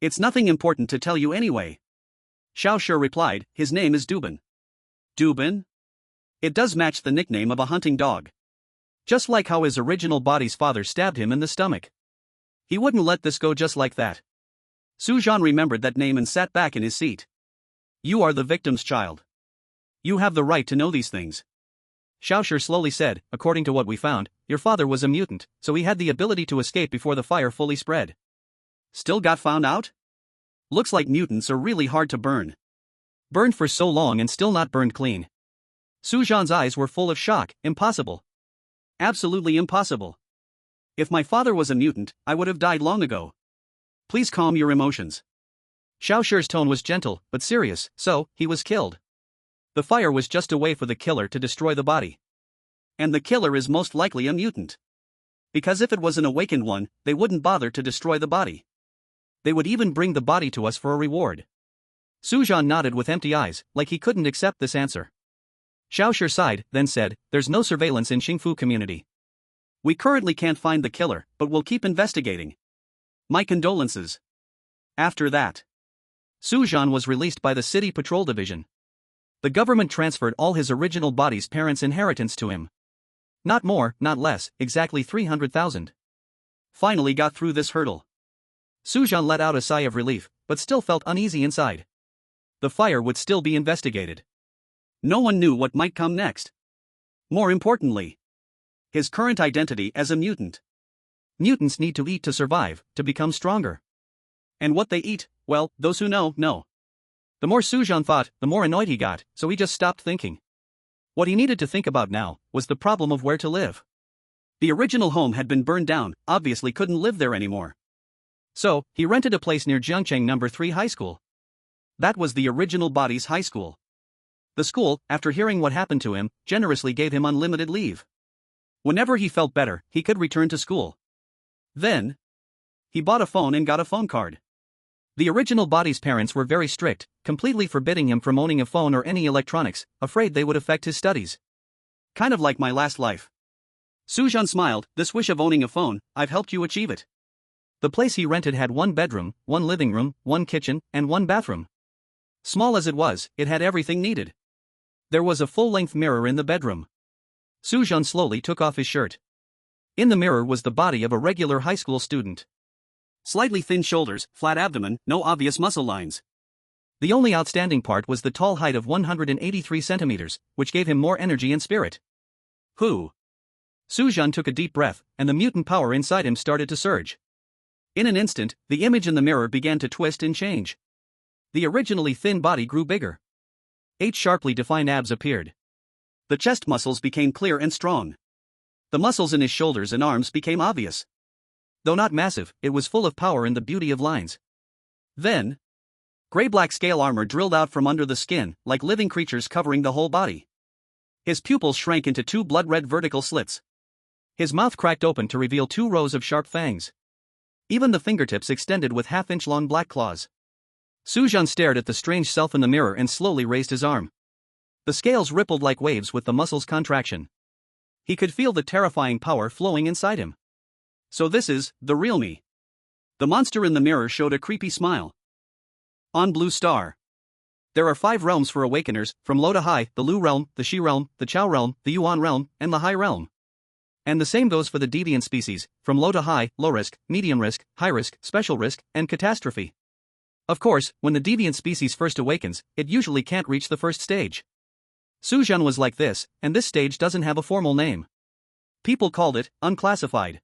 It's nothing important to tell you anyway. Xiao Shi replied, his name is Dubin. Dubin? It does match the nickname of a hunting dog. Just like how his original body's father stabbed him in the stomach. He wouldn't let this go just like that. Su Zhan remembered that name and sat back in his seat. You are the victim's child. You have the right to know these things. Xiao Shi slowly said, according to what we found, your father was a mutant, so he had the ability to escape before the fire fully spread. Still got found out? Looks like mutants are really hard to burn. Burned for so long and still not burned clean. Su Zhan's eyes were full of shock. Impossible. Absolutely impossible. If my father was a mutant, I would have died long ago. Please calm your emotions. Xiao Shi's tone was gentle, but serious. So, he was killed. The fire was just a way for the killer to destroy the body. And the killer is most likely a mutant. Because if it was an awakened one, they wouldn't bother to destroy the body. They would even bring the body to us for a reward. Su Zhan nodded with empty eyes, like he couldn't accept this answer. Xiao Shi sighed, then said, there's no surveillance in Xingfu community. We currently can't find the killer, but we'll keep investigating. My condolences. After that, Su Zhan was released by the City Patrol Division. The government transferred all his original body's parents' inheritance to him. Not more, not less, exactly 300,000. Finally got through this hurdle. Su Zhan let out a sigh of relief, but still felt uneasy inside. The fire would still be investigated. No one knew what might come next. More importantly, his current identity as a mutant. Mutants need to eat to survive, to become stronger. And what they eat, well, those who know, know. The more Su Zhan thought, the more annoyed he got, so he just stopped thinking. What he needed to think about now was the problem of where to live. The original home had been burned down, obviously couldn't live there anymore. So, he rented a place near Jiangcheng No. 3 High School. That was the original body's high school. The school, after hearing what happened to him, generously gave him unlimited leave. Whenever he felt better, he could return to school. Then, he bought a phone and got a phone card. The original body's parents were very strict, completely forbidding him from owning a phone or any electronics, afraid they would affect his studies. Kind of like my last life. Su Zhan smiled, this wish of owning a phone, I've helped you achieve it. The place he rented had one bedroom, one living room, one kitchen, and one bathroom. Small as it was, it had everything needed. There was a full-length mirror in the bedroom. Su Zhan slowly took off his shirt. In the mirror was the body of a regular high school student. Slightly thin shoulders, flat abdomen, no obvious muscle lines. The only outstanding part was the tall height of 183 centimeters, which gave him more energy and spirit. Who? Su Zhan took a deep breath, and the mutant power inside him started to surge. In an instant, the image in the mirror began to twist and change. The originally thin body grew bigger. 8 sharply defined abs appeared. The chest muscles became clear and strong. The muscles in his shoulders and arms became obvious. Though not massive, it was full of power and the beauty of lines. Then, gray-black scale armor drilled out from under the skin, like living creatures covering the whole body. His pupils shrank into 2 blood-red vertical slits. His mouth cracked open to reveal 2 rows of sharp fangs. Even the fingertips extended with half-inch-long black claws. Su Zhan stared at the strange self in the mirror and slowly raised his arm. The scales rippled like waves with the muscles' contraction. He could feel the terrifying power flowing inside him. So this is the real me. The monster in the mirror showed a creepy smile. On Blue Star, there are 5 realms for awakeners, from low to high: the Lu realm, the Shi realm, the Chao realm, the Yuan realm, and the High realm. And the same goes for the deviant species, from low to high: low risk, medium risk, high risk, special risk, and catastrophe. Of course, when the deviant species first awakens, it usually can't reach the first stage. Su Zhan was like this, and this stage doesn't have a formal name. People called it unclassified.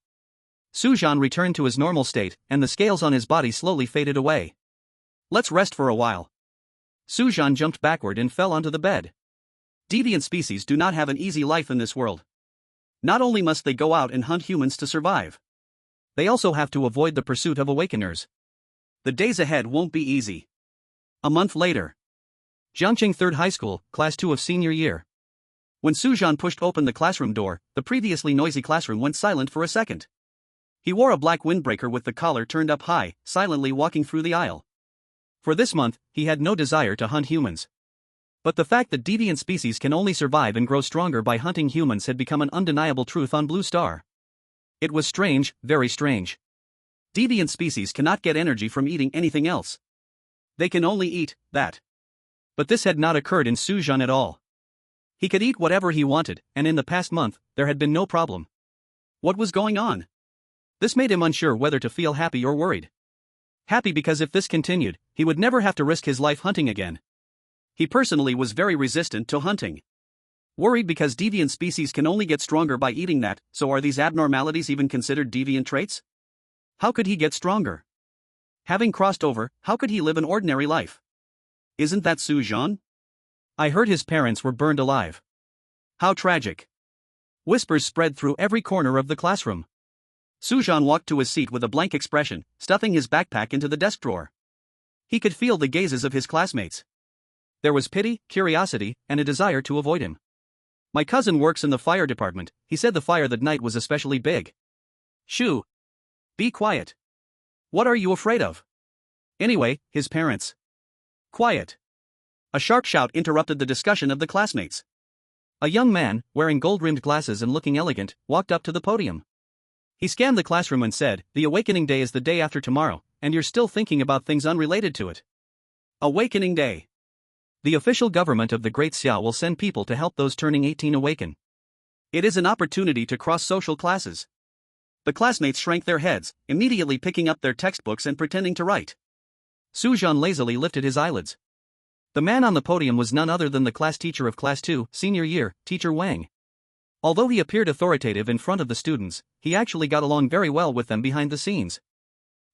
Su Zhan returned to his normal state, and the scales on his body slowly faded away. Let's rest for a while. Su Zhan jumped backward and fell onto the bed. Deviant species do not have an easy life in this world. Not only must they go out and hunt humans to survive, they also have to avoid the pursuit of awakeners. The days ahead won't be easy. A month later, Jiangcheng 3rd High School, Class 2 of senior year. When Su Zhan pushed open the classroom door, the previously noisy classroom went silent for a second. He wore a black windbreaker with the collar turned up high, silently walking through the aisle. For this month, he had no desire to hunt humans. But the fact that deviant species can only survive and grow stronger by hunting humans had become an undeniable truth on Blue Star. It was strange, very strange. Deviant species cannot get energy from eating anything else. They can only eat that. But this had not occurred in Su Zhan at all. He could eat whatever he wanted, and in the past month, there had been no problem. What was going on? This made him unsure whether to feel happy or worried. Happy because if this continued, he would never have to risk his life hunting again. He personally was very resistant to hunting. Worried because deviant species can only get stronger by eating that, so are these abnormalities even considered deviant traits? How could he get stronger? Having crossed over, how could he live an ordinary life? Isn't that Su Zhan? I heard his parents were burned alive. How tragic. Whispers spread through every corner of the classroom. Su Zhan walked to his seat with a blank expression, stuffing his backpack into the desk drawer. He could feel the gazes of his classmates. There was pity, curiosity, and a desire to avoid him. My cousin works in the fire department, he said the fire that night was especially big. Shoo. Be quiet. What are you afraid of? Anyway, his parents. Quiet. A sharp shout interrupted the discussion of the classmates. A young man, wearing gold-rimmed glasses and looking elegant, walked up to the podium. He scanned the classroom and said, "The awakening day is the day after tomorrow, and you're still thinking about things unrelated to it." Awakening day. The official government of the Great Xia will send people to help those turning 18 awaken. It is an opportunity to cross social classes. The classmates shrank their heads, immediately picking up their textbooks and pretending to write. Su Zhan lazily lifted his eyelids. The man on the podium was none other than the class teacher of Class 2, Senior Year, Teacher Wang. Although he appeared authoritative in front of the students, he actually got along very well with them behind the scenes.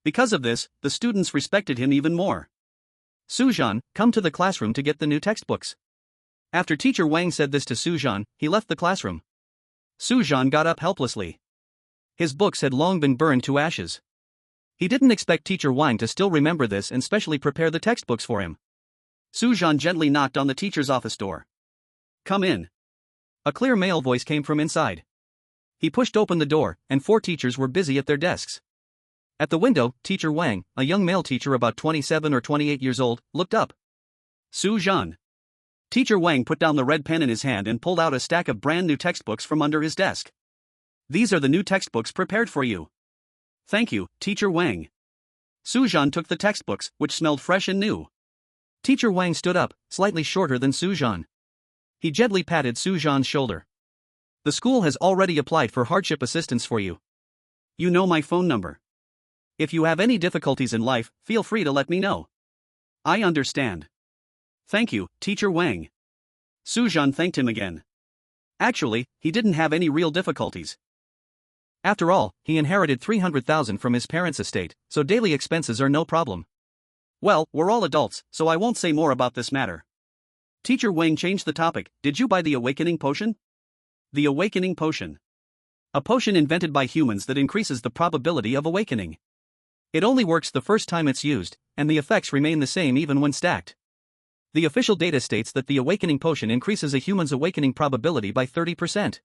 Because of this, the students respected him even more. Su Zhan, come to the classroom to get the new textbooks. After Teacher Wang said this to Su Zhan, he left the classroom. Su Zhan got up helplessly. His books had long been burned to ashes. He didn't expect Teacher Wang to still remember this and specially prepare the textbooks for him. Su Zhan gently knocked on the teacher's office door. Come in. A clear male voice came from inside. He pushed open the door, and 4 teachers were busy at their desks. At the window, Teacher Wang, a young male teacher about 27 or 28 years old, looked up. Su Zhan. Teacher Wang put down the red pen in his hand and pulled out a stack of brand new textbooks from under his desk. These are the new textbooks prepared for you. Thank you, Teacher Wang. Su Zhan took the textbooks, which smelled fresh and new. Teacher Wang stood up, slightly shorter than Su Zhan. He gently patted Su Zhan's shoulder. The school has already applied for hardship assistance for you. You know my phone number. If you have any difficulties in life, feel free to let me know. I understand. Thank you, Teacher Wang. Su Zhan thanked him again. Actually, he didn't have any real difficulties. After all, he inherited 300,000 from his parents' estate, so daily expenses are no problem. Well, we're all adults, so I won't say more about this matter. Teacher Wang changed the topic. Did you buy the awakening potion? The awakening potion. A potion invented by humans that increases the probability of awakening. It only works the first time it's used, and the effects remain the same even when stacked. The official data states that the awakening potion increases a human's awakening probability by 30%.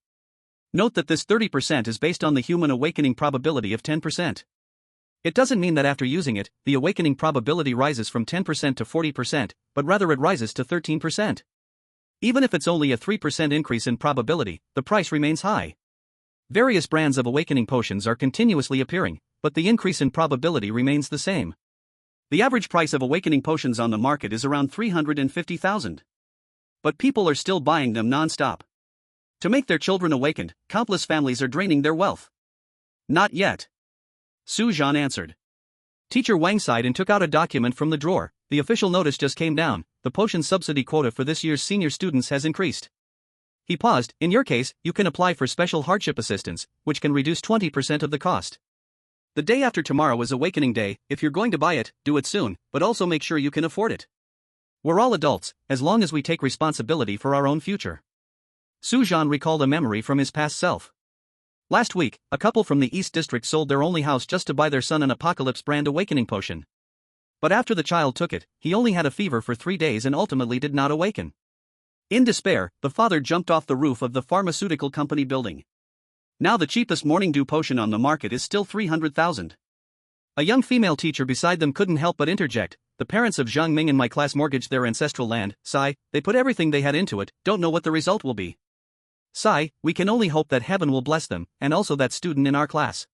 Note that this 30% is based on the human awakening probability of 10%. It doesn't mean that after using it, the awakening probability rises from 10% to 40%, but rather it rises to 13%. Even if it's only a 3% increase in probability, the price remains high. Various brands of awakening potions are continuously appearing, but the increase in probability remains the same. The average price of awakening potions on the market is around 350,000. But people are still buying them non-stop. To make their children awakened, countless families are draining their wealth. Not yet. Su Zhan answered. Teacher Wang sighed and took out a document from the drawer. The official notice just came down. The potion subsidy quota for this year's senior students has increased. He paused. In your case, you can apply for special hardship assistance, which can reduce 20% of the cost. The day after tomorrow is Awakening Day. If you're going to buy it, do it soon, but also make sure you can afford it. We're all adults, as long as we take responsibility for our own future. Su Zhan recalled a memory from his past self. Last week, a couple from the East District sold their only house just to buy their son an Apocalypse brand awakening potion. But after the child took it, he only had a fever for 3 days and ultimately did not awaken. In despair, the father jumped off the roof of the pharmaceutical company building. Now the cheapest morning dew potion on the market is still 300,000. A young female teacher beside them couldn't help but interject. The parents of Zhang Ming in my class mortgaged their ancestral land. Sigh, they put everything they had into it, don't know what the result will be. Sigh, we can only hope that heaven will bless them, and also that student in our class.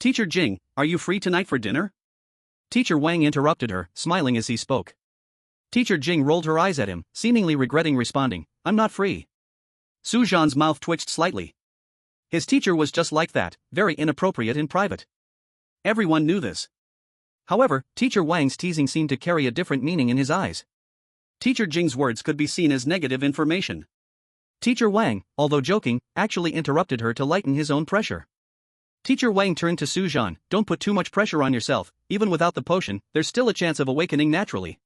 Teacher Jing, are you free tonight for dinner? Teacher Wang interrupted her, smiling as he spoke. Teacher Jing rolled her eyes at him, seemingly regretting responding, I'm not free. Su Zhan's mouth twitched slightly. His teacher was just like that, very inappropriate in private. Everyone knew this. However, Teacher Wang's teasing seemed to carry a different meaning in his eyes. Teacher Jing's words could be seen as negative information. Teacher Wang, although joking, actually interrupted her to lighten his own pressure. Teacher Wang turned to Su Zhan, don't put too much pressure on yourself, even without the potion, there's still a chance of awakening naturally.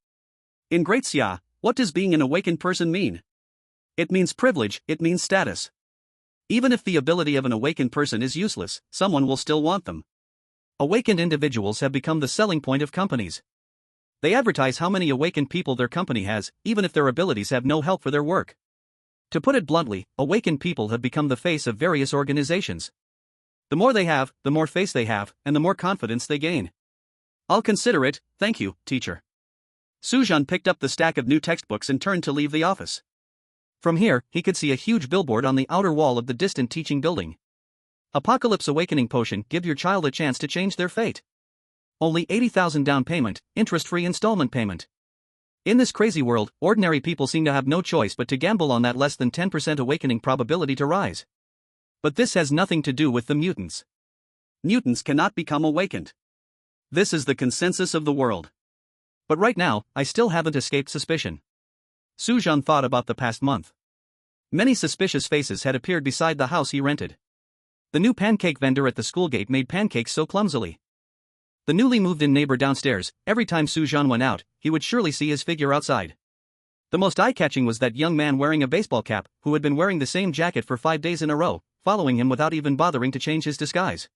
In Great Xia, what does being an awakened person mean? It means privilege, it means status. Even if the ability of an awakened person is useless, someone will still want them. Awakened individuals have become the selling point of companies. They advertise how many awakened people their company has, even if their abilities have no help for their work. To put it bluntly, awakened people have become the face of various organizations. The more they have, the more face they have, and the more confidence they gain. I'll consider it, thank you, teacher. Su Zhan picked up the stack of new textbooks and turned to leave the office. From here, he could see a huge billboard on the outer wall of the distant teaching building. Apocalypse Awakening Potion, give your child a chance to change their fate. Only 80,000 down payment, interest-free installment payment. In this crazy world, ordinary people seem to have no choice but to gamble on that less than 10% awakening probability to rise. But this has nothing to do with the mutants. Mutants cannot become awakened. This is the consensus of the world. But right now, I still haven't escaped suspicion. Su Zhan thought about the past month. Many suspicious faces had appeared beside the house he rented. The new pancake vendor at the school gate made pancakes so clumsily. The newly moved-in neighbor downstairs, every time Su Zhan went out, he would surely see his figure outside. The most eye-catching was that young man wearing a baseball cap, who had been wearing the same jacket for 5 days in a row, following him without even bothering to change his disguise.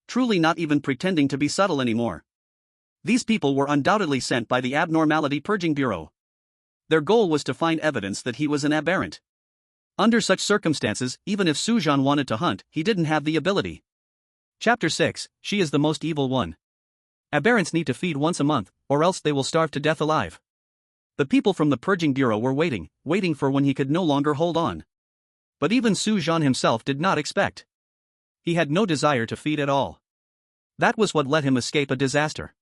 Truly not even pretending to be subtle anymore. These people were undoubtedly sent by the Abnormality Purging Bureau. Their goal was to find evidence that he was an aberrant. Under such circumstances, even if Su Zhan wanted to hunt, he didn't have the ability. Chapter 6, She is the Most Evil One. Aberrants need to feed once a month, or else they will starve to death alive. The people from the Purging Bureau were waiting for when he could no longer hold on. But even Su Zhan himself did not expect. He had no desire to feed at all. That was what let him escape a disaster.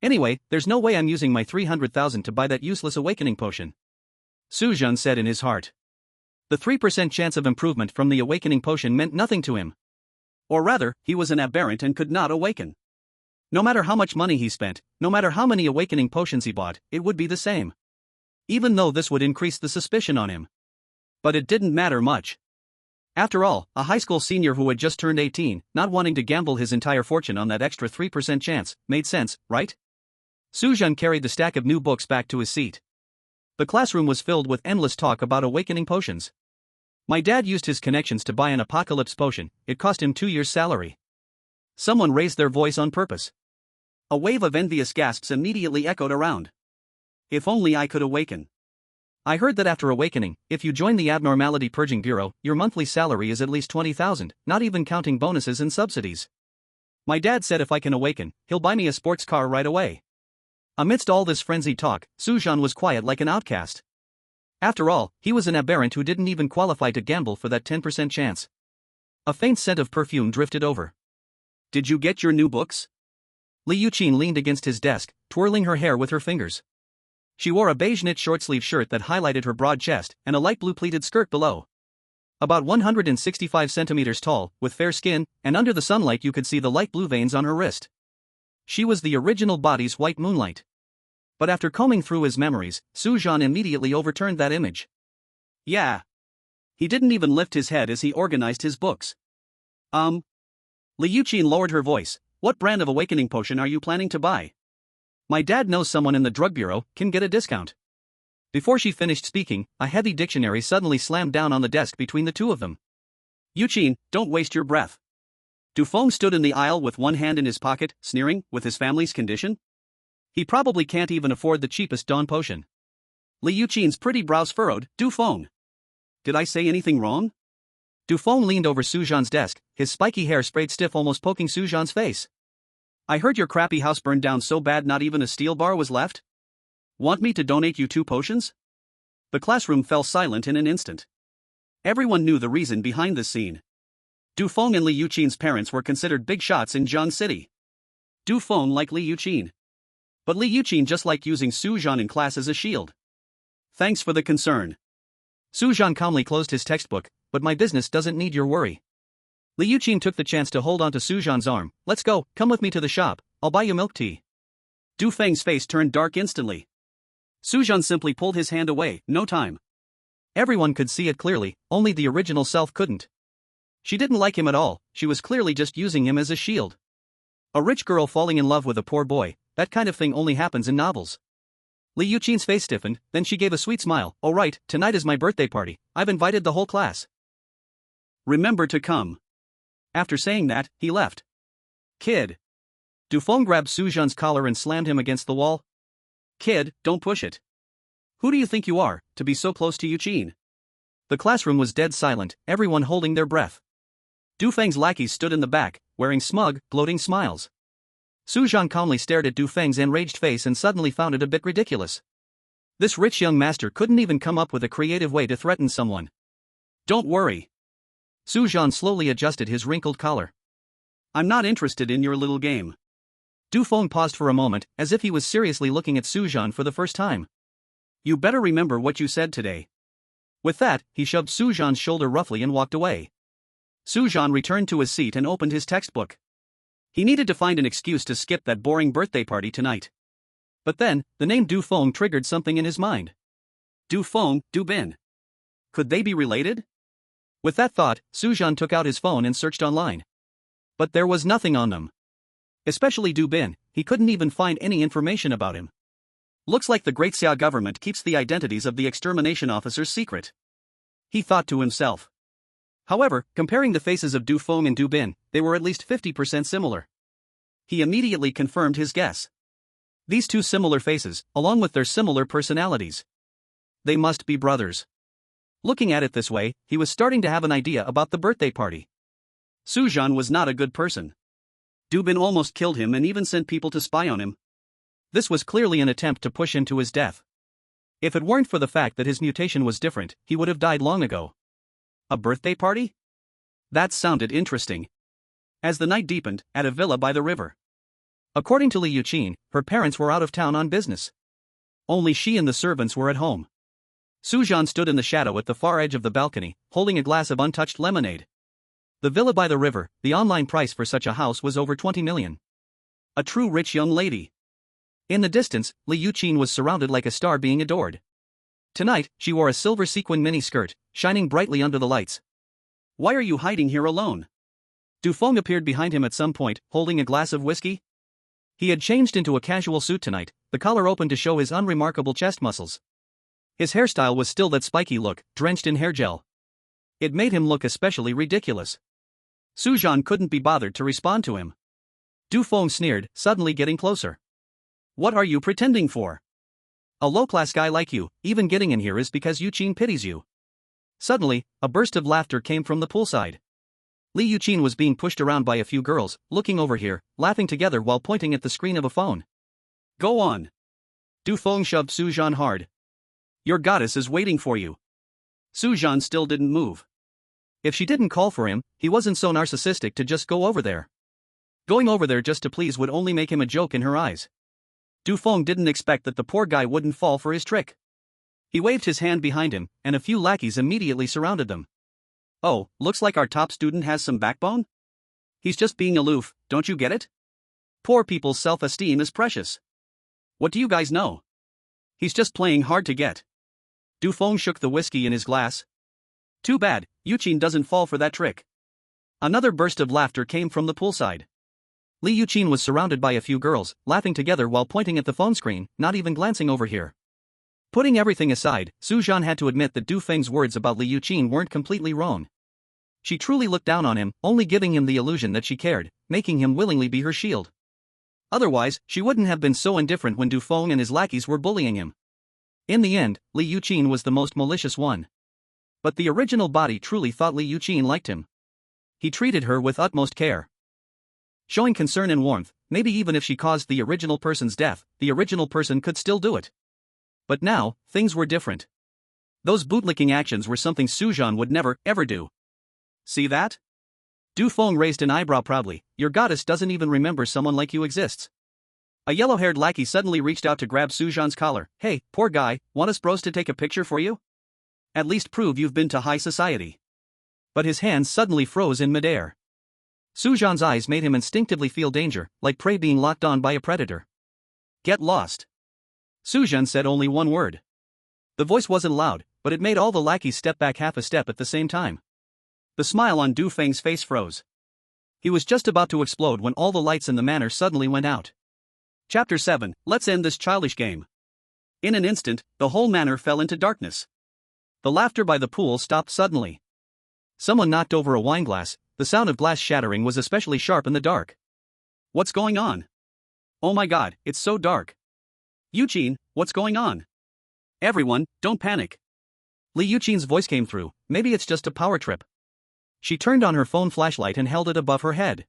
Anyway, there's no way I'm using my 300,000 to buy that useless awakening potion. Su Zhan said in his heart. The 3% chance of improvement from the awakening potion meant nothing to him. Or rather, he was an aberrant and could not awaken. No matter how much money he spent, no matter how many awakening potions he bought, it would be the same. Even though this would increase the suspicion on him. But it didn't matter much. After all, a high school senior who had just turned 18, not wanting to gamble his entire fortune on that extra 3% chance, made sense, right? Su Zhan carried the stack of new books back to his seat. The classroom was filled with endless talk about awakening potions. My dad used his connections to buy an apocalypse potion, it cost him 2 years' salary. Someone raised their voice on purpose. A wave of envious gasps immediately echoed around. If only I could awaken. I heard that after awakening, if you join the Abnormality Purging Bureau, your monthly salary is at least 20,000, not even counting bonuses and subsidies. My dad said if I can awaken, he'll buy me a sports car right away. Amidst all this frenzied talk, Su Zhan was quiet like an outcast. After all, he was an aberrant who didn't even qualify to gamble for that 10% chance. A faint scent of perfume drifted over. Did you get your new books? Li Yuqin leaned against his desk, twirling her hair with her fingers. She wore a beige knit short-sleeve shirt that highlighted her broad chest, and a light blue pleated skirt below. About 165 centimeters tall, with fair skin, and under the sunlight you could see the light blue veins on her wrist. She was the original body's white moonlight. But after combing through his memories, Su Zhan immediately overturned that image. Yeah. He didn't even lift his head as he organized his books. Li Yuqin lowered her voice. What brand of awakening potion are you planning to buy? My dad knows someone in the drug bureau, can get a discount. Before she finished speaking, a heavy dictionary suddenly slammed down on the desk between the two of them. Yuqin, don't waste your breath. Dufeng stood in the aisle with one hand in his pocket, sneering, with his family's condition? He probably can't even afford the cheapest dawn potion. Li Yuqin's pretty brows furrowed. Dufeng. Did I say anything wrong? Dufeng leaned over Su Zhan's desk, his spiky hair sprayed stiff, almost poking Su Zhan's face. I heard your crappy house burned down so bad not even a steel bar was left? Want me to donate you 2 potions? The classroom fell silent in an instant. Everyone knew the reason behind this scene. Du Feng and Li Yuqin's parents were considered big shots in Jiang City. Du Feng liked Li Yuqin. But Li Yuqin just liked using Su Zhan in class as a shield. Thanks for the concern. Su Zhan calmly closed his textbook, but my business doesn't need your worry. Li Yuqin took the chance to hold onto Su Zhan's arm. Let's go, come with me to the shop, I'll buy you milk tea. Du Feng's face turned dark instantly. Su Zhan simply pulled his hand away, no time. Everyone could see it clearly, only the original self couldn't. She didn't like him at all, she was clearly just using him as a shield. A rich girl falling in love with a poor boy, that kind of thing only happens in novels. Li Yuqin's face stiffened, then she gave a sweet smile. Oh right, tonight is my birthday party, I've invited the whole class. Remember to come. After saying that, he left. Kid. Du Feng grabbed Su Zhan's collar and slammed him against the wall. Kid, don't push it. Who do you think you are, to be so close to Yuqin? The classroom was dead silent, everyone holding their breath. Du Feng's lackeys stood in the back, wearing smug, gloating smiles. Su Zhan calmly stared at Du Feng's enraged face and suddenly found it a bit ridiculous. This rich young master couldn't even come up with a creative way to threaten someone. Don't worry. Su Zhan slowly adjusted his wrinkled collar. I'm not interested in your little game. Du Feng paused for a moment, as if he was seriously looking at Su Zhan for the first time. You better remember what you said today. With that, he shoved Su Zhan's shoulder roughly and walked away. Su Zhan returned to his seat and opened his textbook. He needed to find an excuse to skip that boring birthday party tonight. But then, the name Du Feng triggered something in his mind. Du Feng, Dubin. Could they be related? With that thought, Su Zhan took out his phone and searched online. But there was nothing on them. Especially Dubin, he couldn't even find any information about him. Looks like the Great Xia government keeps the identities of the extermination officers secret. He thought to himself. However, comparing the faces of Du Feng and Dubin, they were at least 50% similar. He immediately confirmed his guess. These two similar faces, along with their similar personalities. They must be brothers. Looking at it this way, he was starting to have an idea about the birthday party. Su Zhan was not a good person. Dubin almost killed him and even sent people to spy on him. This was clearly an attempt to push him to his death. If it weren't for the fact that his mutation was different, he would have died long ago. A birthday party? That sounded interesting. As the night deepened, at a villa by the river. According to Li Yuqin, her parents were out of town on business. Only she and the servants were at home. Su Zhan stood in the shadow at the far edge of the balcony, holding a glass of untouched lemonade. The villa by the river, the online price for such a house was over 20 million. A true rich young lady. In the distance, Li Yuqin was surrounded like a star being adored. Tonight, she wore a silver sequin mini-skirt, shining brightly under the lights. Why are you hiding here alone? Du Feng appeared behind him at some point, holding a glass of whiskey. He had changed into a casual suit tonight, the collar open to show his unremarkable chest muscles. His hairstyle was still that spiky look, drenched in hair gel. It made him look especially ridiculous. Su Zhan couldn't be bothered to respond to him. Du Feng sneered, suddenly getting closer. What are you pretending for? A low-class guy like you, even getting in here is because Yuqin pities you. Suddenly, a burst of laughter came from the poolside. Li Yuqin was being pushed around by a few girls, looking over here, laughing together while pointing at the screen of a phone. Go on. Du Feng shoved Su Zhan hard. Your goddess is waiting for you. Su Zhan still didn't move. If she didn't call for him, he wasn't so narcissistic to just go over there. Going over there just to please would only make him a joke in her eyes. Du Feng didn't expect that the poor guy wouldn't fall for his trick. He waved his hand behind him, and a few lackeys immediately surrounded them. Oh, looks like our top student has some backbone? He's just being aloof, don't you get it? Poor people's self-esteem is precious. What do you guys know? He's just playing hard to get. Du Feng shook the whiskey in his glass. Too bad, Yuqin doesn't fall for that trick. Another burst of laughter came from the poolside. Li Yuqin was surrounded by a few girls, laughing together while pointing at the phone screen, not even glancing over here. Putting everything aside, Su Zhan had to admit that Du Feng's words about Li Yuqin weren't completely wrong. She truly looked down on him, only giving him the illusion that she cared, making him willingly be her shield. Otherwise, she wouldn't have been so indifferent when Du Feng and his lackeys were bullying him. In the end, Li Yuqin was the most malicious one. But the original body truly thought Li Yuqin liked him. He treated her with utmost care. Showing concern and warmth, maybe even if she caused the original person's death, the original person could still do it. But now, things were different. Those bootlicking actions were something Su Zhan would never, ever do. See that? Du Feng raised an eyebrow proudly. Your goddess doesn't even remember someone like you exists. A yellow-haired lackey suddenly reached out to grab Su Zhan's collar. Hey, poor guy, want us bros to take a picture for you? At least prove you've been to high society. But his hands suddenly froze in midair. Su Zhan's eyes made him instinctively feel danger, like prey being locked on by a predator. Get lost. Su Zhan said only one word. The voice wasn't loud, but it made all the lackeys step back half a step at the same time. The smile on Du Feng's face froze. He was just about to explode when all the lights in the manor suddenly went out. Chapter 7, Let's end this childish game. In an instant, the whole manor fell into darkness. The laughter by the pool stopped suddenly. Someone knocked over a wineglass. The sound of glass shattering was especially sharp in the dark. What's going on? Oh my god, it's so dark. Yuqin, what's going on? Everyone, don't panic. Li Yuqin's voice came through. Maybe it's just a power trip. She turned on her phone flashlight and held it above her head.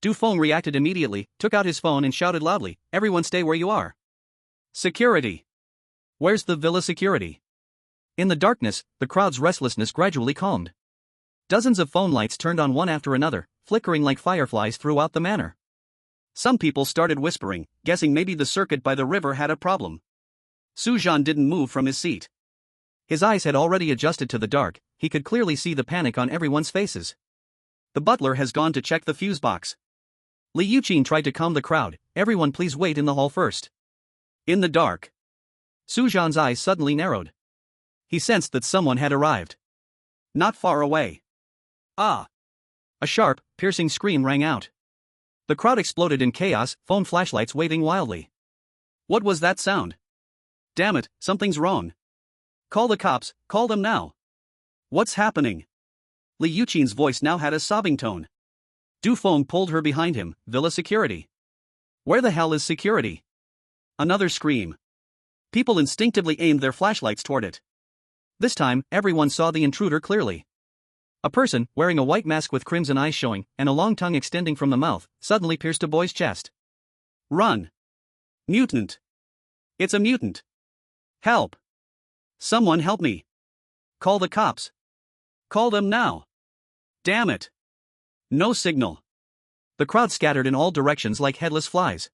Du Feng reacted immediately, took out his phone and shouted loudly, everyone stay where you are. Security. Where's the villa security? In the darkness, the crowd's restlessness gradually calmed. Dozens of phone lights turned on one after another, flickering like fireflies throughout the manor. Some people started whispering, guessing maybe the circuit by the river had a problem. Su Zhan didn't move from his seat. His eyes had already adjusted to the dark, he could clearly see the panic on everyone's faces. The butler has gone to check the fuse box. Li Yuqin tried to calm the crowd, everyone please wait in the hall first. In the dark. Su Zhan's eyes suddenly narrowed. He sensed that someone had arrived. Not far away. Ah! A sharp, piercing scream rang out. The crowd exploded in chaos, phone flashlights waving wildly. What was that sound? Damn it, something's wrong. Call the cops, call them now. What's happening? Li Yuqin's voice now had a sobbing tone. Du Feng pulled her behind him, villa security. Where the hell is security? Another scream. People instinctively aimed their flashlights toward it. This time, everyone saw the intruder clearly. A person, wearing a white mask with crimson eyes showing, and a long tongue extending from the mouth, suddenly pierced a boy's chest. Run! Mutant! It's a mutant! Help! Someone help me! Call the cops! Call them now! Damn it! No signal! The crowd scattered in all directions like headless flies.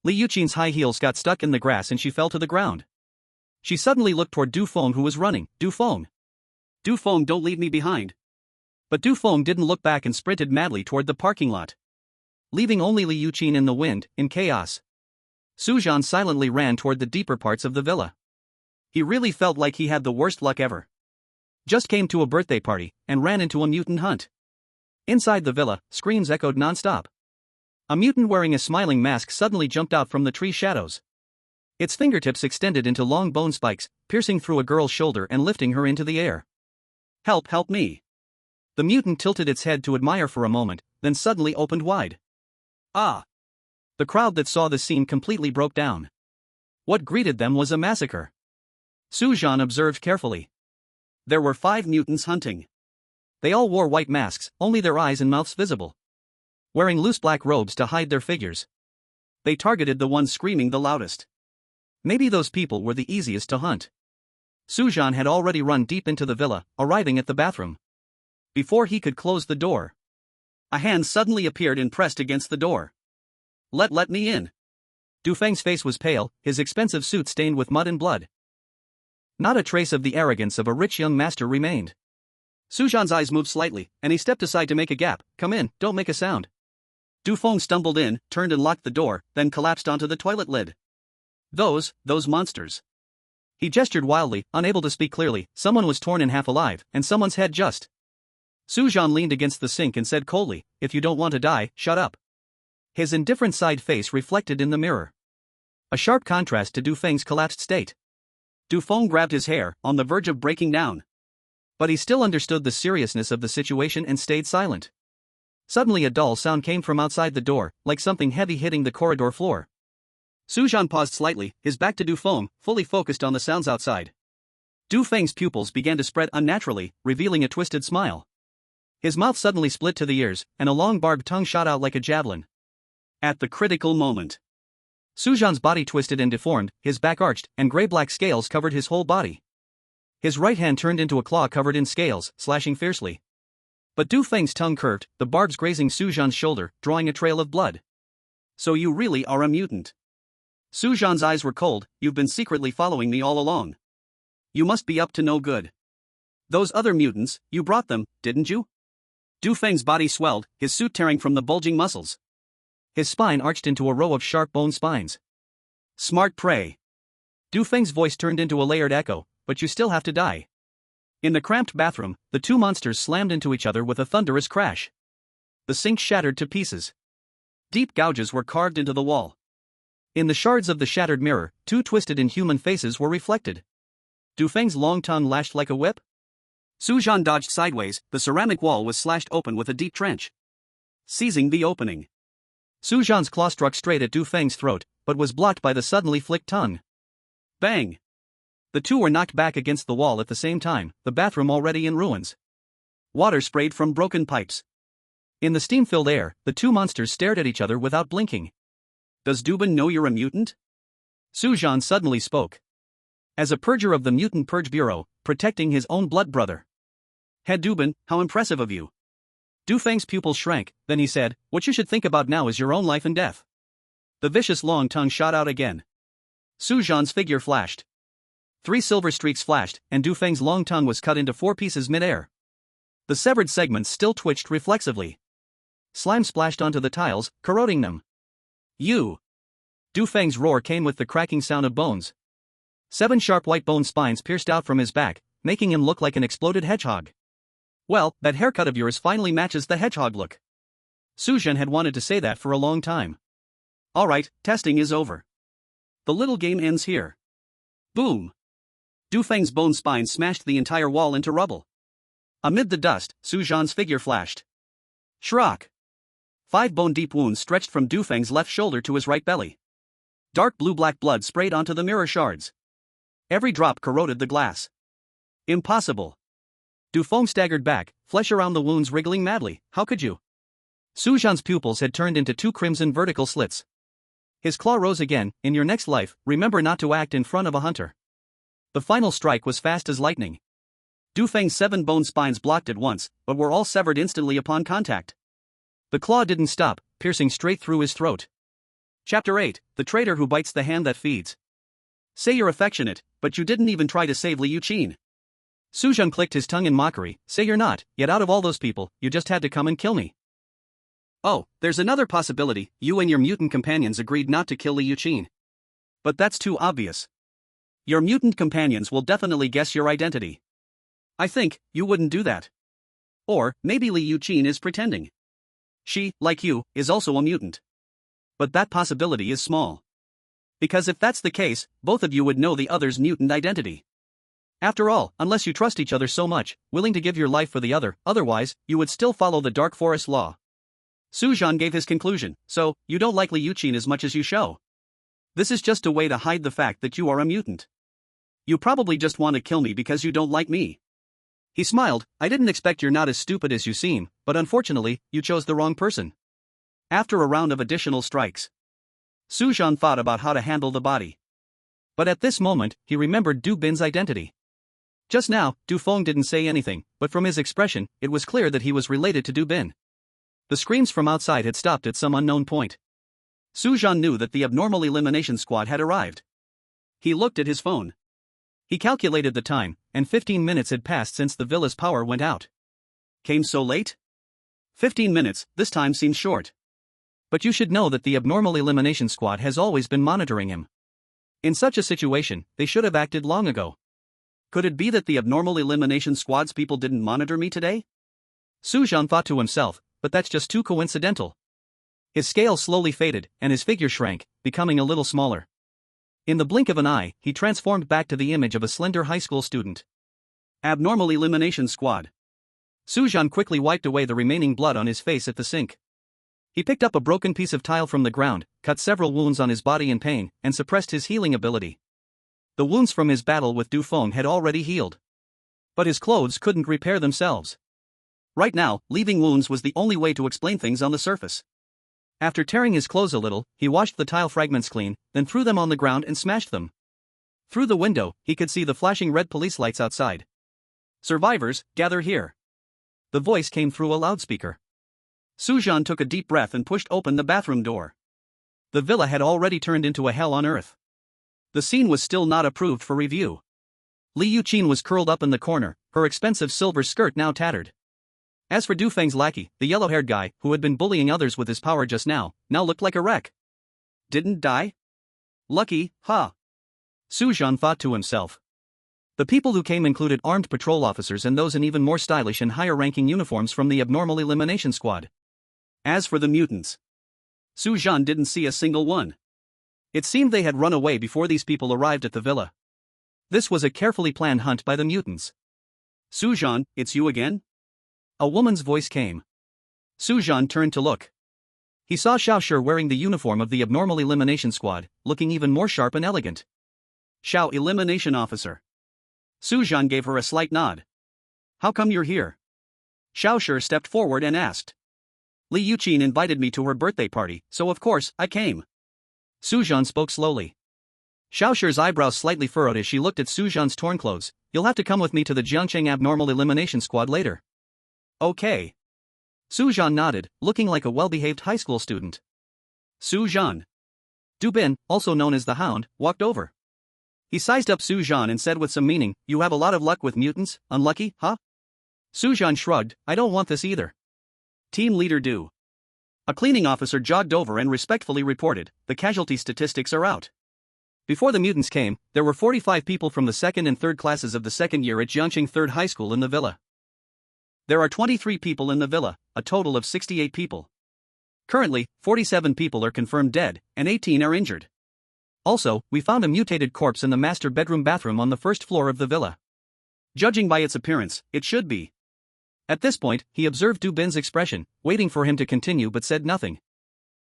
Li Yuqin's high heels got stuck in the grass and she fell to the ground. She suddenly looked toward Du Feng who was running. Du Feng! Du Feng, don't leave me behind! But Du Feng didn't look back and sprinted madly toward the parking lot. Leaving only Li Yuqin in the wind, in chaos. Su Zhan silently ran toward the deeper parts of the villa. He really felt like he had the worst luck ever. Just came to a birthday party, and ran into a mutant hunt. Inside the villa, screams echoed non-stop. A mutant wearing a smiling mask suddenly jumped out from the tree shadows. Its fingertips extended into long bone spikes, piercing through a girl's shoulder and lifting her into the air. Help, help me! The mutant tilted its head to admire for a moment, then suddenly opened wide. Ah! The crowd that saw the scene completely broke down. What greeted them was a massacre. Su Zhan observed carefully. There were 5 mutants hunting. They all wore white masks, only their eyes and mouths visible. Wearing loose black robes to hide their figures. They targeted the ones screaming the loudest. Maybe those people were the easiest to hunt. Su Zhan had already run deep into the villa, arriving at the bathroom. Before he could close the door, a hand suddenly appeared and pressed against the door. Let me in. Du Feng's face was pale, his expensive suit stained with mud and blood. Not a trace of the arrogance of a rich young master remained. Su Zhan's eyes moved slightly, and he stepped aside to make a gap. Come in, don't make a sound. Du Feng stumbled in, turned and locked the door, then collapsed onto the toilet lid. Those monsters. He gestured wildly, unable to speak clearly. Someone was torn in half alive, and someone's head just. Su Zhan leaned against the sink and said coldly, if you don't want to die, shut up. His indifferent side face reflected in the mirror. A sharp contrast to Du Feng's collapsed state. Du Feng grabbed his hair, on the verge of breaking down. But he still understood the seriousness of the situation and stayed silent. Suddenly a dull sound came from outside the door, like something heavy hitting the corridor floor. Su Zhan paused slightly, his back to Du Feng, fully focused on the sounds outside. Du Feng's pupils began to spread unnaturally, revealing a twisted smile. His mouth suddenly split to the ears, and a long barbed tongue shot out like a javelin. At the critical moment, Su Zhan's body twisted and deformed, his back arched, and gray-black scales covered his whole body. His right hand turned into a claw covered in scales, slashing fiercely. But Du Feng's tongue curved, the barbs grazing Su Zhan's shoulder, drawing a trail of blood. So you really are a mutant. Su Zhan's eyes were cold. You've been secretly following me all along. You must be up to no good. Those other mutants, you brought them, didn't you? Du Feng's body swelled, his suit tearing from the bulging muscles. His spine arched into a row of sharp bone spines. Smart prey. Du Feng's voice turned into a layered echo, but you still have to die. In the cramped bathroom, the two monsters slammed into each other with a thunderous crash. The sink shattered to pieces. Deep gouges were carved into the wall. In the shards of the shattered mirror, two twisted inhuman faces were reflected. Du Feng's long tongue lashed like a whip. Su Zhan dodged sideways, the ceramic wall was slashed open with a deep trench. Seizing the opening, Su Zhan's claw struck straight at Du Feng's throat, but was blocked by the suddenly flicked tongue. Bang! The two were knocked back against the wall at the same time, the bathroom already in ruins. Water sprayed from broken pipes. In the steam-filled air, the two monsters stared at each other without blinking. Does Dubin know you're a mutant? Su Zhan suddenly spoke. As a purger of the Mutant Purge Bureau, protecting his own blood brother. Head Dubin, how impressive of you. Du Feng's pupils shrank, then he said, what you should think about now is your own life and death. The vicious long tongue shot out again. Su Zhan's figure flashed. 3 silver streaks flashed, and Du Feng's long tongue was cut into 4 pieces mid-air. The severed segments still twitched reflexively. Slime splashed onto the tiles, corroding them. You! Du Feng's roar came with the cracking sound of bones. 7 sharp white bone spines pierced out from his back, making him look like an exploded hedgehog. Well, that haircut of yours finally matches the hedgehog look. Su Zhan had wanted to say that for a long time. Alright, testing is over. The little game ends here. Boom! Du Feng's bone spine smashed the entire wall into rubble. Amid the dust, Su Zhan's figure flashed. Shrock! 5 bone-deep wounds stretched from Du Feng's left shoulder to his right belly. Dark blue-black blood sprayed onto the mirror shards. Every drop corroded the glass. Impossible. Du Feng staggered back, flesh around the wounds wriggling madly. How could you? Su Zhan's pupils had turned into 2 crimson vertical slits. His claw rose again. In your next life, remember not to act in front of a hunter. The final strike was fast as lightning. Du Feng's 7 bone spines blocked at once, but were all severed instantly upon contact. The claw didn't stop, piercing straight through his throat. Chapter 8, The Traitor Who Bites the Hand That Feeds. Say you're affectionate, but you didn't even try to save Li Yuqin. Su Zhan clicked his tongue in mockery. Say you're not, yet out of all those people, you just had to come and kill me. Oh, there's another possibility. You and your mutant companions agreed not to kill Li Yuqin. But that's too obvious. Your mutant companions will definitely guess your identity. I think you wouldn't do that. Or maybe Li Yuqin is pretending. She, like you, is also a mutant. But that possibility is small. Because if that's the case, both of you would know the other's mutant identity. After all, unless you trust each other so much, willing to give your life for the other, otherwise, you would still follow the Dark Forest law. Su Zhan gave his conclusion. So, you don't like Li Yuqin as much as you show. This is just a way to hide the fact that you are a mutant. You probably just want to kill me because you don't like me. He smiled. I didn't expect you're not as stupid as you seem, but unfortunately, you chose the wrong person. After a round of additional strikes, Su Zhan thought about how to handle the body. But at this moment, he remembered Dubin's identity. Just now, Du Feng didn't say anything, but from his expression, it was clear that he was related to Dubin. The screams from outside had stopped at some unknown point. Su Zhan knew that the abnormal elimination squad had arrived. He looked at his phone. He calculated the time, and 15 minutes had passed since the villa's power went out. Came so late? 15 minutes, this time seems short. But you should know that the abnormal elimination squad has always been monitoring him. In such a situation, they should have acted long ago. Could it be that the abnormal elimination squad's people didn't monitor me today? Su Zhan thought to himself, but that's just too coincidental. His scale slowly faded, and his figure shrank, becoming a little smaller. In the blink of an eye, he transformed back to the image of a slender high school student. Abnormal elimination squad. Su Zhan quickly wiped away the remaining blood on his face at the sink. He picked up a broken piece of tile from the ground, cut several wounds on his body in pain, and suppressed his healing ability. The wounds from his battle with Du Feng had already healed. But his clothes couldn't repair themselves. Right now, leaving wounds was the only way to explain things on the surface. After tearing his clothes a little, he washed the tile fragments clean, then threw them on the ground and smashed them. Through the window, he could see the flashing red police lights outside. Survivors, gather here. The voice came through a loudspeaker. Su Zhan took a deep breath and pushed open the bathroom door. The villa had already turned into a hell on earth. The scene was still not approved for review. Li Yuqin was curled up in the corner, her expensive silver skirt now tattered. As for Du Feng's lackey, the yellow-haired guy, who had been bullying others with his power just now looked like a wreck. Didn't die? Lucky, huh? Su Zhan thought to himself. The people who came included armed patrol officers and those in even more stylish and higher-ranking uniforms from the abnormal elimination squad. As for the mutants, Su Zhan didn't see a single one. It seemed they had run away before these people arrived at the villa. This was a carefully planned hunt by the mutants. Su Zhan, it's you again? A woman's voice came. Su Zhan turned to look. He saw Xiao Shi wearing the uniform of the abnormal elimination squad, looking even more sharp and elegant. Xiao, elimination officer. Su Zhan gave her a slight nod. How come you're here? Xiao Shi stepped forward and asked. Li Yuqin invited me to her birthday party, so of course, I came. Su Zhan spoke slowly. Xiao Shi's eyebrows slightly furrowed as she looked at Su Zhan's torn clothes. You'll have to come with me to the Jiangcheng abnormal elimination squad later. Okay. Su Zhan nodded, looking like a well-behaved high school student. Su Zhan. Dubin, also known as the Hound, walked over. He sized up Su Zhan and said with some meaning, you have a lot of luck with mutants, unlucky, huh? Su Zhan shrugged, I don't want this either. Team leader Du. A cleaning officer jogged over and respectfully reported, the casualty statistics are out. Before the mutants came, there were 45 people from the second and third classes of the second year at Jiangcheng Third High School in the villa. There are 23 people in the villa, a total of 68 people. Currently, 47 people are confirmed dead, and 18 are injured. Also, we found a mutated corpse in the master bedroom bathroom on the first floor of the villa. Judging by its appearance, it should be. At this point, he observed Dubin's expression, waiting for him to continue but said nothing.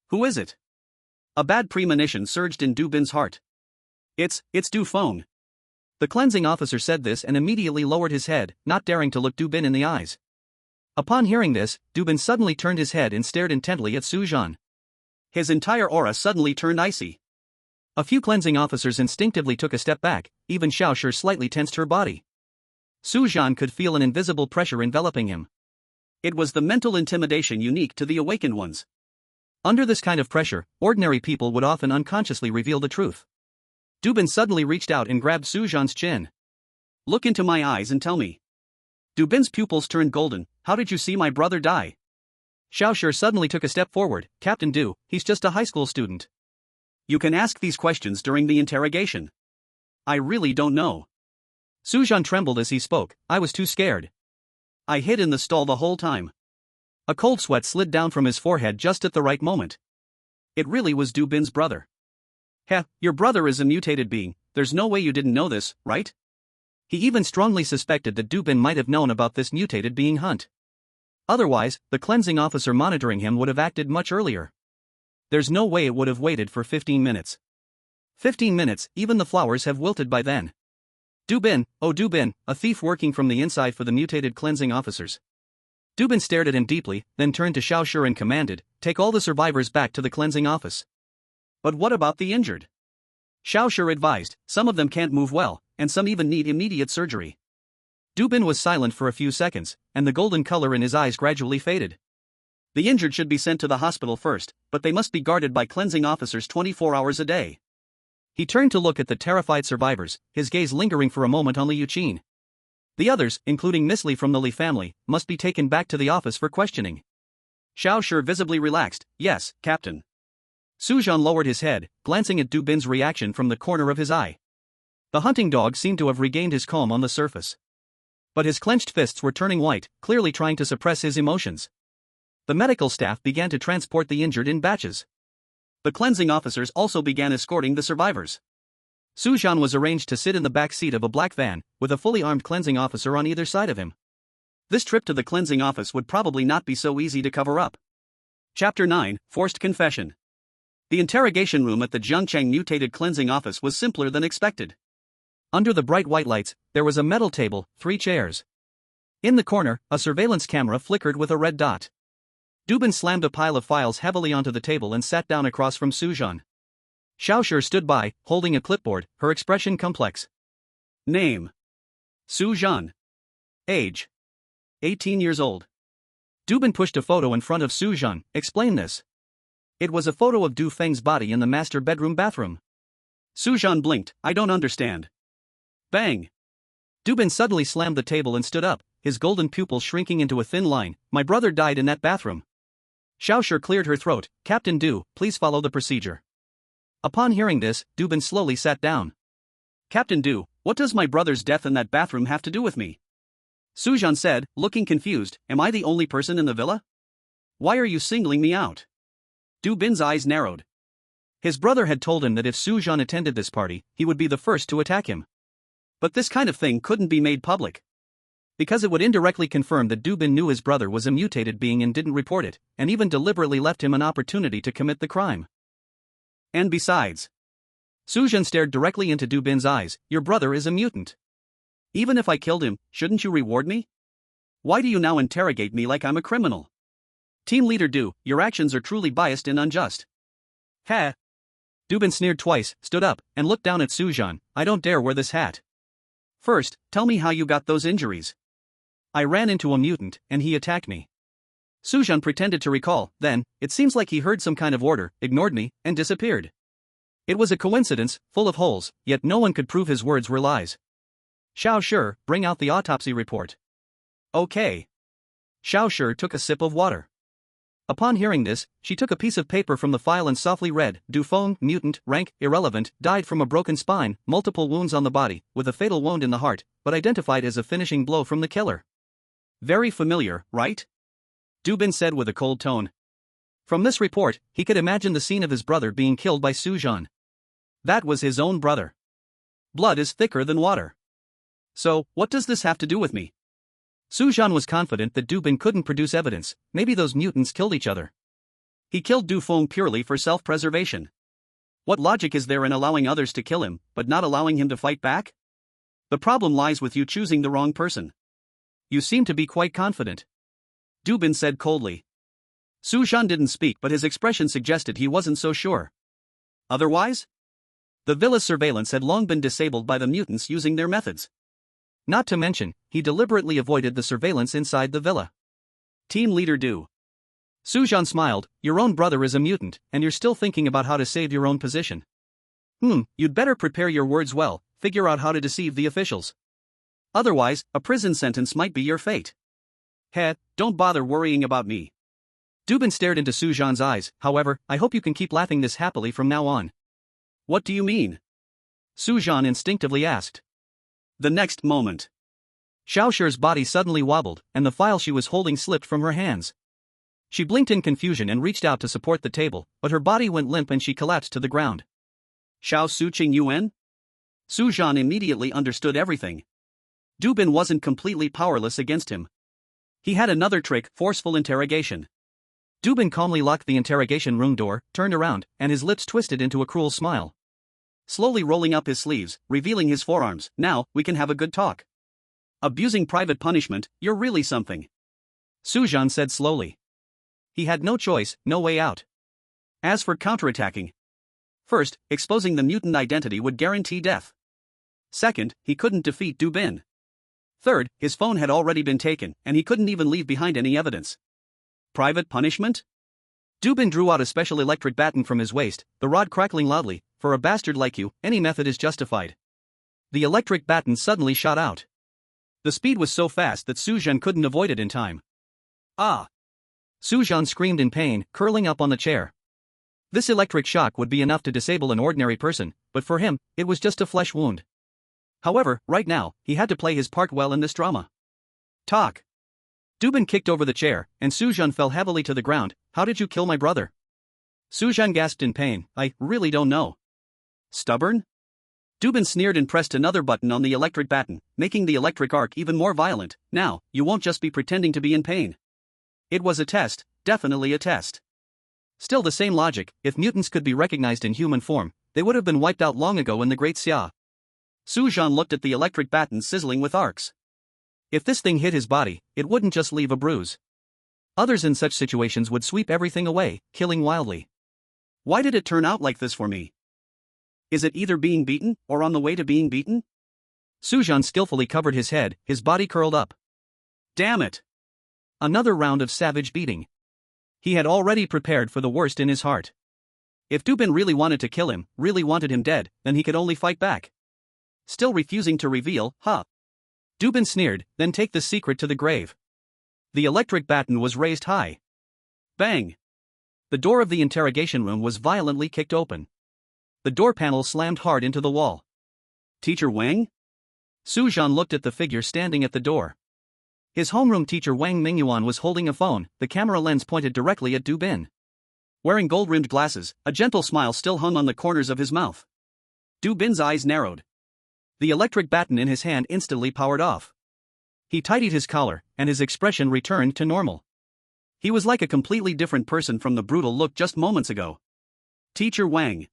Who is it? A bad premonition surged in Dubin's heart. It's Du Feng. The cleansing officer said this and immediately lowered his head, not daring to look Dubin in the eyes. Upon hearing this, Dubin suddenly turned his head and stared intently at Su Zhan. His entire aura suddenly turned icy. A few cleansing officers instinctively took a step back, even Xiao Shi slightly tensed her body. Su Zhan could feel an invisible pressure enveloping him. It was the mental intimidation unique to the awakened ones. Under this kind of pressure, ordinary people would often unconsciously reveal the truth. Dubin suddenly reached out and grabbed Su Zhan's chin. Look into my eyes and tell me. Dubin's pupils turned golden, how did you see my brother die? Xiao Shi suddenly took a step forward, Captain Du, he's just a high school student. You can ask these questions during the interrogation. I really don't know. Su Zhan trembled as he spoke, I was too scared. I hid in the stall the whole time. A cold sweat slid down from his forehead just at the right moment. It really was Dubin's brother. Heh, your brother is a mutated being, there's no way you didn't know this, right? He even strongly suspected that Dubin might have known about this mutated being hunt. Otherwise, the cleansing officer monitoring him would have acted much earlier. There's no way it would have waited for 15 minutes. 15 minutes, even the flowers have wilted by then. Dubin, oh Dubin, a thief working from the inside for the mutated cleansing officers. Dubin stared at him deeply, then turned to Xiao Shi and commanded, take all the survivors back to the cleansing office. But what about the injured? Xiao Shi advised, some of them can't move well, and some even need immediate surgery. Dubin was silent for a few seconds, and the golden color in his eyes gradually faded. The injured should be sent to the hospital first, but they must be guarded by cleansing officers 24 hours a day. He turned to look at the terrified survivors, his gaze lingering for a moment on Li Yuqin. The others, including Miss Li from the Li family, must be taken back to the office for questioning. Xiao Shi visibly relaxed, yes, Captain. Su Zhan lowered his head, glancing at Dubin's reaction from the corner of his eye. The hunting dog seemed to have regained his calm on the surface. But his clenched fists were turning white, clearly trying to suppress his emotions. The medical staff began to transport the injured in batches. The cleansing officers also began escorting the survivors. Su Zhan was arranged to sit in the back seat of a black van, with a fully armed cleansing officer on either side of him. This trip to the cleansing office would probably not be so easy to cover up. Chapter 9, Forced Confession. The interrogation room at the Jiangcheng mutated cleansing office was simpler than expected. Under the bright white lights, there was a metal table, 3 chairs. In the corner, a surveillance camera flickered with a red dot. Dubin slammed a pile of files heavily onto the table and sat down across from Su Zhan. Xiao Shi stood by, holding a clipboard, her expression complex. Name: Su Zhan. Age: 18 years old. Dubin pushed a photo in front of Su Zhan. Explain this. It was a photo of Du Feng's body in the master bedroom bathroom. Su Zhan blinked. I don't understand. Bang! Dubin suddenly slammed the table and stood up, his golden pupils shrinking into a thin line. My brother died in that bathroom. Xiaoshi cleared her throat. Captain Du, please follow the procedure. Upon hearing this, Dubin slowly sat down. Captain Du, what does my brother's death in that bathroom have to do with me? Su Zhan said, looking confused. Am I the only person in the villa? Why are you singling me out? Dubin's eyes narrowed. His brother had told him that if Su Zhan attended this party, he would be the first to attack him. But this kind of thing couldn't be made public. Because it would indirectly confirm that Dubin knew his brother was a mutated being and didn't report it, and even deliberately left him an opportunity to commit the crime. And besides, Su Zhan stared directly into Dubin's eyes. Your brother is a mutant. Even if I killed him, shouldn't you reward me? Why do you now interrogate me like I'm a criminal? Team leader Du, your actions are truly biased and unjust. Ha! Dubin sneered twice, stood up, and looked down at Su Zhan. I don't dare wear this hat. First, tell me how you got those injuries. I ran into a mutant, and he attacked me. Su Zhan pretended to recall. Then, it seems like he heard some kind of order, ignored me, and disappeared. It was a coincidence, full of holes, yet no one could prove his words were lies. Xiaoshi, bring out the autopsy report. Okay. Xiaoshi took a sip of water. Upon hearing this, she took a piece of paper from the file and softly read, Du Feng, mutant, rank, irrelevant, died from a broken spine, multiple wounds on the body, with a fatal wound in the heart, but identified as a finishing blow from the killer. Very familiar, right? Dubin said with a cold tone. From this report, he could imagine the scene of his brother being killed by Su Zhan. That was his own brother. Blood is thicker than water. So, what does this have to do with me? Su Zhan was confident that Dubin couldn't produce evidence. Maybe those mutants killed each other. He killed Du Feng purely for self-preservation. What logic is there in allowing others to kill him, but not allowing him to fight back? The problem lies with you choosing the wrong person. You seem to be quite confident. Dubin said coldly. Su Zhan didn't speak, but his expression suggested he wasn't so sure. Otherwise? The villa's surveillance had long been disabled by the mutants using their methods. Not to mention, he deliberately avoided the surveillance inside the villa. Team leader Du. Su Zhan smiled. Your own brother is a mutant, and you're still thinking about how to save your own position. You'd better prepare your words well, figure out how to deceive the officials. Otherwise, a prison sentence might be your fate. Don't bother worrying about me. Dubin stared into Su Zhan's eyes. However, I hope you can keep laughing this happily from now on. What do you mean? Su Zhan instinctively asked. The next moment, Xiaoshi's body suddenly wobbled, and the file she was holding slipped from her hands. She blinked in confusion and reached out to support the table, but her body went limp and she collapsed to the ground. Xiao Su Qing Yuan? Su Zhan immediately understood everything. Dubin wasn't completely powerless against him. He had another trick, forceful interrogation. Dubin calmly locked the interrogation room door, turned around, and his lips twisted into a cruel smile. Slowly rolling up his sleeves, revealing his forearms. Now, we can have a good talk. Abusing private punishment, you're really something. Su Zhan said slowly. He had no choice, no way out. As for counterattacking. First, exposing the mutant identity would guarantee death. Second, he couldn't defeat Dubin. Third, his phone had already been taken, and he couldn't even leave behind any evidence. Private punishment? Dubin drew out a special electric baton from his waist, the rod crackling loudly. For a bastard like you, any method is justified. The electric baton suddenly shot out. The speed was so fast that Su Zhan couldn't avoid it in time. Ah! Su Zhan screamed in pain, curling up on the chair. This electric shock would be enough to disable an ordinary person, but for him, it was just a flesh wound. However, right now, he had to play his part well in this drama. Talk! Dubin kicked over the chair, and Su Zhan fell heavily to the ground. How did you kill my brother? Su Zhan gasped in pain. I really don't know. Stubborn? Dubin sneered and pressed another button on the electric baton, making the electric arc even more violent. Now, you won't just be pretending to be in pain. It was a test, definitely a test. Still the same logic, if mutants could be recognized in human form, they would have been wiped out long ago in the Great Xia. Su Zhan looked at the electric baton sizzling with arcs. If this thing hit his body, it wouldn't just leave a bruise. Others in such situations would sweep everything away, killing wildly. Why did it turn out like this for me? Is it either being beaten, or on the way to being beaten? Su Zhan skillfully covered his head, his body curled up. Damn it! Another round of savage beating. He had already prepared for the worst in his heart. If Dubin really wanted to kill him, really wanted him dead, then he could only fight back. Still refusing to reveal, huh? Dubin sneered, then take the secret to the grave. The electric baton was raised high. Bang! The door of the interrogation room was violently kicked open. The door panel slammed hard into the wall. Teacher Wang? Su Zhan looked at the figure standing at the door. His homeroom teacher Wang Mingyuan was holding a phone, the camera lens pointed directly at Dubin. Wearing gold-rimmed glasses, a gentle smile still hung on the corners of his mouth. Dubin's eyes narrowed. The electric baton in his hand instantly powered off. He tidied his collar, and his expression returned to normal. He was like a completely different person from the brutal look just moments ago. Teacher Wang.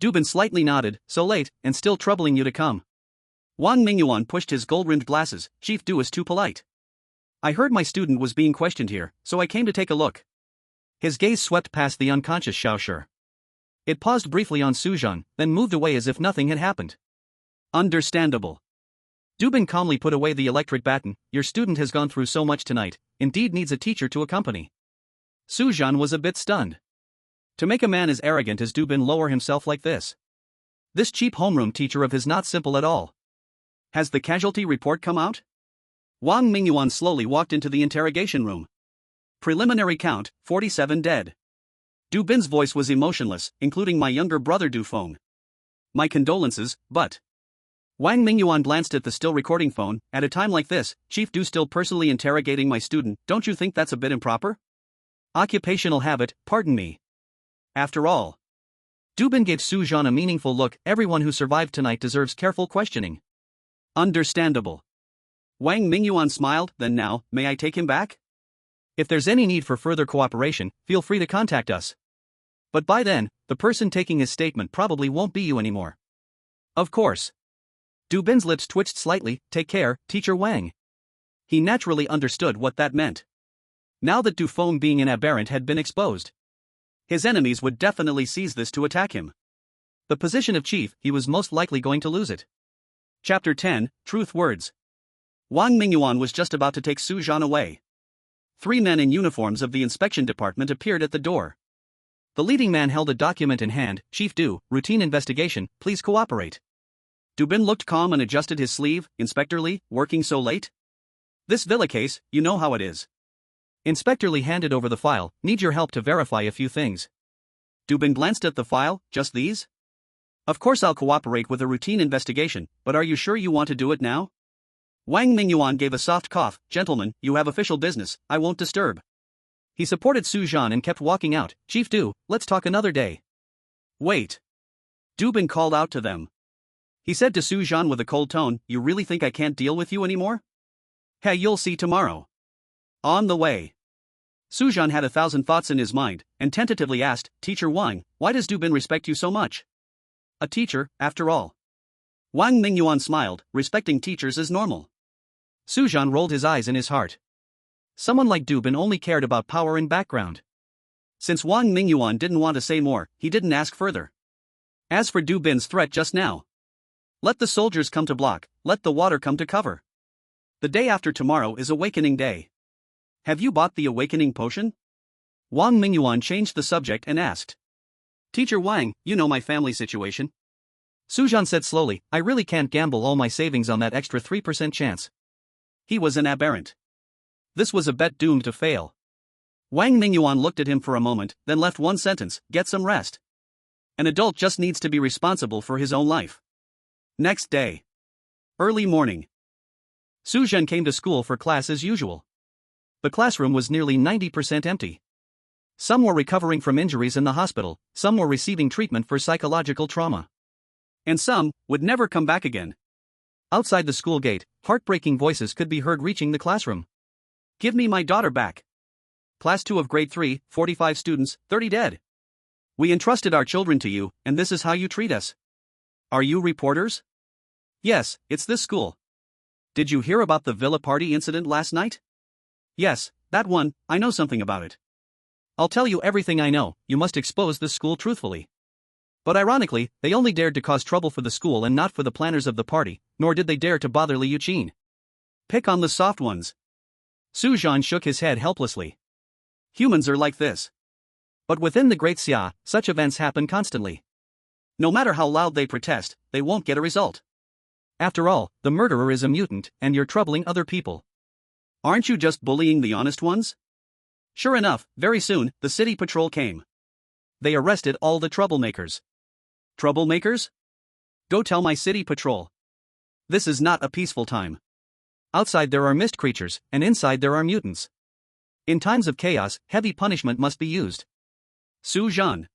Dubin slightly nodded, so late, and still troubling you to come. Wang Mingyuan pushed his gold-rimmed glasses, Chief Du is too polite. I heard my student was being questioned here, so I came to take a look. His gaze swept past the unconscious Xiaoshi. It paused briefly on Su Zhan, then moved away as if nothing had happened. Understandable. Dubin calmly put away the electric baton. Your student has gone through so much tonight, indeed needs a teacher to accompany. Su Zhan was a bit stunned. To make a man as arrogant as Dubin lower himself like this. This cheap homeroom teacher of his not simple at all. Has the casualty report come out? Wang Mingyuan slowly walked into the interrogation room. Preliminary count, 47 dead. Dubin's voice was emotionless, including my younger brother Dufeng. My condolences, but... Wang Mingyuan glanced at the still recording phone. At a time like this, Chief Du still personally interrogating my student, don't you think that's a bit improper? Occupational habit, pardon me. After all. Dubin gave Su Zhan a meaningful look. Everyone who survived tonight deserves careful questioning. Understandable. Wang Mingyuan smiled, then now, may I take him back? If there's any need for further cooperation, feel free to contact us. But by then, the person taking his statement probably won't be you anymore. Of course. Dubin's lips twitched slightly. Take care, Teacher Wang. He naturally understood what that meant. Now that Dufeng being an aberrant had been exposed, his enemies would definitely seize this to attack him. The position of chief, he was most likely going to lose it. Chapter 10, Truth Words. Wang Mingyuan was just about to take Su Zhan away. 3 men in uniforms of the inspection department appeared at the door. The leading man held a document in hand. Chief Du, routine investigation, please cooperate. Dubin looked calm and adjusted his sleeve. Inspector Li, working so late? This villa case, you know how it is. Inspector Li handed over the file. Need your help to verify a few things. Dubin glanced at the file. Just these? Of course I'll cooperate with a routine investigation, but are you sure you want to do it now? Wang Mingyuan gave a soft cough. Gentlemen, you have official business, I won't disturb. He supported Su Zhan and kept walking out. Chief Du, let's talk another day. Wait. Dubin called out to them. He said to Su Zhan with a cold tone, you really think I can't deal with you anymore? Hey, you'll see tomorrow. On the way. Su Zhan had 1,000 thoughts in his mind, and tentatively asked, Teacher Wang, why does Dubin respect you so much? A teacher, after all. Wang Mingyuan smiled, respecting teachers is normal. Su Zhan rolled his eyes in his heart. Someone like Dubin only cared about power and background. Since Wang Mingyuan didn't want to say more, he didn't ask further. As for Dubin's threat just now, let the soldiers come to block, let the water come to cover. The day after tomorrow is Awakening Day. Have you bought the Awakening potion? Wang Mingyuan changed the subject and asked. Teacher Wang, you know my family situation. Su Zhan said slowly, I really can't gamble all my savings on that extra 3% chance. He was an aberrant. This was a bet doomed to fail. Wang Mingyuan looked at him for a moment, then left one sentence, get some rest. An adult just needs to be responsible for his own life. Next day. Early morning. Su Zhan came to school for class as usual. The classroom was nearly 90% empty. Some were recovering from injuries in the hospital, some were receiving treatment for psychological trauma. And some would never come back again. Outside the school gate, heartbreaking voices could be heard reaching the classroom. Give me my daughter back. Class 2 of grade 3, 45 students, 30 dead. We entrusted our children to you, and this is how you treat us. Are you reporters? Yes, it's this school. Did you hear about the villa party incident last night? Yes, that one, I know something about it. I'll tell you everything I know, you must expose this school truthfully. But ironically, they only dared to cause trouble for the school and not for the planners of the party, nor did they dare to bother Liu Qin. Pick on the soft ones. Su Zhan shook his head helplessly. Humans are like this. But within the Great Xia, such events happen constantly. No matter how loud they protest, they won't get a result. After all, the murderer is a mutant, and you're troubling other people. Aren't you just bullying the honest ones? Sure enough, very soon, the city patrol came. They arrested all the troublemakers. Troublemakers? Go tell my city patrol. This is not a peaceful time. Outside there are mist creatures, and inside there are mutants. In times of chaos, heavy punishment must be used. Su Zhan.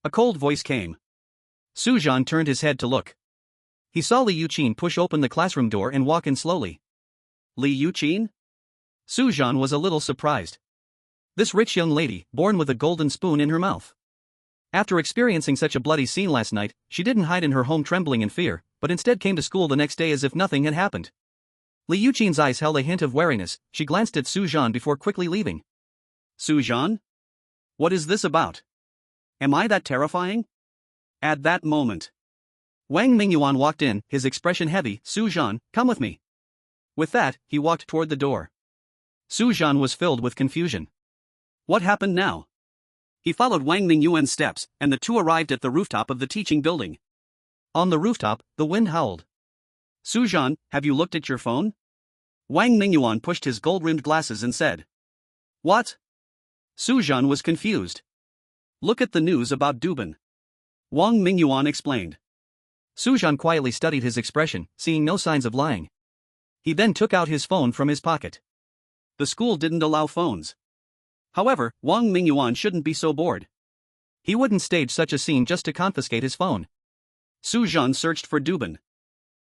A cold voice came. Su Zhan turned his head to look. He saw Li Yuqin push open the classroom door and walk in slowly. Li Yuqin? Su Zhan was a little surprised. This rich young lady, born with a golden spoon in her mouth. After experiencing such a bloody scene last night, she didn't hide in her home trembling in fear, but instead came to school the next day as if nothing had happened. Li Yuqin's eyes held a hint of wariness. She glanced at Su Zhan before quickly leaving. Su Zhan? What is this about? Am I that terrifying? At that moment, Wang Mingyuan walked in, his expression heavy. Su Zhan, come with me. With that, he walked toward the door. Su Zhan was filled with confusion. What happened now? He followed Wang Mingyuan's steps, and the two arrived at the rooftop of the teaching building. On the rooftop, the wind howled. Su Zhan, have you looked at your phone? Wang Mingyuan pushed his gold-rimmed glasses and said. What? Su Zhan was confused. Look at the news about Dubin. Wang Mingyuan explained. Su Zhan quietly studied his expression, seeing no signs of lying. He then took out his phone from his pocket. The school didn't allow phones. However, Wang Mingyuan shouldn't be so bored. He wouldn't stage such a scene just to confiscate his phone. Su Zhan searched for Dubin.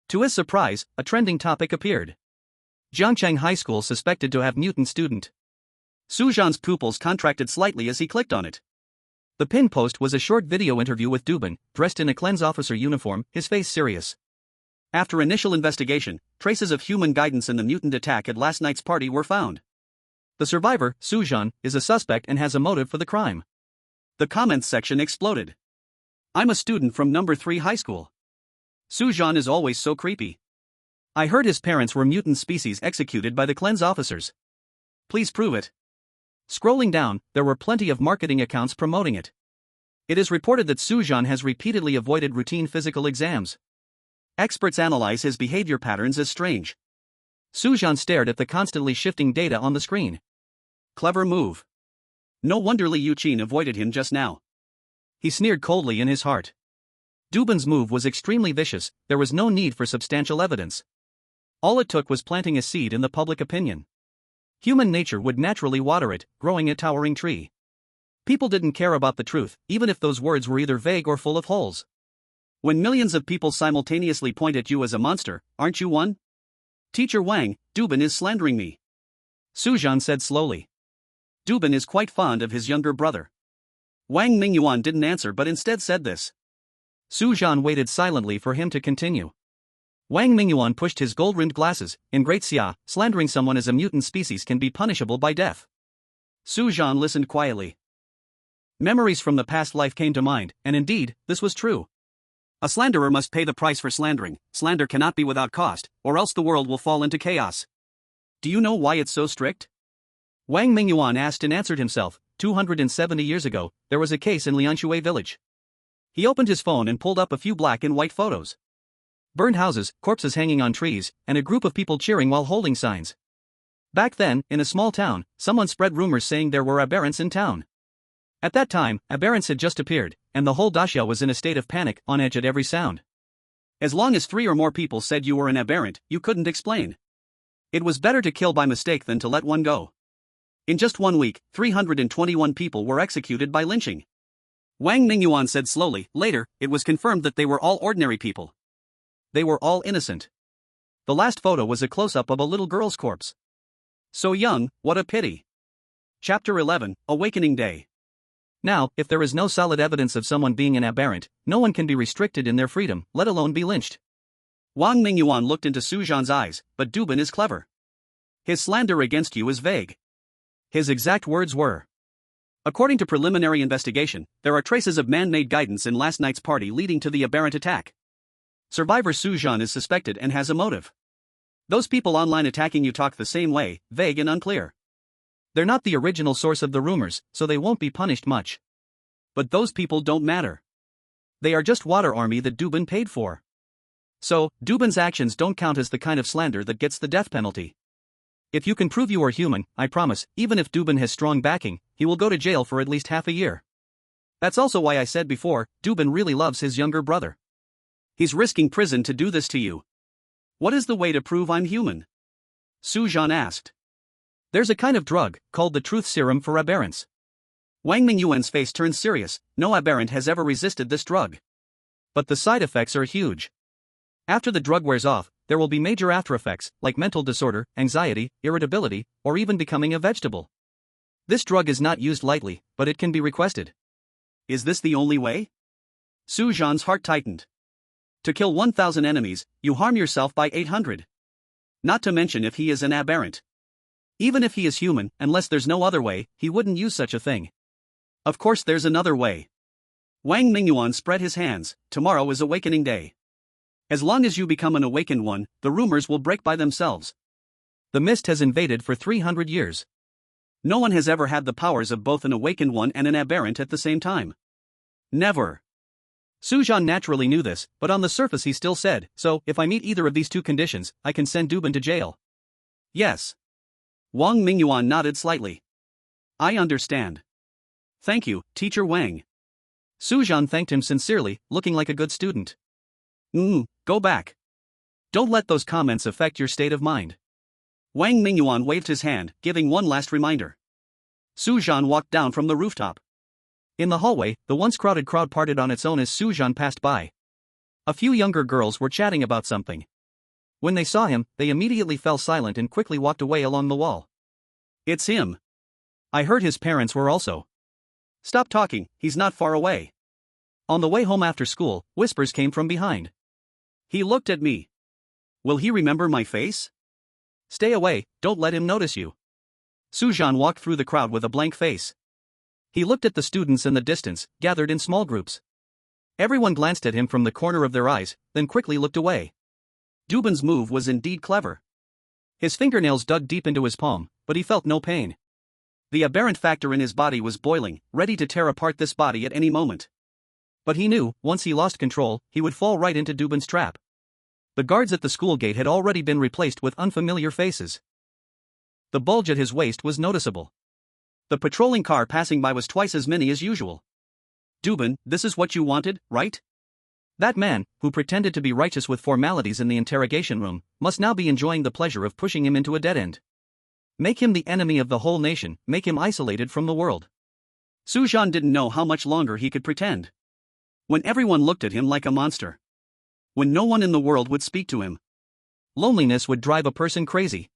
To his surprise, a trending topic appeared. Jiangcheng High School suspected to have mutant student. Su Zhan's pupils contracted slightly as he clicked on it. The pinned post was a short video interview with Dubin, dressed in a cleanse officer uniform, his face serious. After initial investigation, traces of human guidance in the mutant attack at last night's party were found. The survivor, Su Zhan, is a suspect and has a motive for the crime. The comments section exploded. I'm a student from number 3 high school. Su Zhan is always so creepy. I heard his parents were mutant species executed by the cleanse officers. Please prove it. Scrolling down, there were plenty of marketing accounts promoting it. It is reported that Su Zhan has repeatedly avoided routine physical exams. Experts analyze his behavior patterns as strange. Su Zhan stared at the constantly shifting data on the screen. Clever move. No wonder Li Yuqin avoided him just now. He sneered coldly in his heart. Dubin's move was extremely vicious. There was no need for substantial evidence. All it took was planting a seed in the public opinion. Human nature would naturally water it, growing a towering tree. People didn't care about the truth, even if those words were either vague or full of holes. When millions of people simultaneously point at you as a monster, aren't you one? Teacher Wang, Dubin is slandering me. Su Zhan said slowly. Dubin is quite fond of his younger brother. Wang Mingyuan didn't answer but instead said this. Su Zhan waited silently for him to continue. Wang Mingyuan pushed his gold-rimmed glasses. In Great Xia, slandering someone as a mutant species can be punishable by death. Su Zhan listened quietly. Memories from the past life came to mind, and indeed, this was true. A slanderer must pay the price for slandering. Slander cannot be without cost, or else the world will fall into chaos. Do you know why it's so strict? Wang Mingyuan asked and answered himself. 270 years ago, there was a case in Lianshui village. He opened his phone and pulled up a few black and white photos. Burned houses, corpses hanging on trees, and a group of people cheering while holding signs. Back then, in a small town, someone spread rumors saying there were Aberrants in town. At that time, Aberrants had just appeared, and the whole daxia was in a state of panic, on edge at every sound. As long as 3 or more people said you were an Aberrant, you couldn't explain. It was better to kill by mistake than to let one go. In just 1 week, 321 people were executed by lynching. Wang Mingyuan said slowly. Later, it was confirmed that they were all ordinary people. They were all innocent. The last photo was a close-up of a little girl's corpse. So young, what a pity. Chapter 11, Awakening Day. Now, if there is no solid evidence of someone being an aberrant, no one can be restricted in their freedom, let alone be lynched. Wang Mingyuan looked into Su Zhan's eyes, but Dubin is clever. His slander against you is vague. His exact words were. According to preliminary investigation, there are traces of man-made guidance in last night's party leading to the aberrant attack. Survivor Su Zhan is suspected and has a motive. Those people online attacking you talk the same way, vague and unclear. They're not the original source of the rumors, so they won't be punished much. But those people don't matter. They are just water army that Dubin paid for. So, Dubin's actions don't count as the kind of slander that gets the death penalty. If you can prove you are human, I promise, even if Dubin has strong backing, he will go to jail for at least half a year. That's also why I said before, Dubin really loves his younger brother. He's risking prison to do this to you. What is the way to prove I'm human? Su Zhan asked. There's a kind of drug, called the truth serum for Aberrants. Wang Mingyuan's face turned serious. No Aberrant has ever resisted this drug. But the side effects are huge. After the drug wears off, there will be major after effects, like mental disorder, anxiety, irritability, or even becoming a vegetable. This drug is not used lightly, but it can be requested. Is this the only way? Su Zhan's heart tightened. To kill 1,000 enemies, you harm yourself by 800. Not to mention if he is an Aberrant. Even if he is human, unless there's no other way, he wouldn't use such a thing. Of course there's another way. Wang Mingyuan spread his hands. Tomorrow is Awakening Day. As long as you become an awakened one, the rumors will break by themselves. The mist has invaded for 300 years. No one has ever had the powers of both an awakened one and an Aberrant at the same time. Never. Su Zhan naturally knew this, but on the surface he still said, so, if I meet either of these two conditions, I can send Dubin to jail. Yes. Wang Mingyuan nodded slightly. I understand. Thank you, Teacher Wang. Su Zhan thanked him sincerely, looking like a good student. Go back. Don't let those comments affect your state of mind. Wang Mingyuan waved his hand, giving one last reminder. Su Zhan walked down from the rooftop. In the hallway, the once crowded crowd parted on its own as Su Zhan passed by. A few younger girls were chatting about something. When they saw him, they immediately fell silent and quickly walked away along the wall. It's him. I heard his parents were also. Stop talking, he's not far away. On the way home after school, whispers came from behind. He looked at me. Will he remember my face? Stay away, don't let him notice you. Su Zhan walked through the crowd with a blank face. He looked at the students in the distance, gathered in small groups. Everyone glanced at him from the corner of their eyes, then quickly looked away. Dubin's move was indeed clever. His fingernails dug deep into his palm, but he felt no pain. The aberrant factor in his body was boiling, ready to tear apart this body at any moment. But he knew, once he lost control, he would fall right into Dubin's trap. The guards at the school gate had already been replaced with unfamiliar faces. The bulge at his waist was noticeable. The patrolling car passing by was twice as many as usual. Dubin, this is what you wanted, right? That man, who pretended to be righteous with formalities in the interrogation room, must now be enjoying the pleasure of pushing him into a dead end. Make him the enemy of the whole nation, make him isolated from the world. Su Zhan didn't know how much longer he could pretend. When everyone looked at him like a monster. When no one in the world would speak to him. Loneliness would drive a person crazy.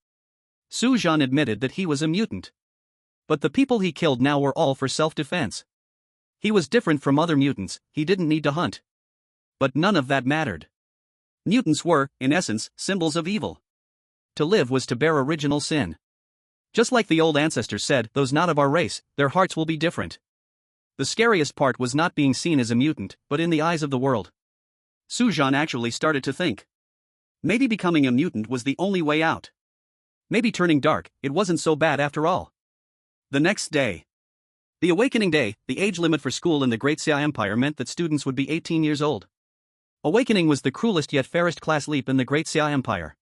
Su Zhan admitted that he was a mutant. But the people he killed now were all for self-defense. He was different from other mutants, he didn't need to hunt. But none of that mattered. Mutants were, in essence, symbols of evil. To live was to bear original sin. Just like the old ancestors said, those not of our race, their hearts will be different. The scariest part was not being seen as a mutant, but in the eyes of the world. Su Zhan actually started to think. Maybe becoming a mutant was the only way out. Maybe turning dark, it wasn't so bad after all. The next day. The Awakening Day, the age limit for school in the Great Xia Empire meant that students would be 18 years old. Awakening was the cruelest yet fairest class leap in the Great Xia Empire.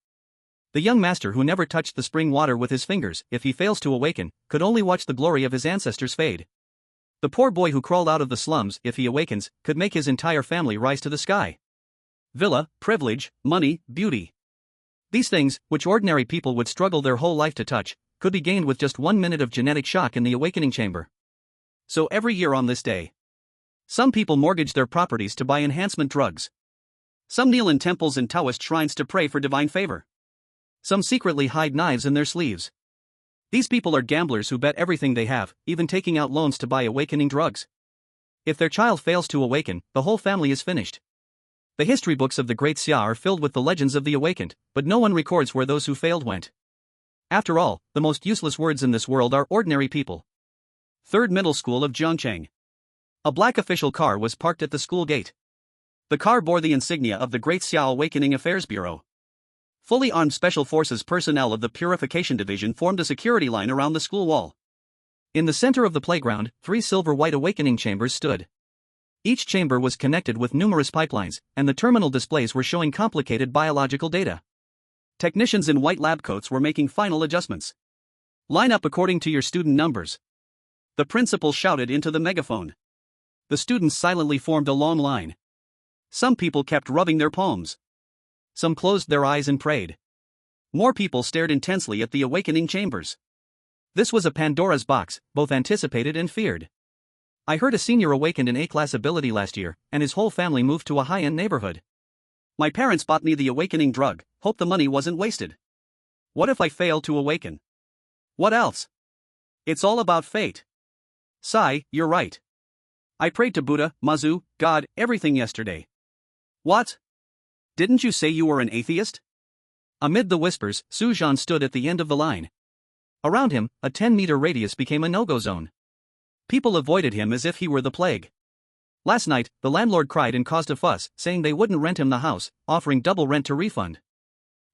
The young master who never touched the spring water with his fingers, if he fails to awaken, could only watch the glory of his ancestors fade. The poor boy who crawled out of the slums, if he awakens, could make his entire family rise to the sky. Villa, privilege, money, beauty. These things, which ordinary people would struggle their whole life to touch, could be gained with just 1 minute of genetic shock in the awakening chamber. So every year on this day, some people mortgage their properties to buy enhancement drugs. Some kneel in temples and Taoist shrines to pray for divine favor. Some secretly hide knives in their sleeves. These people are gamblers who bet everything they have, even taking out loans to buy awakening drugs. If their child fails to awaken, the whole family is finished. The history books of the Great Xia are filled with the legends of the awakened, but no one records where those who failed went. After all, the most useless words in this world are ordinary people. 3rd Middle School of Zhongcheng. A black official car was parked at the school gate. The car bore the insignia of the Great Xia Awakening Affairs Bureau. Fully armed Special Forces personnel of the Purification Division formed a security line around the school wall. In the center of the playground, 3 silver-white awakening chambers stood. Each chamber was connected with numerous pipelines, and the terminal displays were showing complicated biological data. Technicians in white lab coats were making final adjustments. "Line up according to your student numbers," the principal shouted into the megaphone. The students silently formed a long line. Some people kept rubbing their palms. Some closed their eyes and prayed. More people stared intensely at the awakening chambers. This was a Pandora's box, both anticipated and feared. "I heard a senior awakened in A-class ability last year, and his whole family moved to a high-end neighborhood. My parents bought me the awakening drug, hope the money wasn't wasted. What if I fail to awaken? What else? It's all about fate." "Sai, you're right. I prayed to Buddha, Mazu, God, everything yesterday." "What? Didn't you say you were an atheist?" Amid the whispers, Su Zhan stood at the end of the line. Around him, a 10-meter radius became a no-go zone. People avoided him as if he were the plague. Last night, the landlord cried and caused a fuss, saying they wouldn't rent him the house, offering double rent to refund.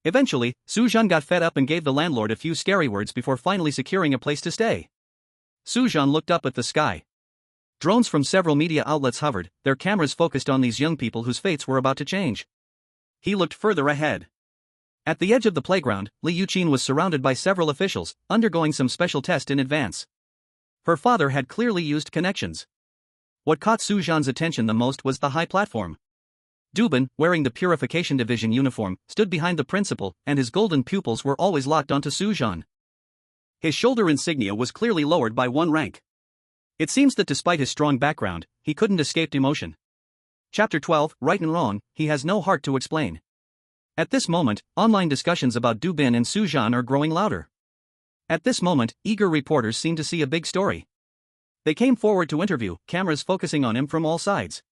Eventually, Su Zhan got fed up and gave the landlord a few scary words before finally securing a place to stay. Su Zhan looked up at the sky. Drones from several media outlets hovered, their cameras focused on these young people whose fates were about to change. He looked further ahead. At the edge of the playground, Li Yuqin was surrounded by several officials, undergoing some special test in advance. Her father had clearly used connections. What caught Su Zhan's attention the most was the high platform. Dubin, wearing the Purification Division uniform, stood behind the principal, and his golden pupils were always locked onto Su Zhan. His shoulder insignia was clearly lowered by 1 rank. It seems that despite his strong background, he couldn't escape emotion. Chapter 12, Right and Wrong, he has no heart to explain. At this moment, online discussions about Dubin and Su Zhan are growing louder. At this moment, eager reporters seem to see a big story. They came forward to interview, cameras focusing on him from all sides.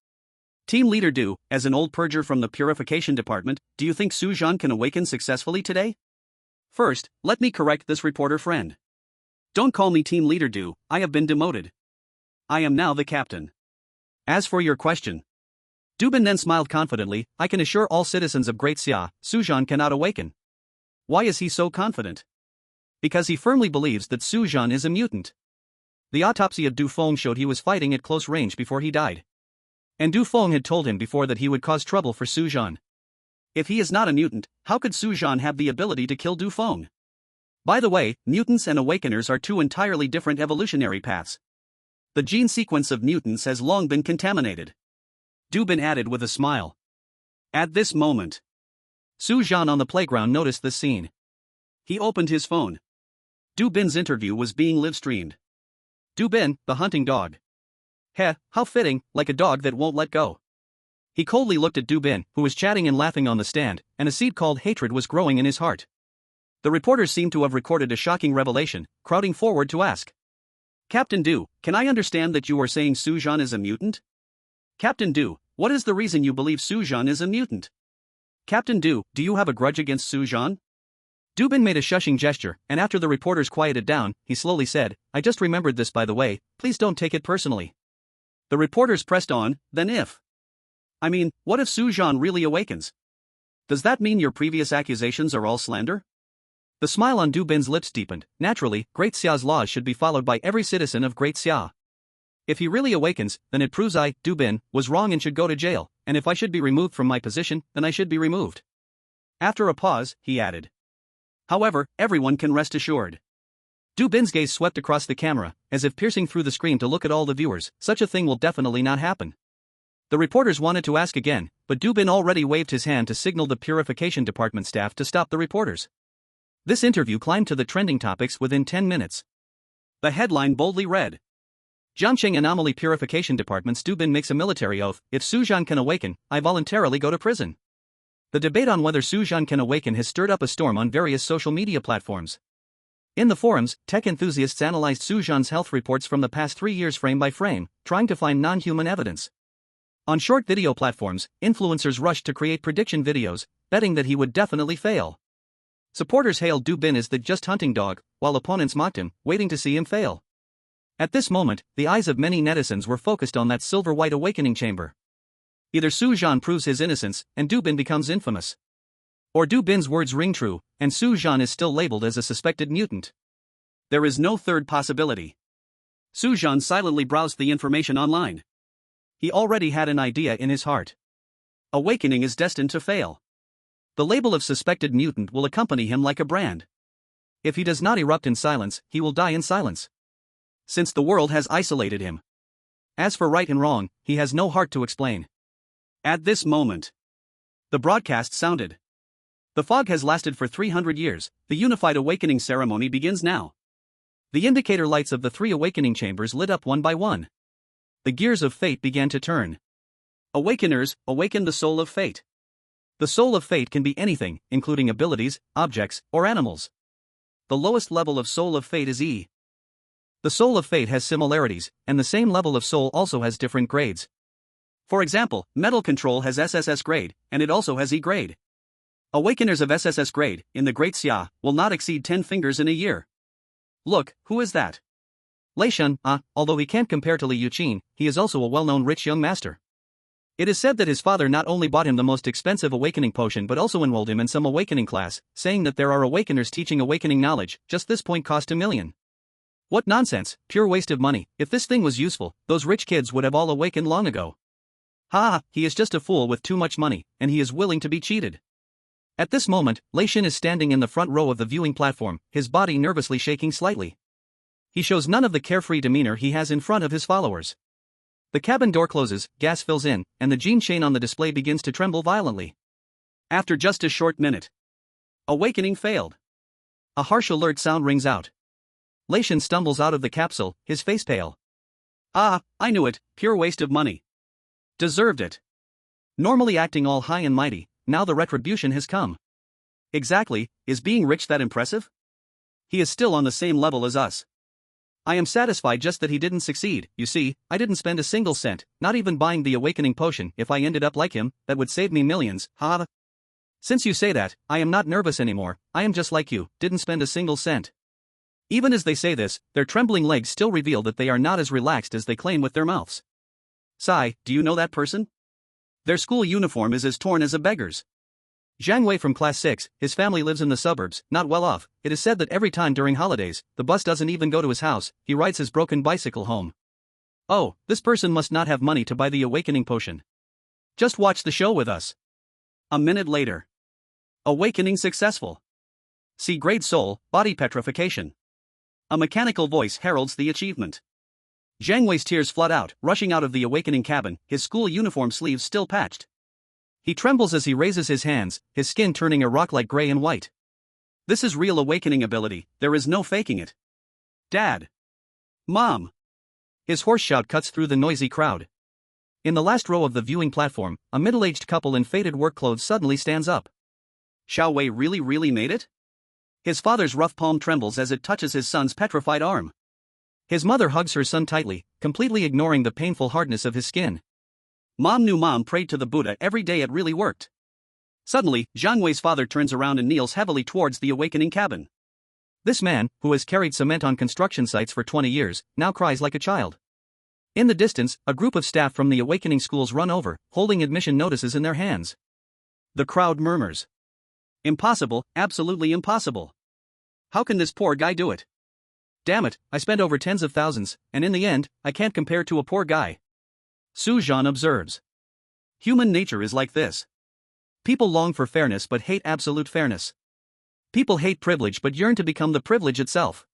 "Team Leader Du, as an old purger from the Purification Department, do you think Su Zhan can awaken successfully today?" "First, let me correct this reporter friend. Don't call me Team Leader Du, I have been demoted. I am now the captain. As for your question." Dubin then smiled confidently, "I can assure all citizens of Great Xia, Su Zhan cannot awaken." Why is he so confident? Because he firmly believes that Su Zhan is a mutant. The autopsy of Du Feng showed he was fighting at close range before he died. And Du Feng had told him before that he would cause trouble for Su Zhan. If he is not a mutant, how could Su Zhan have the ability to kill Du Feng? By the way, mutants and awakeners are 2 entirely different evolutionary paths. The gene sequence of mutants has long been contaminated. Dubin added with a smile. At this moment, Su Zhan on the playground noticed the scene. He opened his phone. Dubin's interview was being live-streamed. Dubin, the hunting dog. Heh, how fitting, like a dog that won't let go. He coldly looked at Dubin, who was chatting and laughing on the stand, and a seed called hatred was growing in his heart. The reporters seemed to have recorded a shocking revelation, crowding forward to ask. "Captain Du, can I understand that you are saying Su Zhan is a mutant? Captain Du, what is the reason you believe Su Zhan is a mutant? Captain Du, do you have a grudge against Su Zhan?" Dubin made a shushing gesture, and after the reporters quieted down, he slowly said, "I just remembered this by the way, please don't take it personally." The reporters pressed on, "Then what if Su Zhan really awakens? Does that mean your previous accusations are all slander?" The smile on Dubin's lips deepened. Naturally, Great Xia's laws should be followed by every citizen of Great Xia. If he really awakens, then it proves I, Dubin, was wrong and should go to jail, and if I should be removed from my position, then I should be removed. After a pause, he added. However, everyone can rest assured. Dubin's gaze swept across the camera, as if piercing through the screen to look at all the viewers. Such a thing will definitely not happen. The reporters wanted to ask again, but Dubin already waved his hand to signal the Purification Department staff to stop the reporters. This interview climbed to the trending topics within 10 minutes. The headline boldly read, Jiangsheng Anomaly Purification Department's Dubin makes a military oath, if Su Zhan can awaken, I voluntarily go to prison. The debate on whether Su Zhan can awaken has stirred up a storm on various social media platforms. In the forums, tech enthusiasts analyzed Su Zhan's health reports from the past 3 years frame by frame, trying to find non-human evidence. On short video platforms, influencers rushed to create prediction videos, betting that he would definitely fail. Supporters hailed Dubin as the just hunting dog, while opponents mocked him, waiting to see him fail. At this moment, the eyes of many netizens were focused on that silver-white awakening chamber. Either Su Zhan proves his innocence, and Dubin becomes infamous. Or do Bin's words ring true, and Su Zhan is still labeled as a suspected mutant? There is no third possibility. Su Zhan silently browsed the information online. He already had an idea in his heart. Awakening is destined to fail. The label of suspected mutant will accompany him like a brand. If he does not erupt in silence, he will die in silence. Since the world has isolated him. As for right and wrong, he has no heart to explain. At this moment, the broadcast sounded. The fog has lasted for 300 years, the unified awakening ceremony begins now. The indicator lights of the 3 awakening chambers lit up one by one. The gears of fate began to turn. Awakeners, awaken the soul of fate. The soul of fate can be anything, including abilities, objects, or animals. The lowest level of soul of fate is E. The soul of fate has similarities, and the same level of soul also has different grades. For example, metal control has SSS grade, and it also has E grade. Awakeners of SSS grade, in the Great Xia, will not exceed 10 fingers in a year. Look, who is that? Lei Shun, although he can't compare to Li Yuqin, he is also a well-known rich young master. It is said that his father not only bought him the most expensive awakening potion but also enrolled him in some awakening class, saying that there are awakeners teaching awakening knowledge. Just this point cost $1 million. What nonsense, pure waste of money. If this thing was useful, those rich kids would have all awakened long ago. He is just a fool with too much money, and he is willing to be cheated. At this moment, Lei Shun is standing in the front row of the viewing platform, his body nervously shaking slightly. He shows none of the carefree demeanor he has in front of his followers. The cabin door closes, gas fills in, and the gene chain on the display begins to tremble violently. After just a short minute, awakening failed. A harsh alert sound rings out. Lei Shun stumbles out of the capsule, his face pale. I knew it, pure waste of money. Deserved it. Normally acting all high and mighty, now the retribution has come. Exactly, is being rich that impressive? He is still on the same level as us. I am satisfied just that he didn't succeed. You see, I didn't spend a single cent, not even buying the awakening potion. If I ended up like him, that would save me millions. Since you say that, I am not nervous anymore. I am just like you, didn't spend a single cent. Even as they say this, their trembling legs still reveal that they are not as relaxed as they claim with their mouths. Sai, do you know that person? Their school uniform is as torn as a beggar's. Zhang Wei from class 6, his family lives in the suburbs, not well off. It is said that every time during holidays, the bus doesn't even go to his house, he rides his broken bicycle home. Oh, this person must not have money to buy the awakening potion. Just watch the show with us. A minute later. Awakening successful. See grade soul, body petrification. A mechanical voice heralds the achievement. Zhang Wei's tears flood out, rushing out of the awakening cabin, his school uniform sleeves still patched. He trembles as he raises his hands, his skin turning a rock-like gray and white. This is real awakening ability, there is no faking it. Dad! Mom! His hoarse shout cuts through the noisy crowd. In the last row of the viewing platform, a middle-aged couple in faded work clothes suddenly stands up. Xiao Wei really made it? His father's rough palm trembles as it touches his son's petrified arm. His mother hugs her son tightly, completely ignoring the painful hardness of his skin. Mom knew Mom prayed to the Buddha every day, it really worked. Suddenly, Zhang Wei's father turns around and kneels heavily towards the awakening cabin. This man, who has carried cement on construction sites for 20 years, now cries like a child. In the distance, a group of staff from the awakening schools run over, holding admission notices in their hands. The crowd murmurs. Impossible, absolutely impossible. How can this poor guy do it? Damn it, I spent over tens of thousands, and in the end, I can't compare to a poor guy. Su Zhan observes. Human nature is like this. People long for fairness but hate absolute fairness. People hate privilege but yearn to become the privilege itself.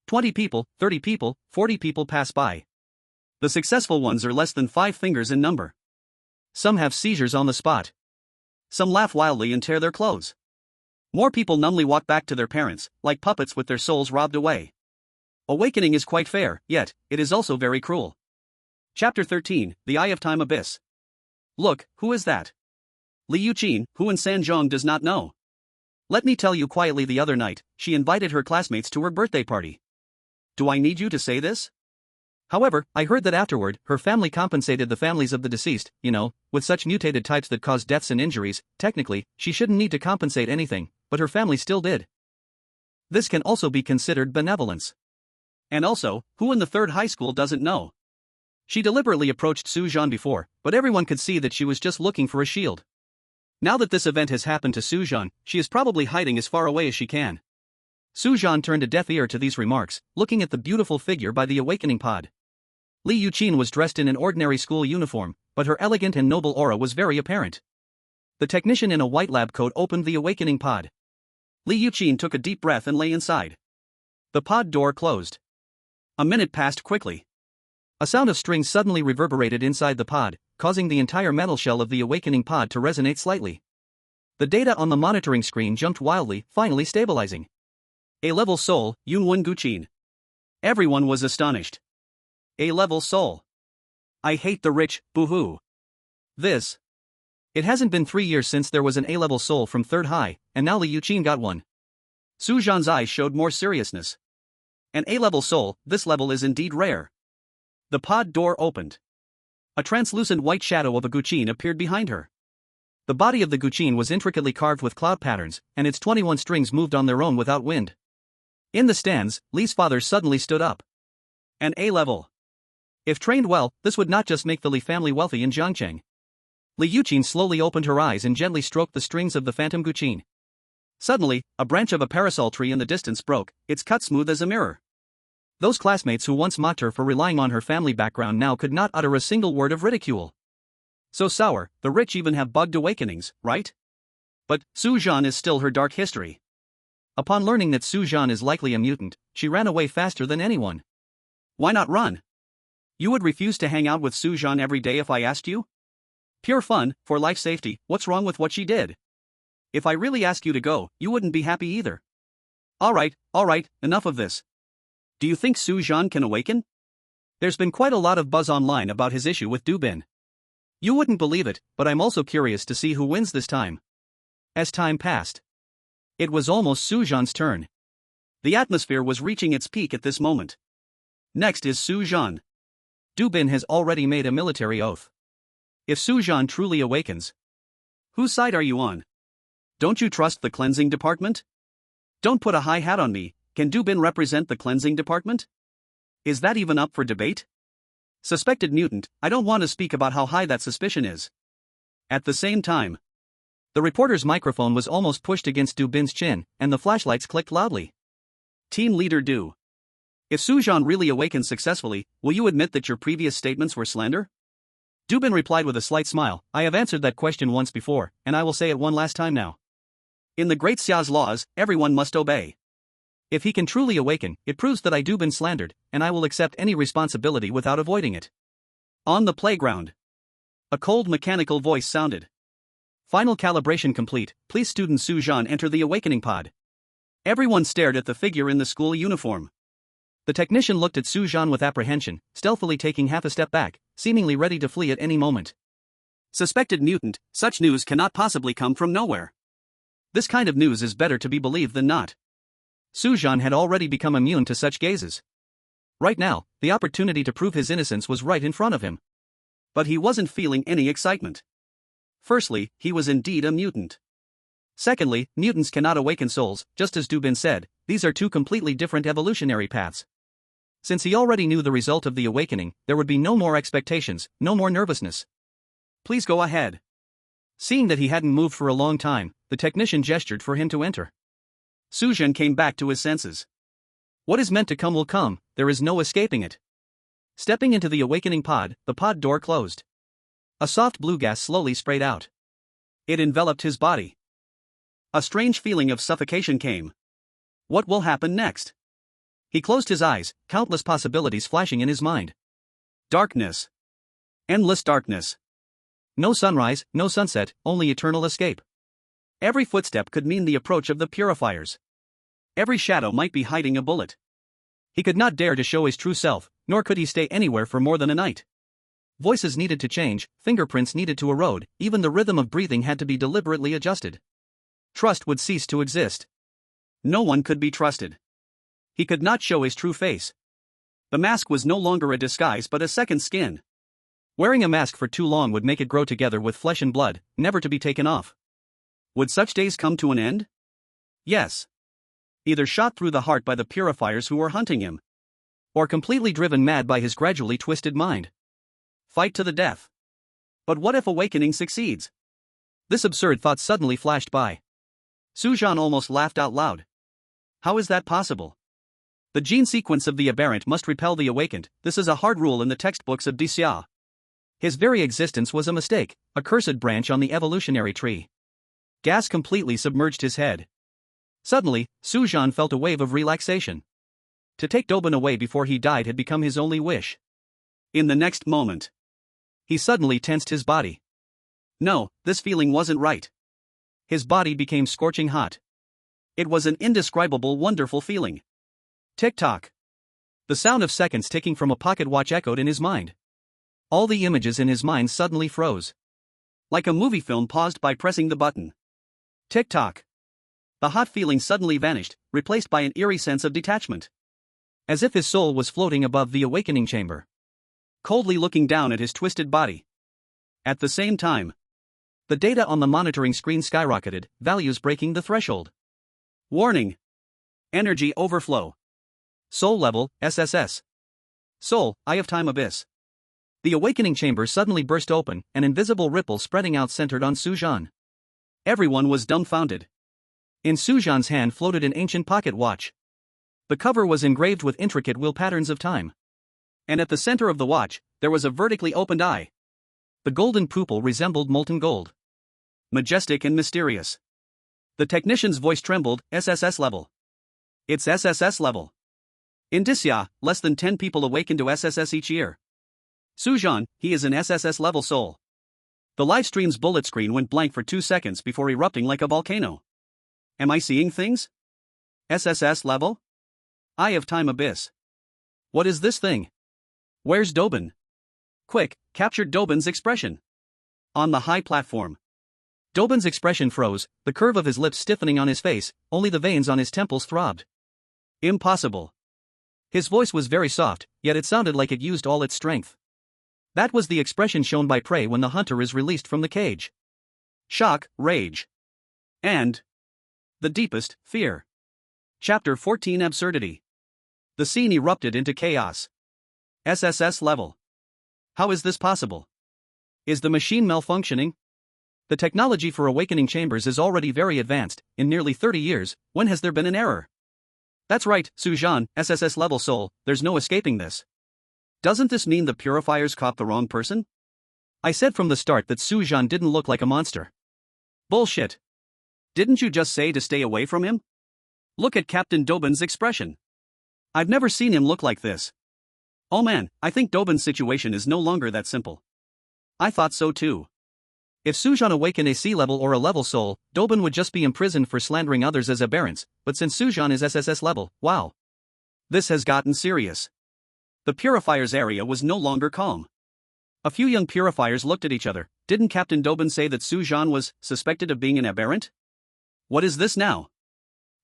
20 people, 30 people, 40 people pass by. The successful ones are less than 5 fingers in number. Some have seizures on the spot. Some laugh wildly and tear their clothes. More people numbly walk back to their parents, like puppets with their souls robbed away. Awakening is quite fair, yet, it is also very cruel. Chapter 13, The Eye of Time Abyss. Look, who is that? Li Yuqin, who in Sanzhong does not know. Let me tell you quietly, the other night, she invited her classmates to her birthday party. Do I need you to say this? However, I heard that afterward, her family compensated the families of the deceased, with such mutated types that cause deaths and injuries. Technically, she shouldn't need to compensate anything, but her family still did. This can also be considered benevolence. And also, who in the third high school doesn't know? She deliberately approached Su Zhan before, but everyone could see that she was just looking for a shield. Now that this event has happened to Su Zhan, she is probably hiding as far away as she can. Su Zhan turned a deaf ear to these remarks, looking at the beautiful figure by the awakening pod. Li Yuqin was dressed in an ordinary school uniform, but her elegant and noble aura was very apparent. The technician in a white lab coat opened the awakening pod. Li Yuqin took a deep breath and lay inside. The pod door closed. A minute passed quickly. A sound of strings suddenly reverberated inside the pod, causing the entire metal shell of the awakening pod to resonate slightly. The data on the monitoring screen jumped wildly, finally stabilizing. A-level soul, Yunwen Guqin. Everyone was astonished. A-level soul. I hate the rich, boo-hoo. This. It hasn't been 3 years since there was an A-level soul from third high, and now Li Yuqin got one. Su Zhan's eyes showed more seriousness. An A-level soul, this level is indeed rare. The pod door opened. A translucent white shadow of a Guqin appeared behind her. The body of the Guqin was intricately carved with cloud patterns, and its 21 strings moved on their own without wind. In the stands, Li's father suddenly stood up. An A-level. If trained well, this would not just make the Li family wealthy in Jiangcheng. Li Yuqin slowly opened her eyes and gently stroked the strings of the phantom Guqin. Suddenly, a branch of a parasol tree in the distance broke, its cut smooth as a mirror. Those classmates who once mocked her for relying on her family background now could not utter a single word of ridicule. So sour, the rich even have bugged awakenings, right? But Su Zhan is still her dark history. Upon learning that Su Zhan is likely a mutant, she ran away faster than anyone. Why not run? You would refuse to hang out with Su Zhan every day if I asked you? Pure fun, for life safety, what's wrong with what she did? If I really ask you to go, you wouldn't be happy either. Alright, enough of this. Do you think Su Zhan can awaken? There's been quite a lot of buzz online about his issue with Dubin. You wouldn't believe it, but I'm also curious to see who wins this time. As time passed, it was almost Su Zhan's turn. The atmosphere was reaching its peak at this moment. Next is Su Zhan. Dubin has already made a military oath. If Su Zhan truly awakens, whose side are you on? Don't you trust the cleansing department? Don't put a high hat on me. Can Dubin represent the cleansing department? Is that even up for debate? Suspected mutant, I don't want to speak about how high that suspicion is. At the same time, the reporter's microphone was almost pushed against Dubin's chin, and the flashlights clicked loudly. Team leader Du. If Su Zhan really awakens successfully, will you admit that your previous statements were slander? Dubin replied with a slight smile, I have answered that question once before, and I will say it one last time now. In the Great Xia's laws, everyone must obey. If he can truly awaken, it proves that I Dubin slandered, and I will accept any responsibility without avoiding it. On the playground. A cold mechanical voice sounded. Final calibration complete, please student Su Zhan enter the awakening pod. Everyone stared at the figure in the school uniform. The technician looked at Su Zhan with apprehension, stealthily taking half a step back, seemingly ready to flee at any moment. Suspected mutant, such news cannot possibly come from nowhere. This kind of news is better to be believed than not. Su Zhan had already become immune to such gazes. Right now, the opportunity to prove his innocence was right in front of him. But he wasn't feeling any excitement. Firstly, he was indeed a mutant. Secondly, mutants cannot awaken souls, just as Dubin said, these are two completely different evolutionary paths. Since he already knew the result of the awakening, there would be no more expectations, no more nervousness. Please go ahead. Seeing that he hadn't moved for a long time, the technician gestured for him to enter. Sujin came back to his senses. What is meant to come will come, there is no escaping it. Stepping into the awakening pod, the pod door closed. A soft blue gas slowly sprayed out. It enveloped his body. A strange feeling of suffocation came. What will happen next? He closed his eyes, countless possibilities flashing in his mind. Darkness. Endless darkness. No sunrise, no sunset, only eternal escape. Every footstep could mean the approach of the purifiers. Every shadow might be hiding a bullet. He could not dare to show his true self, nor could he stay anywhere for more than a night. Voices needed to change, fingerprints needed to erode, even the rhythm of breathing had to be deliberately adjusted. Trust would cease to exist. No one could be trusted. He could not show his true face. The mask was no longer a disguise but a second skin. Wearing a mask for too long would make it grow together with flesh and blood, never to be taken off. Would such days come to an end? Yes. Either shot through the heart by the purifiers who were hunting him, or completely driven mad by his gradually twisted mind. Fight to the death. But what if awakening succeeds? This absurd thought suddenly flashed by. Su Zhan almost laughed out loud. How is that possible? The gene sequence of the aberrant must repel the awakened. This is a hard rule in the textbooks of Dixia. His very existence was a mistake, a cursed branch on the evolutionary tree. Gas completely submerged his head. Suddenly, Su Zhan felt a wave of relaxation. To take Dubin away before he died had become his only wish. In the next moment, he suddenly tensed his body. No, this feeling wasn't right. His body became scorching hot. It was an indescribable, wonderful feeling. Tick-tock. The sound of seconds ticking from a pocket watch echoed in his mind. All the images in his mind suddenly froze. Like a movie film paused by pressing the button. Tick-tock. The hot feeling suddenly vanished, replaced by an eerie sense of detachment. As if his soul was floating above the awakening chamber, coldly looking down at his twisted body. At the same time, the data on the monitoring screen skyrocketed, values breaking the threshold. Warning. Energy overflow. Soul level, SSS. Soul, Eye of Time Abyss. The awakening chamber suddenly burst open, an invisible ripple spreading out centered on Su Zhan. Everyone was dumbfounded. In Su Zhan's hand floated an ancient pocket watch. The cover was engraved with intricate wheel patterns of time. And at the center of the watch, there was a vertically opened eye. The golden pupil resembled molten gold. Majestic and mysterious. The technician's voice trembled, SSS-level. It's SSS-level. In Dixia, less than 10 people awaken to SSS each year. Su Zhan, he is an SSS-level soul. The livestream's bullet screen went blank for 2 seconds before erupting like a volcano. Am I seeing things? SSS-level? Eye of Time Abyss. What is this thing? Where's Dubin? Quick, captured Dubin's expression. On the high platform. Dubin's expression froze, the curve of his lips stiffening on his face, only the veins on his temples throbbed. Impossible. His voice was very soft, yet it sounded like it used all its strength. That was the expression shown by prey when the hunter is released from the cage. Shock, rage. And the deepest fear. Chapter 14 Absurdity. The scene erupted into chaos. SSS level. How is this possible? Is the machine malfunctioning? The technology for awakening chambers is already very advanced. In nearly 30 years, when has there been an error? That's right, Su Zhan, SSS level soul, there's no escaping this. Doesn't this mean the purifiers caught the wrong person? I said from the start that Su Zhan didn't look like a monster. Bullshit. Didn't you just say to stay away from him? Look at Captain Dubin's expression. I've never seen him look like this. Oh man, I think Dubin's situation is no longer that simple. I thought so too. If Su Zhan awakened a C-level or a level soul, Dubin would just be imprisoned for slandering others as aberrants, but since Su Zhan is SSS level, wow. This has gotten serious. The purifiers area was no longer calm. A few young purifiers looked at each other. Didn't Captain Dubin say that Su Zhan was suspected of being an aberrant? What is this now?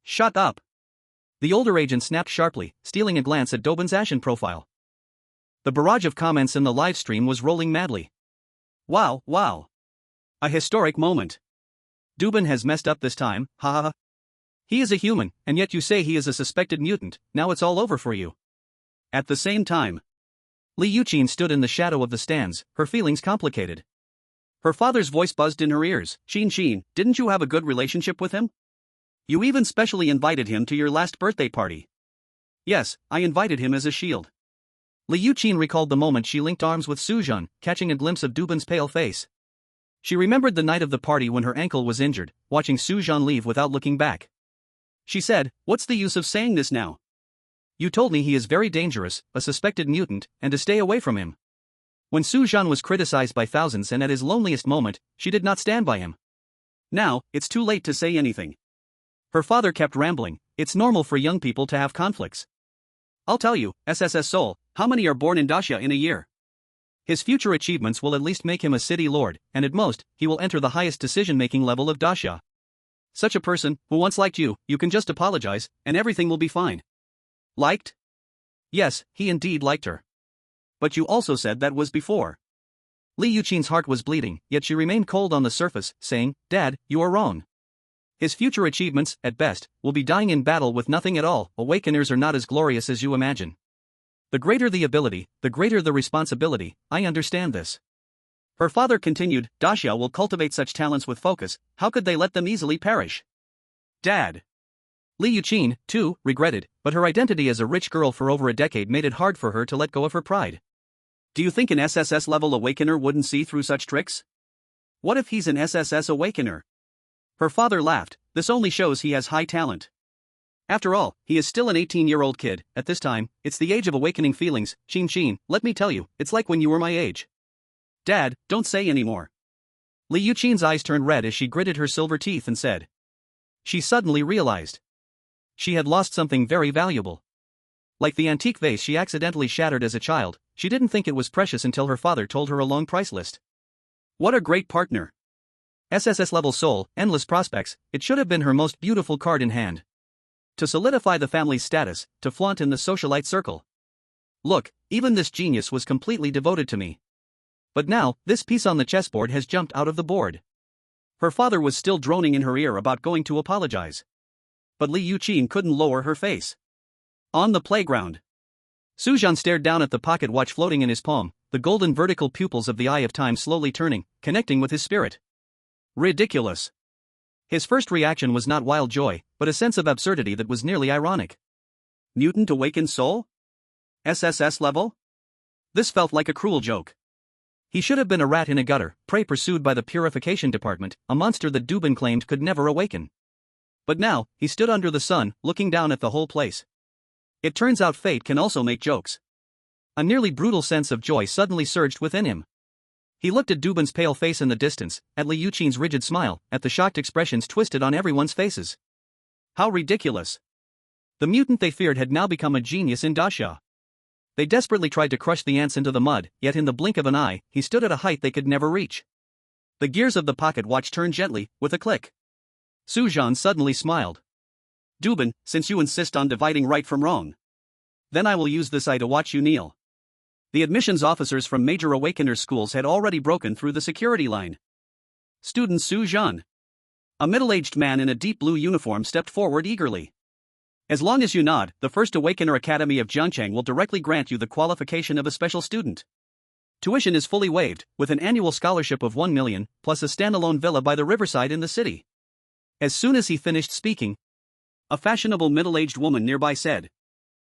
Shut up. The older agent snapped sharply, stealing a glance at Dubin's ashen profile. The barrage of comments in the live stream was rolling madly. Wow, wow. A historic moment. Dubin has messed up this time, ha ha ha. He is a human, and yet you say he is a suspected mutant, now it's all over for you. At the same time, Li Yuqin stood in the shadow of the stands, her feelings complicated. Her father's voice buzzed in her ears. Xin, didn't you have a good relationship with him? You even specially invited him to your last birthday party. Yes, I invited him as a shield. Li Yuqin recalled the moment she linked arms with Su Zhan, catching a glimpse of Dubin's pale face. She remembered the night of the party when her ankle was injured, watching Su Zhan leave without looking back. She said, "What's the use of saying this now? You told me he is very dangerous, a suspected mutant, and to stay away from him." When Su Zhan was criticized by thousands and at his loneliest moment, she did not stand by him. Now, it's too late to say anything. Her father kept rambling. It's normal for young people to have conflicts. I'll tell you, SSS Soul, how many are born in Daxia in a year? His future achievements will at least make him a city lord, and at most, he will enter the highest decision-making level of Daxia. Such a person, who once liked you, you can just apologize, and everything will be fine. Liked? Yes, he indeed liked her. But you also said that was before. Li Yuqin's heart was bleeding, yet she remained cold on the surface, saying, "Dad, you are wrong. His future achievements, at best, will be dying in battle with nothing at all. Awakeners are not as glorious as you imagine. The greater the ability, the greater the responsibility, I understand this." Her father continued, Daxia will cultivate such talents with focus, how could they let them easily perish? Dad. Li Yuqin, too, regretted, but her identity as a rich girl for over a decade made it hard for her to let go of her pride. Do you think an SSS-level awakener wouldn't see through such tricks? What if he's an SSS awakener? Her father laughed, this only shows he has high talent. After all, he is still an 18-year-old kid. At this time, it's the age of awakening feelings. Xin, let me tell you, it's like when you were my age. Dad, don't say anymore. Li Yuqin's eyes turned red as she gritted her silver teeth and said. She suddenly realized. She had lost something very valuable. Like the antique vase she accidentally shattered as a child, she didn't think it was precious until her father told her a long price list. What a great partner. SSS-level soul, endless prospects, it should have been her most beautiful card in hand. To solidify the family's status, to flaunt in the socialite circle. Look, even this genius was completely devoted to me. But now, this piece on the chessboard has jumped out of the board. Her father was still droning in her ear about going to apologize. But Li Yuqin couldn't lower her face. On the playground. Su Zhan stared down at the pocket watch floating in his palm, the golden vertical pupils of the Eye of Time slowly turning, connecting with his spirit. Ridiculous. His first reaction was not wild joy, but a sense of absurdity that was nearly ironic. Mutant awakened soul? SSS level? This felt like a cruel joke. He should have been a rat in a gutter, prey pursued by the purification department, a monster that Dubin claimed could never awaken. But now, he stood under the sun, looking down at the whole place. It turns out fate can also make jokes. A nearly brutal sense of joy suddenly surged within him. He looked at Dubin's pale face in the distance, at Li Yuqin's rigid smile, at the shocked expressions twisted on everyone's faces. How ridiculous. The mutant they feared had now become a genius in Daxia. They desperately tried to crush the ants into the mud, yet in the blink of an eye, he stood at a height they could never reach. The gears of the pocket watch turned gently, with a click. Su Zhan suddenly smiled. Dubin, since you insist on dividing right from wrong, then I will use this eye to watch you kneel. The admissions officers from major awakeners schools had already broken through the security line. Student Su Zhan. A middle-aged man in a deep blue uniform stepped forward eagerly. As long as you nod, the First Awakener Academy of Jiangcheng will directly grant you the qualification of a special student. Tuition is fully waived, with an annual scholarship of 1 million, plus a standalone villa by the riverside in the city. As soon as he finished speaking, a fashionable middle-aged woman nearby said,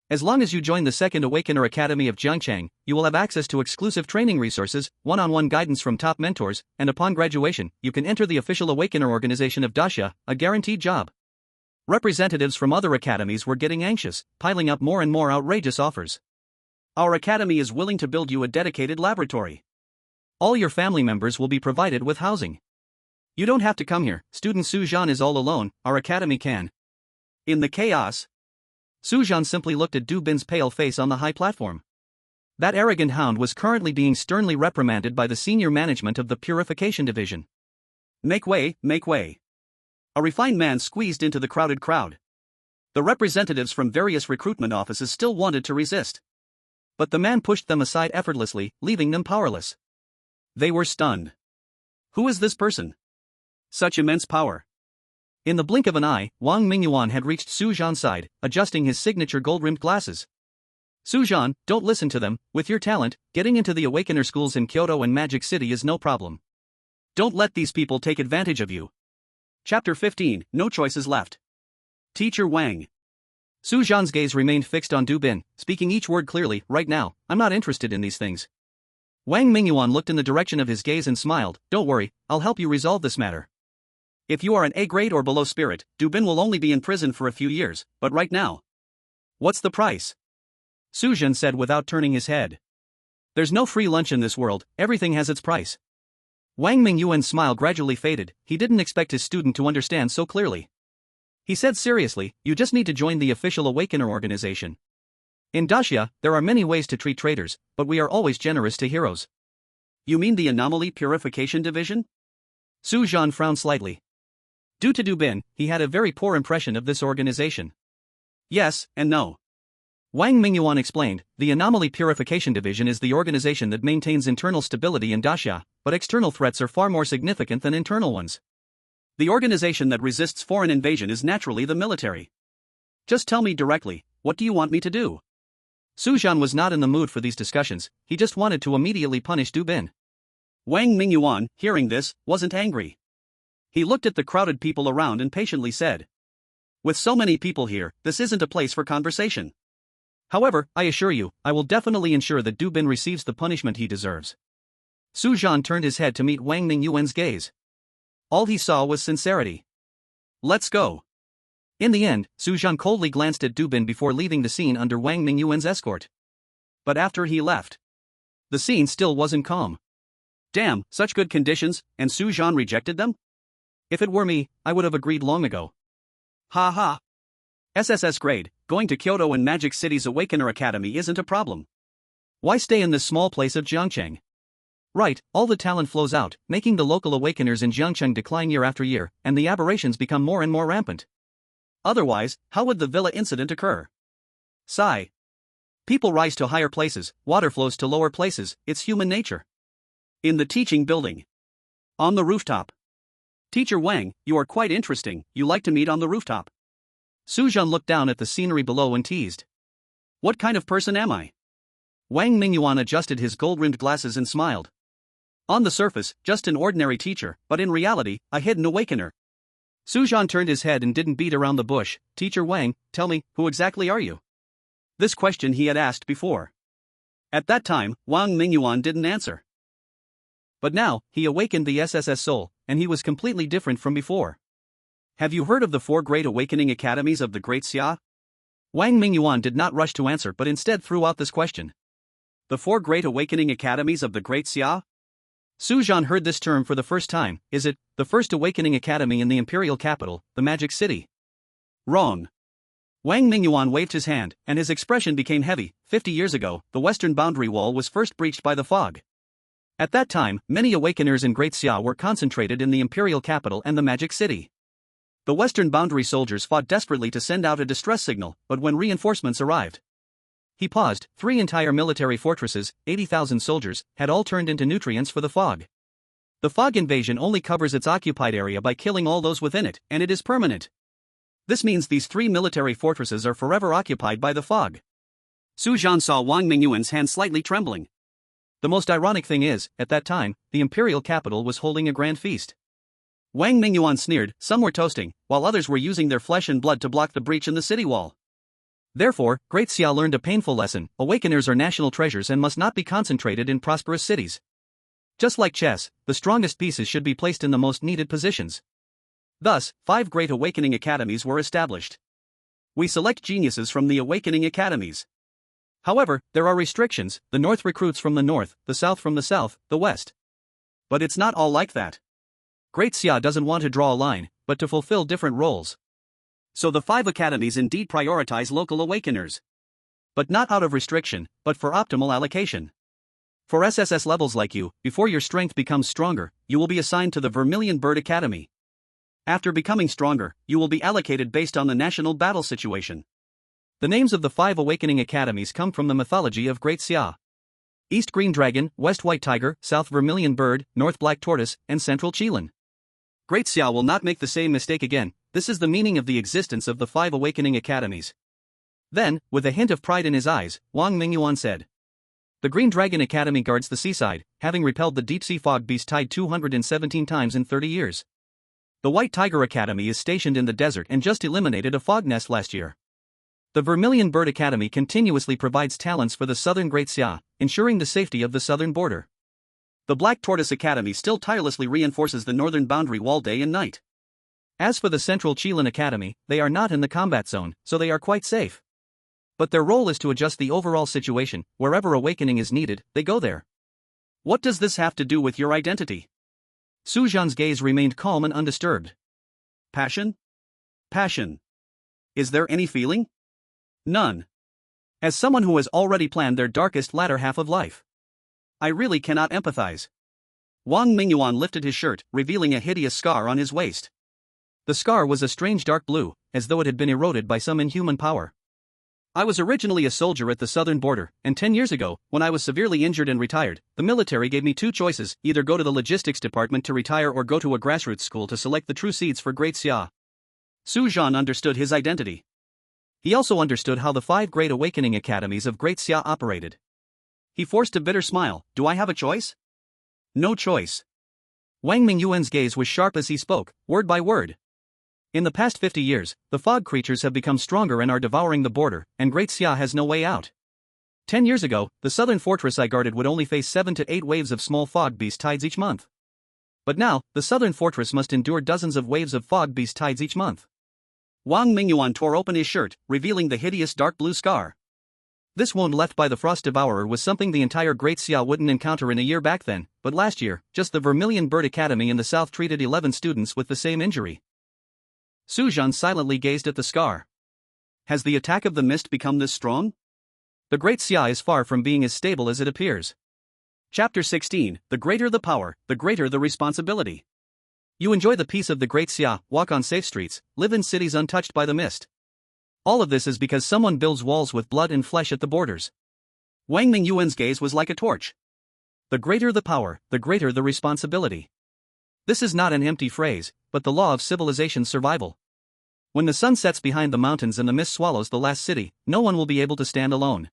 as long as you join the Second Awakener Academy of Jiangcheng, you will have access to exclusive training resources, one-on-one guidance from top mentors, and upon graduation, you can enter the official Awakener organization of Daxia, a guaranteed job. Representatives from other academies were getting anxious, piling up more and more outrageous offers. Our academy is willing to build you a dedicated laboratory. All your family members will be provided with housing. You don't have to come here, student Su Zhan is all alone, our academy can. In the chaos, Su Zhan simply looked at Dubin's pale face on the high platform. That arrogant hound was currently being sternly reprimanded by the senior management of the Purification Division. Make way, make way. A refined man squeezed into the crowded crowd. The representatives from various recruitment offices still wanted to resist. But the man pushed them aside effortlessly, leaving them powerless. They were stunned. Who is this person? Such immense power. In the blink of an eye, Wang Mingyuan had reached Su Zhan's side, adjusting his signature gold-rimmed glasses. Su Zhan, don't listen to them. With your talent, getting into the Awakener schools in Kyoto and Magic City is no problem. Don't let these people take advantage of you. Chapter 15, No Choices Left. Teacher Wang. Su Zhan's gaze remained fixed on Dubin, speaking each word clearly. Right now, I'm not interested in these things. Wang Mingyuan looked in the direction of his gaze and smiled. Don't worry, I'll help you resolve this matter. If you are an A grade or below spirit, Dubin will only be in prison for a few years, but right now. What's the price? Sujin said without turning his head. There's no free lunch in this world, everything has its price. Wang Mingyuan's smile gradually faded, he didn't expect his student to understand so clearly. He said seriously, you just need to join the official Awakener organization. In Daxia, there are many ways to treat traitors, but we are always generous to heroes. You mean the Anomaly Purification Division? Su Zhan frowned slightly. Due to Dubin, he had a very poor impression of this organization. Yes, and no. Wang Mingyuan explained, the Anomaly Purification Division is the organization that maintains internal stability in Daxia, but external threats are far more significant than internal ones. The organization that resists foreign invasion is naturally the military. Just tell me directly, what do you want me to do? Su Zhan was not in the mood for these discussions, he just wanted to immediately punish Dubin. Wang Mingyuan, hearing this, wasn't angry. He looked at the crowded people around and patiently said, "With so many people here, this isn't a place for conversation. However, I assure you, I will definitely ensure that Dubin receives the punishment he deserves." Su Zhan turned his head to meet Wang Mingyuan's gaze. All he saw was sincerity. "Let's go." In the end, Su Zhan coldly glanced at Dubin before leaving the scene under Wang Mingyuan's escort. But after he left, the scene still wasn't calm. Damn, such good conditions, and Su Zhan rejected them? If it were me, I would have agreed long ago. Ha ha. SSS grade, going to Kyoto and Magic City's Awakener Academy isn't a problem. Why stay in this small place of Jiangcheng? Right, all the talent flows out, making the local awakeners in Jiangcheng decline year after year, and the aberrations become more and more rampant. Otherwise, how would the villa incident occur? Sigh. People rise to higher places, water flows to lower places, it's human nature. In the teaching building. On the rooftop. "Teacher Wang, you are quite interesting, you like to meet on the rooftop." Su Zhan looked down at the scenery below and teased. "What kind of person am I?" Wang Mingyuan adjusted his gold-rimmed glasses and smiled. "On the surface, just an ordinary teacher, but in reality, a hidden awakener." Su Zhan turned his head and didn't beat around the bush. "Teacher Wang, tell me, who exactly are you?" This question he had asked before. At that time, Wang Mingyuan didn't answer. But now, he awakened the SSS soul, and he was completely different from before. "Have you heard of the 4 Great Awakening Academies of the Great Xia?" Wang Mingyuan did not rush to answer but instead threw out this question. "The 4 Great Awakening Academies of the Great Xia?" Su Zhan heard this term for the first time. Is it the first awakening academy in the imperial capital, the Magic City? Wrong. Wang Mingyuan waved his hand, and his expression became heavy. 50 years ago, the western boundary wall was first breached by the fog. At that time, many awakeners in Great Xia were concentrated in the imperial capital and the Magic City. The western boundary soldiers fought desperately to send out a distress signal, but when reinforcements arrived. He paused. 3 entire military fortresses, 80,000 soldiers, had all turned into nutrients for the fog. The fog invasion only covers its occupied area by killing all those within it, and it is permanent. This means these 3 military fortresses are forever occupied by the fog. Su Zhan saw Wang Mingyuan's hand slightly trembling. The most ironic thing is, at that time, the imperial capital was holding a grand feast. Wang Mingyuan sneered. Some were toasting, while others were using their flesh and blood to block the breach in the city wall. Therefore, Great Xia learned a painful lesson: awakeners are national treasures and must not be concentrated in prosperous cities. Just like chess, the strongest pieces should be placed in the most needed positions. Thus, 5 great awakening academies were established. We select geniuses from the awakening academies. However, there are restrictions: the north recruits from the north, the south from the south, the west. But it's not all like that. Great Xia doesn't want to draw a line, but to fulfill different roles. So the 5 academies indeed prioritize local awakeners. But not out of restriction, but for optimal allocation. For SSS levels like you, before your strength becomes stronger, you will be assigned to the Vermillion Bird Academy. After becoming stronger, you will be allocated based on the national battle situation. The names of the 5 awakening academies come from the mythology of Great Xia. East Green Dragon, West White Tiger, South Vermillion Bird, North Black Tortoise, and Central Qilin. Great Xia will not make the same mistake again. This is the meaning of the existence of the 5 awakening academies. Then, with a hint of pride in his eyes, Wang Mingyuan said. The Green Dragon Academy guards the seaside, having repelled the deep-sea fog beast tide 217 times in 30 years. The White Tiger Academy is stationed in the desert and just eliminated a fog nest last year. The Vermillion Bird Academy continuously provides talents for the southern Great Xia, ensuring the safety of the southern border. The Black Tortoise Academy still tirelessly reinforces the northern boundary wall day and night. As for the Central Qilin Academy, they are not in the combat zone, so they are quite safe. But their role is to adjust the overall situation. Wherever awakening is needed, they go there. What does this have to do with your identity? Su Zhan's gaze remained calm and undisturbed. Passion? Passion. Is there any feeling? None. As someone who has already planned their darkest latter half of life, I really cannot empathize. Wang Mingyuan lifted his shirt, revealing a hideous scar on his waist. The scar was a strange dark blue, as though it had been eroded by some inhuman power. I was originally a soldier at the southern border, and 10 years ago, when I was severely injured and retired, the military gave me 2 choices: either go to the logistics department to retire or go to a grassroots school to select the true seeds for Great Xia. Su Zhan understood his identity. He also understood how the 5 great awakening academies of Great Xia operated. He forced a bitter smile. Do I have a choice? No choice. Wang Mingyuan's gaze was sharp as he spoke, word by word. In the past 50 years, the fog creatures have become stronger and are devouring the border, and Great Xia has no way out. 10 years ago, the southern fortress I guarded would only face 7 to 8 waves of small fog beast tides each month. But now, the southern fortress must endure dozens of waves of fog beast tides each month. Wang Mingyuan tore open his shirt, revealing the hideous dark blue scar. This wound left by the Frost Devourer was something the entire Great Xia wouldn't encounter in a year back then, but last year, just the Vermillion Bird Academy in the south treated 11 students with the same injury. Su Zhan silently gazed at the scar. Has the attack of the mist become this strong? The Great Xia is far from being as stable as it appears. Chapter 16, The greater the power, the greater the responsibility. You enjoy the peace of the Great Xia, walk on safe streets, live in cities untouched by the mist. All of this is because someone builds walls with blood and flesh at the borders. Wang Mingyuan's gaze was like a torch. The greater the power, the greater the responsibility. This is not an empty phrase, but the law of civilization's survival. When the sun sets behind the mountains and the mist swallows the last city, no one will be able to stand alone.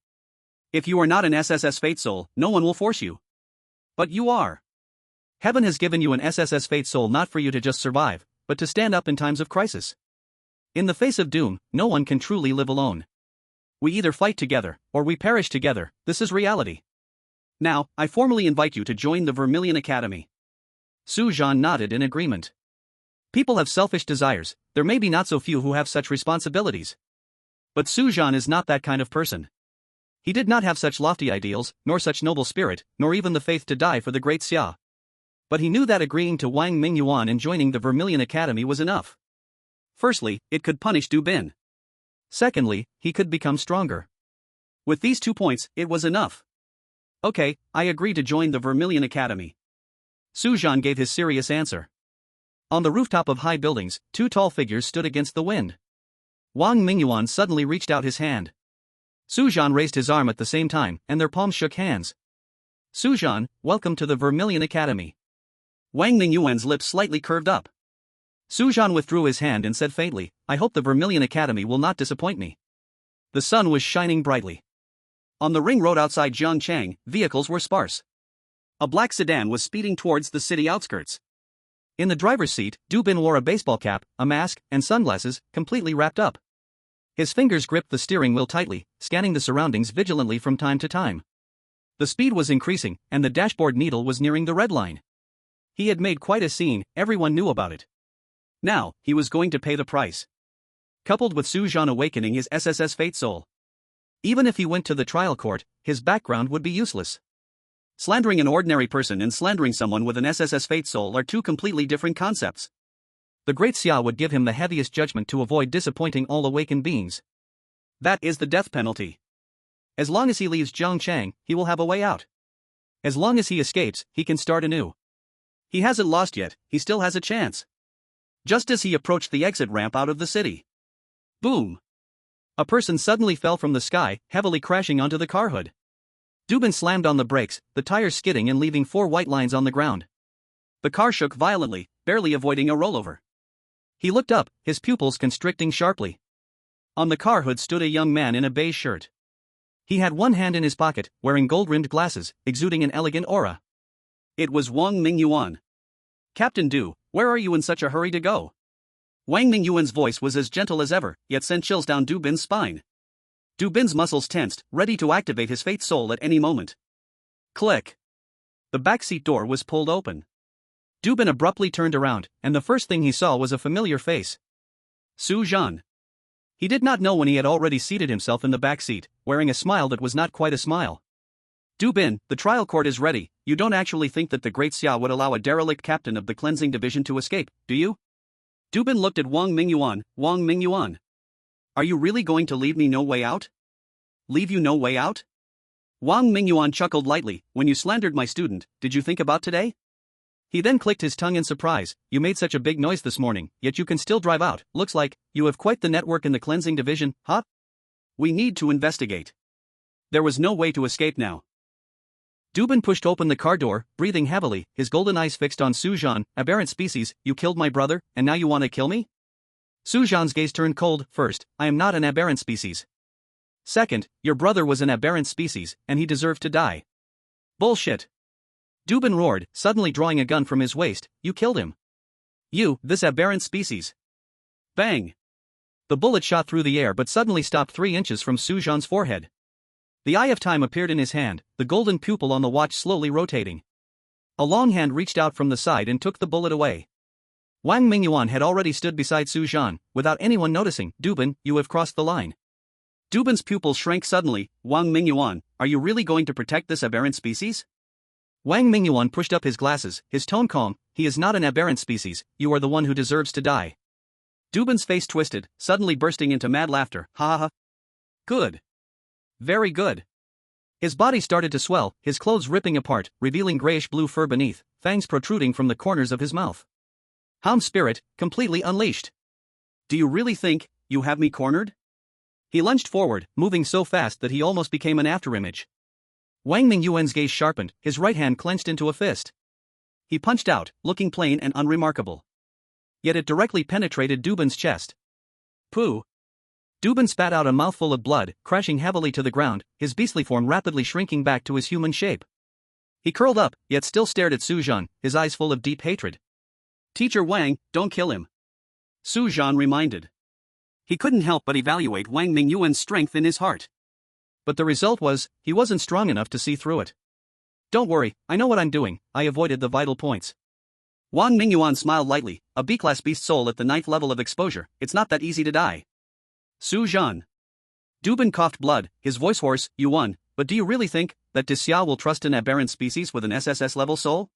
If you are not an SSS Fate Soul, no one will force you. But you are. Heaven has given you an SSS Fate Soul not for you to just survive, but to stand up in times of crisis. In the face of doom, no one can truly live alone. We either fight together, or we perish together. This is reality. Now, I formally invite you to join the Vermillion Academy. Su Zhan nodded in agreement. People have selfish desires, there may be not so few who have such responsibilities. But Su Zhan is not that kind of person. He did not have such lofty ideals, nor such noble spirit, nor even the faith to die for the Great Xia. But he knew that agreeing to Wang Mingyuan and joining the Vermillion Academy was enough. Firstly, it could punish Dubin. Secondly, he could become stronger. With these 2 points, it was enough. Okay, I agree to join the Vermillion Academy. Su Zhan gave his serious answer. On the rooftop of high buildings, 2 tall figures stood against the wind. Wang Mingyuan suddenly reached out his hand. Su Zhan raised his arm at the same time, and their palms shook hands. Su Zhan, welcome to the Vermillion Academy. Wang Mingyuan's lips slightly curved up. Su Zhan withdrew his hand and said faintly, I hope the Vermillion Academy will not disappoint me. The sun was shining brightly. On the ring road outside Zhangchang, vehicles were sparse. A black sedan was speeding towards the city outskirts. In the driver's seat, Dubin wore a baseball cap, a mask, and sunglasses, completely wrapped up. His fingers gripped the steering wheel tightly, scanning the surroundings vigilantly from time to time. The speed was increasing, and the dashboard needle was nearing the red line. He had made quite a scene, everyone knew about it. Now, he was going to pay the price. Coupled with Su Zhan awakening his SSS Fate Soul. Even if he went to the trial court, his background would be useless. Slandering an ordinary person and slandering someone with an SSS Fate Soul are 2 completely different concepts. The Great Xia would give him the heaviest judgment to avoid disappointing all awakened beings. That is the death penalty. As long as he leaves Zhangchang, he will have a way out. As long as he escapes, he can start anew. He hasn't lost yet, he still has a chance. Just as he approached the exit ramp out of the city. Boom! A person suddenly fell from the sky, heavily crashing onto the car hood. Dubin slammed on the brakes, the tires skidding and leaving 4 white lines on the ground. The car shook violently, barely avoiding a rollover. He looked up, his pupils constricting sharply. On the car hood stood a young man in a beige shirt. He had one hand in his pocket, wearing gold-rimmed glasses, exuding an elegant aura. It was Wang Mingyuan. Captain Du, where are you in such a hurry to go? Wang Mingyuan's voice was as gentle as ever, yet sent chills down Dubin's spine. Dubin's muscles tensed, ready to activate his Fate Soul at any moment. Click. The backseat door was pulled open. Dubin abruptly turned around, and the first thing he saw was a familiar face. Su Zhan. He did not know when he had already seated himself in the back seat, wearing a smile that was not quite a smile. Dubin, the trial court is ready. You don't actually think that the Great Xia would allow a derelict captain of the cleansing division to escape, do you? Dubin looked at Wang Mingyuan. Wang Mingyuan. Are you really going to leave me no way out? Leave you no way out? Wang Mingyuan chuckled lightly. When you slandered my student, did you think about today? He then clicked his tongue in surprise. You made such a big noise this morning, yet you can still drive out. Looks like you have quite the network in the cleansing division, huh? We need to investigate. There was no way to escape now. Dubin pushed open the car door, breathing heavily, his golden eyes fixed on Su Zhan. Aberrant species, you killed my brother, and now you want to kill me? Su Zhan's gaze turned cold. First, I am not an aberrant species. Second, your brother was an aberrant species, and he deserved to die. Bullshit. Dubin roared, suddenly drawing a gun from his waist. You killed him. You, this aberrant species. Bang! The bullet shot through the air but suddenly stopped 3 inches from Su Zhan's forehead. The eye of time appeared in his hand, the golden pupil on the watch slowly rotating. A long hand reached out from the side and took the bullet away. Wang Mingyuan had already stood beside Su Zhan, without anyone noticing. Dubin, you have crossed the line. Dubin's pupil shrank suddenly. Wang Mingyuan, are you really going to protect this aberrant species? Wang Mingyuan pushed up his glasses, his tone calm. He is not an aberrant species, you are the one who deserves to die. Dubin's face twisted, suddenly bursting into mad laughter. Ha ha ha. Good. Very good. His body started to swell, his clothes ripping apart, revealing grayish-blue fur beneath, fangs protruding from the corners of his mouth. Hound spirit, completely unleashed. Do you really think you have me cornered? He lunged forward, moving so fast that he almost became an afterimage. Wang Mingyuan's gaze sharpened, his right hand clenched into a fist. He punched out, looking plain and unremarkable. Yet it directly penetrated Dubin's chest. Pooh! Dubin spat out a mouthful of blood, crashing heavily to the ground, his beastly form rapidly shrinking back to his human shape. He curled up, yet still stared at Su Zhan, his eyes full of deep hatred. Teacher Wang, don't kill him. Su Zhan reminded. He couldn't help but evaluate Wang Mingyuan's strength in his heart. But the result was, he wasn't strong enough to see through it. Don't worry, I know what I'm doing, I avoided the vital points. Wang Mingyuan smiled lightly, a B-class beast soul at the 9th level of exposure, it's not that easy to die. Su Zhan. Dubin coughed blood, his voice hoarse. You won, but do you really think that Xia will trust an aberrant species with an SSS-level soul?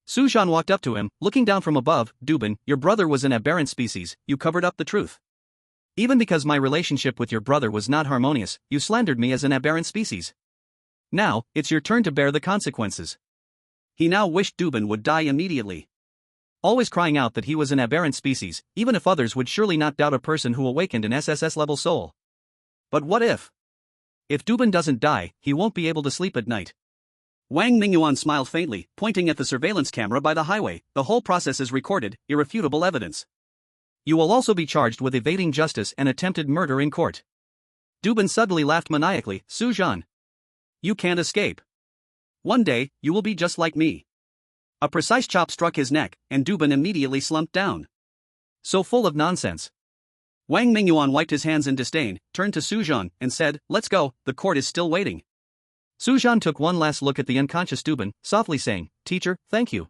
Su Zhan walked up to him, looking down from above. Dubin, your brother was an aberrant species, you covered up the truth. Even because my relationship with your brother was not harmonious, you slandered me as an aberrant species. Now, it's your turn to bear the consequences. He now wished Dubin would die immediately. Always crying out that he was an aberrant species, even if others would surely not doubt a person who awakened an SSS-level soul. But what if? If Dubin doesn't die, he won't be able to sleep at night. Wang Mingyuan smiled faintly, pointing at the surveillance camera by the highway. The whole process is recorded, irrefutable evidence. You will also be charged with evading justice and attempted murder in court. Dubin suddenly laughed maniacally. Su Zhan. You can't escape. One day, you will be just like me. A precise chop struck his neck, and Dubin immediately slumped down. So full of nonsense. Wang Mingyuan wiped his hands in disdain, turned to Su Zhan, and said, let's go, the court is still waiting. Su Zhan took one last look at the unconscious Dubin, softly saying, Teacher, thank you.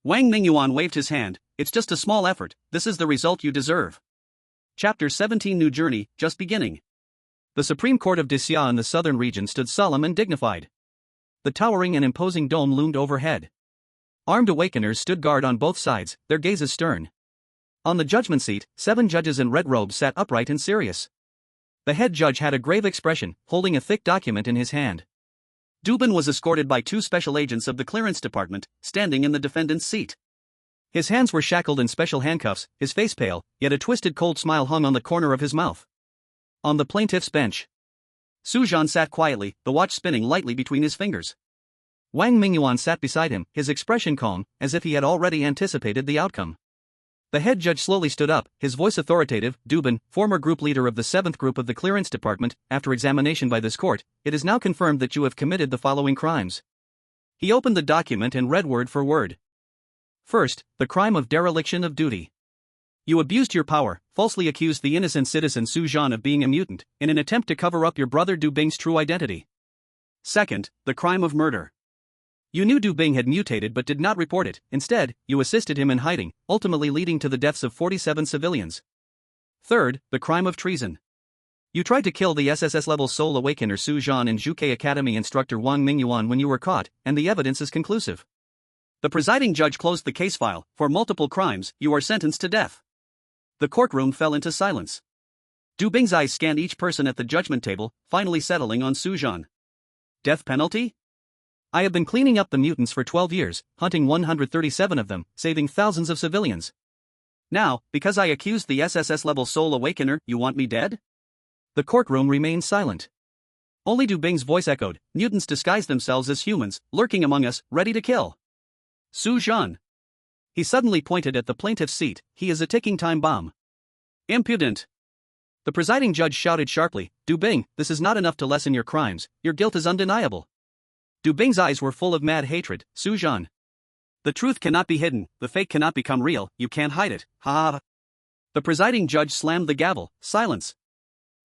Wang Mingyuan waved his hand, it's just a small effort, this is the result you deserve. Chapter 17 New Journey, just beginning. The Supreme Court of Xia in the southern region stood solemn and dignified. The towering and imposing dome loomed overhead. Armed awakeners stood guard on both sides, their gazes stern. On the judgment seat, 7 judges in red robes sat upright and serious. The head judge had a grave expression, holding a thick document in his hand. Dubin was escorted by 2 special agents of the clearance department, standing in the defendant's seat. His hands were shackled in special handcuffs, his face pale, yet a twisted cold smile hung on the corner of his mouth. On the plaintiff's bench, Su Zhan sat quietly, the watch spinning lightly between his fingers. Wang Mingyuan sat beside him, his expression calm, as if he had already anticipated the outcome. The head judge slowly stood up, his voice authoritative. Dubin, former group leader of the 7th group of the clearance department, after examination by this court, it is now confirmed that you have committed the following crimes. He opened the document and read word for word. First, the crime of dereliction of duty. You abused your power, falsely accused the innocent citizen Su Zhan of being a mutant, in an attempt to cover up your brother Dubing's true identity. Second, the crime of murder. You knew Dubin had mutated but did not report it, instead, you assisted him in hiding, ultimately leading to the deaths of 47 civilians. Third, the crime of treason. You tried to kill the SSS-level soul awakener Su Zhan and Zhuke Academy instructor Wang Mingyuan when you were caught, and the evidence is conclusive. The presiding judge closed the case file. For multiple crimes, you are sentenced to death. The courtroom fell into silence. Dubing's eyes scanned each person at the judgment table, finally settling on Su Zhan. Death penalty? I have been cleaning up the mutants for 12 years, hunting 137 of them, saving thousands of civilians. Now, because I accused the SSS-level soul awakener, you want me dead? The courtroom remained silent. Only Dubing's voice echoed. Mutants disguise themselves as humans, lurking among us, ready to kill. Su Zhan. He suddenly pointed at the plaintiff's seat. He is a ticking time bomb. Impudent. The presiding judge shouted sharply, Dubin, this is not enough to lessen your crimes, your guilt is undeniable. Dubing's eyes were full of mad hatred. Su Zhan. The truth cannot be hidden, the fake cannot become real, you can't hide it, ha ha. The presiding judge slammed the gavel. Silence.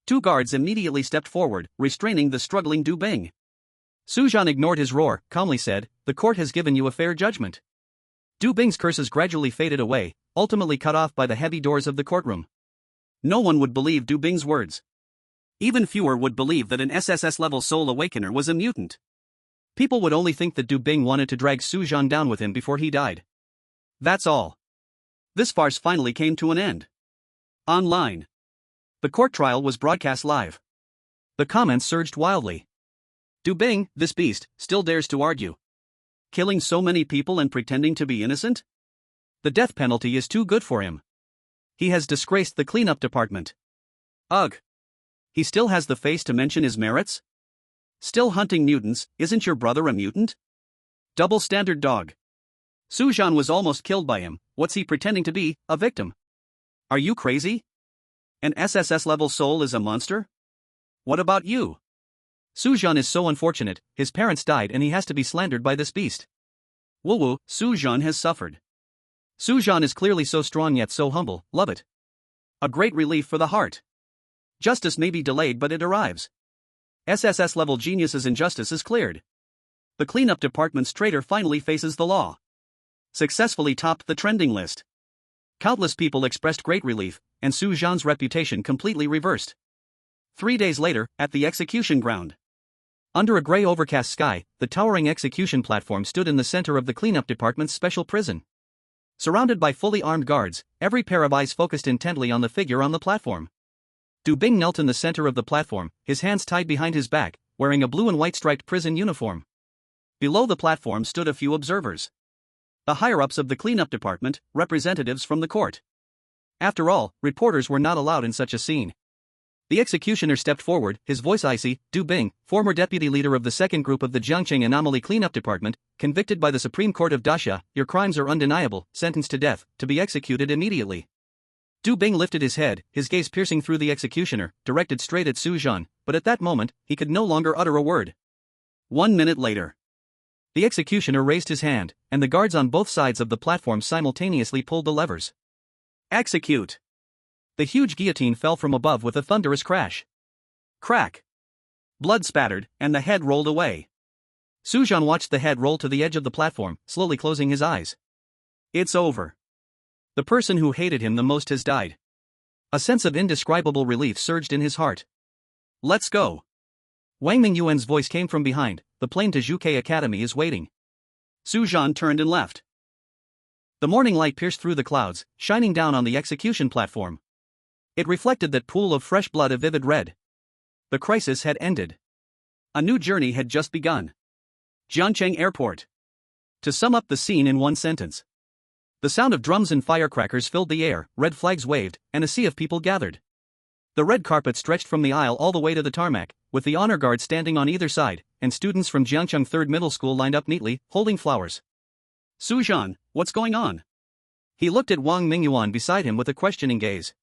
2 guards immediately stepped forward, restraining the struggling Dubing. Su Zhan ignored his roar, calmly said, "The court has given you a fair judgment." Dubing's curses gradually faded away, ultimately cut off by the heavy doors of the courtroom. No one would believe Dubing's words. Even fewer would believe that an SSS-level soul awakener was a mutant. People would only think that Dubing wanted to drag Su Zhan down with him before he died. That's all. This farce finally came to an end. Online. The court trial was broadcast live. The comments surged wildly. Dubing, this beast, still dares to argue. Killing so many people and pretending to be innocent? The death penalty is too good for him. He has disgraced the cleanup department. Ugh. He still has the face to mention his merits? Still hunting mutants, isn't your brother a mutant? Double standard dog. Su Zhan was almost killed by him, what's he pretending to be, a victim? Are you crazy? An SSS-level soul is a monster? What about you? Su Zhan is so unfortunate, his parents died and he has to be slandered by this beast. Woo-woo, Su Zhan has suffered. Su Zhan is clearly so strong yet so humble, love it. A great relief for the heart. Justice may be delayed but it arrives. SSS-level genius's injustice is cleared. The cleanup department's traitor finally faces the law. Successfully topped the trending list. Countless people expressed great relief, and Su Zhan's reputation completely reversed. 3 days later, at the execution ground. Under a gray overcast sky, the towering execution platform stood in the center of the cleanup department's special prison. Surrounded by fully armed guards, every pair of eyes focused intently on the figure on the platform. Dubing knelt in the center of the platform, his hands tied behind his back, wearing a blue and white striped prison uniform. Below the platform stood a few observers. The higher-ups of the cleanup department, representatives from the court. After all, reporters were not allowed in such a scene. The executioner stepped forward, his voice icy. Dubing, former deputy leader of the second group of the Jiangqing Anomaly Cleanup Department, convicted by the Supreme Court of Daxia, your crimes are undeniable, sentenced to death, to be executed immediately. Dubing lifted his head, his gaze piercing through the executioner, directed straight at Su Zhan, but at that moment, he could no longer utter a word. 1 minute later. The executioner raised his hand, and the guards on both sides of the platform simultaneously pulled the levers. Execute! The huge guillotine fell from above with a thunderous crash. Crack! Blood spattered, and the head rolled away. Su Zhan watched the head roll to the edge of the platform, slowly closing his eyes. It's over. The person who hated him the most has died. A sense of indescribable relief surged in his heart. Let's go. Wang Mingyuan's voice came from behind, the plane to Zhuke Academy is waiting. Su Zhan turned and left. The morning light pierced through the clouds, shining down on the execution platform. It reflected that pool of fresh blood a vivid red. The crisis had ended. A new journey had just begun. Jiangcheng Airport. To sum up the scene in one sentence. The sound of drums and firecrackers filled the air, red flags waved, and a sea of people gathered. The red carpet stretched from the aisle all the way to the tarmac, with the honor guard standing on either side, and students from Jiangcheng 3rd Middle School lined up neatly, holding flowers. Su Zhan, what's going on? He looked at Wang Mingyuan beside him with a questioning gaze.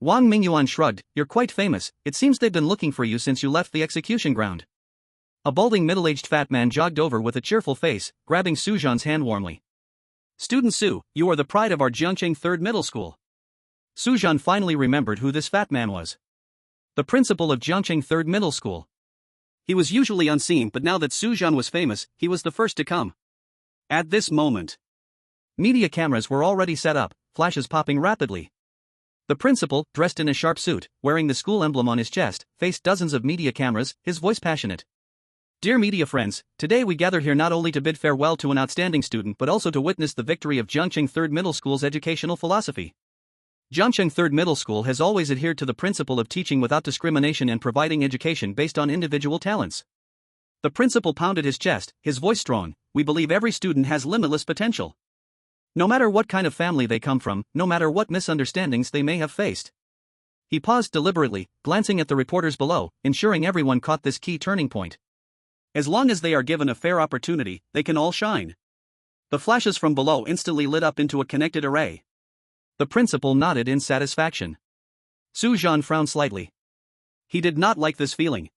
Wang Mingyuan shrugged, you're quite famous, it seems they've been looking for you since you left the execution ground. A balding middle-aged fat man jogged over with a cheerful face, grabbing Su Zhan's hand warmly. Student Su, you are the pride of our Jiangcheng 3rd Middle School. Su Zhan finally remembered who this fat man was. The principal of Jiangcheng 3rd Middle School. He was usually unseen, but now that Su Zhan was famous, he was the first to come. At this moment, media cameras were already set up, flashes popping rapidly. The principal, dressed in a sharp suit, wearing the school emblem on his chest, faced dozens of media cameras, his voice passionate. Dear media friends, today we gather here not only to bid farewell to an outstanding student but also to witness the victory of Jiangcheng 3rd Middle School's educational philosophy. Jiangcheng 3rd Middle School has always adhered to the principle of teaching without discrimination and providing education based on individual talents. The principal pounded his chest, his voice strong. We believe every student has limitless potential. No matter what kind of family they come from, no matter what misunderstandings they may have faced. He paused deliberately, glancing at the reporters below, ensuring everyone caught this key turning point. As long as they are given a fair opportunity, they can all shine. The flashes from below instantly lit up into a connected array. The principal nodded in satisfaction. Su Zhan frowned slightly. He did not like this feeling.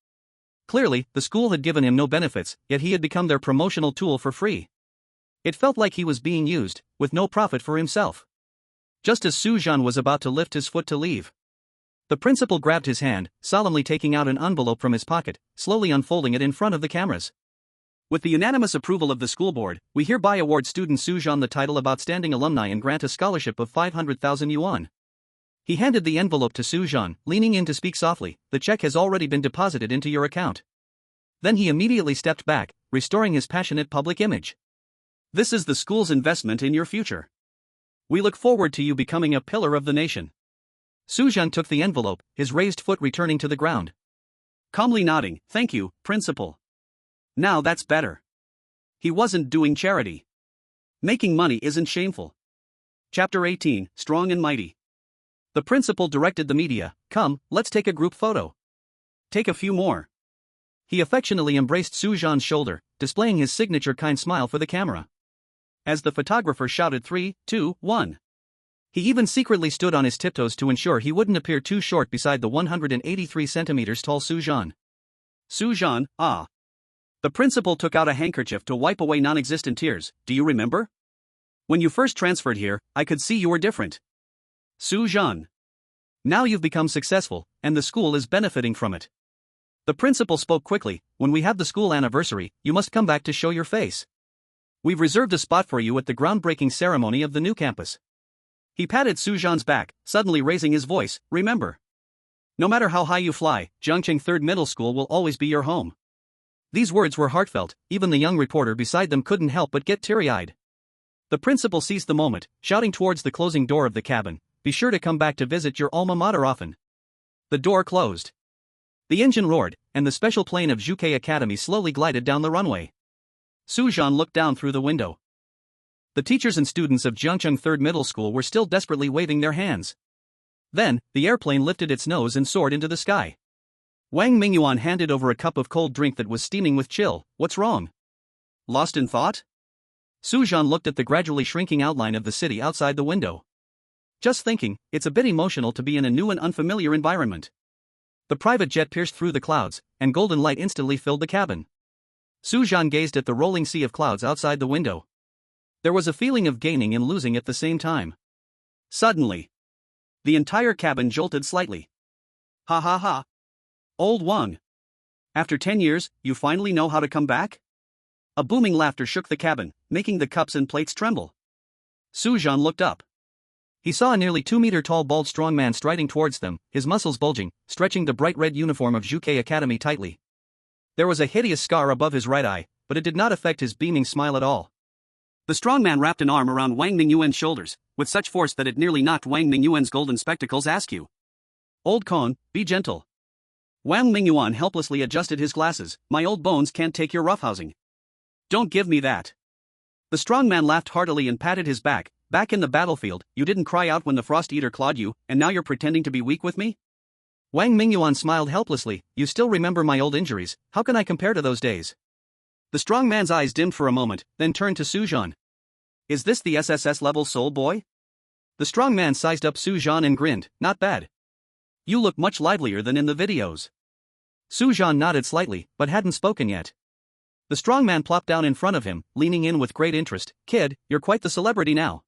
Clearly, the school had given him no benefits, yet he had become their promotional tool for free. It felt like he was being used, with no profit for himself. Just as Su Zhan was about to lift his foot to leave, the principal grabbed his hand, solemnly taking out an envelope from his pocket, slowly unfolding it in front of the cameras. With the unanimous approval of the school board, we hereby award student Su Zhan the title of Outstanding Alumni and grant a scholarship of 500,000 yuan. He handed the envelope to Su Zhan, leaning in to speak softly. The check has already been deposited into your account. Then he immediately stepped back, restoring his passionate public image. This is the school's investment in your future. We look forward to you becoming a pillar of the nation. Su Zhan took the envelope, his raised foot returning to the ground. Calmly nodding, thank you, principal. Now that's better. He wasn't doing charity. Making money isn't shameful. Chapter 18, Strong and Mighty. The principal directed the media, come, let's take a group photo. Take a few more. He affectionately embraced Su Zhan's shoulder, displaying his signature kind smile for the camera. As the photographer shouted 3, 2, 1. He even secretly stood on his tiptoes to ensure he wouldn't appear too short beside the 183 centimeters tall Su Zhan. Su Zhan, ah. The principal took out a handkerchief to wipe away non-existent tears. Do you remember? When you first transferred here, I could see you were different. Su Zhan. Now you've become successful, and the school is benefiting from it. The principal spoke quickly, when we have the school anniversary, you must come back to show your face. We've reserved a spot for you at the groundbreaking ceremony of the new campus. He patted Su Zhan's back, suddenly raising his voice, remember. No matter how high you fly, Zhangcheng Third Middle School will always be your home. These words were heartfelt, even the young reporter beside them couldn't help but get teary-eyed. The principal seized the moment, shouting towards the closing door of the cabin, be sure to come back to visit your alma mater often. The door closed. The engine roared, and the special plane of Zhuke Academy slowly glided down the runway. Su Zhan looked down through the window. The teachers and students of Zhangcheng Third Middle School were still desperately waving their hands. Then, the airplane lifted its nose and soared into the sky. Wang Mingyuan handed over a cup of cold drink that was steaming with chill. What's wrong? Lost in thought? Su Zhan looked at the gradually shrinking outline of the city outside the window. Just thinking, it's a bit emotional to be in a new and unfamiliar environment. The private jet pierced through the clouds, and golden light instantly filled the cabin. Su Zhan gazed at the rolling sea of clouds outside the window. There was a feeling of gaining and losing at the same time. Suddenly, the entire cabin jolted slightly. Ha ha ha. Old Wang. After 10 years, you finally know how to come back? A booming laughter shook the cabin, making the cups and plates tremble. Su Zhan looked up. He saw a nearly 2-meter-tall bald strong man striding towards them, his muscles bulging, stretching the bright red uniform of Zhuke Academy tightly. There was a hideous scar above his right eye, but it did not affect his beaming smile at all. The strong man wrapped an arm around Wang Mingyuan's shoulders, with such force that it nearly knocked Wang Mingyuan's golden spectacles askew. Old Kong, be gentle. Wang Mingyuan helplessly adjusted his glasses. My old bones can't take your roughhousing. Don't give me that. The strong man laughed heartily and patted his back. Back in the battlefield, you didn't cry out when the frost eater clawed you, and now you're pretending to be weak with me? Wang Mingyuan smiled helplessly. You still remember my old injuries, how can I compare to those days? The strong man's eyes dimmed for a moment, then turned to Su Zhan. Is this the SSS-level soul boy? The strong man sized up Su Zhan and grinned, not bad. You look much livelier than in the videos. Su Zhan nodded slightly, but hadn't spoken yet. The strong man plopped down in front of him, leaning in with great interest. Kid, you're quite the celebrity now.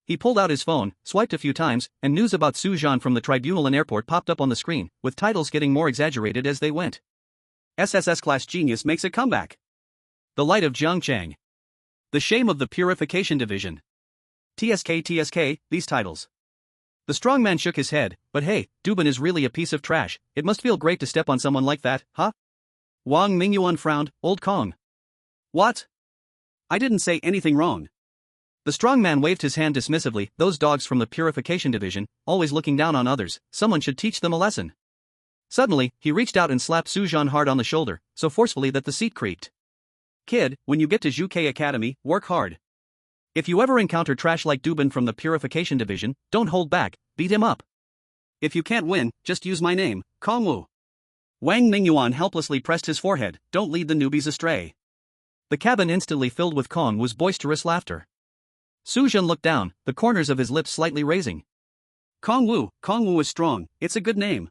He pulled out his phone, swiped a few times, and news about Su Zhan from the tribunal and airport popped up on the screen, with titles getting more exaggerated as they went. SSS class genius makes a comeback. The light of Zhangcheng. The shame of the purification division. TSK, these titles. The strong man shook his head, but hey, Dubin is really a piece of trash, it must feel great to step on someone like that, huh? Wang Mingyuan frowned, Old Kong. What? I didn't say anything wrong. The strong man waved his hand dismissively. Those dogs from the purification division, always looking down on others, someone should teach them a lesson. Suddenly, he reached out and slapped Su Zhan hard on the shoulder, so forcefully that the seat creaked. Kid, when you get to Zhuke Academy, work hard. If you ever encounter trash like Dubin from the purification division, don't hold back, beat him up. If you can't win, just use my name, Kongwu. Wang Mingyuan helplessly pressed his forehead. Don't lead the newbies astray. The cabin instantly filled with Kongwu's boisterous laughter. Su Zhan looked down, the corners of his lips slightly raising. Kongwu is strong, it's a good name.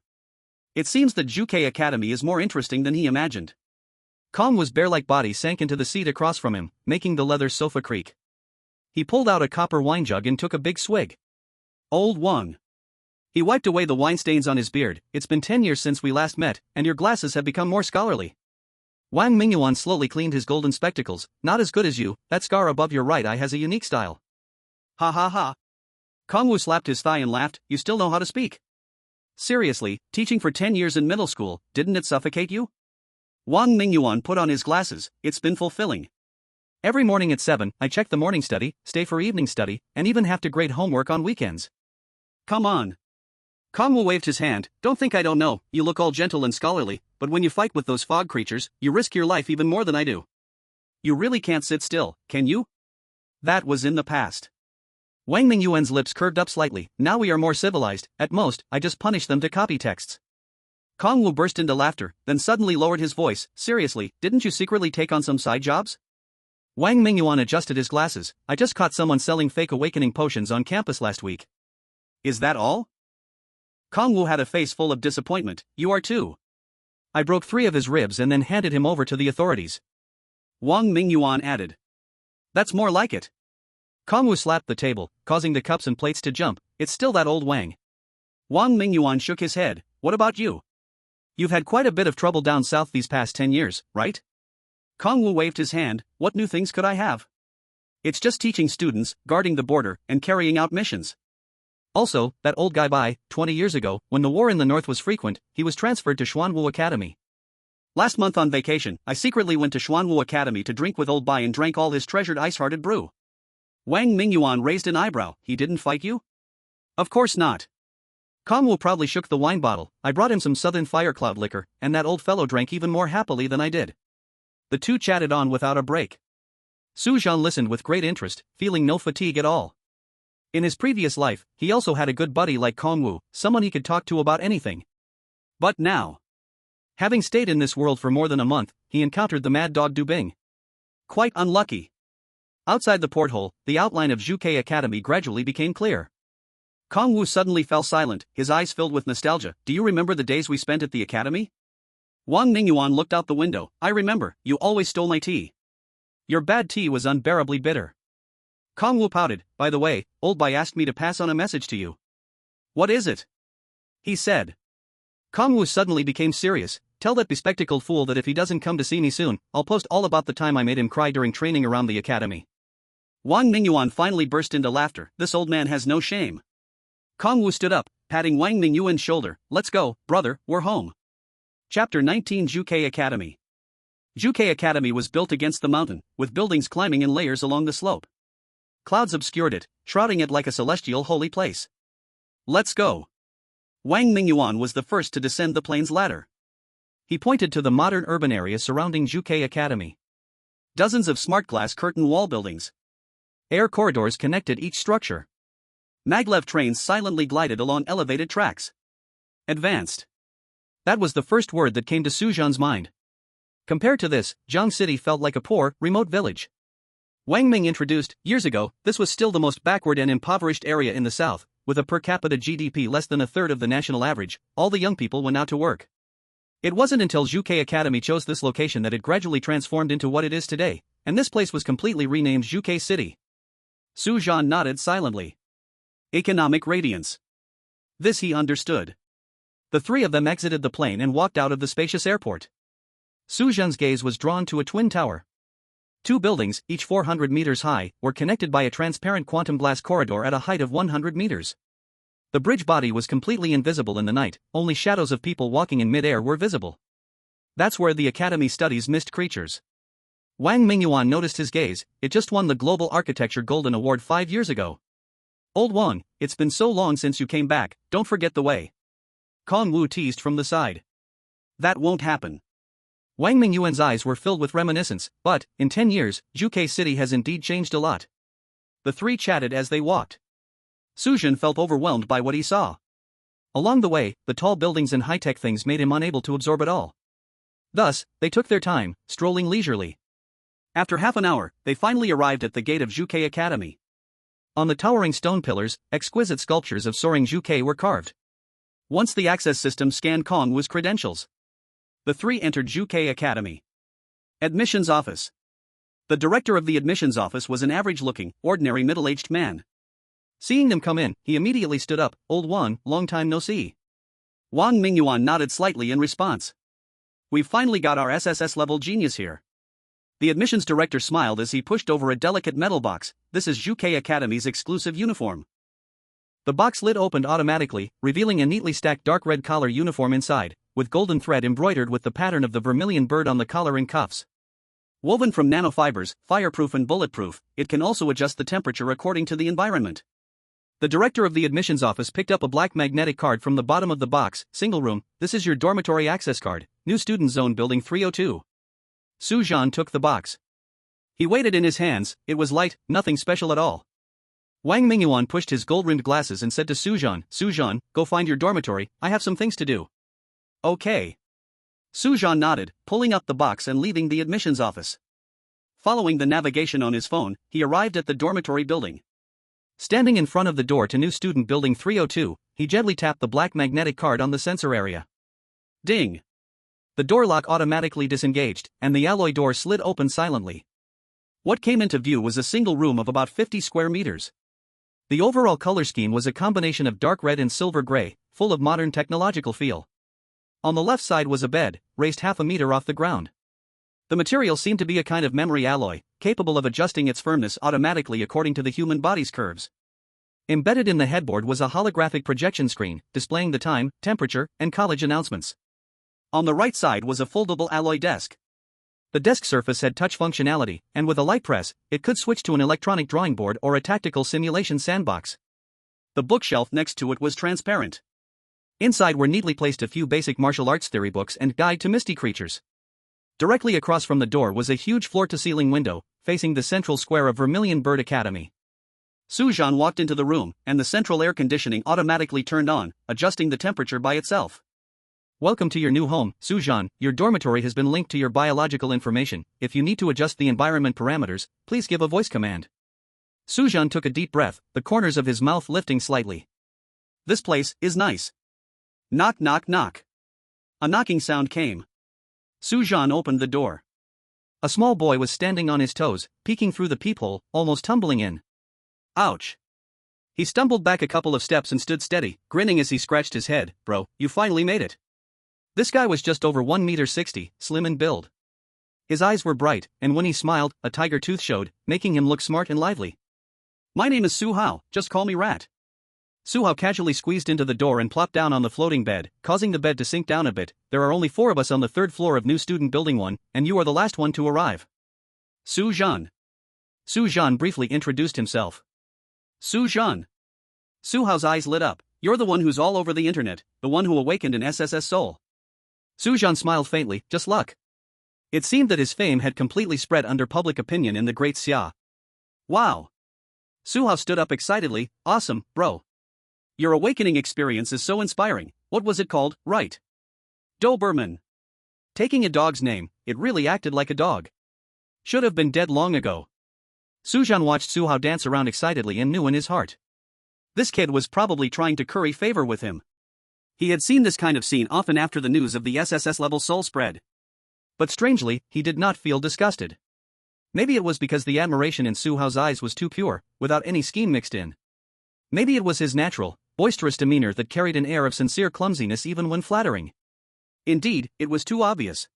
It seems that Juke Academy is more interesting than he imagined. Kong Wu's bear-like body sank into the seat across from him, making the leather sofa creak. He pulled out a copper wine jug and took a big swig. Old Wang. He wiped away the wine stains on his beard. It's been 10 years since we last met, and your glasses have become more scholarly. Wang Mingyuan slowly cleaned his golden spectacles. Not as good as you, that scar above your right eye has a unique style. Ha ha ha. Kong Wu slapped his thigh and laughed. You still know how to speak. Seriously, teaching for 10 years in middle school, didn't it suffocate you? Wang Mingyuan put on his glasses. It's been fulfilling. Every morning at 7, I check the morning study, stay for evening study, and even have to grade homework on weekends. Come on. Kong Wu waved his hand. Don't think I don't know, you look all gentle and scholarly, but when you fight with those fog creatures, you risk your life even more than I do. You really can't sit still, can you? That was in the past. Wang Mingyuan's lips curved up slightly. Now we are more civilized. At most, I just punish them to copy texts. Kong Wu burst into laughter, then suddenly lowered his voice. Seriously, didn't you secretly take on some side jobs? Wang Mingyuan adjusted his glasses. I just caught someone selling fake awakening potions on campus last week. Is that all? Kong Wu had a face full of disappointment. You are too. I broke 3 of his ribs and then handed him over to the authorities. Wang Mingyuan added. That's more like it. Kong Wu slapped the table, causing the cups and plates to jump. It's still that old Wang. Wang Mingyuan shook his head. What about you? You've had quite a bit of trouble down south these past 10 years, right? Kong Wu waved his hand. What new things could I have? It's just teaching students, guarding the border, and carrying out missions. Also, that old guy 20 years ago, when the war in the north was frequent, he was transferred to Xuanwu Academy. Last month on vacation, I secretly went to Xuanwu Academy to drink with old Bai and drank all his treasured ice-hearted brew. Wang Mingyuan raised an eyebrow. He didn't fight you? Of course not. Kong Wu proudly shook the wine bottle. I brought him some Southern Firecloud liquor, and that old fellow drank even more happily than I did. The two chatted on without a break. Su Zhan listened with great interest, feeling no fatigue at all. In his previous life, he also had a good buddy like Kong Wu, someone he could talk to about anything. But now, having stayed in this world for more than a month, he encountered the mad dog Dubin. Quite unlucky. Outside the porthole, the outline of Juke Academy gradually became clear. Kong Wu suddenly fell silent, his eyes filled with nostalgia. Do you remember the days we spent at the academy? Wang Mingyuan looked out the window. I remember, you always stole my tea. Your bad tea was unbearably bitter. Kong Wu pouted. By the way, old Bai asked me to pass on a message to you. What is it? He said. Kong Wu suddenly became serious. Tell that bespectacled fool that if he doesn't come to see me soon, I'll post all about the time I made him cry during training around the academy. Wang Mingyuan finally burst into laughter. This old man has no shame. Kong Wu stood up, patting Wang Mingyuan's shoulder. Let's go, brother, we're home. Chapter 19 Juke Academy. Juke Academy was built against the mountain, with buildings climbing in layers along the slope. Clouds obscured it, shrouding it like a celestial holy place. Let's go. Wang Mingyuan was the first to descend the plains ladder. He pointed to the modern urban area surrounding Juke Academy. Dozens of smart glass curtain wall buildings. Air corridors connected each structure. Maglev trains silently glided along elevated tracks. Advanced. That was the first word that came to Su Zhan's mind. Compared to this, Zhang City felt like a poor, remote village. Wang Ming introduced, years ago, this was still the most backward and impoverished area in the south, with a per capita GDP less than a third of the national average. All the young people went out to work. It wasn't until Juke Academy chose this location that it gradually transformed into what it is today, and this place was completely renamed Juke City. Su Zhan nodded silently. Economic radiance. This he understood. The three of them exited the plane and walked out of the spacious airport. Su Zhan's gaze was drawn to a twin tower. 2 buildings, each 400 meters high, were connected by a transparent quantum glass corridor at a height of 100 meters. The bridge body was completely invisible in the night, only shadows of people walking in mid-air were visible. That's where the Academy studies mist creatures. Wang Mingyuan noticed his gaze. It just won the Global Architecture Golden Award 5 years ago. Old Wang, it's been so long since you came back, don't forget the way. Kong Wu teased from the side. That won't happen. Wang Mingyuan's eyes were filled with reminiscence, but, in 10 years, Juke City has indeed changed a lot. The three chatted as they walked. Sujin felt overwhelmed by what he saw. Along the way, the tall buildings and high-tech things made him unable to absorb it all. Thus, they took their time, strolling leisurely. After half an hour, they finally arrived at the gate of Juke Academy. On the towering stone pillars, exquisite sculptures of soaring Juke were carved. Once the access system scanned Kong Wu's credentials, the three entered UK Academy. Admissions office. The director of the admissions office was an average-looking, ordinary middle-aged man. Seeing them come in, he immediately stood up. "Old Wan, long time no see." Wang Mingyuan nodded slightly in response. "We've finally got our SSS-level genius here." The admissions director smiled as he pushed over a delicate metal box. "This is UK Academy's exclusive uniform." The box lid opened automatically, revealing a neatly stacked dark red collar uniform inside, with golden thread embroidered with the pattern of the vermilion bird on the collar and cuffs. Woven from nanofibers, fireproof and bulletproof, it can also adjust the temperature according to the environment. The director of the admissions office picked up a black magnetic card from the bottom of the box. "Single room, this is your dormitory access card, new student zone building 302. Su Zhan took the box. He weighed it in his hands. It was light, nothing special at all. Wang Mingyuan pushed his gold-rimmed glasses and said to Su Zhan, "Go find your dormitory, I have some things to do." "Okay." Su Zhan nodded, pulling up the box and leaving the admissions office. Following the navigation on his phone, he arrived at the dormitory building. Standing in front of the door to new student building 302, he gently tapped the black magnetic card on the sensor area. Ding! The door lock automatically disengaged, and the alloy door slid open silently. What came into view was a single room of about 50 square meters. The overall color scheme was a combination of dark red and silver gray, full of modern technological feel. On the left side was a bed, raised half a meter off the ground. The material seemed to be a kind of memory alloy, capable of adjusting its firmness automatically according to the human body's curves. Embedded in the headboard was a holographic projection screen, displaying the time, temperature, and college announcements. On the right side was a foldable alloy desk. The desk surface had touch functionality, and with a light press, it could switch to an electronic drawing board or a tactical simulation sandbox. The bookshelf next to it was transparent. Inside were neatly placed a few basic martial arts theory books and Guide to Misty Creatures. Directly across from the door was a huge floor-to-ceiling window, facing the central square of Vermillion Bird Academy. Su Zhan walked into the room, and the central air conditioning automatically turned on, adjusting the temperature by itself. "Welcome to your new home, Su Zhan. Your dormitory has been linked to your biological information. If you need to adjust the environment parameters, please give a voice command." Su Zhan took a deep breath, the corners of his mouth lifting slightly. "This place is nice." Knock knock knock. A knocking sound came. Su Zhan opened the door. A small boy was standing on his toes, peeking through the peephole, almost tumbling in. Ouch. He stumbled back a couple of steps and stood steady, grinning as he scratched his head. "Bro, you finally made it." This guy was just over 1.60 meters, slim in build. His eyes were bright, and when he smiled, a tiger tooth showed, making him look smart and lively. "My name is Su Hao, just call me Rat." Su Hao casually squeezed into the door and plopped down on the floating bed, causing the bed to sink down a bit. "There are only 4 of us on the 3rd floor of new student building 1, and you are the last one to arrive." Su Zhan. Su Zhan briefly introduced himself. Su Zhan. Su Hao's eyes lit up. "You're the one who's all over the internet, the one who awakened an SSS soul." Su Zhan smiled faintly. "Just luck." It seemed that his fame had completely spread under public opinion in the Great Xia. "Wow." Su Hao stood up excitedly. "Awesome, bro. Your awakening experience is so inspiring. What was it called, right?" Doberman. Taking a dog's name, it really acted like a dog. Should have been dead long ago. Su Zhan watched Su Hao dance around excitedly and knew in his heart. This kid was probably trying to curry favor with him. He had seen this kind of scene often after the news of the SSS-level soul spread. But strangely, he did not feel disgusted. Maybe it was because the admiration in Su Hao's eyes was too pure, without any scheme mixed in. Maybe it was his natural, boisterous demeanor that carried an air of sincere clumsiness even when flattering. Indeed, it was too obvious.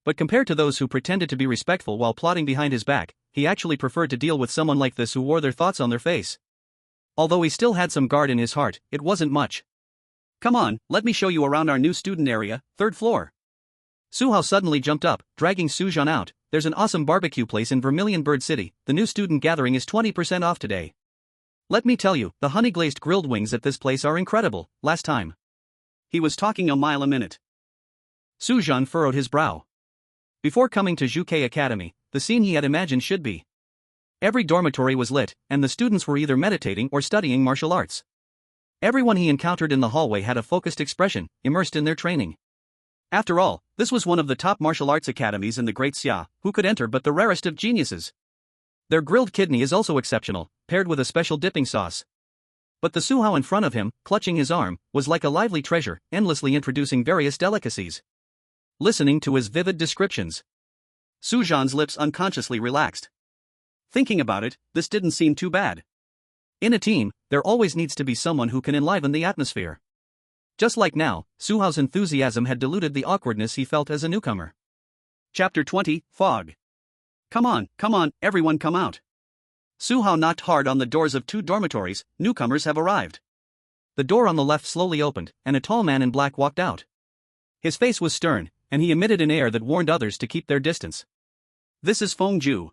But compared to those who pretended to be respectful while plotting behind his back, he actually preferred to deal with someone like this who wore their thoughts on their face. Although he still had some guard in his heart, it wasn't much. "Come on, let me show you around our new student area, 3rd floor." Su Hao suddenly jumped up, dragging Su Zhan out. "There's an awesome barbecue place in Vermillion Bird City. The new student gathering is 20% off today. Let me tell you, the honey-glazed grilled wings at this place are incredible. Last time." He was talking a mile a minute. Su Zhan furrowed his brow. Before coming to UK Academy, the scene he had imagined should be. Every dormitory was lit, and the students were either meditating or studying martial arts. Everyone he encountered in the hallway had a focused expression, immersed in their training. After all, this was one of the top martial arts academies in the Great Xia. Who could enter but the rarest of geniuses? Their grilled kidney is also exceptional, paired with a special dipping sauce. But the Su Hao in front of him, clutching his arm, was like a lively treasure, endlessly introducing various delicacies. Listening to his vivid descriptions, Su Zhan's lips unconsciously relaxed. Thinking about it, this didn't seem too bad. In a team, there always needs to be someone who can enliven the atmosphere. Just like now, Su Hao's enthusiasm had diluted the awkwardness he felt as a newcomer. Chapter 20, Fog. Come on, everyone come out. Su Hao knocked hard on the doors of 2 dormitories. Newcomers have arrived. The door on the left slowly opened, and a tall man in black walked out. His face was stern, and he emitted an air that warned others to keep their distance. This is Fengju.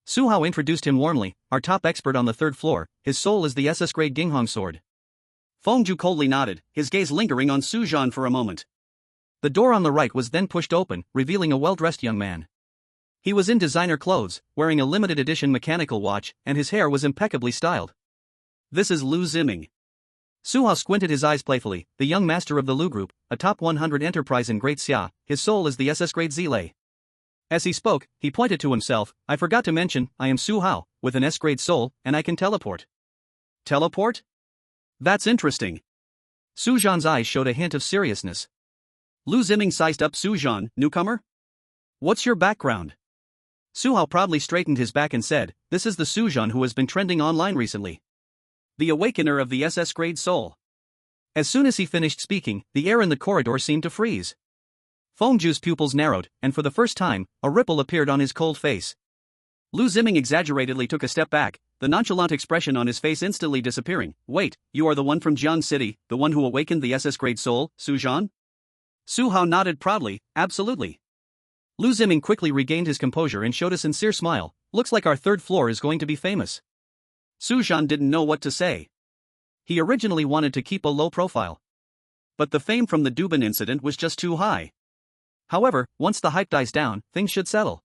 Su Hao introduced him warmly, our top expert on the 3rd floor. His soul is the SS grade Ginghong sword. Fengju coldly nodded, his gaze lingering on Su Zhan for a moment. The door on the right was then pushed open, revealing a well-dressed young man. He was in designer clothes, wearing a limited edition mechanical watch, and his hair was impeccably styled. This is Lu Ziming. Su Hao squinted his eyes playfully, the young master of the Lu Group, a top 100 enterprise in Great Xia. His soul is the SS grade Zile. As he spoke, he pointed to himself. I forgot to mention, I am Su Hao, with an S-grade soul, and I can teleport. Teleport? That's interesting. Su Zhan's eyes showed a hint of seriousness. Lu Ziming sized up Su Zhan, newcomer? What's your background? Su Hao proudly straightened his back and said, this is the Su Zhan who has been trending online recently. The awakener of the SS grade soul. As soon as he finished speaking, the air in the corridor seemed to freeze. Fengju's pupils narrowed, and for the first time, a ripple appeared on his cold face. Lu Ziming exaggeratedly took a step back, the nonchalant expression on his face instantly disappearing. Wait, you are the one from Jiang City, the one who awakened the SS grade soul, Su Zhan? Su Hao nodded proudly, absolutely. Lu Ziming quickly regained his composure and showed a sincere smile. Looks like our 3rd floor is going to be famous. Su Zhan didn't know what to say. He originally wanted to keep a low profile. But the fame from the Dubin incident was just too high. However, once the hype dies down, things should settle.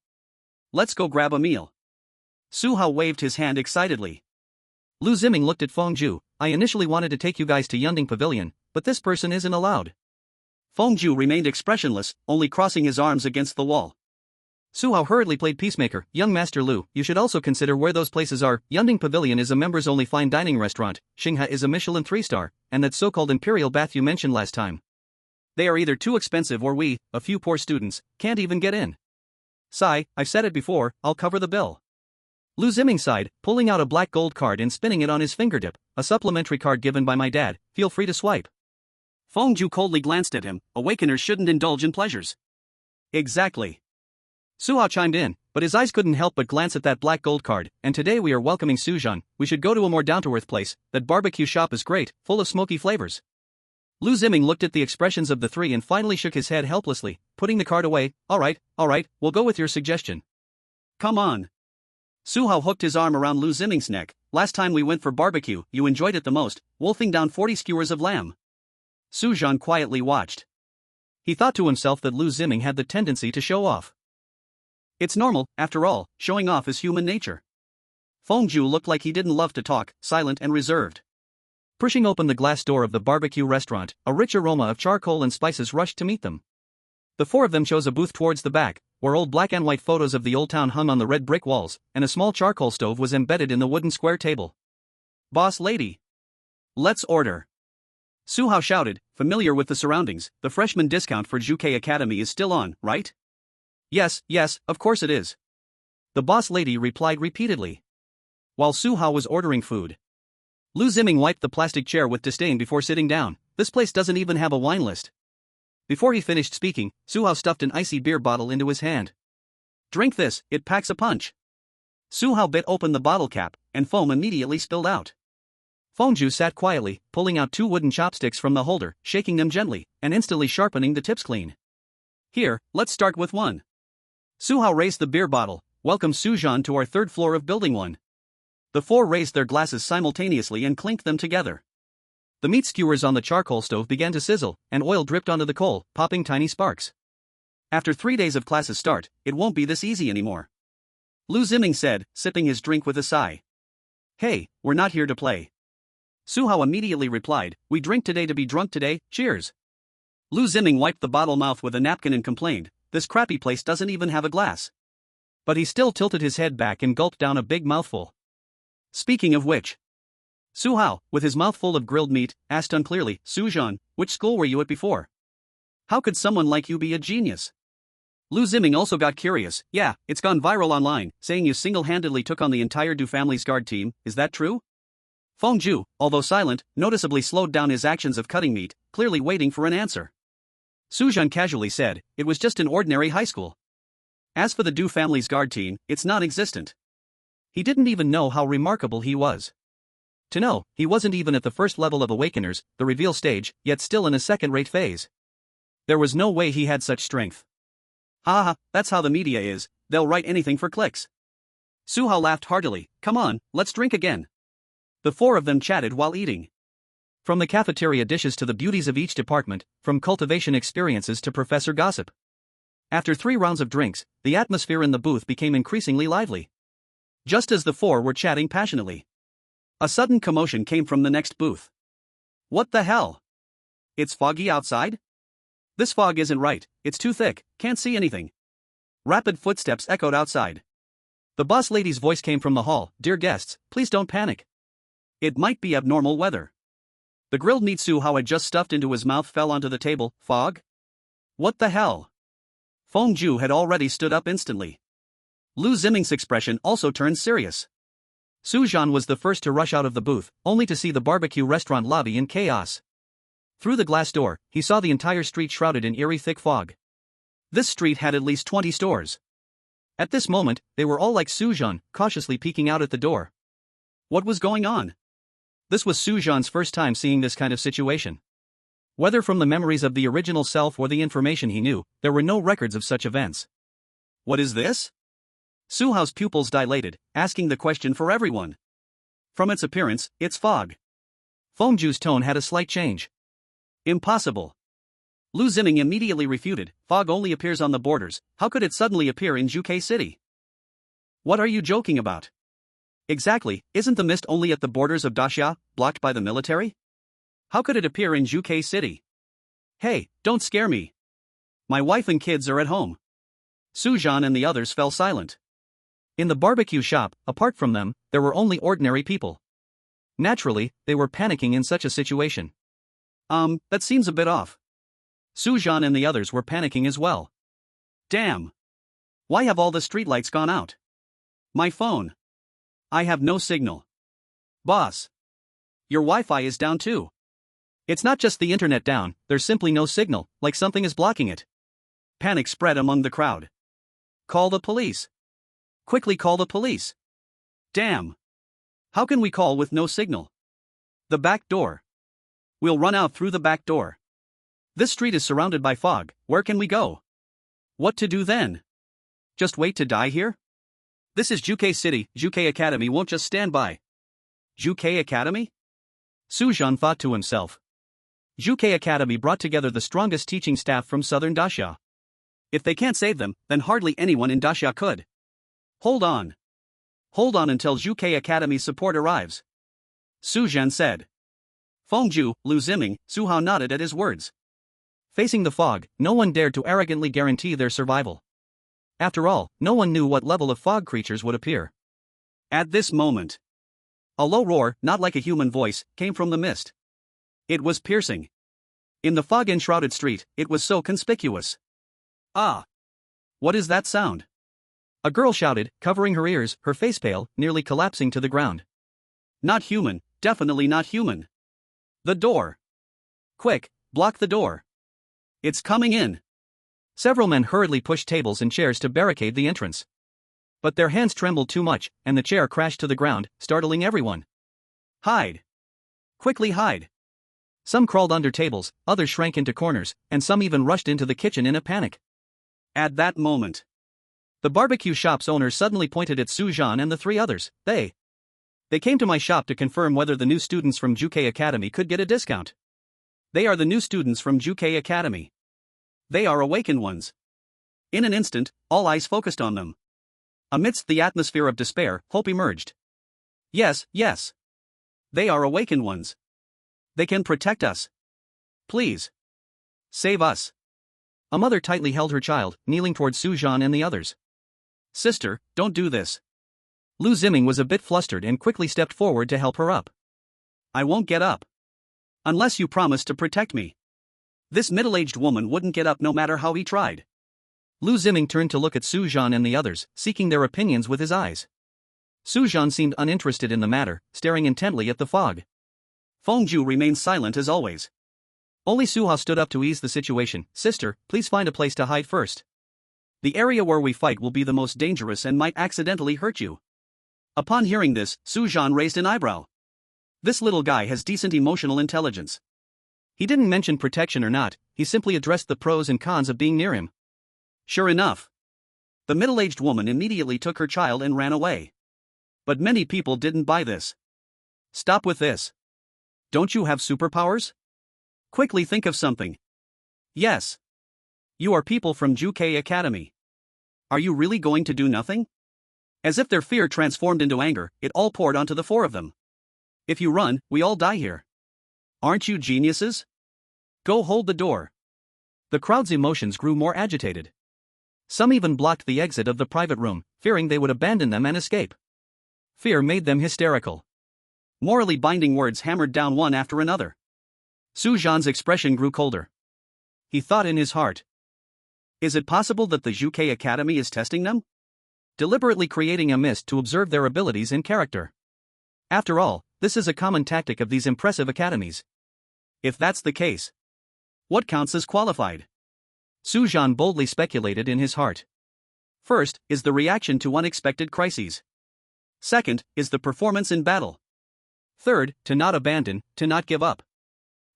Let's go grab a meal. Su Hao waved his hand excitedly. Lu Ziming looked at Fengju. I initially wanted to take you guys to Yunding Pavilion, but this person isn't allowed. Fengju remained expressionless, only crossing his arms against the wall. Su Hao hurriedly played peacemaker. Young Master Lu, you should also consider where those places are. Yunding Pavilion is a members-only fine dining restaurant, Xinghe is a Michelin 3-star, and that so-called imperial bath you mentioned last time. They are either too expensive or we, a few poor students, can't even get in. Sigh, I've said it before, I'll cover the bill. Lu Ziming sighed, pulling out a black gold card and spinning it on his fingertip. A supplementary card given by my dad, feel free to swipe. Fengju coldly glanced at him. Awakeners shouldn't indulge in pleasures. Exactly. Su Hao chimed in, but his eyes couldn't help but glance at that black gold card. And today we are welcoming Su Zhan. We should go to a more down-to-earth place. That barbecue shop is great, full of smoky flavors. Lu Ziming looked at the expressions of the 3 and finally shook his head helplessly, putting the card away. All right, we'll go with your suggestion. Come on. Su Hao hooked his arm around Lu Ziming's neck. Last time we went for barbecue, you enjoyed it the most, wolfing down 40 skewers of lamb. Su Zhan quietly watched. He thought to himself that Lu Ziming had the tendency to show off. It's normal, after all, showing off is human nature. Fengju looked like he didn't love to talk, silent and reserved. Pushing open the glass door of the barbecue restaurant, a rich aroma of charcoal and spices rushed to meet them. The 4 of them chose a booth towards the back, where old black and white photos of the old town hung on the red brick walls, and a small charcoal stove was embedded in the wooden square table. Boss lady. Let's order. Su Hao shouted, familiar with the surroundings. The freshman discount for Juke Academy is still on, right? Yes, of course it is. The boss lady replied repeatedly. While Su Hao was ordering food, Lu Ziming wiped the plastic chair with disdain before sitting down. This place doesn't even have a wine list. Before he finished speaking, Su Hao stuffed an icy beer bottle into his hand. Drink this, it packs a punch. Su Hao bit open the bottle cap, and foam immediately spilled out. Fengju sat quietly, pulling out 2 wooden chopsticks from the holder, shaking them gently, and instantly sharpening the tips clean. Here, let's start with 1. Su Hao raised the beer bottle. Welcome Su Zhan to our 3rd floor of Building 1. The 4 raised their glasses simultaneously and clinked them together. The meat skewers on the charcoal stove began to sizzle, and oil dripped onto the coal, popping tiny sparks. After 3 days of classes start, it won't be this easy anymore. Lu Ziming said, sipping his drink with a sigh. Hey, we're not here to play. Su Hao immediately replied, we drink today to be drunk today, cheers. Lu Ziming wiped the bottle mouth with a napkin and complained, this crappy place doesn't even have a glass. But he still tilted his head back and gulped down a big mouthful. Speaking of which, Su Hao, with his mouth full of grilled meat, asked unclearly, Su Zhan, which school were you at before? How could someone like you be a genius? Lu Ziming also got curious. Yeah, it's gone viral online, saying you single-handedly took on the entire Du family's guard team, is that true? Feng Zhu, although silent, noticeably slowed down his actions of cutting meat, clearly waiting for an answer. Su Zhan casually said, it was just an ordinary high school. As for the Du family's guard team, it's non-existent. He didn't even know how remarkable he was. To know, he wasn't even at the first level of Awakeners, the reveal stage, yet still in a second-rate phase. There was no way he had such strength. Ha, that's how the media is, they'll write anything for clicks. Su Hao laughed heartily, come on, let's drink again. The four of them chatted while eating. From the cafeteria dishes to the beauties of each department, from cultivation experiences to professor gossip. After 3 rounds of drinks, the atmosphere in the booth became increasingly lively. Just as the four were chatting passionately, a sudden commotion came from the next booth. What the hell? It's foggy outside? This fog isn't right, it's too thick, can't see anything. Rapid footsteps echoed outside. The boss lady's voice came from the hall, dear guests, please don't panic. It might be abnormal weather. The grilled meat Su Hao had just stuffed into his mouth fell onto the table. Fog? What the hell? Feng Zhu had already stood up instantly. Lu Ziming's expression also turned serious. Su Zhan was the first to rush out of the booth, only to see the barbecue restaurant lobby in chaos. Through the glass door, he saw the entire street shrouded in eerie thick fog. This street had at least 20 stores. At this moment, they were all like Su Zhan, cautiously peeking out at the door. What was going on? This was Su Zhan's first time seeing this kind of situation. Whether from the memories of the original self or the information he knew, there were no records of such events. What is this? Su Hao's pupils dilated, asking the question for everyone. From its appearance, it's fog. Feng Zhu's tone had a slight change. Impossible. Lu Ziming immediately refuted, fog only appears on the borders, how could it suddenly appear in Zhuke City? What are you joking about? Exactly, isn't the mist only at the borders of Daxia, blocked by the military? How could it appear in Zhuke City? Hey, don't scare me. My wife and kids are at home. Su Zhan and the others fell silent. In the barbecue shop, apart from them, there were only ordinary people. Naturally, they were panicking in such a situation. That seems a bit off. Su Zhan and the others were panicking as well. Damn. Why have all the streetlights gone out? My phone. I have no signal. Boss. Your Wi-Fi is down too. It's not just the internet down, there's simply no signal, like something is blocking it. Panic spread among the crowd. Call the police. Quickly call the police. Damn. How can we call with no signal? The back door. We'll run out through the back door. This street is surrounded by fog, where can we go? What to do then? Just wait to die here? This is Zhuke City, Zhuke Academy won't just stand by. Zhuke Academy? Su Zhan thought to himself. Zhuke Academy brought together the strongest teaching staff from southern Daxia. If they can't save them, then hardly anyone in Daxia could. Hold on. Hold on until Zhuke Academy's support arrives. Su Zhan said. Feng Zhu, Lu Ziming, Su Hao nodded at his words. Facing the fog, no one dared to arrogantly guarantee their survival. After all, no one knew what level of fog creatures would appear. At this moment, a low roar, not like a human voice, came from the mist. It was piercing. In the fog-enshrouded street, it was so conspicuous. Ah! What is that sound? A girl shouted, covering her ears, her face pale, nearly collapsing to the ground. Not human, definitely not human. The door. Quick, block the door. It's coming in. Several men hurriedly pushed tables and chairs to barricade the entrance. But their hands trembled too much, and the chair crashed to the ground, startling everyone. Hide. Quickly hide. Some crawled under tables, others shrank into corners, and some even rushed into the kitchen in a panic. At that moment, the barbecue shop's owner suddenly pointed at Su Zhan and the 3 others. They came to my shop to confirm whether the new students from Zhuke Academy could get a discount. They are the new students from Zhuke Academy. They are awakened ones. In an instant, all eyes focused on them. Amidst the atmosphere of despair, hope emerged. Yes, yes. They are awakened ones. They can protect us. Please. Save us. A mother tightly held her child, kneeling towards Su Zhan and the others. Sister, don't do this. Lu Ziming was a bit flustered and quickly stepped forward to help her up. I won't get up. Unless you promise to protect me. This middle-aged woman wouldn't get up no matter how he tried. Lu Ziming turned to look at Su Zhan and the others, seeking their opinions with his eyes. Su Zhan seemed uninterested in the matter, staring intently at the fog. Fengju remained silent as always. Only Suha stood up to ease the situation. Sister, please find a place to hide first. The area where we fight will be the most dangerous and might accidentally hurt you. Upon hearing this, Su Zhan raised an eyebrow. This little guy has decent emotional intelligence. He didn't mention protection or not, he simply addressed the pros and cons of being near him. Sure enough. The middle-aged woman immediately took her child and ran away. But many people didn't buy this. Stop with this. Don't you have superpowers? Quickly think of something. Yes. You are people from Juke Academy. Are you really going to do nothing? As if their fear transformed into anger, it all poured onto the four of them. If you run, we all die here. Aren't you geniuses? Go hold the door. The crowd's emotions grew more agitated. Some even blocked the exit of the private room, fearing they would abandon them and escape. Fear made them hysterical. Morally binding words hammered down one after another. Su Zhan's expression grew colder. He thought in his heart. Is it possible that the Juke Academy is testing them? Deliberately creating a mist to observe their abilities and character. After all, this is a common tactic of these impressive academies. If that's the case, what counts as qualified? Su Zhan boldly speculated in his heart. First, is the reaction to unexpected crises. Second, is the performance in battle. Third, to not abandon, to not give up.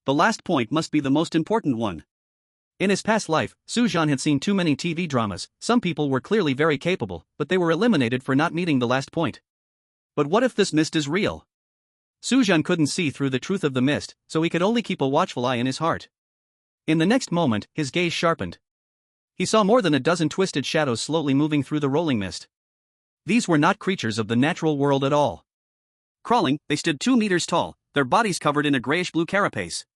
The last point must be the most important one. In his past life, Su Zhan had seen too many TV dramas. Some people were clearly very capable, but they were eliminated for not meeting the last point. But what if this mist is real? Su Zhan couldn't see through the truth of the mist, so he could only keep a watchful eye in his heart. In the next moment, his gaze sharpened. He saw more than a dozen twisted shadows slowly moving through the rolling mist. These were not creatures of the natural world at all. Crawling, they stood 2 meters tall, their bodies covered in a grayish-blue carapace.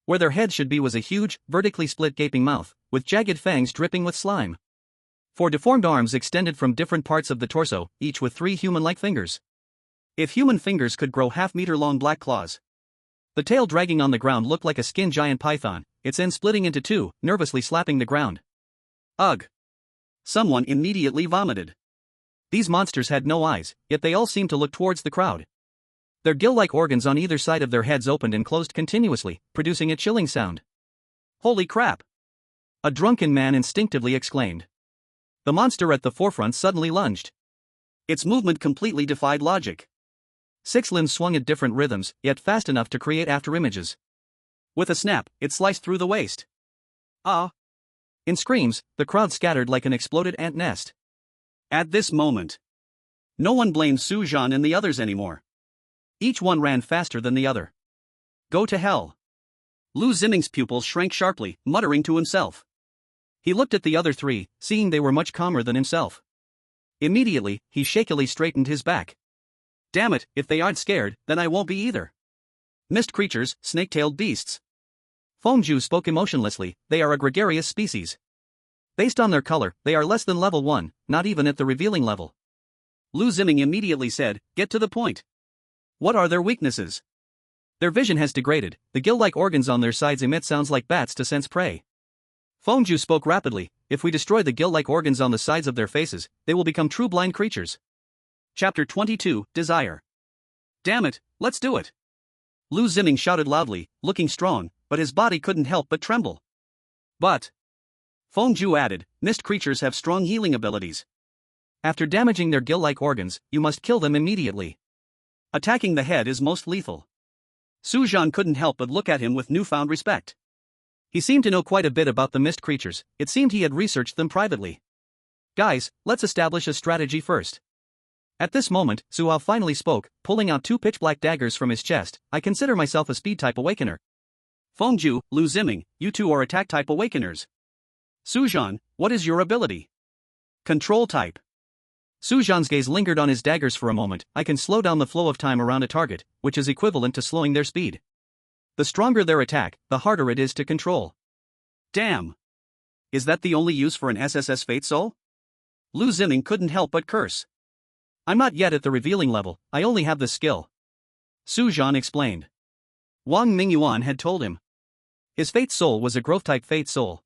Where their head should be was a huge, vertically split gaping mouth, with jagged fangs dripping with slime. 4 deformed arms extended from different parts of the torso, each with 3 human-like fingers. If human fingers could grow half-meter-long black claws. The tail dragging on the ground looked like a skinned giant python, its end splitting into 2, nervously slapping the ground. Ugh! Someone immediately vomited. These monsters had no eyes, yet they all seemed to look towards the crowd. Their gill-like organs on either side of their heads opened and closed continuously, producing a chilling sound. Holy crap! A drunken man instinctively exclaimed. The monster at the forefront suddenly lunged. Its movement completely defied logic. 6 limbs swung at different rhythms, yet fast enough to create afterimages. With a snap, it sliced through the waist. Ah! In screams, the crowd scattered like an exploded ant nest. At this moment, no one blamed Su Zhan and the others anymore. Each one ran faster than the other. Go to hell. Lu Ziming's pupils shrank sharply, muttering to himself. He looked at the other 3, seeing they were much calmer than himself. Immediately, he shakily straightened his back. Damn it, if they aren't scared, then I won't be either. Mist creatures, snake-tailed beasts. Fengju spoke emotionlessly, they are a gregarious species. Based on their color, they are less than level 1, not even at the revealing level. Lu Ziming immediately said, get to the point. What are their weaknesses? Their vision has degraded, the gill-like organs on their sides emit sounds like bats to sense prey. Fengju spoke rapidly, if we destroy the gill-like organs on the sides of their faces, they will become true blind creatures. Chapter 22, Desire. Damn it, let's do it. Lu Ziming shouted loudly, looking strong, but his body couldn't help but tremble. But Fengju added, mist creatures have strong healing abilities. After damaging their gill-like organs, you must kill them immediately. Attacking the head is most lethal. Su Zhan couldn't help but look at him with newfound respect. He seemed to know quite a bit about the mist creatures, it seemed he had researched them privately. Guys, let's establish a strategy first. At this moment, Su Zhan finally spoke, pulling out 2 pitch-black daggers from his chest. I consider myself a speed-type awakener. Fengju, Lu Ziming, you 2 are attack-type awakeners. Su Zhan, what is your ability? Control type. Su Zhan's gaze lingered on his daggers for a moment. I can slow down the flow of time around a target, which is equivalent to slowing their speed. The stronger their attack, the harder it is to control. Damn! Is that the only use for an SSS Fate Soul? Lu Ziming couldn't help but curse. I'm not yet at the revealing level, I only have the skill. Su Zhan explained. Wang Mingyuan had told him. His Fate Soul was a growth-type Fate Soul.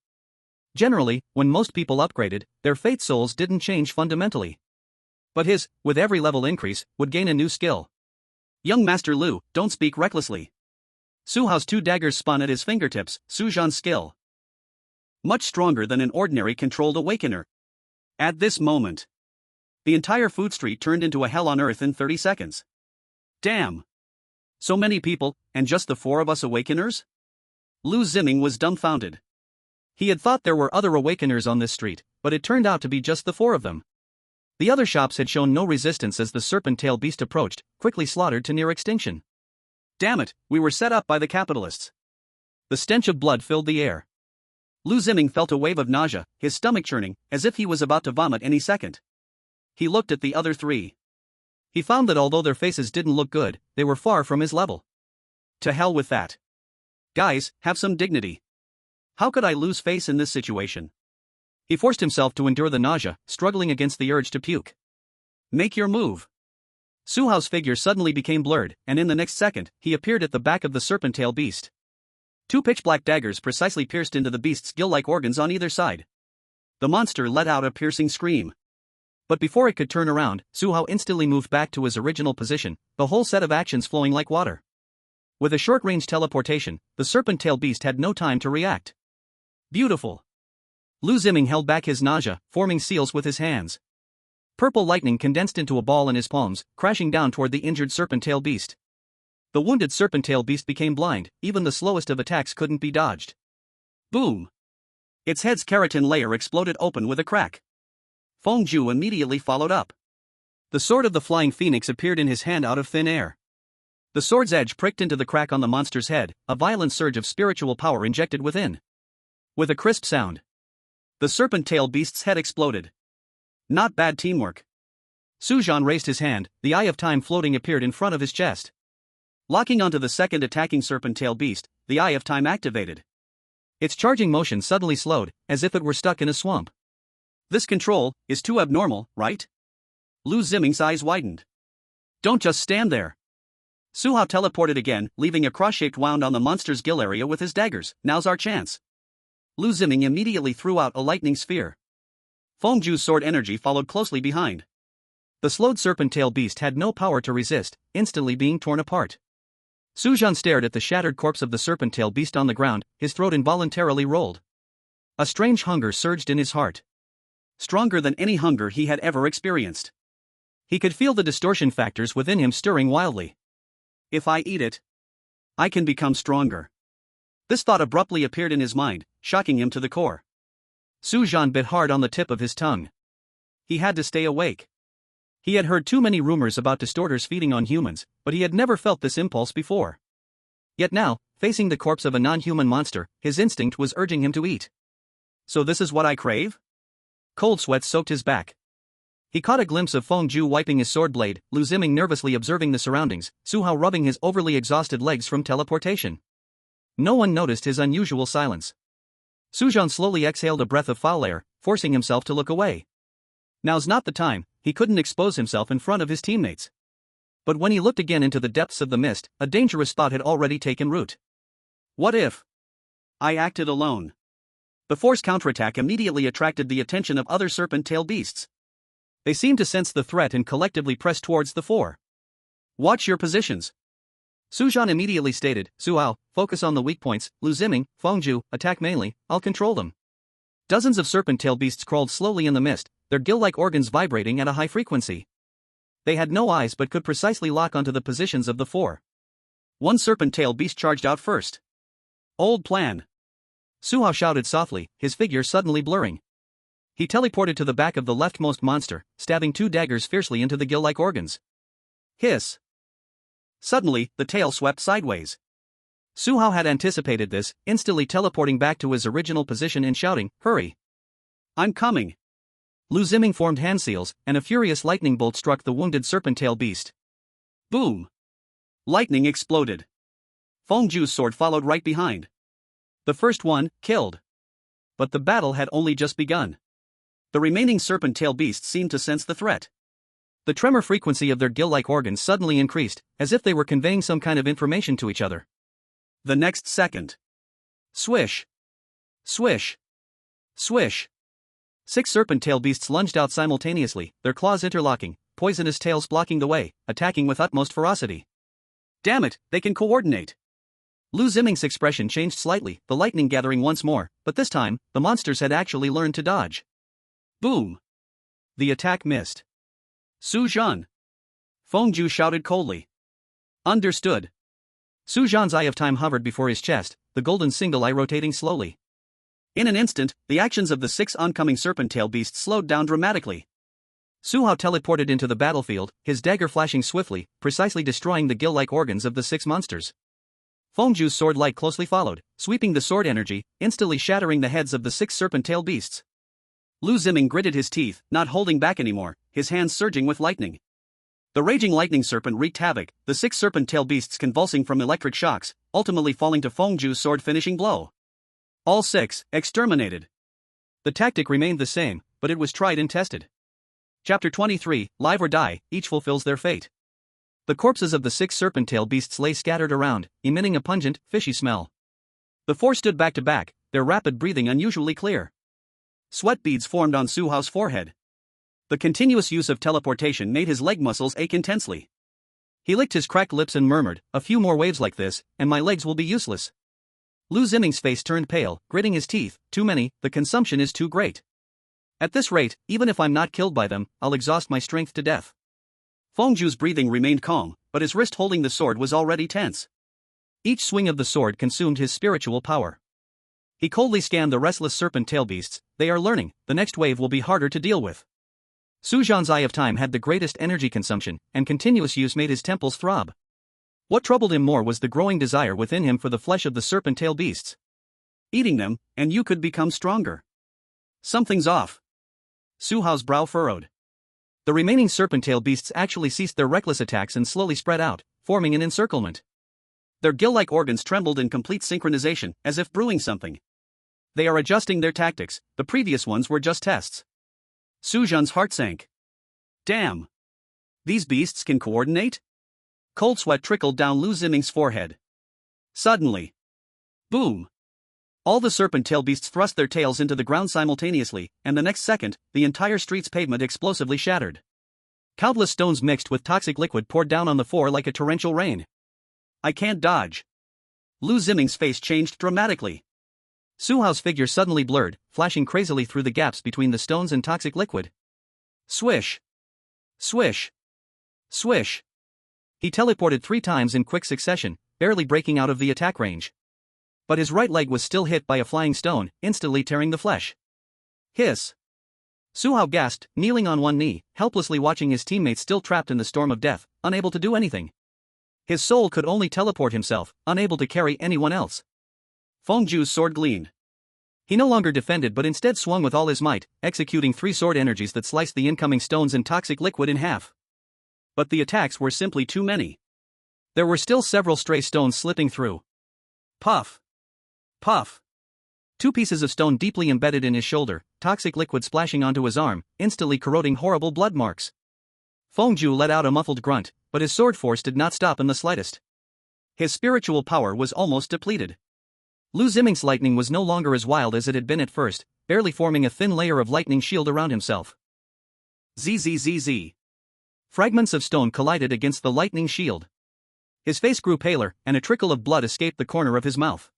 Generally, when most people upgraded, their Fate Souls didn't change fundamentally. But his, with every level increase, would gain a new skill. Young Master Lu, don't speak recklessly. Su Hao's 2 daggers spun at his fingertips. Su Zhan's skill, much stronger than an ordinary controlled awakener. At this moment, the entire food street turned into a hell on earth in 30 seconds. Damn! So many people, and just the 4 of us awakeners? Lu Ziming was dumbfounded. He had thought there were other awakeners on this street, but it turned out to be just the 4 of them. The other shops had shown no resistance as the serpent-tail beast approached, quickly slaughtered to near extinction. Damn it, we were set up by the capitalists. The stench of blood filled the air. Lu Ziming felt a wave of nausea, his stomach churning, as if he was about to vomit any second. He looked at the other 3. He found that although their faces didn't look good, they were far from his level. To hell with that. Guys, have some dignity. How could I lose face in this situation? He forced himself to endure the nausea, struggling against the urge to puke. Make your move. Su Hao's figure suddenly became blurred, and in the next second, he appeared at the back of the serpent-tail beast. 2 pitch-black daggers precisely pierced into the beast's gill-like organs on either side. The monster let out a piercing scream. But before it could turn around, Su Hao instantly moved back to his original position, the whole set of actions flowing like water. With a short-range teleportation, the serpent-tail beast had no time to react. Beautiful. Lu Ziming held back his nausea, forming seals with his hands. Purple lightning condensed into a ball in his palms, crashing down toward the injured serpent-tail beast. The wounded serpent-tail beast became blind, even the slowest of attacks couldn't be dodged. Boom! Its head's keratin layer exploded open with a crack. Feng Zhu immediately followed up. The sword of the flying phoenix appeared in his hand out of thin air. The sword's edge pricked into the crack on the monster's head, a violent surge of spiritual power injected within. With a crisp sound, the serpent-tail beast's head exploded. Not bad teamwork. Su Zhan raised his hand, the Eye of Time floating appeared in front of his chest. Locking onto the second attacking serpent-tail beast, the Eye of Time activated. Its charging motion suddenly slowed, as if it were stuck in a swamp. This control is too abnormal, right? Lu Ziming's eyes widened. Don't just stand there. Su Hao teleported again, leaving a cross-shaped wound on the monster's gill area with his daggers. Now's our chance. Lu Ziming immediately threw out a lightning sphere. Feng Zhu's sword energy followed closely behind. The slowed serpent-tail beast had no power to resist, instantly being torn apart. Su Zhan stared at the shattered corpse of the serpent-tail beast on the ground, his throat involuntarily rolled. A strange hunger surged in his heart. Stronger than any hunger he had ever experienced. He could feel the distortion factors within him stirring wildly. If I eat it, I can become stronger. This thought abruptly appeared in his mind, shocking him to the core. Su Zhan bit hard on the tip of his tongue. He had to stay awake. He had heard too many rumors about distorters feeding on humans, but he had never felt this impulse before. Yet now, facing the corpse of a non-human monster, his instinct was urging him to eat. So this is what I crave? Cold sweat soaked his back. He caught a glimpse of Feng Zhu wiping his sword blade, Lu Ziming nervously observing the surroundings, Su Hao rubbing his overly exhausted legs from teleportation. No one noticed his unusual silence. Su Zhan slowly exhaled a breath of foul air, forcing himself to look away. Now's not the time, he couldn't expose himself in front of his teammates. But when he looked again into the depths of the mist, a dangerous thought had already taken root. What if I acted alone? The force counterattack immediately attracted the attention of other serpent-tail beasts. They seemed to sense the threat and collectively pressed towards the 4. Watch your positions. Su Zhan immediately stated, Su Hao, focus on the weak points, Lu Ziming, Feng Zhu, attack mainly, I'll control them. Dozens of serpent-tail beasts crawled slowly in the mist, their gill-like organs vibrating at a high frequency. They had no eyes but could precisely lock onto the positions of the 4. One serpent-tail beast charged out first. Old plan. Su Hao shouted softly, his figure suddenly blurring. He teleported to the back of the leftmost monster, stabbing 2 daggers fiercely into the gill-like organs. Hiss. Suddenly, the tail swept sideways. Su Hao had anticipated this, instantly teleporting back to his original position and shouting, hurry. I'm coming. Lu Ziming formed hand seals, and a furious lightning bolt struck the wounded serpent-tail beast. Boom. Lightning exploded. Feng Zhu's sword followed right behind. The first one, killed. But the battle had only just begun. The remaining serpent-tail beasts seemed to sense the threat. The tremor frequency of their gill-like organs suddenly increased, as if they were conveying some kind of information to each other. The next second. Swish. Swish. Swish. 6 serpent-tail beasts lunged out simultaneously, their claws interlocking, poisonous tails blocking the way, attacking with utmost ferocity. Damn it, they can coordinate. Lu Ziming's expression changed slightly, the lightning gathering once more, but this time, the monsters had actually learned to dodge. Boom. The attack missed. Su Zhan. Fengju shouted coldly. Understood. Su Zhan's eye of time hovered before his chest, the golden single eye rotating slowly. In an instant, the actions of the 6 oncoming serpent-tail beasts slowed down dramatically. Su Hao teleported into the battlefield, his dagger flashing swiftly, precisely destroying the gill-like organs of the 6 monsters. Fengju's sword light closely followed, sweeping the sword energy, instantly shattering the heads of the 6 serpent-tail beasts. Lu Ziming gritted his teeth, not holding back anymore, his hands surging with lightning. The raging lightning serpent wreaked havoc, the 6 serpent-tail beasts convulsing from electric shocks, ultimately falling to Fengju's sword-finishing blow. All 6, exterminated. The tactic remained the same, but it was tried and tested. Chapter 23, Live or Die, each fulfills their fate. The corpses of the 6 serpent-tail beasts lay scattered around, emitting a pungent, fishy smell. The 4 stood back to back, their rapid breathing unusually clear. Sweat beads formed on Su Hao's forehead. The continuous use of teleportation made his leg muscles ache intensely. He licked his cracked lips and murmured, "A few more waves like this, and my legs will be useless." Lu Ziming's face turned pale, gritting his teeth. "Too many, the consumption is too great. At this rate, even if I'm not killed by them, I'll exhaust my strength to death." Fengju's breathing remained calm, but his wrist holding the sword was already tense. Each swing of the sword consumed his spiritual power. He coldly scanned the restless serpent-tail beasts. They are learning, the next wave will be harder to deal with. Su Zhan's eye of time had the greatest energy consumption, and continuous use made his temples throb. What troubled him more was the growing desire within him for the flesh of the serpent-tail beasts. Eating them, and you could become stronger. Something's off. Su Hao's brow furrowed. The remaining serpent-tail beasts actually ceased their reckless attacks and slowly spread out, forming an encirclement. Their gill-like organs trembled in complete synchronization, as if brewing something. They are adjusting their tactics, the previous ones were just tests. Su Zhan's heart sank. Damn! These beasts can coordinate? Cold sweat trickled down Lu Ziming's forehead. Suddenly. Boom! All the serpent-tail beasts thrust their tails into the ground simultaneously, and the next second, the entire street's pavement explosively shattered. Countless stones mixed with toxic liquid poured down on the floor like a torrential rain. I can't dodge. Lu Ziming's face changed dramatically. Su Hao's figure suddenly blurred, flashing crazily through the gaps between the stones and toxic liquid. Swish! Swish! Swish! He teleported 3 times in quick succession, barely breaking out of the attack range. But his right leg was still hit by a flying stone, instantly tearing the flesh. Hiss! Su Hao gasped, kneeling on one knee, helplessly watching his teammates still trapped in the storm of death, unable to do anything. His soul could only teleport himself, unable to carry anyone else. Fengju's sword gleamed. He no longer defended but instead swung with all his might, executing 3 sword energies that sliced the incoming stones and toxic liquid in half. But the attacks were simply too many. There were still several stray stones slipping through. Puff! Puff! 2 pieces of stone deeply embedded in his shoulder, toxic liquid splashing onto his arm, instantly corroding horrible blood marks. Fengju let out a muffled grunt, but his sword force did not stop in the slightest. His spiritual power was almost depleted. Lu Ziming's lightning was no longer as wild as it had been at first, barely forming a thin layer of lightning shield around himself. Zzz. Fragments of stone collided against the lightning shield. His face grew paler, and a trickle of blood escaped the corner of his mouth.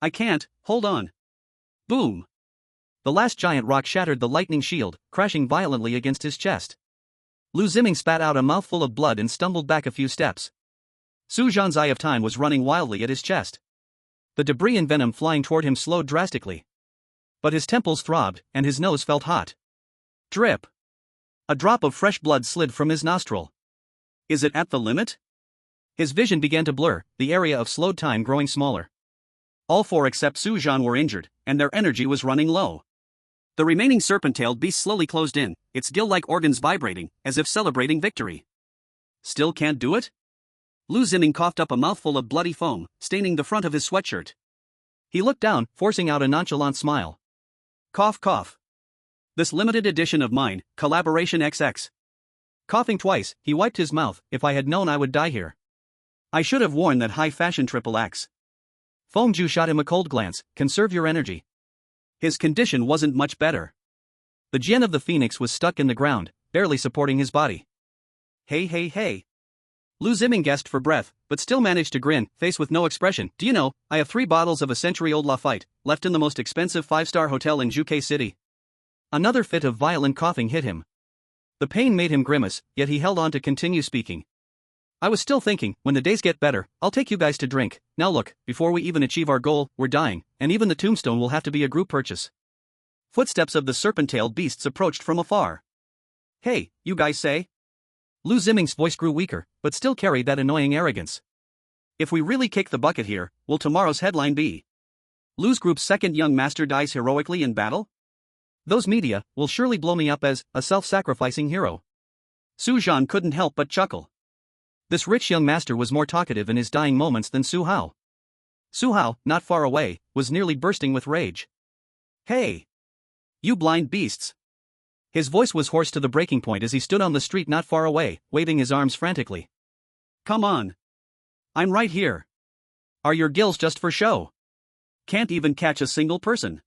I can't, hold on. Boom! The last giant rock shattered the lightning shield, crashing violently against his chest. Lu Ziming spat out a mouthful of blood and stumbled back a few steps. Su Zhan's eye of time was running wildly at his chest. The debris and venom flying toward him slowed drastically. But his temples throbbed, and his nose felt hot. Drip! A drop of fresh blood slid from his nostril. Is it at the limit? His vision began to blur, the area of slowed time growing smaller. All 4 except Su Zhan were injured, and their energy was running low. The remaining serpent-tailed beast slowly closed in, its gill-like organs vibrating, as if celebrating victory. Still can't do it? Lu Ziming coughed up a mouthful of bloody foam, staining the front of his sweatshirt. He looked down, forcing out a nonchalant smile. Cough cough. This limited edition of mine, Collaboration XX. Coughing twice, he wiped his mouth. If I had known I would die here, I should have worn that high-fashion triple X. Fengju shot him a cold glance. Conserve your energy. His condition wasn't much better. The gen of the phoenix was stuck in the ground, barely supporting his body. Hey. Lu Ziming gasped for breath, but still managed to grin, face with no expression. Do you know, I have 3 bottles of a century-old Lafite, left in the most expensive 5-star hotel in Juke City. Another fit of violent coughing hit him. The pain made him grimace, yet he held on to continue speaking. I was still thinking, when the days get better, I'll take you guys to drink. Now look, before we even achieve our goal, we're dying, and even the tombstone will have to be a group purchase. Footsteps of the serpent-tailed beasts approached from afar. Hey, you guys say? Lu Ziming's voice grew weaker, but still carried that annoying arrogance. If we really kick the bucket here, will tomorrow's headline be Lu's group's second young master dies heroically in battle? Those media will surely blow me up as a self-sacrificing hero. Su Zhan couldn't help but chuckle. This rich young master was more talkative in his dying moments than Su Hao. Su Hao, not far away, was nearly bursting with rage. Hey! You blind beasts! His voice was hoarse to the breaking point as he stood on the street not far away, waving his arms frantically. Come on! I'm right here! Are your gills just for show? Can't even catch a single person.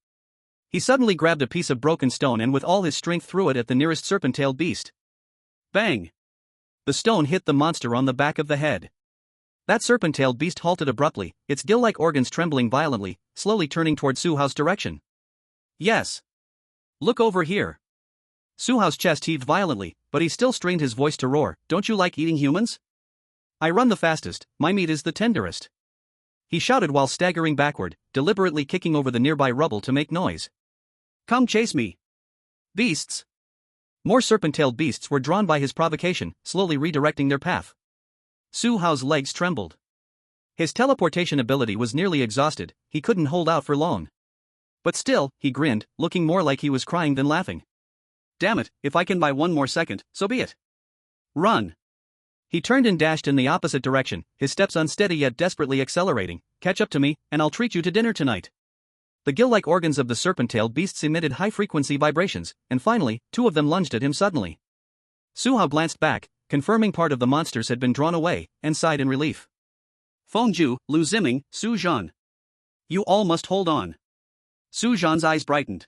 He suddenly grabbed a piece of broken stone and with all his strength threw it at the nearest serpent-tailed beast. Bang! The stone hit the monster on the back of the head. That serpent-tailed beast halted abruptly, its gill-like organs trembling violently, slowly turning toward Su Hao's direction. Yes! Look over here! Su Hao's chest heaved violently, but he still strained his voice to roar. Don't you like eating humans? I run the fastest, my meat is the tenderest. He shouted while staggering backward, deliberately kicking over the nearby rubble to make noise. Come chase me! Beasts! More serpent-tailed beasts were drawn by his provocation, slowly redirecting their path. Su Hao's legs trembled. His teleportation ability was nearly exhausted, he couldn't hold out for long. But still, he grinned, looking more like he was crying than laughing. Damn it, if I can buy one more second, so be it. Run! He turned and dashed in the opposite direction, his steps unsteady yet desperately accelerating. Catch up to me, and I'll treat you to dinner tonight. The gill-like organs of the serpent-tailed beasts emitted high-frequency vibrations, and finally, 2 of them lunged at him suddenly. Su Hao glanced back, confirming part of the monsters had been drawn away, and sighed in relief. Fengju, Lu Ziming, Su Zhan. You all must hold on. Su Zhan's eyes brightened.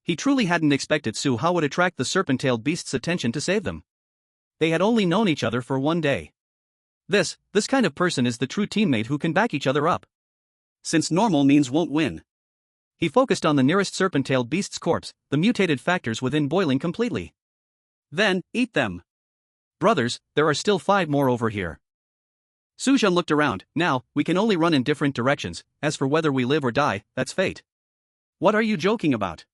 He truly hadn't expected Su Hao would attract the serpent-tailed beast's attention to save them. They had only known each other for 1 day. This kind of person is the true teammate who can back each other up. Since normal means won't win. He focused on the nearest serpent-tailed beast's corpse, the mutated factors within boiling completely. Then, eat them. Brothers, there are still 5 more over here. Su Zhan looked around. Now, we can only run in different directions, as for whether we live or die, that's fate. What are you joking about?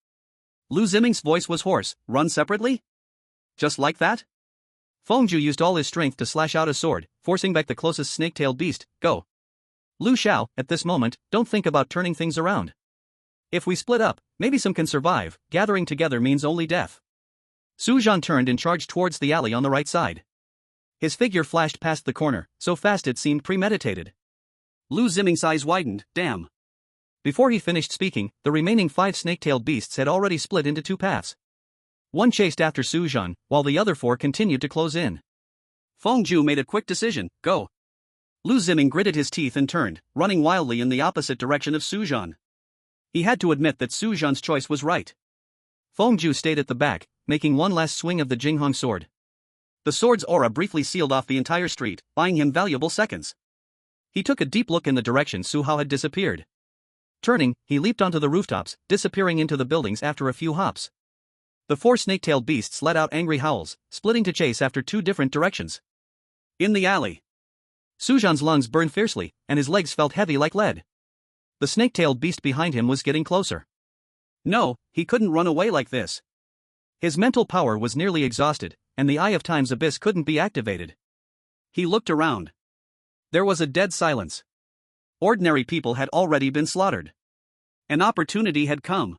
Lu Ziming's voice was hoarse. Run separately? Just like that? Fengju used all his strength to slash out a sword, forcing back the closest snake-tailed beast. Go. Lu Xiao, at this moment, don't think about turning things around. If we split up, maybe some can survive, gathering together means only death. Su Zhan turned and charged towards the alley on the right side. His figure flashed past the corner, so fast it seemed premeditated. Lu Ziming's eyes widened. Damn. Before he finished speaking, the remaining 5 snake-tailed beasts had already split into 2 paths. One chased after Su Zhan, while the other 4 continued to close in. Fengju made a quick decision. Go. Lu Ziming gritted his teeth and turned, running wildly in the opposite direction of Su Zhan. He had to admit that Su Zhan's choice was right. Fengju stayed at the back, making one last swing of the Jinghong sword. The sword's aura briefly sealed off the entire street, buying him valuable seconds. He took a deep look in the direction Su Hao had disappeared. Turning, he leaped onto the rooftops, disappearing into the buildings after a few hops. The 4 snake-tailed beasts let out angry howls, splitting to chase after 2 different directions. In the alley, Su Zhan's lungs burned fiercely, and his legs felt heavy like lead. The snake-tailed beast behind him was getting closer. No, he couldn't run away like this. His mental power was nearly exhausted, and the Eye of Time's abyss couldn't be activated. He looked around. There was a dead silence. Ordinary people had already been slaughtered. An opportunity had come.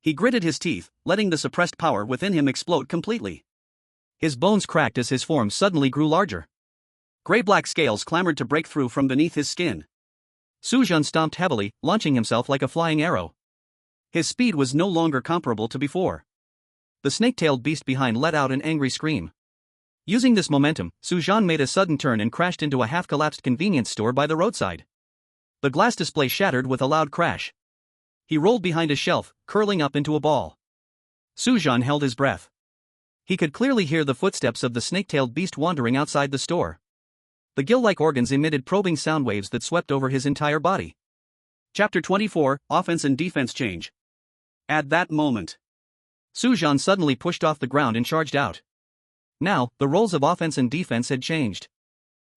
He gritted his teeth, letting the suppressed power within him explode completely. His bones cracked as his form suddenly grew larger. Gray-black scales clamored to break through from beneath his skin. Su Zhan stomped heavily, launching himself like a flying arrow. His speed was no longer comparable to before. The snake-tailed beast behind let out an angry scream. Using this momentum, Su Zhan made a sudden turn and crashed into a half-collapsed convenience store by the roadside. The glass display shattered with a loud crash. He rolled behind a shelf, curling up into a ball. Su Zhan held his breath. He could clearly hear the footsteps of the snake-tailed beast wandering outside the store. The gill-like organs emitted probing sound waves that swept over his entire body. Chapter 24, Offense and Defense Change. At that moment, Su Zhan suddenly pushed off the ground and charged out. Now, the roles of offense and defense had changed.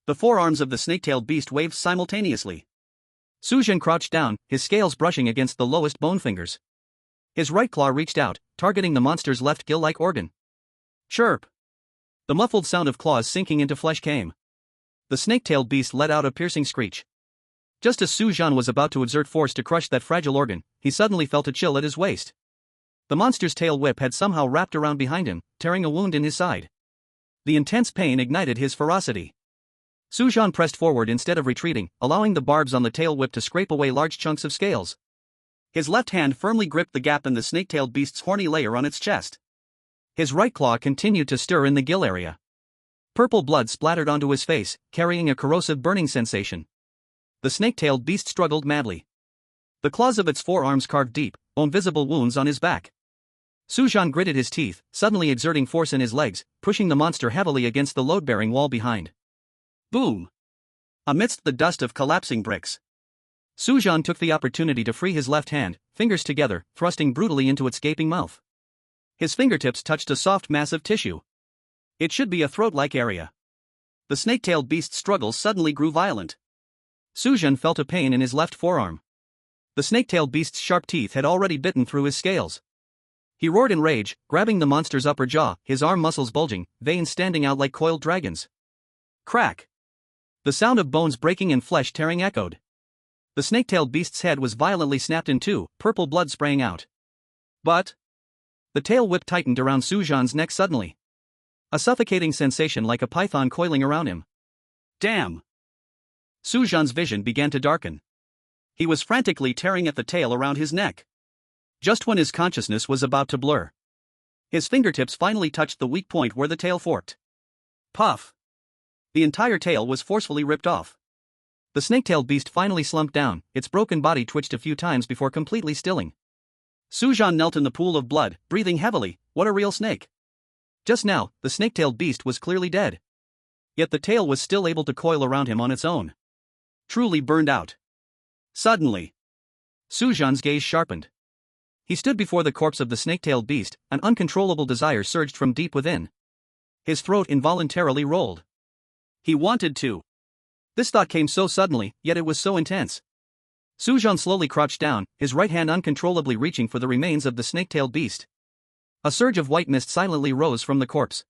The forearms of the snake-tailed beast waved simultaneously. Su Zhan crouched down, his scales brushing against the lowest bone fingers. His right claw reached out, targeting the monster's left gill-like organ. Chirp! The muffled sound of claws sinking into flesh came. The snake-tailed beast let out a piercing screech. Just as Su Zhan was about to exert force to crush that fragile organ, he suddenly felt a chill at his waist. The monster's tail whip had somehow wrapped around behind him, tearing a wound in his side. The intense pain ignited his ferocity. Su Zhan pressed forward instead of retreating, allowing the barbs on the tail whip to scrape away large chunks of scales. His left hand firmly gripped the gap in the snake-tailed beast's horny layer on its chest. His right claw continued to stir in the gill area. Purple blood splattered onto his face, carrying a corrosive burning sensation. The snake-tailed beast struggled madly. The claws of its forearms carved deep, invisible wounds on his back. Su Zhan gritted his teeth, suddenly exerting force in his legs, pushing the monster heavily against the load-bearing wall behind. Boom! Amidst the dust of collapsing bricks, Su Zhan took the opportunity to free his left hand, fingers together, thrusting brutally into its gaping mouth. His fingertips touched a soft mass of tissue. It should be a throat-like area. The snake-tailed beast's struggles suddenly grew violent. Su Zhan felt a pain in his left forearm. The snake-tailed beast's sharp teeth had already bitten through his scales. He roared in rage, grabbing the monster's upper jaw, his arm muscles bulging, veins standing out like coiled dragons. Crack! The sound of bones breaking and flesh tearing echoed. The snake-tailed beast's head was violently snapped in two, purple blood spraying out. But the tail whip tightened around Su Zhan's neck suddenly. A suffocating sensation like a python coiling around him. Damn! Su Zhan's vision began to darken. He was frantically tearing at the tail around his neck. Just when his consciousness was about to blur, his fingertips finally touched the weak point where the tail forked. Puff! The entire tail was forcefully ripped off. The snake-tailed beast finally slumped down, its broken body twitched a few times before completely stilling. Su Zhan knelt in the pool of blood, breathing heavily. What a real snake! Just now, the snake-tailed beast was clearly dead. Yet the tail was still able to coil around him on its own. Truly burned out. Suddenly, Su Zhan's gaze sharpened. He stood before the corpse of the snake-tailed beast, an uncontrollable desire surged from deep within. His throat involuntarily rolled. He wanted to. This thought came so suddenly, yet it was so intense. Su Zhan slowly crouched down, his right hand uncontrollably reaching for the remains of the snake-tailed beast. A surge of white mist silently rose from the corpse.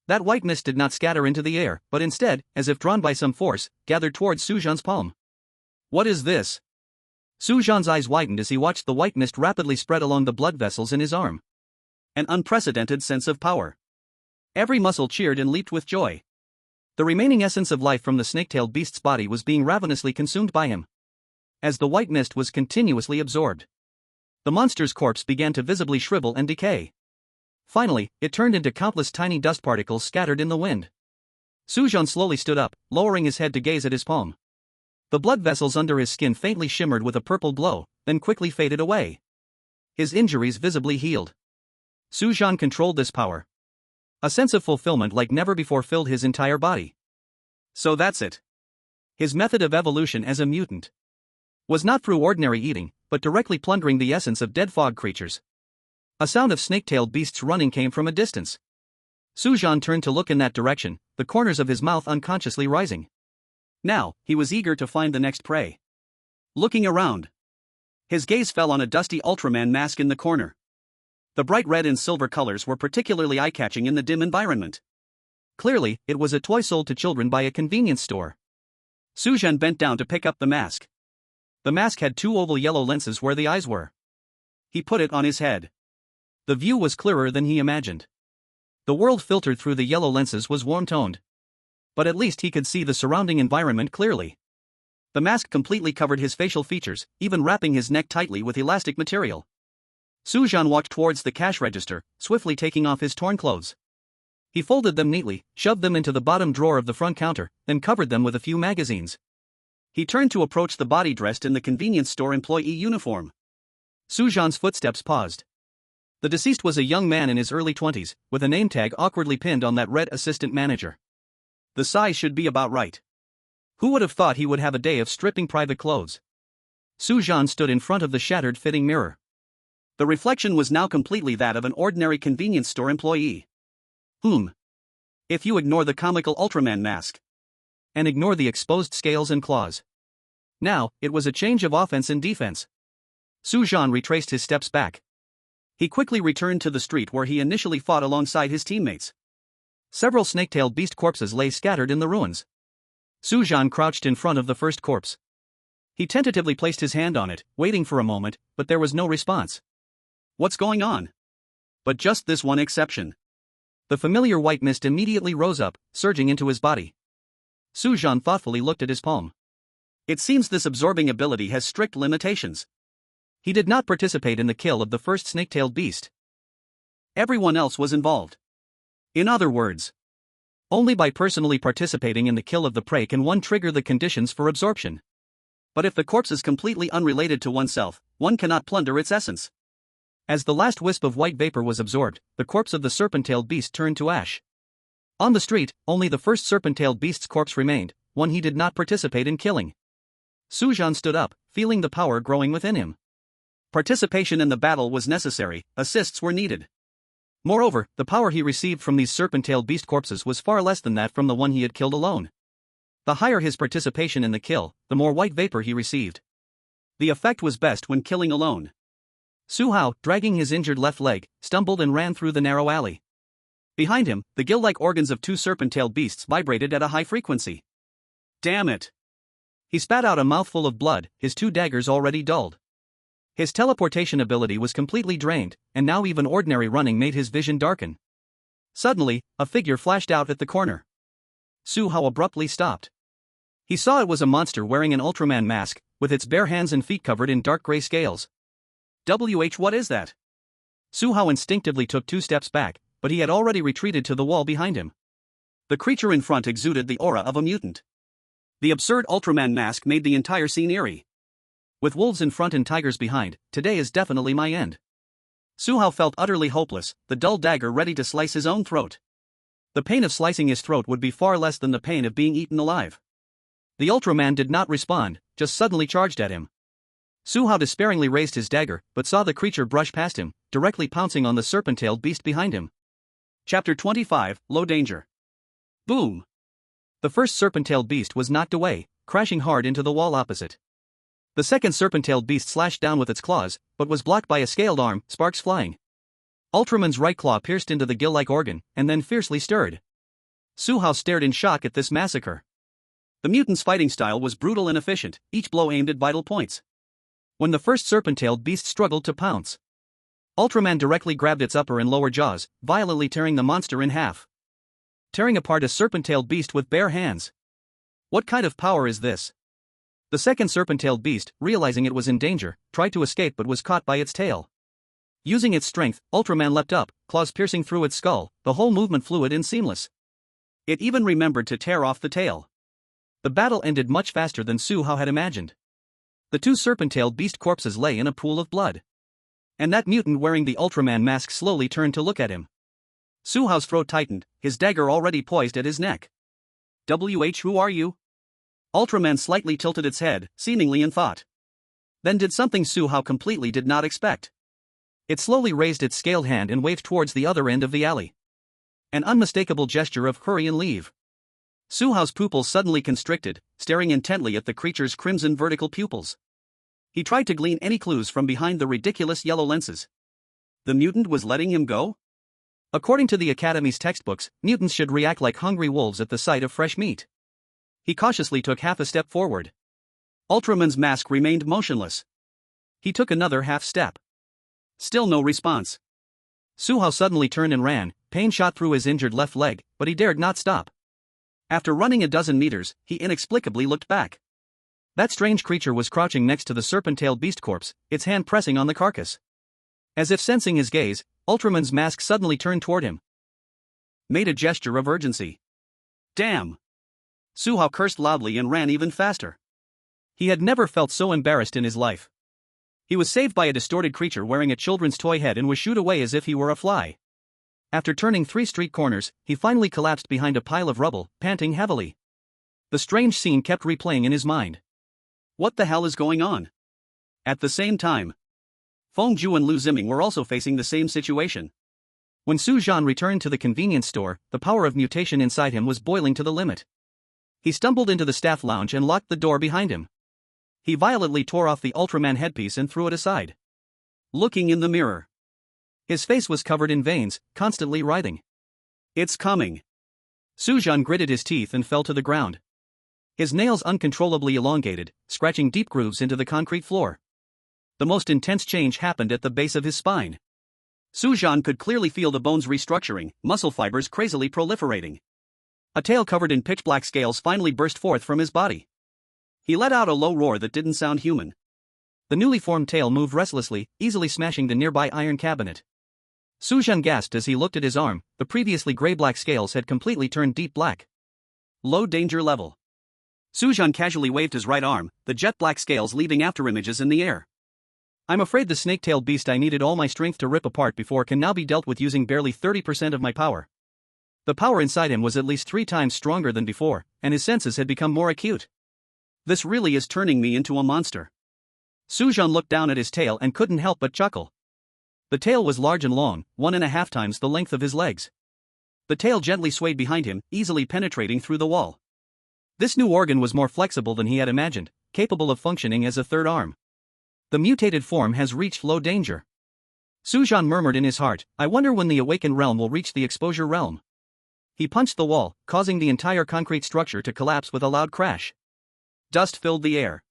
That white mist did not scatter into the air, but instead, as if drawn by some force, gathered towards Su Zhan's palm. What is this? Su Zhan's eyes widened as he watched the white mist rapidly spread along the blood vessels in his arm. An unprecedented sense of power. Every muscle cheered and leaped with joy. The remaining essence of life from the snake-tailed beast's body was being ravenously consumed by him. As the white mist was continuously absorbed, the monster's corpse began to visibly shrivel and decay. Finally, it turned into countless tiny dust particles scattered in the wind. Su Zhan slowly stood up, lowering his head to gaze at his palm. The blood vessels under his skin faintly shimmered with a purple glow, then quickly faded away. His injuries visibly healed. Su Zhan controlled this power. A sense of fulfillment like never before filled his entire body. So that's it. His method of evolution as a mutant was not through ordinary eating, but directly plundering the essence of dead fog creatures. A sound of snake-tailed beasts running came from a distance. Su Zhan turned to look in that direction, the corners of his mouth unconsciously rising. Now, he was eager to find the next prey. Looking around, his gaze fell on a dusty Ultraman mask in the corner. The bright red and silver colors were particularly eye-catching in the dim environment. Clearly, it was a toy sold to children by a convenience store. Su Zhan bent down to pick up the mask. The mask had two oval yellow lenses where the eyes were. He put it on his head. The view was clearer than he imagined. The world filtered through the yellow lenses was warm-toned. But at least he could see the surrounding environment clearly. The mask completely covered his facial features, even wrapping his neck tightly with elastic material. Su Zhan walked towards the cash register, swiftly taking off his torn clothes. He folded them neatly, shoved them into the bottom drawer of the front counter, then covered them with a few magazines. He turned to approach the body dressed in the convenience store employee uniform. Su Zhan's footsteps paused. The deceased was a young man in his early 20s, with a name tag awkwardly pinned on that red assistant manager. The size should be about right. Who would have thought he would have a day of stripping private clothes? Su Zhan stood in front of the shattered fitting mirror. The reflection was now completely that of an ordinary convenience store employee. If you ignore the comical Ultraman mask. And ignore the exposed scales and claws. Now, it was a change of offense and defense. Su Zhan retraced his steps back. He quickly returned to the street where he initially fought alongside his teammates. Several snake-tailed beast corpses lay scattered in the ruins. Su Zhan crouched in front of the first corpse. He tentatively placed his hand on it, waiting for a moment, but there was no response. What's going on? But just this one exception. The familiar white mist immediately rose up, surging into his body. Su Zhan thoughtfully looked at his palm. It seems this absorbing ability has strict limitations. He did not participate in the kill of the first snake-tailed beast. Everyone else was involved. In other words, only by personally participating in the kill of the prey can one trigger the conditions for absorption. But if the corpse is completely unrelated to oneself, one cannot plunder its essence. As the last wisp of white vapor was absorbed, the corpse of the serpent-tailed beast turned to ash. On the street, only the first serpent-tailed beast's corpse remained, one he did not participate in killing. Su Zhan stood up, feeling the power growing within him. Participation in the battle was necessary, assists were needed. Moreover, the power he received from these serpent-tailed beast corpses was far less than that from the one he had killed alone. The higher his participation in the kill, the more white vapor he received. The effect was best when killing alone. Su Hao, dragging his injured left leg, stumbled and ran through the narrow alley. Behind him, the gill-like organs of two serpent-tailed beasts vibrated at a high frequency. Damn it! He spat out a mouthful of blood, his two daggers already dulled. His teleportation ability was completely drained, and now even ordinary running made his vision darken. Suddenly, a figure flashed out at the corner. Su Hao abruptly stopped. He saw it was a monster wearing an Ultraman mask, with its bare hands and feet covered in dark gray scales. What is that? Su Hao instinctively took 2 steps back, but he had already retreated to the wall behind him. The creature in front exuded the aura of a mutant. The absurd Ultraman mask made the entire scene eerie. With wolves in front and tigers behind, today is definitely my end. Su Hao felt utterly hopeless, the dull dagger ready to slice his own throat. The pain of slicing his throat would be far less than the pain of being eaten alive. The Ultraman did not respond, just suddenly charged at him. Su Hao despairingly raised his dagger, but saw the creature brush past him, directly pouncing on the serpent-tailed beast behind him. Chapter 25, Low Danger. Boom! The first serpent-tailed beast was knocked away, crashing hard into the wall opposite. The second serpent-tailed beast slashed down with its claws, but was blocked by a scaled arm, sparks flying. Ultraman's right claw pierced into the gill-like organ, and then fiercely stirred. Su Hao stared in shock at this massacre. The mutant's fighting style was brutal and efficient, each blow aimed at vital points. When the first serpent-tailed beast struggled to pounce, Ultraman directly grabbed its upper and lower jaws, violently tearing the monster in half. Tearing apart a serpent-tailed beast with bare hands. What kind of power is this? The second serpent-tailed beast, realizing it was in danger, tried to escape but was caught by its tail. Using its strength, Ultraman leapt up, claws piercing through its skull, the whole movement fluid and seamless. It even remembered to tear off the tail. The battle ended much faster than Su Hao had imagined. The 2 serpent-tailed beast corpses lay in a pool of blood. And that mutant wearing the Ultraman mask slowly turned to look at him. Su Hao's throat tightened, his dagger already poised at his neck. Who are you? Ultraman slightly tilted its head, seemingly in thought. Then did something Su Hao completely did not expect. It slowly raised its scaled hand and waved towards the other end of the alley. An unmistakable gesture of hurry and leave. Su Hao's pupils suddenly constricted, staring intently at the creature's crimson vertical pupils. He tried to glean any clues from behind the ridiculous yellow lenses. The mutant was letting him go? According to the Academy's textbooks, mutants should react like hungry wolves at the sight of fresh meat. He cautiously took half a step forward. Ultraman's mask remained motionless. He took another half step. Still no response. Su Hao suddenly turned and ran, pain shot through his injured left leg, but he dared not stop. After running a dozen meters, he inexplicably looked back. That strange creature was crouching next to the serpent-tailed beast corpse, its hand pressing on the carcass. As if sensing his gaze, Ultraman's mask suddenly turned toward him. made a gesture of urgency. Damn! Su Zhan cursed loudly and ran even faster. He had never felt so embarrassed in his life. He was saved by a distorted creature wearing a children's toy head and was shooed away as if he were a fly. After turning 3 street corners, he finally collapsed behind a pile of rubble, panting heavily. The strange scene kept replaying in his mind. What the hell is going on? At the same time, Fengju and Lu Ziming were also facing the same situation. When Su Zhan returned to the convenience store, the power of mutation inside him was boiling to the limit. He stumbled into the staff lounge and locked the door behind him. He violently tore off the Ultraman headpiece and threw it aside. Looking in the mirror, his face was covered in veins, constantly writhing. It's coming. Su Zhan gritted his teeth and fell to the ground. His nails uncontrollably elongated, scratching deep grooves into the concrete floor. The most intense change happened at the base of his spine. Su Zhan could clearly feel the bones restructuring, muscle fibers crazily proliferating. A tail covered in pitch-black scales finally burst forth from his body. He let out a low roar that didn't sound human. The newly formed tail moved restlessly, easily smashing the nearby iron cabinet. Su Zhan gasped as he looked at his arm. The previously gray-black scales had completely turned deep black. Low danger level. Su Zhan casually waved his right arm, the jet-black scales leaving afterimages in the air. I'm afraid the snake-tailed beast I needed all my strength to rip apart before can now be dealt with using barely 30% of my power. The power inside him was at least 3 times stronger than before, and his senses had become more acute. This really is turning me into a monster. Su Zhan looked down at his tail and couldn't help but chuckle. The tail was large and long, 1.5 times the length of his legs. The tail gently swayed behind him, easily penetrating through the wall. This new organ was more flexible than he had imagined, capable of functioning as a third arm. The mutated form has reached low danger. Su Zhan murmured in his heart, I wonder when the awakened realm will reach the exposure realm. He punched the wall, causing the entire concrete structure to collapse with a loud crash. Dust filled the air.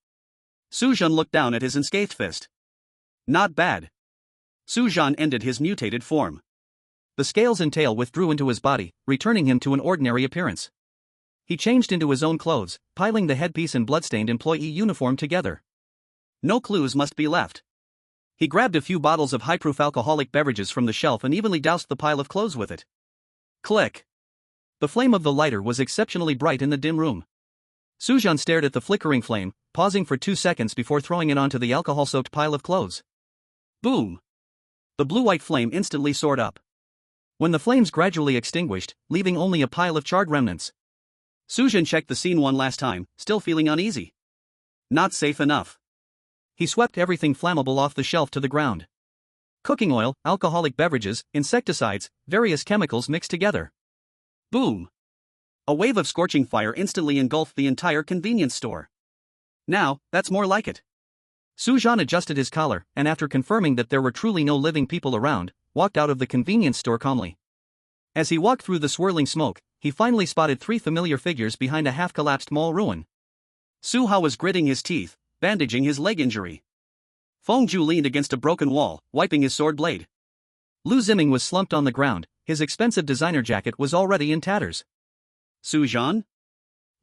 Su Zhan looked down at his unscathed fist. Not bad. Su Zhan ended his mutated form. The scales and tail withdrew into his body, returning him to an ordinary appearance. He changed into his own clothes, piling the headpiece and bloodstained employee uniform together. No clues must be left. He grabbed a few bottles of high-proof alcoholic beverages from the shelf and evenly doused the pile of clothes with it. Click. The flame of the lighter was exceptionally bright in the dim room. Su Zhan stared at the flickering flame, pausing for 2 seconds before throwing it onto the alcohol-soaked pile of clothes. Boom! The blue-white flame instantly soared up. When the flames gradually extinguished, leaving only a pile of charred remnants, Sujin checked the scene one last time, still feeling uneasy. Not safe enough. He swept everything flammable off the shelf to the ground. Cooking oil, alcoholic beverages, insecticides, various chemicals mixed together. Boom! A wave of scorching fire instantly engulfed the entire convenience store. Now, that's more like it. Su Zhan adjusted his collar, and after confirming that there were truly no living people around, walked out of the convenience store calmly. As he walked through the swirling smoke, he finally spotted 3 familiar figures behind a half-collapsed mall ruin. Su Zhan was gritting his teeth, bandaging his leg injury. Fengju leaned against a broken wall, wiping his sword blade. Lu Ziming was slumped on the ground, his expensive designer jacket was already in tatters. Su Zhan?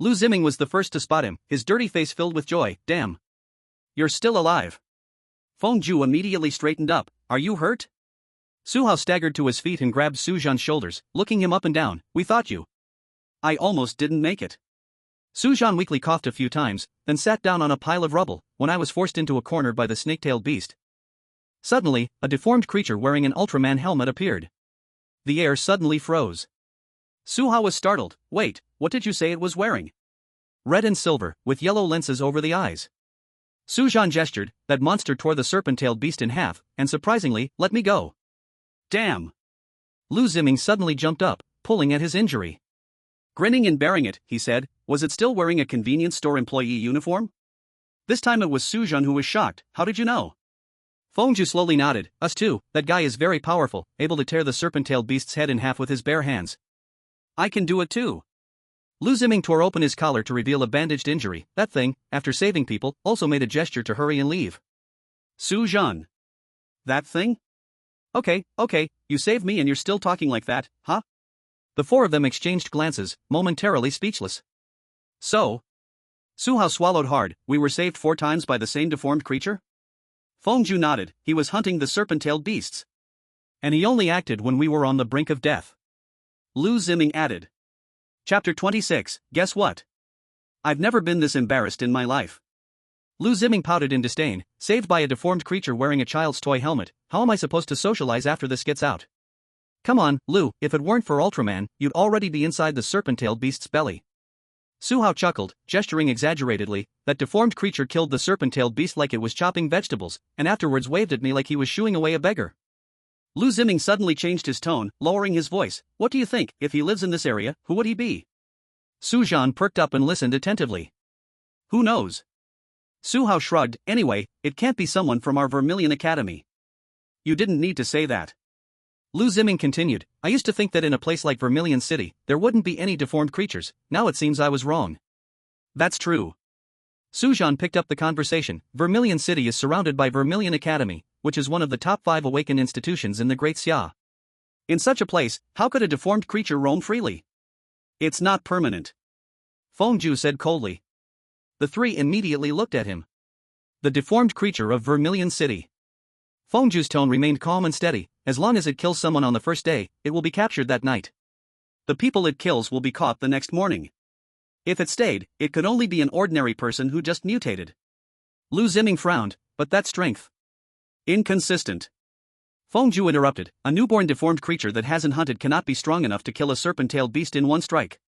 Lu Ziming was the first to spot him, his dirty face filled with joy. Damn. You're still alive. Fengju immediately straightened up. Are you hurt? Su Zhan staggered to his feet and grabbed Su Zhan's shoulders, looking him up and down. We thought you. I almost didn't make it. Su Zhan weakly coughed a few times, then sat down on a pile of rubble, when I was forced into a corner by the snake-tailed beast. Suddenly, a deformed creature wearing an Ultraman helmet appeared. The air suddenly froze. Su Zhan was startled. Wait, what did you say it was wearing? Red and silver, with yellow lenses over the eyes. Su Zhan gestured. That monster tore the serpent-tailed beast in half, and surprisingly, let me go. Damn! Lu Ziming suddenly jumped up, pulling at his injury. Grinning and bearing it, he said, was it still wearing a convenience store employee uniform? This time it was Su Zhan who was shocked. How did you know? Fengju slowly nodded. Us too, that guy is very powerful, able to tear the serpent-tailed beast's head in half with his bare hands. I can do it too. Lu Ziming tore open his collar to reveal a bandaged injury. That thing, after saving people, also made a gesture to hurry and leave. Su Zhan. That thing? Okay, you saved me and you're still talking like that, huh? The 4 of them exchanged glances, momentarily speechless. So? Su Zhan swallowed hard. We were saved 4 times by the same deformed creature? Fengju nodded. He was hunting the serpent-tailed beasts. And he only acted when we were on the brink of death. Lu Ziming added. Chapter 26, guess what? I've never been this embarrassed in my life. Lu Ziming pouted in disdain, saved by a deformed creature wearing a child's toy helmet. How am I supposed to socialize after this gets out? Come on, Lu, if it weren't for Ultraman, you'd already be inside the serpent-tailed beast's belly. Su Zhan chuckled, gesturing exaggeratedly. That deformed creature killed the serpent-tailed beast like it was chopping vegetables, and afterwards waved at me like he was shooing away a beggar. Lu Ziming suddenly changed his tone, lowering his voice. What do you think, if he lives in this area, who would he be? Su Zhan perked up and listened attentively. Who knows? Su Zhan shrugged. Anyway, it can't be someone from our Vermillion Academy. You didn't need to say that. Lu Ziming continued. I used to think that in a place like Vermillion City, there wouldn't be any deformed creatures. Now it seems I was wrong. That's true. Su Zhan picked up the conversation. Vermillion City is surrounded by Vermillion Academy, which is one of the top 5 awakened institutions in the Great Xia. In such a place, how could a deformed creature roam freely? It's not permanent. Fengju said coldly. The three immediately looked at him. The deformed creature of Vermillion City. Fengju's tone remained calm and steady. As long as it kills someone on the first day, it will be captured that night. The people it kills will be caught the next morning. If it stayed, it could only be an ordinary person who just mutated. Lu Ziming frowned, but that strength. Inconsistent. Fengju interrupted. A newborn deformed creature that hasn't hunted cannot be strong enough to kill a serpent-tailed beast in one strike.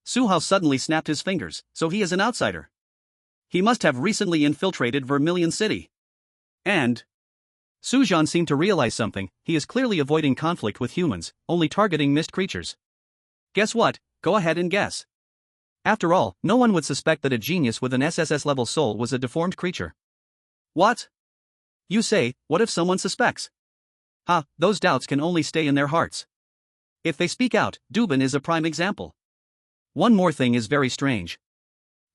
Su Zhan suddenly snapped his fingers, so he is an outsider. He must have recently infiltrated Vermillion City. And Su Zhan seemed to realize something. He is clearly avoiding conflict with humans, only targeting mist creatures. Guess what? Go ahead and guess. After all, no one would suspect that a genius with an SSS-level soul was a deformed creature. What? You say, what if someone suspects? Those doubts can only stay in their hearts. If they speak out, Dubin is a prime example. One more thing is very strange.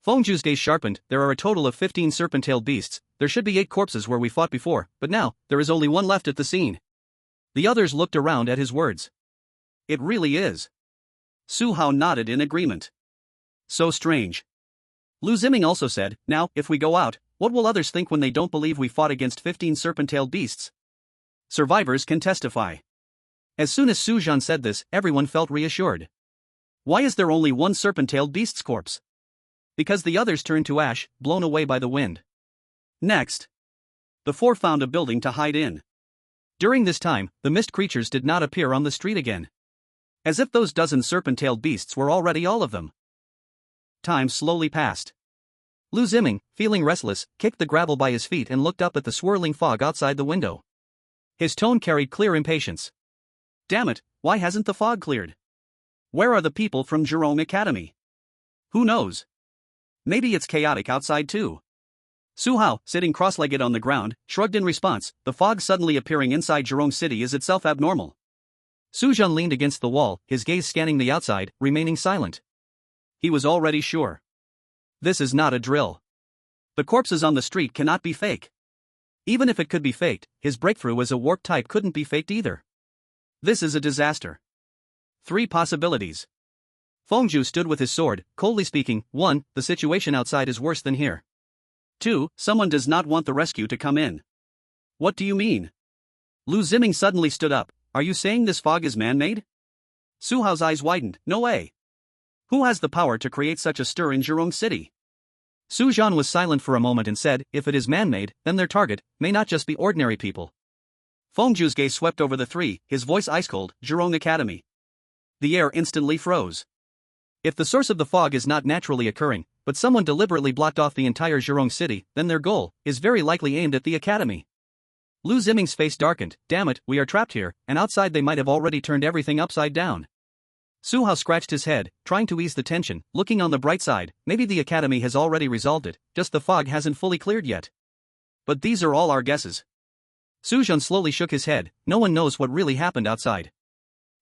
Fengju's gaze sharpened. There are a total of 15 serpent-tailed beasts. There should be 8 corpses where we fought before, but now, there is only one left at the scene. The others looked around at his words. It really is. Su Zhan nodded in agreement. So strange. Lu Ziming also said, now, if we go out, what will others think when they don't believe we fought against 15 serpent-tailed beasts? Survivors can testify. As soon as Su Zhan said this, everyone felt reassured. Why is there only one serpent-tailed beast's corpse? Because the others turned to ash, blown away by the wind. Next, the 4 found a building to hide in. During this time, the mist creatures did not appear on the street again. As if those dozen serpent-tailed beasts were already all of them. Time slowly passed. Lu Ziming, feeling restless, kicked the gravel by his feet and looked up at the swirling fog outside the window. His tone carried clear impatience. Damn it, why hasn't the fog cleared? Where are the people from Jerome Academy? Who knows? Maybe it's chaotic outside too. Su Zhan, sitting cross-legged on the ground, shrugged in response. The fog suddenly appearing inside Jerome City is itself abnormal. Su Zhan leaned against the wall, his gaze scanning the outside, remaining silent. He was already sure. This is not a drill. The corpses on the street cannot be fake. Even if it could be faked, his breakthrough as a warp type couldn't be faked either. This is a disaster. 3 possibilities. Fengju stood with his sword, coldly speaking. 1. The situation outside is worse than here. 2. Someone does not want the rescue to come in. What do you mean? Lu Ziming suddenly stood up. Are you saying this fog is man-made? Su Zhan's eyes widened. No way. Who has the power to create such a stir in Jerome City? Su Zhan was silent for a moment and said, if it is man-made, then their target may not just be ordinary people. Fengju's gaze swept over the 3, his voice ice-cold. Jerome Academy. The air instantly froze. If the source of the fog is not naturally occurring, but someone deliberately blocked off the entire Jerome City, then their goal is very likely aimed at the academy. Lu Ziming's face darkened. Damn it, we are trapped here, and outside they might have already turned everything upside down. Su Zhan scratched his head, trying to ease the tension, looking on the bright side. Maybe the academy has already resolved it, just the fog hasn't fully cleared yet. But these are all our guesses. Su Zhan slowly shook his head. No one knows what really happened outside.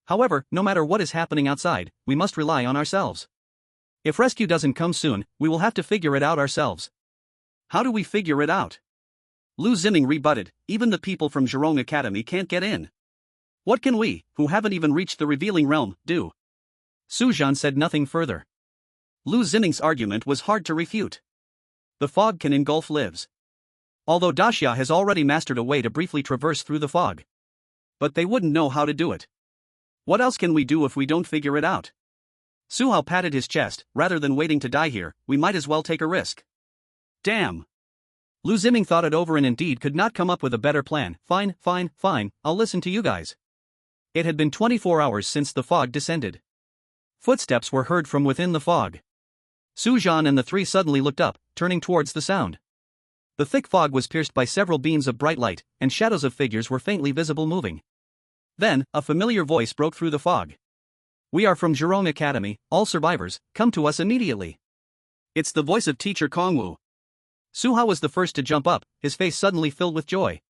However, no matter what is happening outside, we must rely on ourselves. If rescue doesn't come soon, we will have to figure it out ourselves. How do we figure it out? Lu Ziming rebutted. Even the people from Jerome Academy can't get in. What can we, who haven't even reached the revealing realm, do? Su Zhan said nothing further. Lu Ziming's argument was hard to refute. The fog can engulf lives. Although Daxia has already mastered a way to briefly traverse through the fog. But they wouldn't know how to do it. What else can we do if we don't figure it out? Su Hao patted his chest. Rather than waiting to die here, we might as well take a risk. Damn. Lu Ziming thought it over and indeed could not come up with a better plan. Fine, I'll listen to you guys. It had been 24 hours since the fog descended. Footsteps were heard from within the fog. Su Zhan and the three suddenly looked up, turning towards the sound. The thick fog was pierced by several beams of bright light, and shadows of figures were faintly visible moving. Then, a familiar voice broke through the fog. We are from Zhurong Academy, all survivors, come to us immediately. It's the voice of Teacher Kongwu. Su Hao was the first to jump up, his face suddenly filled with joy.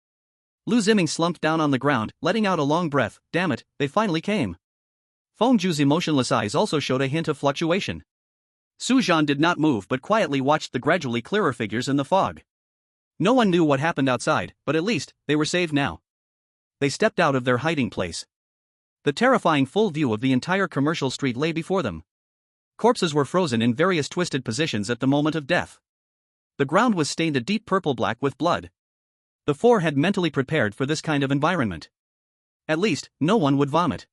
Lu Ziming slumped down on the ground, letting out a long breath. Damn it, they finally came. Fengju's emotionless eyes also showed a hint of fluctuation. Su Zhan did not move but quietly watched the gradually clearer figures in the fog. No one knew what happened outside, but at least, they were saved now. They stepped out of their hiding place. The terrifying full view of the entire commercial street lay before them. Corpses were frozen in various twisted positions at the moment of death. The ground was stained a deep purple-black with blood. The four had mentally prepared for this kind of environment. At least, no one would vomit.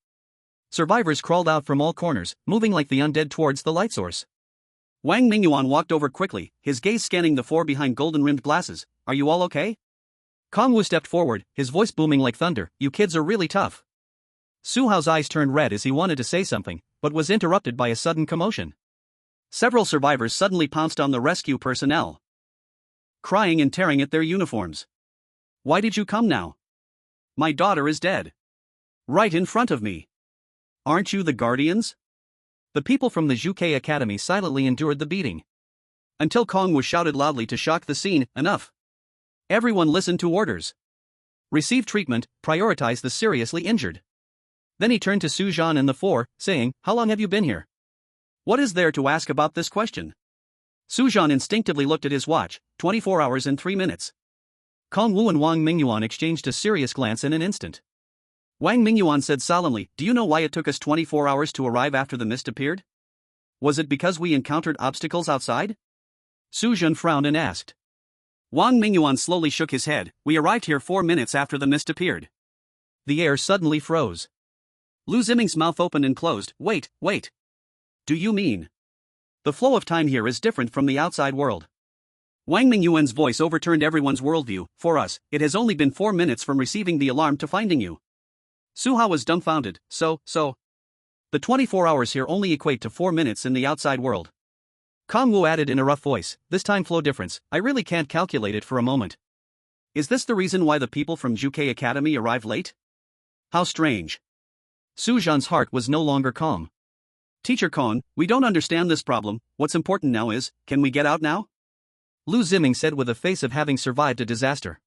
Survivors crawled out from all corners, moving like the undead towards the light source. Wang Mingyuan walked over quickly, his gaze scanning the four behind golden-rimmed glasses. Are you all okay? Kongwu stepped forward, his voice booming like thunder. You kids are really tough. Su Hao's eyes turned red as he wanted to say something, but was interrupted by a sudden commotion. Several survivors suddenly pounced on the rescue personnel, crying and tearing at their uniforms. Why did you come now? My daughter is dead. Right in front of me. Aren't you the guardians? The people from the Zhuke Academy silently endured the beating. Until Kongwu shouted loudly to shock the scene, enough. Everyone listened to orders. Receive treatment, prioritize the seriously injured. Then he turned to Su Zhan and the four, saying, How long have you been here? What is there to ask about this question? Su Zhan instinctively looked at his watch, 24 hours and 3 minutes. Kongwu and Wang Mingyuan exchanged a serious glance in an instant. Wang Mingyuan said solemnly, Do you know why it took us 24 hours to arrive after the mist appeared? Was it because we encountered obstacles outside? Su Zhan frowned and asked. Wang Mingyuan slowly shook his head. We arrived here 4 minutes after the mist appeared. The air suddenly froze. Lu Ziming's mouth opened and closed. Wait. Do you mean? The flow of time here is different from the outside world. Wang Mingyuan's voice overturned everyone's worldview. For us, it has only been 4 minutes from receiving the alarm to finding you. Su Hao was dumbfounded. So. The 24 hours here only equate to 4 minutes in the outside world. Kongwu added in a rough voice, this time flow difference, I really can't calculate it for a moment. Is this the reason why the people from Zhuke Academy arrived late? How strange. Su Zhan's heart was no longer calm. Teacher Kong, we don't understand this problem. What's important now is, can we get out now? Lu Ziming said with a face of having survived a disaster.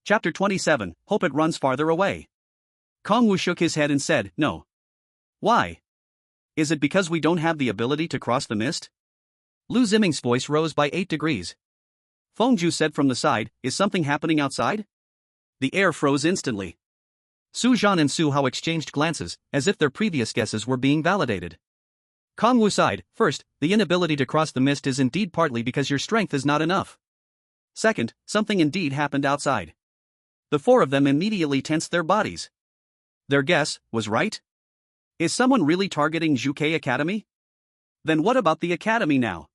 Chapter 27, Hope it runs farther away. Kongwu shook his head and said, No. Why? Is it because we don't have the ability to cross the mist? Lu Ziming's voice rose by 8 degrees. Fengju said from the side, Is something happening outside? The air froze instantly. Su Zhan and Su Hao exchanged glances, as if their previous guesses were being validated. Kongwu sighed. First, the inability to cross the mist is indeed partly because your strength is not enough. Second, something indeed happened outside. The four of them immediately tensed their bodies. Their guess was right? Is someone really targeting Zhuke Academy? Then what about the academy now?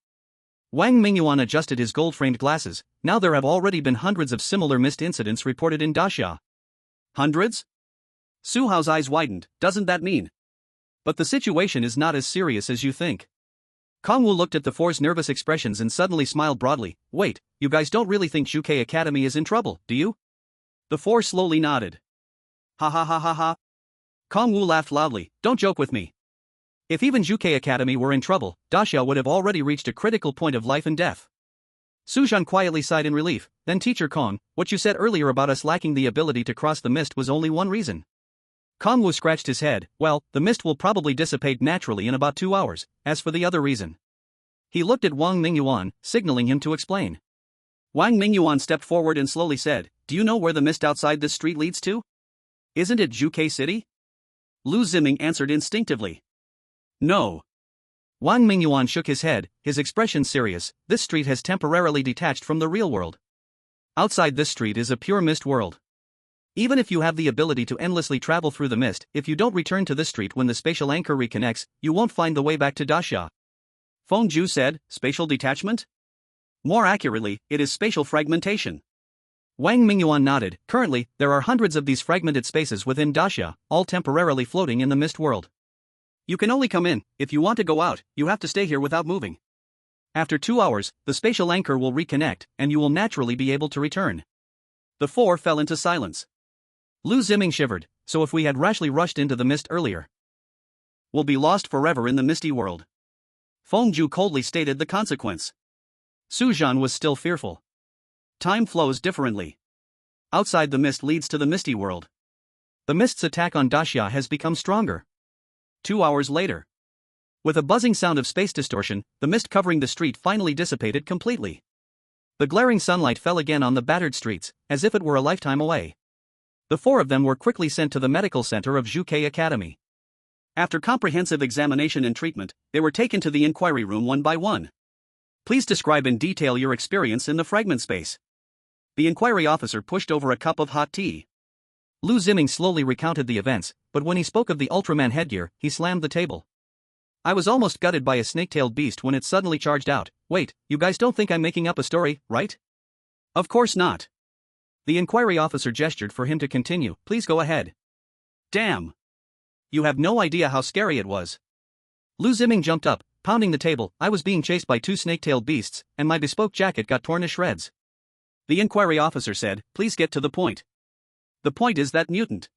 Wang Mingyuan adjusted his gold-framed glasses. Now there have already been hundreds of similar mist incidents reported in Daxia. Hundreds? Su Hao's eyes widened. Doesn't that mean? But the situation is not as serious as you think. Kongwu looked at the four's nervous expressions and suddenly smiled broadly. Wait, you guys don't really think Zhuke Academy is in trouble, do you? The four slowly nodded. Ha. Kongwu laughed loudly. Don't joke with me. If even Zhuke Academy were in trouble, Daxia would have already reached a critical point of life and death. Su Zhan quietly sighed in relief. Then Teacher Kong, what you said earlier about us lacking the ability to cross the mist was only one reason. Kongwu scratched his head. Well, the mist will probably dissipate naturally in about 2 hours, as for the other reason. He looked at Wang Mingyuan, signaling him to explain. Wang Mingyuan stepped forward and slowly said, Do you know where the mist outside this street leads to? Isn't it Zhuke City? Lu Ziming answered instinctively. No. Wang Mingyuan shook his head, his expression serious. This street has temporarily detached from the real world. Outside this street is a pure mist world. Even if you have the ability to endlessly travel through the mist, if you don't return to this street when the spatial anchor reconnects, you won't find the way back to Daxia. Feng Zhu said, spatial detachment? More accurately, it is spatial fragmentation. Wang Mingyuan nodded. Currently, there are hundreds of these fragmented spaces within Daxia, all temporarily floating in the mist world. You can only come in. If you want to go out, you have to stay here without moving. After 2 hours, the spatial anchor will reconnect, and you will naturally be able to return. The four fell into silence. Lu Ziming shivered. So if we had rashly rushed into the mist earlier, we'll be lost forever in the misty world. Feng Zhu coldly stated the consequence. Su Zhan was still fearful. Time flows differently. Outside the mist leads to the misty world. The mist's attack on Daxia has become stronger. 2 hours later, with a buzzing sound of space distortion, the mist covering the street finally dissipated completely. The glaring sunlight fell again on the battered streets, as if it were a lifetime away. The four of them were quickly sent to the medical center of Zhuke Academy. After comprehensive examination and treatment, they were taken to the inquiry room one by one. Please describe in detail your experience in the fragment space. The inquiry officer pushed over a cup of hot tea. Lu Ziming slowly recounted the events, but when he spoke of the Ultraman headgear, he slammed the table. I was almost gutted by a snake-tailed beast when it suddenly charged out. Wait, you guys don't think I'm making up a story, right? Of course not. The inquiry officer gestured for him to continue. Please go ahead. Damn. You have no idea how scary it was. Lu Ziming jumped up, pounding the table. I was being chased by 2 snake-tailed beasts, and my bespoke jacket got torn to shreds. The inquiry officer said, please get to the point. The point is that mutant.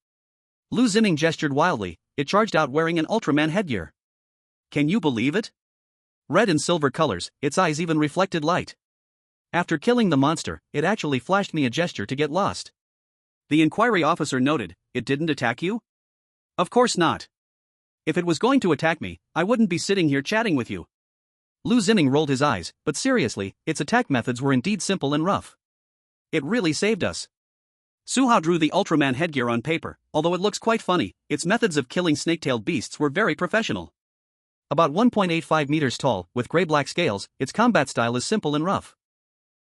Lu Ziming gestured wildly. It charged out wearing an Ultraman headgear. Can you believe it? Red and silver colors, its eyes even reflected light. After killing the monster, it actually flashed me a gesture to get lost. The inquiry officer noted, it didn't attack you? Of course not. If it was going to attack me, I wouldn't be sitting here chatting with you. Lu Ziming rolled his eyes, but seriously, its attack methods were indeed simple and rough. It really saved us. Su Hao drew the Ultraman headgear on paper. Although it looks quite funny, its methods of killing snake-tailed beasts were very professional. About 1.85 meters tall, with gray-black scales, its combat style is simple and rough.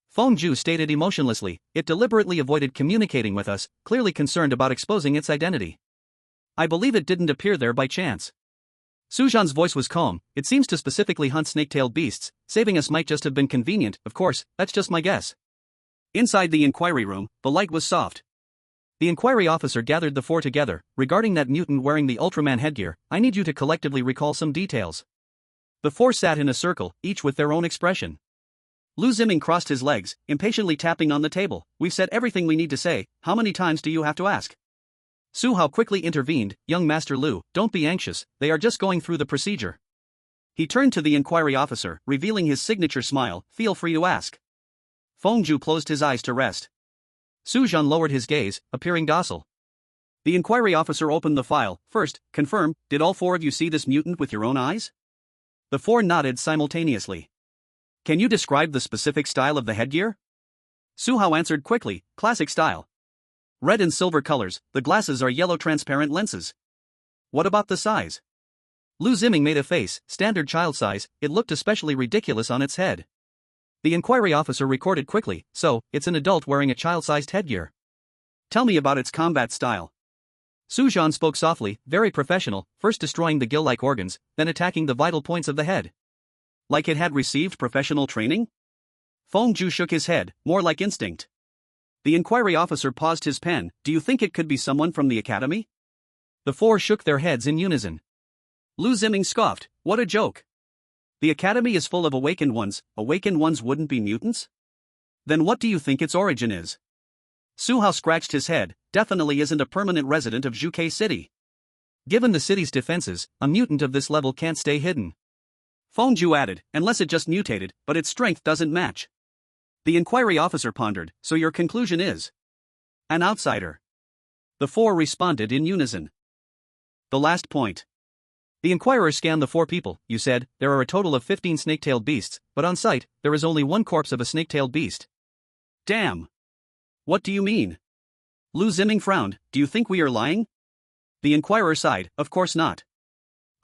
Feng Zhu stated emotionlessly, it deliberately avoided communicating with us, clearly concerned about exposing its identity. I believe it didn't appear there by chance. Su Zhan's voice was calm. It seems to specifically hunt snake-tailed beasts. Saving us might just have been convenient, of course, that's just my guess. Inside the inquiry room, the light was soft. The inquiry officer gathered the four together. Regarding that mutant wearing the Ultraman headgear, I need you to collectively recall some details. The four sat in a circle, each with their own expression. Lu Ziming crossed his legs, impatiently tapping on the table. We've said everything we need to say, how many times do you have to ask? Su Hao quickly intervened, young Master Lu, don't be anxious, they are just going through the procedure. He turned to the inquiry officer, revealing his signature smile, feel free to ask. Feng Zhu closed his eyes to rest. Su Zhan lowered his gaze, appearing docile. The inquiry officer opened the file. First, confirm, did all four of you see this mutant with your own eyes? The four nodded simultaneously. Can you describe the specific style of the headgear? Su Hao answered quickly, classic style. Red and silver colors, the glasses are yellow transparent lenses. What about the size? Lu Ziming made a face, standard child size, it looked especially ridiculous on its head. The inquiry officer recorded quickly, so, it's an adult wearing a child-sized headgear. Tell me about its combat style. Su Zhan spoke softly, very professional, first destroying the gill-like organs, then attacking the vital points of the head. Like it had received professional training? Feng Zhu shook his head, more like instinct. The inquiry officer paused his pen. Do you think it could be someone from the academy? The four shook their heads in unison. Lu Ziming scoffed, what a joke. The academy is full of awakened ones wouldn't be mutants? Then what do you think its origin is? Su Hao scratched his head, definitely isn't a permanent resident of Zhuke City. Given the city's defenses, a mutant of this level can't stay hidden. Feng Zhu added, unless it just mutated, but its strength doesn't match. The inquiry officer pondered, so your conclusion is? An outsider. The four responded in unison. The last point. The inquirer scanned the four people. You said, there are a total of 15 snake-tailed beasts, but on site, there is only one corpse of a snake-tailed beast. Damn. What do you mean? Lu Ziming frowned, do you think we are lying? The inquirer sighed, of course not.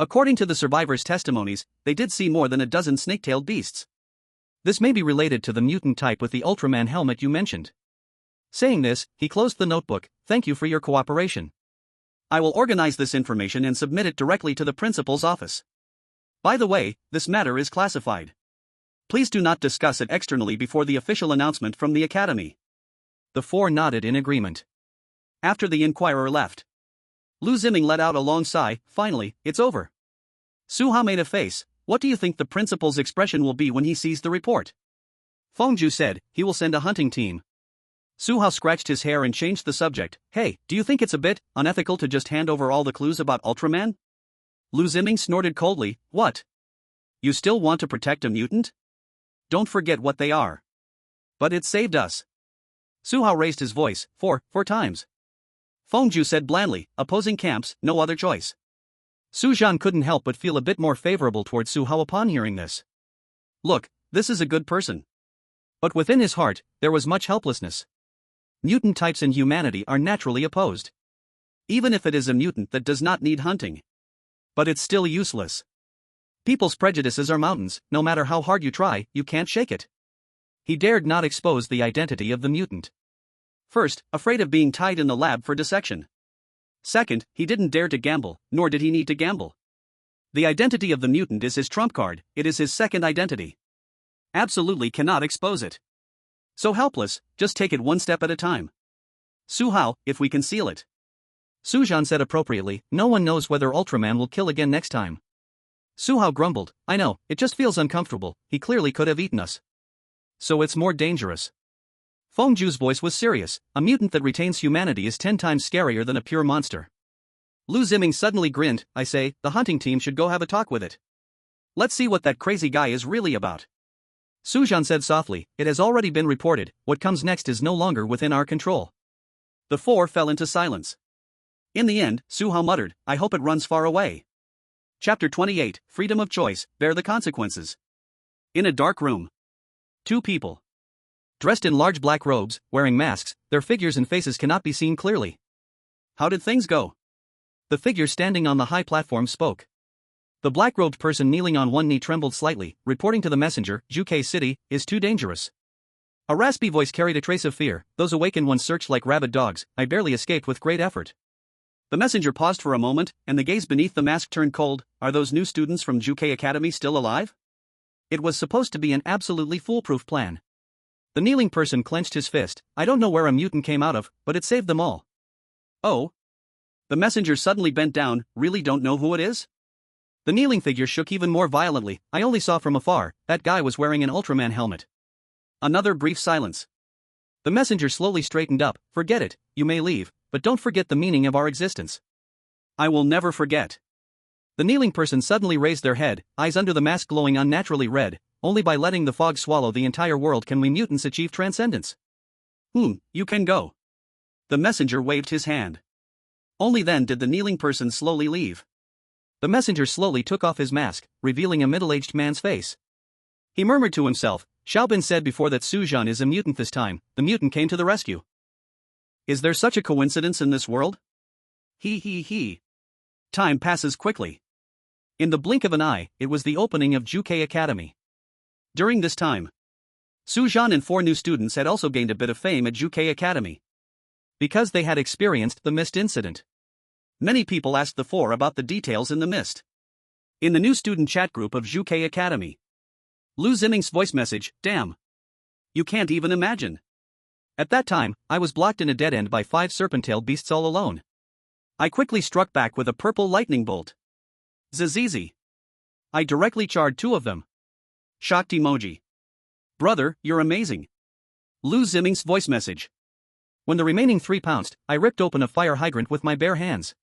According to the survivors' testimonies, they did see more than a dozen snake-tailed beasts. This may be related to the mutant type with the Ultraman helmet you mentioned. Saying this, he closed the notebook, thank you for your cooperation. I will organize this information and submit it directly to the principal's office. By the way, this matter is classified. Please do not discuss it externally before the official announcement from the academy." The four nodded in agreement. After the inquirer left, Lu Ziming let out a long sigh. Finally, it's over. Su Zhan made a face. What do you think the principal's expression will be when he sees the report? Fengju said, he will send a hunting team. Su Zhan scratched his hair and changed the subject. Hey, do you think it's a bit unethical to just hand over all the clues about Ultraman? Lu Ziming snorted coldly. What? You still want to protect a mutant? Don't forget what they are. But it saved us. Su Zhan raised his voice. Four times. Fengju said blandly, opposing camps, no other choice. Su Zhan couldn't help but feel a bit more favorable towards Su Zhan upon hearing this. Look, this is a good person. But within his heart, there was much helplessness. Mutant types and humanity are naturally opposed. Even if it is a mutant that does not need hunting. But it's still useless. People's prejudices are mountains, no matter how hard you try, you can't shake it. He dared not expose the identity of the mutant. First, afraid of being tied in the lab for dissection. Second, he didn't dare to gamble, nor did he need to gamble. The identity of the mutant is his trump card, it is his second identity. Absolutely cannot expose it. So helpless, just take it one step at a time. Su Zhan, if we conceal it. Su Zhan said appropriately, no one knows whether Ultraman will kill again next time. Su Zhan grumbled, I know, it just feels uncomfortable, he clearly could have eaten us. So it's more dangerous. Fengju's voice was serious, a mutant that retains humanity is 10 times scarier than a pure monster. Lu Ziming suddenly grinned, I say, the hunting team should go have a talk with it. Let's see what that crazy guy is really about. Su Zhan said softly, it has already been reported, what comes next is no longer within our control. The four fell into silence. In the end, Su Zhan muttered, I hope it runs far away. Chapter 28, Freedom of Choice, Bear the Consequences. In a dark room. Two people. Dressed in large black robes, wearing masks, their figures and faces cannot be seen clearly. How did things go? The figure standing on the high platform spoke. The black-robed person kneeling on one knee trembled slightly, reporting to the messenger, Juke City, is too dangerous. A raspy voice carried a trace of fear, those awakened ones searched like rabid dogs, I barely escaped with great effort. The messenger paused for a moment, and the gaze beneath the mask turned cold, are those new students from Juke Academy still alive? It was supposed to be an absolutely foolproof plan. The kneeling person clenched his fist, I don't know where a mutant came out of, but it saved them all. Oh? The messenger suddenly bent down, really don't know who it is? The kneeling figure shook even more violently, I only saw from afar, that guy was wearing an Ultraman helmet. Another brief silence. The messenger slowly straightened up, forget it, you may leave, but don't forget the meaning of our existence. I will never forget. The kneeling person suddenly raised their head, eyes under the mask glowing unnaturally red, only by letting the fog swallow the entire world can we mutants achieve transcendence. You can go. The messenger waved his hand. Only then did the kneeling person slowly leave. The messenger slowly took off his mask, revealing a middle-aged man's face. He murmured to himself, Xiaobin said before that Su Zhan is a mutant this time, the mutant came to the rescue. Is there such a coincidence in this world? He. Time passes quickly. In the blink of an eye, it was the opening of Juke Academy. During this time, Su Zhan and 4 new students had also gained a bit of fame at Juke Academy. Because they had experienced the mist incident. Many people asked the 4 about the details in the mist. In the new student chat group of Juke Academy. Lu Ziming's voice message, damn. You can't even imagine. At that time, I was blocked in a dead end by 5 serpent-tailed beasts all alone. I quickly struck back with a purple lightning bolt. Zizizi. I directly charred 2 of them. Shocked emoji. Brother, you're amazing. Lu Ziming's voice message. When the remaining 3 pounced, I ripped open a fire hydrant with my bare hands.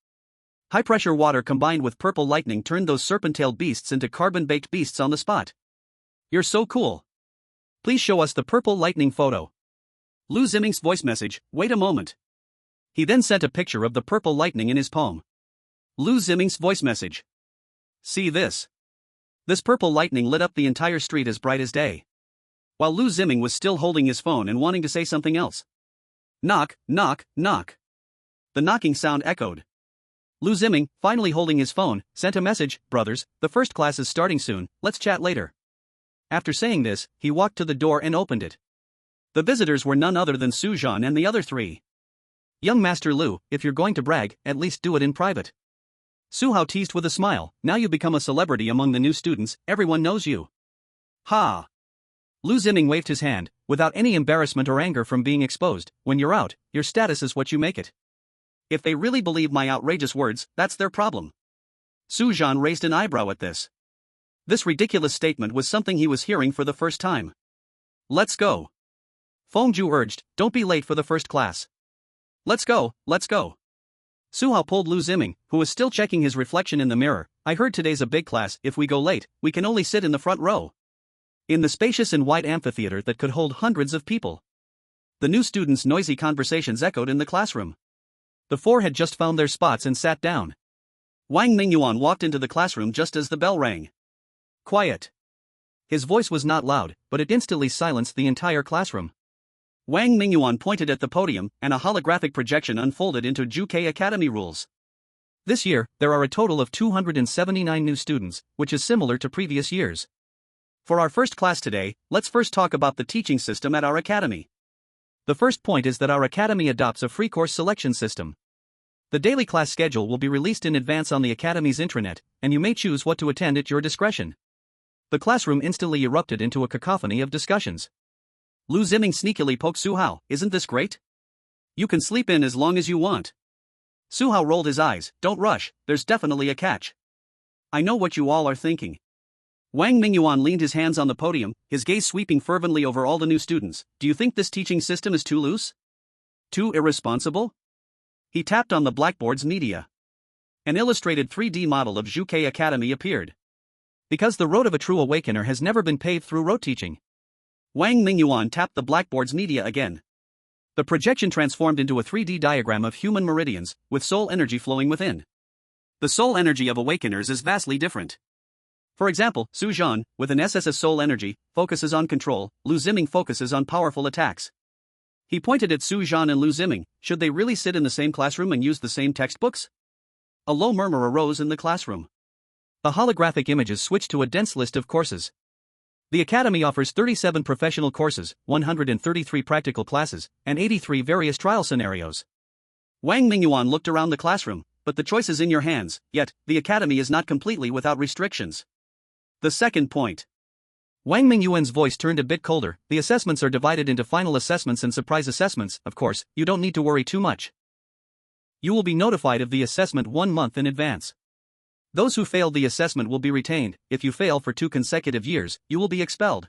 High-pressure water combined with purple lightning turned those serpent-tailed beasts into carbon-baked beasts on the spot. You're so cool. Please show us the purple lightning photo. Lu Ziming's voice message, wait a moment. He then sent a picture of the purple lightning in his palm. Lu Ziming's voice message. See this. This purple lightning lit up the entire street as bright as day. While Lu Ziming was still holding his phone and wanting to say something else. Knock, knock, knock. The knocking sound echoed. Lu Ziming, finally holding his phone, sent a message, brothers, the first class is starting soon, let's chat later. After saying this, he walked to the door and opened it. The visitors were none other than Su Zhan and the other 3. Young Master Lu, if you're going to brag, at least do it in private. Su Hao teased with a smile, now you've become a celebrity among the new students, everyone knows you. Ha! Lu Ziming waved his hand, without any embarrassment or anger from being exposed. When you're out, your status is what you make it. If they really believe my outrageous words, that's their problem. Su Zhan raised an eyebrow at this. This ridiculous statement was something he was hearing for the first time. Let's go. Fengju urged, don't be late for the first class. Let's go, let's go. Su Hao pulled Lu Ziming, who was still checking his reflection in the mirror. I heard today's a big class, if we go late, we can only sit in the front row. In the spacious and wide amphitheater that could hold hundreds of people. The new students' noisy conversations echoed in the classroom. The four had just found their spots and sat down. Wang Mingyuan walked into the classroom just as the bell rang. Quiet. His voice was not loud, but it instantly silenced the entire classroom. Wang Mingyuan pointed at the podium, and a holographic projection unfolded into Juke Academy rules. This year, there are a total of 279 new students, which is similar to previous years. For our first class today, let's first talk about the teaching system at our academy. The first point is that our academy adopts a free course selection system. The daily class schedule will be released in advance on the academy's intranet, and you may choose what to attend at your discretion. The classroom instantly erupted into a cacophony of discussions. Lu Ziming sneakily poked Su Hao, isn't this great? You can sleep in as long as you want. Su Hao rolled his eyes, don't rush, there's definitely a catch. I know what you all are thinking. Wang Mingyuan leaned his hands on the podium, his gaze sweeping fervently over all the new students. Do you think this teaching system is too loose? Too irresponsible? He tapped on the blackboard's media. An illustrated 3D model of Juke Academy appeared. Because the road of a true awakener has never been paved through rote teaching. Wang Mingyuan tapped the blackboard's media again. The projection transformed into a 3D diagram of human meridians, with soul energy flowing within. The soul energy of awakeners is vastly different. For example, Su Zhan, with an SSS soul energy, focuses on control, Lu Ziming focuses on powerful attacks. He pointed at Su Zhan and Lu Ziming, should they really sit in the same classroom and use the same textbooks? A low murmur arose in the classroom. The holographic images switched to a dense list of courses. The Academy offers 37 professional courses, 133 practical classes, and 83 various trial scenarios. Wang Mingyuan looked around the classroom, but the choice is in your hands, yet, the Academy is not completely without restrictions. The second point. Wang Mingyuan's voice turned a bit colder, the assessments are divided into final assessments and surprise assessments, of course, you don't need to worry too much. You will be notified of the assessment 1 month in advance. Those who failed the assessment will be retained, if you fail for 2 consecutive years, you will be expelled.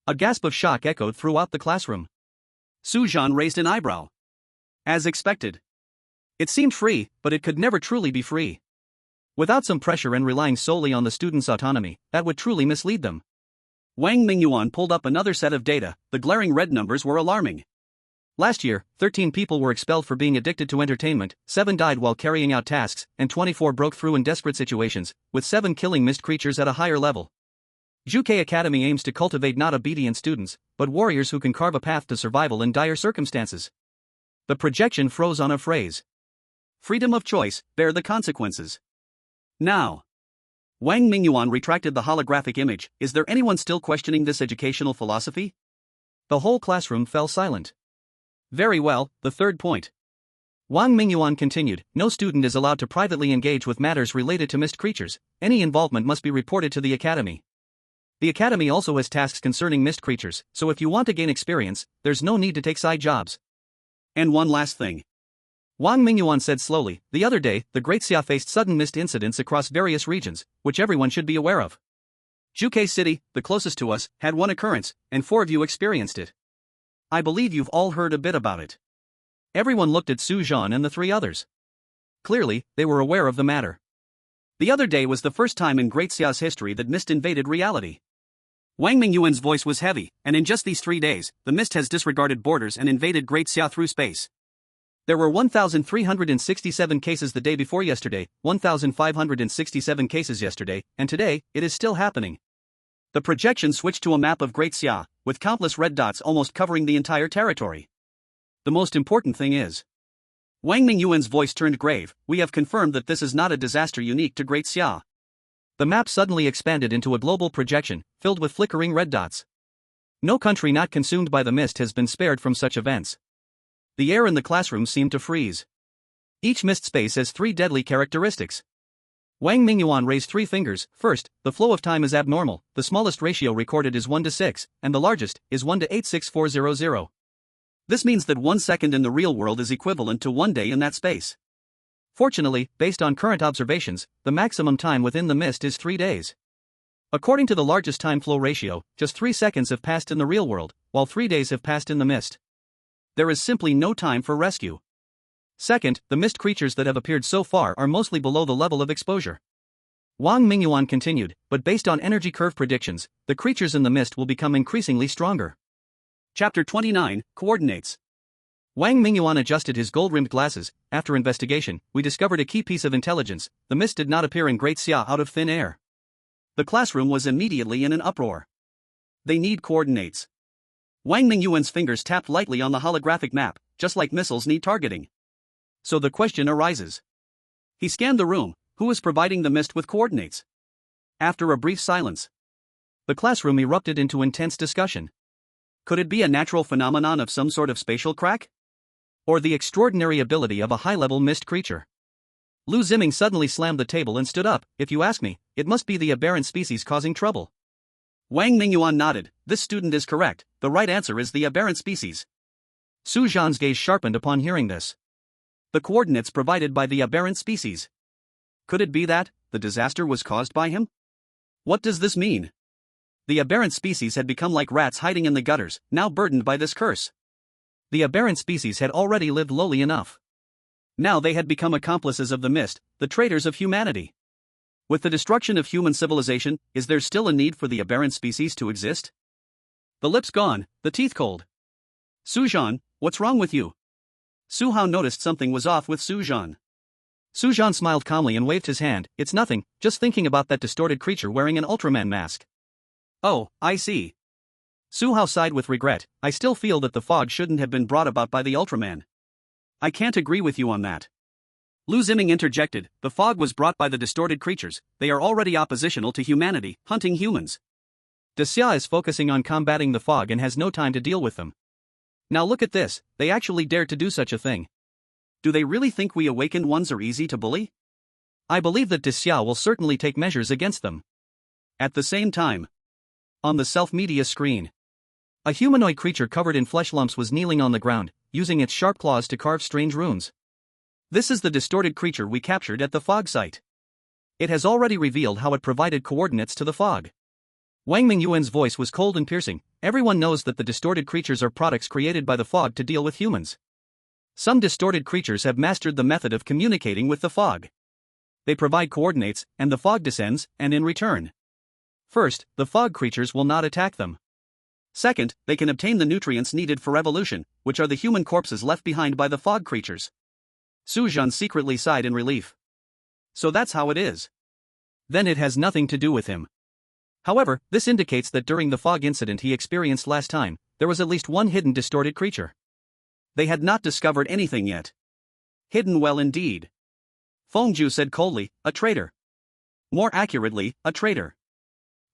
A gasp of shock echoed throughout the classroom. Su Zhan raised an eyebrow. As expected. It seemed free, but it could never truly be free. Without some pressure and relying solely on the students' autonomy, that would truly mislead them. Wang Mingyuan pulled up another set of data, the glaring red numbers were alarming. Last year, 13 people were expelled for being addicted to entertainment, 7 died while carrying out tasks, and 24 broke through in desperate situations, with 7 killing mist creatures at a higher level. Juke Academy aims to cultivate not obedient students, but warriors who can carve a path to survival in dire circumstances. The projection froze on a phrase. Freedom of choice, bear the consequences. Now. Wang Mingyuan retracted the holographic image, is there anyone still questioning this educational philosophy? The whole classroom fell silent. Very well, the third point. Wang Mingyuan continued, no student is allowed to privately engage with matters related to mist creatures, any involvement must be reported to the Academy. The Academy also has tasks concerning mist creatures, so if you want to gain experience, there's no need to take side jobs. And one last thing. Wang Mingyuan said slowly, the other day, the Great Xia faced sudden mist incidents across various regions, which everyone should be aware of. Juke City, the closest to us, had one occurrence, and 4 of you experienced it. I believe you've all heard a bit about it. Everyone looked at Su Zhan and the 3 others. Clearly, they were aware of the matter. The other day was the first time in Great Xia's history that mist invaded reality. Wang Mingyuan's voice was heavy, and in just these 3 days, the mist has disregarded borders and invaded Great Xia through space. There were 1,367 cases the day before yesterday, 1,567 cases yesterday, and today, it is still happening. The projection switched to a map of Great Xia, with countless red dots almost covering the entire territory. The most important thing is. Wang Mingyuan's voice turned grave, we have confirmed that this is not a disaster unique to Great Xia. The map suddenly expanded into a global projection, filled with flickering red dots. No country not consumed by the mist has been spared from such events. The air in the classroom seemed to freeze. Each mist space has 3 deadly characteristics. Wang Mingyuan raised 3 fingers. First, the flow of time is abnormal, the smallest ratio recorded is 1:6, and the largest is 1:86400. This means that 1 second in the real world is equivalent to 1 day in that space. Fortunately, based on current observations, the maximum time within the mist is 3 days. According to the largest time flow ratio, just 3 seconds have passed in the real world, while 3 days have passed in the mist. There is simply no time for rescue. Second, the mist creatures that have appeared so far are mostly below the level of exposure. Wang Mingyuan continued, but based on energy curve predictions, the creatures in the mist will become increasingly stronger. Chapter 29, Coordinates. Wang Mingyuan adjusted his gold-rimmed glasses. After investigation, we discovered a key piece of intelligence: the mist did not appear in Great Xia out of thin air. The classroom was immediately in an uproar. They need coordinates. Wang Mingyuan's fingers tapped lightly on the holographic map, just like missiles need targeting. So the question arises. He scanned the room: who is providing the mist with coordinates? After a brief silence, the classroom erupted into intense discussion. Could it be a natural phenomenon of some sort of spatial crack? Or the extraordinary ability of a high-level mist creature? Lu Ziming suddenly slammed the table and stood up. If you ask me, it must be the aberrant species causing trouble. Wang Mingyuan nodded. This student is correct, the right answer is the aberrant species. Su Zhan's gaze sharpened upon hearing this. The coordinates provided by the aberrant species. Could it be that the disaster was caused by him? What does this mean? The aberrant species had become like rats hiding in the gutters, now burdened by this curse. The aberrant species had already lived lowly enough. Now they had become accomplices of the mist, the traitors of humanity. With the destruction of human civilization, is there still a need for the aberrant species to exist? The lips gone, the teeth cold. Su Zhan, what's wrong with you? Su Hao noticed something was off with Su Zhan. Su Zhan smiled calmly and waved his hand. It's nothing, just thinking about that distorted creature wearing an Ultraman mask. Oh, I see. Su Hao sighed with regret. I still feel that the fog shouldn't have been brought about by the Ultraman. I can't agree with you on that. Lu Ziming interjected. The fog was brought by the distorted creatures. They are already oppositional to humanity, hunting humans. Xia is focusing on combating the fog and has no time to deal with them. Now look at this, they actually dared to do such a thing. Do they really think we awakened ones are easy to bully? I believe that Xia will certainly take measures against them. At the same time, on the self-media screen, a humanoid creature covered in flesh lumps was kneeling on the ground, using its sharp claws to carve strange runes. This is the distorted creature we captured at the fog site. It has already revealed how it provided coordinates to the fog. Wang Mingyuan's voice was cold and piercing. Everyone knows that the distorted creatures are products created by the fog to deal with humans. Some distorted creatures have mastered the method of communicating with the fog. They provide coordinates, and the fog descends, and in return. First, the fog creatures will not attack them. Second, they can obtain the nutrients needed for evolution, which are the human corpses left behind by the fog creatures. Su Zhan secretly sighed in relief. So that's how it is. Then it has nothing to do with him. However, this indicates that during the fog incident he experienced last time, there was at least one hidden distorted creature. They had not discovered anything yet. Hidden well indeed. Fengju said coldly, a traitor. More accurately, a traitor.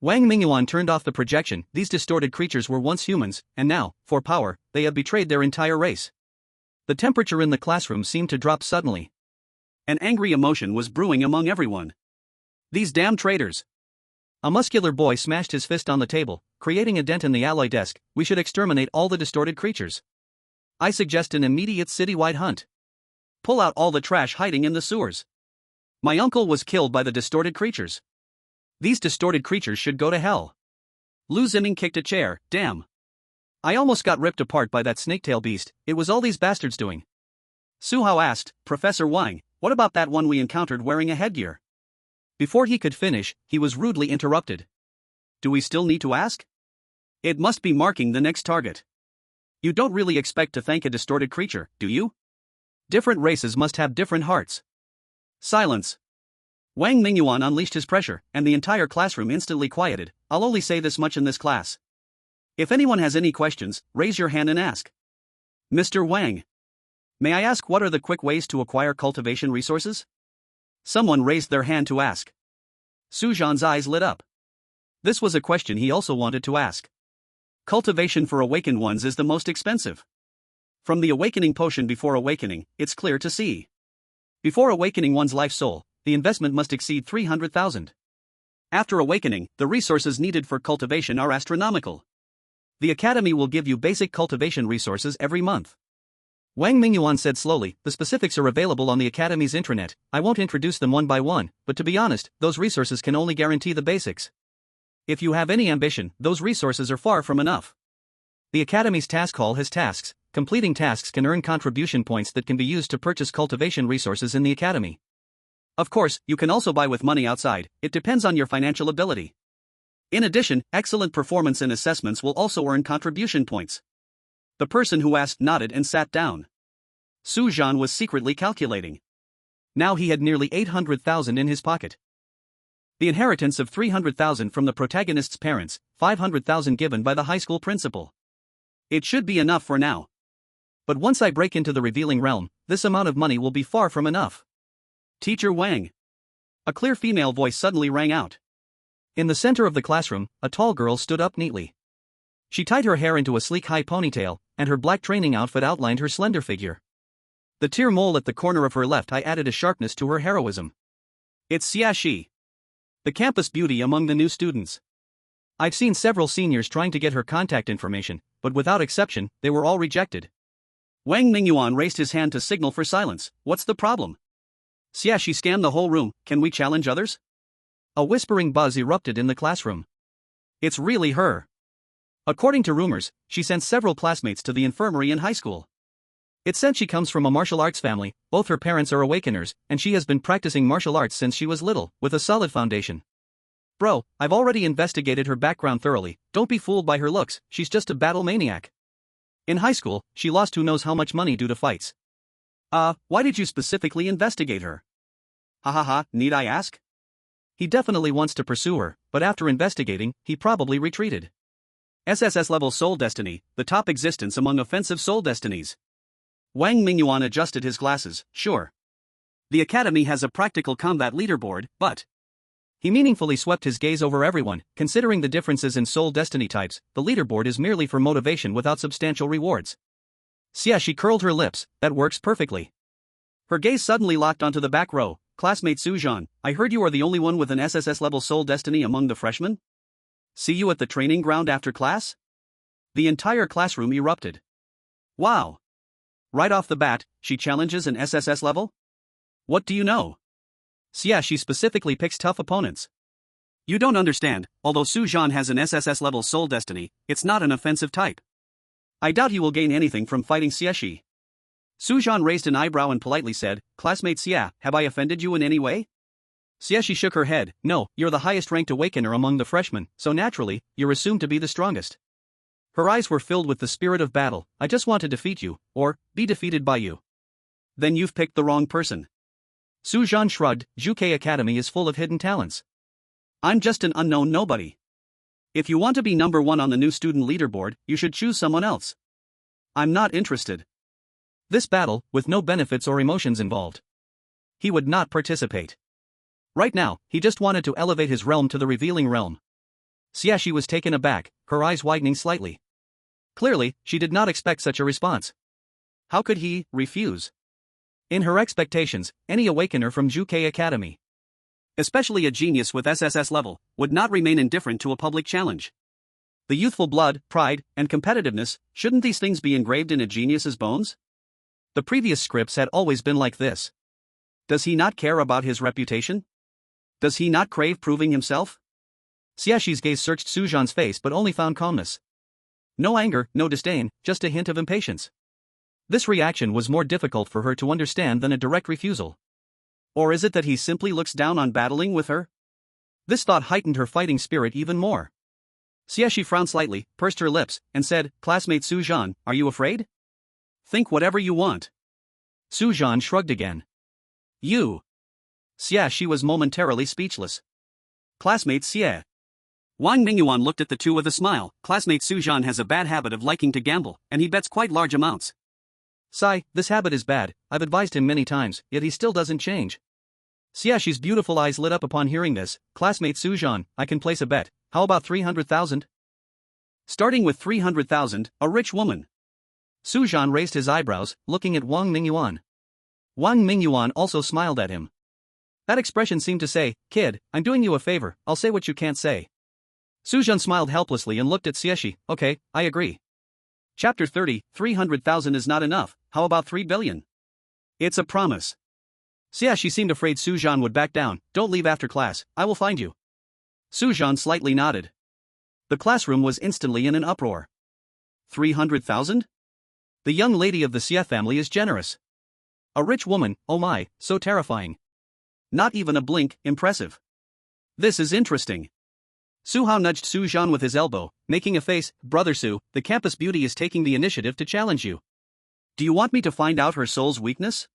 Wang Mingyuan turned off the projection. These distorted creatures were once humans, and now, for power, they have betrayed their entire race. The temperature in the classroom seemed to drop suddenly. An angry emotion was brewing among everyone. These damn traitors. A muscular boy smashed his fist on the table, creating a dent in the alloy desk. We should exterminate all the distorted creatures. I suggest an immediate citywide hunt. Pull out all the trash hiding in the sewers. My uncle was killed by the distorted creatures. These distorted creatures should go to hell. Lu Ziming kicked a chair. Damn. I almost got ripped apart by that snaketail beast. It was all these bastards doing. Su Hao asked, Professor Wang, what about that one we encountered wearing a headgear? Before he could finish, he was rudely interrupted. Do we still need to ask? It must be marking the next target. You don't really expect to thank a distorted creature, do you? Different races must have different hearts. Silence. Wang Mingyuan unleashed his pressure, and the entire classroom instantly quieted. I'll only say this much in this class. If anyone has any questions, raise your hand and ask. Mr. Wang. May I ask what are the quick ways to acquire cultivation resources? Someone raised their hand to ask. Su Zhan's eyes lit up. This was a question he also wanted to ask. Cultivation for awakened ones is the most expensive. From the awakening potion before awakening, it's clear to see. Before awakening one's life soul, the investment must exceed 300,000. After awakening, the resources needed for cultivation are astronomical. The academy will give you basic cultivation resources every month. Wang Mingyuan said slowly, the specifics are available on the academy's intranet. I won't introduce them one by one, but to be honest, those resources can only guarantee the basics. If you have any ambition, those resources are far from enough. The academy's task hall has tasks. Completing tasks can earn contribution points that can be used to purchase cultivation resources in the academy. Of course, you can also buy with money outside, it depends on your financial ability. In addition, excellent performance in assessments will also earn contribution points. The person who asked nodded and sat down. Su Zhan was secretly calculating. Now he had nearly 800,000 in his pocket. The inheritance of 300,000 from the protagonist's parents, 500,000 given by the high school principal. It should be enough for now. But once I break into the revealing realm, this amount of money will be far from enough. Teacher Wang. A clear female voice suddenly rang out. In the center of the classroom, a tall girl stood up neatly. She tied her hair into a sleek high ponytail, and her black training outfit outlined her slender figure. The tear mole at the corner of her left eye added a sharpness to her heroism. It's Xia Shi, the campus beauty among the new students. I've seen several seniors trying to get her contact information, but without exception, they were all rejected. Wang Mingyuan raised his hand to signal for silence. What's the problem? Xia Shi scanned the whole room. Can we challenge others? A whispering buzz erupted in the classroom. It's really her. According to rumors, she sent several classmates to the infirmary in high school. It's said she comes from a martial arts family, both her parents are awakeners, and she has been practicing martial arts since she was little, with a solid foundation. Bro, I've already investigated her background thoroughly, don't be fooled by her looks, she's just a battle maniac. In high school, she lost who knows how much money due to fights. Why did you specifically investigate her? Need I ask? He definitely wants to pursue her, but after investigating, he probably retreated. SSS-level soul destiny, the top existence among offensive soul destinies. Wang Mingyuan adjusted his glasses, sure. The academy has a practical combat leaderboard, but... He meaningfully swept his gaze over everyone. Considering the differences in soul destiny types, the leaderboard is merely for motivation without substantial rewards. Xia Shi curled her lips, that works perfectly. Her gaze suddenly locked onto the back row. Classmate Su Zhan, I heard you are the only one with an SSS-level soul destiny among the freshmen? See you at the training ground after class? The entire classroom erupted. Wow! Right off the bat, she challenges an SSS level? What do you know? Xia Shi specifically picks tough opponents. You don't understand, although Su Zhan has an SSS-level soul destiny, it's not an offensive type. I doubt he will gain anything from fighting Xia Shi. Su Zhan raised an eyebrow and politely said, Classmate Xia, have I offended you in any way? Xia Shi shook her head, no, you're the highest-ranked awakener among the freshmen, so naturally, you're assumed to be the strongest. Her eyes were filled with the spirit of battle, I just want to defeat you, or, be defeated by you. Then you've picked the wrong person. Su Zhan shrugged, Juke Academy is full of hidden talents. I'm just an unknown nobody. If you want to be number one on the new student leaderboard, you should choose someone else. I'm not interested. This battle, with no benefits or emotions involved. He would not participate. Right now, he just wanted to elevate his realm to the revealing realm. Xia Shi was taken aback, her eyes widening slightly. Clearly, she did not expect such a response. How could he refuse? In her expectations, any awakener from Juke Academy, especially a genius with SSS level, would not remain indifferent to a public challenge. The youthful blood, pride, and competitiveness, shouldn't these things be engraved in a genius's bones? The previous scripts had always been like this. Does he not care about his reputation? Does he not crave proving himself? Xia Shi's gaze searched Su Zhan's face but only found calmness. No anger, no disdain, just a hint of impatience. This reaction was more difficult for her to understand than a direct refusal. Or is it that he simply looks down on battling with her? This thought heightened her fighting spirit even more. Xia Shi frowned slightly, pursed her lips, and said, Classmate Su Zhan, are you afraid? Think whatever you want. Su Zhan shrugged again. You. Xia Shi was momentarily speechless. Classmate Xie. Wang Mingyuan looked at the two with a smile. Classmate Su Zhan has a bad habit of liking to gamble, and he bets quite large amounts. Sigh, this habit is bad, I've advised him many times, yet he still doesn't change. Xia Shi's beautiful eyes lit up upon hearing this. Classmate Su Zhan, I can place a bet. How about 300,000? Starting with 300,000, a rich woman. Su Zhan raised his eyebrows, looking at Wang Mingyuan. Wang Mingyuan also smiled at him. That expression seemed to say, "Kid, I'm doing you a favor, I'll say what you can't say." Su Zhan smiled helplessly and looked at Xieshi. "Okay, I agree." Chapter 30, 300,000 is not enough, how about 3 billion? It's a promise. Xieshi seemed afraid Su Zhan would back down. "Don't leave after class, I will find you." Su Zhan slightly nodded. The classroom was instantly in an uproar. 300,000? The young lady of the Xie family is generous. A rich woman, oh my, so terrifying. Not even a blink, impressive. This is interesting. Su Hao nudged Su Zhan with his elbow, making a face. "Brother Su, the campus beauty is taking the initiative to challenge you. Do you want me to find out her soul's weakness?"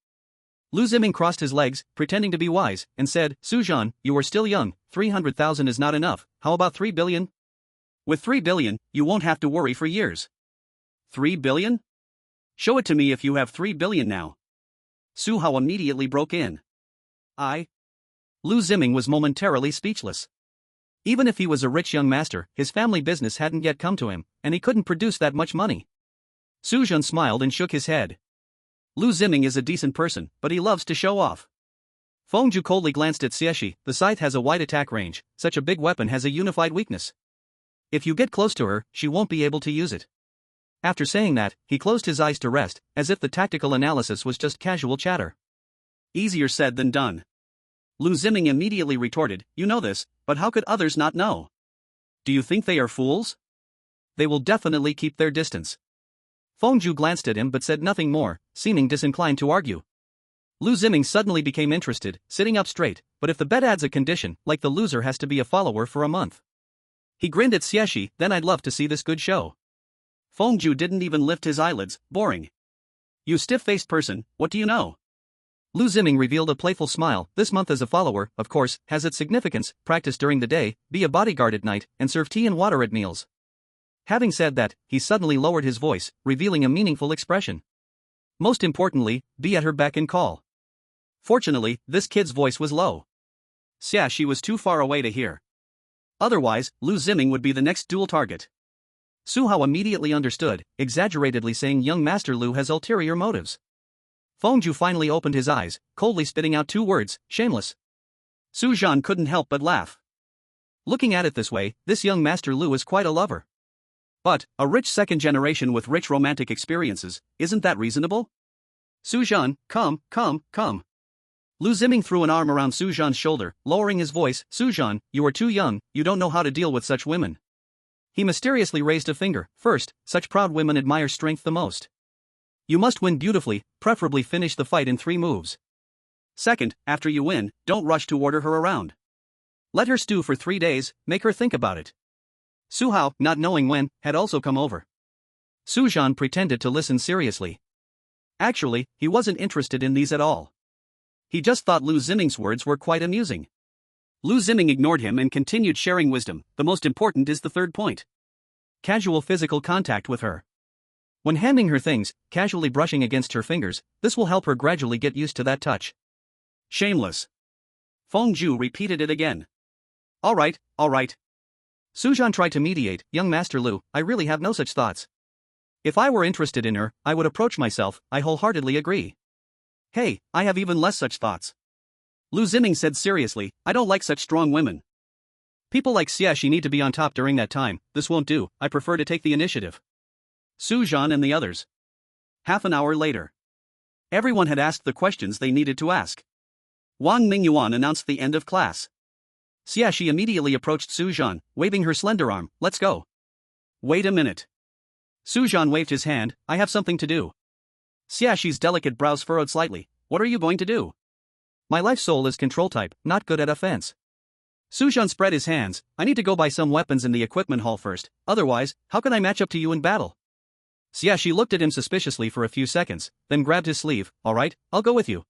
Lu Ziming crossed his legs, pretending to be wise, and said, "Su Zhan, you are still young, 300,000 is not enough, how about 3 billion? With 3 billion, you won't have to worry for years." 3 billion? Show it to me if you have 3 billion now. Su Hao immediately broke in. Lu Ziming was momentarily speechless. Even if he was a rich young master, his family business hadn't yet come to him, and he couldn't produce that much money. Su Zhan smiled and shook his head. Lu Ziming is a decent person, but he loves to show off. Feng Ju coldly glanced at Xieshi. "The scythe has a wide attack range, such a big weapon has a unified weakness. If you get close to her, she won't be able to use it." After saying that, he closed his eyes to rest, as if the tactical analysis was just casual chatter. Easier said than done. Lu Ziming immediately retorted, "You know this, but how could others not know? Do you think they are fools? They will definitely keep their distance." Feng Ju glanced at him but said nothing more, seeming disinclined to argue. Lu Ziming suddenly became interested, sitting up straight, "But if the bet adds a condition, like the loser has to be a follower for a month." He grinned at Xieshi. "Then I'd love to see this good show." Feng Ju didn't even lift his eyelids. "Boring. You stiff-faced person, what do you know?" Lu Ziming revealed a playful smile. "This month as a follower, of course, has its significance. Practice during the day, be a bodyguard at night, and serve tea and water at meals." Having said that, he suddenly lowered his voice, revealing a meaningful expression. "Most importantly, be at her beck and call." Fortunately, this kid's voice was low. Xia was too far away to hear. Otherwise, Lu Ziming would be the next duel target. Su Hao immediately understood, exaggeratedly saying young Master Lu has ulterior motives. Feng Ju finally opened his eyes, coldly spitting out 2 words, "Shameless." Su Zhan couldn't help but laugh. Looking at it this way, this young Master Lu is quite a lover. But, a rich second generation with rich romantic experiences, isn't that reasonable? "Su Zhan, come. Lu Ziming threw an arm around Su Zhan's shoulder, lowering his voice. "Su Zhan, you are too young, you don't know how to deal with such women." He mysteriously raised a finger. "First, such proud women admire strength the most. You must win beautifully, preferably finish the fight in 3 moves. Second, after you win, don't rush to order her around. Let her stew for 3 days, make her think about it." Su Hao, not knowing when, had also come over. Su Zhan pretended to listen seriously. Actually, he wasn't interested in these at all. He just thought Lu Ziming's words were quite amusing. Lu Ziming ignored him and continued sharing wisdom. "The most important is the third point. Casual physical contact with her. When handing her things, casually brushing against her fingers, this will help her gradually get used to that touch." "Shameless." Feng Ju repeated it again. All right. Su Zhan tried to mediate. "Young Master Lu, I really have no such thoughts. If I were interested in her, I would approach myself." "I wholeheartedly agree." "Hey, I have even less such thoughts." Lu Ziming said seriously, "I don't like such strong women. People like Xieshi need to be on top during that time. This won't do, I prefer to take the initiative." Su Zhan and the others. Half an hour later. Everyone had asked the questions they needed to ask. Wang Mingyuan announced the end of class. Xieshi immediately approached Su Zhan, waving her slender arm. "Let's go." "Wait a minute." Su Zhan waved his hand. "I have something to do." Xiaxi's delicate brows furrowed slightly. "What are you going to do?" "My life soul is control type, not good at offense." Su Zhan spread his hands. "I need to go buy some weapons in the equipment hall first, otherwise, how can I match up to you in battle?" Xiaxi looked at him suspiciously for a few seconds, then grabbed his sleeve. "All right, I'll go with you."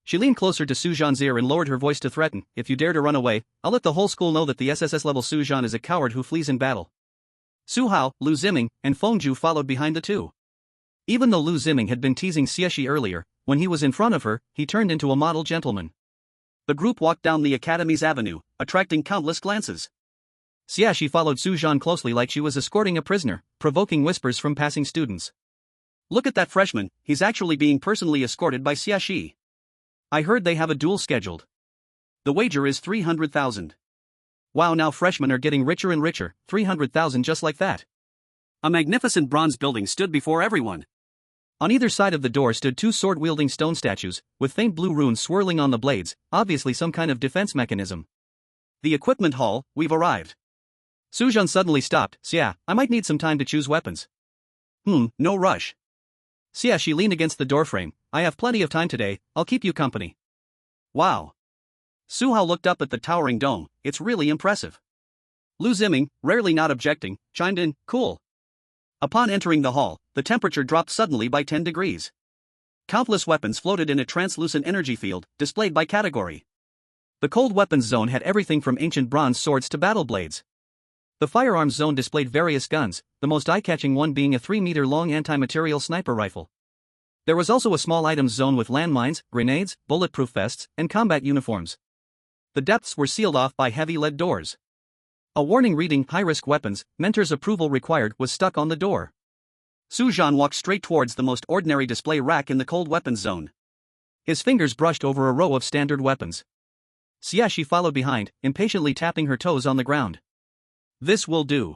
She leaned closer to Su Zhan's ear and lowered her voice to threaten. "If you dare to run away, I'll let the whole school know that the SSS-level Su Zhan is a coward who flees in battle." Su Hao, Lu Ziming, and Feng Ju followed behind the two. Even though Lu Ziming had been teasing Xieshi earlier, when he was in front of her, he turned into a model gentleman. The group walked down the academy's avenue, attracting countless glances. Xieshi followed Su Zhan closely like she was escorting a prisoner, provoking whispers from passing students. Look at that freshman, he's actually being personally escorted by Xiaxi. I heard they have a duel scheduled. The wager is 300,000. Wow, now freshmen are getting richer and richer, 300,000 just like that. A magnificent bronze building stood before everyone. On either side of the door stood two sword-wielding stone statues, with faint blue runes swirling on the blades, obviously some kind of defense mechanism. The equipment hall, we've arrived. Su Zhan suddenly stopped. Xia, I might need some time to choose weapons. No rush. Xia, she leaned against the doorframe. I have plenty of time today, I'll keep you company. Wow. Su Hao looked up at the towering dome, it's really impressive. Lu Ziming, rarely not objecting, chimed in, cool. Upon entering the hall, the temperature dropped suddenly by 10 degrees. Countless weapons floated in a translucent energy field, displayed by category. The cold weapons zone had everything from ancient bronze swords to battle blades. The firearms zone displayed various guns, the most eye-catching one being a 3-meter-long anti-material sniper rifle. There was also a small items zone with landmines, grenades, bulletproof vests, and combat uniforms. The depths were sealed off by heavy lead doors. A warning reading high-risk weapons, mentor's approval required was stuck on the door. Su Zhan walked straight towards the most ordinary display rack in the cold weapons zone. His fingers brushed over a row of standard weapons. Xiaxi followed behind, impatiently tapping her toes on the ground. This will do.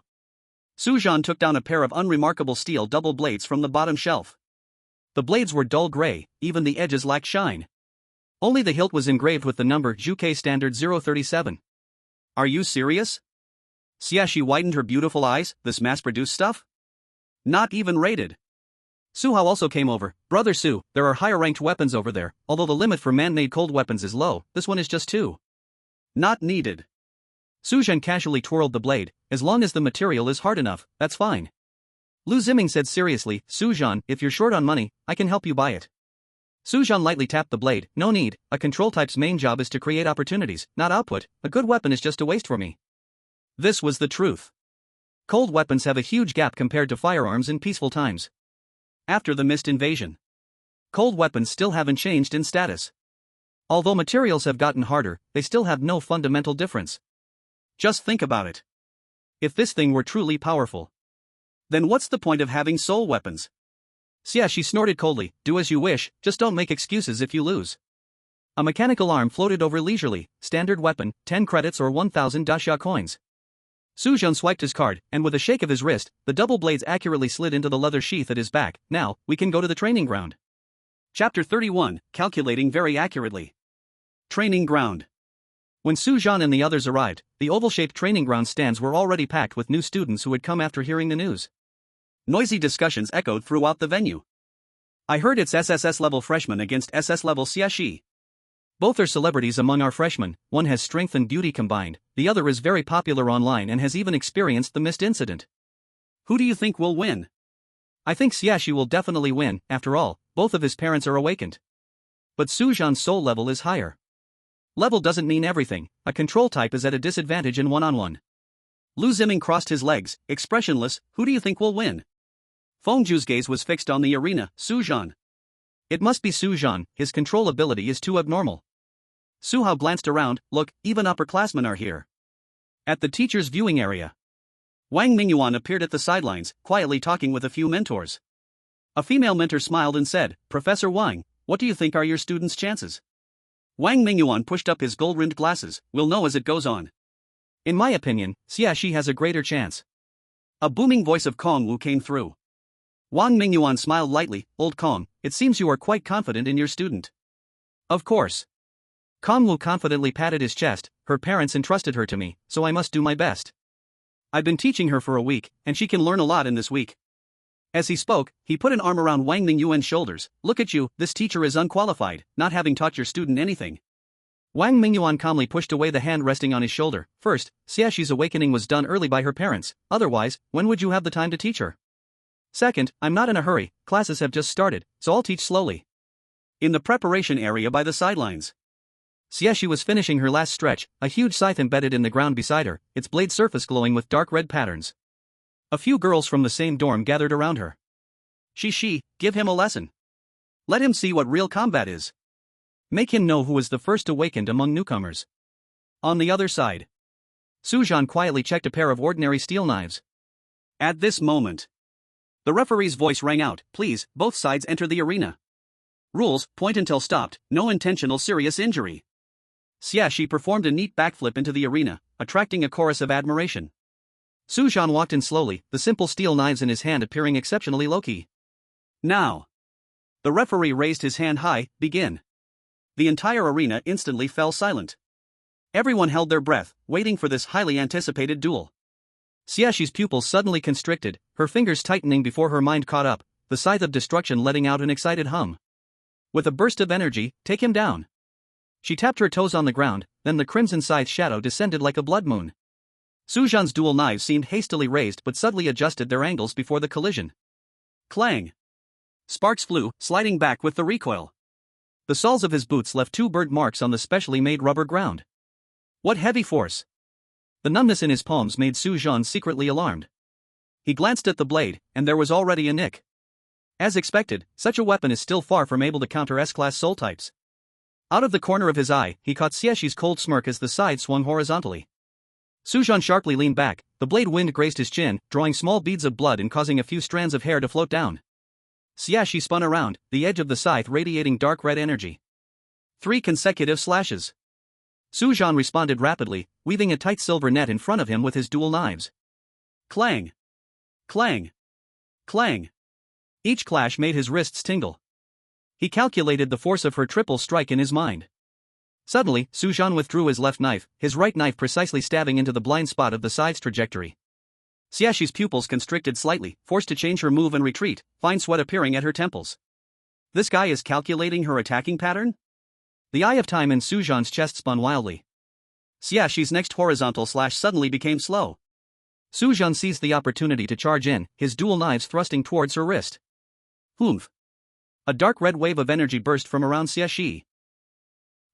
Su Zhan took down a pair of unremarkable steel double blades from the bottom shelf. The blades were dull gray, even the edges lacked shine. Only the hilt was engraved with the number Zhuke Standard 037. Are you serious? Xiaxi widened her beautiful eyes, this mass-produced stuff? Not even rated. Su Hao also came over. Brother Su, there are higher-ranked weapons over there, although the limit for man-made cold weapons is low, this one is just 2. Not needed. Su Zhan casually twirled the blade, as long as the material is hard enough, that's fine. Lu Ziming said seriously, Su Zhan, if you're short on money, I can help you buy it. Su Zhan lightly tapped the blade, no need, a control type's main job is to create opportunities, not output, a good weapon is just a waste for me. This was the truth. Cold weapons have a huge gap compared to firearms in peaceful times. After the Mist invasion, cold weapons still haven't changed in status. Although materials have gotten harder, they still have no fundamental difference. Just think about it. If this thing were truly powerful, then what's the point of having soul weapons? Xiaxi snorted coldly, do as you wish, just don't make excuses if you lose. A mechanical arm floated over leisurely, standard weapon, 10 credits or 1,000 daxia coins. Su Zhan swiped his card, and with a shake of his wrist, the double blades accurately slid into the leather sheath at his back. Now, we can go to the training ground. Chapter 31, Calculating Very Accurately. Training Ground. When Su Zhan and the others arrived, the oval-shaped training ground stands were already packed with new students who had come after hearing the news. Noisy discussions echoed throughout the venue. I heard it's SSS-level freshmen against SS-level Xiaxi. Both are celebrities among our freshmen, one has strength and beauty combined, the other is very popular online and has even experienced the Mist incident. Who do you think will win? I think Xiaxi will definitely win, after all, both of his parents are awakened. But Su Zhan's soul level is higher. Level doesn't mean everything, a control type is at a disadvantage in one-on-one. Lu Ziming crossed his legs, expressionless, who do you think will win? Fengju's gaze was fixed on the arena, Su Zhan. It must be Su Zhan, his control ability is too abnormal. Su Hao glanced around, look, even upperclassmen are here. At the teacher's viewing area, Wang Mingyuan appeared at the sidelines, quietly talking with a few mentors. A female mentor smiled and said, Professor Wang, what do you think are your students' chances? Wang Mingyuan pushed up his gold-rimmed glasses, we'll know as it goes on. In my opinion, Xiaxi has a greater chance. A booming voice of Kong Wu came through. Wang Mingyuan smiled lightly, Old Kong, it seems you are quite confident in your student. Of course. Kong Wu confidently patted his chest, her parents entrusted her to me, so I must do my best. I've been teaching her for a week, and she can learn a lot in this week. As he spoke, he put an arm around Wang Mingyuan's shoulders, look at you, this teacher is unqualified, not having taught your student anything. Wang Mingyuan calmly pushed away the hand resting on his shoulder. First, Xiaxi's awakening was done early by her parents, otherwise, when would you have the time to teach her? Second, I'm not in a hurry, classes have just started, so I'll teach slowly. In the preparation area by the sidelines, Xiaxi was finishing her last stretch, a huge scythe embedded in the ground beside her, its blade surface glowing with dark red patterns. A few girls from the same dorm gathered around her. She, give him a lesson. Let him see what real combat is. Make him know who is the first awakened among newcomers. On the other side, Su Zhan quietly checked a pair of ordinary steel knives. At this moment, The referee's voice rang out, "Please, both sides enter the arena. Rules, point until stopped, no intentional serious injury." Xiaxi performed a neat backflip into the arena, attracting a chorus of admiration. Su Zhan walked in slowly, the simple steel knives in his hand appearing exceptionally low-key. "Now." The referee raised his hand high, "Begin." The entire arena instantly fell silent. Everyone held their breath, waiting for this highly anticipated duel. Xiaxi's pupils suddenly constricted, her fingers tightening before her mind caught up, the scythe of destruction letting out an excited hum. With a burst of energy, "Take him down." She tapped her toes on the ground, then the crimson scythe shadow descended like a blood moon. Su Zhan's dual knives seemed hastily raised but subtly adjusted their angles before the collision. Clang! Sparks flew, sliding back with the recoil. The soles of his boots left two burnt marks on the specially made rubber ground. What heavy force! The numbness in his palms made Su Zhan secretly alarmed. He glanced at the blade, and there was already a nick. As expected, such a weapon is still far from able to counter S-class soul types. Out of the corner of his eye, he caught Xiaxi's cold smirk as the scythe swung horizontally. Su Zhan sharply leaned back, the blade wind grazed his chin, drawing small beads of blood and causing a few strands of hair to float down. Xiaxi spun around, the edge of the scythe radiating dark red energy. 3 consecutive slashes. Su Zhan responded rapidly, weaving a tight silver net in front of him with his dual knives. Clang! Clang! Clang! Each clash made his wrists tingle. He calculated the force of her triple strike in his mind. Suddenly, Su Zhan withdrew his left knife, his right knife precisely stabbing into the blind spot of the scythe's trajectory. Xiaxi's pupils constricted slightly, forced to change her move and retreat, fine sweat appearing at her temples. This guy is calculating her attacking pattern? The eye of time in Su Zhan's chest spun wildly. Xiaxi's next horizontal slash suddenly became slow. Su Zhan seized the opportunity to charge in, his dual knives thrusting towards her wrist. Humph! A dark red wave of energy burst from around Xiaxi.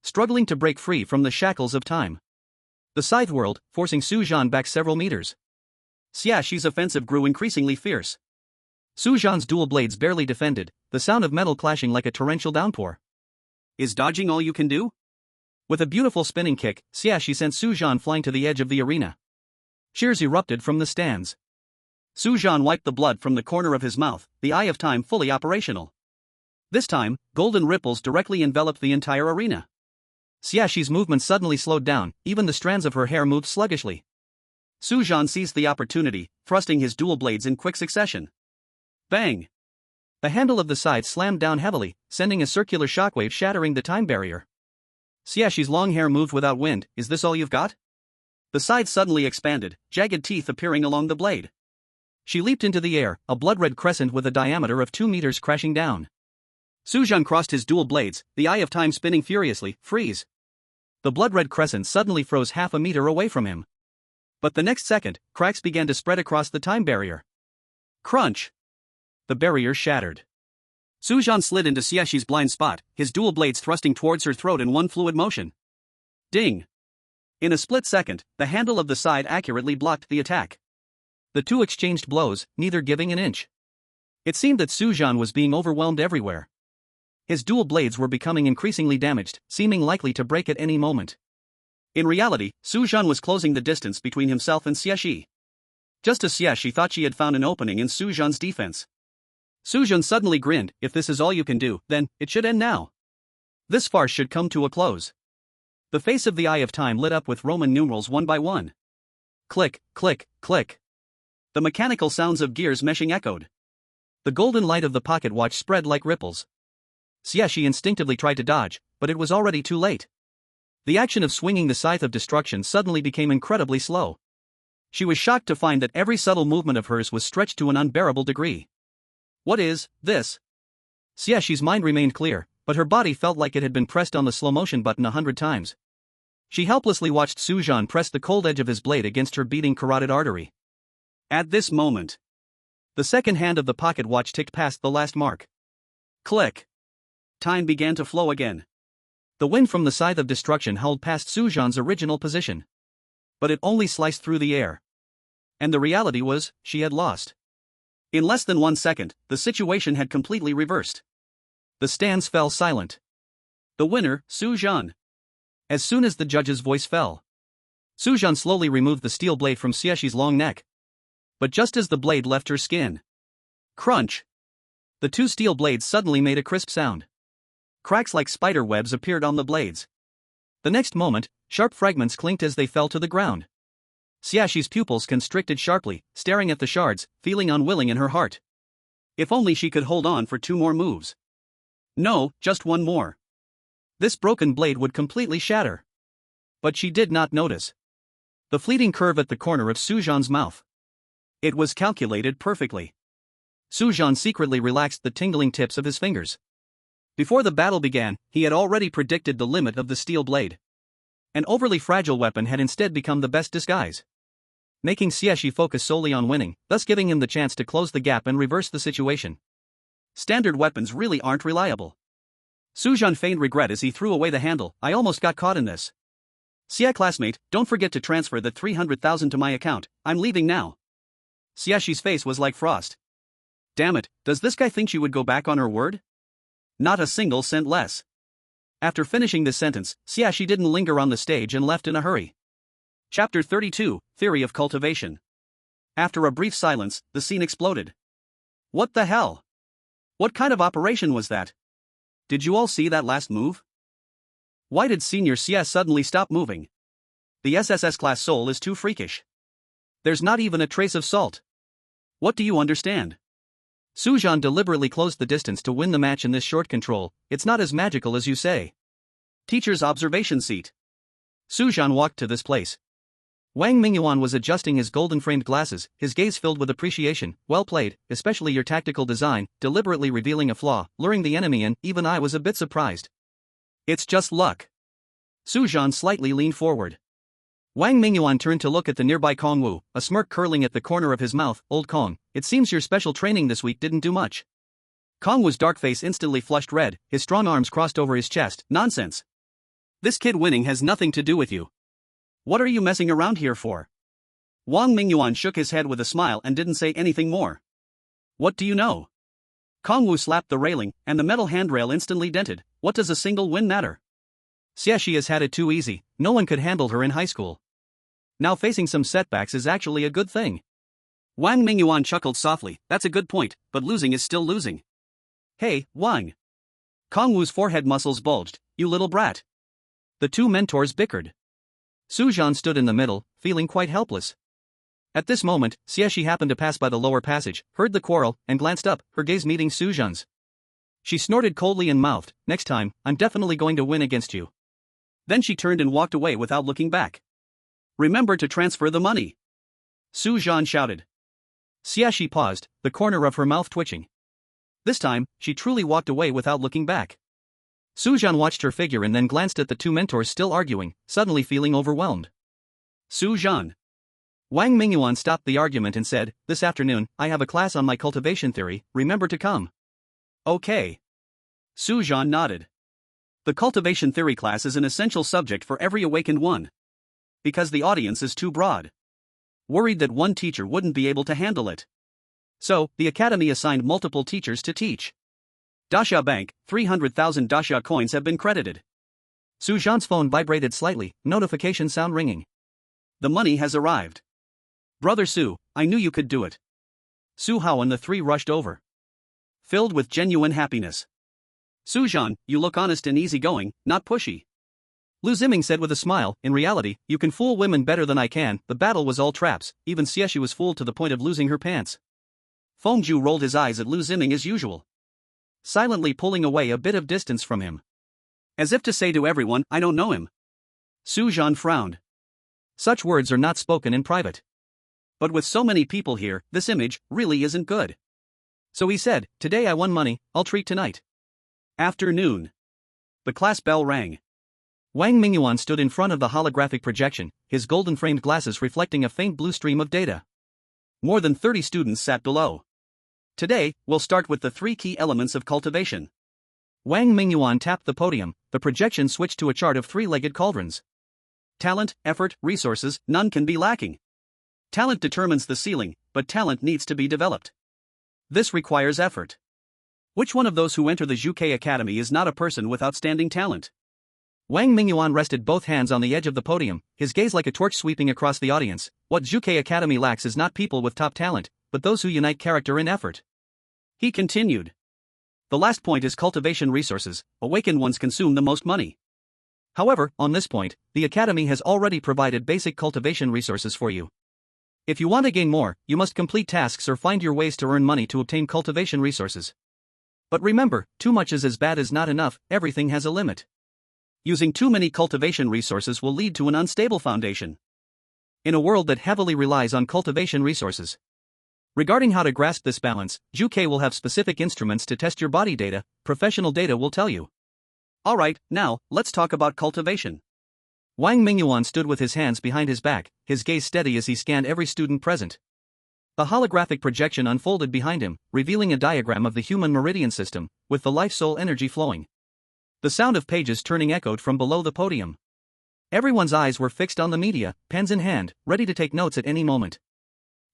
Struggling to break free from the shackles of time, the scythe whirled, forcing Su Zhan back several meters. Xiaxi's offensive grew increasingly fierce. Su Zhan's dual blades barely defended, the sound of metal clashing like a torrential downpour. Is dodging all you can do? With a beautiful spinning kick, Xiaxi sent Su Zhan flying to the edge of the arena. Cheers erupted from the stands. Su Zhan wiped the blood from the corner of his mouth, the eye of time fully operational. This time, golden ripples directly enveloped the entire arena. Xiaxi's movement suddenly slowed down, even the strands of her hair moved sluggishly. Su Zhan seized the opportunity, thrusting his dual blades in quick succession. Bang! The handle of the scythe slammed down heavily, sending a circular shockwave shattering the time barrier. Xiaxi's long hair moved without wind. Is this all you've got? The scythe suddenly expanded, jagged teeth appearing along the blade. She leaped into the air, a blood-red crescent with a diameter of 2 meters crashing down. Su Zhan crossed his dual blades, the eye of time spinning furiously. Freeze! The blood-red crescent suddenly froze half a meter away from him. But the next second, cracks began to spread across the time barrier. Crunch! The barrier shattered. Su Zhan slid into Xiaxi's blind spot, his dual blades thrusting towards her throat in one fluid motion. Ding! In a split second, the handle of the scythe accurately blocked the attack. The two exchanged blows, neither giving an inch. It seemed that Su Zhan was being overwhelmed everywhere. His dual blades were becoming increasingly damaged, seeming likely to break at any moment. In reality, Su Zhan was closing the distance between himself and Xiaxi. Just as Xiaxi thought she had found an opening in Su Zhan's defense. Su Zhan suddenly grinned. If this is all you can do, then it should end now. This farce should come to a close. The face of the Eye of Time lit up with Roman numerals one by one. Click, click, click. The mechanical sounds of gears meshing echoed. The golden light of the pocket watch spread like ripples. Xiaxi instinctively tried to dodge, but it was already too late. The action of swinging the scythe of destruction suddenly became incredibly slow. She was shocked to find that every subtle movement of hers was stretched to an unbearable degree. What is this? Xiaxi's mind remained clear, but her body felt like it had been pressed on the slow-motion button 100 times. She helplessly watched Su Zhan press the cold edge of his blade against her beating carotid artery. At this moment, the second hand of the pocket watch ticked past the last mark. Click. Time began to flow again. The wind from the scythe of destruction howled past Su Zhan's original position. But it only sliced through the air. And the reality was, she had lost. In less than 1 second, the situation had completely reversed. The stands fell silent. The winner, Su Zhan. As soon as the judge's voice fell, Su Zhan slowly removed the steel blade from Xiaxi's long neck. But just as the blade left her skin, Crunch! The two steel blades suddenly made a crisp sound. Cracks like spider webs appeared on the blades. The next moment, sharp fragments clinked as they fell to the ground. Xiaxi's pupils constricted sharply, staring at the shards, feeling unwilling in her heart. If only she could hold on for 2 more moves. No, just 1 more. This broken blade would completely shatter. But she did not notice the fleeting curve at the corner of Su Zhan's mouth. It was calculated perfectly. Su Zhan secretly relaxed the tingling tips of his fingers. Before the battle began, he had already predicted the limit of the steel blade. An overly fragile weapon had instead become the best disguise, making Xiaxi focus solely on winning, thus giving him the chance to close the gap and reverse the situation. Standard weapons really aren't reliable. Su Zhan feigned regret as he threw away the handle. I almost got caught in this. Xia classmate, don't forget to transfer the 300,000 to my account, I'm leaving now. Xiaxi's face was like frost. Damn it, does this guy think she would go back on her word? Not a single cent less. After finishing this sentence, Xiaxi didn't linger on the stage and left in a hurry. Chapter 32, Theory of Cultivation. After a brief silence, the scene exploded. What the hell? What kind of operation was that? Did you all see that last move? Why did Senior Xia suddenly stop moving? The SSS class soul is too freakish. There's not even a trace of salt. What do you understand? Su Zhan deliberately closed the distance to win the match in this short control. It's not as magical as you say. Teacher's observation seat. Su Zhan walked to this place. Wang Mingyuan was adjusting his golden-framed glasses, his gaze filled with appreciation. Well played, especially your tactical design, deliberately revealing a flaw, luring the enemy in. Even I was a bit surprised. It's just luck. Su Zhan slightly leaned forward. Wang Mingyuan turned to look at the nearby Kong Wu, a smirk curling at the corner of his mouth. Old Kong, it seems your special training this week didn't do much. Kong Wu's dark face instantly flushed red, his strong arms crossed over his chest. Nonsense. This kid winning has nothing to do with you. What are you messing around here for? Wang Mingyuan shook his head with a smile and didn't say anything more. What do you know? Kong Wu slapped the railing, and the metal handrail instantly dented. What does a single win matter? Xiaxi has had it too easy, no one could handle her in high school. Now facing some setbacks is actually a good thing. Wang Mingyuan chuckled softly. That's a good point, but losing is still losing. Hey, Wang. Kong Wu's forehead muscles bulged. You little brat. The two mentors bickered. Su Zhan stood in the middle, feeling quite helpless. At this moment, Xiaxi happened to pass by the lower passage, heard the quarrel, and glanced up, her gaze meeting Su Zhan's. She snorted coldly and mouthed, next time, I'm definitely going to win against you. Then she turned and walked away without looking back. Remember to transfer the money. Su Zhan shouted. Xiaxi paused, the corner of her mouth twitching. This time, she truly walked away without looking back. Su Zhan watched her figure and then glanced at the two mentors still arguing, suddenly feeling overwhelmed. Su Zhan. Wang Mingyuan stopped the argument and said, this afternoon, I have a class on my cultivation theory, remember to come. Okay. Su Zhan nodded. The cultivation theory class is an essential subject for every awakened one. Because the audience is too broad. Worried that one teacher wouldn't be able to handle it. So, the academy assigned multiple teachers to teach. Dasha Bank, 300,000 Dasha coins have been credited. Su Zhan's phone vibrated slightly, notification sound ringing. The money has arrived. Brother Su, I knew you could do it. Su Hao and the three rushed over, filled with genuine happiness. Su Zhan, you look honest and easygoing, not pushy. Lu Ziming said with a smile, in reality, you can fool women better than I can. The battle was all traps, even Xiaxi was fooled to the point of losing her pants. Fengju rolled his eyes at Lu Ziming as usual, silently pulling away a bit of distance from him. As if to say to everyone, I don't know him. Su Zhan frowned. Such words are not spoken in private. But with so many people here, this image really isn't good. So he said, today I won money, I'll treat tonight. Afternoon. The class bell rang. Wang Mingyuan stood in front of the holographic projection, his golden-framed glasses reflecting a faint blue stream of data. More than 30 students sat below. Today, we'll start with the 3 key elements of cultivation. Wang Mingyuan tapped the podium, the projection switched to a chart of 3-legged cauldrons. Talent, effort, resources, none can be lacking. Talent determines the ceiling, but talent needs to be developed. This requires effort. Which one of those who enter the Zhuke Academy is not a person with outstanding talent? Wang Mingyuan rested both hands on the edge of the podium, his gaze like a torch sweeping across the audience. What Zhuke Academy lacks is not people with top talent, but those who unite character and effort. He continued. The last point is cultivation resources. Awakened ones consume the most money. However, on this point, the Academy has already provided basic cultivation resources for you. If you want to gain more, you must complete tasks or find your ways to earn money to obtain cultivation resources. But remember, too much is as bad as not enough, everything has a limit. Using too many cultivation resources will lead to an unstable foundation. In a world that heavily relies on cultivation resources. Regarding how to grasp this balance, Juke will have specific instruments to test your body data, professional data will tell you. Alright, now, let's talk about cultivation. Wang Mingyuan stood with his hands behind his back, his gaze steady as he scanned every student present. The holographic projection unfolded behind him, revealing a diagram of the human meridian system, with the life-soul energy flowing. The sound of pages turning echoed from below the podium. Everyone's eyes were fixed on the media, pens in hand, ready to take notes at any moment.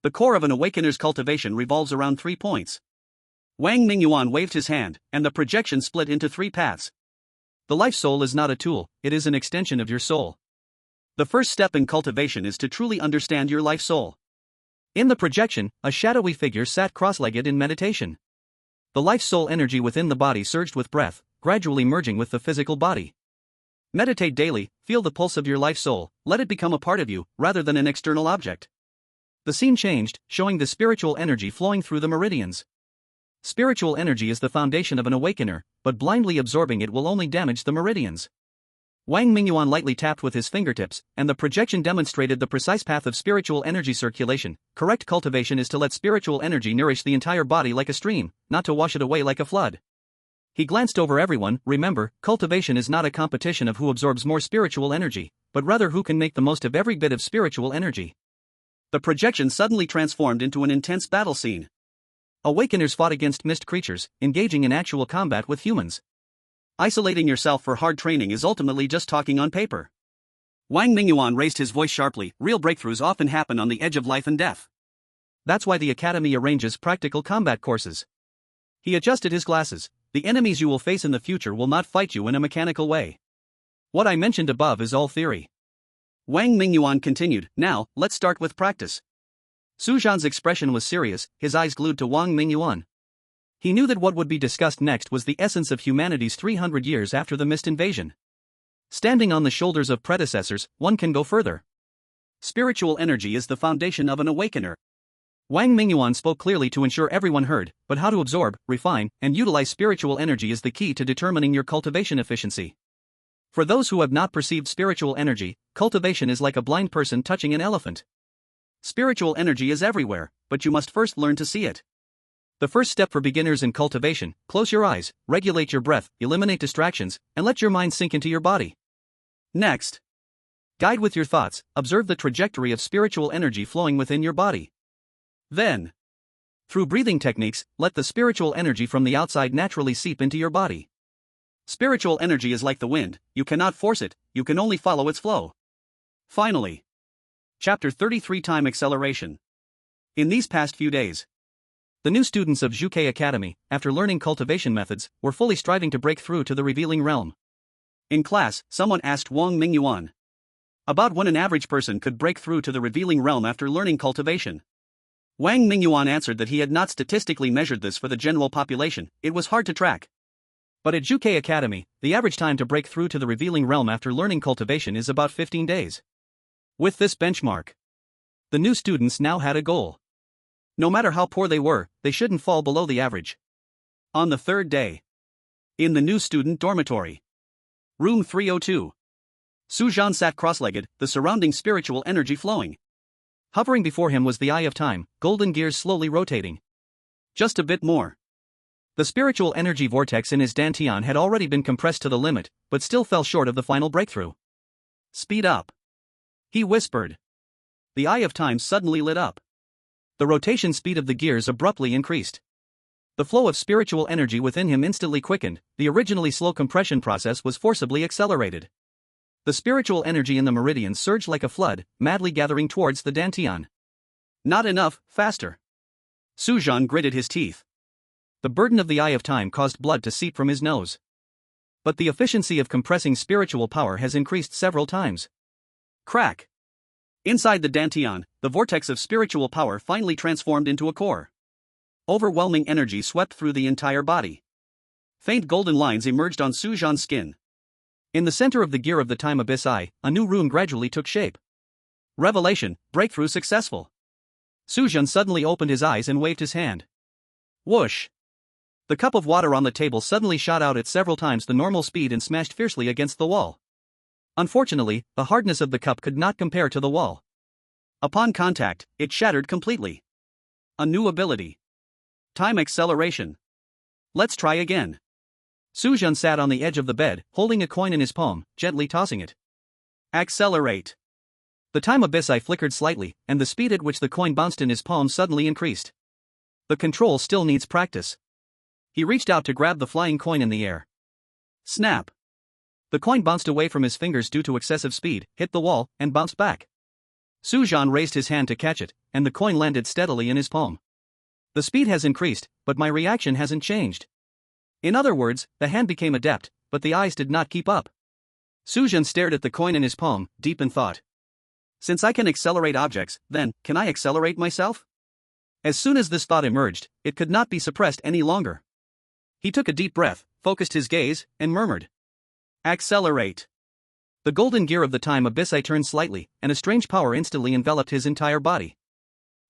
The core of an awakener's cultivation revolves around 3 points. Wang Mingyuan waved his hand, and the projection split into 3 paths. The life soul is not a tool, it is an extension of your soul. The first step in cultivation is to truly understand your life soul. In the projection, a shadowy figure sat cross-legged in meditation. The life soul energy within the body surged with breath, gradually merging with the physical body. Meditate daily, feel the pulse of your life soul, let it become a part of you, rather than an external object. The scene changed, showing the spiritual energy flowing through the meridians. Spiritual energy is the foundation of an awakener, but blindly absorbing it will only damage the meridians. Wang Mingyuan lightly tapped with his fingertips, and the projection demonstrated the precise path of spiritual energy circulation. Correct cultivation is to let spiritual energy nourish the entire body like a stream, not to wash it away like a flood. He glanced over everyone. Remember, cultivation is not a competition of who absorbs more spiritual energy, but rather who can make the most of every bit of spiritual energy. The projection suddenly transformed into an intense battle scene. Awakeners fought against mist creatures, engaging in actual combat with humans. Isolating yourself for hard training is ultimately just talking on paper. Wang Mingyuan raised his voice sharply. Real breakthroughs often happen on the edge of life and death. That's why the Academy arranges practical combat courses. He adjusted his glasses. The enemies you will face in the future will not fight you in a mechanical way. What I mentioned above is all theory. Wang Mingyuan continued. Now, let's start with practice. Su Zhan's expression was serious, his eyes glued to Wang Mingyuan. He knew that what would be discussed next was the essence of humanity's 300 years after the Mist invasion. Standing on the shoulders of predecessors, one can go further. Spiritual energy is the foundation of an awakener. Wang Mingyuan spoke clearly to ensure everyone heard, but how to absorb, refine, and utilize spiritual energy is the key to determining your cultivation efficiency. For those who have not perceived spiritual energy, cultivation is like a blind person touching an elephant. Spiritual energy is everywhere, but you must first learn to see it. The first step for beginners in cultivation: close your eyes, regulate your breath, eliminate distractions, and let your mind sink into your body. Next, guide with your thoughts, observe the trajectory of spiritual energy flowing within your body. Then, through breathing techniques, let the spiritual energy from the outside naturally seep into your body. Spiritual energy is like the wind, you cannot force it, you can only follow its flow. Finally, Chapter 33: Time Acceleration. In these past few days, the new students of Juke Academy, after learning cultivation methods, were fully striving to break through to the revealing realm. In class, someone asked Wang Mingyuan about when an average person could break through to the revealing realm after learning cultivation. Wang Mingyuan answered that he had not statistically measured this for the general population, it was hard to track. But at Juke Academy, the average time to break through to the revealing realm after learning cultivation is about 15 days. With this benchmark, the new students now had a goal. No matter how poor they were, they shouldn't fall below the average. On the 3rd day, in the new student dormitory, room 302, Su Zhan sat cross-legged, the surrounding spiritual energy flowing. Hovering before him was the Eye of Time, golden gears slowly rotating. Just a bit more. The spiritual energy vortex in his dantian had already been compressed to the limit, but still fell short of the final breakthrough. Speed up, he whispered. The Eye of Time suddenly lit up. The rotation speed of the gears abruptly increased. The flow of spiritual energy within him instantly quickened, the originally slow compression process was forcibly accelerated. The spiritual energy in the meridian surged like a flood, madly gathering towards the dantian. Not enough, faster. Su Zhan gritted his teeth. The burden of the Eye of Time caused blood to seep from his nose. But the efficiency of compressing spiritual power has increased several times. Crack. Inside the dantian, the vortex of spiritual power finally transformed into a core. overwhelming energy swept through the entire body. Faint golden lines emerged on Su Zhan's skin. In the center of the gear of the time abyss eye, a new rune gradually took shape. Revelation, breakthrough successful. Su Zhan suddenly opened his eyes and waved his hand. Whoosh! The cup of water on the table suddenly shot out at several times the normal speed and smashed fiercely against the wall. Unfortunately, the hardness of the cup could not compare to the wall. Upon contact, it shattered completely. A new ability. Time acceleration. Let's try again. Su Zhan sat on the edge of the bed, holding a coin in his palm, gently tossing it. Accelerate. The time abyss eye flickered slightly, and the speed at which the coin bounced in his palm suddenly increased. The control still needs practice. He reached out to grab the flying coin in the air. Snap. The coin bounced away from his fingers due to excessive speed, hit the wall, and bounced back. Su Zhan raised his hand to catch it, and the coin landed steadily in his palm. The speed has increased, but my reaction hasn't changed. In other words, the hand became adept, but the eyes did not keep up. Su Zhan stared at the coin in his palm, deep in thought. Since I can accelerate objects, then, can I accelerate myself? As soon as this thought emerged, it could not be suppressed any longer. He took a deep breath, focused his gaze, and murmured. Accelerate. The golden gear of the time abyss eye turned slightly, and a strange power instantly enveloped his entire body.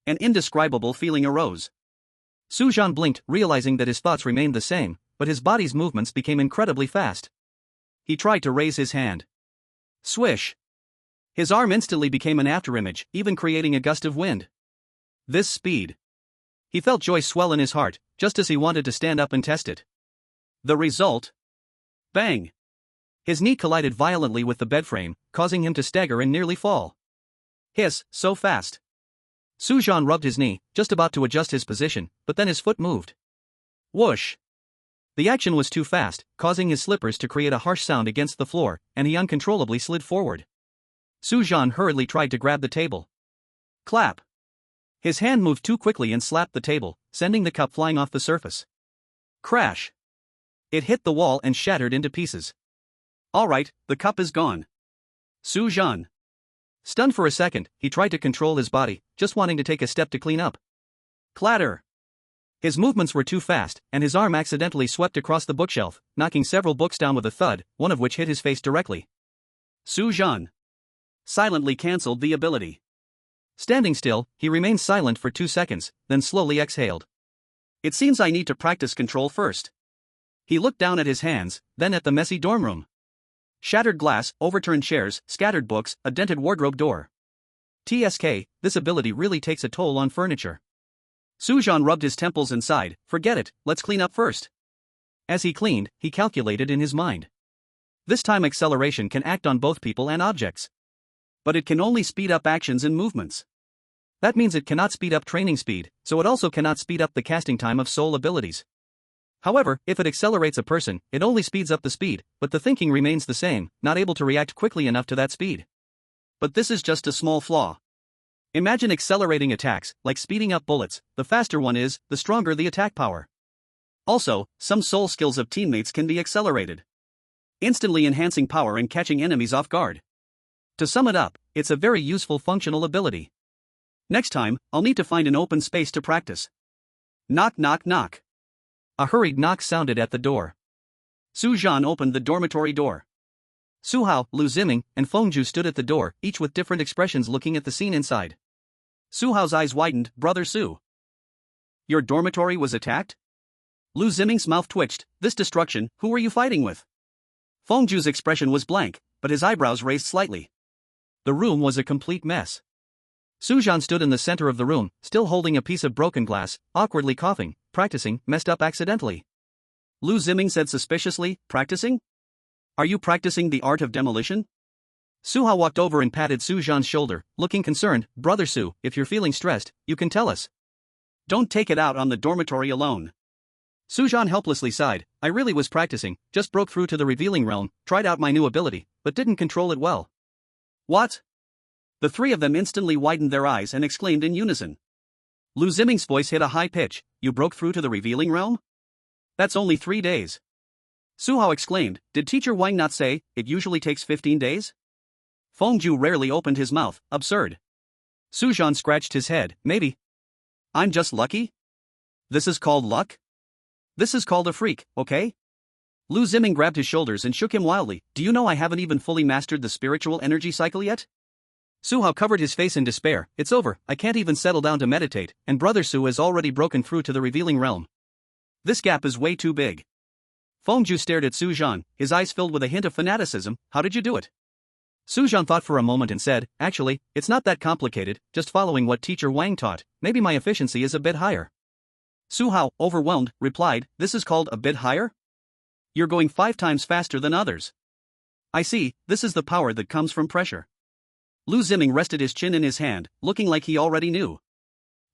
An indescribable feeling arose. Su Zhan blinked, realizing that his thoughts remained the same, but his body's movements became incredibly fast. He tried to raise his hand. Swish! His arm instantly became an afterimage, even creating a gust of wind. This speed. He felt joy swell in his heart, just as he wanted to stand up and test it. The result? Bang! His knee collided violently with the bed frame, causing him to stagger and nearly fall. Hiss, so fast. Su Zhan rubbed his knee, just about to adjust his position, but then his foot moved. Whoosh! The action was too fast, causing his slippers to create a harsh sound against the floor, and he uncontrollably slid forward. Su Zhan hurriedly tried to grab the table. Clap! His hand moved too quickly and slapped the table, sending the cup flying off the surface. Crash! It hit the wall and shattered into pieces. Alright, the cup is gone. Su Zhan. Stunned for a second, he tried to control his body, just wanting to take a step to clean up. Clatter! His movements were too fast, and his arm accidentally swept across the bookshelf, knocking several books down with a thud, one of which hit his face directly. Su Zhan silently cancelled the ability. Standing still, he remained silent for 2 seconds, then slowly exhaled. It seems I need to practice control first. He looked down at his hands, then at the messy dorm room. Shattered glass, overturned chairs, scattered books, a dented wardrobe door. TSK, this ability really takes a toll on furniture. Su Zhan rubbed his temples and sighed, forget it, let's clean up first. As he cleaned, he calculated in his mind. This time acceleration can act on both people and objects. But it can only speed up actions and movements. That means it cannot speed up training speed, so it also cannot speed up the casting time of soul abilities. However, if it accelerates a person, it only speeds up the speed, but the thinking remains the same, not able to react quickly enough to that speed. But this is just a small flaw. Imagine accelerating attacks, like speeding up bullets, the faster one is, the stronger the attack power. Also, some soul skills of teammates can be accelerated, instantly enhancing power and catching enemies off guard. To sum it up, it's a very useful functional ability. Next time, I'll need to find an open space to practice. Knock knock knock. A hurried knock sounded at the door. Su Zhan opened the dormitory door. Su Hao, Lu Ziming, and Fengju stood at the door, each with different expressions looking at the scene inside. Su Hao's eyes widened, Brother Su. Your dormitory was attacked? Lu Ziming's mouth twitched, this destruction, who were you fighting with? Fengju's expression was blank, but his eyebrows raised slightly. The room was a complete mess. Su Zhan stood in the center of the room, still holding a piece of broken glass, awkwardly coughing, practicing, messed up accidentally. Lu Ziming said suspiciously, practicing? Are you practicing the art of demolition? Su Hao walked over and patted Su Zhan's shoulder, looking concerned, Brother Su, if you're feeling stressed, you can tell us. Don't take it out on the dormitory alone. Su Zhan helplessly sighed, I really was practicing, just broke through to the revealing realm, tried out my new ability, but didn't control it well. What? The three of them instantly widened their eyes and exclaimed in unison. Lu Ziming's voice hit a high pitch, you broke through to the revealing realm? That's only 3 days. Su Hao exclaimed, did Teacher Wang not say, it usually takes 15 days? Fengju rarely opened his mouth, absurd. Su Zhan scratched his head, maybe. I'm just lucky? This is called luck? This is called a freak, okay? Lu Ziming grabbed his shoulders and shook him wildly. Do you know I haven't even fully mastered the spiritual energy cycle yet? Su Hao covered his face in despair. It's over, I can't even settle down to meditate, and Brother Su has already broken through to the revealing realm. This gap is way too big. Fengju stared at Su Zhan, his eyes filled with a hint of fanaticism. How did you do it? Su Zhan thought for a moment and said, actually, it's not that complicated, just following what teacher Wang taught. Maybe my efficiency is a bit higher. Su Hao, overwhelmed, replied, this is called a bit higher? You're going 5 times faster than others. I see, this is the power that comes from pressure. Lu Ziming rested his chin in his hand, looking like he already knew.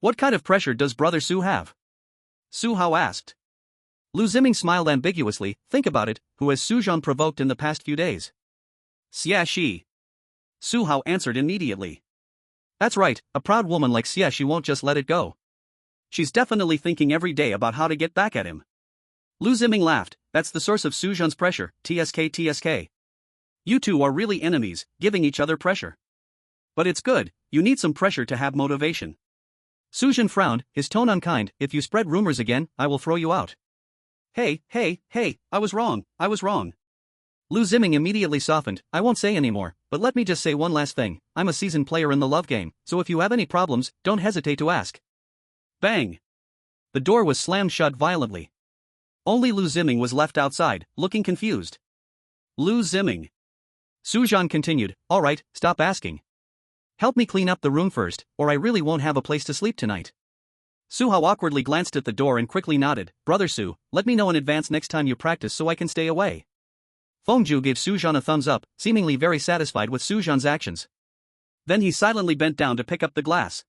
What kind of pressure does Brother Su have? Su Hao asked. Lu Ziming smiled ambiguously. Think about it, who has Su Zhan provoked in the past few days? Xia Shi. Su Hao answered immediately. That's right, a proud woman like Xia Shi won't just let it go. She's definitely thinking every day about how to get back at him. Lu Ziming laughed. That's the source of Su Zhan's pressure. TSK. You two are really enemies, giving each other pressure. But it's good, you need some pressure to have motivation. Sujin frowned, his tone unkind. If you spread rumors again, I will throw you out. Hey, I was wrong. Lu Ziming immediately softened. I won't say anymore, but let me just say one last thing. I'm a seasoned player in the love game, so if you have any problems, don't hesitate to ask. Bang! The door was slammed shut violently. Only Lu Ziming was left outside, looking confused. Lu Ziming. Su Zhan continued, alright, stop asking. Help me clean up the room first, or I really won't have a place to sleep tonight. Su Hao awkwardly glanced at the door and quickly nodded. Brother Su, let me know in advance next time you practice so I can stay away. Fengju gave Su Zhan a thumbs up, seemingly very satisfied with Su Zhan's actions. Then he silently bent down to pick up the glass.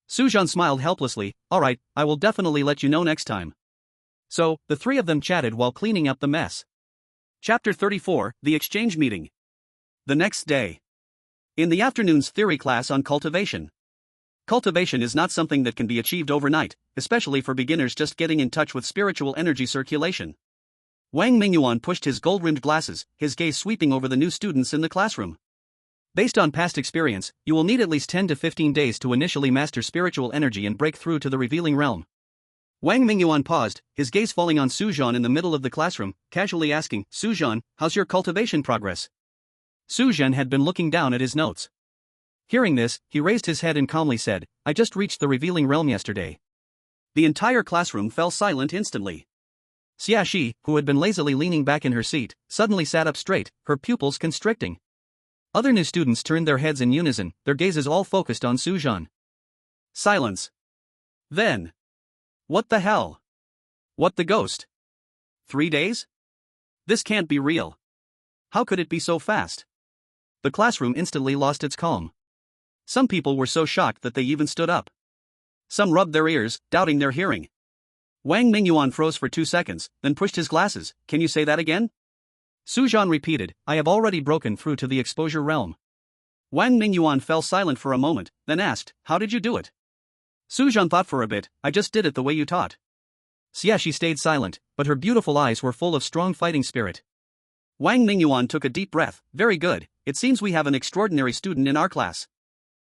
Su Zhan smiled helplessly. Alright, I will definitely let you know next time. So, the 3 of them chatted while cleaning up the mess. Chapter 34, The Exchange Meeting. The next day. In the afternoon's theory class on cultivation. Cultivation is not something that can be achieved overnight, especially for beginners just getting in touch with spiritual energy circulation. Wang Mingyuan pushed his gold-rimmed glasses, his gaze sweeping over the new students in the classroom. Based on past experience, you will need at least 10 to 15 days to initially master spiritual energy and break through to the revealing realm. Wang Mingyuan paused, his gaze falling on Su Zhan in the middle of the classroom, casually asking, Su Zhan, how's your cultivation progress? Su Zhan had been looking down at his notes. Hearing this, he raised his head and calmly said, I just reached the revealing realm yesterday. The entire classroom fell silent instantly. Xia Shi, who had been lazily leaning back in her seat, suddenly sat up straight, her pupils constricting. Other new students turned their heads in unison, their gazes all focused on Su Zhan. Silence. Then. What the hell? What the ghost? 3 days? This can't be real. How could it be so fast? The classroom instantly lost its calm. Some people were so shocked that they even stood up. Some rubbed their ears, doubting their hearing. Wang Mingyuan froze for 2 seconds, then pushed his glasses. Can you say that again? Su Zhan repeated, I have already broken through to the exposure realm. Wang Mingyuan fell silent for a moment, then asked, how did you do it? Su Zhan thought for a bit, I just did it the way you taught. Xia Shi stayed silent, but her beautiful eyes were full of strong fighting spirit. Wang Mingyuan took a deep breath. Very good, it seems we have an extraordinary student in our class.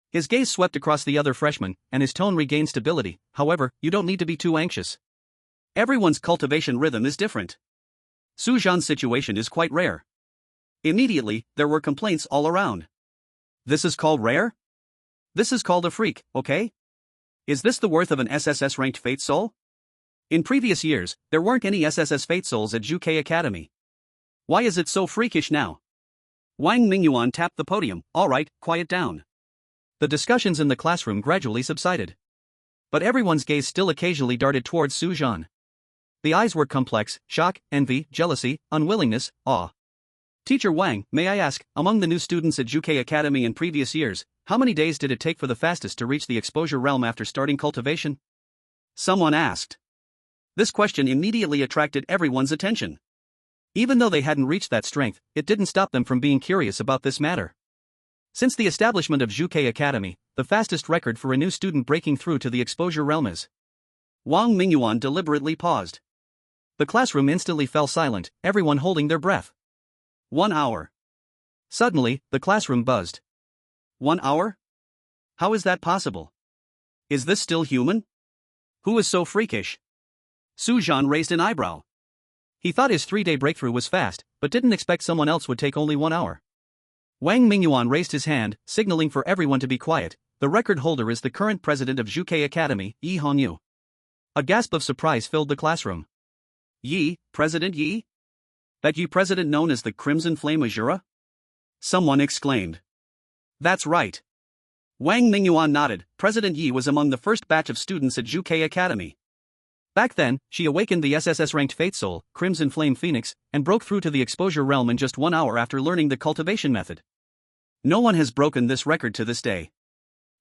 His gaze swept across the other freshmen, and his tone regained stability. However, you don't need to be too anxious. Everyone's cultivation rhythm is different. Su Zhan's situation is quite rare. Immediately, there were complaints all around. This is called rare? This is called a freak, okay? Is this the worth of an SSS-ranked Fate Soul? In previous years, there weren't any SSS Fate Souls at Juke Academy. Why is it so freakish now? Wang Mingyuan tapped the podium. Alright, quiet down. The discussions in the classroom gradually subsided. But everyone's gaze still occasionally darted towards Su Zhan. The eyes were complex: shock, envy, jealousy, unwillingness, awe. Teacher Wang, may I ask, among the new students at Juke Academy in previous years, how many days did it take for the fastest to reach the exposure realm after starting cultivation? Someone asked. This question immediately attracted everyone's attention. Even though they hadn't reached that strength, it didn't stop them from being curious about this matter. Since the establishment of Juke Academy, the fastest record for a new student breaking through to the exposure realm is. Wang Mingyuan deliberately paused. The classroom instantly fell silent, everyone holding their breath. 1 hour. Suddenly, the classroom buzzed. 1 hour? How is that possible? Is this still human? Who is so freakish? Su Zhan raised an eyebrow. He thought his 3-day breakthrough was fast, but didn't expect someone else would take only 1 hour. Wang Mingyuan raised his hand, signaling for everyone to be quiet. The record holder is the current president of Zhuke Academy, Yi Hongyu. A gasp of surprise filled the classroom. Yi, President Yi? That Yi president known as the Crimson Flame Azura? Someone exclaimed. That's right. Wang Mingyuan nodded. President Yi was among the first batch of students at Zhuke Academy. Back then, she awakened the SSS-ranked Fate Soul, Crimson Flame Phoenix, and broke through to the exposure realm in just 1 hour after learning the cultivation method. No one has broken this record to this day.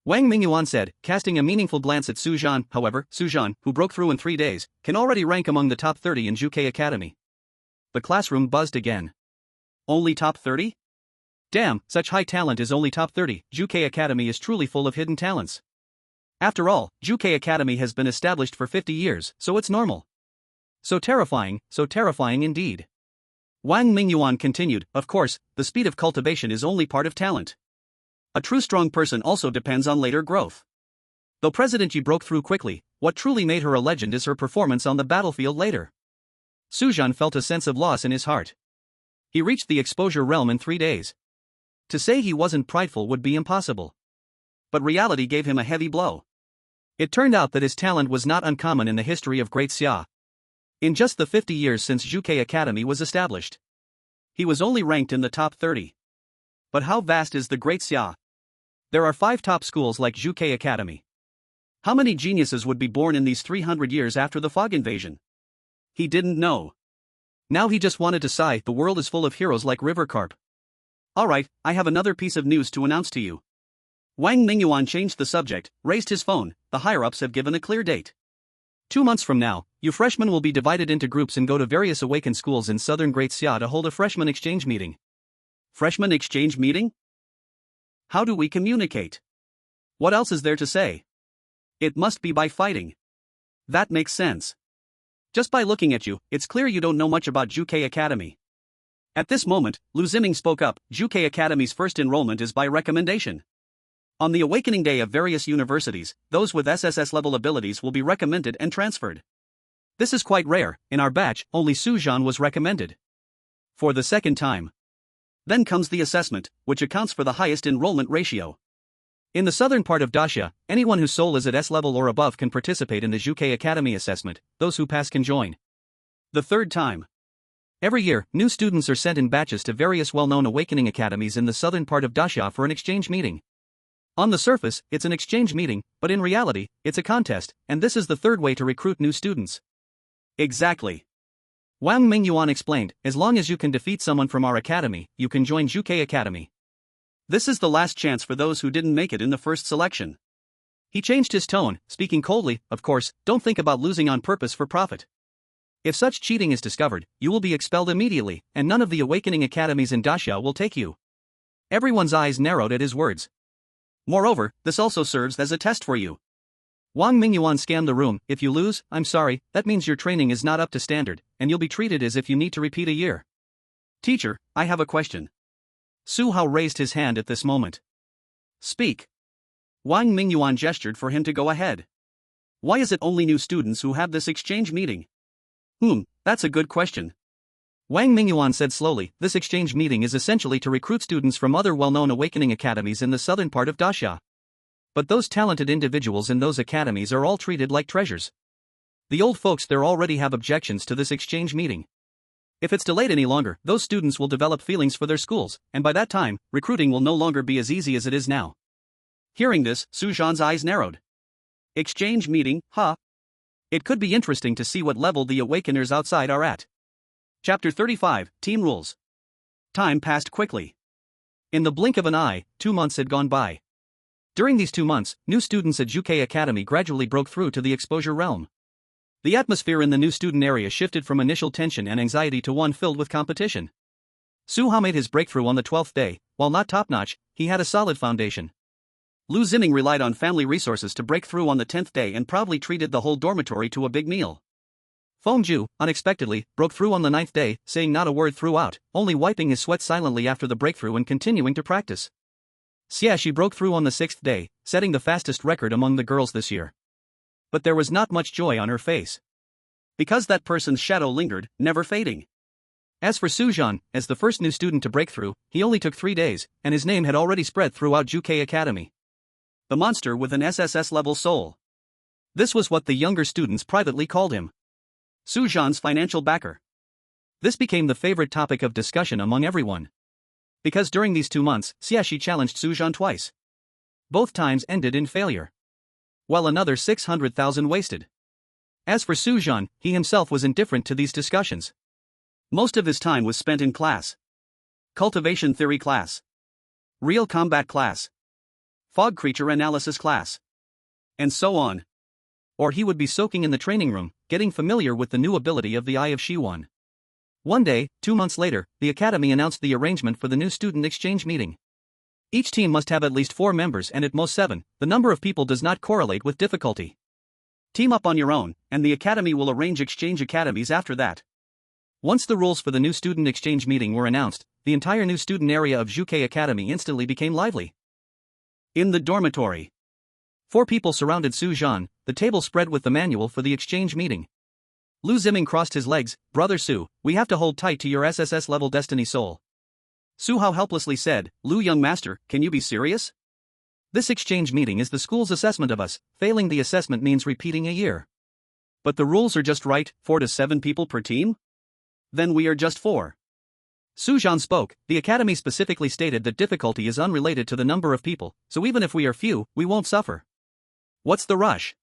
Wang Mingyuan said, casting a meaningful glance at Su Zhan. However, Su Zhan, who broke through in 3 days, can already rank among the top 30 in Zhuke Academy. The classroom buzzed again. Only top 30? Damn, such high talent is only top 30. Zhuke Academy is truly full of hidden talents. After all, Zhuke Academy has been established for 50 years, so it's normal. So terrifying indeed. Wang Mingyuan continued, of course, the speed of cultivation is only part of talent. A true strong person also depends on later growth. Though President Yi broke through quickly, what truly made her a legend is her performance on the battlefield later. Su Zhan felt a sense of loss in his heart. He reached the exposure realm in 3 days. To say he wasn't prideful would be impossible. But reality gave him a heavy blow. It turned out that his talent was not uncommon in the history of Great Xia. In just the 50 years since Zhuke Academy was established, he was only ranked in the top 30. But how vast is the Great Xia? There are 5 top schools like Zhuke Academy. How many geniuses would be born in these 300 years after the Fog Invasion? He didn't know. Now he just wanted to sigh, the world is full of heroes like River Carp. Alright, I have another piece of news to announce to you. Wang Mingyuan changed the subject, raised his phone. The higher-ups have given a clear date. 2 months from now, you freshmen will be divided into groups and go to various awakened schools in southern Great Xia to hold a freshman exchange meeting. Freshman exchange meeting? How do we communicate? What else is there to say? It must be by fighting. That makes sense. Just by looking at you, it's clear you don't know much about Zhuke Academy. At this moment, Lu Ziming spoke up. Zhuke Academy's first enrollment is by recommendation. On the awakening day of various universities, those with SSS-level abilities will be recommended and transferred. This is quite rare. In our batch, only Su Zhan was recommended. For the second time. Then comes the assessment, which accounts for the highest enrollment ratio. In the southern part of Daxia, anyone whose soul is at S-level or above can participate in the Zhuke Academy assessment. Those who pass can join. The third time. Every year, new students are sent in batches to various well-known awakening academies in the southern part of Daxia for an exchange meeting. On the surface, it's an exchange meeting, but in reality, it's a contest, and this is the third way to recruit new students. Exactly. Wang Mingyuan explained, as long as you can defeat someone from our academy, you can join Zhuke Academy. This is the last chance for those who didn't make it in the first selection. He changed his tone, speaking coldly, of course, don't think about losing on purpose for profit. If such cheating is discovered, you will be expelled immediately, and none of the awakening academies in Daxia will take you. Everyone's eyes narrowed at his words. Moreover, this also serves as a test for you. Wang Mingyuan scanned the room. If you lose, I'm sorry, that means your training is not up to standard, and you'll be treated as if you need to repeat a year. Teacher, I have a question. Su Hao raised his hand at this moment. Speak. Wang Mingyuan gestured for him to go ahead. Why is it only new students who have this exchange meeting? That's a good question. Wang Mingyuan said slowly, this exchange meeting is essentially to recruit students from other well-known awakening academies in the southern part of Daxia. But those talented individuals in those academies are all treated like treasures. The old folks there already have objections to this exchange meeting. If it's delayed any longer, those students will develop feelings for their schools, and by that time, recruiting will no longer be as easy as it is now. Hearing this, Su Zhan's eyes narrowed. Exchange meeting, huh? It could be interesting to see what level the awakeners outside are at. Chapter 35, Team Rules. Time passed quickly. In the blink of an eye, 2 months had gone by. During these 2 months, new students at Zhuke Academy gradually broke through to the exposure realm. The atmosphere in the new student area shifted from initial tension and anxiety to one filled with competition. Su Hao made his breakthrough on the 12th day. While not top-notch, he had a solid foundation. Lu Ziming relied on family resources to break through on the 10th day and proudly treated the whole dormitory to a big meal. Feng Zhu, unexpectedly, broke through on the 9th day, saying not a word throughout, only wiping his sweat silently after the breakthrough and continuing to practice. Xie Shi broke through on the 6th day, setting the fastest record among the girls this year. But there was not much joy on her face. Because that person's shadow lingered, never fading. As for Su Zhan, as the first new student to break through, he only took 3 days, and his name had already spread throughout JK Academy. The monster with an SSS-level soul. This was what the younger students privately called him. Su Zhan's financial backer. This became the favorite topic of discussion among everyone. Because during these 2 months, Xiaxi challenged Su Zhan twice. Both times ended in failure. While another 600,000 wasted. As for Su Zhan, he himself was indifferent to these discussions. Most of his time was spent in class. Cultivation theory class. Real combat class. Fog creature analysis class. And so on. Or he would be soaking in the training room, getting familiar with the new ability of the Eye of Shiwan. One day, 2 months later, the academy announced the arrangement for the new student exchange meeting. Each team must have at least 4 members and at most 7, the number of people does not correlate with difficulty. Team up on your own, and the academy will arrange exchange academies after that. Once the rules for the new student exchange meeting were announced, the entire new student area of JK Academy instantly became lively. In the dormitory. 4 people surrounded Su Zhan, the table spread with the manual for the exchange meeting. Lu Ziming crossed his legs. Brother Su, we have to hold tight to your SSS-level destiny soul. Su Hao helplessly said, Lu young master, can you be serious? This exchange meeting is the school's assessment of us, failing the assessment means repeating a year. But the rules are just right, 4 to 7 people per team? Then we are just 4. Su Zhan spoke, the academy specifically stated that difficulty is unrelated to the number of people, so even if we are few, we won't suffer. What's the rush?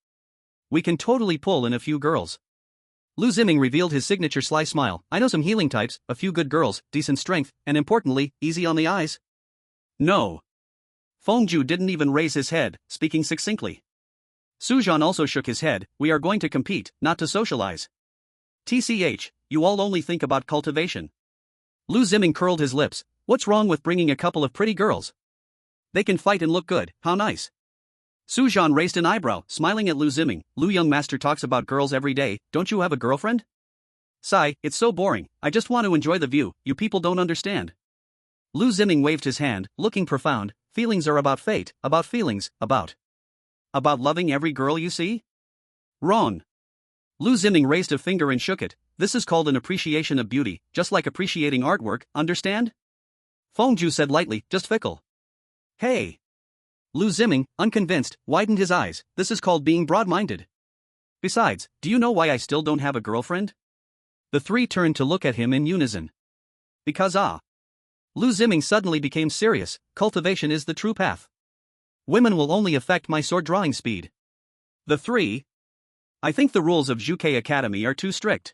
We can totally pull in a few girls. Lu Ziming revealed his signature sly smile. I know some healing types, a few good girls, decent strength, and importantly, easy on the eyes. No. Fengju didn't even raise his head, speaking succinctly. Su Zhan also shook his head. We are going to compete, not to socialize. TCH, you all only think about cultivation. Lu Ziming curled his lips. What's wrong with bringing a couple of pretty girls? They can fight and look good, how nice. Su Zhan raised an eyebrow, smiling at Lu Ziming. Lu young master talks about girls every day, don't you have a girlfriend? Sigh, it's so boring, I just want to enjoy the view, you people don't understand. Lu Ziming waved his hand, looking profound. Feelings are about fate, about feelings, about loving every girl you see? Wrong. Lu Ziming raised a finger and shook it. This is called an appreciation of beauty, just like appreciating artwork, understand? Fengju said lightly, just fickle. Hey. Lu Ziming, unconvinced, widened his eyes. This is called being broad-minded. Besides, do you know why I still don't have a girlfriend? The 3 turned to look at him in unison. Because Lu Ziming suddenly became serious. Cultivation is the true path. Women will only affect my sword drawing speed. The 3. I think the rules of JK Academy are too strict.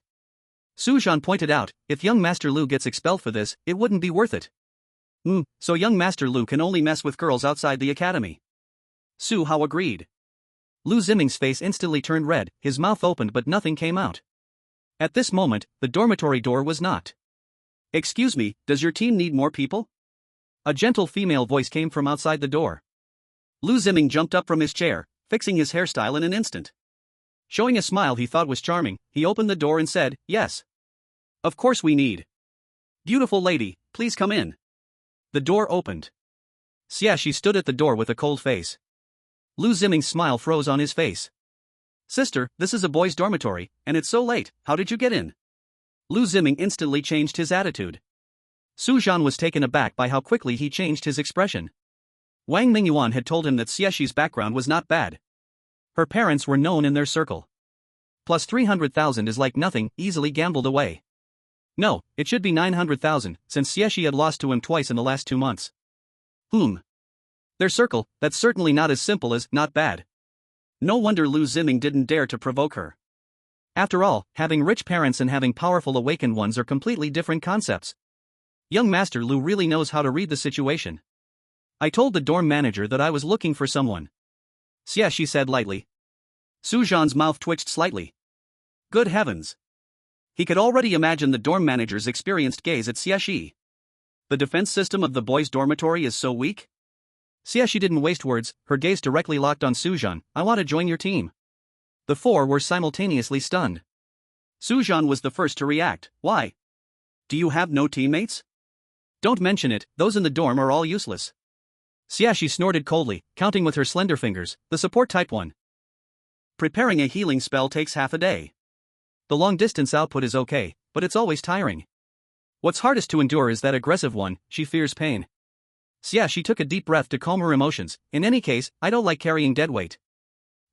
Su Zhan pointed out, if young Master Lu gets expelled for this, it wouldn't be worth it. So young Master Lu can only mess with girls outside the academy. Su Hao agreed. Lu Ziming's face instantly turned red, his mouth opened but nothing came out. At this moment, the dormitory door was knocked. Excuse me, does your team need more people? A gentle female voice came from outside the door. Lu Ziming jumped up from his chair, fixing his hairstyle in an instant. Showing a smile he thought was charming, he opened the door and said, yes. Of course we need. Beautiful lady, please come in. The door opened. Xiaxi stood at the door with a cold face. Lu Ziming's smile froze on his face. Sister, this is a boys' dormitory, and it's so late, how did you get in? Lu Ziming instantly changed his attitude. Su Zhan was taken aback by how quickly he changed his expression. Wang Mingyuan had told him that Xiaxi's background was not bad. Her parents were known in their circle. Plus 300,000 is like nothing, easily gambled away. No, it should be 900,000, since Xiaxi had lost to him twice in the last 2 months. Their circle, that's certainly not as simple as, not bad. No wonder Lu Ziming didn't dare to provoke her. After all, having rich parents and having powerful awakened ones are completely different concepts. Young Master Lu really knows how to read the situation. I told the dorm manager that I was looking for someone. Xiaxi said lightly. Su Zhan's mouth twitched slightly. Good heavens. He could already imagine the dorm manager's experienced gaze at Xiaxi. The defense system of the boys' dormitory is so weak? Xiaxi didn't waste words, her gaze directly locked on Su Zhan. I want to join your team. The 4 were simultaneously stunned. Su Zhan was the first to react. Why? Do you have no teammates? Don't mention it, those in the dorm are all useless. Xiaxi snorted coldly, counting with her slender fingers, the support type 1. Preparing a healing spell takes half a day. The long-distance output is okay, but it's always tiring. What's hardest to endure is that aggressive one, she fears pain. She took a deep breath to calm her emotions. In any case, I don't like carrying dead weight.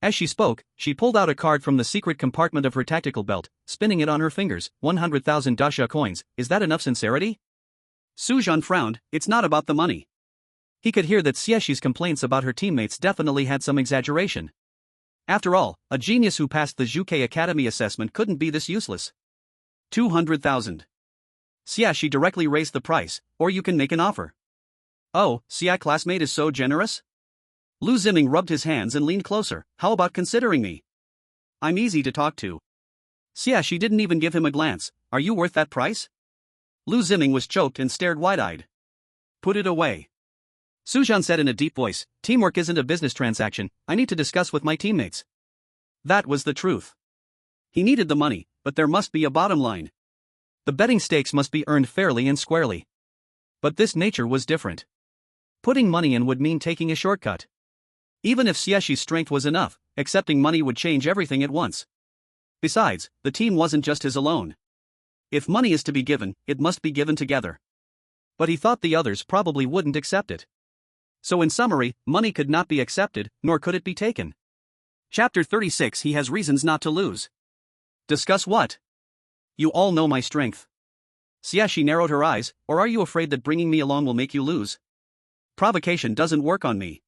As she spoke, she pulled out a card from the secret compartment of her tactical belt, spinning it on her fingers. 100,000 dasha coins, is that enough sincerity? Su Zhan frowned. It's not about the money. He could hear that Xiexi's complaints about her teammates definitely had some exaggeration. After all, a genius who passed the Zhuke Academy assessment couldn't be this useless. 200,000. Xiexi directly raised the price, or you can make an offer. Oh, Xia classmate is so generous? Lu Ziming rubbed his hands and leaned closer. How about considering me? I'm easy to talk to. Xiexi didn't even give him a glance. Are you worth that price? Lu Ziming was choked and stared wide-eyed. Put it away. Su Zhan said in a deep voice, teamwork isn't a business transaction, I need to discuss with my teammates. That was the truth. He needed the money, but there must be a bottom line. The betting stakes must be earned fairly and squarely. But this nature was different. Putting money in would mean taking a shortcut. Even if Xiexi's strength was enough, accepting money would change everything at once. Besides, the team wasn't just his alone. If money is to be given, it must be given together. But he thought the others probably wouldn't accept it. So in summary, money could not be accepted, nor could it be taken. Chapter 36. He has reasons not to lose. Discuss what? You all know my strength. Xiexi narrowed her eyes. Or are you afraid that bringing me along will make you lose? Provocation doesn't work on me.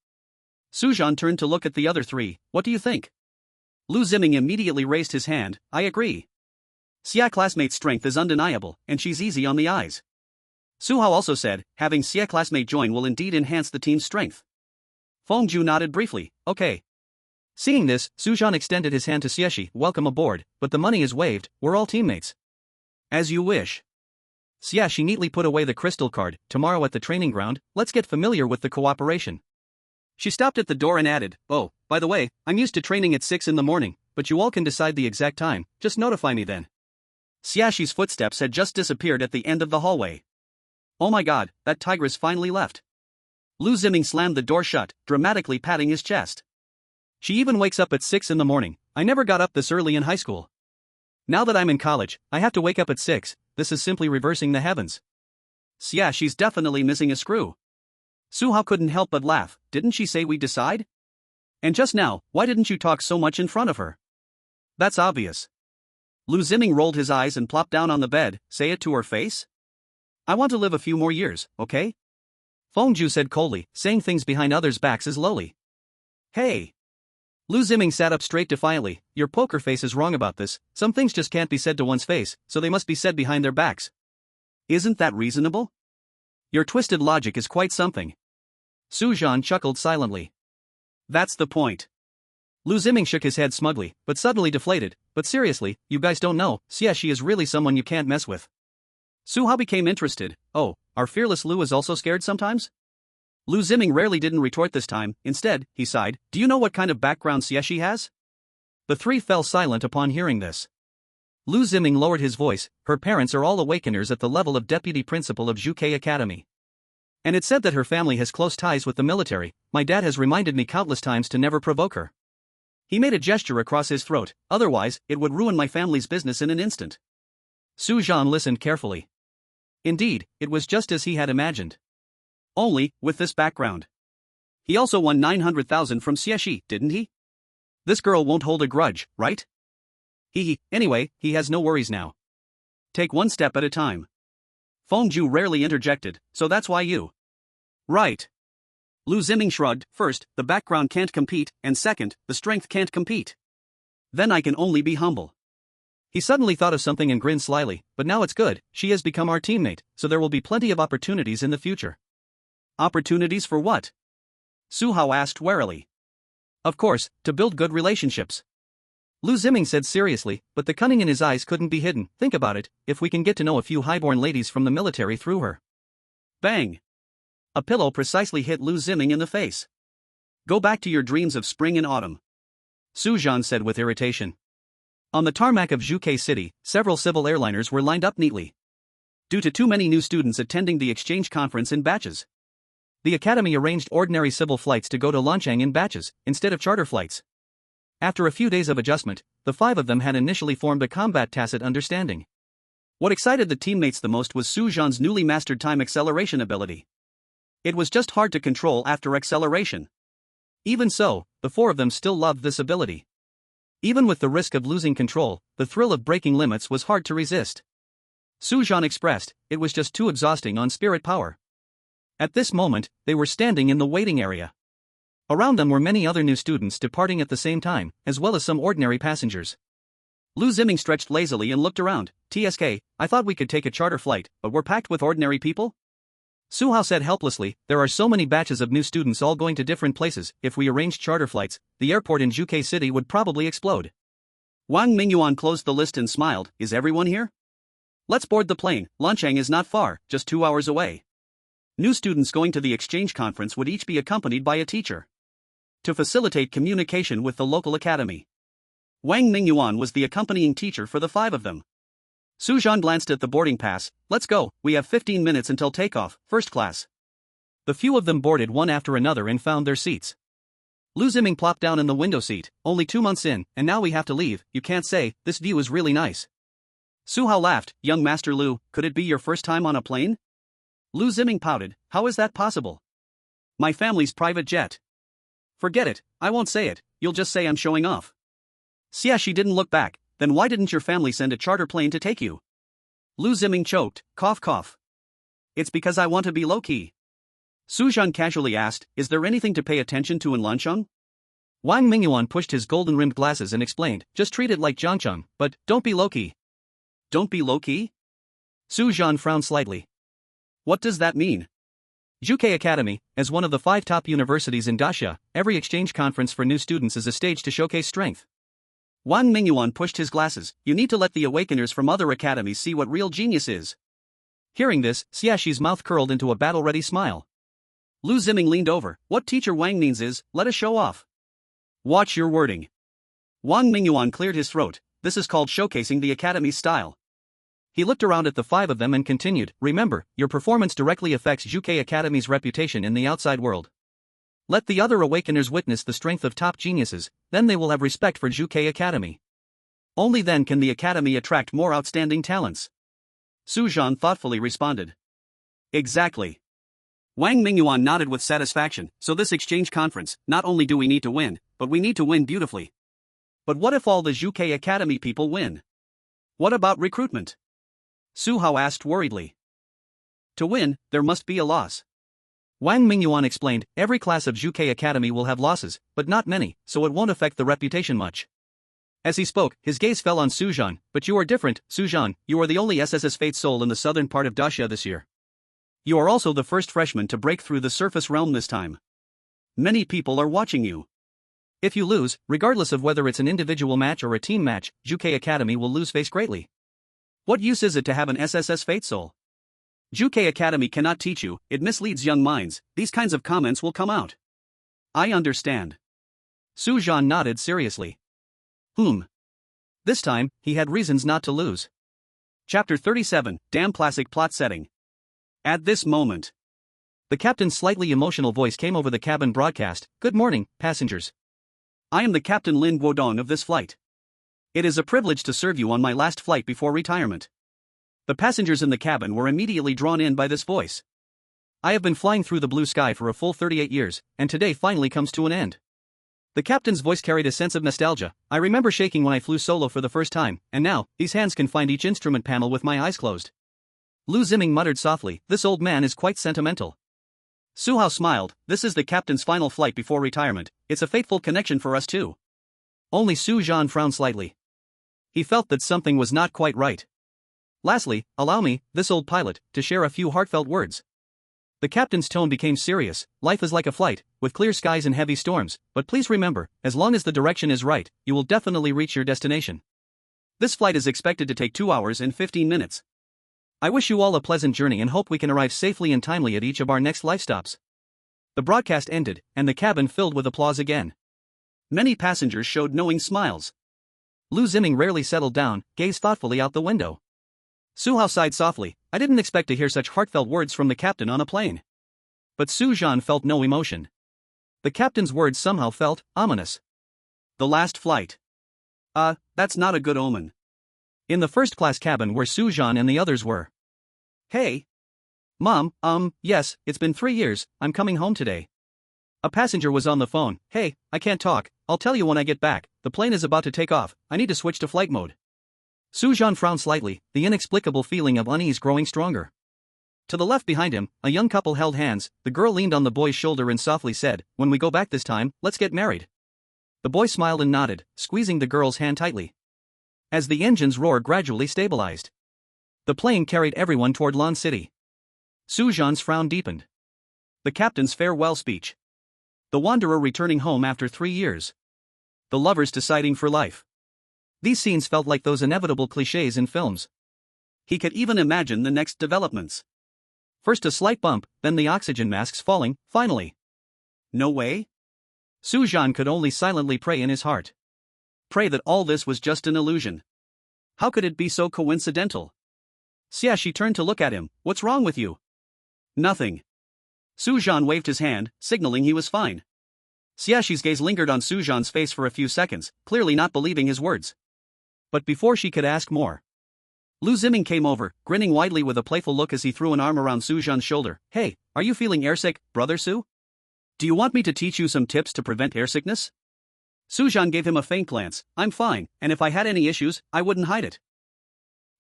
Su Zhan turned to look at the other three. What do you think? Lu Ziming immediately raised his hand. I agree. Xia classmate's strength is undeniable, and she's easy on the eyes. Su Hao also said, having Xia classmate join will indeed enhance the team's strength. Fengju nodded briefly. Okay. Seeing this, Su Zhan extended his hand to Xiexi. Welcome aboard, but the money is waived, we're all teammates. As you wish. Xiexi neatly put away the crystal card. Tomorrow at the training ground, let's get familiar with the cooperation. She stopped at the door and added, oh, by the way, I'm used to training at 6 in the morning, but you all can decide the exact time, just notify me then. Xiaxi's footsteps had just disappeared at the end of the hallway. Oh my god, that tigress finally left. Lu Ziming slammed the door shut, dramatically patting his chest. She even wakes up at 6 in the morning. I never got up this early in high school. Now that I'm in college, I have to wake up at 6, this is simply reversing the heavens. Xiaxi's definitely missing a screw. Su Hao couldn't help but laugh. Didn't she say we decide? And just now, why didn't you talk so much in front of her? That's obvious. Lu Ziming rolled his eyes and plopped down on the bed. Say it to her face? I want to live a few more years, okay? Fengju said coldly, saying things behind others' backs is lowly. Hey! Lu Ziming sat up straight defiantly. Your poker face is wrong about this. Some things just can't be said to one's face, so they must be said behind their backs. Isn't that reasonable? Your twisted logic is quite something. Su Zhan chuckled silently. That's the point. Lu Ziming shook his head smugly, but suddenly deflated. But seriously, you guys don't know, Xiexi is really someone you can't mess with. Su Hao became interested. Oh, our fearless Lu is also scared sometimes? Lu Ziming rarely didn't retort this time. Instead, he sighed. Do you know what kind of background Xiexi has? The three fell silent upon hearing this. Lu Ziming lowered his voice. Her parents are all awakeners at the level of deputy principal of Zhuke Academy. And it's said that her family has close ties with the military. My dad has reminded me countless times to never provoke her. He made a gesture across his throat, otherwise, it would ruin my family's business in an instant. Su Zhan listened carefully. Indeed, it was just as he had imagined. Only, with this background. He also won 900,000 from Xiexi, didn't he? This girl won't hold a grudge, right? Anyway, he has no worries now. Take one step at a time. Fengju rarely interjected, so that's why you. Right. Lu Ziming shrugged. First, the background can't compete, and second, the strength can't compete. Then I can only be humble. He suddenly thought of something and grinned slyly, but now it's good, she has become our teammate, so there will be plenty of opportunities in the future. Opportunities for what? Su Hao asked warily. Of course, to build good relationships. Lu Ziming said seriously, but the cunning in his eyes couldn't be hidden. Think about it, if we can get to know a few highborn ladies from the military through her. Bang! A pillow precisely hit Lu Ziming in the face. Go back to your dreams of spring and autumn. Su Zhan said with irritation. On the tarmac of Zhuke City, several civil airliners were lined up neatly. Due to too many new students attending the exchange conference in batches, the academy arranged ordinary civil flights to go to Lanchang in batches, instead of charter flights. After a few days of adjustment, the five of them had initially formed a combat tacit understanding. What excited the teammates the most was Su Zhan's newly mastered time acceleration ability. It was just hard to control after acceleration. Even so, the four of them still loved this ability. Even with the risk of losing control, the thrill of breaking limits was hard to resist. Su Zhan expressed, it was just too exhausting on spirit power. At this moment, they were standing in the waiting area. Around them were many other new students departing at the same time, as well as some ordinary passengers. Lu Ziming stretched lazily and looked around. TSK, I thought we could take a charter flight, but we're packed with ordinary people? Su Hao said helplessly, there are so many batches of new students all going to different places, if we arranged charter flights, the airport in Juke City would probably explode. Wang Mingyuan closed the list and smiled, is everyone here? Let's board the plane, Lanchang is not far, just 2 hours away. New students going to the exchange conference would each be accompanied by a teacher to facilitate communication with the local academy. Wang Mingyuan was the accompanying teacher for the five of them. Su Zhan glanced at the boarding pass, let's go, we have 15 minutes until takeoff, first class. The few of them boarded one after another and found their seats. Lu Ziming plopped down in the window seat, only 2 months in, and now we have to leave, you can't say, this view is really nice. Su Hao laughed, young Master Lu, could it be your first time on a plane? Lu Ziming pouted, how is that possible? My family's private jet. Forget it, I won't say it, you'll just say I'm showing off. Xiaxi didn't look back, then why didn't your family send a charter plane to take you? Lu Ziming choked, cough cough. It's because I want to be low-key. Su Zhan casually asked, is there anything to pay attention to in Lancheng? Wang Mingyuan pushed his golden-rimmed glasses and explained, just treat it like Jiangcheng, but don't be low-key. Don't be low-key? Su Zhan frowned slightly. What does that mean? Juke Academy, as one of the 5 top universities in Daxia, every exchange conference for new students is a stage to showcase strength. Wang Mingyuan pushed his glasses, you need to let the awakeners from other academies see what real genius is. Hearing this, Xiaxi's mouth curled into a battle-ready smile. Lu Ziming leaned over, what teacher Wang means is, let us show off. Watch your wording. Wang Mingyuan cleared his throat, this is called showcasing the academy's style. He looked around at the five of them and continued, remember, your performance directly affects Juke Academy's reputation in the outside world. Let the other awakeners witness the strength of top geniuses, then they will have respect for Juke Academy. Only then can the academy attract more outstanding talents. Su Zhan thoughtfully responded. Exactly. Wang Mingyuan nodded with satisfaction, so this exchange conference, not only do we need to win, but we need to win beautifully. But what if all the Juke Academy people win? What about recruitment? Su Hao asked worriedly. To win, there must be a loss. Wang Mingyuan explained, every class of Juke Academy will have losses, but not many, so it won't affect the reputation much. As he spoke, his gaze fell on Su Zhan, but you are different, Su Zhan, you are the only SSS Fate soul in the southern part of Daxia this year. You are also the first freshman to break through the surface realm this time. Many people are watching you. If you lose, regardless of whether it's an individual match or a team match, Juke Academy will lose face greatly. What use is it to have an SSS Fate soul? Juke Academy cannot teach you, it misleads young minds, these kinds of comments will come out. I understand. Su Zhan nodded seriously. This time, he had reasons not to lose. Chapter 37, Damn Classic Plot Setting. At this moment, the captain's slightly emotional voice came over the cabin broadcast, good morning, passengers. I am the Captain Lin Guodong of this flight. It is a privilege to serve you on my last flight before retirement. The passengers in the cabin were immediately drawn in by this voice. I have been flying through the blue sky for a full 38 years, and today finally comes to an end. The captain's voice carried a sense of nostalgia. I remember shaking when I flew solo for the first time, and now, these hands can find each instrument panel with my eyes closed. Lu Ziming muttered softly, this old man is quite sentimental. Su Hao smiled, this is the captain's final flight before retirement, it's a fateful connection for us too. Only Su Zhan frowned slightly. He felt that something was not quite right. Lastly, allow me, this old pilot, to share a few heartfelt words. The captain's tone became serious, life is like a flight, with clear skies and heavy storms, but please remember, as long as the direction is right, you will definitely reach your destination. This flight is expected to take 2 hours and 15 minutes. I wish you all a pleasant journey and hope we can arrive safely and timely at each of our next life stops. The broadcast ended, and the cabin filled with applause again. Many passengers showed knowing smiles. Lu Ziming rarely settled down, gazed thoughtfully out the window. Su Hao sighed softly, I didn't expect to hear such heartfelt words from the captain on a plane. But Su Zhan felt no emotion. The captain's words somehow felt ominous. The last flight. That's not a good omen. In the first-class cabin where Su Zhan and the others were. Hey. Mom, yes, it's been 3 years, I'm coming home today. A passenger was on the phone. Hey, I can't talk, I'll tell you when I get back, the plane is about to take off, I need to switch to flight mode. Su Zhan frowned slightly, the inexplicable feeling of unease growing stronger. To the left behind him, a young couple held hands, the girl leaned on the boy's shoulder and softly said, when we go back this time, let's get married. The boy smiled and nodded, squeezing the girl's hand tightly. As the engine's roar gradually stabilized, the plane carried everyone toward Lan City. Su Zhan's frown deepened. The captain's farewell speech. The wanderer returning home after 3 years. The lovers deciding for life. These scenes felt like those inevitable clichés in films. He could even imagine the next developments. First a slight bump, then the oxygen masks falling, finally. No way? Su Zhan could only silently pray in his heart. Pray that all this was just an illusion. How could it be so coincidental? Xiaxi turned to look at him. What's wrong with you? Nothing. Su Zhan waved his hand, signaling he was fine. Xiaxi's gaze lingered on Su Zhan's face for a few seconds, clearly not believing his words. But before she could ask more, Lu Ziming came over, grinning widely with a playful look as he threw an arm around Su Zhan's shoulder. Hey, are you feeling airsick, brother Su? Do you want me to teach you some tips to prevent airsickness? Su Zhan gave him a faint glance. I'm fine, and if I had any issues, I wouldn't hide it.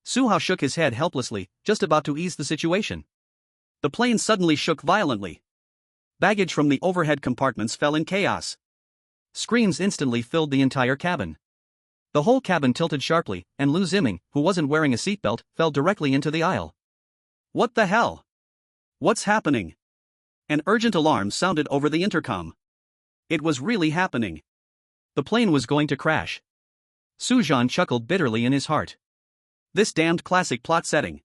Su Hao shook his head helplessly, just about to ease the situation. The plane suddenly shook violently. Baggage from the overhead compartments fell in chaos. Screams instantly filled the entire cabin. The whole cabin tilted sharply, and Lu Ziming, who wasn't wearing a seatbelt, fell directly into the aisle. What the hell? What's happening? An urgent alarm sounded over the intercom. It was really happening. The plane was going to crash. Su Zhan chuckled bitterly in his heart. This damned classic plot setting.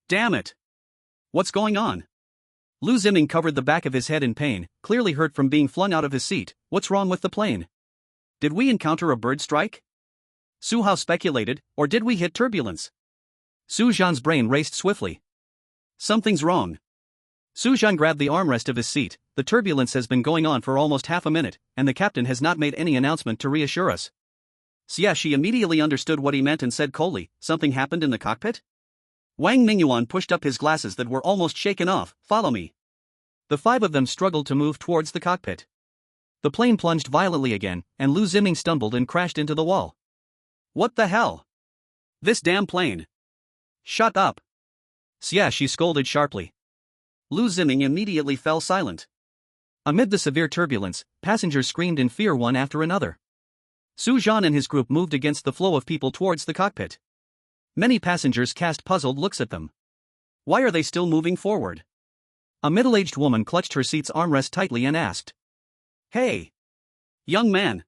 Damn it! What's going on? Lu Ziming covered the back of his head in pain, clearly hurt from being flung out of his seat. What's wrong with the plane? Did we encounter a bird strike? Su Hao speculated, or did we hit turbulence? Su Zhan's brain raced swiftly. Something's wrong. Su Zhan grabbed the armrest of his seat. The turbulence has been going on for almost half a minute, and the captain has not made any announcement to reassure us. Xiaxi immediately understood what he meant and said coldly, something happened in the cockpit? Wang Mingyuan pushed up his glasses that were almost shaken off. Follow me. The 5 of them struggled to move towards the cockpit. The plane plunged violently again, and Lu Ziming stumbled and crashed into the wall. What the hell? This damn plane. Shut up. Xiaxi scolded sharply. Lu Ziming immediately fell silent. Amid the severe turbulence, passengers screamed in fear one after another. Su Zhan and his group moved against the flow of people towards the cockpit. Many passengers cast puzzled looks at them. Why are they still moving forward? A middle-aged woman clutched her seat's armrest tightly and asked. Hey! Young man!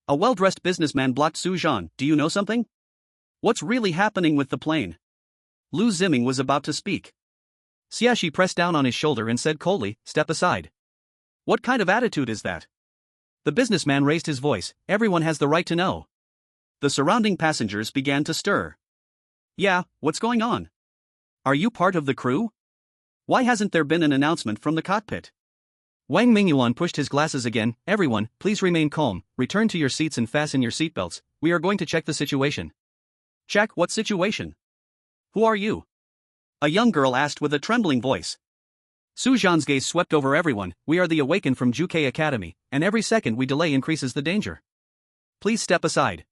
A well-dressed businessman blocked Su Zhan. Do you know something? What's really happening with the plane? Lu Ziming was about to speak. Xiaxi pressed down on his shoulder and said coldly, step aside. What kind of attitude is that? The businessman raised his voice. Everyone has the right to know. The surrounding passengers began to stir. Yeah, what's going on? Are you part of the crew? Why hasn't there been an announcement from the cockpit? Wang Mingyuan pushed his glasses again. Everyone, please remain calm, return to your seats and fasten your seatbelts. We are going to check the situation. Check what situation? Who are you? A young girl asked with a trembling voice. Su Zhan's gaze swept over everyone. We are the Awakened from Juke Academy, and every second we delay increases the danger. Please step aside.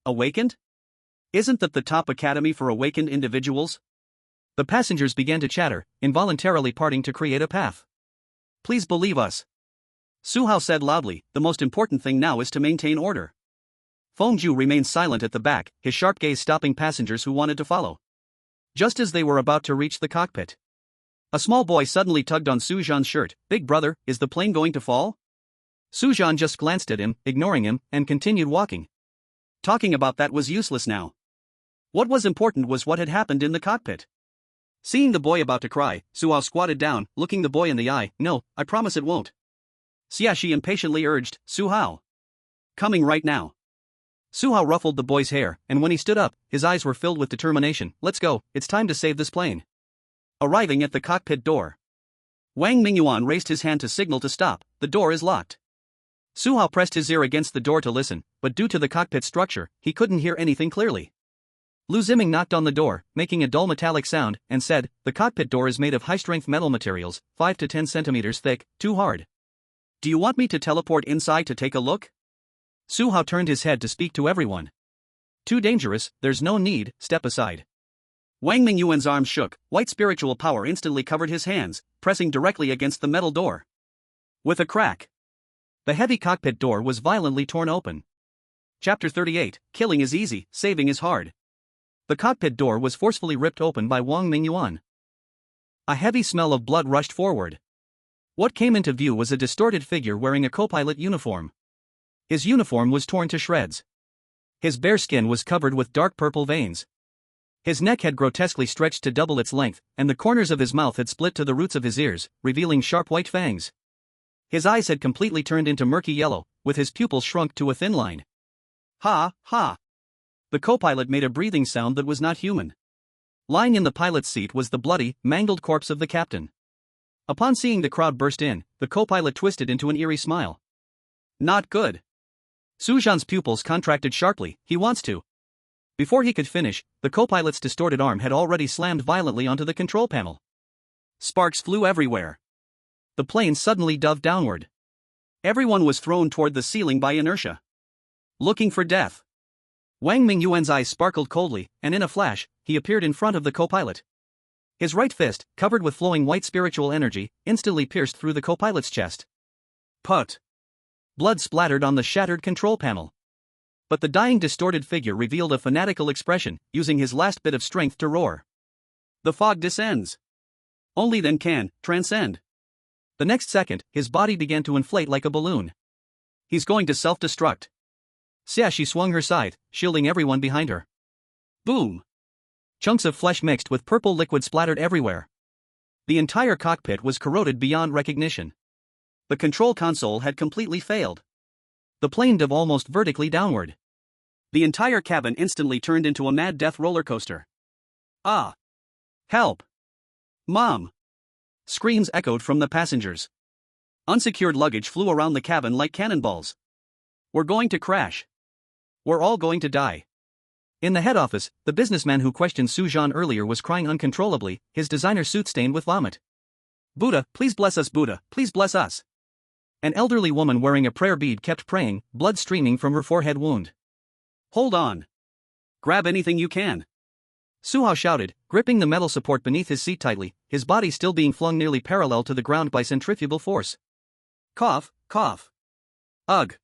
Awakened? Isn't that the top academy for awakened individuals? The passengers began to chatter, involuntarily parting to create a path. Please believe us. Su Hao said loudly, the most important thing now is to maintain order. Feng Ju remained silent at the back, his sharp gaze stopping passengers who wanted to follow. Just as they were about to reach the cockpit, a small boy suddenly tugged on Su Zhan's shirt. Big brother, is the plane going to fall? Su Zhan just glanced at him, ignoring him, and continued walking. Talking about that was useless now. What was important was what had happened in the cockpit. Seeing the boy about to cry, Su Hao squatted down, looking the boy in the eye. No, I promise it won't. Xiaxi impatiently urged, Su Hao. Coming right now. Su Hao ruffled the boy's hair, and when he stood up, his eyes were filled with determination. Let's go, it's time to save this plane. Arriving at the cockpit door, Wang Mingyuan raised his hand to signal to stop. The door is locked. Su Zhan pressed his ear against the door to listen, but due to the cockpit structure, he couldn't hear anything clearly. Lu Ziming knocked on the door, making a dull metallic sound, and said, "The cockpit door is made of high-strength metal materials, 5 to 10 centimeters thick, too hard. Do you want me to teleport inside to take a look?" Su Zhan turned his head to speak to everyone. "Too dangerous, there's no need, step aside." Wang Mingyuan's arms shook, white spiritual power instantly covered his hands, pressing directly against the metal door. With a crack, the heavy cockpit door was violently torn open. Chapter 38, Killing is easy, saving is hard. The cockpit door was forcefully ripped open by Wang Mingyuan. A heavy smell of blood rushed forward. What came into view was a distorted figure wearing a co-pilot uniform. His uniform was torn to shreds. His bare skin was covered with dark purple veins. His neck had grotesquely stretched to double its length, and the corners of his mouth had split to the roots of his ears, revealing sharp white fangs. His eyes had completely turned into murky yellow, with his pupils shrunk to a thin line. Ha, ha! The co-pilot made a breathing sound that was not human. Lying in the pilot's seat was the bloody, mangled corpse of the captain. Upon seeing the crowd burst in, the co-pilot twisted into an eerie smile. Not good. Su Zhan's pupils contracted sharply. He wants to. Before he could finish, the co-pilot's distorted arm had already slammed violently onto the control panel. Sparks flew everywhere. The plane suddenly dove downward. Everyone was thrown toward the ceiling by inertia. Looking for death. Wang Mingyuan's eyes sparkled coldly, and in a flash, he appeared in front of the co-pilot. His right fist, covered with flowing white spiritual energy, instantly pierced through the co-pilot's chest. Put! Blood splattered on the shattered control panel. But the dying distorted figure revealed a fanatical expression, using his last bit of strength to roar. The fog descends. Only then can transcend. The next second, his body began to inflate like a balloon. He's going to self-destruct. Xiaxi swung her scythe, shielding everyone behind her. Boom! Chunks of flesh mixed with purple liquid splattered everywhere. The entire cockpit was corroded beyond recognition. The control console had completely failed. The plane dove almost vertically downward. The entire cabin instantly turned into a mad death roller coaster. Ah! Help! Mom! Screams echoed from the passengers. Unsecured luggage flew around the cabin like cannonballs. We're going to crash. We're all going to die. In the head office, the businessman who questioned Su Zhan earlier was crying uncontrollably, his designer suit stained with vomit. Buddha, please bless us, Buddha, please bless us. An elderly woman wearing a prayer bead kept praying, blood streaming from her forehead wound. Hold on. Grab anything you can. Su Zhan shouted, gripping the metal support beneath his seat tightly, his body still being flung nearly parallel to the ground by centrifugal force. Cough, cough. Ugh.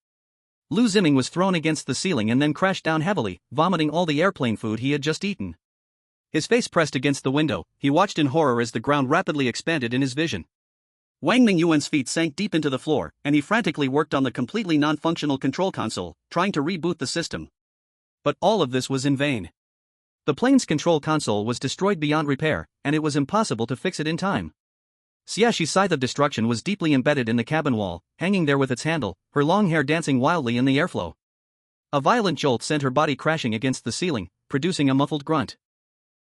Lu Ziming was thrown against the ceiling and then crashed down heavily, vomiting all the airplane food he had just eaten. His face pressed against the window, he watched in horror as the ground rapidly expanded in his vision. Wang Mingyuan's feet sank deep into the floor, and he frantically worked on the completely non-functional control console, trying to reboot the system. But all of this was in vain. The plane's control console was destroyed beyond repair, and it was impossible to fix it in time. Xiaxi's scythe of destruction was deeply embedded in the cabin wall, hanging there with its handle, her long hair dancing wildly in the airflow. A violent jolt sent her body crashing against the ceiling, producing a muffled grunt.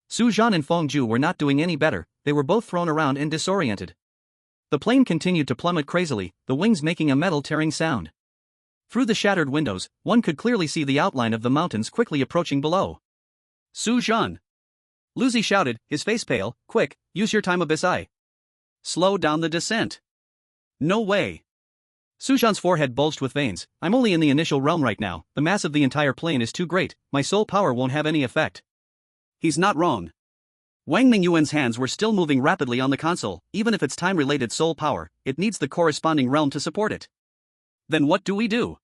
Su Zhan and Feng Ju were not doing any better, they were both thrown around and disoriented. The plane continued to plummet crazily, the wings making a metal-tearing sound. Through the shattered windows, one could clearly see the outline of the mountains quickly approaching below. Su Zhan! Luzi shouted, his face pale, quick, use your time abyss eye. Slow down the descent. No way. Su Zhan's forehead bulged with veins. I'm only in the initial realm right now, the mass of the entire plane is too great, my soul power won't have any effect. He's not wrong. Wang Mingyuan's hands were still moving rapidly on the console, even if it's time-related soul power, it needs the corresponding realm to support it. Then what do we do?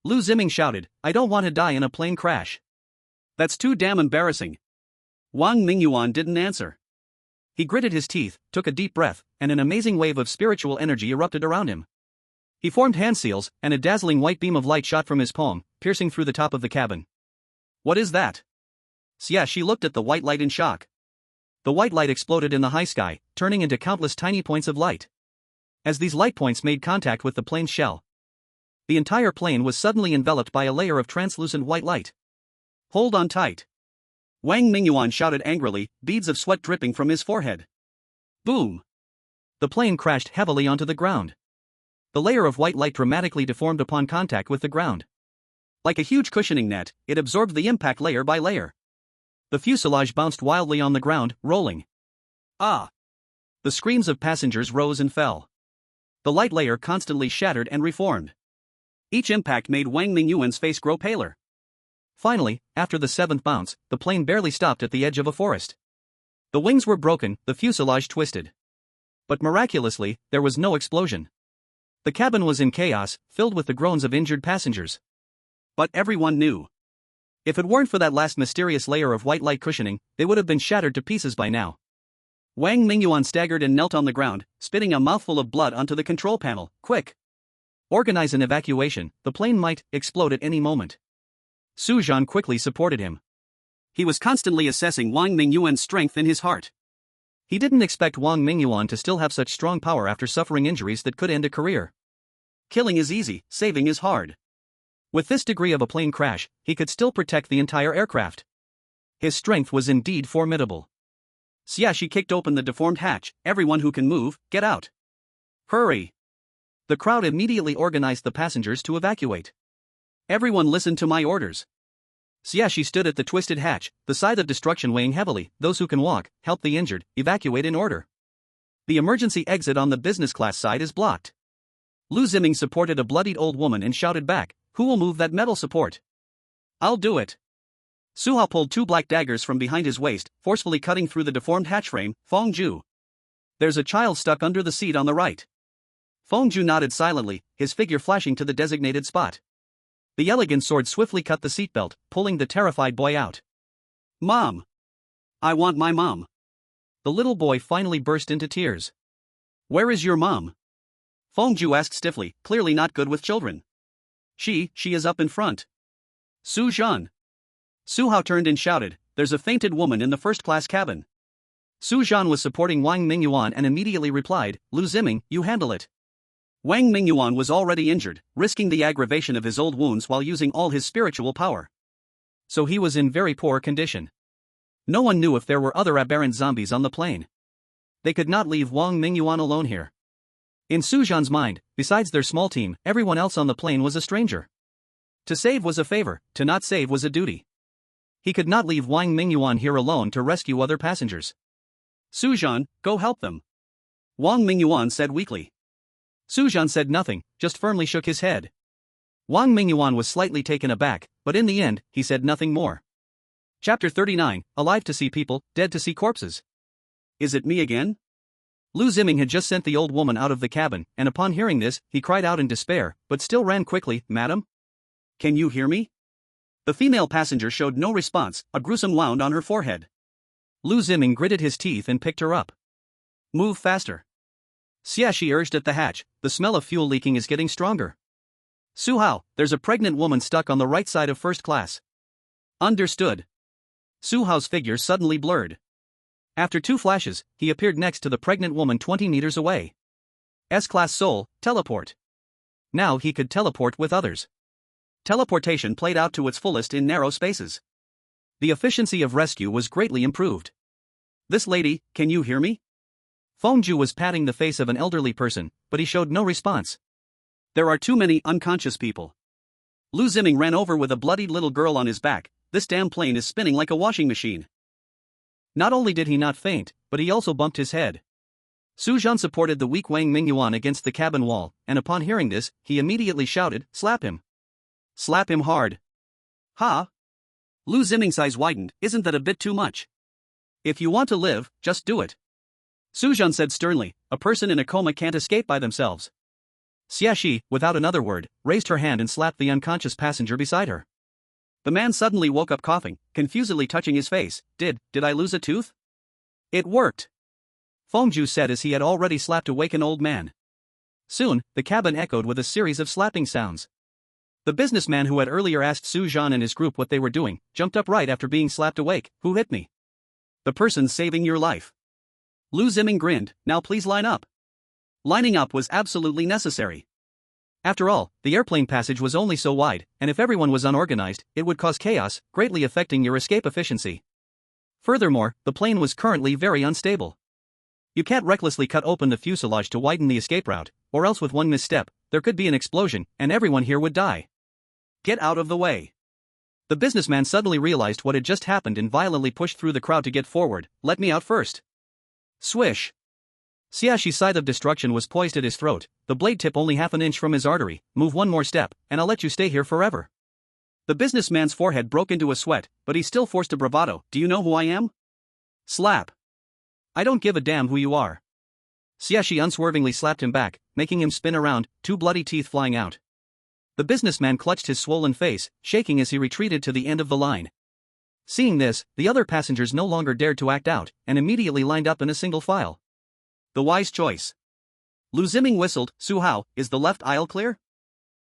Lu Ziming shouted, I don't want to die in a plane crash. That's too damn embarrassing. Wang Mingyuan didn't answer. He gritted his teeth, took a deep breath, and an amazing wave of spiritual energy erupted around him. He formed hand seals, and a dazzling white beam of light shot from his palm, piercing through the top of the cabin. What is that? Xiaxi looked at the white light in shock. The white light exploded in the high sky, turning into countless tiny points of light. As these light points made contact with the plane's shell, the entire plane was suddenly enveloped by a layer of translucent white light. Hold on tight. Wang Mingyuan shouted angrily, beads of sweat dripping from his forehead. Boom! The plane crashed heavily onto the ground. The layer of white light dramatically deformed upon contact with the ground. Like a huge cushioning net, it absorbed the impact layer by layer. The fuselage bounced wildly on the ground, rolling. Ah! The screams of passengers rose and fell. The light layer constantly shattered and reformed. Each impact made Wang Mingyuan's face grow paler. Finally, after the 7th bounce, the plane barely stopped at the edge of a forest. The wings were broken, the fuselage twisted. But miraculously, there was no explosion. The cabin was in chaos, filled with the groans of injured passengers. But everyone knew. If it weren't for that last mysterious layer of white light cushioning, they would have been shattered to pieces by now. Wang Mingyuan staggered and knelt on the ground, spitting a mouthful of blood onto the control panel. Quick! Organize an evacuation, the plane might explode at any moment. Su Zhan quickly supported him. He was constantly assessing Wang Mingyuan's strength in his heart. He didn't expect Wang Mingyuan to still have such strong power after suffering injuries that could end a career. Killing is easy, saving is hard. With this degree of a plane crash, he could still protect the entire aircraft. His strength was indeed formidable. Xiaxi kicked open the deformed hatch. Everyone who can move, get out. Hurry! The crowd immediately organized the passengers to evacuate. Everyone listened to my orders. Xiaxi stood at the twisted hatch, the scythe of destruction weighing heavily. Those who can walk, help the injured, evacuate in order. The emergency exit on the business class side is blocked. Lu Ziming supported a bloodied old woman and shouted back, "Who will move that metal support?" "I'll do it." Su Hao pulled 2 black daggers from behind his waist, forcefully cutting through the deformed hatch frame. "Feng Ju. There's a child stuck under the seat on the right." Feng Ju nodded silently, his figure flashing to the designated spot. The elegant sword swiftly cut the seatbelt, pulling the terrified boy out. "Mom! I want my mom." The little boy finally burst into tears. "Where is your mom?" Feng Ju asked stiffly, clearly not good with children. She is up in front." "Su Zhan." Su Hao turned and shouted, "There's a fainted woman in the first-class cabin." Su Zhan was supporting Wang Mingyuan and immediately replied, "Lu Ziming, you handle it." Wang Mingyuan was already injured, risking the aggravation of his old wounds while using all his spiritual power. So he was in very poor condition. No one knew if there were other aberrant zombies on the plane. They could not leave Wang Mingyuan alone here. In Su Zhan's mind, besides their small team, everyone else on the plane was a stranger. To save was a favor, to not save was a duty. He could not leave Wang Mingyuan here alone to rescue other passengers. "Su Zhan, go help them," Wang Mingyuan said weakly. Su Zhan said nothing, just firmly shook his head. Wang Mingyuan was slightly taken aback, but in the end, he said nothing more. Chapter 39, Alive to see people, dead to see corpses. "Is it me again?" Lu Ziming had just sent the old woman out of the cabin, and upon hearing this, he cried out in despair, but still ran quickly, "Madam? Can you hear me?" The female passenger showed no response, a gruesome wound on her forehead. Lu Ziming gritted his teeth and picked her up. "Move faster." Xiaxi urged at the hatch, "The smell of fuel leaking is getting stronger." "Su Hao, there's a pregnant woman stuck on the right side of first class." "Understood." Su Hao's figure suddenly blurred. After 2 flashes, he appeared next to the pregnant woman 20 meters away. S-class soul, teleport. Now he could teleport with others. Teleportation played out to its fullest in narrow spaces. The efficiency of rescue was greatly improved. "This lady, can you hear me?" Feng Ju was patting the face of an elderly person, but he showed no response. "There are too many unconscious people." Lu Ziming ran over with a bloodied little girl on his back. "This damn plane is spinning like a washing machine." Not only did he not faint, but he also bumped his head. Su Zhan supported the weak Wang Mingyuan against the cabin wall, and upon hearing this, he immediately shouted, "Slap him. Slap him hard." "Ha?" Lu Ziming's eyes widened, "Isn't that a bit too much? If you want to live, just do it." Su Zhan said sternly, "A person in a coma can't escape by themselves." Xiaxi, without another word, raised her hand and slapped the unconscious passenger beside her. The man suddenly woke up coughing, confusedly touching his face. Did I lose a tooth?" "It worked," Feng Ju said as he had already slapped awake an old man. Soon, the cabin echoed with a series of slapping sounds. The businessman who had earlier asked Su Zhan and his group what they were doing, jumped up right after being slapped awake. "Who hit me?" "The person saving your life." Lu Ziming grinned, "Now please line up." Lining up was absolutely necessary. After all, the airplane passage was only so wide, and if everyone was unorganized, it would cause chaos, greatly affecting your escape efficiency. Furthermore, the plane was currently very unstable. You can't recklessly cut open the fuselage to widen the escape route, or else with one misstep, there could be an explosion, and everyone here would die. Get out of the way. The businessman suddenly realized what had just happened and violently pushed through the crowd to get forward. Let me out first. Swish. Xiaxi's scythe of destruction was poised at his throat, the blade tip only half an inch from his artery. Move one more step, and I'll let you stay here forever. The businessman's forehead broke into a sweat, but he still forced a bravado. Do you know who I am? Slap. I don't give a damn who you are. Xiaxi unswervingly slapped him back, making him spin around, two bloody teeth flying out. The businessman clutched his swollen face, shaking as he retreated to the end of the line. Seeing this, the other passengers no longer dared to act out, and immediately lined up in a single file. The wise choice. Lu Ziming whistled. Su Hao, is the left aisle clear?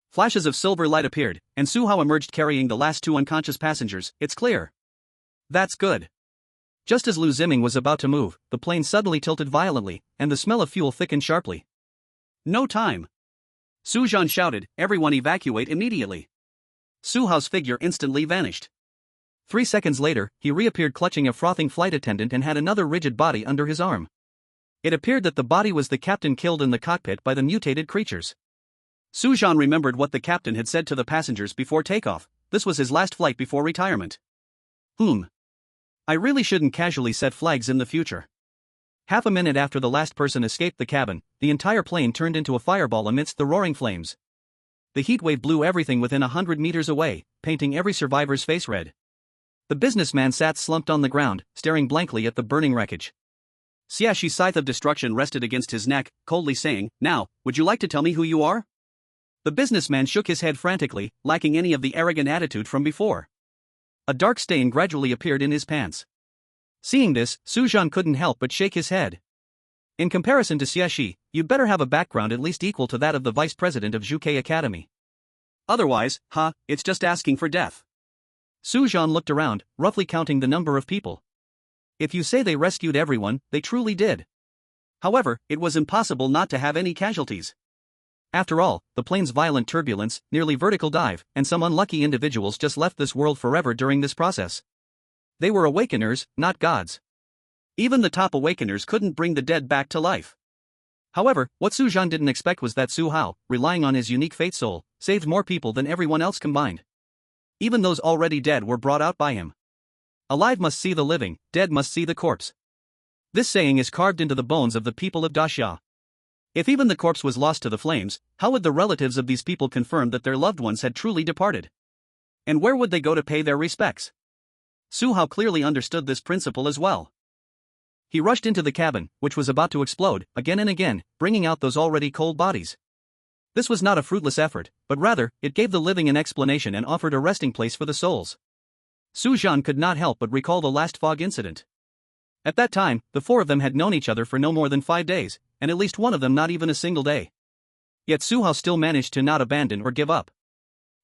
Flashes of silver light appeared, and Su Hao emerged carrying the last two unconscious passengers. It's clear. That's good. Just as Lu Ziming was about to move, the plane suddenly tilted violently, and the smell of fuel thickened sharply. No time. Su Zhan shouted, everyone evacuate immediately. Su Hao's figure instantly vanished. 3 seconds later, he reappeared clutching a frothing flight attendant and had another rigid body under his arm. It appeared that the body was the captain killed in the cockpit by the mutated creatures. Su Zhan remembered what the captain had said to the passengers before takeoff. This was his last flight before retirement. I really shouldn't casually set flags in the future. Half a minute after the last person escaped the cabin, the entire plane turned into a fireball amidst the roaring flames. The heat wave blew everything within 100 meters away, painting every survivor's face red. The businessman sat slumped on the ground, staring blankly at the burning wreckage. Xiaxi's scythe of destruction rested against his neck, coldly saying, now, would you like to tell me who you are? The businessman shook his head frantically, lacking any of the arrogant attitude from before. A dark stain gradually appeared in his pants. Seeing this, Su Zhan couldn't help but shake his head. In comparison to Xiaxi, you'd better have a background at least equal to that of the vice president of Zhuke Academy. Otherwise, it's just asking for death. Su Zhan looked around, roughly counting the number of people. If you say they rescued everyone, they truly did. However, it was impossible not to have any casualties. After all, the plane's violent turbulence, nearly vertical dive, and some unlucky individuals just left this world forever during this process. They were awakeners, not gods. Even the top awakeners couldn't bring the dead back to life. However, what Su Zhan didn't expect was that Su Hao, relying on his unique fate soul, saved more people than everyone else combined. Even those already dead were brought out by him. Alive must see the living, dead must see the corpse. This saying is carved into the bones of the people of Daxia. If even the corpse was lost to the flames, how would the relatives of these people confirm that their loved ones had truly departed? And where would they go to pay their respects? Su Hao clearly understood this principle as well. He rushed into the cabin, which was about to explode, again and again, bringing out those already cold bodies. This was not a fruitless effort, but rather, it gave the living an explanation and offered a resting place for the souls. Su Zhan could not help but recall the last fog incident. At that time, the four of them had known each other for no more than 5 days, and at least one of them not even a single day. Yet Su Hao still managed to not abandon or give up.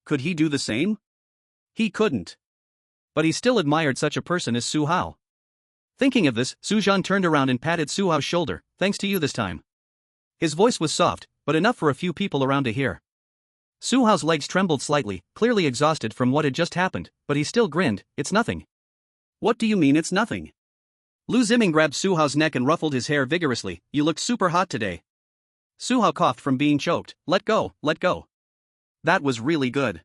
Could he do the same? He couldn't. But he still admired such a person as Su Hao. Thinking of this, Su Zhan turned around and patted Su Hao's shoulder. Thanks to you this time. His voice was soft, but enough for a few people around to hear. Su Hao's legs trembled slightly, clearly exhausted from what had just happened, but he still grinned. It's nothing. What do you mean it's nothing? Lu Ziming grabbed Su Hao's neck and ruffled his hair vigorously. You look super hot today. Su Hao coughed from being choked. Let go, let go. That was really good.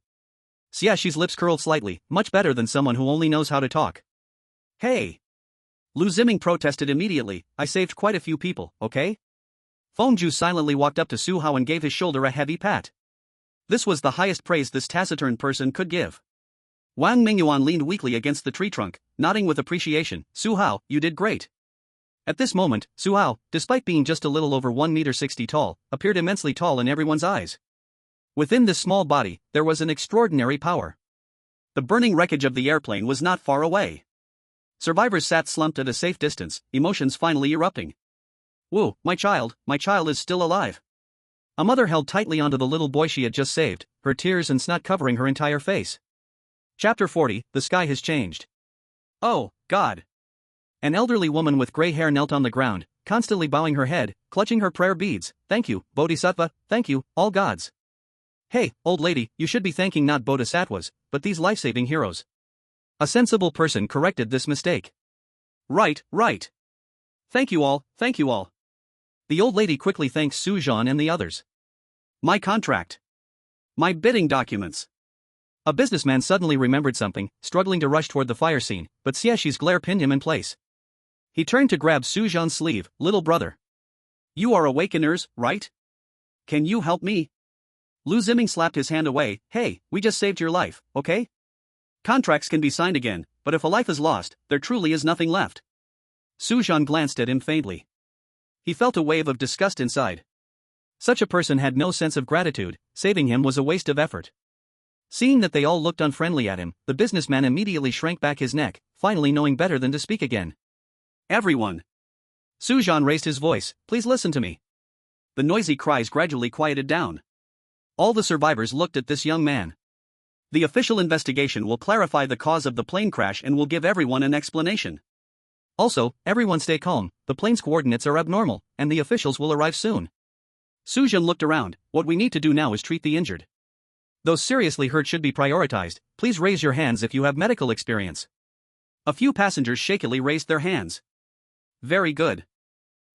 Xiaxi's lips curled slightly, much better than someone who only knows how to talk. Hey! Lu Ziming protested immediately. I saved quite a few people, okay? Fengju silently walked up to Su Hao and gave his shoulder a heavy pat. This was the highest praise this taciturn person could give. Wang Mingyuan leaned weakly against the tree trunk, nodding with appreciation. Su Hao, you did great. At this moment, Su Hao, despite being just a little over 1.60 meters tall, appeared immensely tall in everyone's eyes. Within this small body, there was an extraordinary power. The burning wreckage of the airplane was not far away. Survivors sat slumped at a safe distance, emotions finally erupting. Whoa, my child is still alive. A mother held tightly onto the little boy she had just saved, her tears and snot covering her entire face. Chapter 40, The Sky Has Changed. Oh, God. An elderly woman with gray hair knelt on the ground, constantly bowing her head, clutching her prayer beads. Thank you, Bodhisattva, thank you, all gods. Hey, old lady, you should be thanking not bodhisattvas, but these life-saving heroes. A sensible person corrected this mistake. Right. Thank you all. The old lady quickly thanked Su Zhan and the others. My contract. My bidding documents. A businessman suddenly remembered something, struggling to rush toward the fire scene, but Xiaxi's glare pinned him in place. He turned to grab Su Zhan's sleeve. Little brother. You are awakeners, right? Can you help me? Lu Ziming slapped his hand away. Hey, we just saved your life, okay? Contracts can be signed again, but if a life is lost, there truly is nothing left. Su Zhan glanced at him faintly. He felt a wave of disgust inside. Such a person had no sense of gratitude, saving him was a waste of effort. Seeing that they all looked unfriendly at him, the businessman immediately shrank back his neck, finally knowing better than to speak again. Everyone. Su Zhan raised his voice, please listen to me. The noisy cries gradually quieted down. All the survivors looked at this young man. The official investigation will clarify the cause of the plane crash and will give everyone an explanation. Also, everyone stay calm, the plane's coordinates are abnormal, and the officials will arrive soon. Su Zhan looked around. What we need to do now is treat the injured. Those seriously hurt should be prioritized. Please raise your hands if you have medical experience. A few passengers shakily raised their hands. Very good.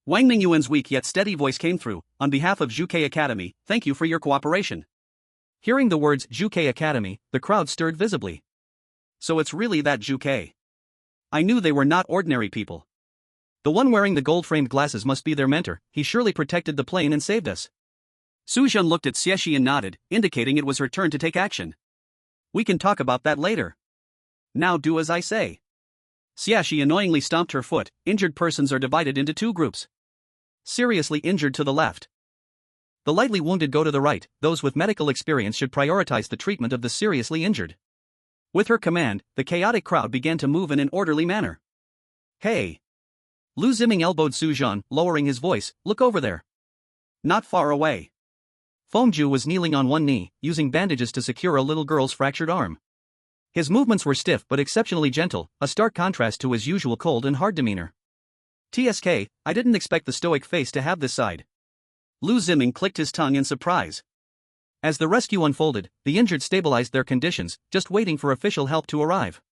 Wang Mingyuan's weak yet steady voice came through. On behalf of Zhuke Academy, thank you for your cooperation. Hearing the words Zhuke Academy, the crowd stirred visibly. So it's really that Zhuke. I knew they were not ordinary people. The one wearing the gold-framed glasses must be their mentor. He surely protected the plane and saved us. Su Zhan looked at Xiexi and nodded, indicating it was her turn to take action. We can talk about that later. Now do as I say. Xiexi annoyingly stomped her foot. Injured persons are divided into two groups. Seriously injured to the left. The lightly wounded go to the right. Those with medical experience should prioritize the treatment of the seriously injured. With her command, the chaotic crowd began to move in an orderly manner. Hey! Lu Ziming elbowed Su Zhan, lowering his voice, look over there. Not far away. Fengju was kneeling on one knee, using bandages to secure a little girl's fractured arm. His movements were stiff but exceptionally gentle, a stark contrast to his usual cold and hard demeanor. TSK, I didn't expect the stoic face to have this side. Lu Ziming clicked his tongue in surprise. As the rescue unfolded, the injured stabilized their conditions, just waiting for official help to arrive.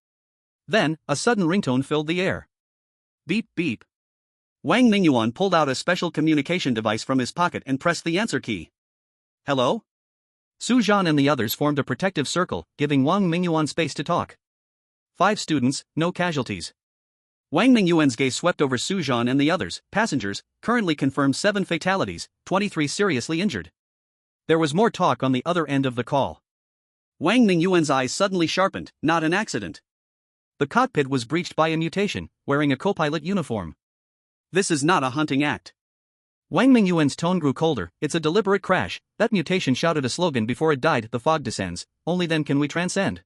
Then, a sudden ringtone filled the air. Beep beep. Wang Mingyuan pulled out a special communication device from his pocket and pressed the answer key. Hello? Su Zhan and the others formed a protective circle, giving Wang Mingyuan space to talk. 5 students, no casualties. Wang Mingyuan's gaze swept over Su Zhan and the others. Passengers, currently confirmed 7 fatalities, 23 seriously injured. There was more talk on the other end of the call. Wang Mingyuan's eyes suddenly sharpened. Not an accident. The cockpit was breached by a mutation, wearing a co-pilot uniform. This is not a hunting act. Wang Mingyuan's tone grew colder. It's a deliberate crash. That mutation shouted a slogan before it died. The fog descends, only then can we transcend.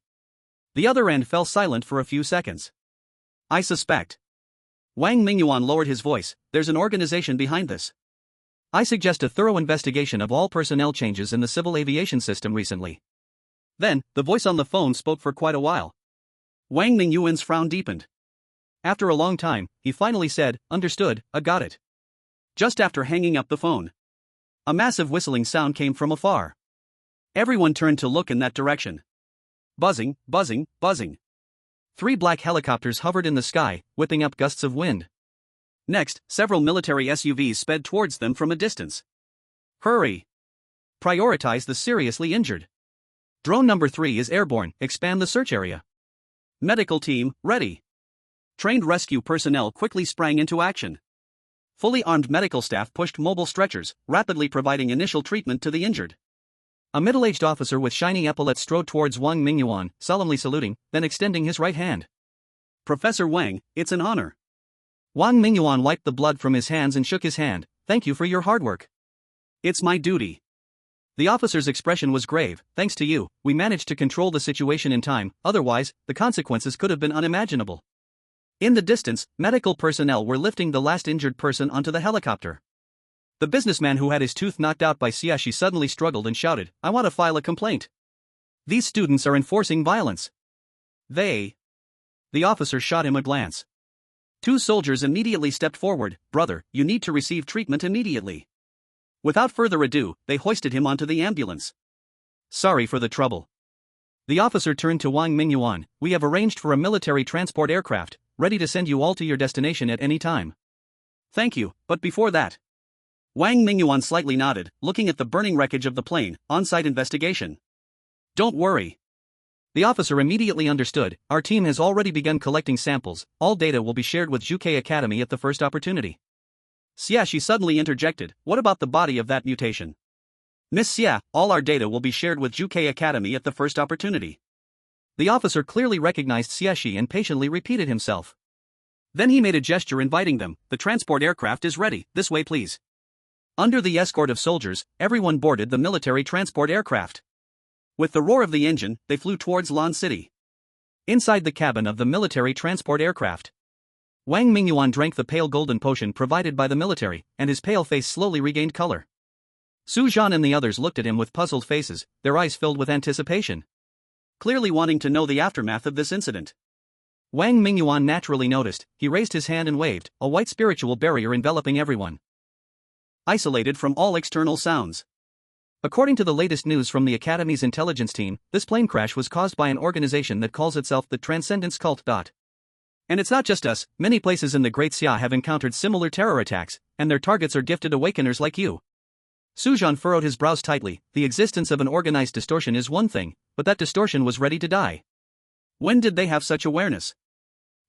The other end fell silent for a few seconds. I suspect. Wang Mingyuan lowered his voice. There's an organization behind this. I suggest a thorough investigation of all personnel changes in the civil aviation system recently. Then, the voice on the phone spoke for quite a while. Wang Mingyuan's frown deepened. After a long time, he finally said, understood, I got it. Just after hanging up the phone, a massive whistling sound came from afar. Everyone turned to look in that direction. Buzzing, buzzing, buzzing. 3 black helicopters hovered in the sky, whipping up gusts of wind. Next, several military SUVs sped towards them from a distance. Hurry! Prioritize the seriously injured. Drone number 3 is airborne, expand the search area. Medical team, ready. Trained rescue personnel quickly sprang into action. Fully armed medical staff pushed mobile stretchers, rapidly providing initial treatment to the injured. A middle-aged officer with shiny epaulets strode towards Wang Mingyuan, solemnly saluting, then extending his right hand. Professor Wang, it's an honor. Wang Mingyuan wiped the blood from his hands and shook his hand. Thank you for your hard work. It's my duty. The officer's expression was grave. Thanks to you, we managed to control the situation in time, otherwise, the consequences could have been unimaginable. In the distance, medical personnel were lifting the last injured person onto the helicopter. The businessman who had his tooth knocked out by Xiexi suddenly struggled and shouted, I want to file a complaint. These students are enforcing violence. The officer shot him a glance. 2 soldiers immediately stepped forward. Brother, you need to receive treatment immediately. Without further ado, they hoisted him onto the ambulance. Sorry for the trouble. The officer turned to Wang Mingyuan. We have arranged for a military transport aircraft, ready to send you all to your destination at any time. Thank you, but before that, Wang Mingyuan slightly nodded, looking at the burning wreckage of the plane. On-site investigation. Don't worry. The officer immediately understood. Our team has already begun collecting samples. All data will be shared with UK Academy at the first opportunity. Xia, she suddenly interjected, what about the body of that mutation? Miss Xia, all our data will be shared with UK Academy at the first opportunity. The officer clearly recognized Xia and patiently repeated himself. Then he made a gesture inviting them. The transport aircraft is ready, this way please. Under the escort of soldiers, everyone boarded the military transport aircraft. With the roar of the engine, they flew towards Lan City. Inside the cabin of the military transport aircraft, Wang Mingyuan drank the pale golden potion provided by the military, and his pale face slowly regained color. Su Zhan and the others looked at him with puzzled faces, their eyes filled with anticipation, clearly wanting to know the aftermath of this incident. Wang Mingyuan naturally noticed. He raised his hand and waved, a white spiritual barrier enveloping everyone, isolated from all external sounds. According to the latest news from the Academy's intelligence team, this plane crash was caused by an organization that calls itself the Transcendence Cult. And it's not just us, many places in the Great Xia have encountered similar terror attacks, and their targets are gifted awakeners like you. Su Zhan furrowed his brows tightly. The existence of an organized distortion is one thing, but that distortion was ready to die. When did they have such awareness?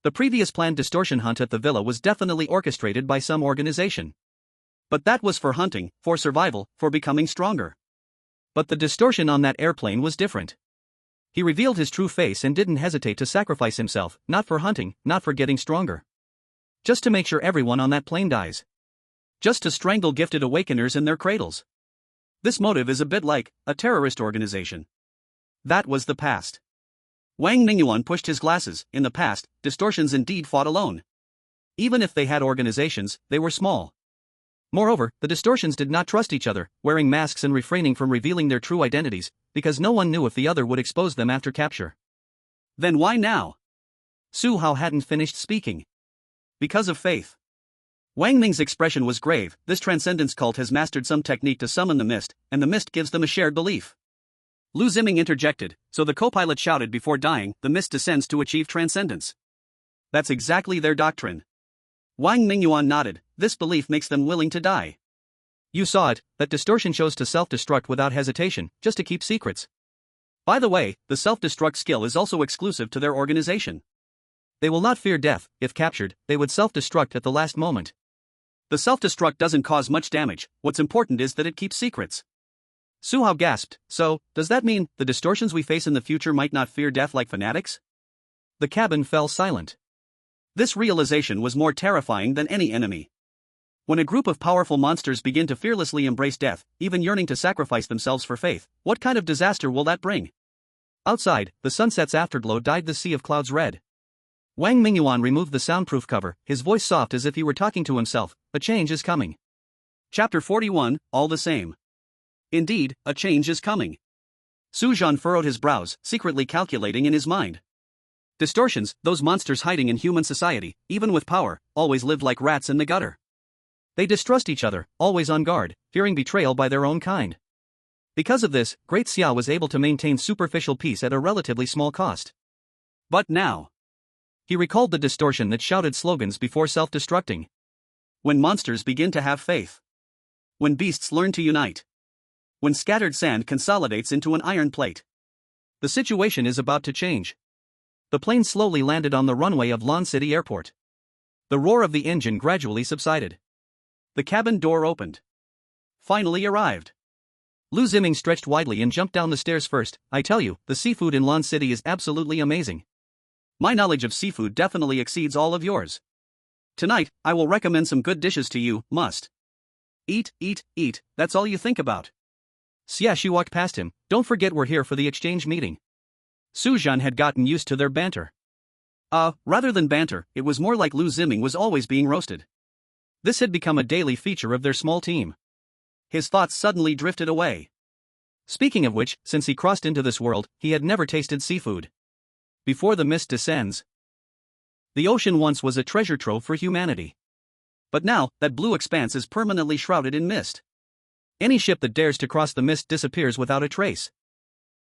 The previous planned distortion hunt at the villa was definitely orchestrated by some organization. But that was for hunting, for survival, for becoming stronger. But the distortion on that airplane was different. He revealed his true face and didn't hesitate to sacrifice himself, not for hunting, not for getting stronger. Just to make sure everyone on that plane dies. Just to strangle gifted awakeners in their cradles. This motive is a bit like a terrorist organization. That was the past. Wang Mingyuan pushed his glasses. In the past, distortions indeed fought alone. Even if they had organizations, they were small. Moreover, the distortions did not trust each other, wearing masks and refraining from revealing their true identities, because no one knew if the other would expose them after capture. Then why now? Su Hao hadn't finished speaking. Because of faith. Wang Ming's expression was grave. This transcendence cult has mastered some technique to summon the mist, and the mist gives them a shared belief. Lu Ziming interjected, so the co-pilot shouted before dying, the mist descends to achieve transcendence. That's exactly their doctrine. Wang Mingyuan nodded. This belief makes them willing to die. You saw it, that distortion chose to self-destruct without hesitation, just to keep secrets. By the way, the self-destruct skill is also exclusive to their organization. They will not fear death. If captured, they would self-destruct at the last moment. The self-destruct doesn't cause much damage, what's important is that it keeps secrets. Su Hao gasped, so, does that mean, the distortions we face in the future might not fear death like fanatics? The cabin fell silent. This realization was more terrifying than any enemy. When a group of powerful monsters begin to fearlessly embrace death, even yearning to sacrifice themselves for faith, what kind of disaster will that bring? Outside, the sunset's afterglow dyed the sea of clouds red. Wang Mingyuan removed the soundproof cover, his voice soft as if he were talking to himself. A change is coming. Chapter 41, all the same. Indeed, a change is coming. Su Zhan furrowed his brows, secretly calculating in his mind. Distortions, those monsters hiding in human society, even with power, always lived like rats in the gutter. They distrust each other, always on guard, fearing betrayal by their own kind. Because of this, Great Xia was able to maintain superficial peace at a relatively small cost. But now, he recalled the distortion that shouted slogans before self-destructing. When monsters begin to have faith. When beasts learn to unite. When scattered sand consolidates into an iron plate. The situation is about to change. The plane slowly landed on the runway of Lan City Airport. The roar of the engine gradually subsided. The cabin door opened. Finally arrived. Lu Ziming stretched widely and jumped down the stairs first. I tell you, the seafood in Lan City is absolutely amazing. My knowledge of seafood definitely exceeds all of yours. Tonight, I will recommend some good dishes to you. Must eat, eat, eat, that's all you think about. Xia Shi walked past him. Don't forget we're here for the exchange meeting. Su Zhan had gotten used to their banter. Rather than banter, it was more like Lu Ziming was always being roasted. This had become a daily feature of their small team. His thoughts suddenly drifted away. Speaking of which, since he crossed into this world, he had never tasted seafood. Before the mist descends. The ocean once was a treasure trove for humanity. But now, that blue expanse is permanently shrouded in mist. Any ship that dares to cross the mist disappears without a trace.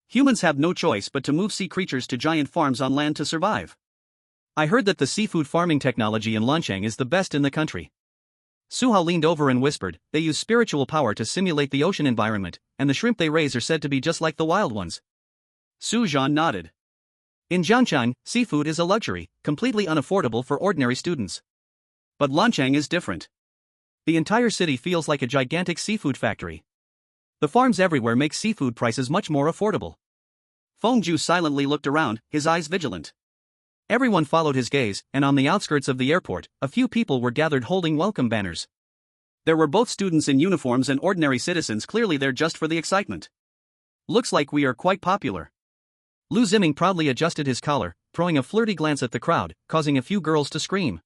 Humans have no choice but to move sea creatures to giant farms on land to survive. I heard that the seafood farming technology in Lanchang is the best in the country. Su Zhan leaned over and whispered, they use spiritual power to simulate the ocean environment, and the shrimp they raise are said to be just like the wild ones. Su Zhan nodded. In Jiangchang, seafood is a luxury, completely unaffordable for ordinary students. But Lanchang is different. The entire city feels like a gigantic seafood factory. The farms everywhere make seafood prices much more affordable. Fengju silently looked around, his eyes vigilant. Everyone followed his gaze, and on the outskirts of the airport, a few people were gathered holding welcome banners. There were both students in uniforms and ordinary citizens, clearly there just for the excitement. Looks like we are quite popular. Lu Ziming proudly adjusted his collar, throwing a flirty glance at the crowd, causing a few girls to scream.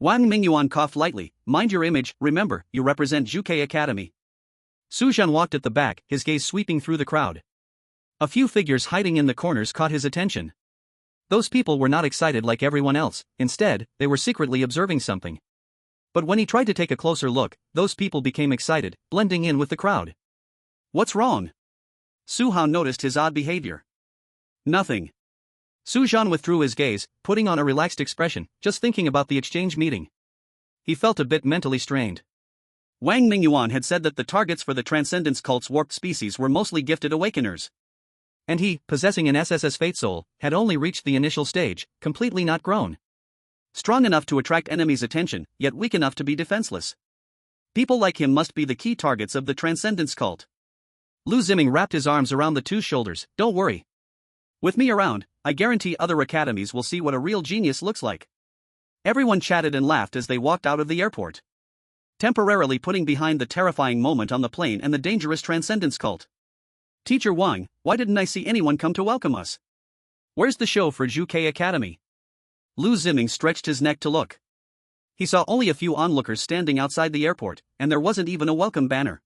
Wang Mingyuan coughed lightly, mind your image, remember, you represent Zhuke Academy. Su Zhan walked at the back, his gaze sweeping through the crowd. A few figures hiding in the corners caught his attention. Those people were not excited like everyone else, instead, they were secretly observing something. But when he tried to take a closer look, those people became excited, blending in with the crowd. What's wrong? Su Zhan noticed his odd behavior. Nothing. Su Zhan withdrew his gaze, putting on a relaxed expression, just thinking about the exchange meeting. He felt a bit mentally strained. Wang Mingyuan had said that the targets for the Transcendence cult's warped species were mostly gifted awakeners. And he, possessing an SSS Fate Soul, had only reached the initial stage, completely not grown. Strong enough to attract enemies' attention, yet weak enough to be defenseless. People like him must be the key targets of the Transcendence cult. Lu Ziming wrapped his arms around the two's shoulders, don't worry. With me around, I guarantee other academies will see what a real genius looks like. Everyone chatted and laughed as they walked out of the airport, temporarily putting behind the terrifying moment on the plane and the dangerous Transcendence cult. Teacher Wang, why didn't I see anyone come to welcome us? Where's the show for Zhuke Academy? Lu Ziming stretched his neck to look. He saw only a few onlookers standing outside the airport, and there wasn't even a welcome banner.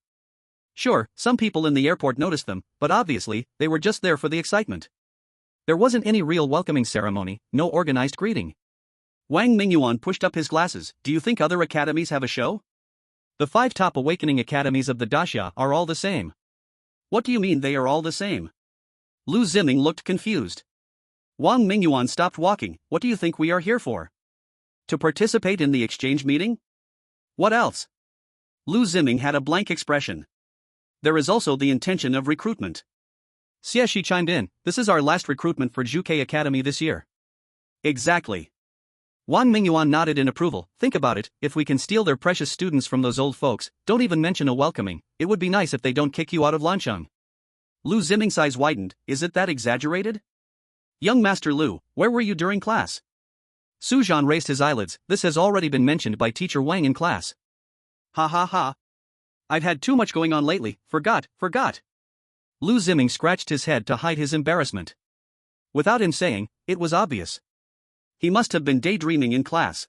Sure, some people in the airport noticed them, but obviously, they were just there for the excitement. There wasn't any real welcoming ceremony, no organized greeting. Wang Mingyuan pushed up his glasses, do you think other academies have a show? The 5 top awakening academies of the Daxia are all the same. What do you mean they are all the same? Lu Ziming looked confused. Wang Mingyuan stopped walking, what do you think we are here for? To participate in the exchange meeting? What else? Lu Ziming had a blank expression. There is also the intention of recruitment. Xie chimed in, this is our last recruitment for Zhuke Academy this year. Exactly. Wang Mingyuan nodded in approval, think about it, if we can steal their precious students from those old folks, don't even mention a welcoming, it would be nice if they don't kick you out of Lanchang. Lu Ziming's eyes widened, is it that exaggerated? Young Master Lu, where were you during class? Su Zhan raised his eyelids, this has already been mentioned by Teacher Wang in class. Ha ha ha. I've had too much going on lately, forgot. Lu Ziming scratched his head to hide his embarrassment. Without him saying, it was obvious. He must have been daydreaming in class.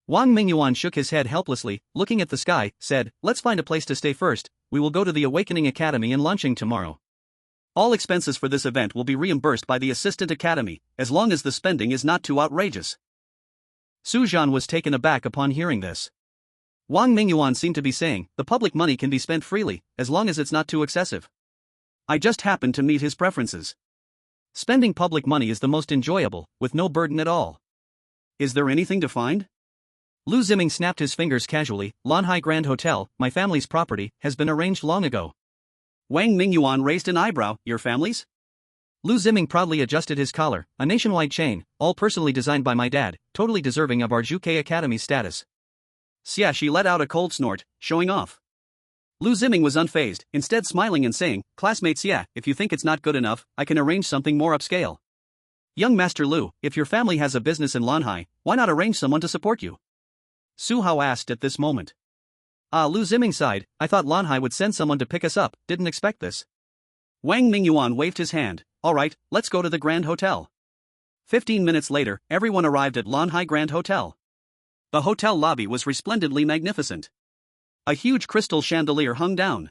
Wang Mingyuan shook his head helplessly, looking at the sky, said, let's find a place to stay first, we will go to the Awakening Academy in Lanchang tomorrow. All expenses for this event will be reimbursed by the Assistant Academy, as long as the spending is not too outrageous. Su Zhan was taken aback upon hearing this. Wang Mingyuan seemed to be saying, the public money can be spent freely, as long as it's not too excessive. I just happened to meet his preferences. Spending public money is the most enjoyable, with no burden at all. Is there anything to find? Lu Ziming snapped his fingers casually, Lanhai Grand Hotel, my family's property, has been arranged long ago. Wang Mingyuan raised an eyebrow, your family's? Lu Ziming proudly adjusted his collar, a nationwide chain, all personally designed by my dad, totally deserving of our Zhuke Academy status. Xie let out a cold snort, showing off. Lu Ziming was unfazed, instead smiling and saying, classmate Xie, if you think it's not good enough, I can arrange something more upscale. Young Master Lu, if your family has a business in Lanhai, why not arrange someone to support you? Su Hao asked at this moment. Lu Ziming sighed, I thought Lanhai would send someone to pick us up, didn't expect this. Wang Mingyuan waved his hand, alright, let's go to the Grand Hotel. 15 minutes later, everyone arrived at Lanhai Grand Hotel. The hotel lobby was resplendently magnificent. A huge crystal chandelier hung down.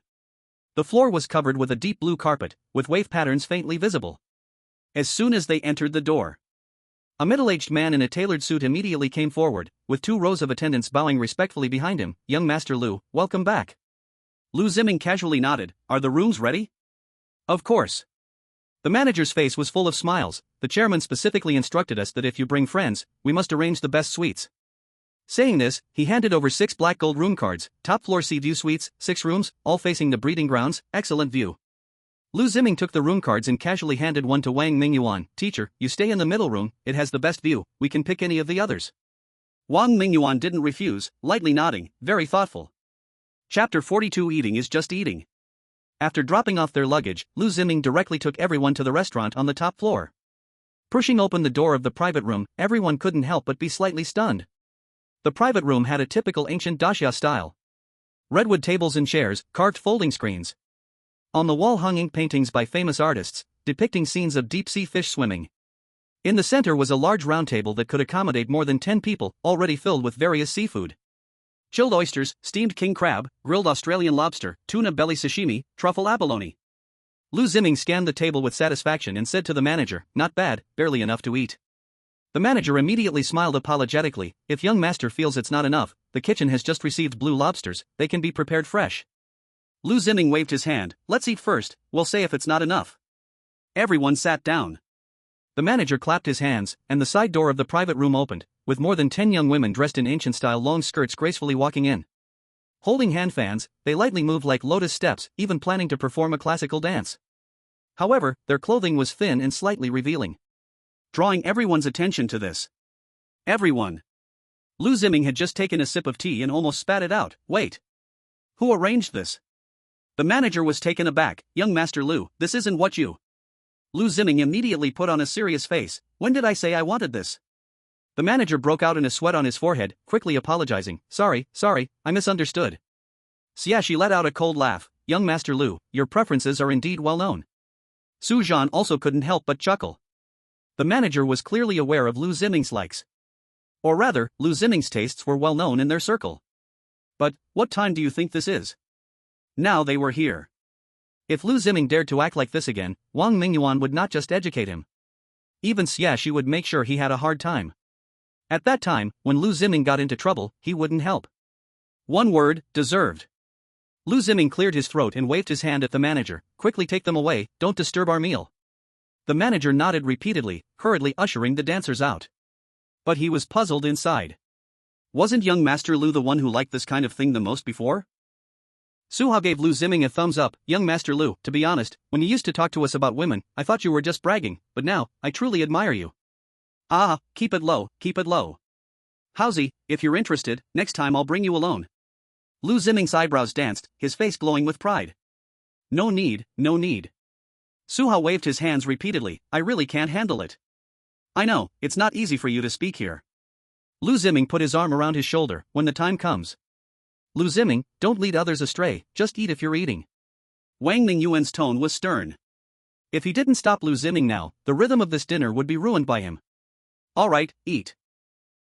The floor was covered with a deep blue carpet, with wave patterns faintly visible. As soon as they entered the door, a middle-aged man in a tailored suit immediately came forward, with 2 rows of attendants bowing respectfully behind him. Young Master Lu, welcome back. Lu Ziming casually nodded, are the rooms ready? Of course. The manager's face was full of smiles, the chairman specifically instructed us that if you bring friends, we must arrange the best suites. Saying this, he handed over 6 black gold room cards, top floor sea view suites, 6 rooms, all facing the breeding grounds, excellent view. Lu Ziming took the room cards and casually handed one to Wang Mingyuan. Teacher, you stay in the middle room, it has the best view, we can pick any of the others. Wang Mingyuan didn't refuse, lightly nodding, very thoughtful. Chapter 42. Eating is just eating. After dropping off their luggage, Lu Ziming directly took everyone to the restaurant on the top floor. Pushing open the door of the private room, everyone couldn't help but be slightly stunned. The private room had a typical ancient daxia style. Redwood tables and chairs, carved folding screens. On the wall hung ink paintings by famous artists, depicting scenes of deep-sea fish swimming. In the center was a large round table that could accommodate more than 10 people, already filled with various seafood. Chilled oysters, steamed king crab, grilled Australian lobster, tuna belly sashimi, truffle abalone. Lu Ziming scanned the table with satisfaction and said to the manager, "Not bad, barely enough to eat." The manager immediately smiled apologetically. "If young master feels it's not enough, the kitchen has just received blue lobsters, they can be prepared fresh." Lu Ziming waved his hand. "Let's eat first, we'll say if it's not enough." Everyone sat down. The manager clapped his hands, and the side door of the private room opened, with more than 10 young women dressed in ancient-style long skirts gracefully walking in. Holding hand fans, they lightly moved like lotus steps, even planning to perform a classical dance. However, their clothing was thin and slightly revealing, drawing everyone's attention to this. Everyone. Lu Ziming had just taken a sip of tea and almost spat it out. "Wait. Who arranged this?" The manager was taken aback. "Young Master Lu, this isn't what you..." Lu Ziming immediately put on a serious face. "When did I say I wanted this?" The manager broke out in a sweat on his forehead, quickly apologizing. Sorry, I misunderstood." Xiaxi let out a cold laugh. "Young Master Lu, your preferences are indeed well known." Su Zhan also couldn't help but chuckle. The manager was clearly aware of Lu Ziming's likes. Or rather, Lu Ziming's tastes were well known in their circle. But, what time do you think this is? Now they were here. If Lu Ziming dared to act like this again, Wang Mingyuan would not just educate him. Even Xiaxi would make sure he had a hard time. At that time, when Lu Ziming got into trouble, he wouldn't help. One word, deserved. Lu Ziming cleared his throat and waved his hand at the manager. "Quickly take them away, don't disturb our meal." The manager nodded repeatedly, hurriedly ushering the dancers out. But he was puzzled inside. Wasn't young Master Lu the one who liked this kind of thing the most before? Suha gave Lu Ziming a thumbs up. "Young Master Lu, to be honest, when you used to talk to us about women, I thought you were just bragging, but now, I truly admire you." "Ah, keep it low, keep it low. Howsy, if you're interested, next time I'll bring you alone." Lu Ziming's eyebrows danced, his face glowing with pride. No need, no need." Suha waved his hands repeatedly. "I really can't handle it. I know, it's not easy for you to speak here." Lu Ziming put his arm around his shoulder. "When the time comes. Lu Ziming, don't lead others astray, just eat if you're eating." Wang Mingyuan's tone was stern. If he didn't stop Lu Ziming now, the rhythm of this dinner would be ruined by him. "Alright, eat."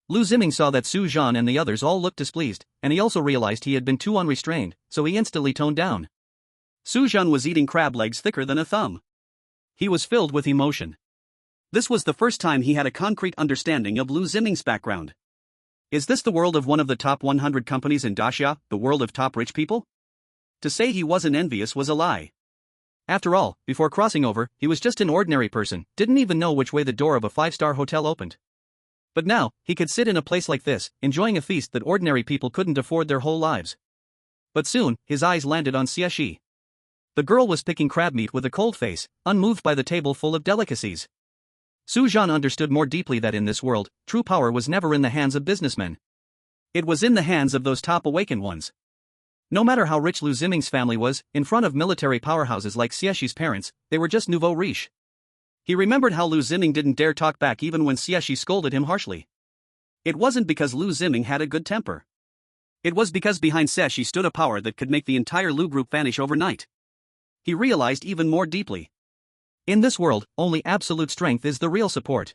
Lu Ziming saw that Su Zhan and the others all looked displeased, and he also realized he had been too unrestrained, so he instantly toned down. Su Zhan was eating crab legs thicker than a thumb. He was filled with emotion. This was the first time he had a concrete understanding of Lu Ziming's background. Is this the world of one of the top 100 companies in Daxia, the world of top rich people? To say he wasn't envious was a lie. After all, before crossing over, he was just an ordinary person, didn't even know which way the door of a 5-star hotel opened. But now, he could sit in a place like this, enjoying a feast that ordinary people couldn't afford their whole lives. But soon, his eyes landed on Xiaxi. The girl was picking crab meat with a cold face, unmoved by the table full of delicacies. Su Zhan understood more deeply that in this world, true power was never in the hands of businessmen. It was in the hands of those top awakened ones. No matter how rich Lu Ziming's family was, in front of military powerhouses like Xiaxi's parents, they were just nouveau riche. He remembered how Lu Ziming didn't dare talk back even when Xiaxi scolded him harshly. It wasn't because Lu Ziming had a good temper. It was because behind Xiaxi stood a power that could make the entire Lu group vanish overnight. He realized even more deeply. In this world, only absolute strength is the real support.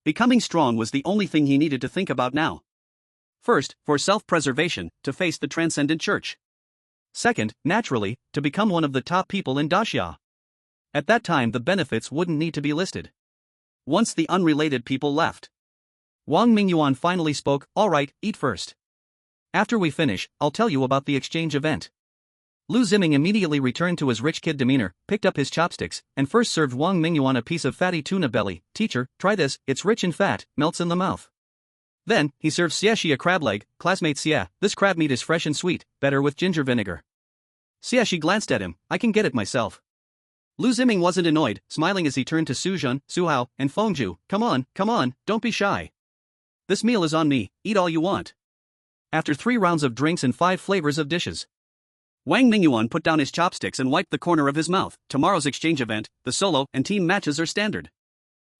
Becoming strong was the only thing he needed to think about now. First, for self-preservation, to face the transcendent church. Second, naturally, to become one of the top people in Daxia. At that time the benefits wouldn't need to be listed. Once the unrelated people left, Wang Mingyuan finally spoke. "Alright, eat first. After we finish, I'll tell you about the exchange event." Lu Ziming immediately returned to his rich kid demeanor, picked up his chopsticks, and first served Wang Mingyuan a piece of fatty tuna belly. "Teacher, try this, it's rich in fat, melts in the mouth." Then, he served Xiaxi a crab leg. Classmate Xia, this crab meat is fresh and sweet, better with ginger vinegar. Xiaxi glanced at him, I can get it myself. Lu Ziming wasn't annoyed, smiling as he turned to Su Zhan, Su Hao, and Fengju, come on, don't be shy. This meal is on me, eat all you want. After 3 rounds of drinks and 5 flavors of dishes, Wang Mingyuan put down his chopsticks and wiped the corner of his mouth. Tomorrow's exchange event, the solo and team matches are standard.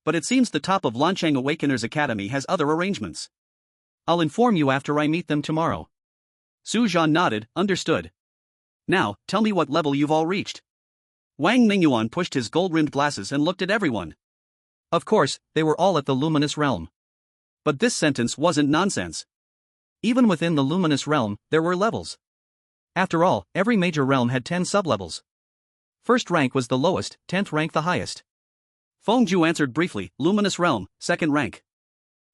But it seems the top of Lancheng Awakeners Academy has other arrangements. I'll inform you after I meet them tomorrow. Su Zhan nodded, understood. Now, tell me what level you've all reached. Wang Mingyuan pushed his gold-rimmed glasses and looked at everyone. Of course, they were all at the luminous realm. But this sentence wasn't nonsense. Even within the luminous realm, there were levels. After all, every major realm had 10 sublevels. First rank was the lowest, 10th rank the highest. Fengju answered briefly, luminous realm, 2nd rank.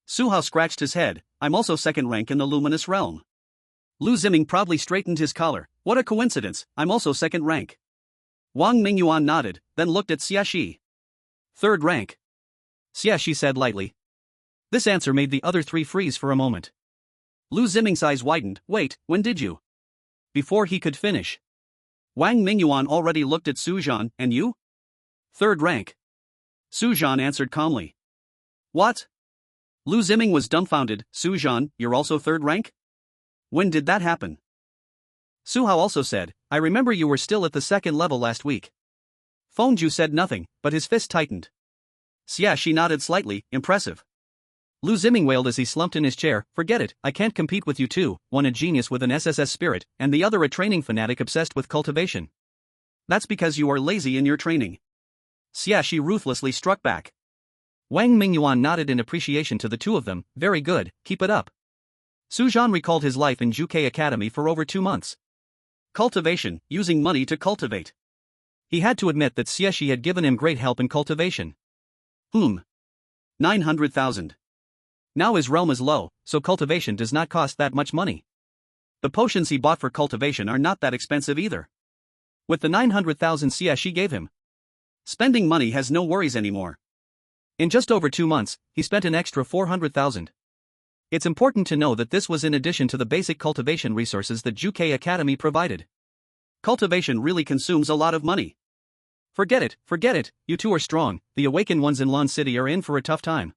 Su Hao scratched his head, I'm also 2nd rank in the luminous realm. Lu Ziming proudly straightened his collar, what a coincidence, I'm also 2nd rank. Wang Mingyuan nodded, then looked at Xiaxi. 3rd rank. Xiaxi said lightly. This answer made the other 3 freeze for a moment. Lu Ziming's eyes widened, wait, when did you? Before he could finish, Wang Mingyuan already looked at Su Zhan, and you? 3rd rank. Su Zhan answered calmly. What? Lu Ziming was dumbfounded, Su Zhan, you're also 3rd rank? When did that happen? Su Hao also said, I remember you were still at the 2nd level last week. Fengju said nothing, but his fist tightened. Xiaxi nodded slightly, impressive. Lu Ziming wailed as he slumped in his chair, forget it, I can't compete with you two, one a genius with an SSS spirit, and the other a training fanatic obsessed with cultivation. That's because you are lazy in your training. Xiaxi ruthlessly struck back. Wang Mingyuan nodded in appreciation to the two of them, very good, keep it up. Su Zhan recalled his life in Juke Academy for over 2 months. Cultivation, using money to cultivate. He had to admit that Xiaxi had given him great help in cultivation. 900,000. Now his realm is low, so cultivation does not cost that much money. The potions he bought for cultivation are not that expensive either. With the 900,000 Xiaxi gave him, spending money has no worries anymore. In just over 2 months, he spent an extra 400,000. It's important to know that this was in addition to the basic cultivation resources that Juke Academy provided. Cultivation really consumes a lot of money. Forget it, you two are strong, the awakened ones in Lan City are in for a tough time.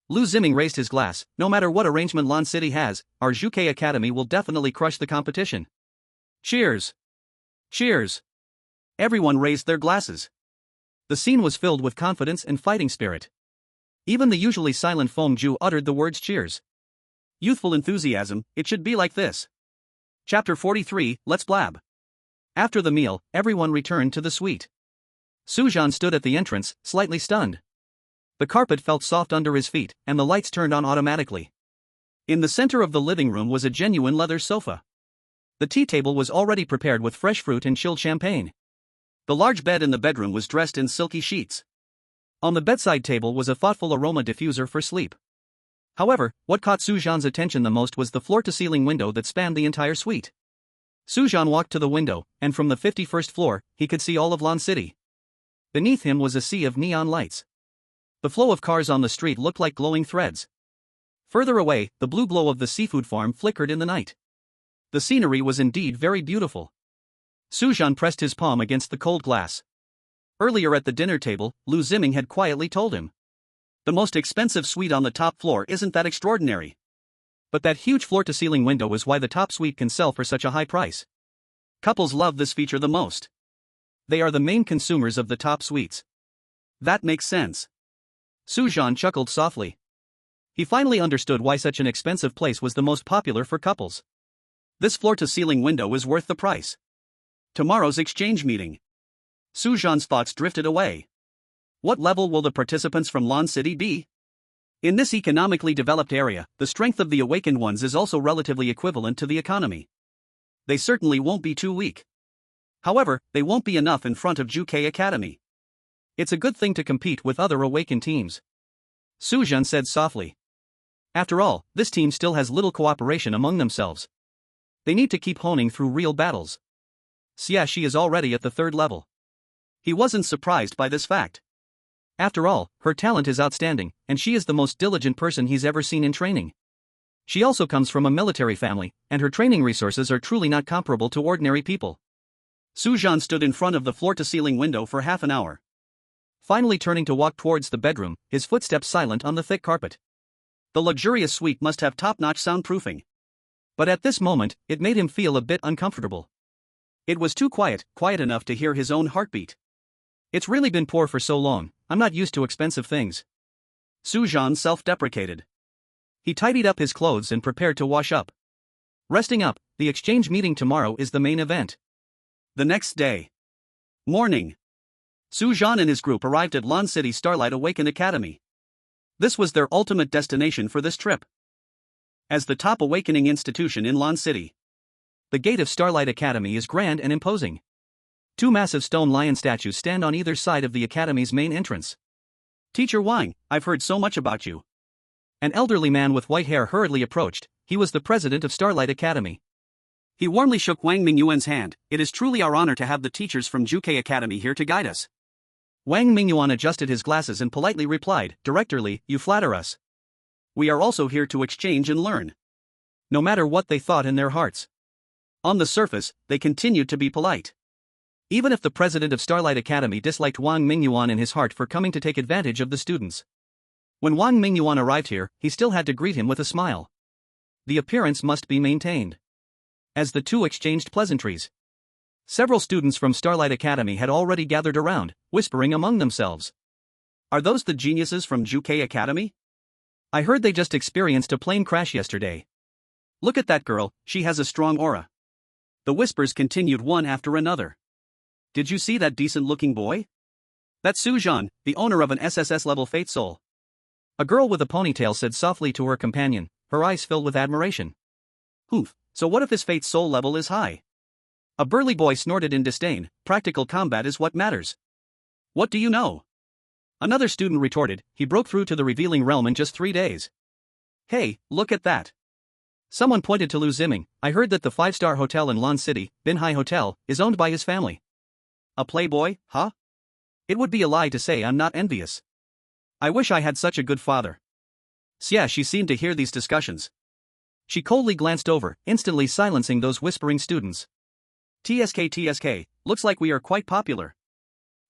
Lu Ziming raised his glass, no matter what arrangement Lan City has, our Juke Academy will definitely crush the competition. Cheers! Cheers! Everyone raised their glasses. The scene was filled with confidence and fighting spirit. Even the usually silent Fengju uttered the words cheers. Youthful enthusiasm, it should be like this. Chapter 43, Let's Blab. After the meal, everyone returned to the suite. Su Zhan stood at the entrance, slightly stunned. The carpet felt soft under his feet, and the lights turned on automatically. In the center of the living room was a genuine leather sofa. The tea table was already prepared with fresh fruit and chilled champagne. The large bed in the bedroom was dressed in silky sheets. On the bedside table was a thoughtful aroma diffuser for sleep. However, what caught Su Zhan's attention the most was the floor-to-ceiling window that spanned the entire suite. Su Zhan walked to the window, and from the 51st floor, he could see all of Lan City. Beneath him was a sea of neon lights. The flow of cars on the street looked like glowing threads. Further away, the blue glow of the seafood farm flickered in the night. The scenery was indeed very beautiful. Su Zhan pressed his palm against the cold glass. Earlier at the dinner table, Lu Ziming had quietly told him. The most expensive suite on the top floor isn't that extraordinary. But that huge floor-to-ceiling window is why the top suite can sell for such a high price. Couples love this feature the most. They are the main consumers of the top suites. That makes sense. Su Zhan chuckled softly. He finally understood why such an expensive place was the most popular for couples. This floor-to-ceiling window is worth the price. Tomorrow's exchange meeting. Su Zhan's thoughts drifted away. What level will the participants from Lan City be? In this economically developed area, the strength of the awakened ones is also relatively equivalent to the economy. They certainly won't be too weak. However, they won't be enough in front of Juke Academy. It's a good thing to compete with other awakened teams. Su Zhan said softly. After all, this team still has little cooperation among themselves. They need to keep honing through real battles. Xiaxi is already at the 3rd level. He wasn't surprised by this fact. After all, her talent is outstanding, and she is the most diligent person he's ever seen in training. She also comes from a military family, and her training resources are truly not comparable to ordinary people. Su Zhan stood in front of the floor-to-ceiling window for half an hour. Finally turning to walk towards the bedroom, his footsteps silent on the thick carpet. The luxurious suite must have top-notch soundproofing. But at this moment, it made him feel a bit uncomfortable. It was too quiet enough to hear his own heartbeat. It's really been poor for so long, I'm not used to expensive things. Su Zhan self-deprecated. He tidied up his clothes and prepared to wash up. Resting up, the exchange meeting tomorrow is the main event. The next day. Morning. Su Zhan and his group arrived at Lan City Starlight Awakened Academy. This was their ultimate destination for this trip. As the top awakening institution in Lan City, the gate of Starlight Academy is grand and imposing. 2 massive stone lion statues stand on either side of the academy's main entrance. Teacher Wang, I've heard so much about you. An elderly man with white hair hurriedly approached. He was the president of Starlight Academy. He warmly shook Wang Mingyuan's hand. It is truly our honor to have the teachers from Juke Academy here to guide us. Wang Mingyuan adjusted his glasses and politely replied, Directorly, you flatter us. We are also here to exchange and learn. No matter what they thought in their hearts. On the surface, they continued to be polite. Even if the president of Starlight Academy disliked Wang Mingyuan in his heart for coming to take advantage of the students. When Wang Mingyuan arrived here, he still had to greet him with a smile. The appearance must be maintained. As the two exchanged pleasantries, several students from Starlight Academy had already gathered around, whispering among themselves. Are those the geniuses from Juke Academy? I heard they just experienced a plane crash yesterday. Look at that girl, she has a strong aura. The whispers continued one after another. Did you see that decent-looking boy? That's Su Zhan, the owner of an SSS-level Fate Soul. A girl with a ponytail said softly to her companion, her eyes filled with admiration. Humph, so what if his Fate Soul level is high? A burly boy snorted in disdain, practical combat is what matters. What do you know? Another student retorted, he broke through to the revealing realm in just 3 days. Hey, look at that. Someone pointed to Lu Ziming. I heard that the 5-star hotel in Lan City, Binhai Hotel, is owned by his family. A playboy, huh? It would be a lie to say I'm not envious. I wish I had such a good father. Xia Shi seemed to hear these discussions. She coldly glanced over, instantly silencing those whispering students. TSK, looks like we are quite popular.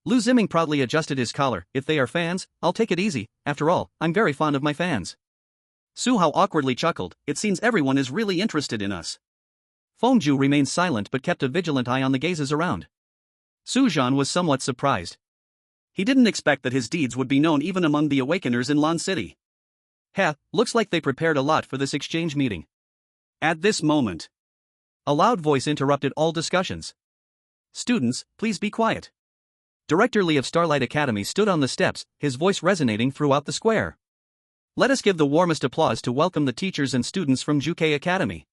Lu Ziming proudly adjusted his collar. If they are fans, I'll take it easy, after all, I'm very fond of my fans. Su Hao awkwardly chuckled, it seems everyone is really interested in us. Fengju remained silent but kept a vigilant eye on the gazes around. Su Zhan was somewhat surprised. He didn't expect that his deeds would be known even among the awakeners in Lan City. Looks like they prepared a lot for this exchange meeting. At this moment, a loud voice interrupted all discussions. Students, please be quiet. Director Li of Starlight Academy stood on the steps, his voice resonating throughout the square. Let us give the warmest applause to welcome the teachers and students from Juke Academy.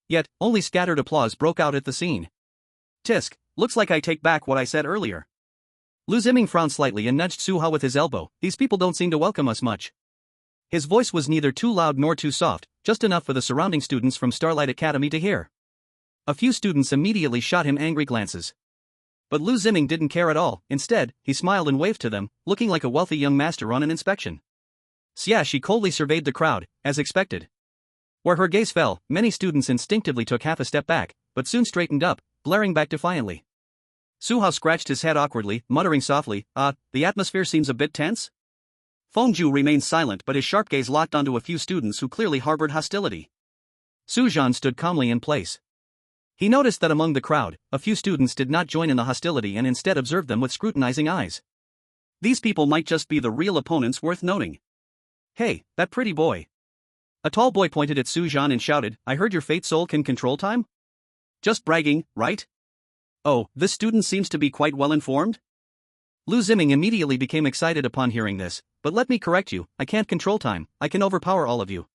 Yet, only scattered applause broke out at the scene. Tisk, looks like I take back what I said earlier. Lu Ziming frowned slightly and nudged Su Hao with his elbow. These people don't seem to welcome us much. His voice was neither too loud nor too soft, just enough for the surrounding students from Starlight Academy to hear. A few students immediately shot him angry glances. But Lu Ziming didn't care at all. Instead, he smiled and waved to them, looking like a wealthy young master on an inspection. Xia Shi coldly surveyed the crowd, as expected. Where her gaze fell, many students instinctively took half a step back, but soon straightened up, glaring back defiantly. Su Hao scratched his head awkwardly, muttering softly, the atmosphere seems a bit tense? Fengju remained silent but his sharp gaze locked onto a few students who clearly harbored hostility. Su Zhan stood calmly in place. He noticed that among the crowd, a few students did not join in the hostility and instead observed them with scrutinizing eyes. These people might just be the real opponents worth noting. Hey, that pretty boy. A tall boy pointed at Su Zhan and shouted, I heard your Fate Soul can control time? Just bragging, right? Oh, this student seems to be quite well informed? Lu Ziming immediately became excited upon hearing this, but let me correct you, I can't control time, I can overpower all of you.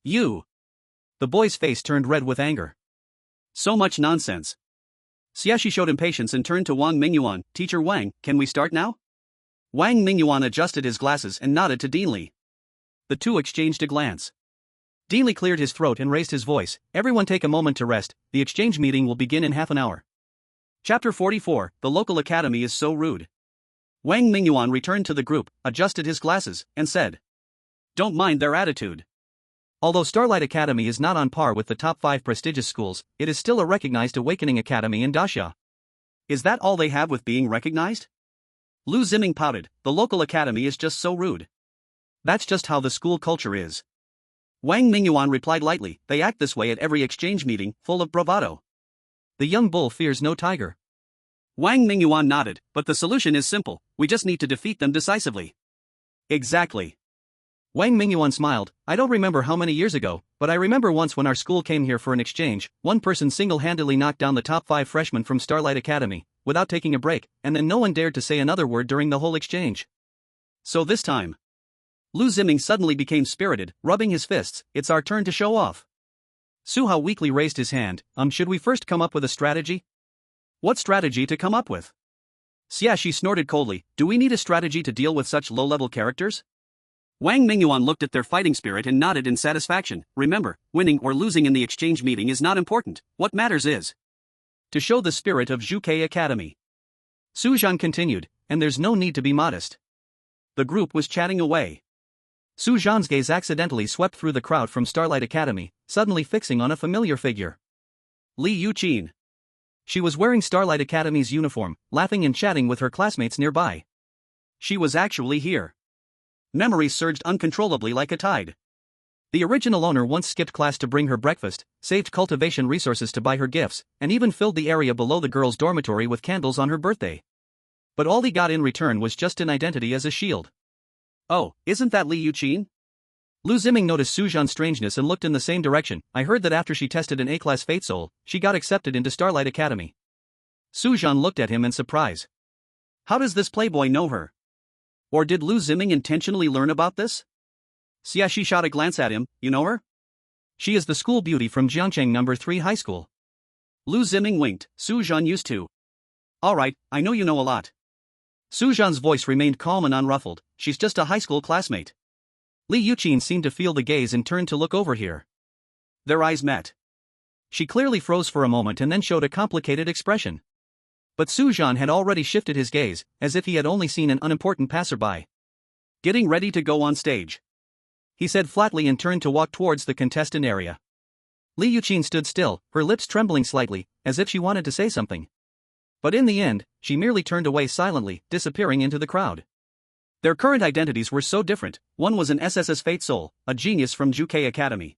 You! The boy's face turned red with anger. So much nonsense. Xia Shi showed impatience and turned to Wang Mingyuan, Teacher Wang, can we start now? Wang Mingyuan adjusted his glasses and nodded to Dean Li. The two exchanged a glance. Dean Li cleared his throat and raised his voice, everyone take a moment to rest, the exchange meeting will begin in half an hour. Chapter 44, The Local Academy is so rude. Wang Mingyuan returned to the group, adjusted his glasses, and said. Don't mind their attitude. Although Starlight Academy is not on par with the top 5 prestigious schools, it is still a recognized awakening academy in Daxia. Is that all they have with being recognized? Lu Ziming pouted, the local academy is just so rude. That's just how the school culture is. Wang Mingyuan replied lightly, they act this way at every exchange meeting, full of bravado. The young bull fears no tiger. Wang Mingyuan nodded, but the solution is simple, we just need to defeat them decisively. Exactly. Wang Mingyuan smiled, I don't remember how many years ago, but I remember once when our school came here for an exchange, one person single-handedly knocked down the top 5 freshmen from Starlight Academy, without taking a break, and then no one dared to say another word during the whole exchange. So this time, Lu Ziming suddenly became spirited, rubbing his fists, it's our turn to show off. Su Hao weakly raised his hand, should we first come up with a strategy? What strategy to come up with? Xiaxi snorted coldly, do we need a strategy to deal with such low-level characters? Wang Mingyuan looked at their fighting spirit and nodded in satisfaction, remember, winning or losing in the exchange meeting is not important, what matters is to show the spirit of Zhuke Academy. Su Zhan continued, and there's no need to be modest. The group was chatting away. Su Zhan's gaze accidentally swept through the crowd from Starlight Academy, suddenly fixing on a familiar figure. Li Yuqin. She was wearing Starlight Academy's uniform, laughing and chatting with her classmates nearby. She was actually here. Memories surged uncontrollably like a tide. The original owner once skipped class to bring her breakfast, saved cultivation resources to buy her gifts, and even filled the area below the girls' dormitory with candles on her birthday. But all he got in return was just an identity as a shield. Oh, isn't that Li Yuqin? Lu Ziming noticed Su Zhan's strangeness and looked in the same direction. I heard that after she tested an A-class Fate Soul, she got accepted into Starlight Academy. Su Zhan looked at him in surprise. How does this playboy know her? Or did Lu Ziming intentionally learn about this? Xiaxi shot a glance at him, you know her? She is the school beauty from Jiangcheng No. 3 High School. Lu Ziming winked, Su Zhan used to. Alright, I know you know a lot. Su Zhan's voice remained calm and unruffled, she's just a high school classmate. Li Yuqin seemed to feel the gaze and turned to look over here. Their eyes met. She clearly froze for a moment and then showed a complicated expression. But Su Zhan had already shifted his gaze, as if he had only seen an unimportant passerby. Getting ready to go on stage, he said flatly and turned to walk towards the contestant area. Li Yuqin stood still, her lips trembling slightly, as if she wanted to say something. But in the end, she merely turned away silently, disappearing into the crowd. Their current identities were so different, one was an SSS Fate Soul, a genius from Zhuke Academy.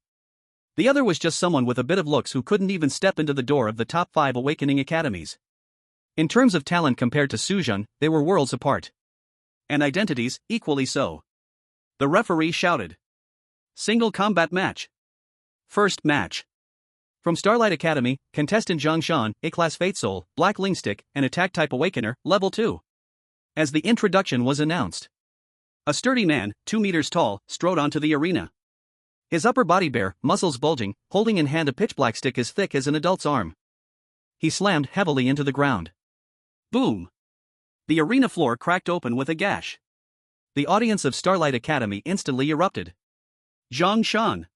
The other was just someone with a bit of looks who couldn't even step into the door of the top 5 awakening academies. In terms of talent compared to Su Zhan, they were worlds apart. And identities, equally so. The referee shouted. Single combat match. First match. From Starlight Academy, contestant Zhang Shan, A-class Fate Soul, Black Ling Stick, and Attack-type Awakener, Level 2. As the introduction was announced, a sturdy man, 2 meters tall, strode onto the arena. His upper body bare, muscles bulging, holding in hand a pitch-black stick as thick as an adult's arm. He slammed heavily into the ground. Boom! The arena floor cracked open with a gash. The audience of Starlight Academy instantly erupted. Zhang Shan.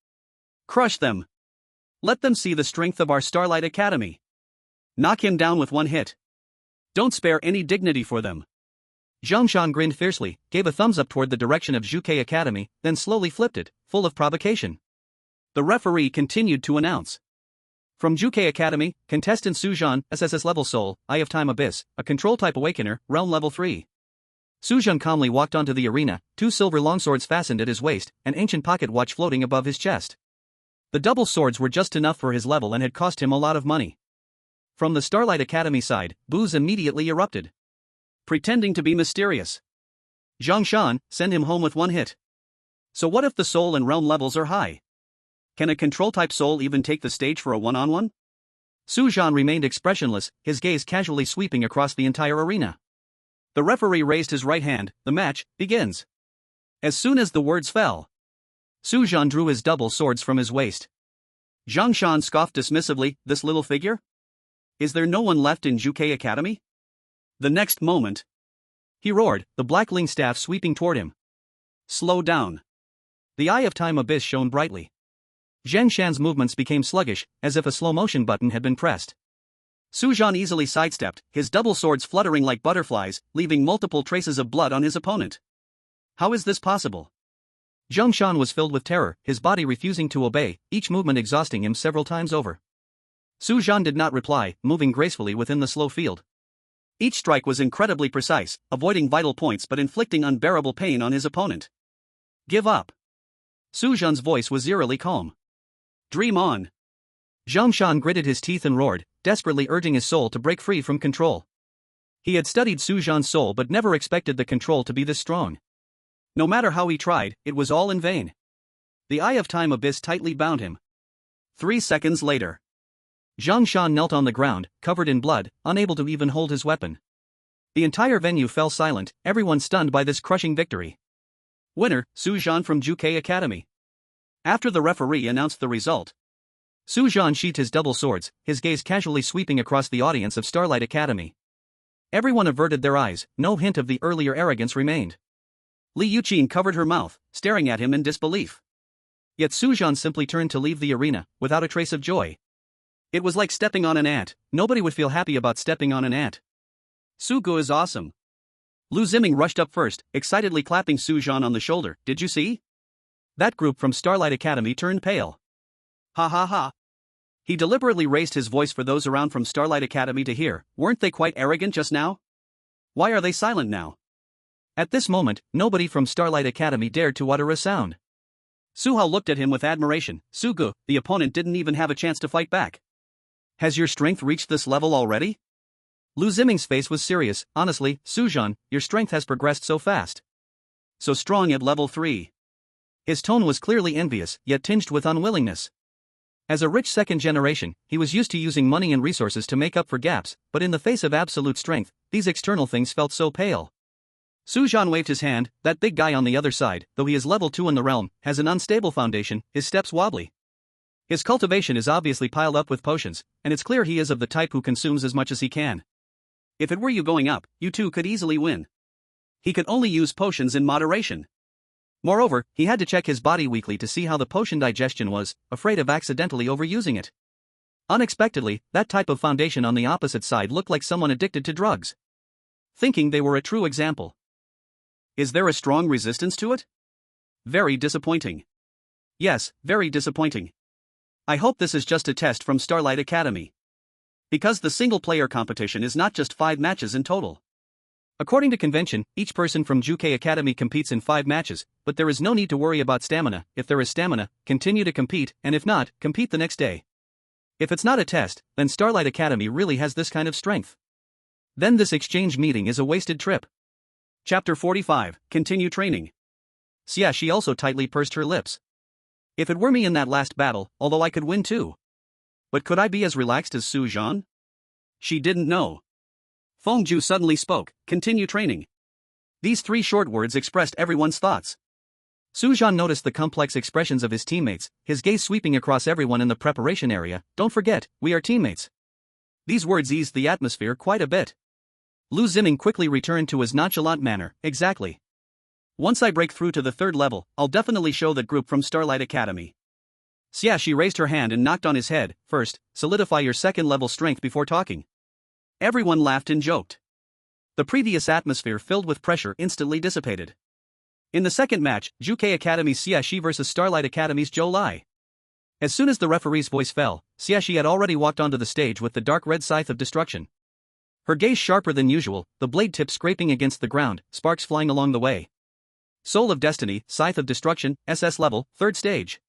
Crush them. Let them see the strength of our Starlight Academy. Knock him down with one hit. Don't spare any dignity for them. Zhang Shan grinned fiercely, gave a thumbs up toward the direction of Zhuke Academy, then slowly flipped it, full of provocation. The referee continued to announce. From Zhuke Academy, contestant Su Zhan, SSS-level Soul, Eye of Time Abyss, a control-type Awakener, Realm Level 3. Su Zhan calmly walked onto the arena, 2 silver longswords fastened at his waist, an ancient pocket watch floating above his chest. The double swords were just enough for his level and had cost him a lot of money. From the Starlight Academy side, boos immediately erupted. Pretending to be mysterious. Zhang Shan, send him home with one hit. So what if the soul and realm levels are high? Can a control-type soul even take the stage for a one-on-one? Su Zhan remained expressionless, his gaze casually sweeping across the entire arena. The referee raised his right hand, the match begins. As soon as the words fell, Su Zhan drew his double swords from his waist. Zhang Shan scoffed dismissively, this little figure? Is there no one left in Zhuke Academy? The next moment, he roared, the black ling staff sweeping toward him. Slow down. The Eye of Time Abyss shone brightly. Zhang Shan's movements became sluggish, as if a slow-motion button had been pressed. Su Zhan easily sidestepped, his double swords fluttering like butterflies, leaving multiple traces of blood on his opponent. How is this possible? Zhang Shan was filled with terror, his body refusing to obey, each movement exhausting him several times over. Su Zhan did not reply, moving gracefully within the slow field. Each strike was incredibly precise, avoiding vital points but inflicting unbearable pain on his opponent. Give up. Su Zhan's voice was eerily calm. Dream on. Zhang Shan gritted his teeth and roared, desperately urging his soul to break free from control. He had studied Su Zhan's soul but never expected the control to be this strong. No matter how he tried, it was all in vain. The Eye of Time abyss tightly bound him. 3 seconds later. Zhang Shan knelt on the ground, covered in blood, unable to even hold his weapon. The entire venue fell silent, everyone stunned by this crushing victory. Winner, Su Zhan from Juke Academy. After the referee announced the result, Su Zhan sheathed his double swords, his gaze casually sweeping across the audience of Starlight Academy. Everyone averted their eyes, no hint of the earlier arrogance remained. Li Yuqin covered her mouth, staring at him in disbelief. Yet Su Zhan simply turned to leave the arena, without a trace of joy. It was like stepping on an ant. Nobody would feel happy about stepping on an ant. Su Gu is awesome. Lu Ziming rushed up first, excitedly clapping Su Zhan on the shoulder. Did you see? That group from Starlight Academy turned pale. Ha ha ha. He deliberately raised his voice for those around from Starlight Academy to hear. Weren't they quite arrogant just now? Why are they silent now? At this moment, nobody from Starlight Academy dared to utter a sound. Su Hao looked at him with admiration. Su Gu, the opponent didn't even have a chance to fight back. Has your strength reached this level already? Lu Ziming's face was serious. Honestly, Su Zhan, your strength has progressed so fast. So strong at level 3. His tone was clearly envious, yet tinged with unwillingness. As a rich second generation, he was used to using money and resources to make up for gaps, but in the face of absolute strength, these external things felt so pale. Su Zhan waved his hand. That big guy on the other side, though he is level 2 in the realm, has an unstable foundation, his steps wobbly. His cultivation is obviously piled up with potions, and it's clear he is of the type who consumes as much as he can. If it were you going up, you too could easily win. He could only use potions in moderation. Moreover, he had to check his body weekly to see how the potion digestion was, afraid of accidentally overusing it. Unexpectedly, that type of foundation on the opposite side looked like someone addicted to drugs. Thinking they were a true example. Is there a strong resistance to it? Very disappointing. Yes, very disappointing. I hope this is just a test from Starlight Academy. Because the single-player competition is not just 5 matches in total. According to convention, each person from Juke Academy competes in 5 matches, but there is no need to worry about stamina. If there is stamina, continue to compete, and if not, compete the next day. If it's not a test, then Starlight Academy really has this kind of strength. Then this exchange meeting is a wasted trip. Chapter 45, Continue Training. Xia Shi also tightly pursed her lips. If it were me in that last battle, although I could win too. But could I be as relaxed as Su Zhan? She didn't know. Feng Ju suddenly spoke. Continue training. These 3 short words expressed everyone's thoughts. Su Zhan noticed the complex expressions of his teammates, his gaze sweeping across everyone in the preparation area. Don't forget, we are teammates. These words eased the atmosphere quite a bit. Lu Ziming quickly returned to his nonchalant manner. Exactly. Once I break through to the 3rd level, I'll definitely show that group from Starlight Academy. Xia Shi raised her hand and knocked on his head. First, solidify your 2nd level strength before talking. Everyone laughed and joked. The previous atmosphere filled with pressure instantly dissipated. In the second match, Juke Academy's Xia Shi vs Starlight Academy's Zhou Lai. As soon as the referee's voice fell, Xia Shi had already walked onto the stage with the dark red scythe of destruction. Her gaze sharper than usual, the blade tip scraping against the ground, sparks flying along the way. Soul of Destiny, Scythe of Destruction, SS-level, 3rd stage.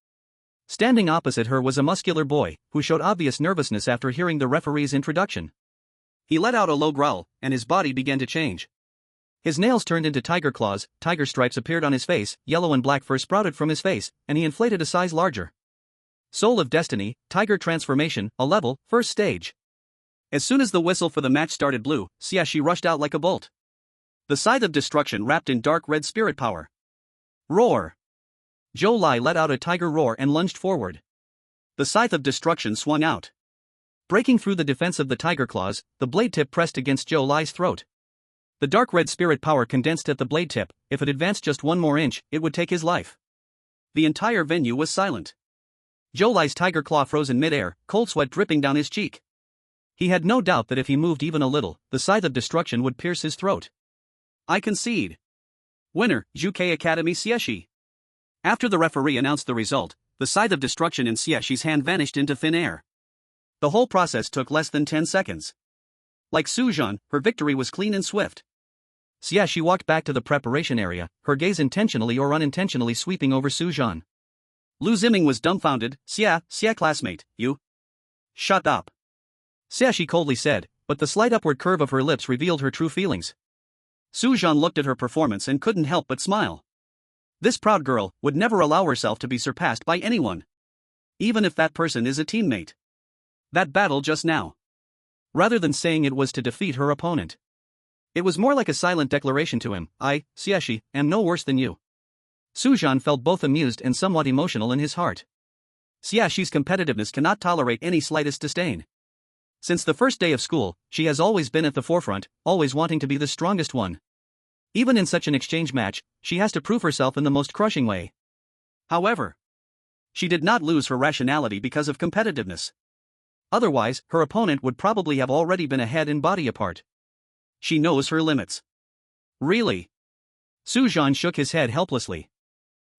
Standing opposite her was a muscular boy, who showed obvious nervousness after hearing the referee's introduction. He let out a low growl, and his body began to change. His nails turned into tiger claws, tiger stripes appeared on his face, yellow and black fur sprouted from his face, and he inflated a size larger. Soul of Destiny, Tiger Transformation, a level, 1st stage. As soon as the whistle for the match started blew, Xia Shi rushed out like a bolt. The Scythe of Destruction wrapped in dark red spirit power. Roar! Zhou Lai let out a tiger roar and lunged forward. The Scythe of Destruction swung out. Breaking through the defense of the tiger claws, the blade tip pressed against Zhou Lai's throat. The dark red spirit power condensed at the blade tip. If it advanced just 1 more inch, it would take his life. The entire venue was silent. Zhou Lai's tiger claw froze in midair, cold sweat dripping down his cheek. He had no doubt that if he moved even a little, the Scythe of Destruction would pierce his throat. I concede. Winner, Juke Academy Xia Shi. After the referee announced the result, the scythe of destruction in Xiaxi's hand vanished into thin air. The whole process took less than 10 seconds. Like Su Zhan, her victory was clean and swift. Xiaxi walked back to the preparation area, her gaze intentionally or unintentionally sweeping over Su Zhan. Lu Ziming was dumbfounded. Xia classmate, you. Shut up. Xiaxi coldly said, but the slight upward curve of her lips revealed her true feelings. Su Zhan looked at her performance and couldn't help but smile. This proud girl would never allow herself to be surpassed by anyone. Even if that person is a teammate. That battle just now. Rather than saying it was to defeat her opponent. It was more like a silent declaration to him. I, Xiaxi, am no worse than you. Su Zhan felt both amused and somewhat emotional in his heart. Xiaxi's competitiveness cannot tolerate any slightest disdain. Since the first day of school, she has always been at the forefront, always wanting to be the strongest one. Even in such an exchange match, she has to prove herself in the most crushing way. However, she did not lose her rationality because of competitiveness. Otherwise, her opponent would probably have already been ahead in body apart. She knows her limits. Really? Su Zhan shook his head helplessly.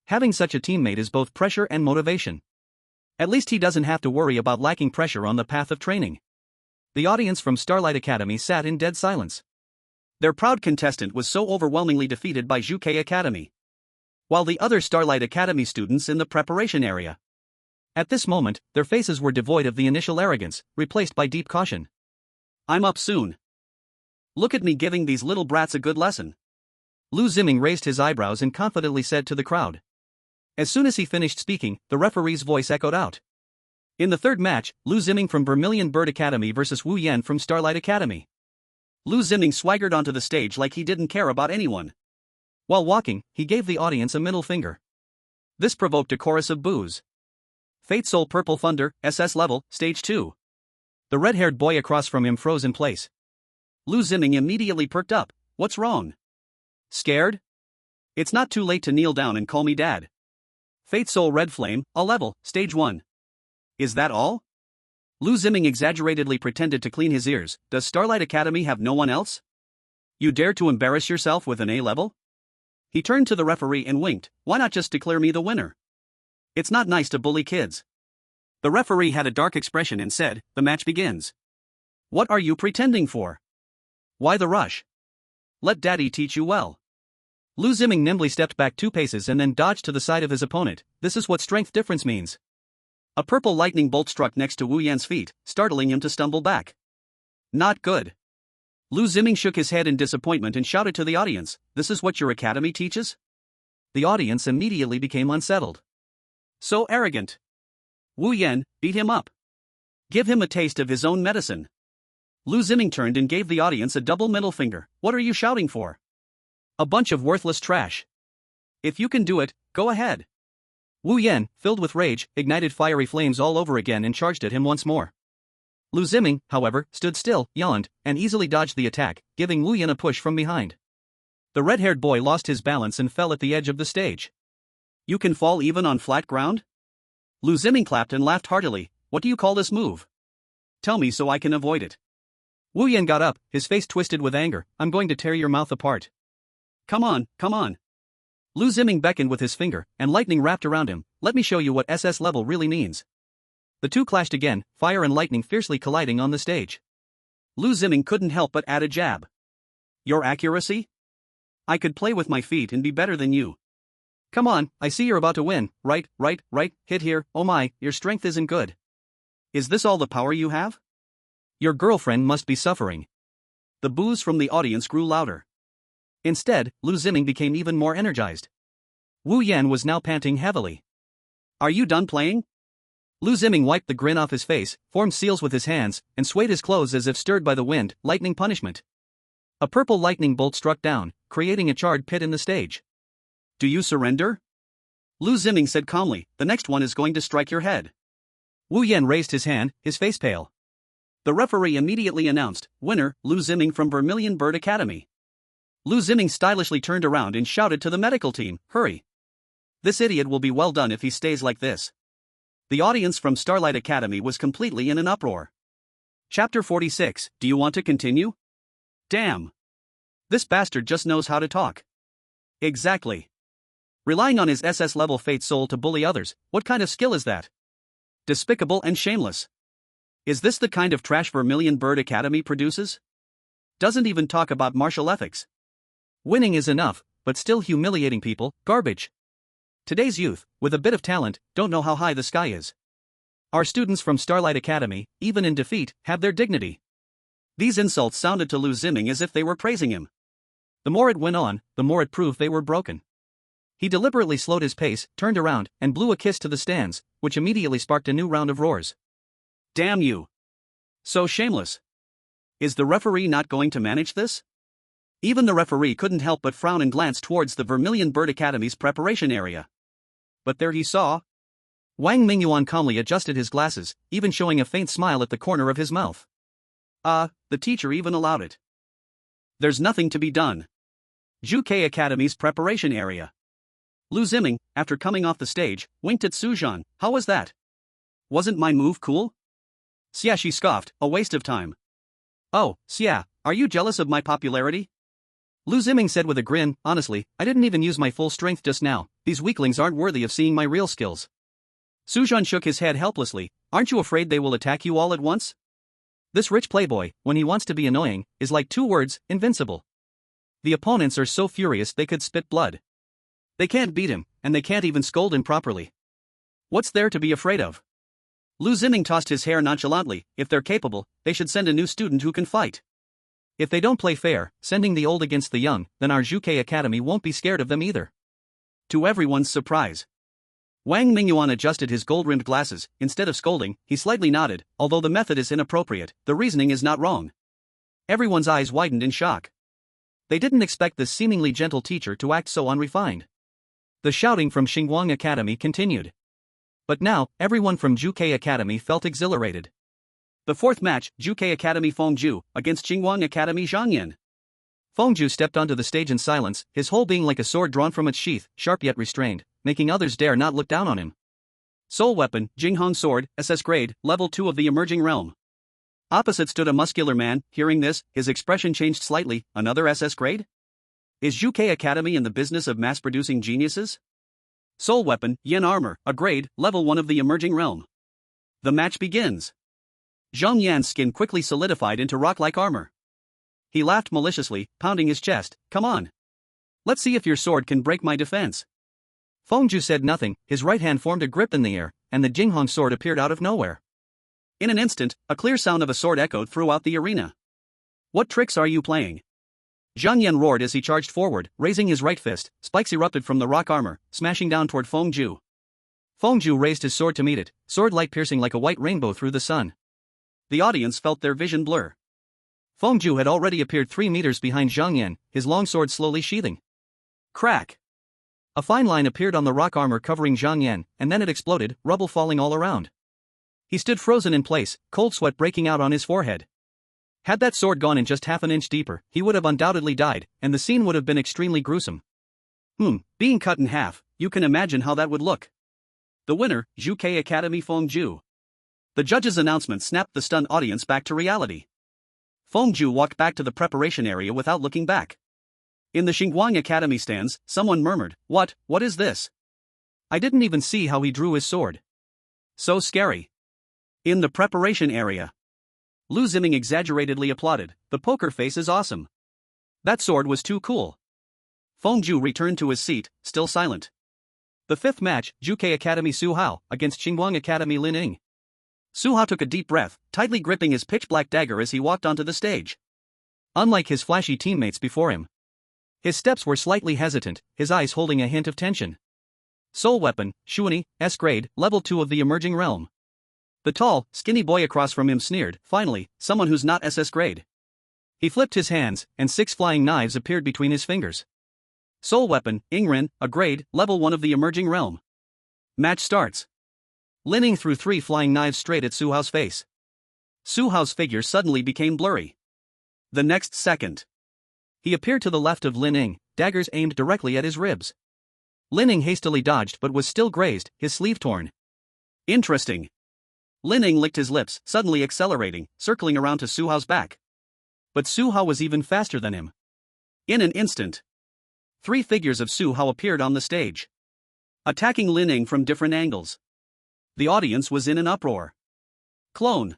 Having such a teammate is both pressure and motivation. At least he doesn't have to worry about lacking pressure on the path of training. The audience from Starlight Academy sat in dead silence. Their proud contestant was so overwhelmingly defeated by Zhuke Academy. While the other Starlight Academy students in the preparation area. At this moment, their faces were devoid of the initial arrogance, replaced by deep caution. I'm up soon. Look at me giving these little brats a good lesson. Lu Ziming raised his eyebrows and confidently said to the crowd. As soon as he finished speaking, the referee's voice echoed out. In the third match, Lu Ziming from Vermillion Bird Academy versus Wu Yan from Starlight Academy. Lu Ziming swaggered onto the stage like he didn't care about anyone. While walking, he gave the audience a middle finger. This provoked a chorus of boos. Fate Soul Purple Thunder, SS-level, Stage 2. The red-haired boy across from him froze in place. Lu Ziming immediately perked up. What's wrong? Scared? It's not too late to kneel down and call me dad. Fate Soul Red Flame, A-level, Stage 1. Is that all? Lu Ziming exaggeratedly pretended to clean his ears. Does Starlight Academy have no one else? You dare to embarrass yourself with an A-level? He turned to the referee and winked. Why not just declare me the winner? It's not nice to bully kids. The referee had a dark expression and said, the match begins. What are you pretending for? Why the rush? Let daddy teach you well. Lu Ziming nimbly stepped back 2 paces and then dodged to the side of his opponent. This is what strength difference means. A purple lightning bolt struck next to Wu Yan's feet, startling him to stumble back. Not good. Lu Ziming shook his head in disappointment and shouted to the audience, this is what your academy teaches? The audience immediately became unsettled. So arrogant. Wu Yan, beat him up. Give him a taste of his own medicine. Lu Ziming turned and gave the audience a double middle finger. What are you shouting for? A bunch of worthless trash. If you can do it, go ahead. Wu Yan, filled with rage, ignited fiery flames all over again and charged at him once more. Lu Ziming, however, stood still, yawned, and easily dodged the attack, giving Wu Yan a push from behind. The red-haired boy lost his balance and fell at the edge of the stage. You can fall even on flat ground? Lu Ziming clapped and laughed heartily. What do you call this move? Tell me so I can avoid it. Wu Yan got up, his face twisted with anger. I'm going to tear your mouth apart. Come on, come on. Lu Ziming beckoned with his finger, and lightning wrapped around him. Let me show you what SS-level really means. The two clashed again, fire and lightning fiercely colliding on the stage. Lu Ziming couldn't help but add a jab. Your accuracy? I could play with my feet and be better than you. Come on, I see you're about to win. Right, hit here. Oh my, your strength isn't good. Is this all the power you have? Your girlfriend must be suffering. The boos from the audience grew louder. Instead, Lu Ziming became even more energized. Wu Yan was now panting heavily. Are you done playing? Lu Ziming wiped the grin off his face, formed seals with his hands, and swayed his clothes as if stirred by the wind. Lightning punishment. A purple lightning bolt struck down, creating a charred pit in the stage. Do you surrender? Lu Ziming said calmly, the next one is going to strike your head. Wu Yan raised his hand, his face pale. The referee immediately announced, winner, Lu Ziming from Vermillion Bird Academy. Lu Ziming stylishly turned around and shouted to the medical team, hurry. This idiot will be well done if he stays like this. The audience from Starlight Academy was completely in an uproar. Chapter 46, do you want to continue? Damn. This bastard just knows how to talk. Exactly. Relying on his SS-level fate soul to bully others, what kind of skill is that? Despicable and shameless. Is this the kind of trash Vermillion Bird Academy produces? Doesn't even talk about martial ethics. Winning is enough, but still humiliating people, garbage. Today's youth, with a bit of talent, don't know how high the sky is. Our students from Starlight Academy, even in defeat, have their dignity. These insults sounded to Lu Ziming as if they were praising him. The more it went on, the more it proved they were broken. He deliberately slowed his pace, turned around, and blew a kiss to the stands, which immediately sparked a new round of roars. Damn you! So shameless. Is the referee not going to manage this? Even the referee couldn't help but frown and glance towards the Vermillion Bird Academy's preparation area. But there he saw. Wang Mingyuan calmly adjusted his glasses, even showing a faint smile at the corner of his mouth. The teacher even allowed it. There's nothing to be done. Juke Academy's preparation area. Lu Ziming, after coming off the stage, winked at Su Zhan. How was that? Wasn't my move cool? Xia, she scoffed, a waste of time. Oh, Xia, are you jealous of my popularity? Lu Ziming said with a grin, honestly, I didn't even use my full strength just now, these weaklings aren't worthy of seeing my real skills. Su Zhan shook his head helplessly, aren't you afraid they will attack you all at once? This rich playboy, when he wants to be annoying, is like 2 words, invincible. The opponents are so furious they could spit blood. They can't beat him, and they can't even scold him properly. What's there to be afraid of? Lu Ziming tossed his hair nonchalantly, if they're capable, they should send a new student who can fight. If they don't play fair, sending the old against the young, then our Juke Academy won't be scared of them either. To everyone's surprise, Wang Mingyuan adjusted his gold-rimmed glasses. Instead of scolding, he slightly nodded. Although the method is inappropriate, the reasoning is not wrong. Everyone's eyes widened in shock. They didn't expect this seemingly gentle teacher to act so unrefined. The shouting from Xinguang Academy continued. But now, everyone from Juke Academy felt exhilarated. The 4th match, Juke Academy Fengju, against Xinguang Academy Zhangyan. Fengju stepped onto the stage in silence, his whole being like a sword drawn from its sheath, sharp yet restrained, making others dare not look down on him. Soul weapon, Jinghong sword, SS grade, level 2 of the emerging realm. Opposite stood a muscular man. Hearing this, his expression changed slightly. Another SS grade? Is Juke Academy in the business of mass-producing geniuses? Soul weapon, Yin armor, a grade, level 1 of the emerging realm. The match begins. Zhang Yan's skin quickly solidified into rock-like armor. He laughed maliciously, pounding his chest. Come on. Let's see if your sword can break my defense. Fengju said nothing, his right hand formed a grip in the air, and the Jinghong sword appeared out of nowhere. In an instant, a clear sound of a sword echoed throughout the arena. What tricks are you playing? Zhang Yan roared as he charged forward, raising his right fist. Spikes erupted from the rock armor, smashing down toward Fengju. Fengju raised his sword to meet it, sword light piercing like a white rainbow through the sun. The audience felt their vision blur. Fengju had already appeared 3 meters behind Zhang Yan, his long sword slowly sheathing. Crack! A fine line appeared on the rock armor covering Zhang Yan, and then it exploded, rubble falling all around. He stood frozen in place, cold sweat breaking out on his forehead. Had that sword gone in just half an inch deeper, he would have undoubtedly died, and the scene would have been extremely gruesome. Being cut in half, you can imagine how that would look. The winner, Juke Academy Fengju. The judge's announcement snapped the stunned audience back to reality. Fengju walked back to the preparation area without looking back. In the Xinguang Academy stands, someone murmured, What is this? I didn't even see how he drew his sword. So scary. In the preparation area, Lu Ziming exaggeratedly applauded, the poker face is awesome. That sword was too cool. Fengju returned to his seat, still silent. The 5th match, Juke Academy Su Hao, against Xinguang Academy Lin Ying. Su Hao took a deep breath, tightly gripping his pitch-black dagger as he walked onto the stage. Unlike his flashy teammates before him, his steps were slightly hesitant, his eyes holding a hint of tension. Soul weapon, Shuani, S grade, level 2 of the emerging realm. The tall, skinny boy across from him sneered, finally, someone who's not SS grade. He flipped his hands, and 6 flying knives appeared between his fingers. Soul weapon, Ingren, a grade, level 1 of the emerging realm. Match starts. Lin Ying threw 3 flying knives straight at Su Hao's face. Su Hao's figure suddenly became blurry. The next second, he appeared to the left of Lin Ying, daggers aimed directly at his ribs. Lin Ying hastily dodged but was still grazed, his sleeve torn. Interesting. Lin Ying licked his lips, suddenly accelerating, circling around to Su Hao's back. But Su Hao was even faster than him. In an instant, Three figures of Su Hao appeared on the stage, attacking Lin Ning from different angles. The audience was in an uproar. Clone.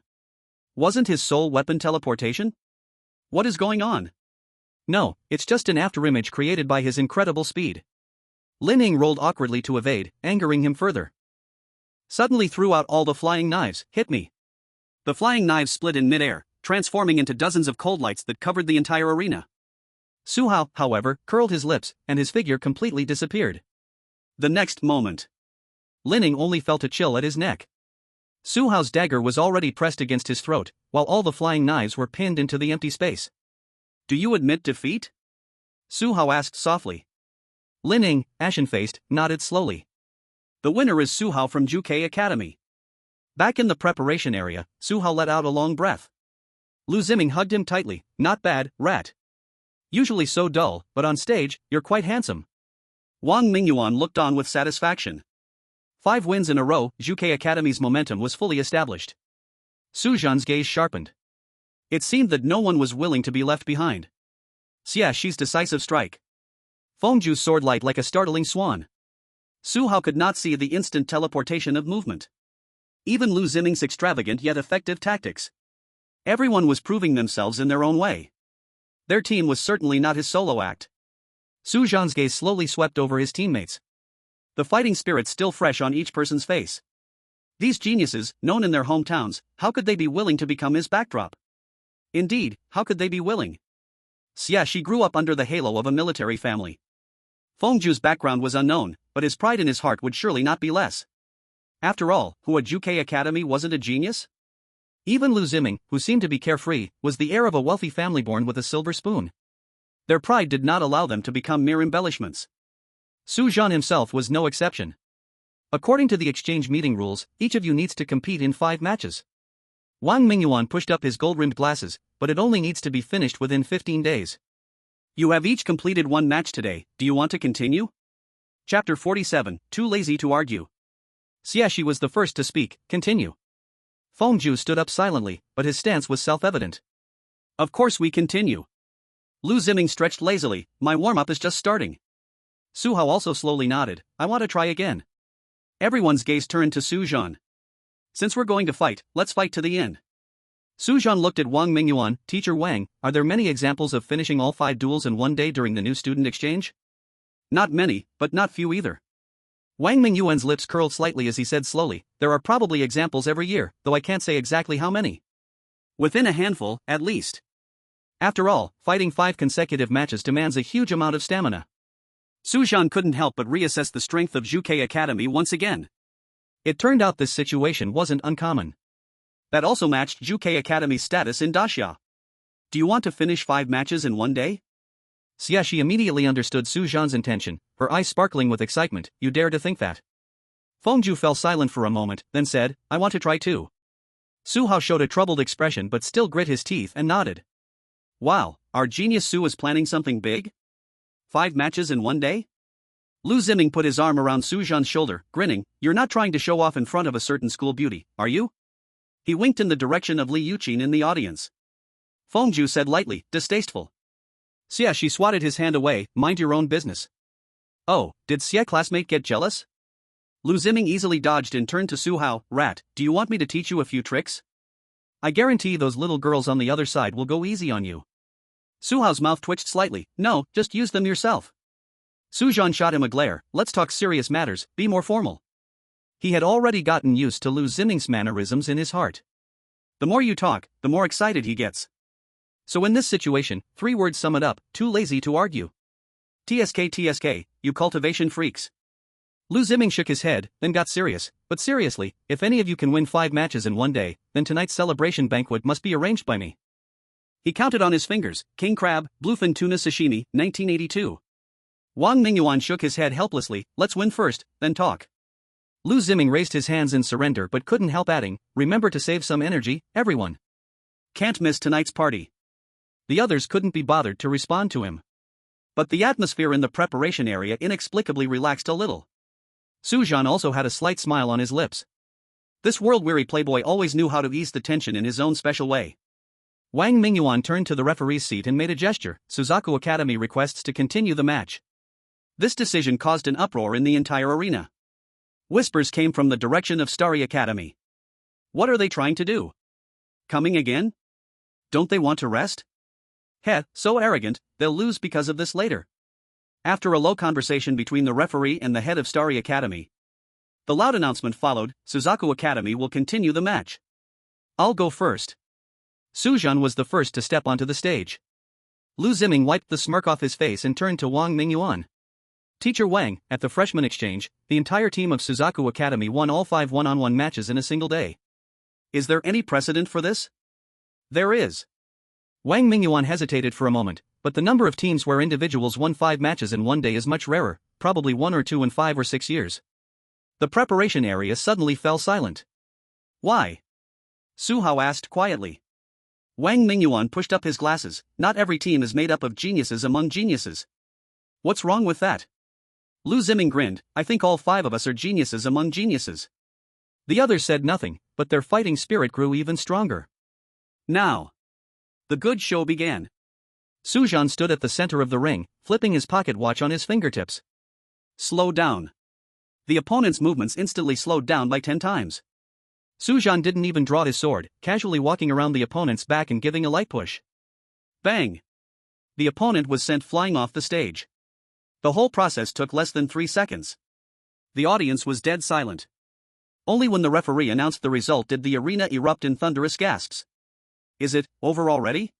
Wasn't his sole weapon teleportation? What is going on? No, it's just an afterimage created by his incredible speed. Lin Ning rolled awkwardly to evade, angering him further. Suddenly threw out all the flying knives. Hit me. The flying knives split in midair, transforming into dozens of cold lights that covered the entire arena. Su Hao, however, curled his lips, and his figure completely disappeared. The next moment, Lin Ning only felt a chill at his neck. Su Hao's dagger was already pressed against his throat, while all the flying knives were pinned into the empty space. Do you admit defeat? Su Hao asked softly. Lin Ning, ashen-faced, nodded slowly. The winner is Su Hao from Juke Academy. Back in the preparation area, Su Hao let out a long breath. Lu Ziming hugged him tightly. Not bad, rat. Usually so dull, but on stage, you're quite handsome. Wang Mingyuan looked on with satisfaction. 5 wins in a row, Juke Academy's momentum was fully established. Su Zhan's gaze sharpened. It seemed that no one was willing to be left behind. Xiaxi's decisive strike. Fengju's soared light like a startling swan. Su Hao could not see the instant teleportation of movement. Even Lu Ziming's extravagant yet effective tactics. Everyone was proving themselves in their own way. Their team was certainly not his solo act. Su Zhan's gaze slowly swept over his teammates. The fighting spirit still fresh on each person's face. These geniuses, known in their hometowns, how could they be willing to become his backdrop? Indeed, how could they be willing? Xiaxi grew up under the halo of a military family. Fengju's background was unknown, but his pride in his heart would surely not be less. After all, who at Juke Academy wasn't a genius? Even Lu Ziming, who seemed to be carefree, was the heir of a wealthy family born with a silver spoon. Their pride did not allow them to become mere embellishments. Su Zhan himself was no exception. According to the exchange meeting rules, each of you needs to compete in 5 matches. Wang Mingyuan pushed up his gold-rimmed glasses, but it only needs to be finished within 15 days. You have each completed 1 match today, do you want to continue? Chapter 47, Too Lazy to Argue. Xiaxi was the first to speak. Continue. Fengju stood up silently, but his stance was self-evident. Of course we continue. Lu Ziming stretched lazily. My warm-up is just starting. Su Hao also slowly nodded. I want to try again. Everyone's gaze turned to Su Zhan. Since we're going to fight, let's fight to the end. Su Zhan looked at Wang Mingyuan. Teacher Wang, are there many examples of finishing all 5 duels in one day during the new student exchange? Not many, but not few either. Wang Mingyuan's lips curled slightly as he said slowly, there are probably examples every year, though I can't say exactly how many. Within a handful, at least. After all, fighting 5 consecutive matches demands a huge amount of stamina. Su Zhan couldn't help but reassess the strength of Juke Academy once again. It turned out this situation wasn't uncommon. That also matched Juke Academy's status in Daxia. Do you want to finish 5 matches in one day? Xiaxi immediately understood Su Zhan's intention, her eyes sparkling with excitement. You dare to think that? Fengju fell silent for a moment, then said, I want to try too. Su Hao showed a troubled expression but still grit his teeth and nodded. Wow, our genius Su is planning something big? 5 matches in one day? Lu Ziming put his arm around Su Zhan's shoulder, grinning. You're not trying to show off in front of a certain school beauty, are you? He winked in the direction of Li Yuqin in the audience. Fengju said lightly, distasteful. Xiaxi swatted his hand away. Mind your own business. Oh, did Xie classmate get jealous? Lu Ziming easily dodged and turned to Su Hao. Rat, do you want me to teach you a few tricks? I guarantee those little girls on the other side will go easy on you. Su Hao's mouth twitched slightly. No, just use them yourself. Su Zhan shot him a glare. Let's talk serious matters, be more formal. He had already gotten used to Lu Ziming's mannerisms in his heart. The more you talk, the more excited he gets. So in this situation, 3 words sum it up, too lazy to argue. TSK, you cultivation freaks. Lu Ziming shook his head, then got serious. But seriously, if any of you can win 5 matches in one day, then tonight's celebration banquet must be arranged by me. He counted on his fingers. King crab, bluefin tuna sashimi, 1982. Wang Mingyuan shook his head helplessly. Let's win first, then talk. Lu Ziming raised his hands in surrender but couldn't help adding, remember to save some energy, everyone. Can't miss tonight's party. The others couldn't be bothered to respond to him. But the atmosphere in the preparation area inexplicably relaxed a little. Su Zhan also had a slight smile on his lips. This world-weary playboy always knew how to ease the tension in his own special way. Wang Mingyuan turned to the referee's seat and made a gesture. Suzaku Academy requests to continue the match. This decision caused an uproar in the entire arena. Whispers came from the direction of Starry Academy. What are they trying to do? Coming again? Don't they want to rest? Heh, so arrogant, they'll lose because of this later. After a low conversation between the referee and the head of Starry Academy, the loud announcement followed: Suzaku Academy will continue the match. I'll go first. Su Zhan was the first to step onto the stage. Lu Ziming wiped the smirk off his face and turned to Wang Mingyuan. Teacher Wang, at the freshman exchange, the entire team of Suzaku Academy won all 5 one-on-one matches in a single day. Is there any precedent for this? There is. Wang Mingyuan hesitated for a moment, but the number of teams where individuals won 5 matches in one day is much rarer, probably 1 or 2 in 5 or 6 years. The preparation area suddenly fell silent. Why? Su Hao asked quietly. Wang Mingyuan pushed up his glasses. Not every team is made up of geniuses among geniuses. What's wrong with that? Lu Ziming grinned. I think all 5 of us are geniuses among geniuses. The others said nothing, but their fighting spirit grew even stronger. Now, the good show began. Su Zhan stood at the center of the ring, flipping his pocket watch on his fingertips. Slow down. The opponent's movements instantly slowed down by 10 times. Su Zhan didn't even draw his sword, casually walking around the opponent's back and giving a light push. Bang! The opponent was sent flying off the stage. The whole process took less than 3 seconds. The audience was dead silent. Only when the referee announced the result did the arena erupt in thunderous gasps. Is it over already?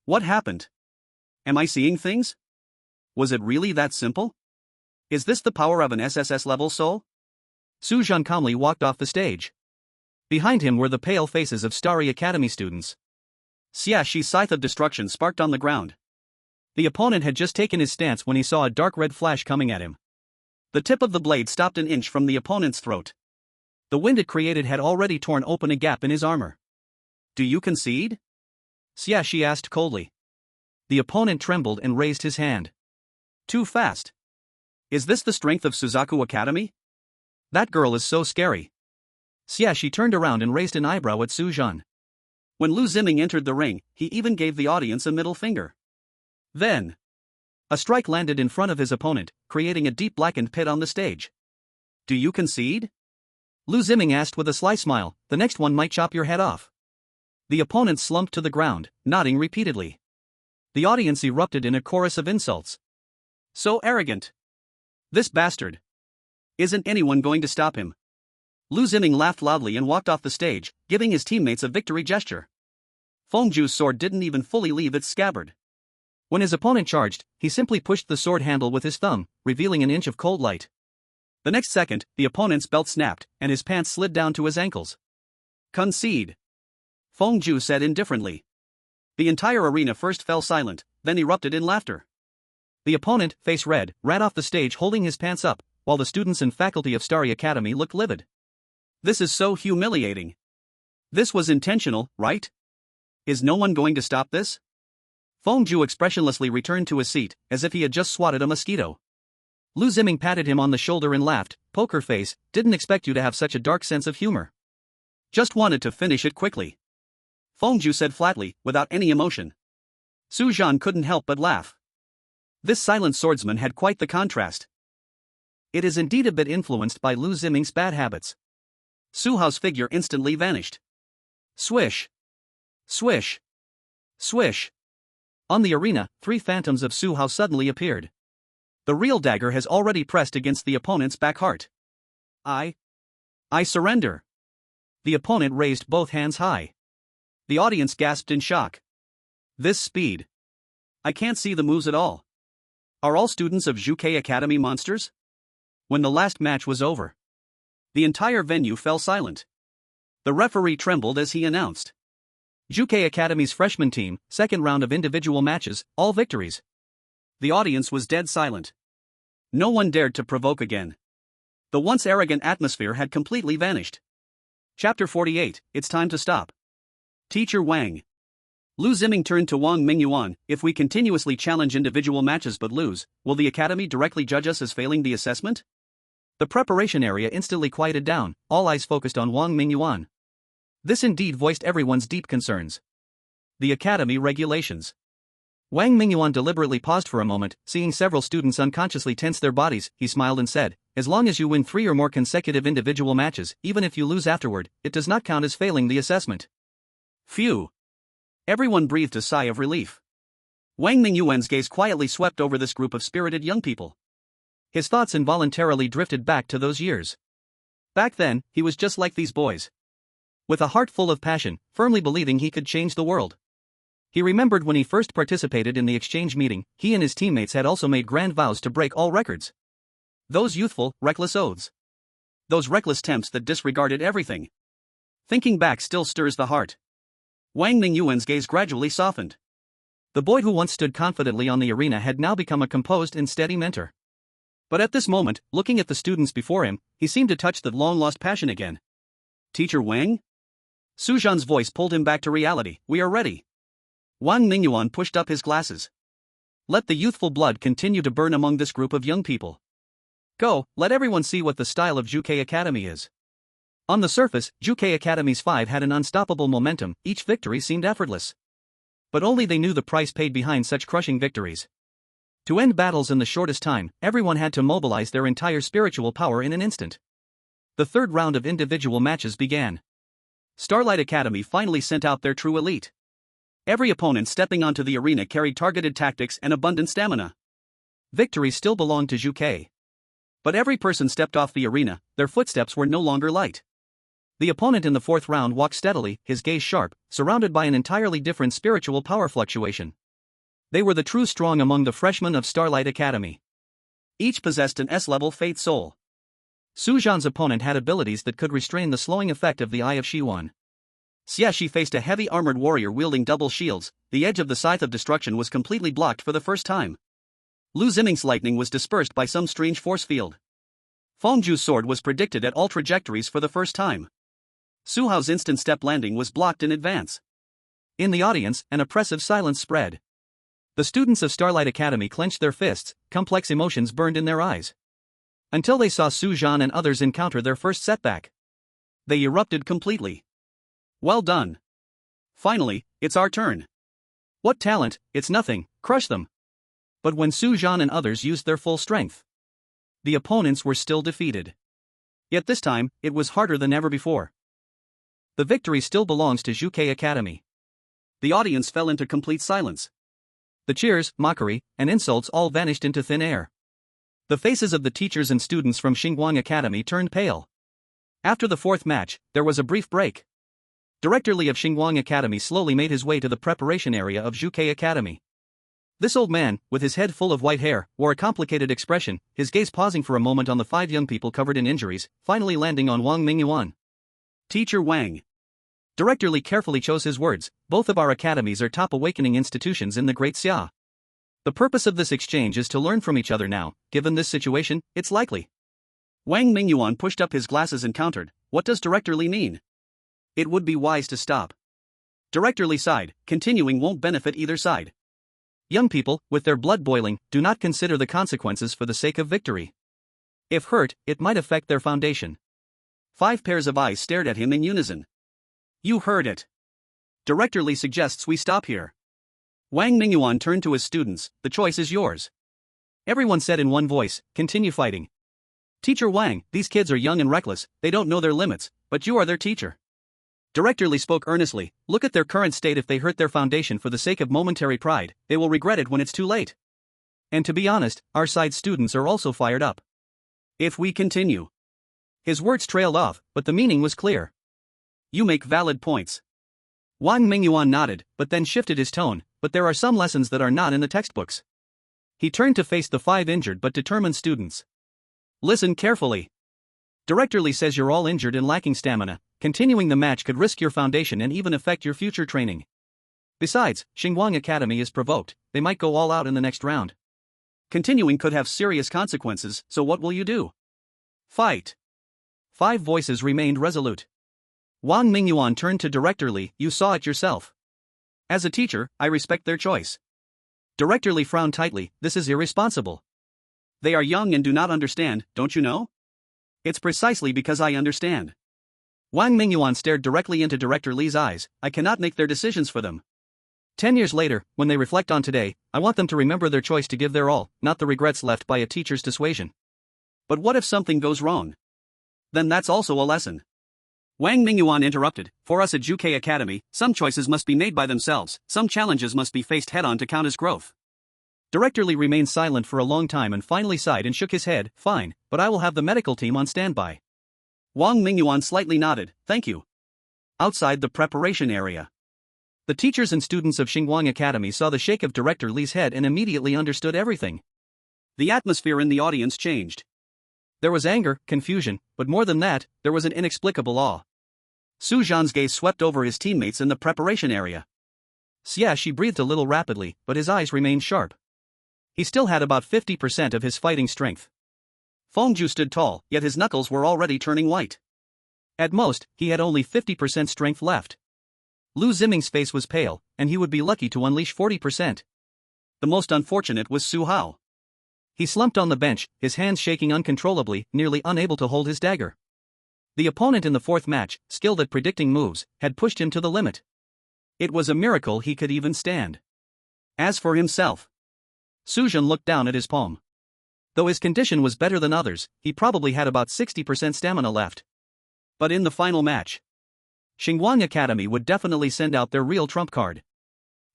What happened? Am I seeing things? Was it really that simple? Is this the power of an SSS-level soul? Su Zhan calmly walked off the stage. Behind him were the pale faces of Starry Academy students. Xiaxi's scythe of destruction sparked on the ground. The opponent had just taken his stance when he saw a dark red flash coming at him. The tip of the blade stopped an inch from the opponent's throat. The wind it created had already torn open a gap in his armor. Do you concede? Xiaxi asked coldly. The opponent trembled and raised his hand. Too fast. Is this the strength of Suzaku Academy? That girl is so scary. Xiaxi turned around and raised an eyebrow at Su Zhan. When Lu Ziming entered the ring, he even gave the audience a middle finger. Then, a strike landed in front of his opponent, creating a deep blackened pit on the stage. Do you concede? Lu Ziming asked with a sly smile. The next one might chop your head off. The opponent slumped to the ground, nodding repeatedly. The audience erupted in a chorus of insults. So arrogant. This bastard. Isn't anyone going to stop him? Lu Ziming laughed loudly and walked off the stage, giving his teammates a victory gesture. Fengju's sword didn't even fully leave its scabbard. When his opponent charged, he simply pushed the sword handle with his thumb, revealing an inch of cold light. The next second, the opponent's belt snapped, and his pants slid down to his ankles. Concede. Fengju said indifferently. The entire arena first fell silent, then erupted in laughter. The opponent, face red, ran off the stage holding his pants up, while the students and faculty of Starry Academy looked livid. This is so humiliating. This was intentional, right? Is no one going to stop this? Fengju expressionlessly returned to his seat, as if he had just swatted a mosquito. Lu Ziming patted him on the shoulder and laughed. Poker face, didn't expect you to have such a dark sense of humor. Just wanted to finish it quickly. Fengju said flatly, without any emotion. Su Zhan couldn't help but laugh. This silent swordsman had quite the contrast. It is indeed a bit influenced by Lu Ziming's bad habits. Su Hao's figure instantly vanished. Swish. Swish. Swish. On the arena, 3 phantoms of Su Hao suddenly appeared. The real dagger has already pressed against the opponent's back heart. I surrender. The opponent raised both hands high. The audience gasped in shock. This speed. I can't see the moves at all. Are all students of Zhuke Academy monsters? When the last match was over, the entire venue fell silent. The referee trembled as he announced. Zhuke Academy's freshman team, 2nd round of individual matches, all victories. The audience was dead silent. No one dared to provoke again. The once arrogant atmosphere had completely vanished. Chapter 48, It's time to stop. Teacher Wang. Lu Ziming turned to Wang Mingyuan. If we continuously challenge individual matches but lose, will the academy directly judge us as failing the assessment? The preparation area instantly quieted down, all eyes focused on Wang Mingyuan. This indeed voiced everyone's deep concerns. The academy regulations. Wang Mingyuan deliberately paused for a moment, seeing several students unconsciously tense their bodies. He smiled and said, "As long as you win 3 or more consecutive individual matches, even if you lose afterward, it does not count as failing the assessment." Phew. Everyone breathed a sigh of relief. Wang Mingyuan's gaze quietly swept over this group of spirited young people. His thoughts involuntarily drifted back to those years. Back then, he was just like these boys. With a heart full of passion, firmly believing he could change the world. He remembered when he first participated in the exchange meeting, he and his teammates had also made grand vows to break all records. Those youthful, reckless oaths. Those reckless attempts that disregarded everything. Thinking back still stirs the heart. Wang Mingyuan's gaze gradually softened. The boy who once stood confidently on the arena had now become a composed and steady mentor. But at this moment, looking at the students before him, he seemed to touch that long-lost passion again. "Teacher Wang?" Su Zhan's voice pulled him back to reality. "We are ready." Wang Mingyuan pushed up his glasses. Let the youthful blood continue to burn among this group of young people. Go, let everyone see what the style of Juke Academy is. On the surface, Juke Academy's 5 had an unstoppable momentum, each victory seemed effortless. But only they knew the price paid behind such crushing victories. To end battles in the shortest time, everyone had to mobilize their entire spiritual power in an instant. The third round of individual matches began. Starlight Academy finally sent out their true elite. Every opponent stepping onto the arena carried targeted tactics and abundant stamina. Victory still belonged to Juke. But every person stepped off the arena, their footsteps were no longer light. The opponent in the 4th round walked steadily, his gaze sharp, surrounded by an entirely different spiritual power fluctuation. They were the true strong among the freshmen of Starlight Academy. Each possessed an S-level Fate Soul. Su Zhan's opponent had abilities that could restrain the slowing effect of the Eye of Shiwan. Xie faced a heavy armored warrior wielding double shields, the edge of the Scythe of Destruction was completely blocked for the first time. Lu Ximing's lightning was dispersed by some strange force field. Fengju's sword was predicted at all trajectories for the first time. Su Hao's instant step landing was blocked in advance. In the audience, an oppressive silence spread. The students of Starlight Academy clenched their fists, complex emotions burned in their eyes. Until they saw Su Zhan and others encounter their first setback. They erupted completely. "Well done. Finally, it's our turn. What talent, it's nothing, crush them." But when Su Zhan and others used their full strength, the opponents were still defeated. Yet this time, it was harder than ever before. The victory still belongs to Juke Academy. The audience fell into complete silence. The cheers, mockery, and insults all vanished into thin air. The faces of the teachers and students from Xinguang Academy turned pale. After the 4th match, there was a brief break. Director Li of Xinguang Academy slowly made his way to the preparation area of Juke Academy. This old man, with his head full of white hair, wore a complicated expression, his gaze pausing for a moment on the 5 young people covered in injuries, finally landing on Wang Mingyuan. "Teacher Wang." Director Li carefully chose his words. "Both of our academies are top awakening institutions in the Great Xia. The purpose of this exchange is to learn from each other now. Given this situation, it's likely." Wang Mingyuan pushed up his glasses and countered, "What does Director Li mean?" "It would be wise to stop." Director Li sighed, "Continuing won't benefit either side. Young people, with their blood boiling, do not consider the consequences for the sake of victory. If hurt, it might affect their foundation." 5 pairs of eyes stared at him in unison. "You heard it. Director Li suggests we stop here." Wang Mingyuan turned to his students, "The choice is yours." Everyone said in one voice, "Continue fighting." "Teacher Wang, these kids are young and reckless, they don't know their limits, but you are their teacher." Director Li spoke earnestly, "Look at their current state. If they hurt their foundation for the sake of momentary pride, they will regret it when it's too late. And to be honest, our side students are also fired up. If we continue." His words trailed off, but the meaning was clear. "You make valid points." Wang Mingyuan nodded, but then shifted his tone, "But there are some lessons that are not in the textbooks." He turned to face the 5 injured but determined students. "Listen carefully. Director Li says you're all injured and lacking stamina. Continuing the match could risk your foundation and even affect your future training. Besides, Xinguang Academy is provoked, they might go all out in the next round. Continuing could have serious consequences, so what will you do?" "Fight." 5 voices remained resolute. Wang Mingyuan turned to Director Li, "You saw it yourself. As a teacher, I respect their choice." Director Li frowned tightly, "This is irresponsible. They are young and do not understand, don't you know? It's precisely because I understand." Wang Mingyuan stared directly into Director Li's eyes, "I cannot make their decisions for them. 10 years later, when they reflect on today, I want them to remember their choice to give their all, not the regrets left by a teacher's dissuasion. But what if something goes wrong? Then that's also a lesson. Wang Mingyuan interrupted, for us at UK Academy, some choices must be made by themselves, some challenges must be faced head-on to count as growth. Director Li remained silent for a long time and finally sighed and shook his head, fine, but I will have the medical team on standby. Wang Mingyuan slightly nodded, thank you. Outside the preparation area. The teachers and students of Xinguang Academy saw the shake of Director Li's head and immediately understood everything. The atmosphere in the audience changed. There was anger, confusion, but more than that, there was an inexplicable awe. Su Zhan's gaze swept over his teammates in the preparation area. Xia breathed a little rapidly, but his eyes remained sharp. He still had about 50% of his fighting strength. Fengju stood tall, yet his knuckles were already turning white. At most, he had only 50% strength left. Lu Ziming's face was pale, and he would be lucky to unleash 40%. The most unfortunate was Su Hao. He slumped on the bench, his hands shaking uncontrollably, nearly unable to hold his dagger. The opponent in the fourth match, skilled at predicting moves, had pushed him to the limit. It was a miracle he could even stand. As for himself, Sujin looked down at his palm. Though his condition was better than others, he probably had about 60% stamina left. But in the final match, Xinguang Academy would definitely send out their real trump card.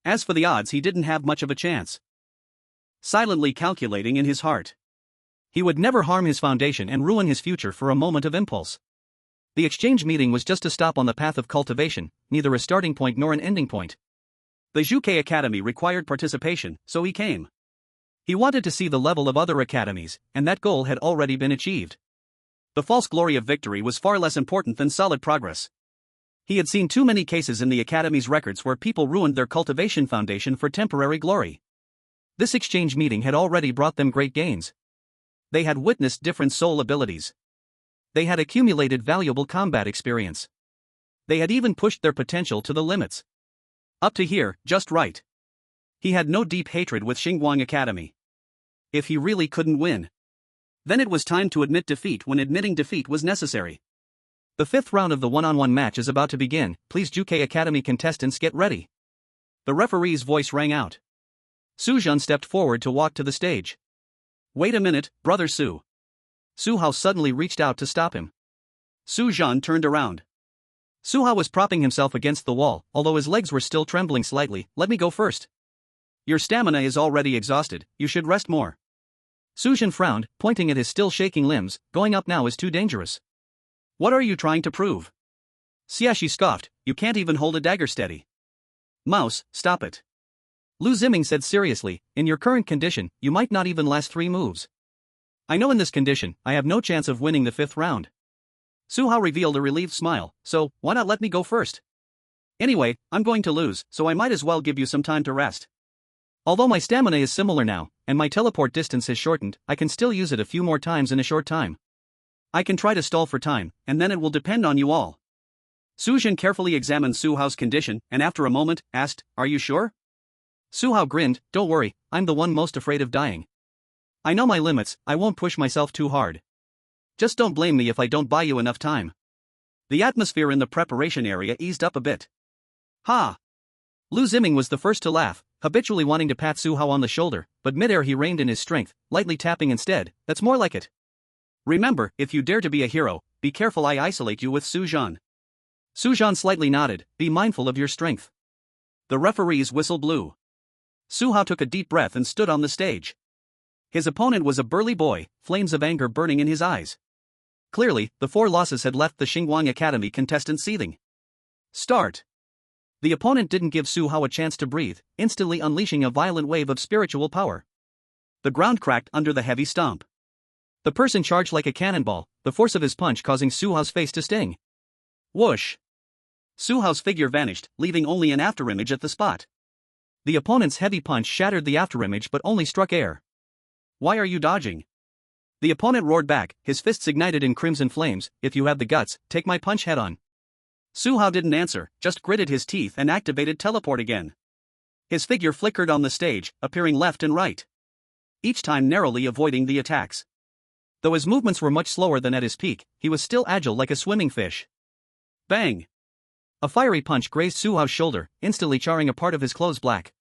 As for the odds, he didn't have much of a chance. Silently calculating in his heart, he would never harm his foundation and ruin his future for a moment of impulse. The exchange meeting was just a stop on the path of cultivation, neither a starting point nor an ending point. The UK Academy required participation, so he came. He wanted to see the level of other academies, and that goal had already been achieved. The false glory of victory was far less important than solid progress. He had seen too many cases in the Academy's records where people ruined their cultivation foundation for temporary glory. This exchange meeting had already brought them great gains. They had witnessed different soul abilities. They had accumulated valuable combat experience. They had even pushed their potential to the limits. Up to here, just right. He had no deep hatred with Xinguang Academy. If he really couldn't win, then it was time to admit defeat when admitting defeat was necessary. The fifth round of the one-on-one match is about to begin, please UK Academy contestants get ready. The referee's voice rang out. Su Zhan stepped forward to walk to the stage. Wait a minute, brother Su. Su Hao suddenly reached out to stop him. Su Zhan turned around. Su Hao was propping himself against the wall, although his legs were still trembling slightly. Let me go first. Your stamina is already exhausted, you should rest more. Sujin frowned, pointing at his still shaking limbs. Going up now is too dangerous. What are you trying to prove? Xia scoffed, you can't even hold a dagger steady. Mouse, stop it. Lu Ziming said seriously, in your current condition, you might not even last 3 moves. I know in this condition, I have no chance of winning the 5th round. Su Hao revealed a relieved smile, so, why not let me go first? Anyway, I'm going to lose, so I might as well give you some time to rest. Although my stamina is similar now, and my teleport distance has shortened, I can still use it a few more times in a short time. I can try to stall for time, and then it will depend on you all. Sujin carefully examined Su Hao's condition, and after a moment, asked, are you sure? Su Hao grinned, don't worry, I'm the one most afraid of dying. I know my limits, I won't push myself too hard. Just don't blame me if I don't buy you enough time. The atmosphere in the preparation area eased up a bit. Ha! Lu Ziming was the first to laugh, habitually wanting to pat Su Hao on the shoulder, but midair he reined in his strength, lightly tapping instead. That's more like it. Remember, if you dare to be a hero, be careful I isolate you with Su Zhan. Su Zhan slightly nodded, be mindful of your strength. The referee's whistle blew. Su Hao took a deep breath and stood on the stage. His opponent was a burly boy, flames of anger burning in his eyes. Clearly, the 4 losses had left the Xinguang Academy contestant seething. Start. The opponent didn't give Su Hao a chance to breathe, instantly unleashing a violent wave of spiritual power. The ground cracked under the heavy stomp. The person charged like a cannonball, the force of his punch causing Su Hao's face to sting. Whoosh! Su Hao's figure vanished, leaving only an afterimage at the spot. The opponent's heavy punch shattered the afterimage but only struck air. Why are you dodging? The opponent roared back, his fists ignited in crimson flames. If you have the guts, take my punch head on. Su Hao didn't answer, just gritted his teeth and activated teleport again. His figure flickered on the stage, appearing left and right, each time narrowly avoiding the attacks. Though his movements were much slower than at his peak, he was still agile like a swimming fish. Bang! A fiery punch grazed Su Zhan's shoulder, instantly charring a part of his clothes black.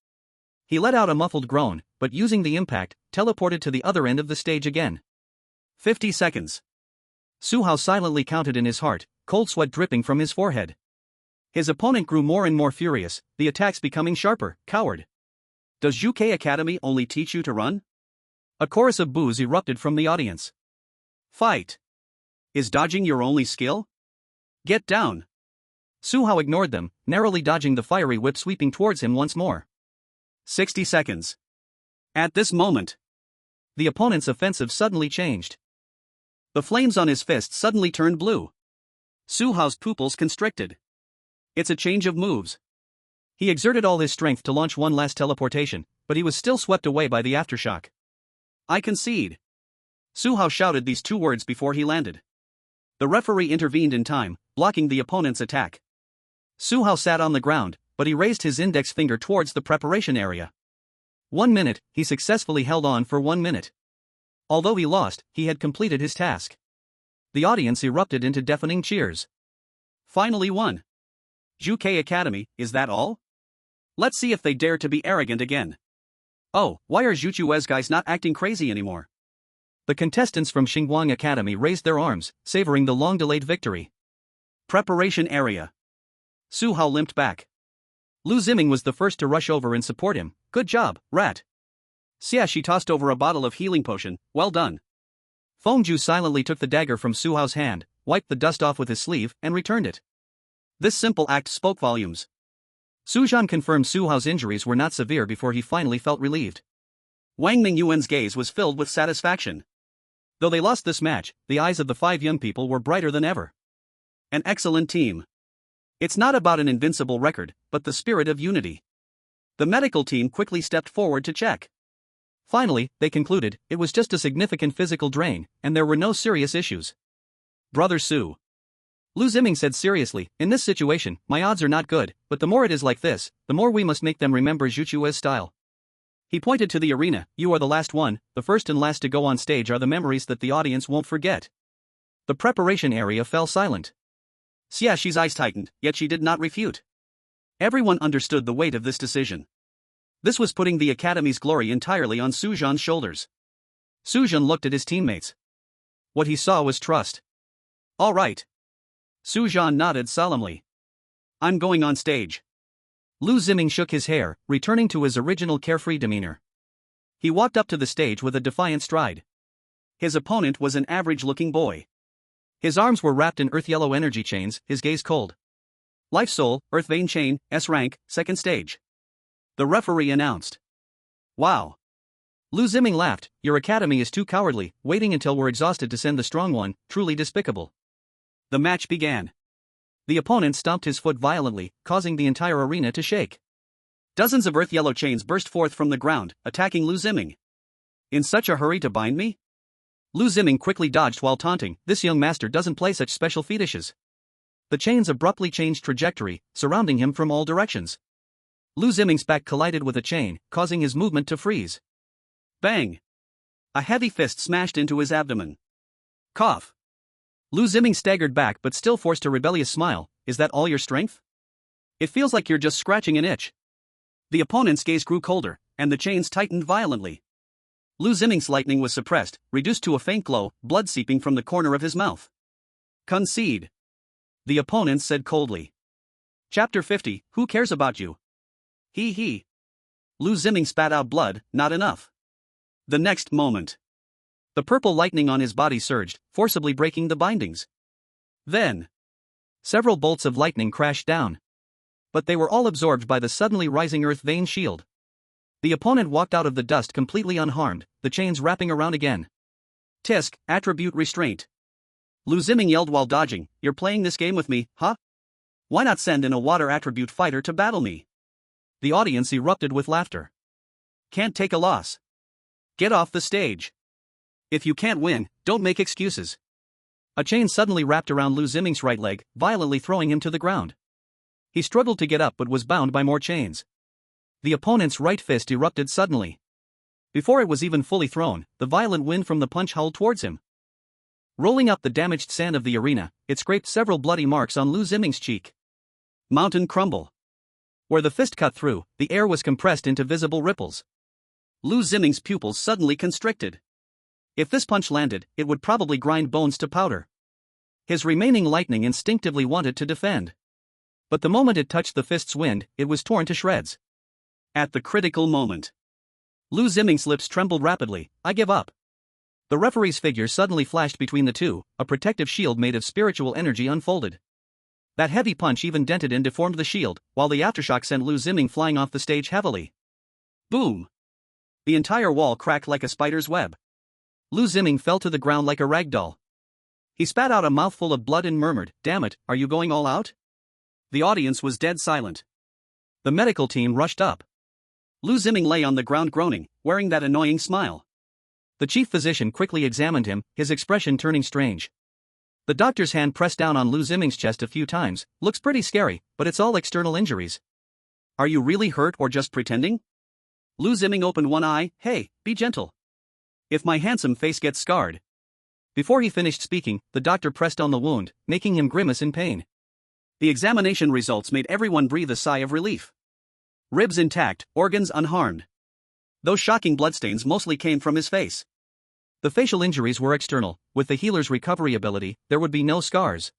He let out a muffled groan, but using the impact, teleported to the other end of the stage again. 50 seconds. Su Zhan silently counted in his heart, cold sweat dripping from his forehead. His opponent grew more and more furious, the attacks becoming sharper. Coward. Does UK Academy only teach you to run? A chorus of boos erupted from the audience. Fight. Is dodging your only skill? Get down. Su Zhan ignored them, narrowly dodging the fiery whip sweeping towards him once more. 60 seconds. At this moment, the opponent's offensive suddenly changed. The flames on his fist suddenly turned blue. Su Zhan's pupils constricted. It's a change of moves. He exerted all his strength to launch one last teleportation, but he was still swept away by the aftershock. I concede. Su Zhan shouted these two words before he landed. The referee intervened in time, blocking the opponent's attack. Su Zhan sat on the ground, but he raised his index finger towards the preparation area. 1 minute, he successfully held on for 1 minute. Although he lost, he had completed his task. The audience erupted into deafening cheers. Finally won. UK Academy, is that all? Let's see if they dare to be arrogant again. Oh, why are Zhuchu's guys not acting crazy anymore? The contestants from Xinguang Academy raised their arms, savoring the long-delayed victory. Preparation area. Su Zhan limped back. Lu Ziming was the first to rush over and support him. Good job, rat. Xia Shi tossed over a bottle of healing potion, well done. Fengju silently took the dagger from Su Zhan's hand, wiped the dust off with his sleeve, and returned it. This simple act spoke volumes. Su Zhan confirmed Su Zhan's injuries were not severe before he finally felt relieved. Wang Mingyuan's gaze was filled with satisfaction. Though they lost this match, the eyes of the 5 young people were brighter than ever. An excellent team. It's not about an invincible record, but the spirit of unity. The medical team quickly stepped forward to check. Finally, they concluded, it was just a significant physical drain, and there were no serious issues. Brother Su. Lu Ziming said seriously, in this situation, my odds are not good, but the more it is like this, the more we must make them remember Zhuchu's style. He pointed to the arena, you are the last one, the first and last to go on stage are the memories that the audience won't forget. The preparation area fell silent. Xia Shi's eyes tightened, yet she did not refute. Everyone understood the weight of this decision. This was putting the Academy's glory entirely on Su Zhan's shoulders. Su Zhan looked at his teammates. What he saw was trust. All right. Su Zhan nodded solemnly. I'm going on stage. Lu Ziming shook his hair, returning to his original carefree demeanor. He walked up to the stage with a defiant stride. His opponent was an average-looking boy. His arms were wrapped in earth-yellow energy chains, his gaze cold. Life Soul, Earth Vein Chain, S-Rank, second stage. The referee announced. Wow. Lu Ziming laughed, your academy is too cowardly, waiting until we're exhausted to send the strong one, truly despicable. The match began. The opponent stomped his foot violently, causing the entire arena to shake. Dozens of earth-yellow chains burst forth from the ground, attacking Lu Ziming. In such a hurry to bind me? Lu Ziming quickly dodged while taunting, this young master doesn't play such special fetishes. The chains abruptly changed trajectory, surrounding him from all directions. Lu Ziming's back collided with a chain, causing his movement to freeze. Bang! A heavy fist smashed into his abdomen. Cough! Lu Ziming staggered back but still forced a rebellious smile, is that all your strength? It feels like you're just scratching an itch. The opponent's gaze grew colder, and the chains tightened violently. Lu Ziming's lightning was suppressed, reduced to a faint glow, blood seeping from the corner of his mouth. Concede. The opponent said coldly. Chapter 50, who cares about you? He. Lu Ziming spat out blood, not enough. The next moment. The purple lightning on his body surged, forcibly breaking the bindings. Then. Several bolts of lightning crashed down. But they were all absorbed by the suddenly rising earth vein shield. The opponent walked out of the dust completely unharmed, the chains wrapping around again. Tisk, attribute restraint. Lu Ziming yelled while dodging, you're playing this game with me, huh? Why not send in a water attribute fighter to battle me? The audience erupted with laughter. Can't take a loss. Get off the stage. If you can't win, don't make excuses. A chain suddenly wrapped around Lu Ziming's right leg, violently throwing him to the ground. He struggled to get up but was bound by more chains. The opponent's right fist erupted suddenly. Before it was even fully thrown, the violent wind from the punch howled towards him. Rolling up the damaged sand of the arena, it scraped several bloody marks on Lu Ziming's cheek. Mountain crumble. Where the fist cut through, the air was compressed into visible ripples. Lu Ziming's pupils suddenly constricted. If this punch landed, it would probably grind bones to powder. His remaining lightning instinctively wanted to defend. But the moment it touched the fist's wind, it was torn to shreds. At the critical moment, Lu Ziming's lips trembled rapidly. "I give up." The referee's figure suddenly flashed between the two, a protective shield made of spiritual energy unfolded. That heavy punch even dented and deformed the shield, while the aftershock sent Lu Ziming flying off the stage heavily. Boom! The entire wall cracked like a spider's web. Lu Ziming fell to the ground like a rag doll. He spat out a mouthful of blood and murmured, "Damn it, are you going all out?" The audience was dead silent. The medical team rushed up. Lu Ziming lay on the ground groaning, wearing that annoying smile. The chief physician quickly examined him, his expression turning strange. The doctor's hand pressed down on Lu Ziming's chest a few times. "Looks pretty scary, but it's all external injuries." "Are you really hurt or just pretending?" Lu Ziming opened one eye. "Hey, be gentle. If my handsome face gets scarred." Before he finished speaking, the doctor pressed on the wound, making him grimace in pain. The examination results made everyone breathe a sigh of relief. Ribs intact, organs unharmed. Those shocking bloodstains mostly came from his face. The facial injuries were external. With the healer's recovery ability, there would be no scars.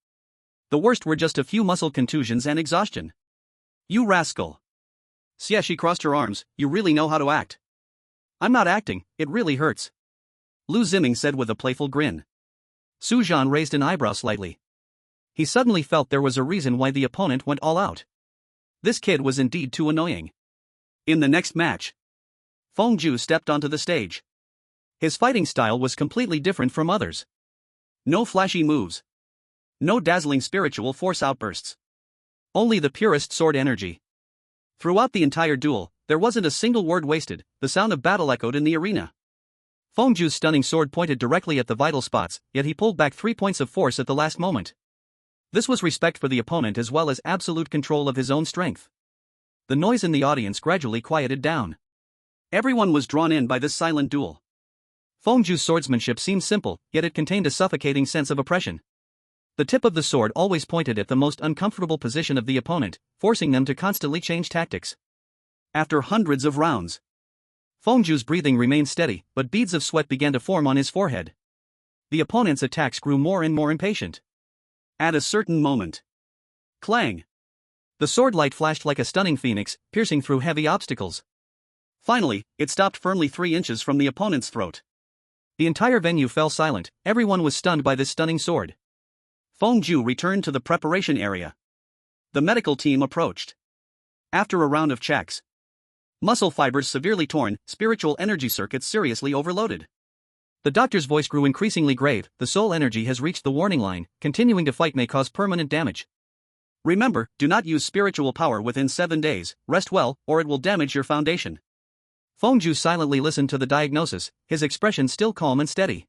The worst were just a few muscle contusions and exhaustion. "You rascal." Xie crossed her arms. "You really know how to act." "I'm not acting, it really hurts," Lu Ziming said with a playful grin. Su Zhan raised an eyebrow slightly. He suddenly felt there was a reason why the opponent went all out. This kid was indeed too annoying. In the next match, Feng Zhu stepped onto the stage. His fighting style was completely different from others. No flashy moves. No dazzling spiritual force outbursts. Only the purest sword energy. Throughout the entire duel, there wasn't a single word wasted. The sound of battle echoed in the arena. Feng Zhu's stunning sword pointed directly at the vital spots, yet he pulled back 3 points of force at the last moment. This was respect for the opponent as well as absolute control of his own strength. The noise in the audience gradually quieted down. Everyone was drawn in by this silent duel. Feng Zhu's swordsmanship seemed simple, yet it contained a suffocating sense of oppression. The tip of the sword always pointed at the most uncomfortable position of the opponent, forcing them to constantly change tactics. After hundreds of rounds, Feng Zhu's breathing remained steady, but beads of sweat began to form on his forehead. The opponent's attacks grew more and more impatient. At a certain moment, clang! The sword light flashed like a stunning phoenix, piercing through heavy obstacles. Finally, it stopped firmly 3 inches from the opponent's throat. The entire venue fell silent. Everyone was stunned by this stunning sword. Feng Zhu returned to the preparation area. The medical team approached. After a round of checks, muscle fibers severely torn, spiritual energy circuits seriously overloaded. The doctor's voice grew increasingly grave. "The soul energy has reached the warning line. Continuing to fight may cause permanent damage. Remember, do not use spiritual power within 7 days. Rest well, or it will damage your foundation." Feng Zhu silently listened to the diagnosis, his expression still calm and steady.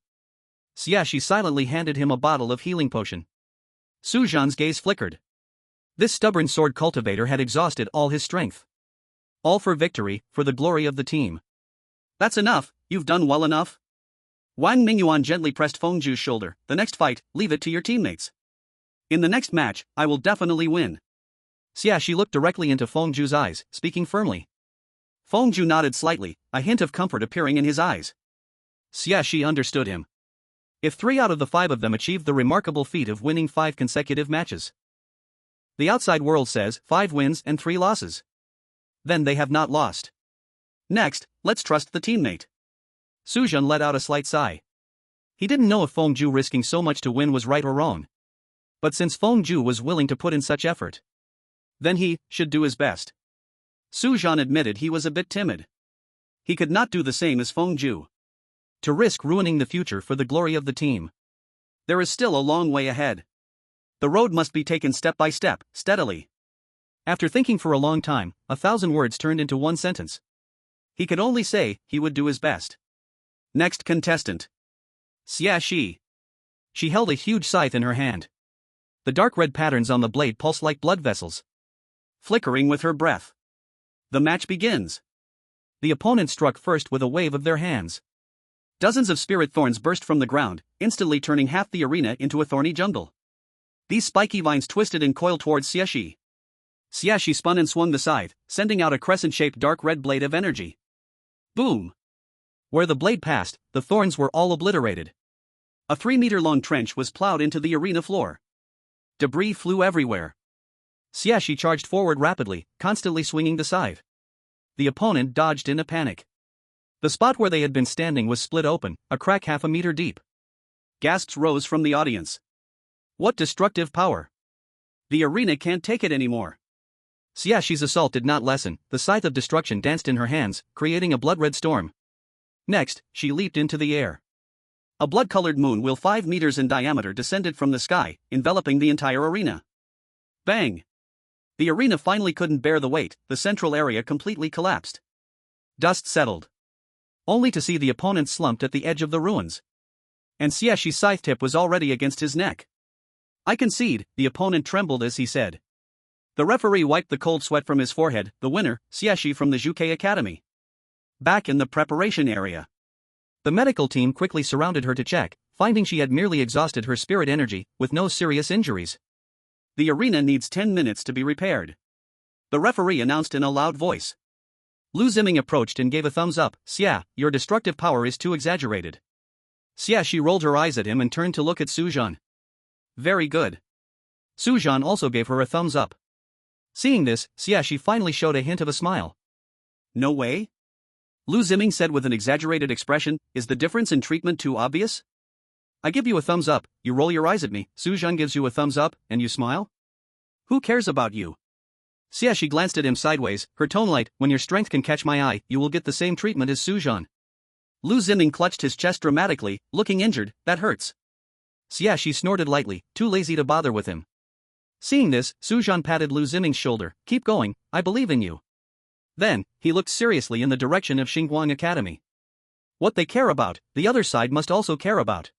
Xie silently handed him a bottle of healing potion. Su Zhan's gaze flickered. This stubborn sword cultivator had exhausted all his strength. All for victory, for the glory of the team. "That's enough, you've done well enough." Wang Mingyuan gently pressed Feng Zhu's shoulder. "The next fight, leave it to your teammates. In the next match, I will definitely win." Xie looked directly into Feng Zhu's eyes, speaking firmly. Feng Zhu nodded slightly, a hint of comfort appearing in his eyes. Xie understood him. If 3 out of the 5 of them achieved the remarkable feat of winning 5 consecutive matches, the outside world says 5 wins and 3 losses. Then they have not lost. Next, let's trust the teammate. Su Zhan let out a slight sigh. He didn't know if Feng Zhu risking so much to win was right or wrong. But since Feng Zhu was willing to put in such effort, then he should do his best. Su Zhan admitted he was a bit timid. He could not do the same as Feng Zhu. To risk ruining the future for the glory of the team. There is still a long way ahead. The road must be taken step by step, steadily. After thinking for a long time, 1,000 words turned into one sentence. He could only say he would do his best. Next contestant. Xie. She held a huge scythe in her hand. The dark red patterns on the blade pulsed like blood vessels. Flickering with her breath. The match begins. The opponent struck first with a wave of their hands. Dozens of spirit thorns burst from the ground, instantly turning half the arena into a thorny jungle. These spiky vines twisted and coiled towards Xie. Xiaxi spun and swung the scythe, sending out a crescent-shaped dark red blade of energy. Boom! Where the blade passed, the thorns were all obliterated. A 3-meter-long trench was plowed into the arena floor. Debris flew everywhere. Xiaxi charged forward rapidly, constantly swinging the scythe. The opponent dodged in a panic. The spot where they had been standing was split open, a crack half a meter deep. Gasps rose from the audience. What destructive power! The arena can't take it anymore. Xiaxi's assault did not lessen, the scythe of destruction danced in her hands, creating a blood-red storm. Next, she leaped into the air. A blood-colored moon wheel 5 meters in diameter descended from the sky, enveloping the entire arena. Bang! The arena finally couldn't bear the weight, the central area completely collapsed. Dust settled. Only to see the opponent slumped at the edge of the ruins. And Xiaxi's scythe tip was already against his neck. I concede, the opponent trembled as he said. The referee wiped the cold sweat from his forehead, the winner, Xiaxi from the Zhuke Academy. Back in the preparation area. The medical team quickly surrounded her to check, finding she had merely exhausted her spirit energy, with no serious injuries. The arena needs 10 minutes to be repaired. The referee announced in a loud voice. Lu Ziming approached and gave a thumbs up. Xia, your destructive power is too exaggerated. Xiaxi rolled her eyes at him and turned to look at Su Zhan. Very good. Su Zhan also gave her a thumbs up. Seeing this, Xiaxi finally showed a hint of a smile. No way? Lu Ziming said with an exaggerated expression, is the difference in treatment too obvious? I give you a thumbs up, you roll your eyes at me, Su Zhan gives you a thumbs up, and you smile? Who cares about you? Xiaxi glanced at him sideways, her tone light, when your strength can catch my eye, you will get the same treatment as Su Zhan. Lu Ziming clutched his chest dramatically, looking injured, that hurts. Xiaxi snorted lightly, too lazy to bother with him. Seeing this, Su Zhan patted Lu Ziming's shoulder, keep going, I believe in you. Then, he looked seriously in the direction of Xinguang Academy. What they care about, the other side must also care about.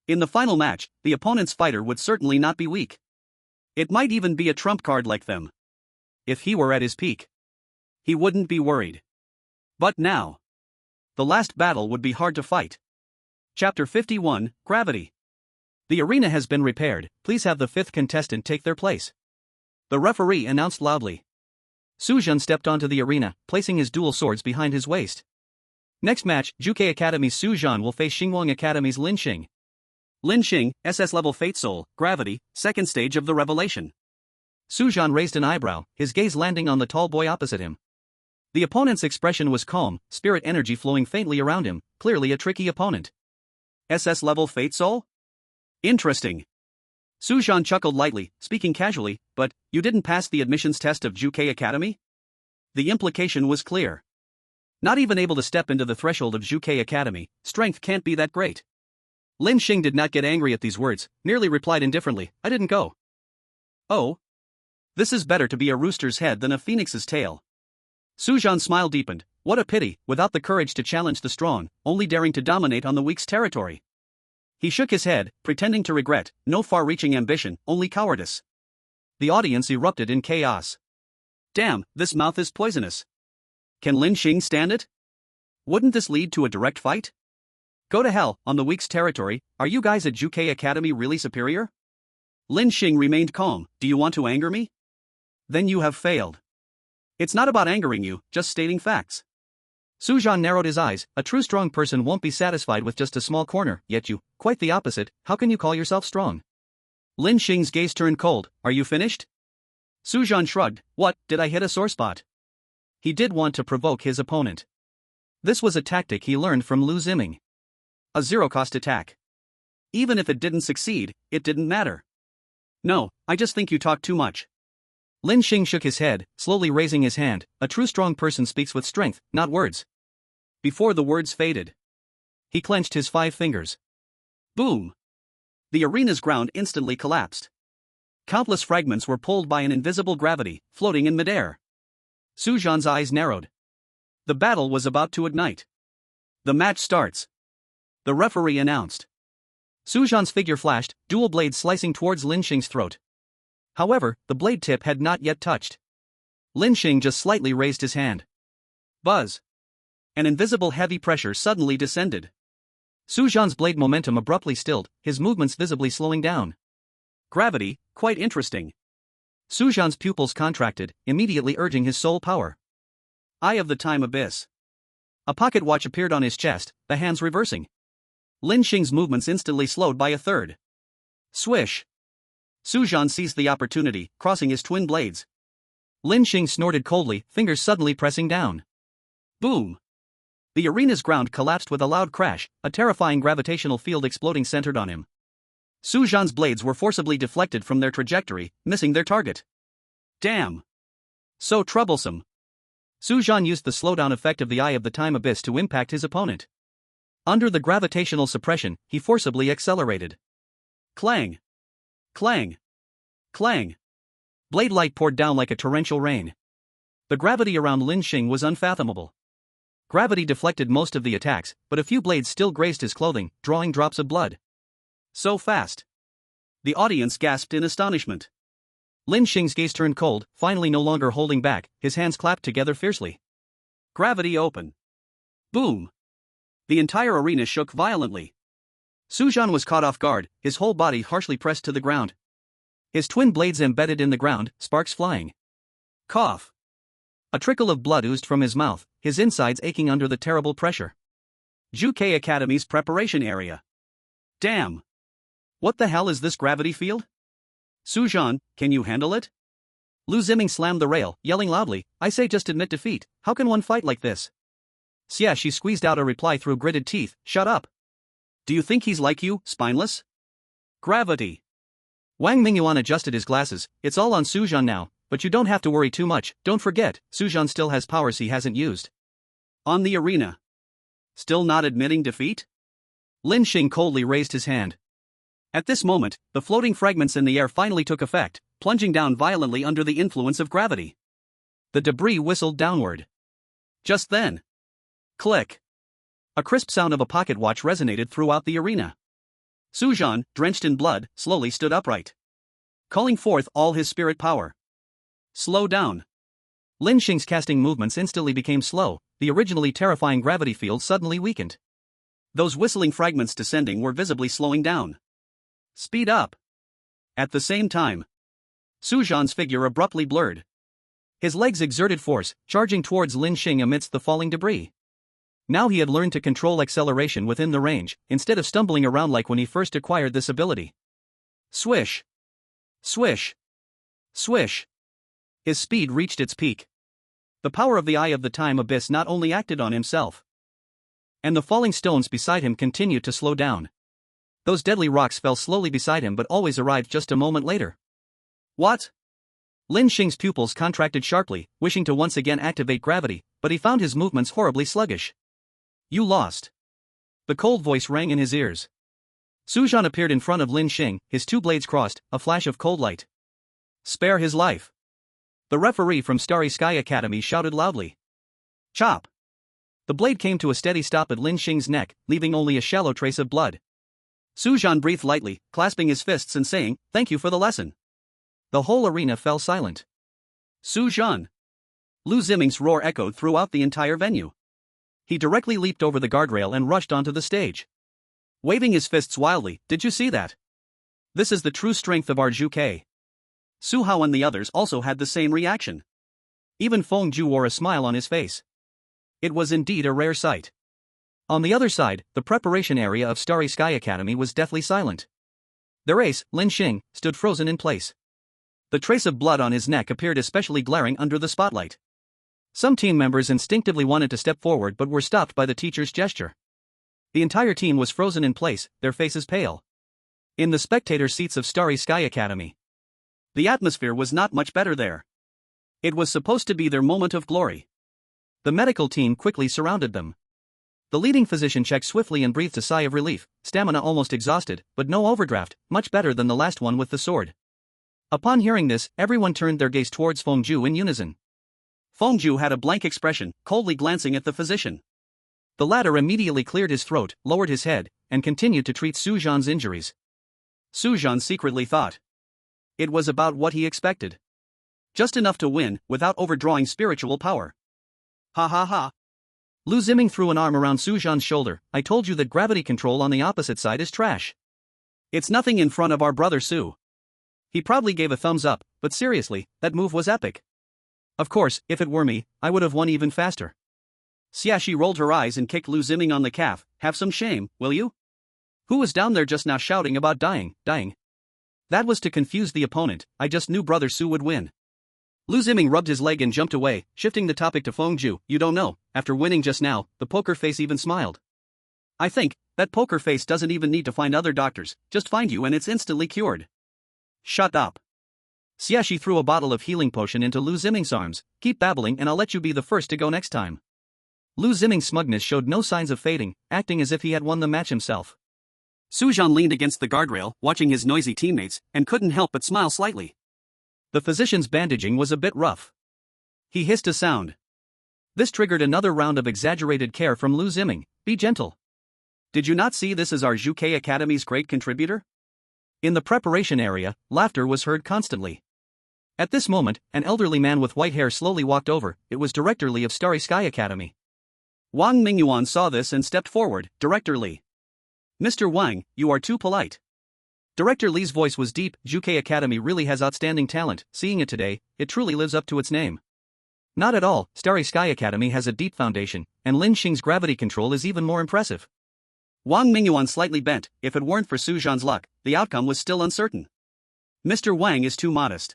In the final match, the opponent's fighter would certainly not be weak. It might even be a trump card like them. If he were at his peak, he wouldn't be worried. But now, the last battle would be hard to fight. Chapter 51, Gravity. The arena has been repaired, please have the 5th contestant take their place. The referee announced loudly. Su Zhan stepped onto the arena, placing his dual swords behind his waist. Next match, Zhuke Academy's Su Zhan will face Xinguang Academy's Lin Xing. Lin Xing, SS-level Fate Soul, Gravity, 2nd stage of the Revelation. Su Zhan raised an eyebrow, his gaze landing on the tall boy opposite him. The opponent's expression was calm, spirit energy flowing faintly around him, clearly a tricky opponent. SS-level Fate Soul? Interesting. Su Zhan chuckled lightly, speaking casually, but, you didn't pass the admissions test of Zhuke Academy? The implication was clear. Not even able to step into the threshold of Zhuke Academy, strength can't be that great. Lin Xing did not get angry at these words, merely replied indifferently, I didn't go. Oh? This is better to be a rooster's head than a phoenix's tail. Su Zhan's smile deepened, what a pity, without the courage to challenge the strong, only daring to dominate on the weak's territory. He shook his head, pretending to regret, no far-reaching ambition, only cowardice. The audience erupted in chaos. Damn, this mouth is poisonous. Can Lin Xing stand it? Wouldn't this lead to a direct fight? Go to hell, on the weak's territory, are you guys at Zhuke Academy really superior? Lin Xing remained calm, do you want to anger me? Then you have failed. It's not about angering you, just stating facts. Su Zhan narrowed his eyes, a true strong person won't be satisfied with just a small corner, yet you, quite the opposite, how can you call yourself strong? Lin Xing's gaze turned cold, are you finished? Su Zhan shrugged, what, did I hit a sore spot? He did want to provoke his opponent. This was a tactic he learned from Lu Ziming. A zero-cost attack. Even if it didn't succeed, it didn't matter. No, I just think you talk too much. Lin Xing shook his head, slowly raising his hand, a true strong person speaks with strength, not words. Before the words faded, he clenched his 5 fingers. Boom! The arena's ground instantly collapsed. Countless fragments were pulled by an invisible gravity, floating in midair. Su Zhan's eyes narrowed. The battle was about to ignite. The match starts. The referee announced. Su Zhan's figure flashed, dual blades slicing towards Lin Xing's throat. However, the blade tip had not yet touched. Lin Xing just slightly raised his hand. Buzz! An invisible heavy pressure suddenly descended. Su Zhan's blade momentum abruptly stilled, his movements visibly slowing down. Gravity, quite interesting. Su Zhan's pupils contracted, immediately urging his soul power. Eye of the Time Abyss. A pocket watch appeared on his chest, the hands reversing. Lin Xing's movements instantly slowed by a third. Swish. Su Zhan seized the opportunity, crossing his twin blades. Lin Xing snorted coldly, fingers suddenly pressing down. Boom. The arena's ground collapsed with a loud crash, a terrifying gravitational field exploding centered on him. Su Zhan's blades were forcibly deflected from their trajectory, missing their target. Damn. So troublesome. Su Zhan used the slowdown effect of the Eye of the Time Abyss to impact his opponent. Under the gravitational suppression, he forcibly accelerated. Clang. Clang. Clang. Blade light poured down like a torrential rain. The gravity around Lin Xing was unfathomable. Gravity deflected most of the attacks, but a few blades still grazed his clothing, drawing drops of blood. So fast. The audience gasped in astonishment. Lin Xing's gaze turned cold, finally no longer holding back, his hands clapped together fiercely. Gravity open. Boom. The entire arena shook violently. Su Zhan was caught off guard, his whole body harshly pressed to the ground. His twin blades embedded in the ground, sparks flying. Cough. A trickle of blood oozed from his mouth, his insides aching under the terrible pressure. Juke Academy's preparation area. Damn. What the hell is this gravity field? Su Zhan, can you handle it? Lu Ziming slammed the rail, yelling loudly, I say just admit defeat, how can one fight like this? Xia Shi squeezed out a reply through gritted teeth, shut up. Do you think he's like you, spineless? Gravity. Wang Mingyuan adjusted his glasses, it's all on Su Zhan now, but you don't have to worry too much, don't forget, Su Zhan still has powers he hasn't used. On the arena. Still not admitting defeat? Lin Xing coldly raised his hand. At this moment, the floating fragments in the air finally took effect, plunging down violently under the influence of gravity. The debris whistled downward. Just then. Click. A crisp sound of a pocket watch resonated throughout the arena. Su Zhan, drenched in blood, slowly stood upright. Calling forth all his spirit power. Slow down. Lin Xing's casting movements instantly became slow, the originally terrifying gravity field suddenly weakened. Those whistling fragments descending were visibly slowing down. Speed up. At the same time, Su Zhan's figure abruptly blurred. His legs exerted force, charging towards Lin Xing amidst the falling debris. Now he had learned to control acceleration within the range, instead of stumbling around like when he first acquired this ability. Swish. Swish. Swish. His speed reached its peak. The power of the Eye of the Time Abyss not only acted on himself, and the falling stones beside him continued to slow down. Those deadly rocks fell slowly beside him but always arrived just a moment later. What? Lin Xing's pupils contracted sharply, wishing to once again activate gravity, but he found his movements horribly sluggish. You lost. The cold voice rang in his ears. Su Zhan appeared in front of Lin Xing, his two blades crossed, a flash of cold light. Spare his life. The referee from Starry Sky Academy shouted loudly. Chop. The blade came to a steady stop at Lin Xing's neck, leaving only a shallow trace of blood. Su Zhan breathed lightly, clasping his fists and saying, thank you for the lesson. The whole arena fell silent. Su Zhan. Lu Ziming's roar echoed throughout the entire venue. He directly leaped over the guardrail and rushed onto the stage. Waving his fists wildly, did you see that? This is the true strength of our Juke. Su Hao and the others also had the same reaction. Even Feng Ju wore a smile on his face. It was indeed a rare sight. On the other side, the preparation area of Starry Sky Academy was deathly silent. Their ace, Lin Xing, stood frozen in place. The trace of blood on his neck appeared especially glaring under the spotlight. Some team members instinctively wanted to step forward but were stopped by the teacher's gesture. The entire team was frozen in place, their faces pale. In the spectator seats of Starry Sky Academy, the atmosphere was not much better there. It was supposed to be their moment of glory. The medical team quickly surrounded them. The leading physician checked swiftly and breathed a sigh of relief, stamina almost exhausted, but no overdraft, much better than the last one with the sword. Upon hearing this, everyone turned their gaze towards Feng Ju in unison. Feng Ju had a blank expression, coldly glancing at the physician. The latter immediately cleared his throat, lowered his head, and continued to treat Su Zhan's injuries. Su Zhan secretly thought. It was about what he expected. Just enough to win, without overdrawing spiritual power. Ha ha ha. Lu Ziming threw an arm around Su Zhan's shoulder. I told you that gravity control on the opposite side is trash. It's nothing in front of our brother Su. He probably gave a thumbs up, but seriously, that move was epic. Of course, if it were me, I would have won even faster. Xiaxi rolled her eyes and kicked Lu Ziming on the calf. Have some shame, will you? Who was down there just now shouting about dying? That was to confuse the opponent. I just knew Brother Su would win. Lu Ziming rubbed his leg and jumped away, shifting the topic to Fengju. You don't know, after winning just now, the poker face even smiled. I think, that poker face doesn't even need to find other doctors, just find you and it's instantly cured. Shut up. Xiaxi threw a bottle of healing potion into Lu Ziming's arms. Keep babbling and I'll let you be the first to go next time. Lu Ziming's smugness showed no signs of fading, acting as if he had won the match himself. Su Zhan leaned against the guardrail, watching his noisy teammates, and couldn't help but smile slightly. The physician's bandaging was a bit rough. He hissed a sound. This triggered another round of exaggerated care from Lu Ziming. Be gentle. Did you not see this as our Zhuke Academy's great contributor? In the preparation area, laughter was heard constantly. At this moment, an elderly man with white hair slowly walked over. It was Director Li of Starry Sky Academy. Wang Mingyuan saw this and stepped forward. Director Li. Mr. Wang, you are too polite. Director Li's voice was deep. Zhuke Academy really has outstanding talent. Seeing it today, it truly lives up to its name. Not at all, Starry Sky Academy has a deep foundation, and Lin Xing's gravity control is even more impressive. Wang Mingyuan slightly bent. If it weren't for Su Zhan's luck, the outcome was still uncertain. Mr. Wang is too modest.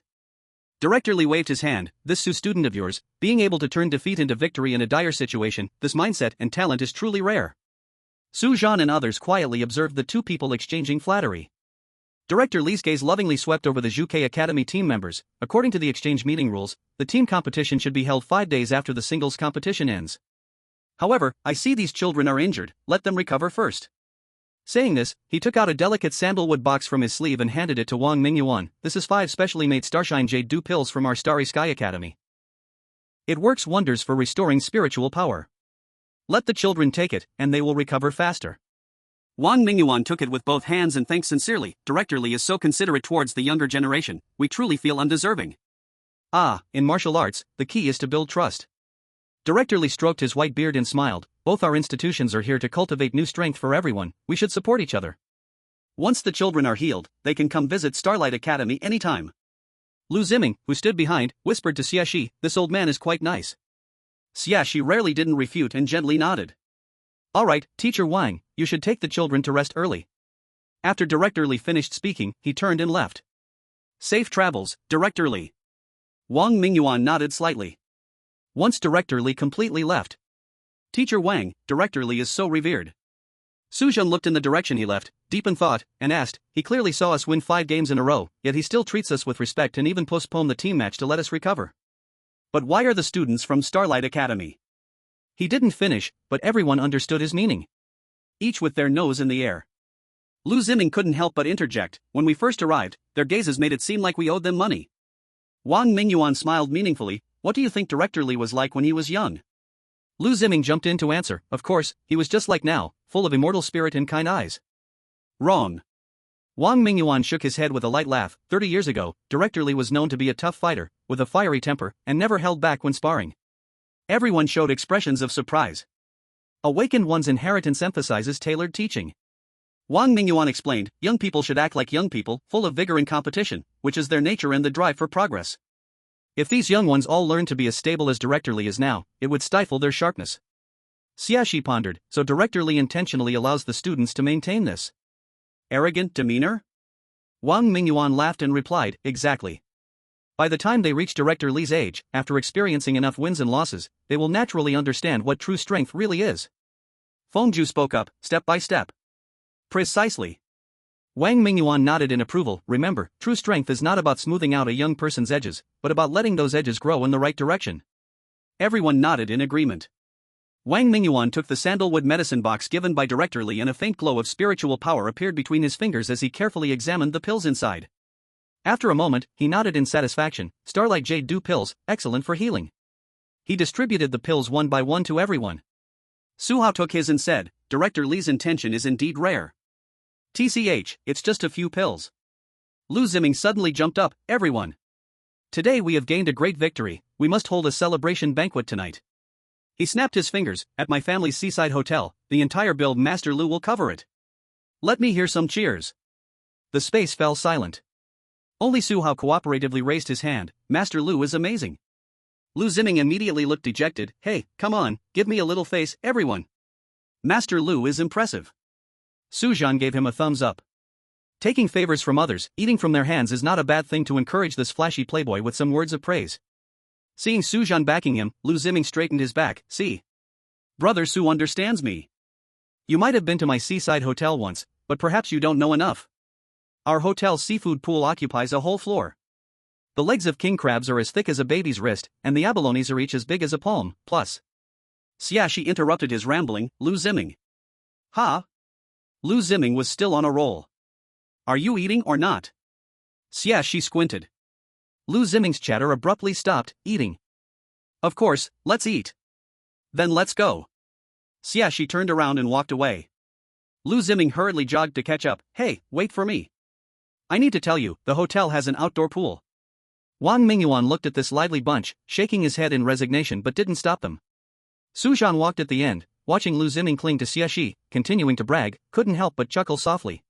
Director Li waved his hand. This Su student of yours, being able to turn defeat into victory in a dire situation, this mindset and talent is truly rare. Su Zhan and others quietly observed the two people exchanging flattery. Director Li's gaze lovingly swept over the Zhuke Academy team members. According to the exchange meeting rules, the team competition should be held 5 days after the singles competition ends. However, I see these children are injured, let them recover first. Saying this, he took out a delicate sandalwood box from his sleeve and handed it to Wang Mingyuan. This is 5 specially made Starshine Jade Dew pills from our Starry Sky Academy. It works wonders for restoring spiritual power. Let the children take it, and they will recover faster. Wang Mingyuan took it with both hands and thanked sincerely. Director Li is so considerate towards the younger generation, we truly feel undeserving. In martial arts, the key is to build trust. Director Li stroked his white beard and smiled. Both our institutions are here to cultivate new strength for everyone, we should support each other. Once the children are healed, they can come visit Starlight Academy anytime. Lu Ziming, who stood behind, whispered to Xiaxi, this old man is quite nice. Xiaxi rarely didn't refute and gently nodded. Alright, Teacher Wang, you should take the children to rest early. After Director Li finished speaking, he turned and left. Safe travels, Director Li. Wang Mingyuan nodded slightly. Once Director Li completely left. Teacher Wang, Director Li is so revered. Su Zhan looked in the direction he left, deep in thought, and asked, he clearly saw us win 5 games in a row, yet he still treats us with respect and even postponed the team match to let us recover. But why are the students from Starlight Academy? He didn't finish, but everyone understood his meaning. Each with their nose in the air. Lu Ziming couldn't help but interject, when we first arrived, their gazes made it seem like we owed them money. Wang Mingyuan smiled meaningfully. What do you think Director Li was like when he was young? Lu Ziming jumped in to answer, of course, he was just like now, full of immortal spirit and kind eyes. Wrong. Wang Mingyuan shook his head with a light laugh. 30 years ago, Director Li was known to be a tough fighter, with a fiery temper, and never held back when sparring. Everyone showed expressions of surprise. Awakened one's inheritance emphasizes tailored teaching. Wang Mingyuan explained, young people should act like young people, full of vigor and competition, which is their nature and the drive for progress. If these young ones all learned to be as stable as Director Li is now, it would stifle their sharpness. Xiaxi pondered, so Director Li intentionally allows the students to maintain this arrogant demeanor? Wang Mingyuan laughed and replied, exactly. By the time they reach Director Li's age, after experiencing enough wins and losses, they will naturally understand what true strength really is. Fengju spoke up, step by step. Precisely. Wang Mingyuan nodded in approval. Remember, true strength is not about smoothing out a young person's edges, but about letting those edges grow in the right direction. Everyone nodded in agreement. Wang Mingyuan took the sandalwood medicine box given by Director Li and a faint glow of spiritual power appeared between his fingers as he carefully examined the pills inside. After a moment, he nodded in satisfaction. Starlight Jade Dew pills, excellent for healing. He distributed the pills one by one to everyone. Su Hao took his and said, Director Li's intention is indeed rare. TCH, it's just a few pills. Lu Ziming suddenly jumped up, everyone. Today we have gained a great victory, we must hold a celebration banquet tonight. He snapped his fingers, at my family's seaside hotel, the entire bill Master Lu will cover it. Let me hear some cheers. The space fell silent. Only Su Hao cooperatively raised his hand. Master Lu is amazing. Lu Ziming immediately looked dejected. Hey, come on, give me a little face, everyone. Master Lu is impressive. Su Zhan gave him a thumbs up. Taking favors from others, eating from their hands is not a bad thing to encourage this flashy playboy with some words of praise. Seeing Su Zhan backing him, Lu Ziming straightened his back. See? Brother Su understands me. You might have been to my seaside hotel once, but perhaps you don't know enough. Our hotel's seafood pool occupies a whole floor. The legs of king crabs are as thick as a baby's wrist, and the abalones are each as big as a palm, plus. Xiaxi interrupted his rambling. Lu Ziming. Ha? Lu Ziming was still on a roll. Are you eating or not? Xiaxi squinted. Lu Ziming's chatter abruptly stopped. Eating. Of course, let's eat. Then let's go. Xiaxi turned around and walked away. Lu Ziming hurriedly jogged to catch up. Hey, wait for me. I need to tell you, the hotel has an outdoor pool. Wang Mingyuan looked at this lively bunch, shaking his head in resignation but didn't stop them. Su Zhan walked at the end, watching Lu Ziming cling to Xiaxi, continuing to brag, couldn't help but chuckle softly.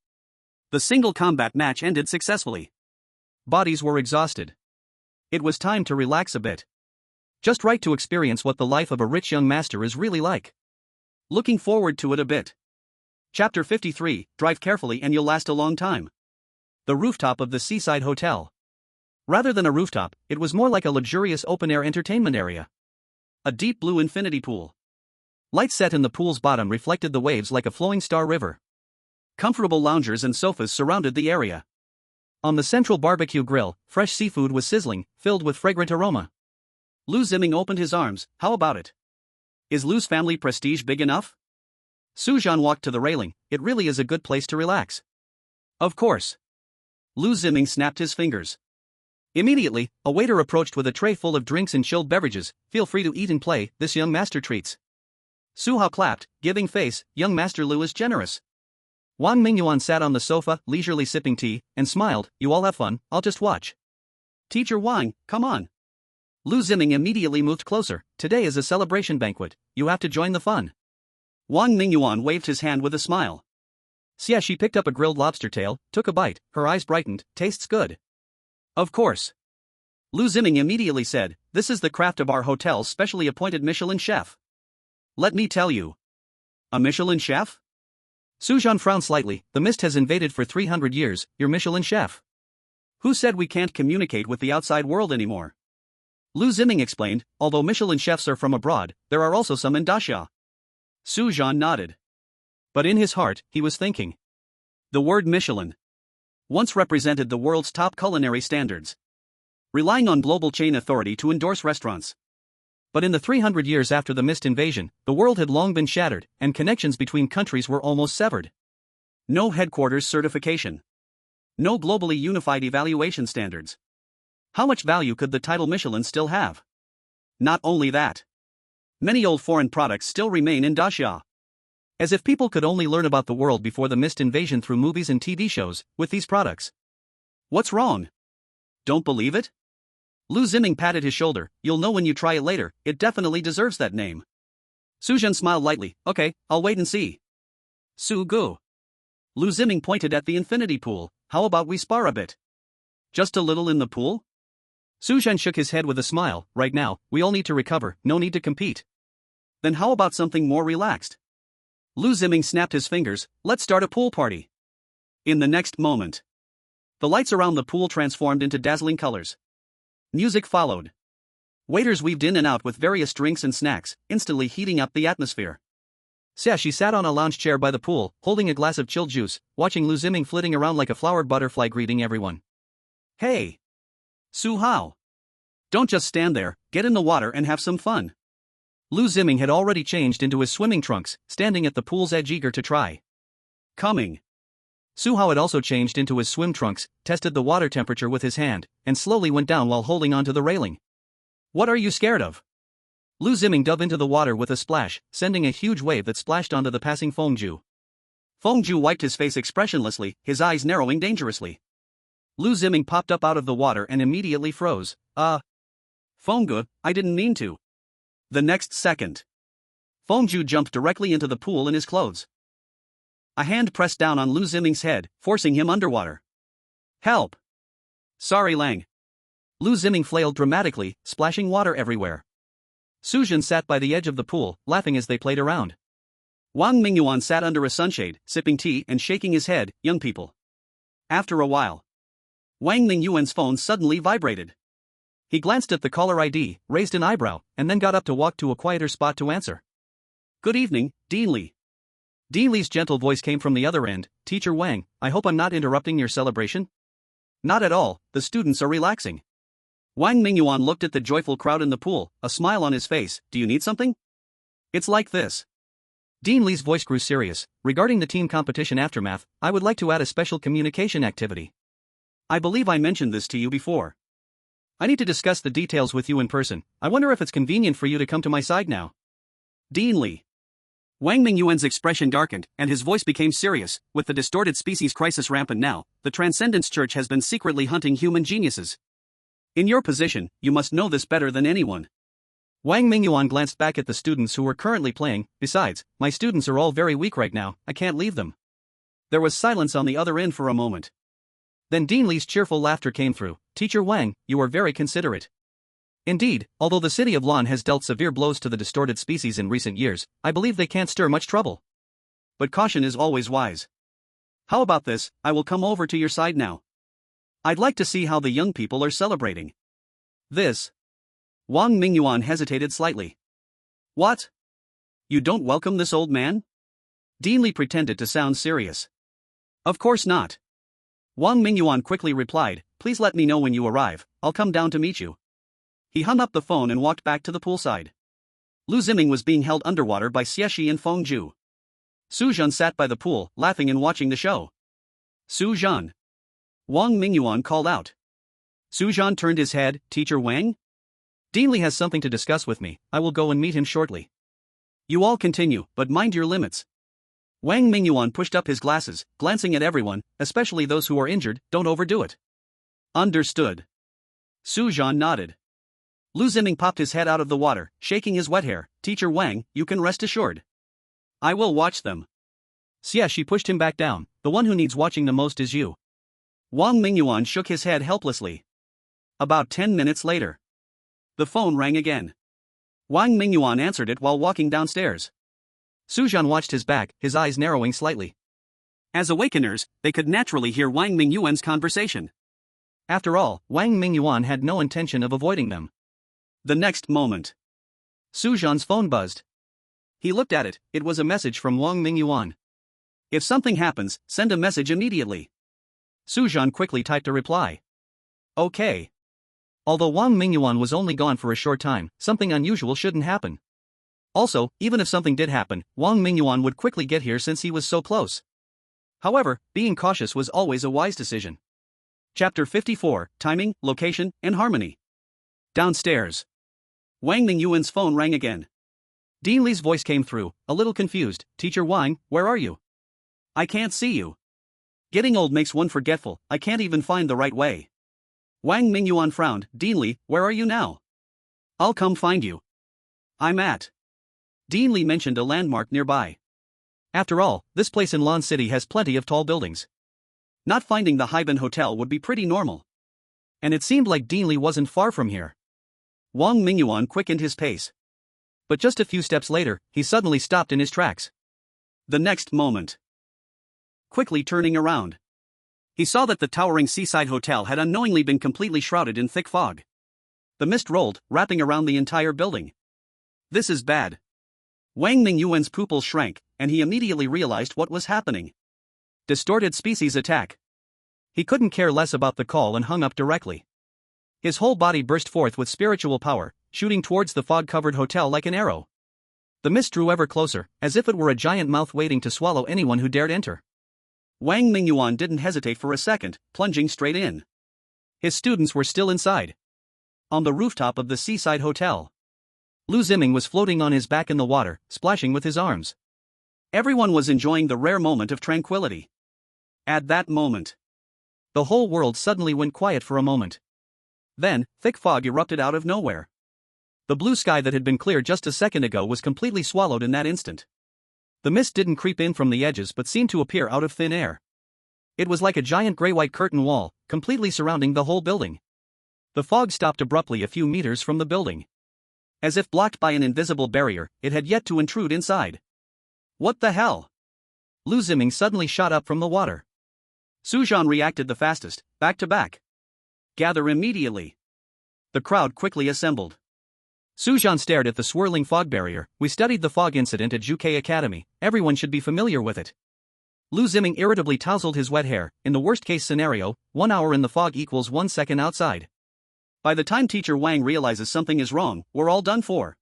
The single combat match ended successfully. Bodies were exhausted. It was time to relax a bit. Just right to experience what the life of a rich young master is really like. Looking forward to it a bit. Chapter 53, Drive carefully and you'll last a long time. The rooftop of the seaside hotel. Rather than a rooftop, it was more like a luxurious open-air entertainment area. A deep blue infinity pool. Light set in the pool's bottom reflected the waves like a flowing star river. Comfortable loungers and sofas surrounded the area. On the central barbecue grill, fresh seafood was sizzling, filled with fragrant aroma. Lu Ziming opened his arms. How about it? Is Lu's family prestige big enough? Su Zhan walked to the railing. It really is a good place to relax. Of course. Lu Ziming snapped his fingers. Immediately, a waiter approached with a tray full of drinks and chilled beverages. Feel free to eat and play, this young master treats. Su Hao clapped, giving face. Young Master Lu is generous. Wang Mingyuan sat on the sofa, leisurely sipping tea, and smiled. You all have fun, I'll just watch. Teacher Wang, come on. Lu Ziming immediately moved closer. Today is a celebration banquet, you have to join the fun. Wang Mingyuan waved his hand with a smile. Xiaxi picked up a grilled lobster tail, took a bite, her eyes brightened. Tastes good. Of course. Lu Ziming immediately said, this is the craft of our hotel's specially appointed Michelin chef. Let me tell you. A Michelin chef? Su Zhan frowned slightly. The mist has invaded for 300 years, your Michelin chef. Who said we can't communicate with the outside world anymore? Lu Ziming explained, although Michelin chefs are from abroad, there are also some in Daxia. Su Zhan nodded. But in his heart, he was thinking. The word Michelin once represented the world's top culinary standards, relying on global chain authority to endorse restaurants. But in the 300 years after the mist invasion, the world had long been shattered, and connections between countries were almost severed. No headquarters certification. No globally unified evaluation standards. How much value could the title Michelin still have? Not only that. Many old foreign products still remain in Daxia. As if people could only learn about the world before the mist invasion through movies and TV shows, with these products. What's wrong? Don't believe it? Lu Ziming patted his shoulder. You'll know when you try it later, it definitely deserves that name. Su Zhan smiled lightly. Okay, I'll wait and see. Su Gu. Lu Ziming pointed at the infinity pool. How about we spar a bit? Just a little in the pool? Su Zhan shook his head with a smile. Right now, we all need to recover, no need to compete. Then how about something more relaxed? Lu Ziming snapped his fingers. Let's start a pool party. In the next moment, the lights around the pool transformed into dazzling colors. Music followed. Waiters weaved in and out with various drinks and snacks, instantly heating up the atmosphere. Xiaxi sat on a lounge chair by the pool, holding a glass of chilled juice, watching Lu Ziming flitting around like a flowered butterfly greeting everyone. Hey! Su Hao! Don't just stand there, get in the water and have some fun. Lu Ziming had already changed into his swimming trunks, standing at the pool's edge eager to try. Coming. Su Hao had also changed into his swim trunks, tested the water temperature with his hand, and slowly went down while holding onto the railing. What are you scared of? Lu Ziming dove into the water with a splash, sending a huge wave that splashed onto the passing Fengju. Fengju wiped his face expressionlessly, his eyes narrowing dangerously. Lu Ziming popped up out of the water and immediately froze. Fengju, I didn't mean to. The next second, Fengju jumped directly into the pool in his clothes. A hand pressed down on Lu Ziming's head, forcing him underwater. Help! Sorry Lang. Lu Ziming flailed dramatically, splashing water everywhere. Sujin sat by the edge of the pool, laughing as they played around. Wang Mingyuan sat under a sunshade, sipping tea and shaking his head. Young people. After a while, Wang Mingyuan's phone suddenly vibrated. He glanced at the caller ID, raised an eyebrow, and then got up to walk to a quieter spot to answer. Good evening, Dean Li. Dean Li's gentle voice came from the other end. Teacher Wang, I hope I'm not interrupting your celebration? Not at all, the students are relaxing. Wang Mingyuan looked at the joyful crowd in the pool, a smile on his face. Do you need something? It's like this. Dean Li's voice grew serious. Regarding the team competition aftermath, I would like to add a special communication activity. I believe I mentioned this to you before. I need to discuss the details with you in person. I wonder if it's convenient for you to come to my side now. Dean Li. Wang Mingyuan's expression darkened, and his voice became serious. With the distorted species crisis rampant now, the Transcendence Church has been secretly hunting human geniuses. In your position, you must know this better than anyone. Wang Mingyuan glanced back at the students who were currently playing. Besides, my students are all very weak right now, I can't leave them. There was silence on the other end for a moment. Then Dean Li's cheerful laughter came through. Teacher Wang, you are very considerate. Indeed, although the city of Lan has dealt severe blows to the distorted species in recent years, I believe they can't stir much trouble. But caution is always wise. How about this, I will come over to your side now. I'd like to see how the young people are celebrating. This. Wang Mingyuan hesitated slightly. What? You don't welcome this old man? Dean Li pretended to sound serious. Of course not. Wang Mingyuan quickly replied, please let me know when you arrive, I'll come down to meet you. He hung up the phone and walked back to the poolside. Lu Ziming was being held underwater by Xieshi and Feng Zhu. Su Zhan sat by the pool, laughing and watching the show. Su Zhan. Wang Mingyuan called out. Su Zhan turned his head. Teacher Wang? Dean Li has something to discuss with me, I will go and meet him shortly. You all continue, but mind your limits. Wang Mingyuan pushed up his glasses, glancing at everyone, especially those who are injured. Don't overdo it. Understood. Su Zhan nodded. Lu Ziming popped his head out of the water, shaking his wet hair. Teacher Wang, you can rest assured. I will watch them. Xieshi pushed him back down. The one who needs watching the most is you. Wang Mingyuan shook his head helplessly. About 10 minutes later, the phone rang again. Wang Mingyuan answered it while walking downstairs. Su Zhan watched his back, his eyes narrowing slightly. As awakeners, they could naturally hear Wang Mingyuan's conversation. After all, Wang Mingyuan had no intention of avoiding them. The next moment, Su Zhan's phone buzzed. He looked at it. It was a message from Wang Mingyuan. If something happens, send a message immediately. Su Zhan quickly typed a reply. Okay. Although Wang Mingyuan was only gone for a short time, something unusual shouldn't happen. Also, even if something did happen, Wang Mingyuan would quickly get here since he was so close. However, being cautious was always a wise decision. Chapter 54, Timing, Location, and Harmony. Downstairs. Wang Mingyuan's phone rang again. Dean Li's voice came through, a little confused. Teacher Wang, where are you? I can't see you. Getting old makes one forgetful, I can't even find the right way. Wang Mingyuan frowned. Dean Li, where are you now? I'll come find you. I'm at. Dean Li mentioned a landmark nearby. After all, this place in Lan City has plenty of tall buildings. Not finding the Haiban Hotel would be pretty normal. And it seemed like Dean Li wasn't far from here. Wang Mingyuan quickened his pace. But just a few steps later, he suddenly stopped in his tracks. The next moment, quickly turning around, he saw that the towering seaside hotel had unknowingly been completely shrouded in thick fog. The mist rolled, wrapping around the entire building. This is bad. Wang Mingyuan's pupils shrank, and he immediately realized what was happening. Distorted species attack. He couldn't care less about the call and hung up directly. His whole body burst forth with spiritual power, shooting towards the fog-covered hotel like an arrow. The mist drew ever closer, as if it were a giant mouth waiting to swallow anyone who dared enter. Wang Mingyuan didn't hesitate for a second, plunging straight in. His students were still inside. On the rooftop of the seaside hotel, Lu Ziming was floating on his back in the water, splashing with his arms. Everyone was enjoying the rare moment of tranquility. At that moment, the whole world suddenly went quiet for a moment. Then, thick fog erupted out of nowhere. The blue sky that had been clear just a second ago was completely swallowed in that instant. The mist didn't creep in from the edges but seemed to appear out of thin air. It was like a giant gray-white curtain wall, completely surrounding the whole building. The fog stopped abruptly a few meters from the building. As if blocked by an invisible barrier, it had yet to intrude inside. What the hell? Lu Ziming suddenly shot up from the water. Su Zhan reacted the fastest, back to back. Gather immediately. The crowd quickly assembled. Su Zhan stared at the swirling fog barrier. We studied the fog incident at Juke Academy, everyone should be familiar with it. Lu Ziming irritably tousled his wet hair. In the worst-case scenario, 1 hour in the fog equals 1 second outside. By the time Teacher Wang realizes something is wrong, we're all done for.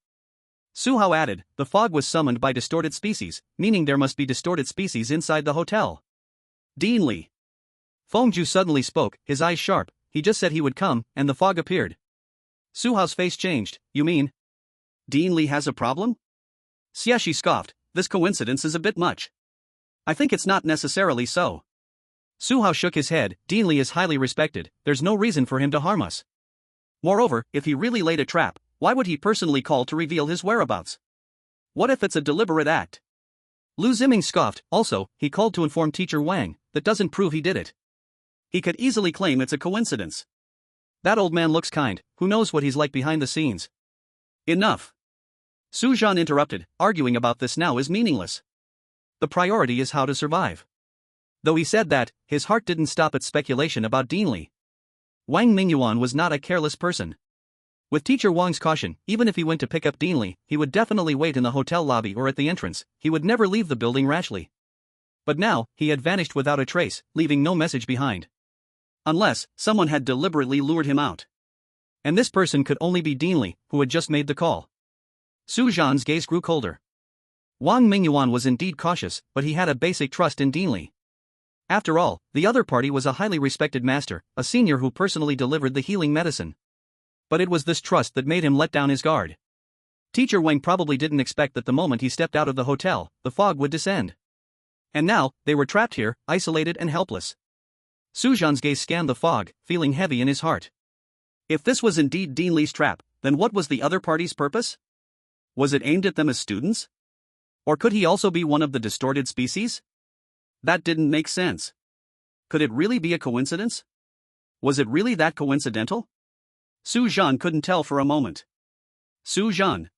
Su Hao added, the fog was summoned by distorted species, meaning there must be distorted species inside the hotel. Dean Li. Fengju suddenly spoke, his eyes sharp. He just said he would come, and the fog appeared. Su Hao's face changed. You mean Dean Li has a problem? Xiaxi scoffed, this coincidence is a bit much. I think it's not necessarily so. Su Hao shook his head, Dean Li is highly respected, there's no reason for him to harm us. Moreover, if he really laid a trap, why would he personally call to reveal his whereabouts? What if it's a deliberate act? Lu Ziming scoffed, also, he called to inform Teacher Wang, that doesn't prove he did it. He could easily claim it's a coincidence. That old man looks kind, who knows what he's like behind the scenes. Enough. Su Zhan interrupted, arguing about this now is meaningless. The priority is how to survive. Though he said that, his heart didn't stop at speculation about Dean Li. Wang Mingyuan was not a careless person. With Teacher Wang's caution, even if he went to pick up Dean Li, he would definitely wait in the hotel lobby or at the entrance, he would never leave the building rashly. But now, he had vanished without a trace, leaving no message behind. Unless, someone had deliberately lured him out. And this person could only be Dean Li, who had just made the call. Su Zhan's gaze grew colder. Wang Mingyuan was indeed cautious, but he had a basic trust in Dean Li. After all, the other party was a highly respected master, a senior who personally delivered the healing medicine. But it was this trust that made him let down his guard. Teacher Wang probably didn't expect that the moment he stepped out of the hotel, the fog would descend. And now, they were trapped here, isolated and helpless. Su Zhan's gaze scanned the fog, feeling heavy in his heart. If this was indeed Dean Li's trap, then what was the other party's purpose? Was it aimed at them as students? Or could he also be one of the distorted species? That didn't make sense. Could it really be a coincidence? Was it really that coincidental? Su Zhan couldn't tell for a moment. Su Zhan.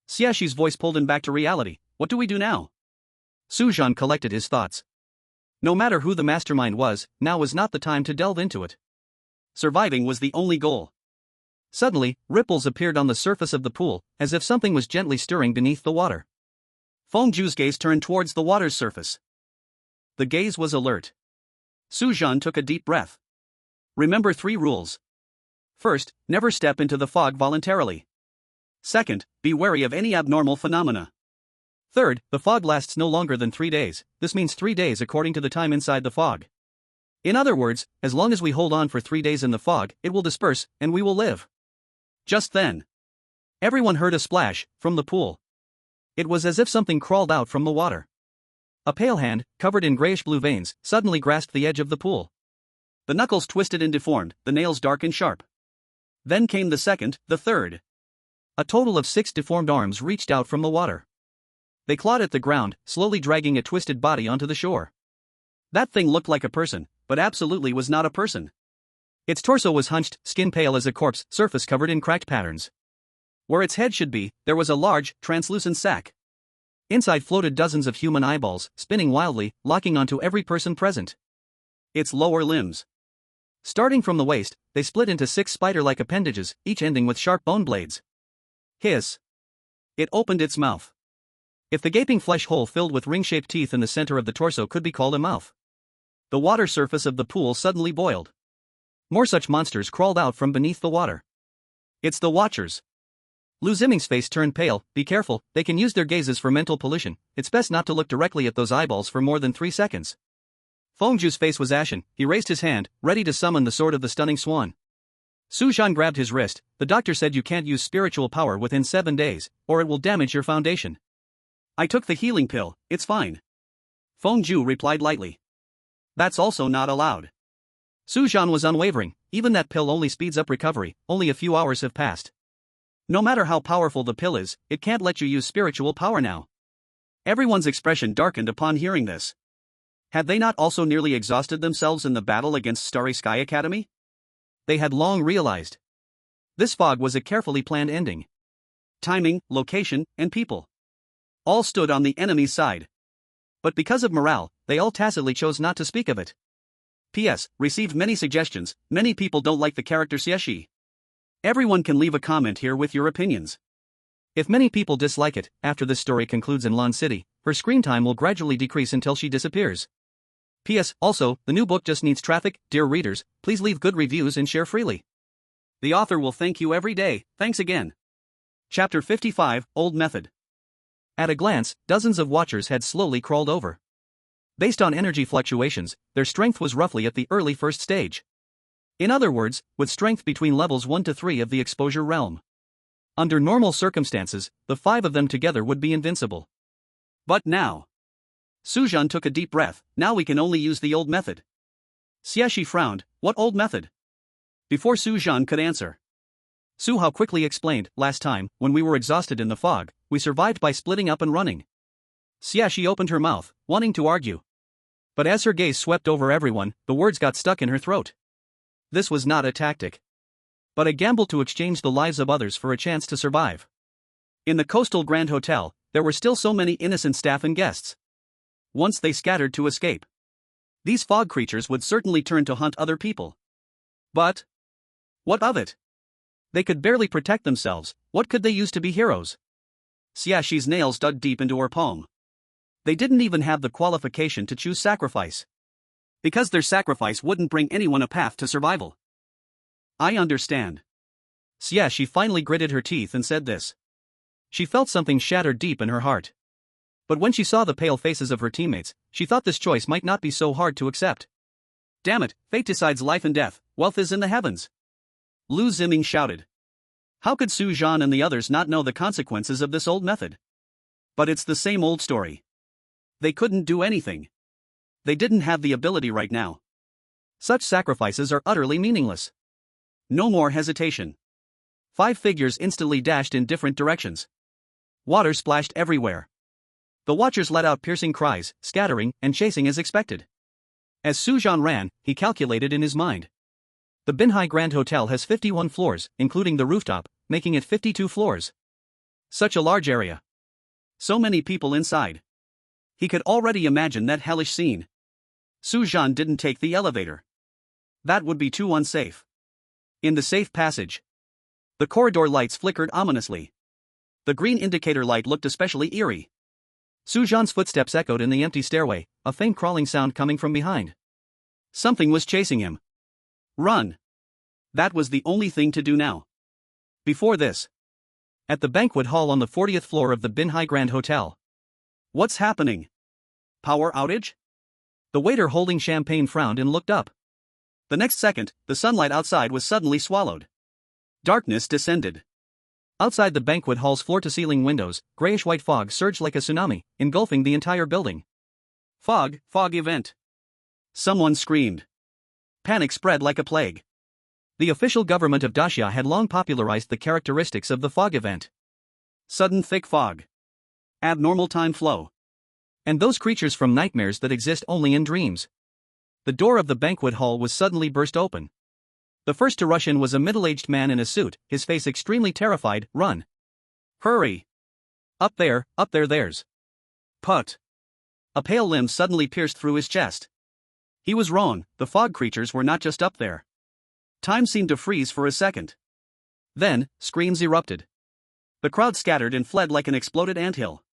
Xiaxi's voice pulled him back to reality. What do we do now? Su Zhan collected his thoughts. No matter who the mastermind was, now was not the time to delve into it. Surviving was the only goal. Suddenly, ripples appeared on the surface of the pool, as if something was gently stirring beneath the water. Fengju's gaze turned towards the water's surface. The gaze was alert. Su Zhan took a deep breath. Remember 3 rules. First, never step into the fog voluntarily. Second, be wary of any abnormal phenomena. Third, the fog lasts no longer than 3 days, this means 3 days according to the time inside the fog. In other words, as long as we hold on for 3 days in the fog, it will disperse, and we will live. Just then, everyone heard a splash from the pool. It was as if something crawled out from the water. A pale hand, covered in grayish-blue veins, suddenly grasped the edge of the pool. The knuckles twisted and deformed, the nails dark and sharp. Then came the second, the third. A total of 6 deformed arms reached out from the water. They clawed at the ground, slowly dragging a twisted body onto the shore. That thing looked like a person, but absolutely was not a person. Its torso was hunched, skin pale as a corpse, surface covered in cracked patterns. Where its head should be, there was a large, translucent sac. Inside floated dozens of human eyeballs, spinning wildly, locking onto every person present. Its lower limbs. Starting from the waist, they split into 6 spider-like appendages, each ending with sharp bone blades. Hiss. It opened its mouth. If the gaping flesh hole filled with ring-shaped teeth in the center of the torso could be called a mouth. The water surface of the pool suddenly boiled. More such monsters crawled out from beneath the water. It's the Watchers. Lu Ziming's face turned pale. Be careful, they can use their gazes for mental pollution, it's best not to look directly at those eyeballs for more than 3 seconds. Fengju's face was ashen, he raised his hand, ready to summon the sword of the stunning swan. Su Zhan grabbed his wrist. The doctor said you can't use spiritual power within 7 days, or it will damage your foundation. I took the healing pill, it's fine. Fengju replied lightly. That's also not allowed. Su Zhan was unwavering, even that pill only speeds up recovery, only a few hours have passed. No matter how powerful the pill is, it can't let you use spiritual power now. Everyone's expression darkened upon hearing this. Had they not also nearly exhausted themselves in the battle against Starry Sky Academy? They had long realized. This fog was a carefully planned ending. Timing, location, and people all stood on the enemy's side. But because of morale, they all tacitly chose not to speak of it. P.S. Received many suggestions. Many people don't like the character Xieshi. Everyone can leave a comment here with your opinions. If many people dislike it, after this story concludes in Lan City, her screen time will gradually decrease until she disappears. P.S. Also, the new book just needs traffic. Dear readers, please leave good reviews and share freely. The author will thank you every day. Thanks again. Chapter 55, Old Method. At a glance, dozens of watchers had slowly crawled over. Based on energy fluctuations, their strength was roughly at the early first stage. In other words, with strength between levels 1 to 3 of the exposure realm. Under normal circumstances, the 5 of them together would be invincible. But now. Su Zhan took a deep breath. Now we can only use the old method. Xieshi frowned. What old method? Before Su Zhan could answer, Su Hao quickly explained, last time, when we were exhausted in the fog, we survived by splitting up and running. Xieshi opened her mouth, wanting to argue. But as her gaze swept over everyone, the words got stuck in her throat. This was not a tactic, but a gamble to exchange the lives of others for a chance to survive. In the coastal Grand Hotel, there were still so many innocent staff and guests. Once they scattered to escape, these fog creatures would certainly turn to hunt other people. But what of it? They could barely protect themselves. What could they use to be heroes? Xiaxi's nails dug deep into her palm. They didn't even have the qualification to choose sacrifice. Because their sacrifice wouldn't bring anyone a path to survival. I understand. Xiaxi finally gritted her teeth and said this. She felt something shatter deep in her heart. But when she saw the pale faces of her teammates, she thought this choice might not be so hard to accept. Damn it, fate decides life and death, wealth is in the heavens. Lu Ziming shouted. How could Su Zhan and the others not know the consequences of this old method? But it's the same old story. They couldn't do anything. They didn't have the ability right now. Such sacrifices are utterly meaningless. No more hesitation. 5 figures instantly dashed in different directions. Water splashed everywhere. The watchers let out piercing cries, scattering and chasing as expected. As Su Zhan ran, he calculated in his mind. The Binhai Grand Hotel has 51 floors, including the rooftop, making it 52 floors. Such a large area. So many people inside. He could already imagine that hellish scene. Su Zhan didn't take the elevator. That would be too unsafe. In the safe passage, the corridor lights flickered ominously. The green indicator light looked especially eerie. Su Zhan's footsteps echoed in the empty stairway, a faint crawling sound coming from behind. Something was chasing him. Run. That was the only thing to do now. Before this, at the banquet hall on the 40th floor of the Binhai Grand Hotel. What's happening? Power outage? The waiter holding champagne frowned and looked up. The next second, the sunlight outside was suddenly swallowed. Darkness descended. Outside the banquet hall's floor-to-ceiling windows, grayish-white fog surged like a tsunami, engulfing the entire building. Fog event. Someone screamed. Panic spread like a plague. The official government of Daxia had long popularized the characteristics of the fog event. Sudden thick fog. Abnormal time flow. And those creatures from nightmares that exist only in dreams. The door of the banquet hall was suddenly burst open. The first to rush in was a middle-aged man in a suit, his face extremely terrified. Run. Hurry. Up there, there's. Put. A pale limb suddenly pierced through his chest. He was wrong, the fog creatures were not just up there. Time seemed to freeze for a second. Then, screams erupted. The crowd scattered and fled like an exploded anthill.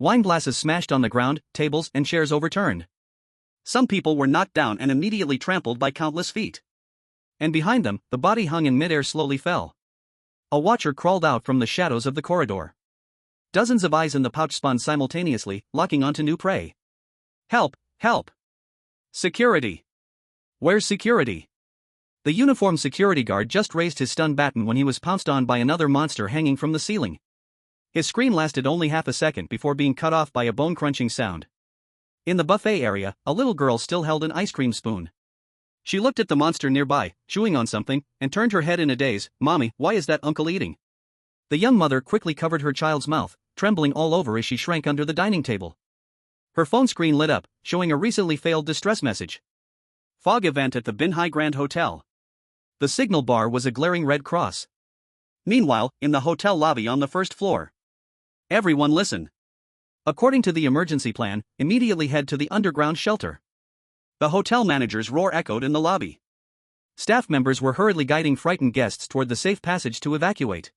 Wine glasses smashed on the ground, tables and chairs overturned. Some people were knocked down and immediately trampled by countless feet. And behind them, the body hung in midair slowly fell. A watcher crawled out from the shadows of the corridor. Dozens of eyes in the pouch spun simultaneously, locking onto new prey. Help! Help! Security! Where's security? The uniformed security guard just raised his stun baton when he was pounced on by another monster hanging from the ceiling. His scream lasted only half a second before being cut off by a bone-crunching sound. In the buffet area, a little girl still held an ice cream spoon. She looked at the monster nearby, chewing on something, and turned her head in a daze. Mommy, why is that uncle eating? The young mother quickly covered her child's mouth, trembling all over as she shrank under the dining table. Her phone screen lit up, showing a recently failed distress message. Fog event at the Binhai Grand Hotel. The signal bar was a glaring red cross. Meanwhile, in the hotel lobby on the first floor. Everyone listen. According to the emergency plan, immediately head to the underground shelter. The hotel manager's roar echoed in the lobby. Staff members were hurriedly guiding frightened guests toward the safe passage to evacuate.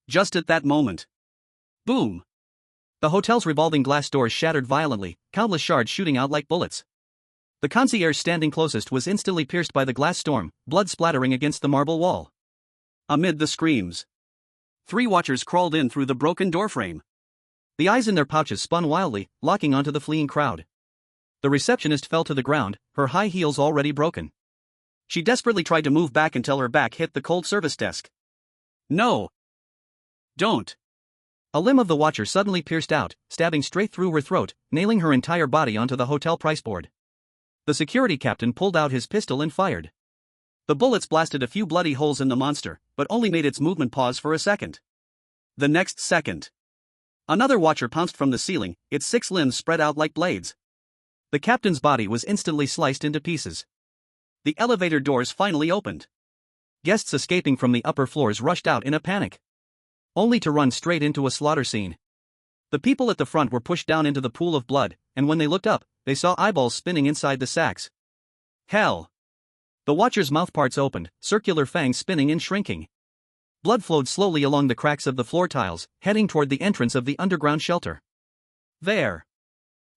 Just at that moment. Boom! The hotel's revolving glass doors shattered violently, countless shards shooting out like bullets. The concierge standing closest was instantly pierced by the glass storm, blood splattering against the marble wall. Amid the screams, 3 watchers crawled in through the broken doorframe. The eyes in their pouches spun wildly, locking onto the fleeing crowd. The receptionist fell to the ground, her high heels already broken. She desperately tried to move back until her back hit the cold service desk. No! Don't! A limb of the watcher suddenly pierced out, stabbing straight through her throat, nailing her entire body onto the hotel price board. The security captain pulled out his pistol and fired. The bullets blasted a few bloody holes in the monster, but only made its movement pause for a second. The next second, another watcher pounced from the ceiling, its 6 limbs spread out like blades. The captain's body was instantly sliced into pieces. The elevator doors finally opened. Guests escaping from the upper floors rushed out in a panic, only to run straight into a slaughter scene. The people at the front were pushed down into the pool of blood, and when they looked up, they saw eyeballs spinning inside the sacks. Hell! The watcher's mouthparts opened, circular fangs spinning and shrinking. Blood flowed slowly along the cracks of the floor tiles, heading toward the entrance of the underground shelter. There!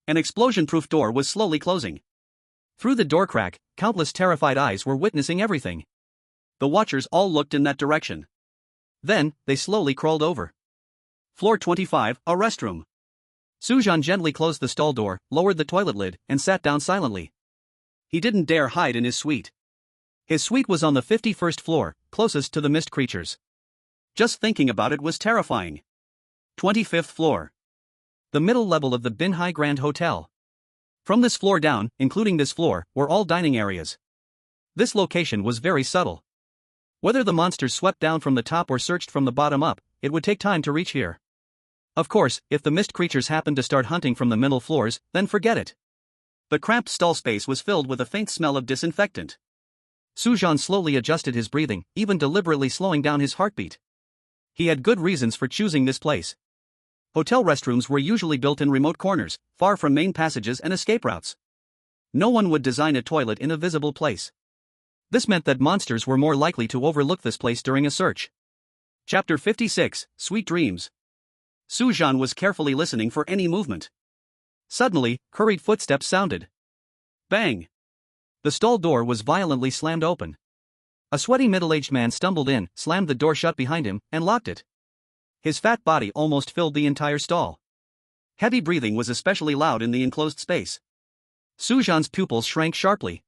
An explosion-proof door was slowly closing. Through the door crack, countless terrified eyes were witnessing everything. The watchers all looked in that direction. Then, they slowly crawled over. Floor 25, a restroom. Su Zhan gently closed the stall door, lowered the toilet lid, and sat down silently. He didn't dare hide in his suite. His suite was on the 51st floor, closest to the mist creatures. Just thinking about it was terrifying. 25th floor. The middle level of the Binhai Grand Hotel. From this floor down, including this floor, were all dining areas. This location was very subtle. Whether the monsters swept down from the top or searched from the bottom up, it would take time to reach here. Of course, if the mist creatures happened to start hunting from the middle floors, then forget it. The cramped stall space was filled with a faint smell of disinfectant. Su Zhan slowly adjusted his breathing, even deliberately slowing down his heartbeat. He had good reasons for choosing this place. Hotel restrooms were usually built in remote corners, far from main passages and escape routes. No one would design a toilet in a visible place. This meant that monsters were more likely to overlook this place during a search. Chapter 56, Sweet Dreams. Su Zhan was carefully listening for any movement. Suddenly, hurried footsteps sounded. Bang! The stall door was violently slammed open. A sweaty middle-aged man stumbled in, slammed the door shut behind him, and locked it. His fat body almost filled the entire stall. Heavy breathing was especially loud in the enclosed space. Su Zhan's pupils shrank sharply.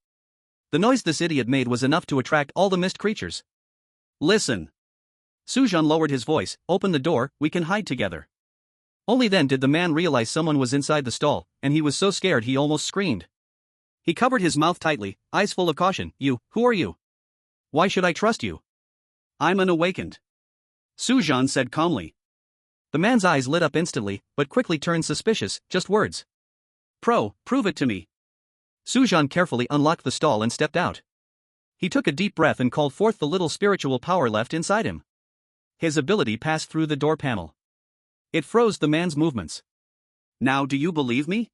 The noise this idiot made was enough to attract all the mist creatures. Listen. Su Zhan lowered his voice, open the door, we can hide together. Only then did the man realize someone was inside the stall, and he was so scared he almost screamed. He covered his mouth tightly, eyes full of caution. Who are you? Why should I trust you? I'm an awakened. Su Zhan said calmly. The man's eyes lit up instantly, but quickly turned suspicious. Just words. Prove it to me. Su Zhan carefully unlocked the stall and stepped out. He took a deep breath and called forth the little spiritual power left inside him. His ability passed through the door panel. It froze the man's movements. Now do you believe me?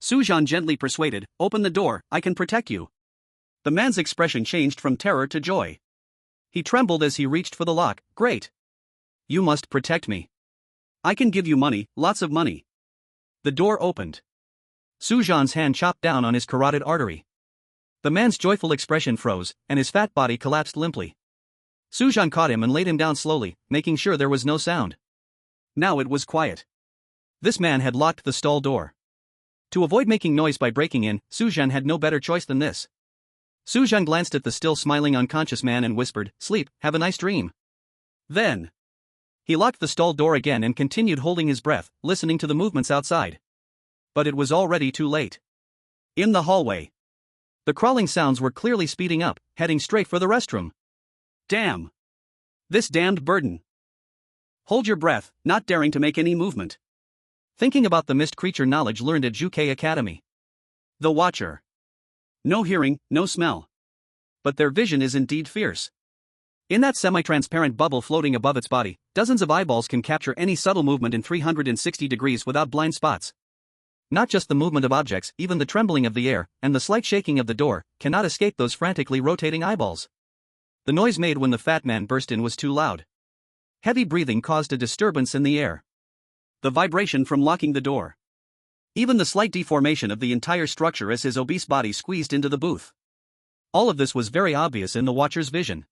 Su Zhan gently persuaded, open the door, I can protect you. The man's expression changed from terror to joy. He trembled as he reached for the lock. Great. You must protect me. I can give you money, lots of money. The door opened. Su Zhan's hand chopped down on his carotid artery. The man's joyful expression froze, and his fat body collapsed limply. Su Zhan caught him and laid him down slowly, making sure there was no sound. Now it was quiet. This man had locked the stall door. To avoid making noise by breaking in, Su Zhan had no better choice than this. Su Zhan glanced at the still smiling unconscious man and whispered, sleep, have a nice dream. Then, he locked the stall door again and continued holding his breath, listening to the movements outside. But it was already too late. In the hallway, the crawling sounds were clearly speeding up, heading straight for the restroom. Damn! This damned burden. Hold your breath, not daring to make any movement. Thinking about the mist creature knowledge learned at Juke Academy. The Watcher. No hearing, no smell. But their vision is indeed fierce. In that semi-transparent bubble floating above its body, dozens of eyeballs can capture any subtle movement in 360 degrees without blind spots. Not just the movement of objects, even the trembling of the air, and the slight shaking of the door, cannot escape those frantically rotating eyeballs. The noise made when the fat man burst in was too loud. Heavy breathing caused a disturbance in the air. The vibration from locking the door. Even the slight deformation of the entire structure as his obese body squeezed into the booth. All of this was very obvious in the Watcher's vision.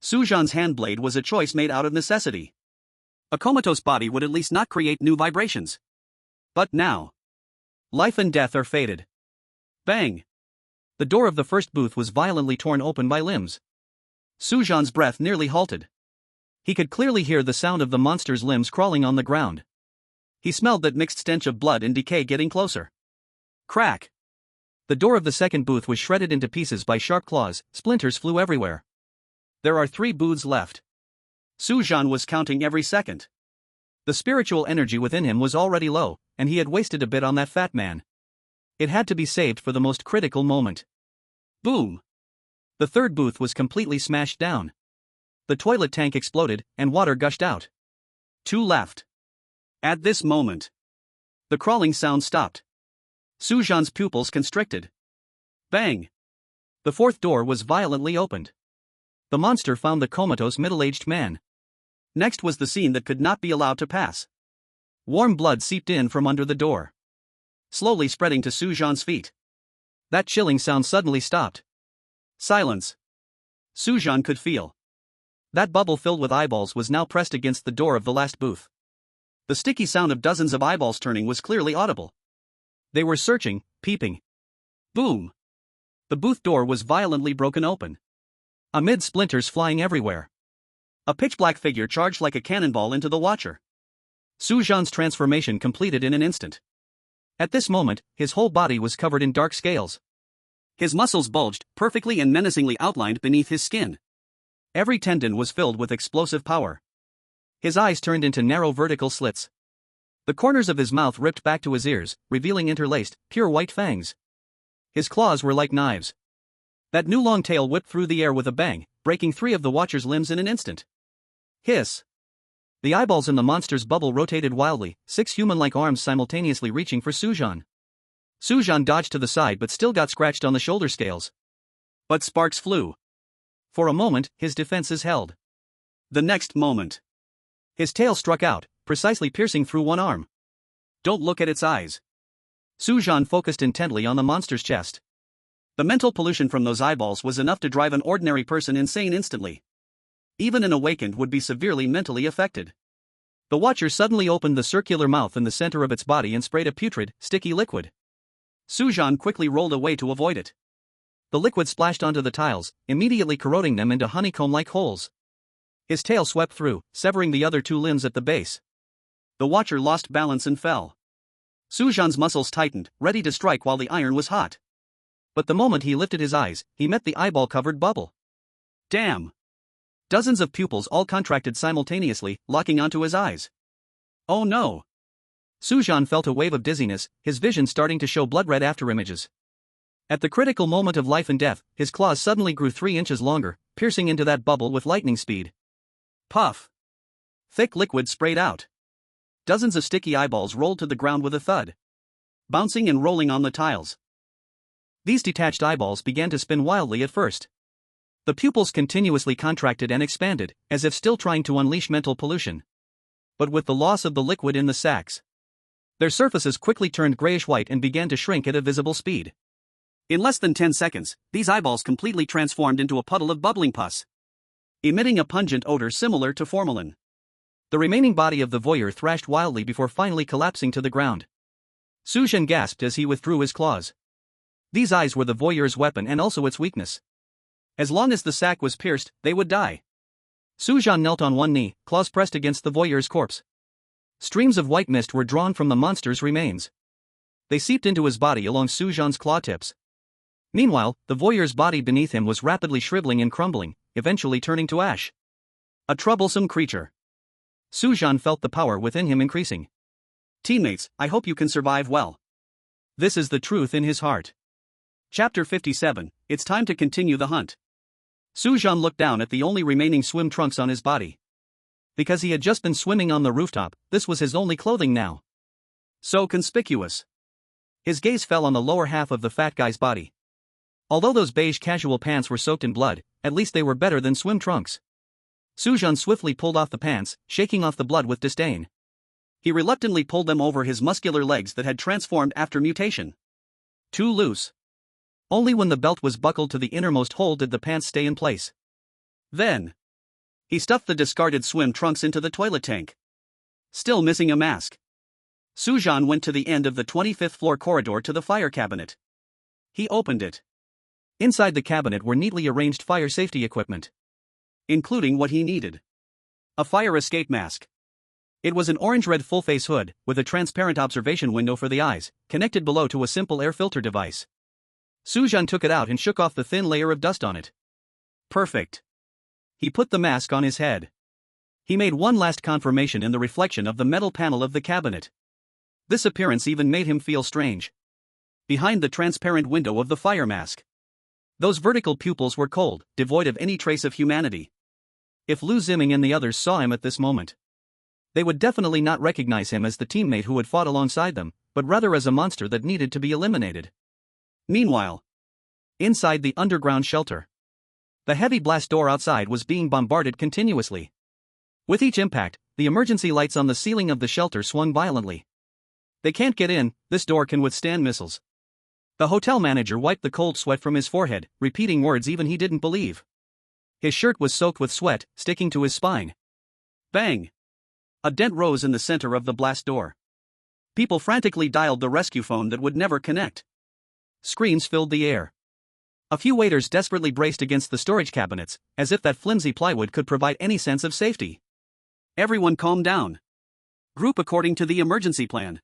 Su Zhan's handblade was a choice made out of necessity. A comatose body would at least not create new vibrations. But now, life and death are fated. Bang! The door of the first booth was violently torn open by limbs. Su Zhan's breath nearly halted. He could clearly hear the sound of the monster's limbs crawling on the ground. He smelled that mixed stench of blood and decay getting closer. Crack! The door of the second booth was shredded into pieces by sharp claws, splinters flew everywhere. There are 3 booths left. Su Zhan was counting every second. The spiritual energy within him was already low, and he had wasted a bit on that fat man. It had to be saved for the most critical moment. Boom! The third booth was completely smashed down. The toilet tank exploded, and water gushed out. 2 left. At this moment, the crawling sound stopped. Su Zhan's pupils constricted. Bang! The fourth door was violently opened. The monster found the comatose middle-aged man. Next was the scene that could not be allowed to pass. Warm blood seeped in from under the door, slowly spreading to Su Zhan's feet. That chilling sound suddenly stopped. Silence. Su Zhan could feel. That bubble filled with eyeballs was now pressed against the door of the last booth. The sticky sound of dozens of eyeballs turning was clearly audible. They were searching, peeping. Boom! The booth door was violently broken open. Amid splinters flying everywhere, a pitch-black figure charged like a cannonball into the Watcher. Su Zhan's transformation completed in an instant. At this moment, his whole body was covered in dark scales. His muscles bulged, perfectly and menacingly outlined beneath his skin. Every tendon was filled with explosive power. His eyes turned into narrow vertical slits. The corners of his mouth ripped back to his ears, revealing interlaced, pure white fangs. His claws were like knives. That new long tail whipped through the air with a bang, breaking 3 of the Watcher's limbs in an instant. Hiss! The eyeballs in the monster's bubble rotated wildly, 6 human-like arms simultaneously reaching for Su Zhan. Su Zhan dodged to the side but still got scratched on the shoulder scales. But sparks flew. For a moment, his defenses held. The next moment, his tail struck out, precisely piercing through one arm. Don't look at its eyes. Su Zhan focused intently on the monster's chest. The mental pollution from those eyeballs was enough to drive an ordinary person insane instantly. Even an awakened would be severely mentally affected. The Watcher suddenly opened the circular mouth in the center of its body and sprayed a putrid, sticky liquid. Su Zhan quickly rolled away to avoid it. The liquid splashed onto the tiles, immediately corroding them into honeycomb-like holes. His tail swept through, severing the other 2 limbs at the base. The Watcher lost balance and fell. Su Zhan's muscles tightened, ready to strike while the iron was hot. But the moment he lifted his eyes, he met the eyeball-covered bubble. Damn! Dozens of pupils all contracted simultaneously, locking onto his eyes. Oh no! Su Zhan felt a wave of dizziness, his vision starting to show blood-red afterimages. At the critical moment of life and death, his claws suddenly grew 3 inches longer, piercing into that bubble with lightning speed. Puff! Thick liquid sprayed out. Dozens of sticky eyeballs rolled to the ground with a thud, bouncing and rolling on the tiles. These detached eyeballs began to spin wildly at first. The pupils continuously contracted and expanded, as if still trying to unleash mental pollution. But with the loss of the liquid in the sacs, their surfaces quickly turned grayish-white and began to shrink at a visible speed. In less than 10 seconds, these eyeballs completely transformed into a puddle of bubbling pus, emitting a pungent odor similar to formalin. The remaining body of the voyeur thrashed wildly before finally collapsing to the ground. Sujin gasped as he withdrew his claws. These eyes were the voyeur's weapon and also its weakness. As long as the sac was pierced, they would die. Su Zhan knelt on one knee, claws pressed against the voyeur's corpse. Streams of white mist were drawn from the monster's remains. They seeped into his body along Su Zhan's claw tips. Meanwhile, the voyeur's body beneath him was rapidly shriveling and crumbling, eventually turning to ash. A troublesome creature. Su Zhan felt the power within him increasing. Teammates, I hope you can survive well. This is the truth in his heart. Chapter 57, it's time to continue the hunt. Su Zhan looked down at the only remaining swim trunks on his body. Because he had just been swimming on the rooftop, this was his only clothing now. So conspicuous. His gaze fell on the lower half of the fat guy's body. Although those beige casual pants were soaked in blood, at least they were better than swim trunks. Su Zhan swiftly pulled off the pants, shaking off the blood with disdain. He reluctantly pulled them over his muscular legs that had transformed after mutation. Too loose. Only when the belt was buckled to the innermost hole did the pants stay in place. Then, he stuffed the discarded swim trunks into the toilet tank. Still missing a mask. Su Zhan went to the end of the 25th floor corridor to the fire cabinet. He opened it. Inside the cabinet were neatly arranged fire safety equipment, including what he needed. A fire escape mask. It was an orange-red full-face hood, with a transparent observation window for the eyes, connected below to a simple air filter device. Su Zhan took it out and shook off the thin layer of dust on it. Perfect. He put the mask on his head. He made one last confirmation in the reflection of the metal panel of the cabinet. This appearance even made him feel strange. Behind the transparent window of the fire mask, those vertical pupils were cold, devoid of any trace of humanity. If Lu Ziming and the others saw him at this moment, they would definitely not recognize him as the teammate who had fought alongside them, but rather as a monster that needed to be eliminated. Meanwhile, inside the underground shelter, the heavy blast door outside was being bombarded continuously. With each impact, the emergency lights on the ceiling of the shelter swung violently. They can't get in, this door can withstand missiles. The hotel manager wiped the cold sweat from his forehead, repeating words even he didn't believe. His shirt was soaked with sweat, sticking to his spine. Bang! A dent rose in the center of the blast door. People frantically dialed the rescue phone that would never connect. Screams filled the air. A few waiters desperately braced against the storage cabinets, as if that flimsy plywood could provide any sense of safety. Everyone calm down. Group according to the emergency plan.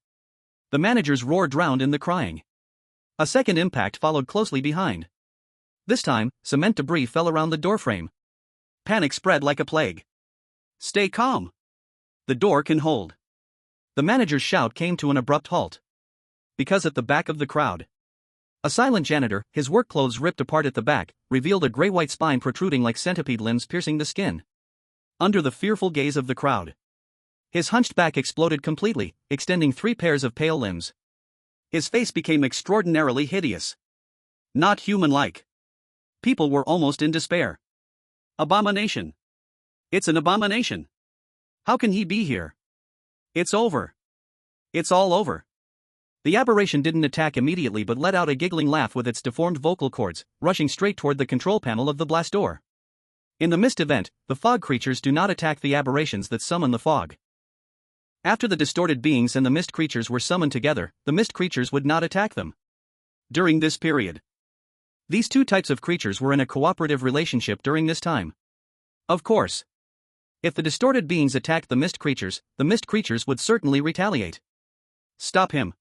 The manager's roar drowned in the crying. A second impact followed closely behind. This time, cement debris fell around the doorframe. Panic spread like a plague. Stay calm. The door can hold. The manager's shout came to an abrupt halt. Because at the back of the crowd, a silent janitor, his work clothes ripped apart at the back, revealed a gray-white spine protruding like centipede limbs piercing the skin. Under the fearful gaze of the crowd, his hunched back exploded completely, extending 3 pairs of pale limbs. His face became extraordinarily hideous. Not human-like. People were almost in despair. Abomination. It's an abomination. How can he be here? It's over. It's all over. The aberration didn't attack immediately but let out a giggling laugh with its deformed vocal cords, rushing straight toward the control panel of the blast door. In the mist event, the fog creatures do not attack the aberrations that summon the fog. After the distorted beings and the mist creatures were summoned together, the mist creatures would not attack them. During this period, these two types of creatures were in a cooperative relationship during this time. Of course, if the distorted beings attacked the mist creatures would certainly retaliate. Stop him.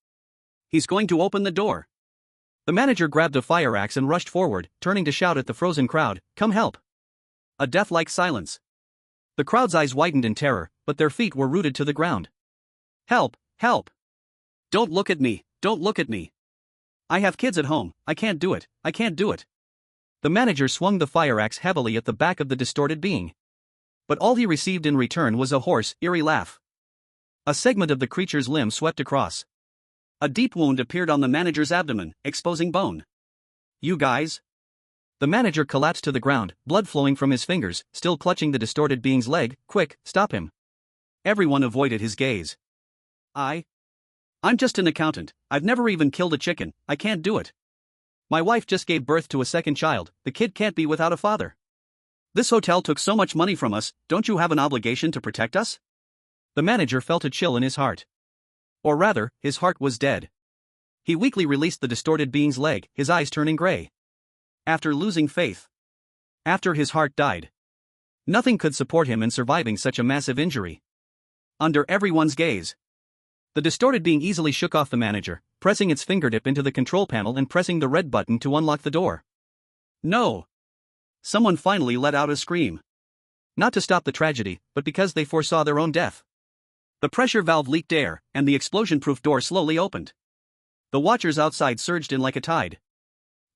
He's going to open the door. The manager grabbed a fire axe and rushed forward, turning to shout at the frozen crowd, "Come help!" A death-like silence. The crowd's eyes widened in terror, but their feet were rooted to the ground. Help! Help! Don't look at me! Don't look at me! I have kids at home, I can't do it, I can't do it! The manager swung the fire axe heavily at the back of the distorted being. But all he received in return was a hoarse, eerie laugh. A segment of the creature's limb swept across. A deep wound appeared on the manager's abdomen, exposing bone. You guys? The manager collapsed to the ground, blood flowing from his fingers, still clutching the distorted being's leg. Quick, stop him. Everyone avoided his gaze. I'm just an accountant, I've never even killed a chicken, I can't do it. My wife just gave birth to a second child, the kid can't be without a father. This hotel took so much money from us, don't you have an obligation to protect us? The manager felt a chill in his heart. Or rather, his heart was dead. He weakly released the distorted being's leg, his eyes turning gray. After losing faith. After his heart died. Nothing could support him in surviving such a massive injury. Under everyone's gaze, the distorted being easily shook off the manager, pressing its fingertip into the control panel and pressing the red button to unlock the door. No! Someone finally let out a scream. Not to stop the tragedy, but because they foresaw their own death. The pressure valve leaked air, and the explosion-proof door slowly opened. The watchers outside surged in like a tide.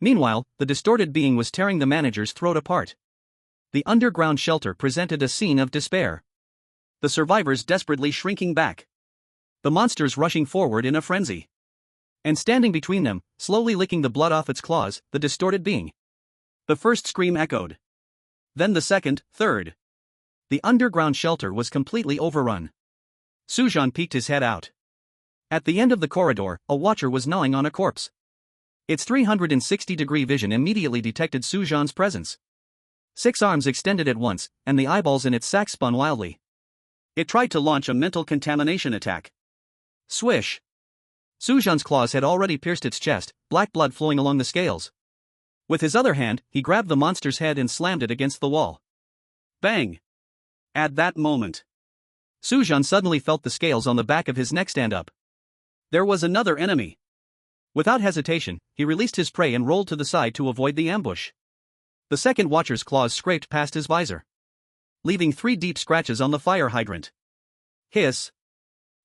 Meanwhile, the distorted being was tearing the manager's throat apart. The underground shelter presented a scene of despair. The survivors desperately shrinking back. The monsters rushing forward in a frenzy. And standing between them, slowly licking the blood off its claws, the distorted being. The first scream echoed. Then the second, third. The underground shelter was completely overrun. Su Zhan peeked his head out. At the end of the corridor, a watcher was gnawing on a corpse. Its 360-degree vision immediately detected Su Zhan's presence. 6 arms extended at once, and the eyeballs in its sack spun wildly. It tried to launch a mental contamination attack. Swish! Su Zhan's claws had already pierced its chest, black blood flowing along the scales. With his other hand, he grabbed the monster's head and slammed it against the wall. Bang! At that moment, Su Zhan suddenly felt the scales on the back of his neck stand up. There was another enemy. Without hesitation, he released his prey and rolled to the side to avoid the ambush. The second watcher's claws scraped past his visor, leaving 3 deep scratches on the fire hydrant. Hiss!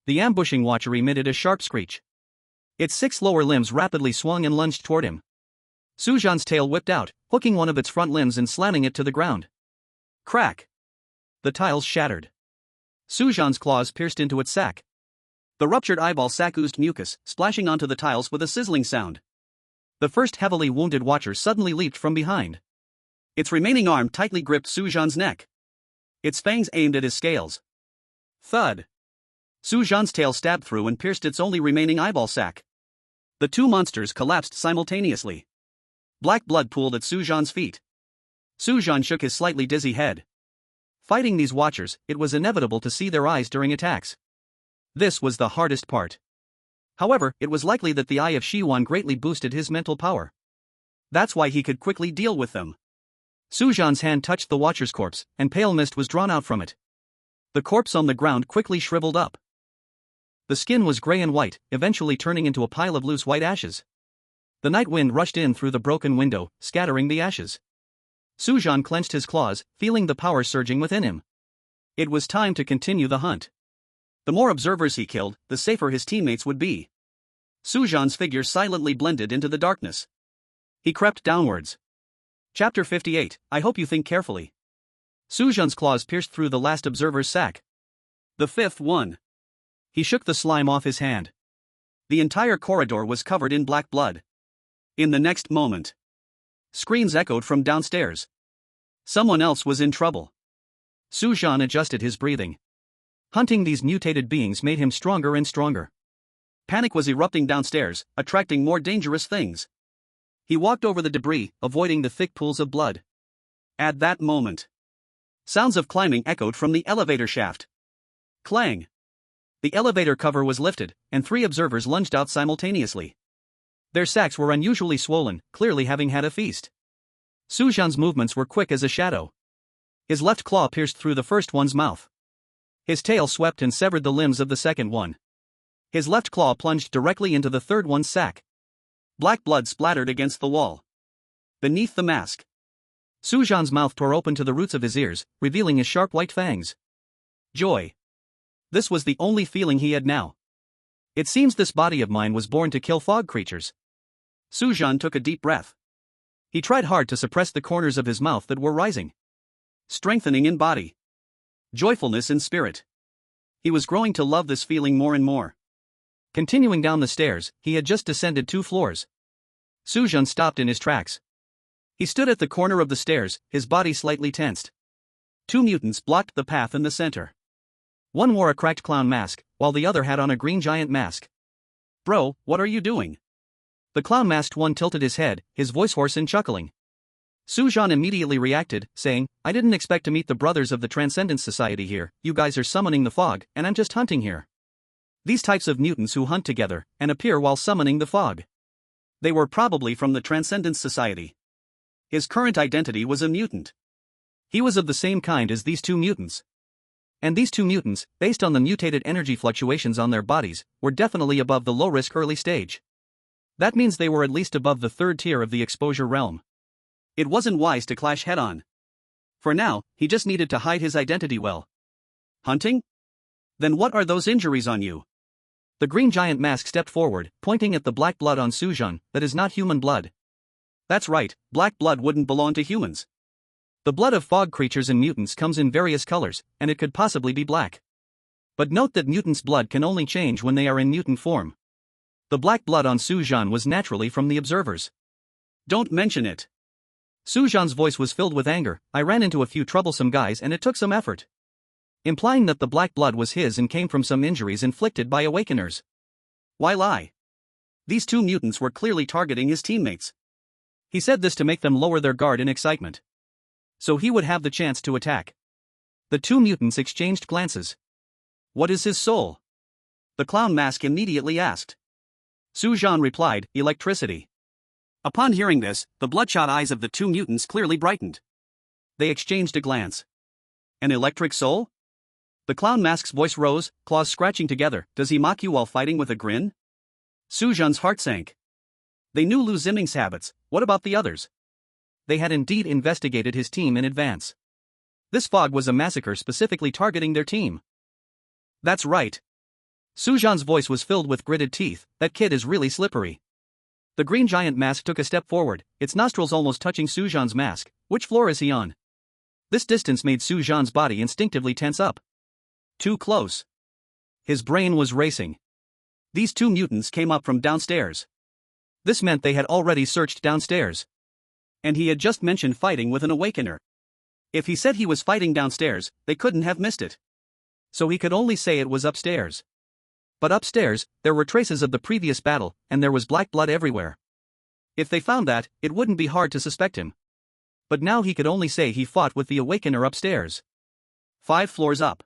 The ambushing watcher emitted a sharp screech. Its 6 lower limbs rapidly swung and lunged toward him. Su Zhan's tail whipped out, hooking one of its front limbs and slamming it to the ground. Crack! The tiles shattered. Su Zhan's claws pierced into its sack. The ruptured eyeball sac oozed mucus, splashing onto the tiles with a sizzling sound. The first heavily wounded watcher suddenly leaped from behind. Its remaining arm tightly gripped Su Zhan's neck. Its fangs aimed at his scales. Thud! Su Zhan's tail stabbed through and pierced its only remaining eyeball sac. The 2 monsters collapsed simultaneously. Black blood pooled at Su Zhan's feet. Su Zhan shook his slightly dizzy head. Fighting these watchers, it was inevitable to see their eyes during attacks. This was the hardest part. However, it was likely that the Eye of Shiwan greatly boosted his mental power. That's why he could quickly deal with them. Su Zhan's hand touched the watcher's corpse, and pale mist was drawn out from it. The corpse on the ground quickly shriveled up. The skin was gray and white, eventually turning into a pile of loose white ashes. The night wind rushed in through the broken window, scattering the ashes. Su Zhan clenched his claws, feeling the power surging within him. It was time to continue the hunt. The more observers he killed, the safer his teammates would be. Su Zhan's figure silently blended into the darkness. He crept downwards. Chapter 58, I hope you think carefully. Su Zhan's claws pierced through the last observer's sack. The 5th one. He shook the slime off his hand. The entire corridor was covered in black blood. In the next moment, screams echoed from downstairs. Someone else was in trouble. Su Zhan adjusted his breathing. Hunting these mutated beings made him stronger and stronger. Panic was erupting downstairs, attracting more dangerous things. He walked over the debris, avoiding the thick pools of blood. At that moment, sounds of climbing echoed from the elevator shaft. Clang! The elevator cover was lifted, and 3 observers lunged out simultaneously. Their sacks were unusually swollen, clearly having had a feast. Su Zhan's movements were quick as a shadow. His left claw pierced through the first one's mouth. His tail swept and severed the limbs of the second one. His left claw plunged directly into the third one's sack. Black blood splattered against the wall. Beneath the mask, Su Zhan's mouth tore open to the roots of his ears, revealing his sharp white fangs. Joy. This was the only feeling he had now. It seems this body of mine was born to kill fog creatures. Su Zhan took a deep breath. He tried hard to suppress the corners of his mouth that were rising. Strengthening in body. Joyfulness in spirit. He was growing to love this feeling more and more. Continuing down the stairs, he had just descended 2 floors. Su Zhan stopped in his tracks. He stood at the corner of the stairs, his body slightly tensed. 2 mutants blocked the path in the center. One wore a cracked clown mask, while the other had on a green giant mask. Bro, what are you doing? The clown-masked one tilted his head, his voice hoarse and chuckling. Su Zhan immediately reacted, saying, I didn't expect to meet the brothers of the Transcendence Society here, you guys are summoning the fog, and I'm just hunting here. These types of mutants who hunt together, and appear while summoning the fog. They were probably from the Transcendence Society. His current identity was a mutant. He was of the same kind as these 2 mutants. And these 2 mutants, based on the mutated energy fluctuations on their bodies, were definitely above the low-risk early stage. That means they were at least above the 3rd tier of the exposure realm. It wasn't wise to clash head-on. For now, he just needed to hide his identity well. Hunting? Then what are those injuries on you? The Green Giant Mask stepped forward, pointing at the black blood on Su Zhan. That is not human blood. That's right, black blood wouldn't belong to humans. The blood of fog creatures and mutants comes in various colors, and it could possibly be black. But note that mutants' blood can only change when they are in mutant form. The black blood on Su Zhan was naturally from the observers. Don't mention it. Su Zhan's voice was filled with anger. I ran into a few troublesome guys and it took some effort. Implying that the black blood was his and came from some injuries inflicted by awakeners. Why lie? These two mutants were clearly targeting his teammates. He said this to make them lower their guard in excitement, so he would have the chance to attack. The two mutants exchanged glances. What is his soul? The clown mask immediately asked. Su Zhan replied, electricity. Upon hearing this, the bloodshot eyes of the two mutants clearly brightened. They exchanged a glance. An electric soul? The clown mask's voice rose, claws scratching together. Does he mock you while fighting with a grin? Su Zhan's heart sank. They knew Lu Ziming's habits. What about the others? They had indeed investigated his team in advance. This fog was a massacre specifically targeting their team. That's right. Su Zhan's voice was filled with gritted teeth. That kid is really slippery. The Green Giant Mask took a step forward, its nostrils almost touching Su Zhan's mask. Which floor is he on? This distance made Su Zhan's body instinctively tense up. Too close. His brain was racing. These two mutants came up from downstairs. This meant they had already searched downstairs. And he had just mentioned fighting with an awakener. If he said he was fighting downstairs, they couldn't have missed it. So he could only say it was upstairs. But upstairs, there were traces of the previous battle, and there was black blood everywhere. If they found that, it wouldn't be hard to suspect him. But now he could only say he fought with the awakener upstairs. 5 floors up.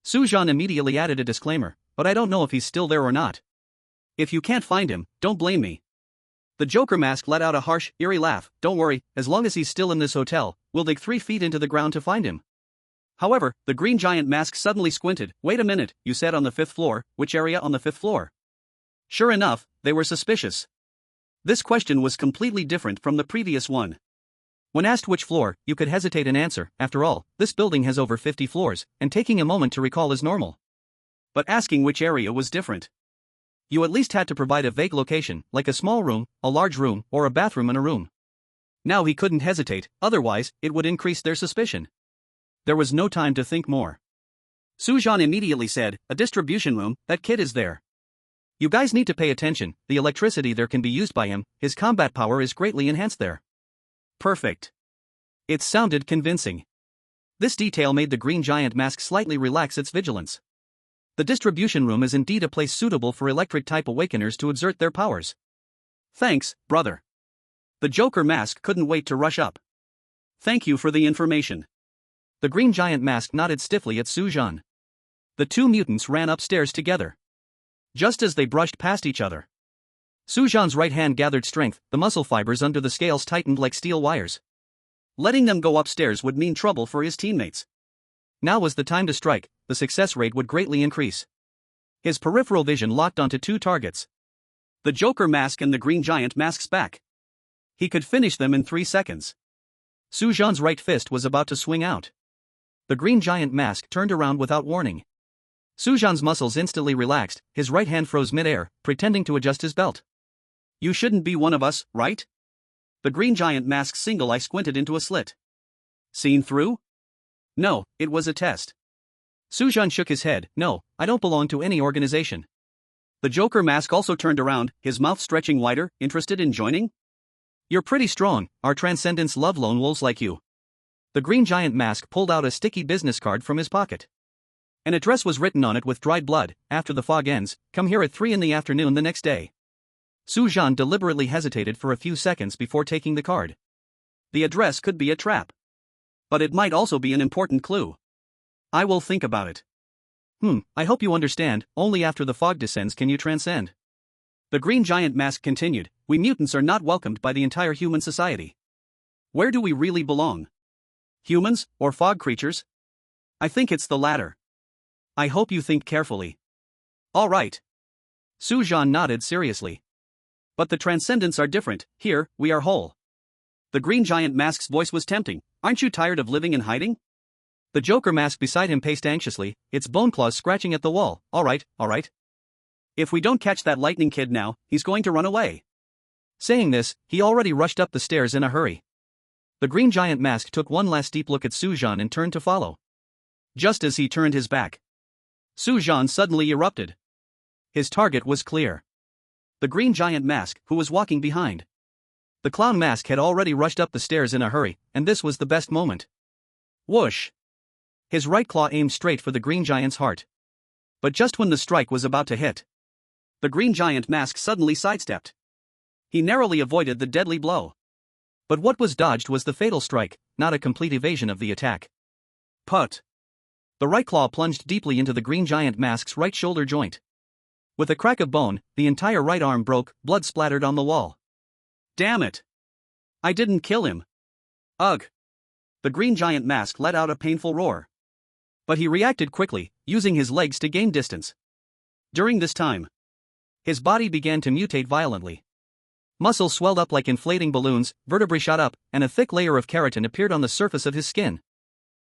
Su Zhan immediately added a disclaimer, but I don't know if he's still there or not. If you can't find him, don't blame me. The Joker mask let out a harsh, eerie laugh. Don't worry, as long as he's still in this hotel, we'll dig 3 feet into the ground to find him. However, the Green Giant Mask suddenly squinted. Wait a minute, you said on the 5th floor, which area on the 5th floor? Sure enough, they were suspicious. This question was completely different from the previous one. When asked which floor, you could hesitate and answer. After all, this building has over 50 floors, and taking a moment to recall is normal. But asking which area was different. You at least had to provide a vague location, like a small room, a large room, or a bathroom in a room. Now he couldn't hesitate, otherwise, it would increase their suspicion. There was no time to think more. Su Zhan immediately said, a distribution room, that kid is there. You guys need to pay attention, the electricity there can be used by him, his combat power is greatly enhanced there. Perfect. It sounded convincing. This detail made the Green Giant Mask slightly relax its vigilance. The distribution room is indeed a place suitable for electric-type awakeners to exert their powers. Thanks, brother. The Joker Mask couldn't wait to rush up. Thank you for the information. The Green Giant Mask nodded stiffly at Su Zhan. The two mutants ran upstairs together. Just as they brushed past each other, Su Zhan's right hand gathered strength, the muscle fibers under the scales tightened like steel wires. Letting them go upstairs would mean trouble for his teammates. Now was the time to strike, the success rate would greatly increase. His peripheral vision locked onto 2 targets. The Joker Mask and the Green Giant Mask's back. He could finish them in 3 seconds. Su Zhan's right fist was about to swing out. The Green Giant Mask turned around without warning. Su Zhan's muscles instantly relaxed, his right hand froze mid-air, pretending to adjust his belt. You shouldn't be one of us, right? The Green Giant Mask's single eye squinted into a slit. Seen through? No, it was a test. Su Zhan shook his head. No, I don't belong to any organization. The Joker Mask also turned around, his mouth stretching wider, interested in joining? You're pretty strong, our Transcendents love lone wolves like you. The Green Giant Mask pulled out a sticky business card from his pocket. An address was written on it with dried blood. After the fog ends, come here at 3 in the afternoon the next day. Su Zhan deliberately hesitated for a few seconds before taking the card. The address could be a trap. But it might also be an important clue. I will think about it. I hope you understand, only after the fog descends can you transcend. The Green Giant Mask continued, we mutants are not welcomed by the entire human society. Where do we really belong? Humans, or fog creatures? I think it's the latter. I hope you think carefully. All right. Su Zhan nodded seriously. But the Transcendents are different, here, we are whole. The Green Giant Mask's voice was tempting, aren't you tired of living in hiding? The Joker mask beside him paced anxiously, its bone claws scratching at the wall. All right. If we don't catch that lightning kid now, he's going to run away. Saying this, he already rushed up the stairs in a hurry. The Green Giant Mask took one last deep look at Su Zhan and turned to follow. Just as he turned his back, Su Zhan suddenly erupted. His target was clear. The Green Giant Mask, who was walking behind. The Clown Mask had already rushed up the stairs in a hurry, and this was the best moment. Whoosh! His right claw aimed straight for the Green Giant's heart. But just when the strike was about to hit, the Green Giant Mask suddenly sidestepped. He narrowly avoided the deadly blow. But what was dodged was the fatal strike, not a complete evasion of the attack. Put! The right claw plunged deeply into the Green Giant Mask's right shoulder joint. With a crack of bone, the entire right arm broke, blood splattered on the wall. Damn it! I didn't kill him. Ugh! The Green Giant Mask let out a painful roar. But he reacted quickly, using his legs to gain distance. During this time, his body began to mutate violently. Muscles swelled up like inflating balloons, vertebrae shot up, and a thick layer of keratin appeared on the surface of his skin.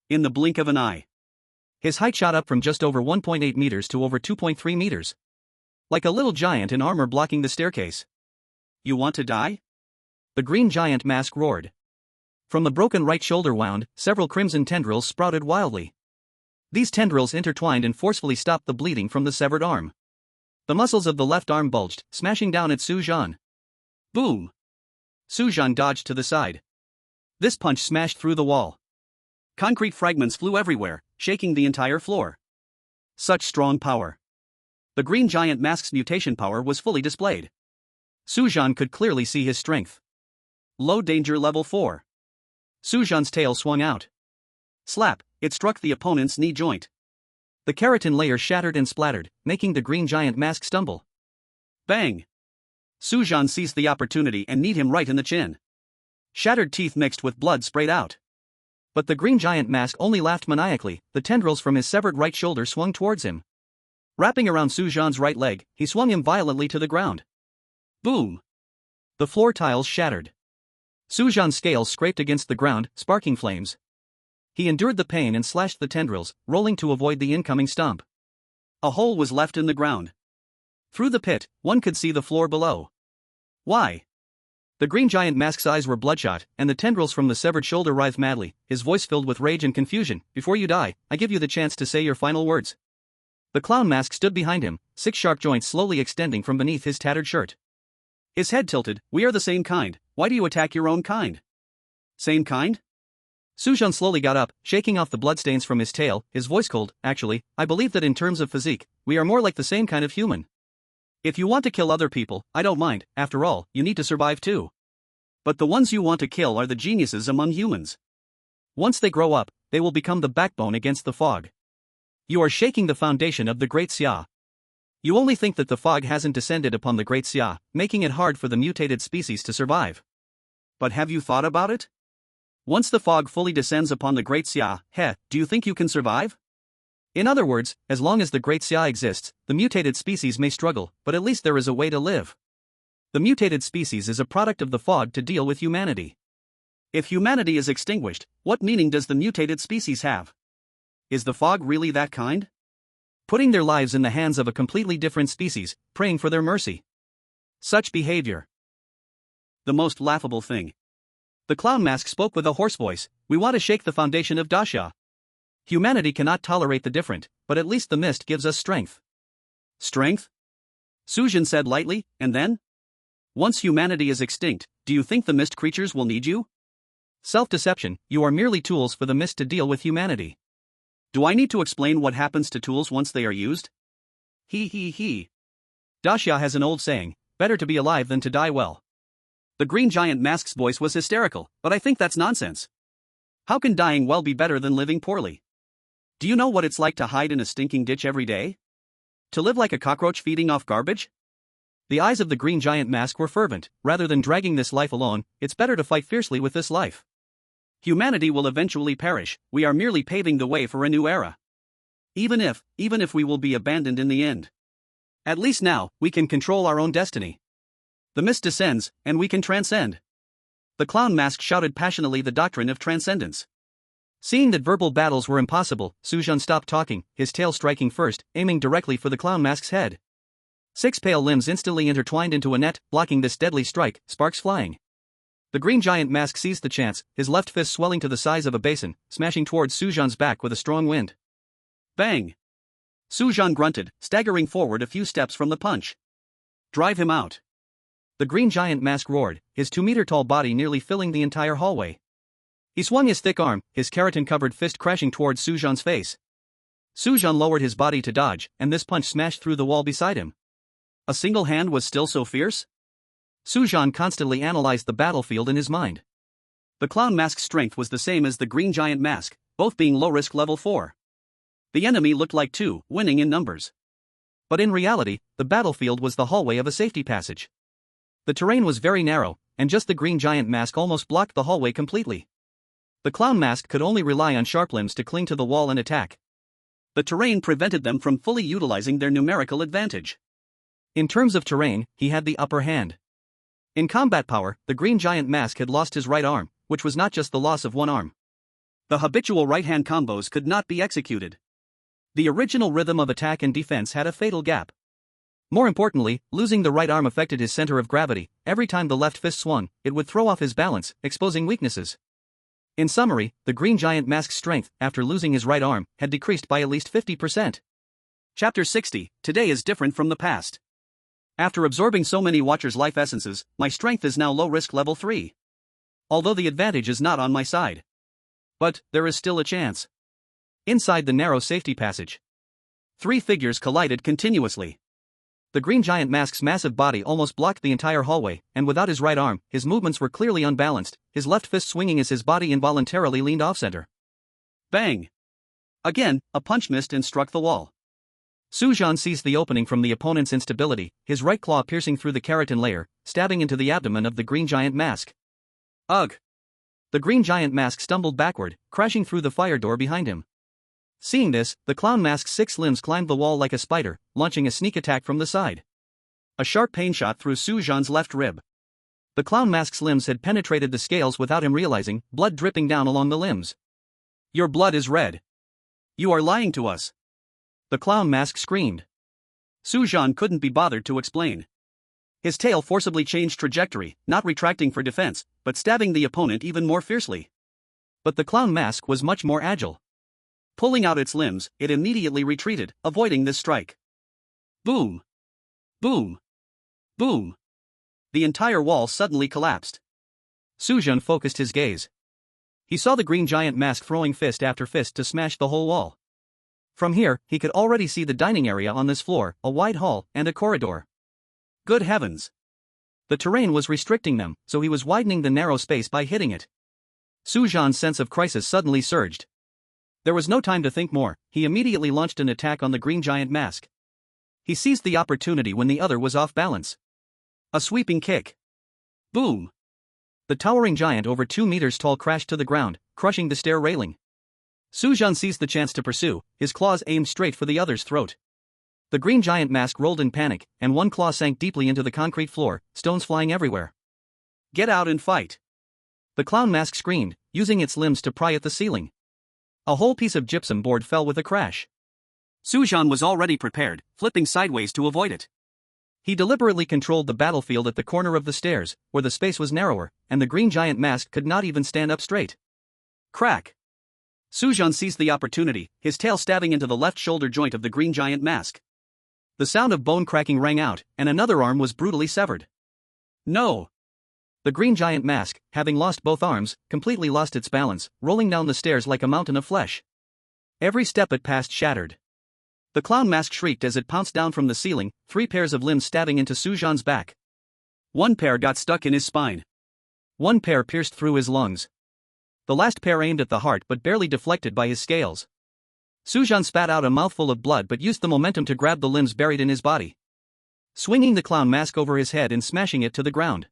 In the blink of an eye, his height shot up from just over 1.8 meters to over 2.3 meters. Like a little giant in armor blocking the staircase. You want to die? The Green Giant Mask roared. From the broken right shoulder wound, several crimson tendrils sprouted wildly. These tendrils intertwined and forcefully stopped the bleeding from the severed arm. The muscles of the left arm bulged, smashing down at Su Zhan. Boom! Su Zhan dodged to the side. This punch smashed through the wall. Concrete fragments flew everywhere, shaking the entire floor. Such strong power. The Green Giant Mask's mutation power was fully displayed. Su Zhan could clearly see his strength. Low danger level 4. Su Zhan's tail swung out. Slap, it struck the opponent's knee joint. The keratin layer shattered and splattered, making the Green Giant Mask stumble. Bang! Su Zhan seized the opportunity and kneed him right in the chin. Shattered teeth mixed with blood sprayed out. But the Green Giant Mask only laughed maniacally. The tendrils from his severed right shoulder swung towards him. Wrapping around Su Zhan's right leg, he swung him violently to the ground. Boom! The floor tiles shattered. Su Zhan's scales scraped against the ground, sparking flames. He endured the pain and slashed the tendrils, rolling to avoid the incoming stomp. A hole was left in the ground. Through the pit, one could see the floor below. Why? The Green Giant Mask's eyes were bloodshot, and the tendrils from the severed shoulder writhed madly, his voice filled with rage and confusion. Before you die, I give you the chance to say your final words. The Clown Mask stood behind him, 6 sharp joints slowly extending from beneath his tattered shirt. His head tilted. We are the same kind. Why do you attack your own kind? Same kind? Su Zhan slowly got up, shaking off the bloodstains from his tail, his voice cold. Actually, I believe that in terms of physique, we are more like the same kind of human. If you want to kill other people, I don't mind. After all, you need to survive too. But the ones you want to kill are the geniuses among humans. Once they grow up, they will become the backbone against the fog. You are shaking the foundation of the Great Xia. You only think that the fog hasn't descended upon the Great Xia, making it hard for the mutated species to survive. But have you thought about it? Once the fog fully descends upon the Great Xia, do you think you can survive? In other words, as long as the Great Xia exists, the mutated species may struggle, but at least there is a way to live. The mutated species is a product of the fog to deal with humanity. If humanity is extinguished, what meaning does the mutated species have? Is the fog really that kind? Putting their lives in the hands of a completely different species, praying for their mercy. Such behavior. The most laughable thing. The Clown Mask spoke with a hoarse voice. We want to shake the foundation of Daxia. Humanity cannot tolerate the different, but at least the mist gives us strength. Strength? Sujin said lightly, and then? Once humanity is extinct, do you think the mist creatures will need you? Self-deception, you are merely tools for the mist to deal with humanity. Do I need to explain what happens to tools once they are used? He. Daxia has an old saying, better to be alive than to die well. The Green Giant Mask's voice was hysterical, but I think that's nonsense. How can dying well be better than living poorly? Do you know what it's like to hide in a stinking ditch every day? To live like a cockroach feeding off garbage? The eyes of the Green Giant Mask were fervent. Rather than dragging this life alone, it's better to fight fiercely with this life. Humanity will eventually perish, we are merely paving the way for a new era. Even if we will be abandoned in the end. At least now, we can control our own destiny. The mist descends, and we can transcend. The Clown Mask shouted passionately the doctrine of transcendence. Seeing that verbal battles were impossible, Su Zhan stopped talking, his tail striking first, aiming directly for the clown mask's head. 6 pale limbs instantly intertwined into a net, blocking this deadly strike, sparks flying. The green giant mask seized the chance, his left fist swelling to the size of a basin, smashing towards Su Zhan's back with a strong wind. Bang! Su Zhan grunted, staggering forward a few steps from the punch. Drive him out. The green giant mask roared, his 2-meter-tall body nearly filling the entire hallway. He swung his thick arm, his keratin-covered fist crashing towards Su Zhan's face. Su Zhan lowered his body to dodge, and this punch smashed through the wall beside him. A single hand was still so fierce? Su Zhan constantly analyzed the battlefield in his mind. The clown mask's strength was the same as the green giant mask, both being low-risk level 4. The enemy looked like 2, winning in numbers. But in reality, the battlefield was the hallway of a safety passage. The terrain was very narrow, and just the green giant mask almost blocked the hallway completely. The clown mask could only rely on sharp limbs to cling to the wall and attack. The terrain prevented them from fully utilizing their numerical advantage. In terms of terrain, he had the upper hand. In combat power, the green giant mask had lost his right arm, which was not just the loss of one arm. The habitual right-hand combos could not be executed. The original rhythm of attack and defense had a fatal gap. More importantly, losing the right arm affected his center of gravity. Every time the left fist swung, it would throw off his balance, exposing weaknesses. In summary, the green giant mask's strength, after losing his right arm, had decreased by at least 50%. Chapter 60, Today is different from the past. After absorbing so many Watcher's life essences, my strength is now low-risk level 3. Although the advantage is not on my side. But, there is still a chance. Inside the narrow safety passage, 3 figures collided continuously. The green giant mask's massive body almost blocked the entire hallway, and without his right arm, his movements were clearly unbalanced, his left fist swinging as his body involuntarily leaned off-center. Bang! Again, a punch missed and struck the wall. Su Zhan seized the opening from the opponent's instability, his right claw piercing through the keratin layer, stabbing into the abdomen of the green giant mask. Ugh! The green giant mask stumbled backward, crashing through the fire door behind him. Seeing this, the clown mask's 6 limbs climbed the wall like a spider, launching a sneak attack from the side. A sharp pain shot through Su Zhan's left rib. The clown mask's limbs had penetrated the scales without him realizing, blood dripping down along the limbs. Your blood is red. You are lying to us. The clown mask screamed. Su Zhan couldn't be bothered to explain. His tail forcibly changed trajectory, not retracting for defense, but stabbing the opponent even more fiercely. But the clown mask was much more agile. Pulling out its limbs, it immediately retreated, avoiding this strike. Boom! Boom! Boom! The entire wall suddenly collapsed. Su Zhan focused his gaze. He saw the green giant mask throwing fist after fist to smash the whole wall. From here, he could already see the dining area on this floor, a wide hall, and a corridor. Good heavens! The terrain was restricting them, so he was widening the narrow space by hitting it. Su Zhan's sense of crisis suddenly surged. There was no time to think more, he immediately launched an attack on the green giant mask. He seized the opportunity when the other was off balance. A sweeping kick. Boom! The towering giant over 2 meters tall crashed to the ground, crushing the stair railing. Su Zhan seized the chance to pursue, his claws aimed straight for the other's throat. The green giant mask rolled in panic, and one claw sank deeply into the concrete floor, stones flying everywhere. Get out and fight! The clown mask screamed, using its limbs to pry at the ceiling. A whole piece of gypsum board fell with a crash. Su Zhan was already prepared, flipping sideways to avoid it. He deliberately controlled the battlefield at the corner of the stairs, where the space was narrower, and the green giant mask could not even stand up straight. Crack! Su Zhan seized the opportunity, his tail stabbing into the left shoulder joint of the green giant mask. The sound of bone cracking rang out, and another arm was brutally severed. No! The green giant mask, having lost both arms, completely lost its balance, rolling down the stairs like a mountain of flesh. Every step it passed shattered. The clown mask shrieked as it pounced down from the ceiling, 3 pairs of limbs stabbing into Su Zhan's back. 1 pair got stuck in his spine. 1 pair pierced through his lungs. The last pair aimed at the heart but barely deflected by his scales. Su Zhan spat out a mouthful of blood but used the momentum to grab the limbs buried in his body. Swinging the clown mask over his head and smashing it to the ground.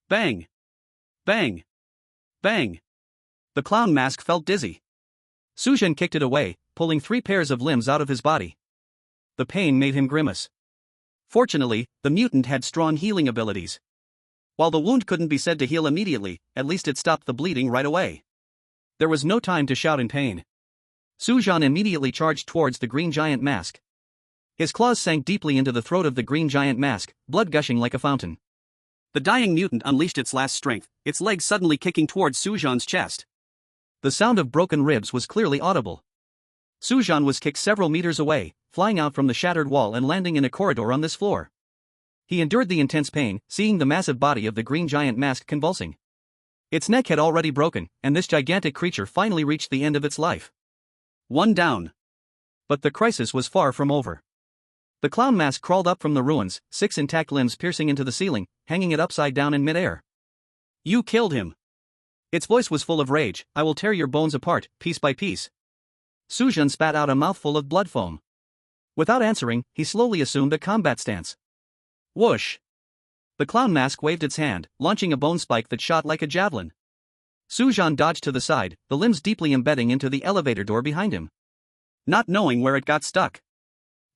Bang! Bang! Bang! The clown mask felt dizzy. Su Zhan kicked it away, pulling 3 pairs of limbs out of his body. The pain made him grimace. Fortunately, the mutant had strong healing abilities. While the wound couldn't be said to heal immediately, at least it stopped the bleeding right away. There was no time to shout in pain. Su Zhan immediately charged towards the green giant mask. His claws sank deeply into the throat of the green giant mask, blood gushing like a fountain. The dying mutant unleashed its last strength, its legs suddenly kicking towards Su Zhan's chest. The sound of broken ribs was clearly audible. Su Zhan was kicked several meters away, flying out from the shattered wall and landing in a corridor on this floor. He endured the intense pain, seeing the massive body of the green giant mask convulsing. Its neck had already broken, and this gigantic creature finally reached the end of its life. One down. But the crisis was far from over. The clown mask crawled up from the ruins, 6 intact limbs piercing into the ceiling, hanging it upside down in midair. You killed him. Its voice was full of rage. I will tear your bones apart, piece by piece. Su Zhan spat out a mouthful of blood foam. Without answering, he slowly assumed a combat stance. Whoosh! The clown mask waved its hand, launching a bone spike that shot like a javelin. Su Zhan dodged to the side, the limbs deeply embedding into the elevator door behind him. Not knowing where it got stuck,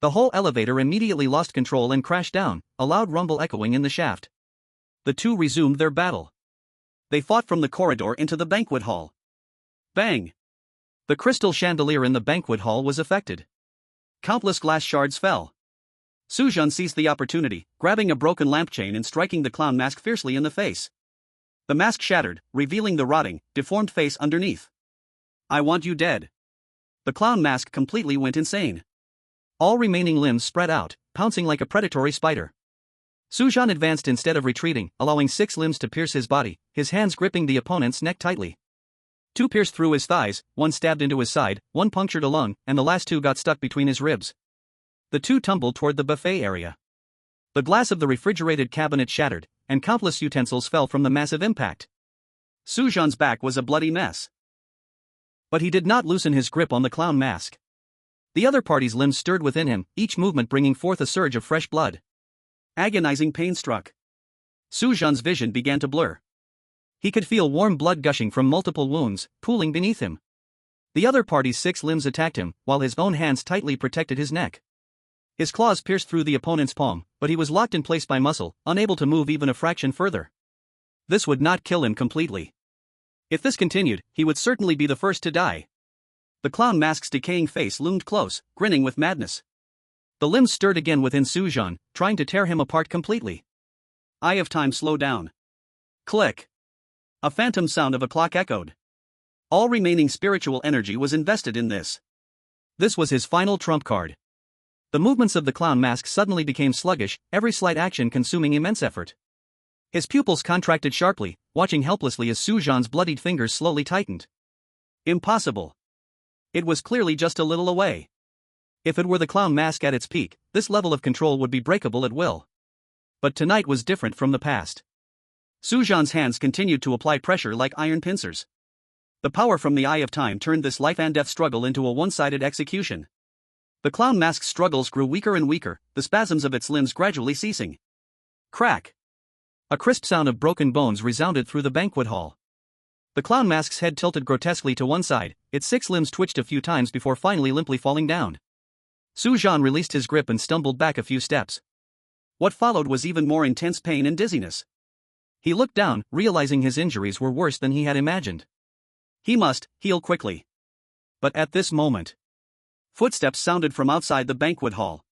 the whole elevator immediately lost control and crashed down, a loud rumble echoing in the shaft. The two resumed their battle. They fought from the corridor into the banquet hall. Bang! The crystal chandelier in the banquet hall was affected. Countless glass shards fell. Su Zhan seized the opportunity, grabbing a broken lampchain and striking the clown mask fiercely in the face. The mask shattered, revealing the rotting, deformed face underneath. I want you dead. The clown mask completely went insane. All remaining limbs spread out, pouncing like a predatory spider. Su Zhan advanced instead of retreating, allowing 6 limbs to pierce his body, his hands gripping the opponent's neck tightly. 2 pierced through his thighs, 1 stabbed into his side, 1 punctured a lung, and the last 2 got stuck between his ribs. The 2 tumbled toward the buffet area. The glass of the refrigerated cabinet shattered, and countless utensils fell from the massive impact. Su Zhan's back was a bloody mess. But he did not loosen his grip on the clown mask. The other party's limbs stirred within him, each movement bringing forth a surge of fresh blood. Agonizing pain struck. Su Zhan's vision began to blur. He could feel warm blood gushing from multiple wounds, pooling beneath him. The other party's 6 limbs attacked him, while his own hands tightly protected his neck. His claws pierced through the opponent's palm, but he was locked in place by muscle, unable to move even a fraction further. This would not kill him completely. If this continued, he would certainly be the first to die. The clown mask's decaying face loomed close, grinning with madness. The limbs stirred again within Su Zhan, trying to tear him apart completely. Eye of time slowed down. Click. A phantom sound of a clock echoed. All remaining spiritual energy was invested in this. This was his final trump card. The movements of the clown mask suddenly became sluggish, every slight action consuming immense effort. His pupils contracted sharply, watching helplessly as Su Zhan's bloodied fingers slowly tightened. Impossible. It was clearly just a little away. If it were the clown mask at its peak, this level of control would be breakable at will. But tonight was different from the past. Su Zhan's hands continued to apply pressure like iron pincers. The power from the Eye of Time turned this life and death struggle into a one-sided execution. The clown mask's struggles grew weaker and weaker, the spasms of its limbs gradually ceasing. Crack! A crisp sound of broken bones resounded through the banquet hall. The clown mask's head tilted grotesquely to one side, its 6 limbs twitched a few times before finally limply falling down. Su Zhan released his grip and stumbled back a few steps. What followed was even more intense pain and dizziness. He looked down, realizing his injuries were worse than he had imagined. He must heal quickly. But at this moment, footsteps sounded from outside the banquet hall.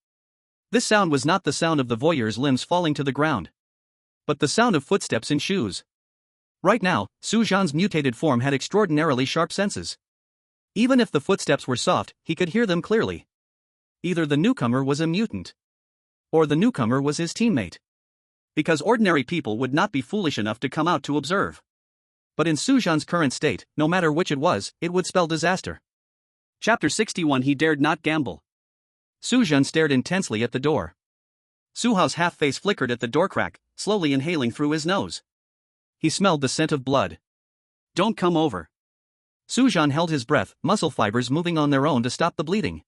This sound was not the sound of the voyeur's limbs falling to the ground, but the sound of footsteps in shoes. Right now, Su Zhan's mutated form had extraordinarily sharp senses. Even if the footsteps were soft, he could hear them clearly. Either the newcomer was a mutant, or the newcomer was his teammate. Because ordinary people would not be foolish enough to come out to observe. But in Su Zhan's current state, no matter which it would spell disaster. Chapter 61. He dared not gamble. Su Zhan stared intensely at the door. Su Hao's half-face flickered at the door crack, slowly inhaling through his nose. He smelled the scent of blood. Don't come over. Su Zhan held his breath, muscle fibers moving on their own to stop the bleeding.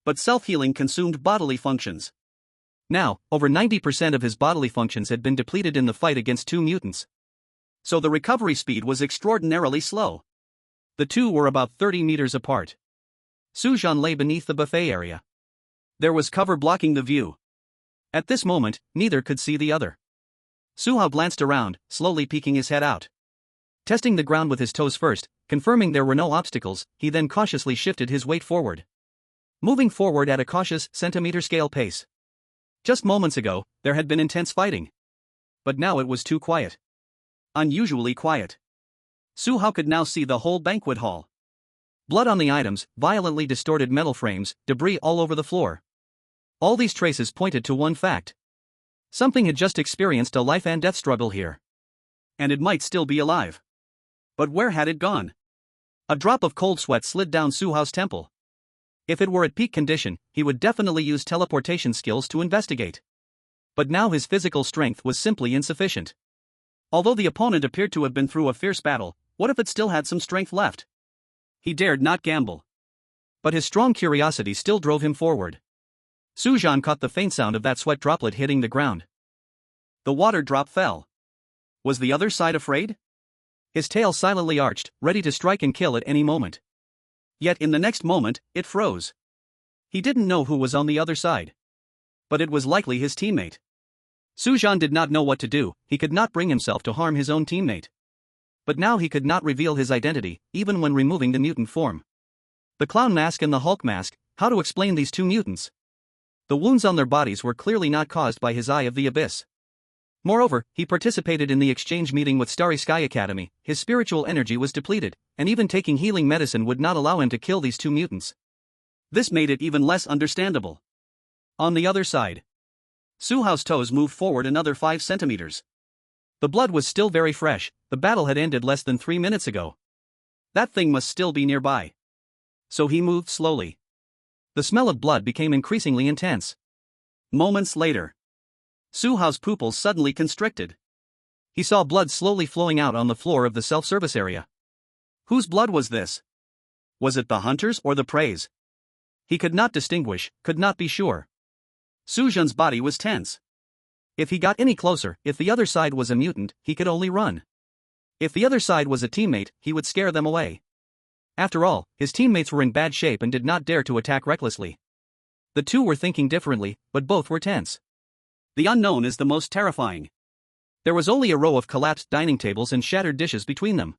But self-healing consumed bodily functions. Now, over 90% of his bodily functions had been depleted in the fight against 2 mutants. So the recovery speed was extraordinarily slow. The 2 were about 30 meters apart. Su Zhan lay beneath the buffet area. There was cover blocking the view. At this moment, neither could see the other. Su Hao glanced around, slowly peeking his head out. Testing the ground with his toes first, confirming there were no obstacles, he then cautiously shifted his weight forward. Moving forward at a cautious, centimeter-scale pace. Just moments ago, there had been intense fighting. But now it was too quiet. Unusually quiet. Su Zhan could now see the whole banquet hall. Blood on the items, violently distorted metal frames, debris all over the floor. All these traces pointed to one fact. Something had just experienced a life and death struggle here. And it might still be alive. But where had it gone? A drop of cold sweat slid down Su Zhan's temple. If it were at peak condition, he would definitely use teleportation skills to investigate. But now his physical strength was simply insufficient. Although the opponent appeared to have been through a fierce battle, what if it still had some strength left? He dared not gamble. But his strong curiosity still drove him forward. Su Zhan caught the faint sound of that sweat droplet hitting the ground. The water drop fell. Was the other side afraid? His tail silently arched, ready to strike and kill at any moment. Yet in the next moment, it froze. He didn't know who was on the other side. But it was likely his teammate. Su Zhan did not know what to do. He could not bring himself to harm his own teammate. But now he could not reveal his identity, even when removing the mutant form. The clown mask and the Hulk mask, how to explain these two mutants? The wounds on their bodies were clearly not caused by his Eye of the Abyss. Moreover, he participated in the exchange meeting with Starry Sky Academy, his spiritual energy was depleted, and even taking healing medicine would not allow him to kill these two mutants. This made it even less understandable. On the other side, Su Zhan's toes moved forward another 5 centimeters. The blood was still very fresh, the battle had ended less than 3 minutes ago. That thing must still be nearby. So he moved slowly. The smell of blood became increasingly intense. Moments later, Su Zhan's pupils suddenly constricted. He saw blood slowly flowing out on the floor of the self-service area. Whose blood was this? Was it the hunter's or the prey's? He could not distinguish, could not be sure. Su Zhan's body was tense. If he got any closer, if the other side was a mutant, he could only run. If the other side was a teammate, he would scare them away. After all, his teammates were in bad shape and did not dare to attack recklessly. The two were thinking differently, but both were tense. The unknown is the most terrifying. There was only a row of collapsed dining tables and shattered dishes between them.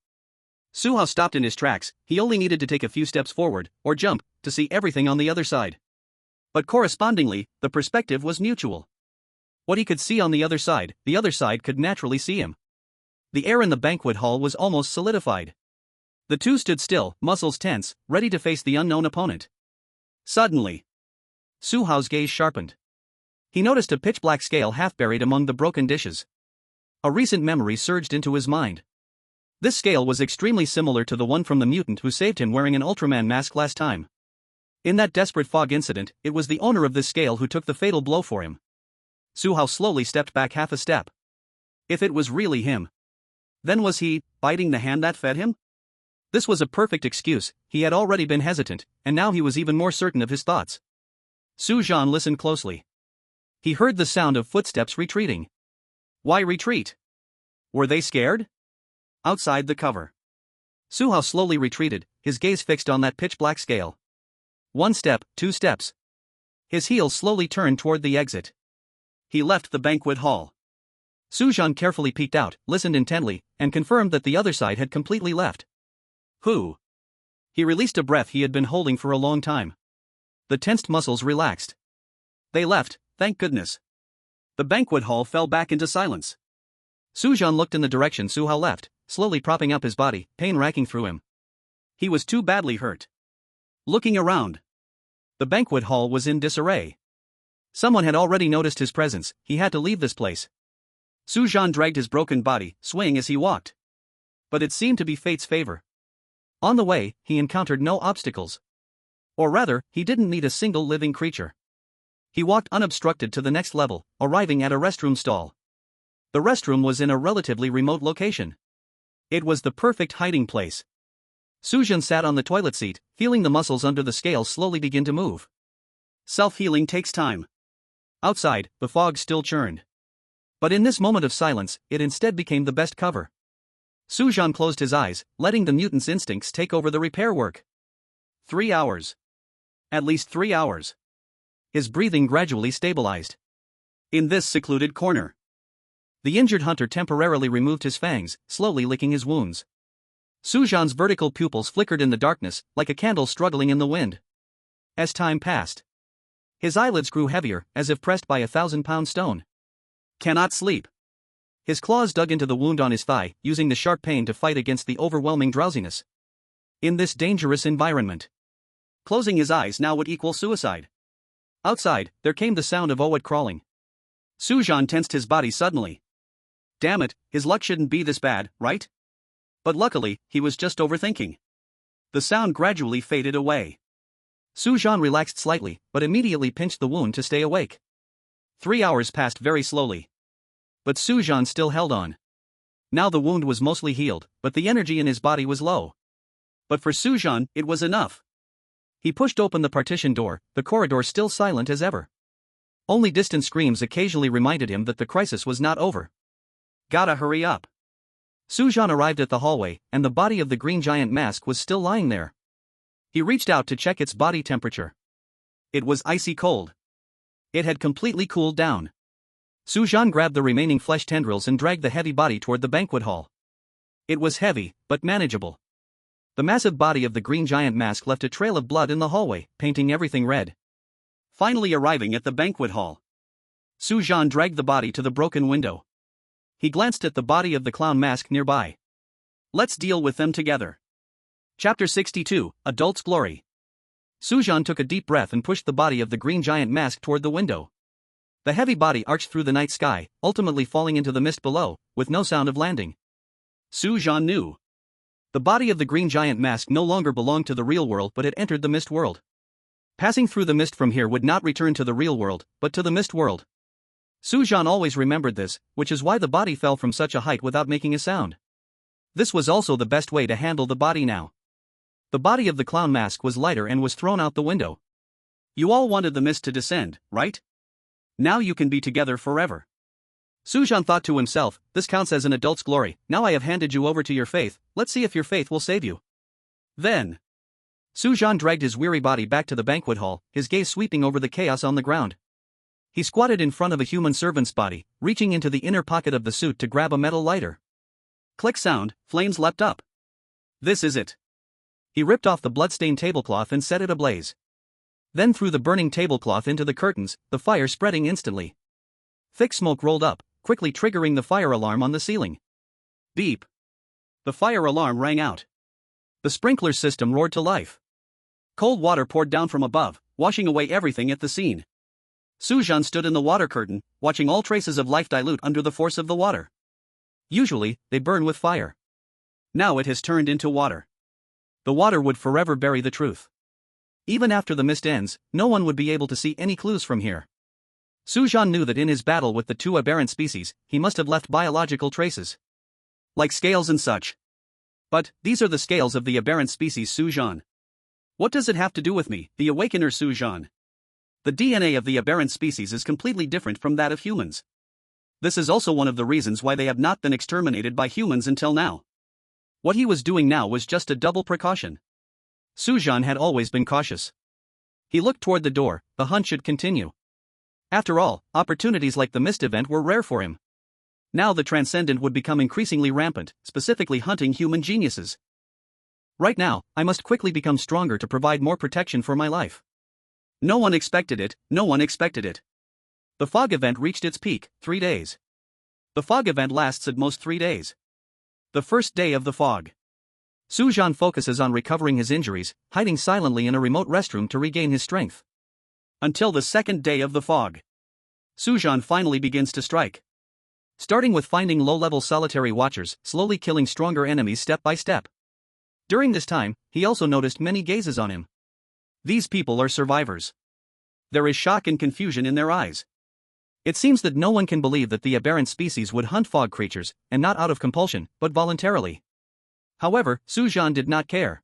Su Zhan stopped in his tracks. He only needed to take a few steps forward, or jump, to see everything on the other side. But correspondingly, the perspective was mutual. What he could see on the other side could naturally see him. The air in the banquet hall was almost solidified. The two stood still, muscles tense, ready to face the unknown opponent. Suddenly, Su Zhan's gaze sharpened. He noticed a pitch-black scale half buried among the broken dishes. A recent memory surged into his mind. This scale was extremely similar to the one from the mutant who saved him wearing an Ultraman mask last time. In that desperate fog incident, it was the owner of this scale who took the fatal blow for him. Su Zhan slowly stepped back half a step. If it was really him, then was he biting the hand that fed him? This was a perfect excuse. He had already been hesitant, and now he was even more certain of his thoughts. Su Zhan listened closely. He heard the sound of footsteps retreating. Why retreat? Were they scared? Outside the cover, Su Zhan slowly retreated, his gaze fixed on that pitch-black scale. 1 step, 2 steps. His heels slowly turned toward the exit. He left the banquet hall. Su Zhan carefully peeked out, listened intently, and confirmed that the other side had completely left. Who? He released a breath he had been holding for a long time. The tensed muscles relaxed. They left, thank goodness. The banquet hall fell back into silence. Su Zhan looked in the direction Su Zhan left, slowly propping up his body, pain racking through him. He was too badly hurt. Looking around, the banquet hall was in disarray. Someone had already noticed his presence. He had to leave this place. Su Zhan dragged his broken body, swaying as he walked. But it seemed to be fate's favor. On the way, he encountered no obstacles. Or rather, he didn't meet a single living creature. He walked unobstructed to the next level, arriving at a restroom stall. The restroom was in a relatively remote location. It was the perfect hiding place. Sujin sat on the toilet seat, feeling the muscles under the scale slowly begin to move. Self-healing takes time. Outside, the fog still churned. But in this moment of silence, it instead became the best cover. Su Zhan closed his eyes, letting the mutant's instincts take over the repair work. 3 hours. At least 3 hours. His breathing gradually stabilized. In this secluded corner, the injured hunter temporarily removed his fangs, slowly licking his wounds. Su Zhan's vertical pupils flickered in the darkness, like a candle struggling in the wind. As time passed, his eyelids grew heavier, as if pressed by a 1,000-pound stone. Cannot sleep. His claws dug into the wound on his thigh, using the sharp pain to fight against the overwhelming drowsiness. In this dangerous environment, closing his eyes now would equal suicide. Outside, there came the sound of Oed crawling. Su Zhan tensed his body suddenly. Damn it, his luck shouldn't be this bad, right? But luckily, he was just overthinking. The sound gradually faded away. Su Zhan relaxed slightly, but immediately pinched the wound to stay awake. 3 hours passed very slowly. But Su Zhan still held on. Now the wound was mostly healed, but the energy in his body was low. But for Su Zhan, it was enough. He pushed open the partition door, the corridor still silent as ever. Only distant screams occasionally reminded him that the crisis was not over. Gotta hurry up. Su Zhan arrived at the hallway, and the body of the green giant mask was still lying there. He reached out to check its body temperature. It was icy cold. It had completely cooled down. Su Zhan grabbed the remaining flesh tendrils and dragged the heavy body toward the banquet hall. It was heavy, but manageable. The massive body of the green giant mask left a trail of blood in the hallway, painting everything red. Finally arriving at the banquet hall, Su Zhan dragged the body to the broken window. He glanced at the body of the clown mask nearby. Let's deal with them together. Chapter 62, Adult's Glory. Su Zhan took a deep breath and pushed the body of the green giant mask toward the window. The heavy body arched through the night sky, ultimately falling into the mist below, with no sound of landing. Su Zhan knew. The body of the green giant mask no longer belonged to the real world but had entered the mist world. Passing through the mist from here would not return to the real world, but to the mist world. Su Zhan always remembered this, which is why the body fell from such a height without making a sound. This was also the best way to handle the body now. The body of the clown mask was lighter and was thrown out the window. You all wanted the mist to descend, right? Now you can be together forever. Su Zhan thought to himself, this counts as an adult's glory. Now I have handed you over to your faith, let's see if your faith will save you. Then, Su Zhan dragged his weary body back to the banquet hall, his gaze sweeping over the chaos on the ground. He squatted in front of a human servant's body, reaching into the inner pocket of the suit to grab a metal lighter. Click sound, flames leapt up. This is it. He ripped off the blood-stained tablecloth and set it ablaze. Then threw the burning tablecloth into the curtains, the fire spreading instantly. Thick smoke rolled up, quickly triggering the fire alarm on the ceiling. Beep. The fire alarm rang out. The sprinkler system roared to life. Cold water poured down from above, washing away everything at the scene. Su Zhan stood in the water curtain, watching all traces of life dilute under the force of the water. Usually, they burn with fire. Now it has turned into water. The water would forever bury the truth. Even after the mist ends, no one would be able to see any clues from here. Su Zhan knew that in his battle with the two aberrant species, he must have left biological traces. Like scales and such. But, these are the scales of the aberrant species Su Zhan. What does it have to do with me, the awakener Su Zhan? The DNA of the aberrant species is completely different from that of humans. This is also one of the reasons why they have not been exterminated by humans until now. What he was doing now was just a double precaution. Su Zhan had always been cautious. He looked toward the door, the hunt should continue. After all, opportunities like the mist event were rare for him. Now the transcendent would become increasingly rampant, specifically hunting human geniuses. Right now, I must quickly become stronger to provide more protection for my life. No one expected it, no one expected it. The fog event reached its peak, 3 days. The fog event lasts at most 3 days. The first day of the fog. Su Zhan focuses on recovering his injuries, hiding silently in a remote restroom to regain his strength. Until the second day of the fog. Su Zhan finally begins to strike. Starting with finding low-level solitary watchers, slowly killing stronger enemies step by step. During this time, he also noticed many gazes on him. These people are survivors. There is shock and confusion in their eyes. It seems that no one can believe that the aberrant species would hunt fog creatures, and not out of compulsion, but voluntarily. However, Su Zhan did not care.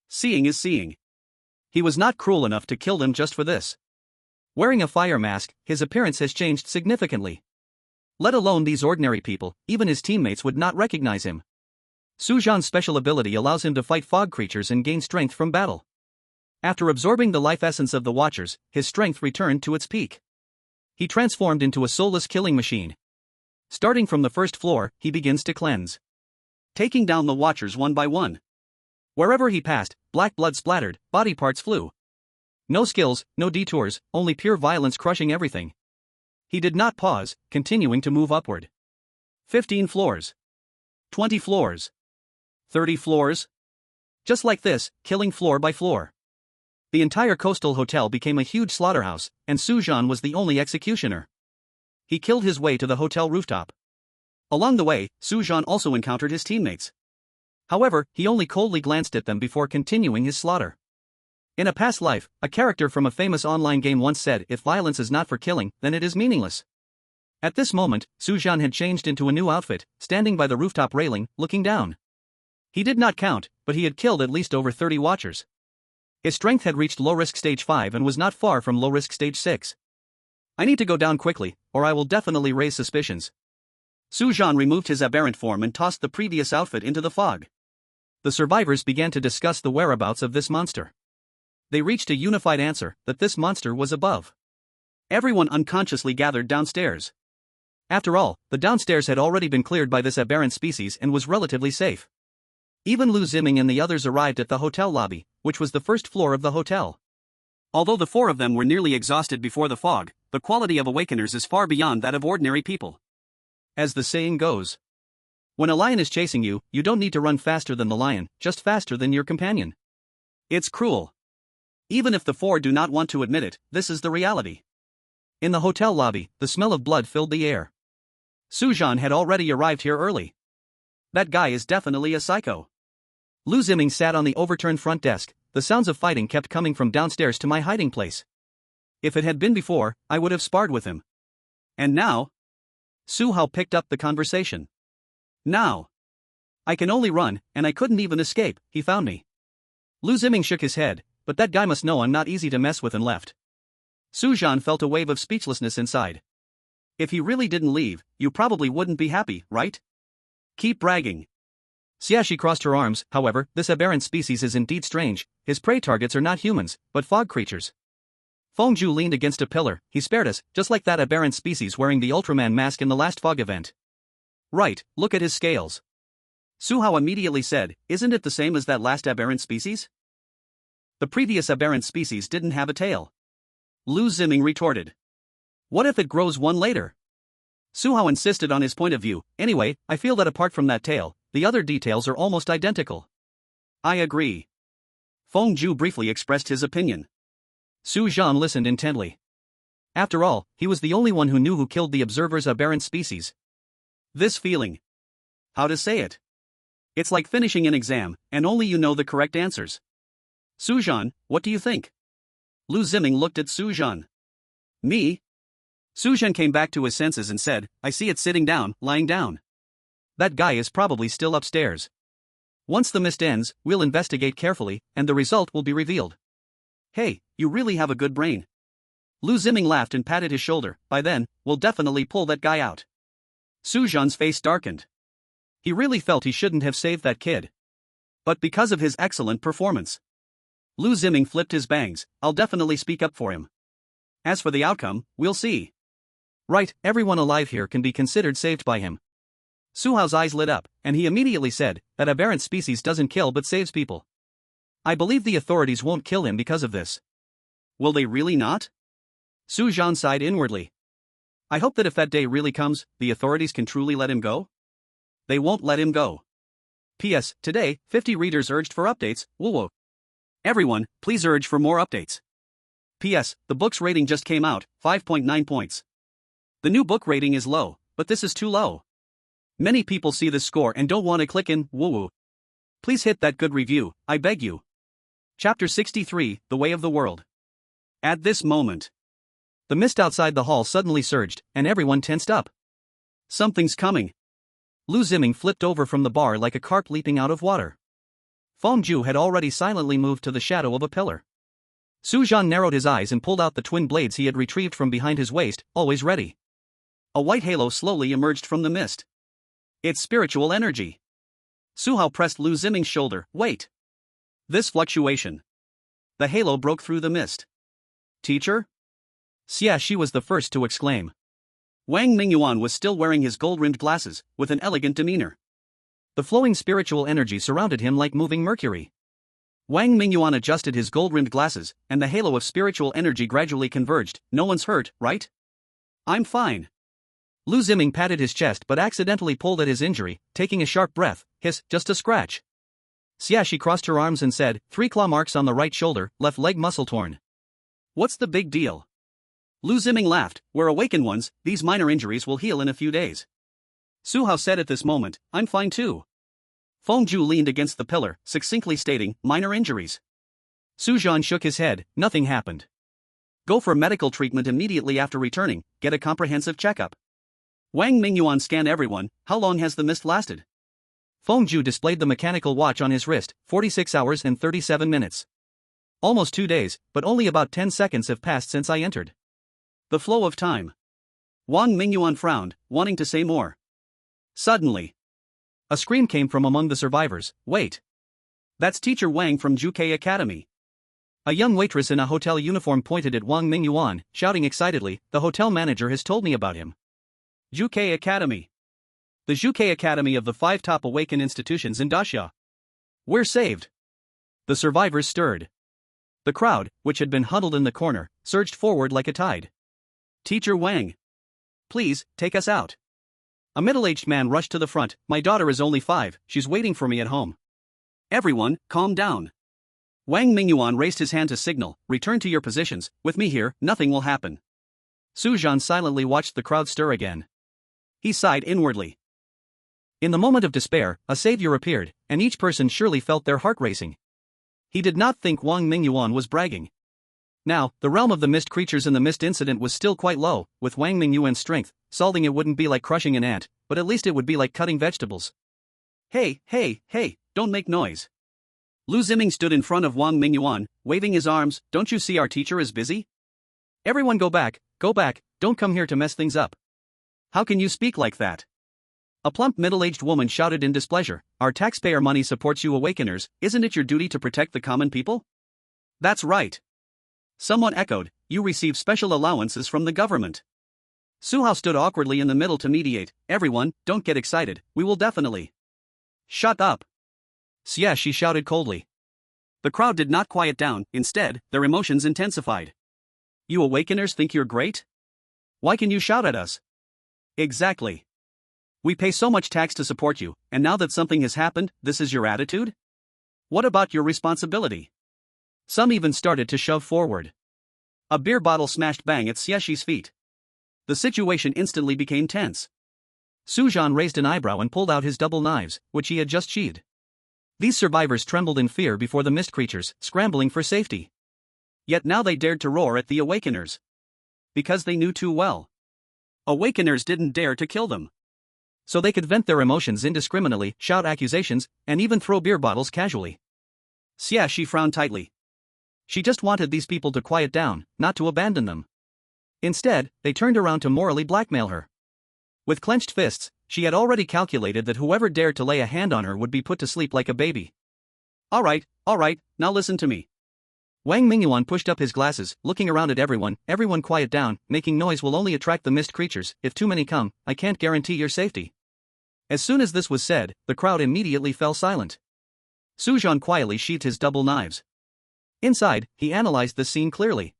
Seeing is seeing. He was not cruel enough to kill them just for this. Wearing a fire mask, his appearance has changed significantly. Let alone these ordinary people, even his teammates would not recognize him. Su Zhan's special ability allows him to fight fog creatures and gain strength from battle. After absorbing the life essence of the Watchers, his strength returned to its peak. He transformed into a soulless killing machine. Starting from the first floor, he begins to cleanse. taking down the watchers one by one. Wherever he passed, black blood splattered, body parts flew. No skills, no detours, only pure violence crushing everything. He did not pause, continuing to move upward. 15 floors. 20 floors. 30 floors. Just like this, killing floor by floor. The entire coastal hotel became a huge slaughterhouse, and Su Zhan was the only executioner. He killed his way to the hotel rooftop. Along the way, Su Zhan also encountered his teammates. However, he only coldly glanced at them before continuing his slaughter. In a past life, a character from a famous online game once said, "If violence is not for killing, then it is meaningless." At this moment, Su Zhan had changed into a new outfit, standing by the rooftop railing, looking down. He did not count, but he had killed at least over 30 watchers. His strength had reached low-risk stage 5 and was not far from low-risk stage 6. I need to go down quickly, or I will definitely raise suspicions. Su Zhan removed his aberrant form and tossed the previous outfit into the fog. The survivors began to discuss the whereabouts of this monster. They reached a unified answer, that this monster was above. Everyone unconsciously gathered downstairs. After all, the downstairs had already been cleared by this aberrant species and was relatively safe. Even Lu Ziming and the others arrived at the hotel lobby, which was the first floor of the hotel. Although the 4 of them were nearly exhausted before the fog, the quality of awakeners is far beyond that of ordinary people. As the saying goes, when a lion is chasing you, you don't need to run faster than the lion, just faster than your companion. It's cruel. Even if the 4 do not want to admit it, this is the reality. In the hotel lobby, the smell of blood filled the air. Su Zhan had already arrived here early. That guy is definitely a psycho. Lu Ziming sat on the overturned front desk. The sounds of fighting kept coming from downstairs to my hiding place. If it had been before, I would have sparred with him. And now? Su Hao picked up the conversation. Now. I can only run, and I couldn't even escape, he found me. Lu Ziming shook his head, but that guy must know I'm not easy to mess with, and left. Su Zhan felt a wave of speechlessness inside. If he really didn't leave, you probably wouldn't be happy, right? Keep bragging. Xiaxi crossed her arms. However, this aberrant species is indeed strange. His prey targets are not humans, but fog creatures. Fengju leaned against a pillar. He spared us, just like that aberrant species wearing the Ultraman mask in the last fog event. Right, look at his scales. Su Hao immediately said, isn't it the same as that last aberrant species? The previous aberrant species didn't have a tail. Lu Ziming retorted. What if it grows one later? Su Hao insisted on his point of view. Anyway, I feel that apart from that tail, the other details are almost identical. I agree. Fengju briefly expressed his opinion. Su Zhan listened intently. After all, he was the only one who knew who killed the observer's aberrant species. This feeling. How to say it? It's like finishing an exam, and only you know the correct answers. Su Zhan, what do you think? Lu Ziming looked at Su Zhan. Me? Su Zhan came back to his senses and said, I see it sitting down, lying down. That guy is probably still upstairs. Once the mist ends, we'll investigate carefully, and the result will be revealed. Hey, you really have a good brain. Lu Ziming laughed and patted his shoulder. By then, we'll definitely pull that guy out. Su Zhan's face darkened. He really felt he shouldn't have saved that kid. But because of his excellent performance. Lu Ziming flipped his bangs. I'll definitely speak up for him. As for the outcome, we'll see. Right, everyone alive here can be considered saved by him. Su Hao's eyes lit up, and he immediately said, that aberrant species doesn't kill but saves people. I believe the authorities won't kill him because of this. Will they really not? Su Zhan sighed inwardly. I hope that if that day really comes, the authorities can truly let him go. They won't let him go. P.S. Today, 50 readers urged for updates. Woo-woo. Everyone, please urge for more updates. P.S. The book's rating just came out, 5.9 points. The new book rating is low, but this is too low. Many people see this score and don't want to click in. Woo-woo. Please hit that good review, I beg you. Chapter 63, The Way of the World. At this moment, the mist outside the hall suddenly surged, and everyone tensed up. Something's coming. Lu Ziming flipped over from the bar like a carp leaping out of water. Fengju had already silently moved to the shadow of a pillar. Su Zhan narrowed his eyes and pulled out the twin blades he had retrieved from behind his waist, always ready. A white halo slowly emerged from the mist. It's spiritual energy. Su Hao pressed Lu Ziming's shoulder. Wait. This fluctuation. The halo broke through the mist. Teacher? Xiaxi was the first to exclaim. Wang Mingyuan was still wearing his gold-rimmed glasses, with an elegant demeanor. The flowing spiritual energy surrounded him like moving mercury. Wang Mingyuan adjusted his gold-rimmed glasses, and the halo of spiritual energy gradually converged. No one's hurt, right? I'm fine. Lu Ziming patted his chest but accidentally pulled at his injury, taking a sharp breath. Hiss, just a scratch. Xiaxi crossed her arms and said, 3 claw marks on the right shoulder, left leg muscle torn. What's the big deal? Lu Ziming laughed. We're awakened ones, these minor injuries will heal in a few days. Su Hao said at this moment, I'm fine too. Feng Zhu leaned against the pillar, succinctly stating, minor injuries. Su Zhan shook his head, nothing happened. Go for medical treatment immediately after returning, get a comprehensive checkup. Wang Mingyuan scanned everyone. How long has the mist lasted? Feng Zhu displayed the mechanical watch on his wrist, 46 hours and 37 minutes. Almost 2 days, but only about 10 seconds have passed since I entered. The flow of time. Wang Mingyuan frowned, wanting to say more. Suddenly, a scream came from among the survivors. Wait. That's Teacher Wang from Juke Academy. A young waitress in a hotel uniform pointed at Wang Mingyuan, shouting excitedly, the hotel manager has told me about him. Juke Academy. The Juke Academy of the 5 top awakened institutions in Daxia. We're saved. The survivors stirred. The crowd, which had been huddled in the corner, surged forward like a tide. Teacher Wang. Please, take us out. A middle-aged man rushed to the front. My daughter is only 5, she's waiting for me at home. Everyone, calm down. Wang Mingyuan raised his hand to signal, return to your positions, with me here, nothing will happen. Su Zhan silently watched the crowd stir again. He sighed inwardly. In the moment of despair, a savior appeared, and each person surely felt their heart racing. He did not think Wang Mingyuan was bragging. Now, the realm of the mist creatures in the mist incident was still quite low. With Wang Mingyuan's strength, salting it wouldn't be like crushing an ant, but at least it would be like cutting vegetables. Hey, don't make noise. Lu Ziming stood in front of Wang Mingyuan, waving his arms. Don't you see our teacher is busy? Everyone go back, don't come here to mess things up. How can you speak like that? A plump middle-aged woman shouted in displeasure. Our taxpayer money supports you awakeners, isn't it your duty to protect the common people? That's right. Someone echoed, you receive special allowances from the government. Su Hao stood awkwardly in the middle to mediate. Everyone, don't get excited, we will definitely. Shut up. Xiaxi shouted coldly. The crowd did not quiet down, instead, their emotions intensified. You awakeners think you're great? Why can you shout at us? Exactly. We pay so much tax to support you, and now that something has happened, this is your attitude? What about your responsibility? Some even started to shove forward. A beer bottle smashed bang at Xiaxi's feet. The situation instantly became tense. Su Zhan raised an eyebrow and pulled out his double knives, which he had just sheathed. These survivors trembled in fear before the mist creatures, scrambling for safety. Yet now they dared to roar at the awakeners. Because they knew too well. Awakeners didn't dare to kill them. So they could vent their emotions indiscriminately, shout accusations, and even throw beer bottles casually. Xiaxi frowned tightly. She just wanted these people to quiet down, not to abandon them. Instead, they turned around to morally blackmail her. With clenched fists, she had already calculated that whoever dared to lay a hand on her would be put to sleep like a baby. All right, now listen to me. Wang Mingyuan pushed up his glasses, looking around at everyone. Everyone quiet down, making noise will only attract the mist creatures. If too many come, I can't guarantee your safety. As soon as this was said, the crowd immediately fell silent. Su Zhan quietly sheathed his double knives. Inside, he analyzed the scene clearly.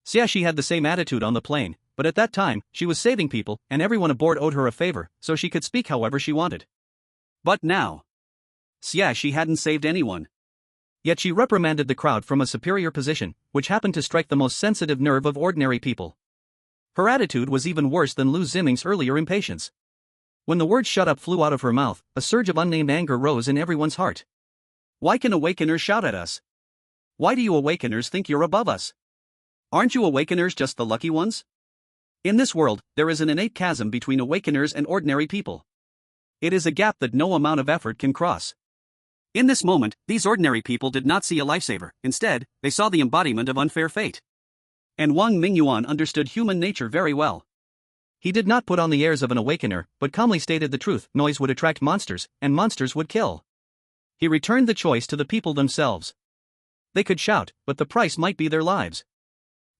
Xiaxi had the same attitude on the plane, but at that time, she was saving people, and everyone aboard owed her a favor, so she could speak however she wanted. But now, Xiaxi hadn't saved anyone. Yet she reprimanded the crowd from a superior position, which happened to strike the most sensitive nerve of ordinary people. Her attitude was even worse than Lu Ziming's earlier impatience. When the word shut up flew out of her mouth, a surge of unnamed anger rose in everyone's heart. Why can awakeners shout at us? Why do you awakeners think you're above us? Aren't you awakeners just the lucky ones? In this world, there is an innate chasm between awakeners and ordinary people. It is a gap that no amount of effort can cross. In this moment, these ordinary people did not see a lifesaver, instead, they saw the embodiment of unfair fate. And Wang Mingyuan understood human nature very well. He did not put on the airs of an awakener, but calmly stated the truth. Noise would attract monsters, and monsters would kill. He returned the choice to the people themselves. They could shout, but the price might be their lives.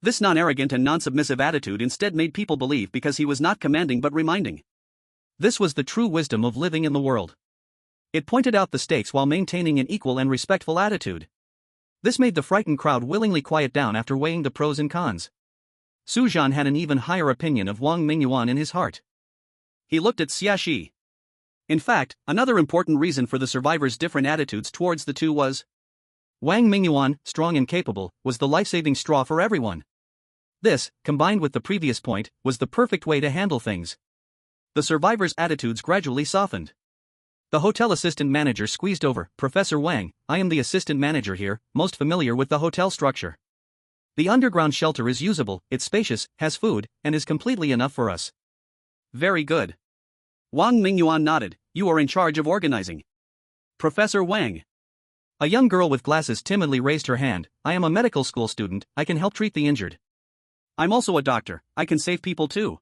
This non-arrogant and non-submissive attitude instead made people believe because he was not commanding but reminding. This was the true wisdom of living in the world. It pointed out the stakes while maintaining an equal and respectful attitude. This made the frightened crowd willingly quiet down after weighing the pros and cons. Su Zhan had an even higher opinion of Wang Mingyuan in his heart. He looked at Xiaxi. In fact, another important reason for the survivors' different attitudes towards the two was Wang Mingyuan, strong and capable, was the life-saving straw for everyone. This, combined with the previous point, was the perfect way to handle things. The survivors' attitudes gradually softened. The hotel assistant manager squeezed over, "Professor Wang, I am the assistant manager here, most familiar with the hotel structure. The underground shelter is usable, it's spacious, has food, and is completely enough for us." "Very good." Wang Mingyuan nodded. "You are in charge of organizing." "Professor Wang." A young girl with glasses timidly raised her hand. "I am a medical school student, I can help treat the injured." "I'm also a doctor, I can save people too."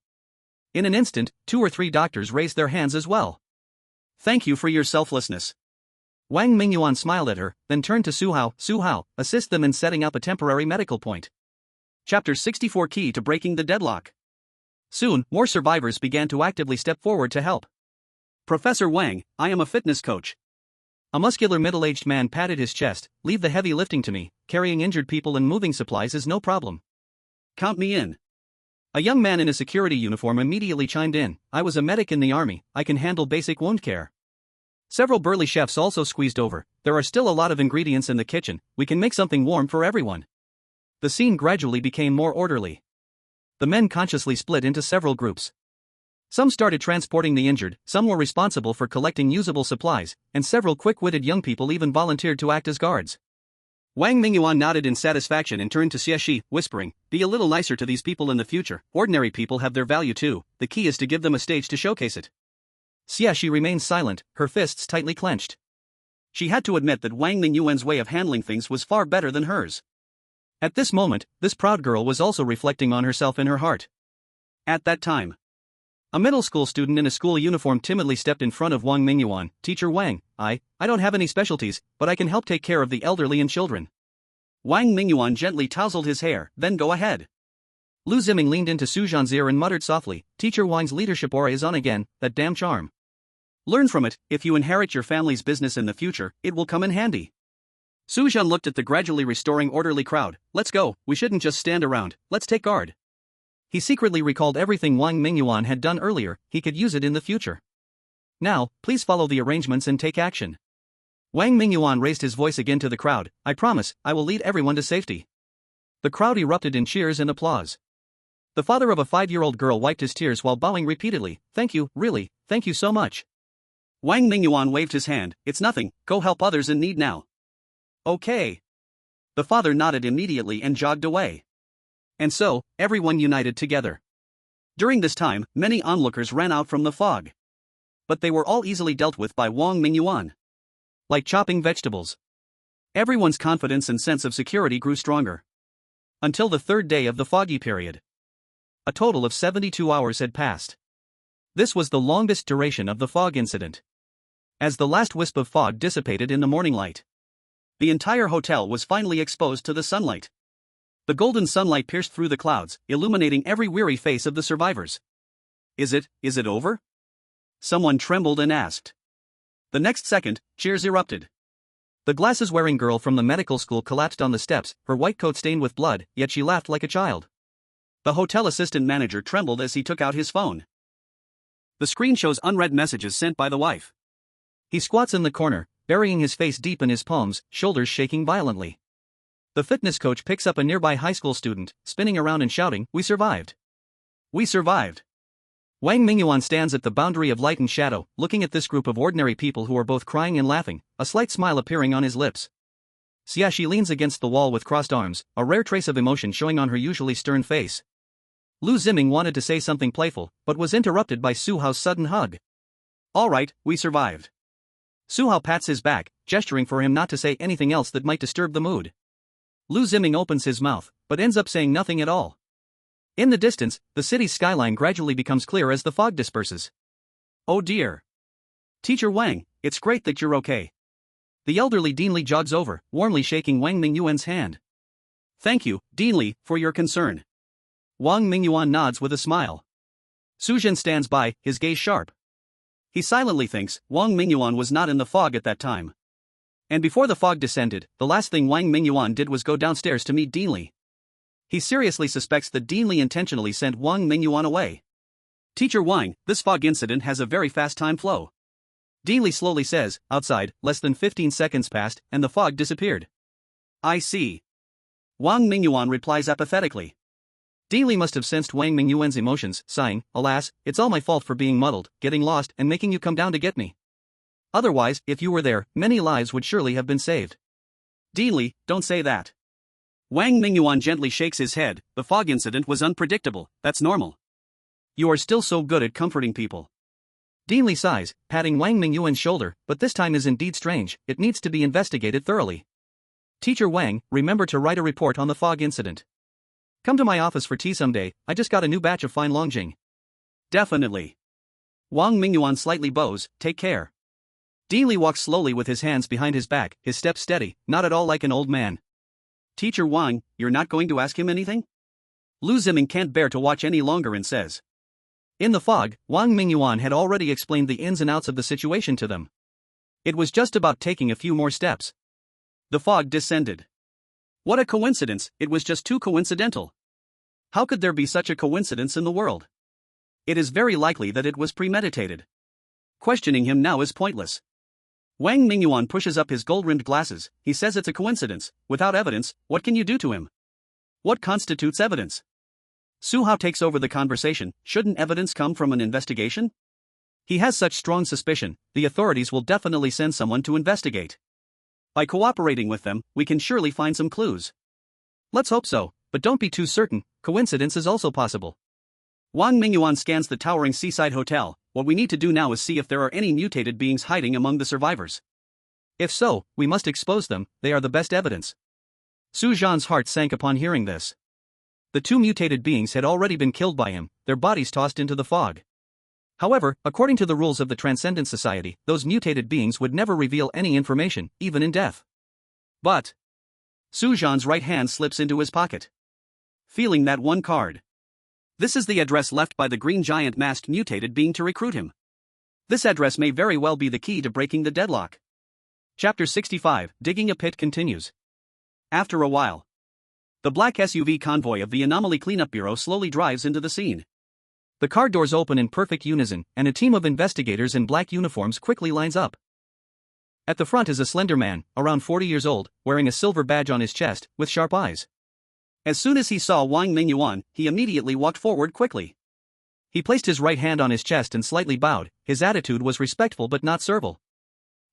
In an instant, 2 or 3 doctors raised their hands as well. "Thank you for your selflessness." Wang Mingyuan smiled at her, then turned to Su Hao. "Su Hao, assist them in setting up a temporary medical point." Chapter 64: Key to Breaking the Deadlock. Soon, more survivors began to actively step forward to help. "Professor Wang, I am a fitness coach." A muscular middle-aged man patted his chest. "Leave the heavy lifting to me, carrying injured people and moving supplies is no problem." "Count me in." A young man in a security uniform immediately chimed in. "I was a medic in the army, I can handle basic wound care." Several burly chefs also squeezed over. "There are still a lot of ingredients in the kitchen, we can make something warm for everyone." The scene gradually became more orderly. The men consciously split into several groups. Some started transporting the injured, some were responsible for collecting usable supplies, and several quick-witted young people even volunteered to act as guards. Wang Mingyuan nodded in satisfaction and turned to Xiaxi, whispering, "Be a little nicer to these people in the future. Ordinary people have their value too, the key is to give them a stage to showcase it." Xiaxi remained silent, her fists tightly clenched. She had to admit that Wang Mingyuan's way of handling things was far better than hers. At this moment, this proud girl was also reflecting on herself in her heart. At that time, a middle school student in a school uniform timidly stepped in front of Wang Mingyuan. "Teacher Wang, I don't have any specialties, but I can help take care of the elderly and children." Wang Mingyuan gently tousled his hair. "Then go ahead." Lu Ziming leaned into Su Zhan's ear and muttered softly, "Teacher Wang's leadership aura is on again, that damn charm. Learn from it, if you inherit your family's business in the future, it will come in handy." Su Zhan looked at the gradually restoring orderly crowd. "Let's go, we shouldn't just stand around, let's take guard." He secretly recalled everything Wang Mingyuan had done earlier, he could use it in the future. "Now, please follow the arrangements and take action." Wang Mingyuan raised his voice again to the crowd. "I promise, I will lead everyone to safety." The crowd erupted in cheers and applause. The father of a 5-year-old girl wiped his tears while bowing repeatedly. "Thank you, really, thank you so much." Wang Mingyuan waved his hand. "It's nothing, go help others in need now." "Okay." The father nodded immediately and jogged away. And so, everyone united together. During this time, many onlookers ran out from the fog. But they were all easily dealt with by Wang Mingyuan. Like chopping vegetables. Everyone's confidence and sense of security grew stronger. Until the 3rd day of the foggy period. A total of 72 hours had passed. This was the longest duration of the fog incident. As the last wisp of fog dissipated in the morning light, the entire hotel was finally exposed to the sunlight. The golden sunlight pierced through the clouds, illuminating every weary face of the survivors. Is it over?" Someone trembled and asked. The next second, cheers erupted. The glasses-wearing girl from the medical school collapsed on the steps, her white coat stained with blood, yet she laughed like a child. The hotel assistant manager trembled as he took out his phone. The screen shows unread messages sent by the wife. He squats in the corner, burying his face deep in his palms, shoulders shaking violently. The fitness coach picks up a nearby high school student, spinning around and shouting, "We survived! We survived!" Wang Mingyuan stands at the boundary of light and shadow, looking at this group of ordinary people who are both crying and laughing, a slight smile appearing on his lips. Xiaxi leans against the wall with crossed arms, a rare trace of emotion showing on her usually stern face. Lu Ziming wanted to say something playful, but was interrupted by Su Hao's sudden hug. "All right, we survived." Su Hao pats his back, gesturing for him not to say anything else that might disturb the mood. Lu Ziming opens his mouth, but ends up saying nothing at all. In the distance, the city's skyline gradually becomes clear as the fog disperses. "Oh dear. Teacher Wang, it's great that you're okay." The elderly Dean Li jogs over, warmly shaking Wang Mingyuan's hand. "Thank you, Dean Li, for your concern." Wang Mingyuan nods with a smile. Sujin stands by, his gaze sharp. He silently thinks Wang Mingyuan was not in the fog at that time. And before the fog descended, the last thing Wang Mingyuan did was go downstairs to meet Dean Li. He seriously suspects that Dean Li intentionally sent Wang Mingyuan away. Teacher Wang, this fog incident has a very fast time flow. Dean Li slowly says. Outside, less than 15 seconds passed, and the fog disappeared. I see. Wang Mingyuan replies apathetically. Dean Li must have sensed Wang Mingyuan's emotions, sighing, alas, it's all my fault for being muddled, getting lost, and making you come down to get me. Otherwise, if you were there, many lives would surely have been saved. Dean Li, don't say that. Wang Mingyuan gently shakes his head. The fog incident was unpredictable, that's normal. You are still so good at comforting people. Dean Li sighs, patting Wang Mingyuan's shoulder, but this time is indeed strange, it needs to be investigated thoroughly. Teacher Wang, remember to write a report on the fog incident. Come to my office for tea someday, I just got a new batch of fine Longjing. Definitely. Wang Mingyuan slightly bows, take care. Dean Li walks slowly with his hands behind his back, his step steady, not at all like an old man. Teacher Wang, you're not going to ask him anything? Lu Ziming can't bear to watch any longer and says. In the fog, Wang Mingyuan had already explained the ins and outs of the situation to them. It was just about taking a few more steps. The fog descended. What a coincidence, it was just too coincidental. How could there be such a coincidence in the world? It is very likely that it was premeditated. Questioning him now is pointless. Wang Mingyuan pushes up his gold-rimmed glasses. He says it's a coincidence. Without evidence, what can you do to him? What constitutes evidence? Su Hao takes over the conversation. Shouldn't evidence come from an investigation? He has such strong suspicion, the authorities will definitely send someone to investigate. By cooperating with them, we can surely find some clues. Let's hope so, but don't be too certain, coincidence is also possible. Wang Mingyuan scans the towering seaside hotel. What we need to do now is see if there are any mutated beings hiding among the survivors. If so, we must expose them, they are the best evidence. Su Zhan's heart sank upon hearing this. The two mutated beings had already been killed by him, their bodies tossed into the fog. However, according to the rules of the Transcendent Society, those mutated beings would never reveal any information, even in death. But Su Zhan's right hand slips into his pocket. Feeling that one card. This is the address left by the green giant masked mutated being to recruit him. This address may very well be the key to breaking the deadlock. Chapter 65, Digging a Pit continues. After a while, the black SUV convoy of the Anomaly Cleanup Bureau slowly drives into the scene. The car doors open in perfect unison, and a team of investigators in black uniforms quickly lines up. At the front is a slender man, around 40 years old, wearing a silver badge on his chest, with sharp eyes. As soon as he saw Wang Mingyuan, he immediately walked forward quickly. He placed his right hand on his chest and slightly bowed. His attitude was respectful but not servile.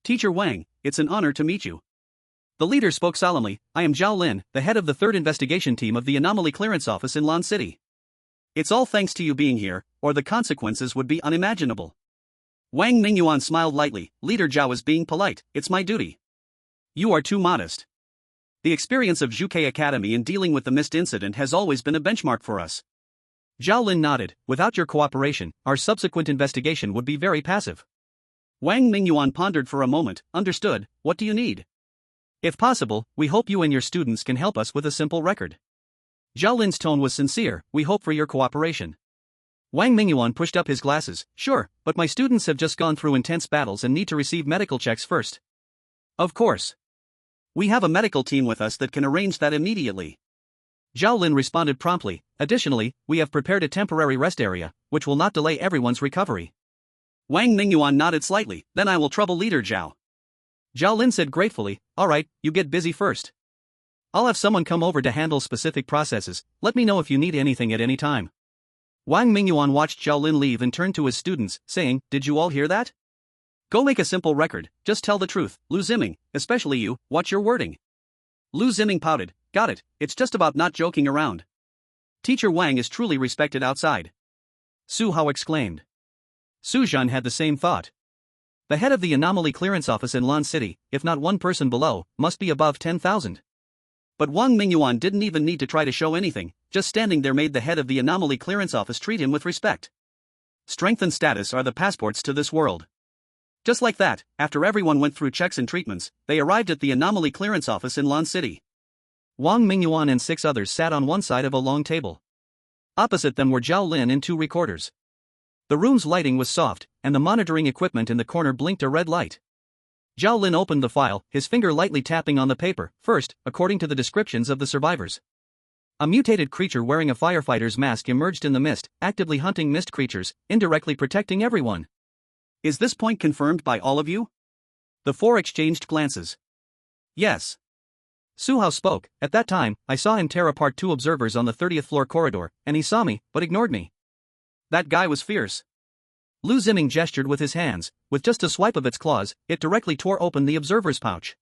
Teacher Wang, it's an honor to meet you. The leader spoke solemnly. I am Zhao Lin, the head of the 3rd investigation team of the Anomaly Clearance Office in Lan City. It's all thanks to you being here, or the consequences would be unimaginable. Wang Mingyuan smiled lightly. Leader Zhao is being polite, it's my duty. You are too modest. The experience of Zhuke Academy in dealing with the mist incident has always been a benchmark for us. Zhao Lin nodded. Without your cooperation, our subsequent investigation would be very passive. Wang Mingyuan pondered for a moment. Understood, what do you need? If possible, we hope you and your students can help us with a simple record. Zhao Lin's tone was sincere. We hope for your cooperation. Wang Mingyuan pushed up his glasses. Sure, but my students have just gone through intense battles and need to receive medical checks first. Of course. We have a medical team with us that can arrange that immediately. Zhao Lin responded promptly. Additionally, we have prepared a temporary rest area, which will not delay everyone's recovery. Wang Mingyuan nodded slightly. Then I will trouble Leader Zhao. Zhao Lin said gratefully, alright, you get busy first. I'll have someone come over to handle specific processes. Let me know if you need anything at any time. Wang Mingyuan watched Zhao Lin leave and turned to his students, saying, did you all hear that? Go make a simple record, just tell the truth. Lu Ziming, especially you, watch your wording. Lu Ziming pouted. Got it, it's just about not joking around. Teacher Wang is truly respected outside. Su Hao exclaimed. Su Zhan had the same thought. The head of the Anomaly Clearance Office in Lan City, if not one person below, must be above 10,000. But Wang Mingyuan didn't even need to try to show anything, just standing there made the head of the Anomaly Clearance Office treat him with respect. Strength and status are the passports to this world. Just like that, after everyone went through checks and treatments, they arrived at the Anomaly Clearance Office in Lan City. Wang Mingyuan and 6 others sat on one side of a long table. Opposite them were Zhao Lin and 2 recorders. The room's lighting was soft, and the monitoring equipment in the corner blinked a red light. Zhao Lin opened the file, his finger lightly tapping on the paper. First, according to the descriptions of the survivors. A mutated creature wearing a firefighter's mask emerged in the mist, actively hunting mist creatures, indirectly protecting everyone. Is this point confirmed by all of you? The four exchanged glances. Yes. Su Zhan spoke. At that time, I saw him tear apart 2 observers on the 30th floor corridor, and he saw me, but ignored me. That guy was fierce. Lu Ziming gestured with his hands. With just a swipe of its claws, it directly tore open the observer's pouch.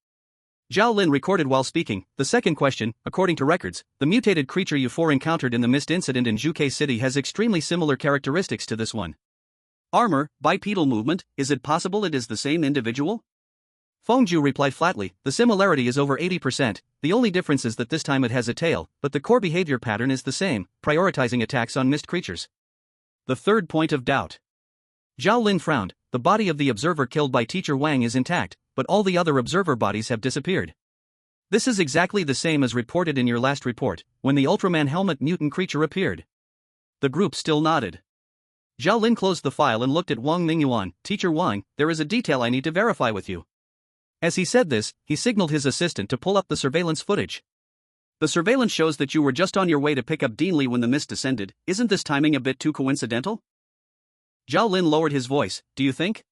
Zhao Lin recorded while speaking. The second question, according to records, the mutated creature you 4 encountered in the mist incident in Zhuke City has extremely similar characteristics to this one. Armor, bipedal movement, is it possible it is the same individual? Fengju replied flatly, the similarity is over 80%, the only difference is that this time it has a tail, but the core behavior pattern is the same, prioritizing attacks on mist creatures. The third point of doubt. Zhao Lin frowned. The body of the observer killed by Teacher Wang is intact, but all the other observer bodies have disappeared. This is exactly the same as reported in your last report, when the Ultraman helmet mutant creature appeared. The group still nodded. Zhao Lin closed the file and looked at Wang Mingyuan. Teacher Wang, there is a detail I need to verify with you. As he said this, he signaled his assistant to pull up the surveillance footage. The surveillance shows that you were just on your way to pick up Dean Li when the mist descended. Isn't this timing a bit too coincidental? Zhao Lin lowered his voice. Do you think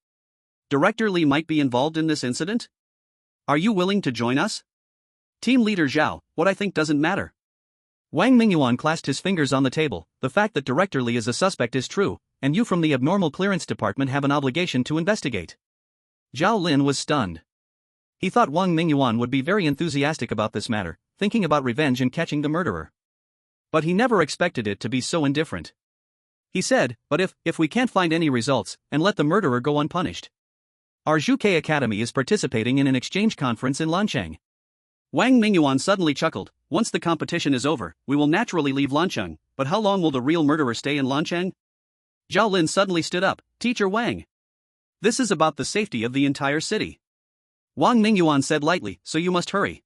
Director Li might be involved in this incident? Are you willing to join us? Team Leader Zhao, what I think doesn't matter. Wang Mingyuan clasped his fingers on the table. The fact that Director Li is a suspect is true, and you from the Abnormal Clearance Department have an obligation to investigate. Zhao Lin was stunned. He thought Wang Mingyuan would be very enthusiastic about this matter, thinking about revenge and catching the murderer. But he never expected it to be so indifferent. He said, but if we can't find any results, and let the murderer go unpunished. Our Zhuke Academy is participating in an exchange conference in Lancheng. Wang Mingyuan suddenly chuckled. Once the competition is over, we will naturally leave Lancheng, but how long will the real murderer stay in Lancheng? Zhao Lin suddenly stood up. Teacher Wang. This is about the safety of the entire city. Wang Mingyuan said lightly, so you must hurry.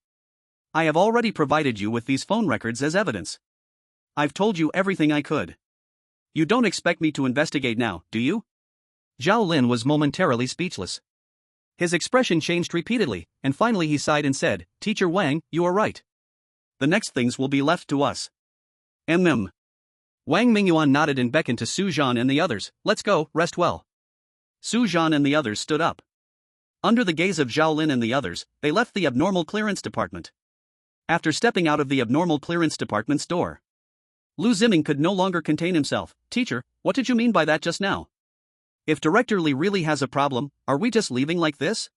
I have already provided you with these phone records as evidence. I've told you everything I could. You don't expect me to investigate now, do you? Zhao Lin was momentarily speechless. His expression changed repeatedly, and finally he sighed and said, Teacher Wang, you are right. The next things will be left to us. Wang Mingyuan nodded and beckoned to Su Zhan and the others. Let's go, rest well. Su Zhan and the others stood up. Under the gaze of Zhao Lin and the others, they left the Abnormal Clearance Department. After stepping out of the Abnormal Clearance Department's door, Lu Ziming could no longer contain himself. Teacher, what did you mean by that just now? If Director Li really has a problem, are we just leaving like this?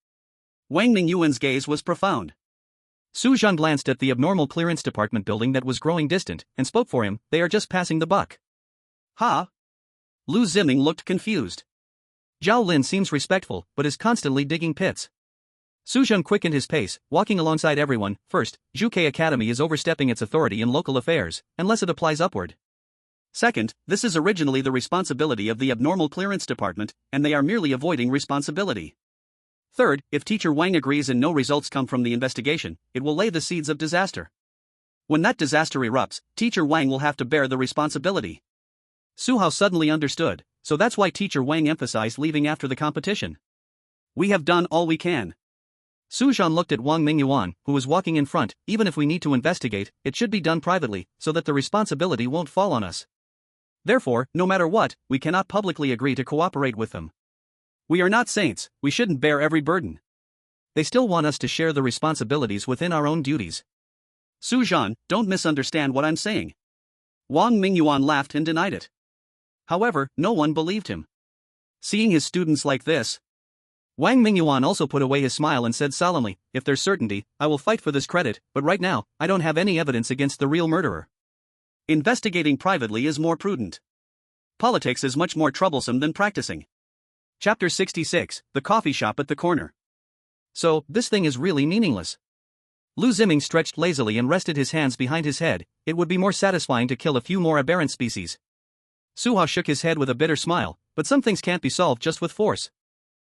Wang Mingyuan's gaze was profound. Su Zhan glanced at the Abnormal Clearance Department building that was growing distant, and spoke for him. They are just passing the buck. Ha? Lu Ziming looked confused. Zhao Lin seems respectful, but is constantly digging pits. Su Zhan quickened his pace, walking alongside everyone. First, Zhuke Academy is overstepping its authority in local affairs, unless it applies upward. Second, this is originally the responsibility of the Abnormal Clearance Department, and they are merely avoiding responsibility. Third, if Teacher Wang agrees and no results come from the investigation, it will lay the seeds of disaster. When that disaster erupts, Teacher Wang will have to bear the responsibility. Su Zhan suddenly understood, so that's why Teacher Wang emphasized leaving after the competition. We have done all we can. Su Zhan looked at Wang Mingyuan, who was walking in front. Even if we need to investigate, it should be done privately, so that the responsibility won't fall on us. Therefore, no matter what, we cannot publicly agree to cooperate with them. We are not saints, we shouldn't bear every burden. They still want us to share the responsibilities within our own duties. Su Zhan, don't misunderstand what I'm saying. Wang Mingyuan laughed and denied it. However, no one believed him. Seeing his students like this, Wang Mingyuan also put away his smile and said solemnly, if there's certainty, I will fight for this credit, but right now, I don't have any evidence against the real murderer. Investigating privately is more prudent. Politics is much more troublesome than practicing. Chapter 66, The Coffee Shop at the Corner. So, this thing is really meaningless. Lu Ziming stretched lazily and rested his hands behind his head. It would be more satisfying to kill a few more aberrant species. Su Zhan shook his head with a bitter smile, but some things can't be solved just with force.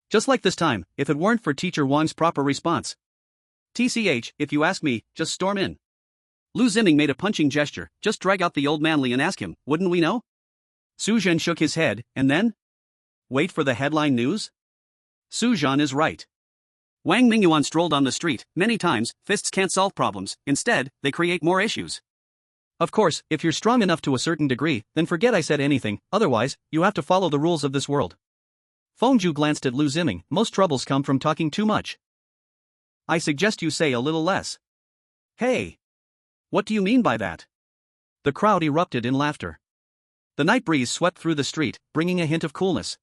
Just like this time, if it weren't for Teacher Wang's proper response. TCH, if you ask me, just storm in. Lu Ziming made a punching gesture. Just drag out the old man Li and ask him, wouldn't we know? Su Zhan shook his head, and then? Wait for the headline news? Su Zhan is right. Wang Mingyuan strolled on the street. Many times, fists can't solve problems, instead, they create more issues. Of course, if you're strong enough to a certain degree, then forget I said anything, otherwise, you have to follow the rules of this world. Fengju glanced at Lu Ziming. Most troubles come from talking too much. I suggest you say a little less. Hey! What do you mean by that? The crowd erupted in laughter. The night breeze swept through the street, bringing a hint of coolness.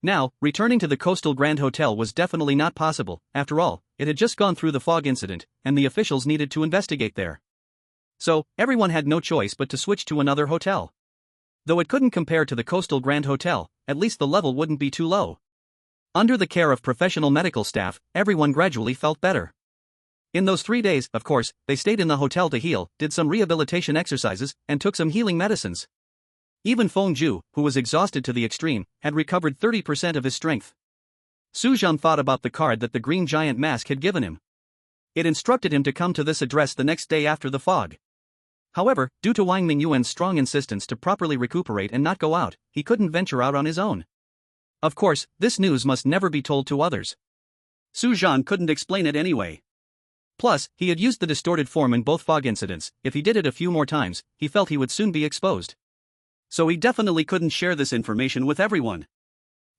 Now, returning to the Coastal Grand Hotel was definitely not possible. After all, it had just gone through the fog incident, and the officials needed to investigate there. So, everyone had no choice but to switch to another hotel. Though it couldn't compare to the Coastal Grand Hotel, at least the level wouldn't be too low. Under the care of professional medical staff, everyone gradually felt better. In those 3 days, of course, they stayed in the hotel to heal, did some rehabilitation exercises, and took some healing medicines. Even Fengju, who was exhausted to the extreme, had recovered 30% of his strength. Su Zhan thought about the card that the green giant mask had given him. It instructed him to come to this address the next day after the fog. However, due to Wang Mingyuan's strong insistence to properly recuperate and not go out, he couldn't venture out on his own. Of course, this news must never be told to others. Su Zhan couldn't explain it anyway. Plus, he had used the distorted form in both fog incidents. If he did it a few more times, he felt he would soon be exposed. So he definitely couldn't share this information with everyone.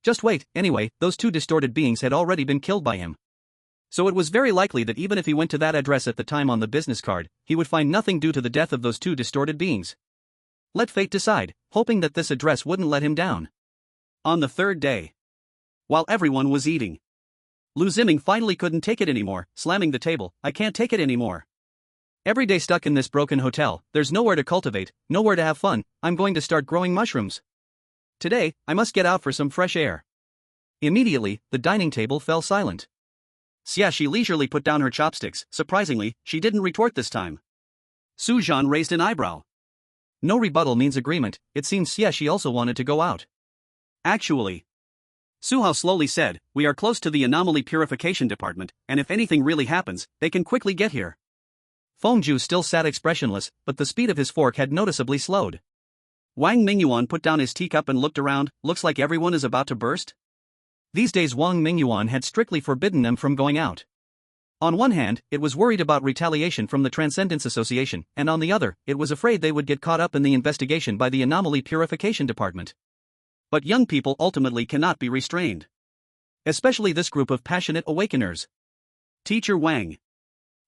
Just wait, anyway, those 2 distorted beings had already been killed by him. So it was very likely that even if he went to that address at the time on the business card, he would find nothing due to the death of those 2 distorted beings. Let fate decide, hoping that this address wouldn't let him down. On the 3rd day, while everyone was eating, Lu Ziming finally couldn't take it anymore, slamming the table. I can't take it anymore. Every day stuck in this broken hotel, there's nowhere to cultivate, nowhere to have fun. I'm going to start growing mushrooms. Today, I must get out for some fresh air. Immediately, the dining table fell silent. Xia leisurely put down her chopsticks. Surprisingly, she didn't retort this time. Su Zhan raised an eyebrow. No rebuttal means agreement. It seems Xia also wanted to go out. Actually, Su Hao slowly said, we are close to the anomaly purification department, and if anything really happens, they can quickly get here. Fengju still sat expressionless, but the speed of his fork had noticeably slowed. Wang Mingyuan put down his teacup and looked around. Looks like everyone is about to burst. These days Wang Mingyuan had strictly forbidden them from going out. On one hand, it was worried about retaliation from the Transcendence Association, and on the other, it was afraid they would get caught up in the investigation by the Anomaly Purification Department. But young people ultimately cannot be restrained. Especially this group of passionate awakeners. Teacher Wang.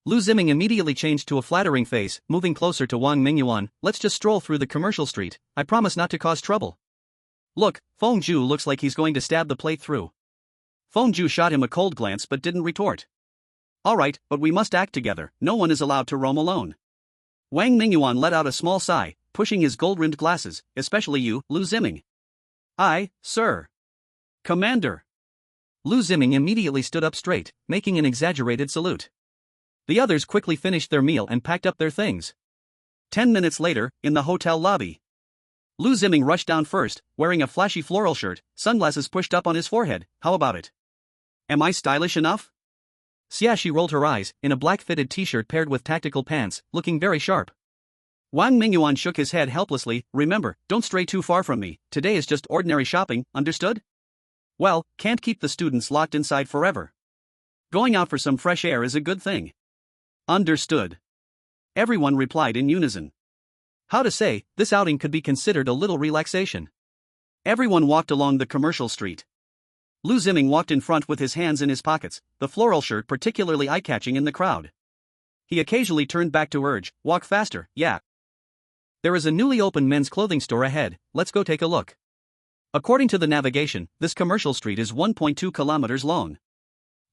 Lu Ziming immediately changed to a flattering face, moving closer to Wang Mingyuan. Let's just stroll through the commercial street. I promise not to cause trouble. Look, Fengju looks like he's going to stab the plate through. Fengju shot him a cold glance but didn't retort. Alright, but we must act together. No one is allowed to roam alone. Wang Mingyuan let out a small sigh, pushing his gold-rimmed glasses, especially you, Lu Ziming. Aye, sir. Commander. Lu Ziming immediately stood up straight, making an exaggerated salute. The others quickly finished their meal and packed up their things. 10 minutes later, in the hotel lobby, Lu Ziming rushed down first, wearing a flashy floral shirt, sunglasses pushed up on his forehead. How about it? Am I stylish enough? Xia rolled her eyes, in a black fitted t-shirt paired with tactical pants, looking very sharp. Wang Mingyuan shook his head helplessly. Remember, don't stray too far from me. Today is just ordinary shopping, understood? Well, can't keep the students locked inside forever. Going out for some fresh air is a good thing. Understood. Everyone replied in unison. How to say, this outing could be considered a little relaxation. Everyone walked along the commercial street. Lu Ziming walked in front with his hands in his pockets, the floral shirt particularly eye-catching in the crowd. He occasionally turned back to urge, walk faster, yeah. There is a newly opened men's clothing store ahead, let's go take a look. According to the navigation, this commercial street is 1.2 kilometers long.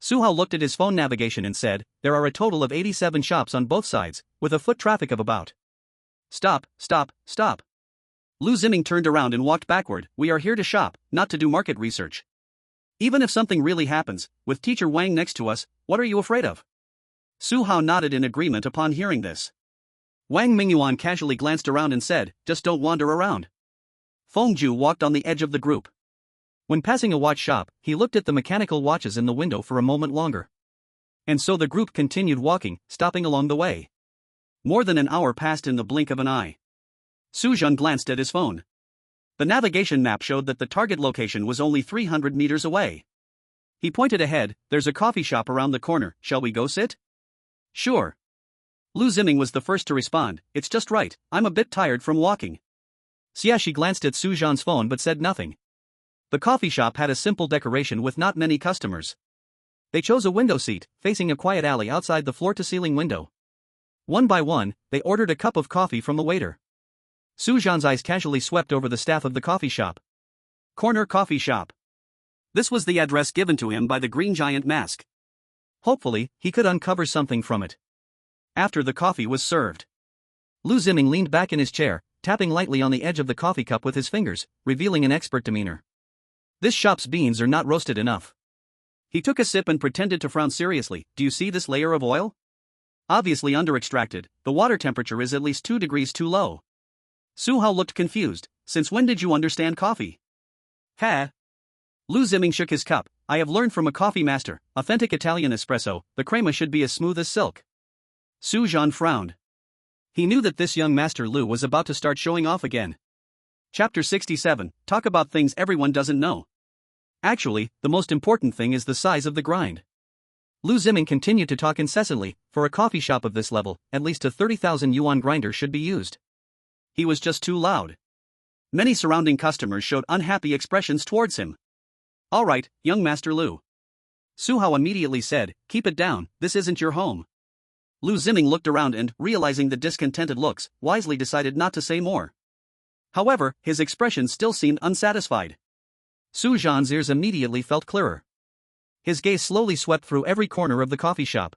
Su Hao looked at his phone navigation and said, there are a total of 87 shops on both sides, with a foot traffic of about. Stop, stop, stop. Lu Ziming turned around and walked backward. We are here to shop, not to do market research. Even if something really happens, with Teacher Wang next to us, what are you afraid of? Su Hao nodded in agreement upon hearing this. Wang Mingyuan casually glanced around and said, just don't wander around. Fengju walked on the edge of the group. When passing a watch shop, he looked at the mechanical watches in the window for a moment longer. And so the group continued walking, stopping along the way. More than an hour passed in the blink of an eye. Su Zhan glanced at his phone. The navigation map showed that the target location was only 300 meters away. He pointed ahead. There's a coffee shop around the corner, shall we go sit? Sure. Lu Ziming was the first to respond, it's just right, I'm a bit tired from walking. Xiaxi glanced at Su Zhan's phone but said nothing. The coffee shop had a simple decoration with not many customers. They chose a window seat, facing a quiet alley outside the floor-to-ceiling window. One by one, they ordered a cup of coffee from the waiter. Su Zhan's eyes casually swept over the staff of the coffee shop. Corner coffee shop. This was the address given to him by the green giant mask. Hopefully, he could uncover something from it. After the coffee was served, Lu Ziming leaned back in his chair, tapping lightly on the edge of the coffee cup with his fingers, revealing an expert demeanor. This shop's beans are not roasted enough. He took a sip and pretended to frown seriously. Do you see this layer of oil? Obviously under-extracted, the water temperature is at least 2 degrees too low. Su Hao looked confused. Since when did you understand coffee? Ha! Lu Ziming shook his cup. I have learned from a coffee master, authentic Italian espresso, the crema should be as smooth as silk. Su Zhan frowned. He knew that this young master Lu was about to start showing off again. Chapter 67, talk about things everyone doesn't know. Actually, the most important thing is the size of the grind. Lu Ziming continued to talk incessantly. For a coffee shop of this level, at least a 30,000 yuan grinder should be used. He was just too loud. Many surrounding customers showed unhappy expressions towards him. All right, young Master Lu. Su Hao immediately said, keep it down, this isn't your home. Lu Ziming looked around and, realizing the discontented looks, wisely decided not to say more. However, his expression still seemed unsatisfied. Su Zhan's ears immediately felt clearer. His gaze slowly swept through every corner of the coffee shop.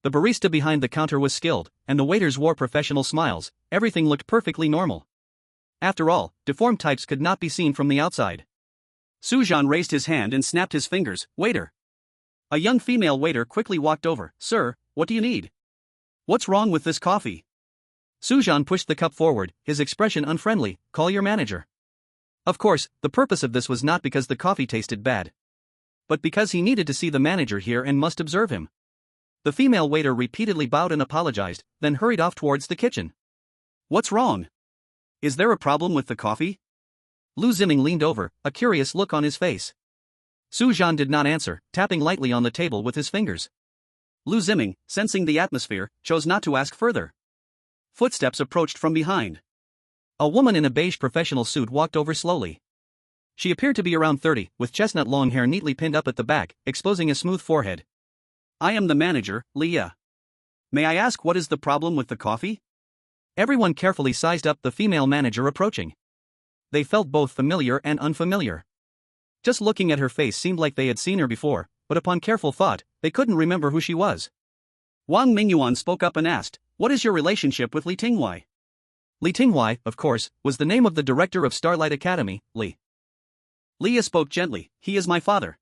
The barista behind the counter was skilled, and the waiters wore professional smiles. Everything looked perfectly normal. After all, deformed types could not be seen from the outside. Su Zhan raised his hand and snapped his fingers. Waiter. A young female waiter quickly walked over. Sir, what do you need? What's wrong with this coffee? Su Zhan pushed the cup forward, his expression unfriendly. Call your manager. Of course, the purpose of this was not because the coffee tasted bad, but because he needed to see the manager here and must observe him. The female waiter repeatedly bowed and apologized, then hurried off towards the kitchen. What's wrong? Is there a problem with the coffee? Lu Ziming leaned over, a curious look on his face. Su Zhan did not answer, tapping lightly on the table with his fingers. Lu Ziming, sensing the atmosphere, chose not to ask further. Footsteps approached from behind. A woman in a beige professional suit walked over slowly. She appeared to be around 30, with chestnut long hair neatly pinned up at the back, exposing a smooth forehead. I am the manager, Leah. May I ask what is the problem with the coffee? Everyone carefully sized up the female manager approaching. They felt both familiar and unfamiliar. Just looking at her face seemed like they had seen her before, but upon careful thought, they couldn't remember who she was. Wang Mingyuan spoke up and asked, what is your relationship with Li Tinghuai? Li Tinghuai, of course, was the name of the director of Starlight Academy, Li. Leah spoke gently, he is my father.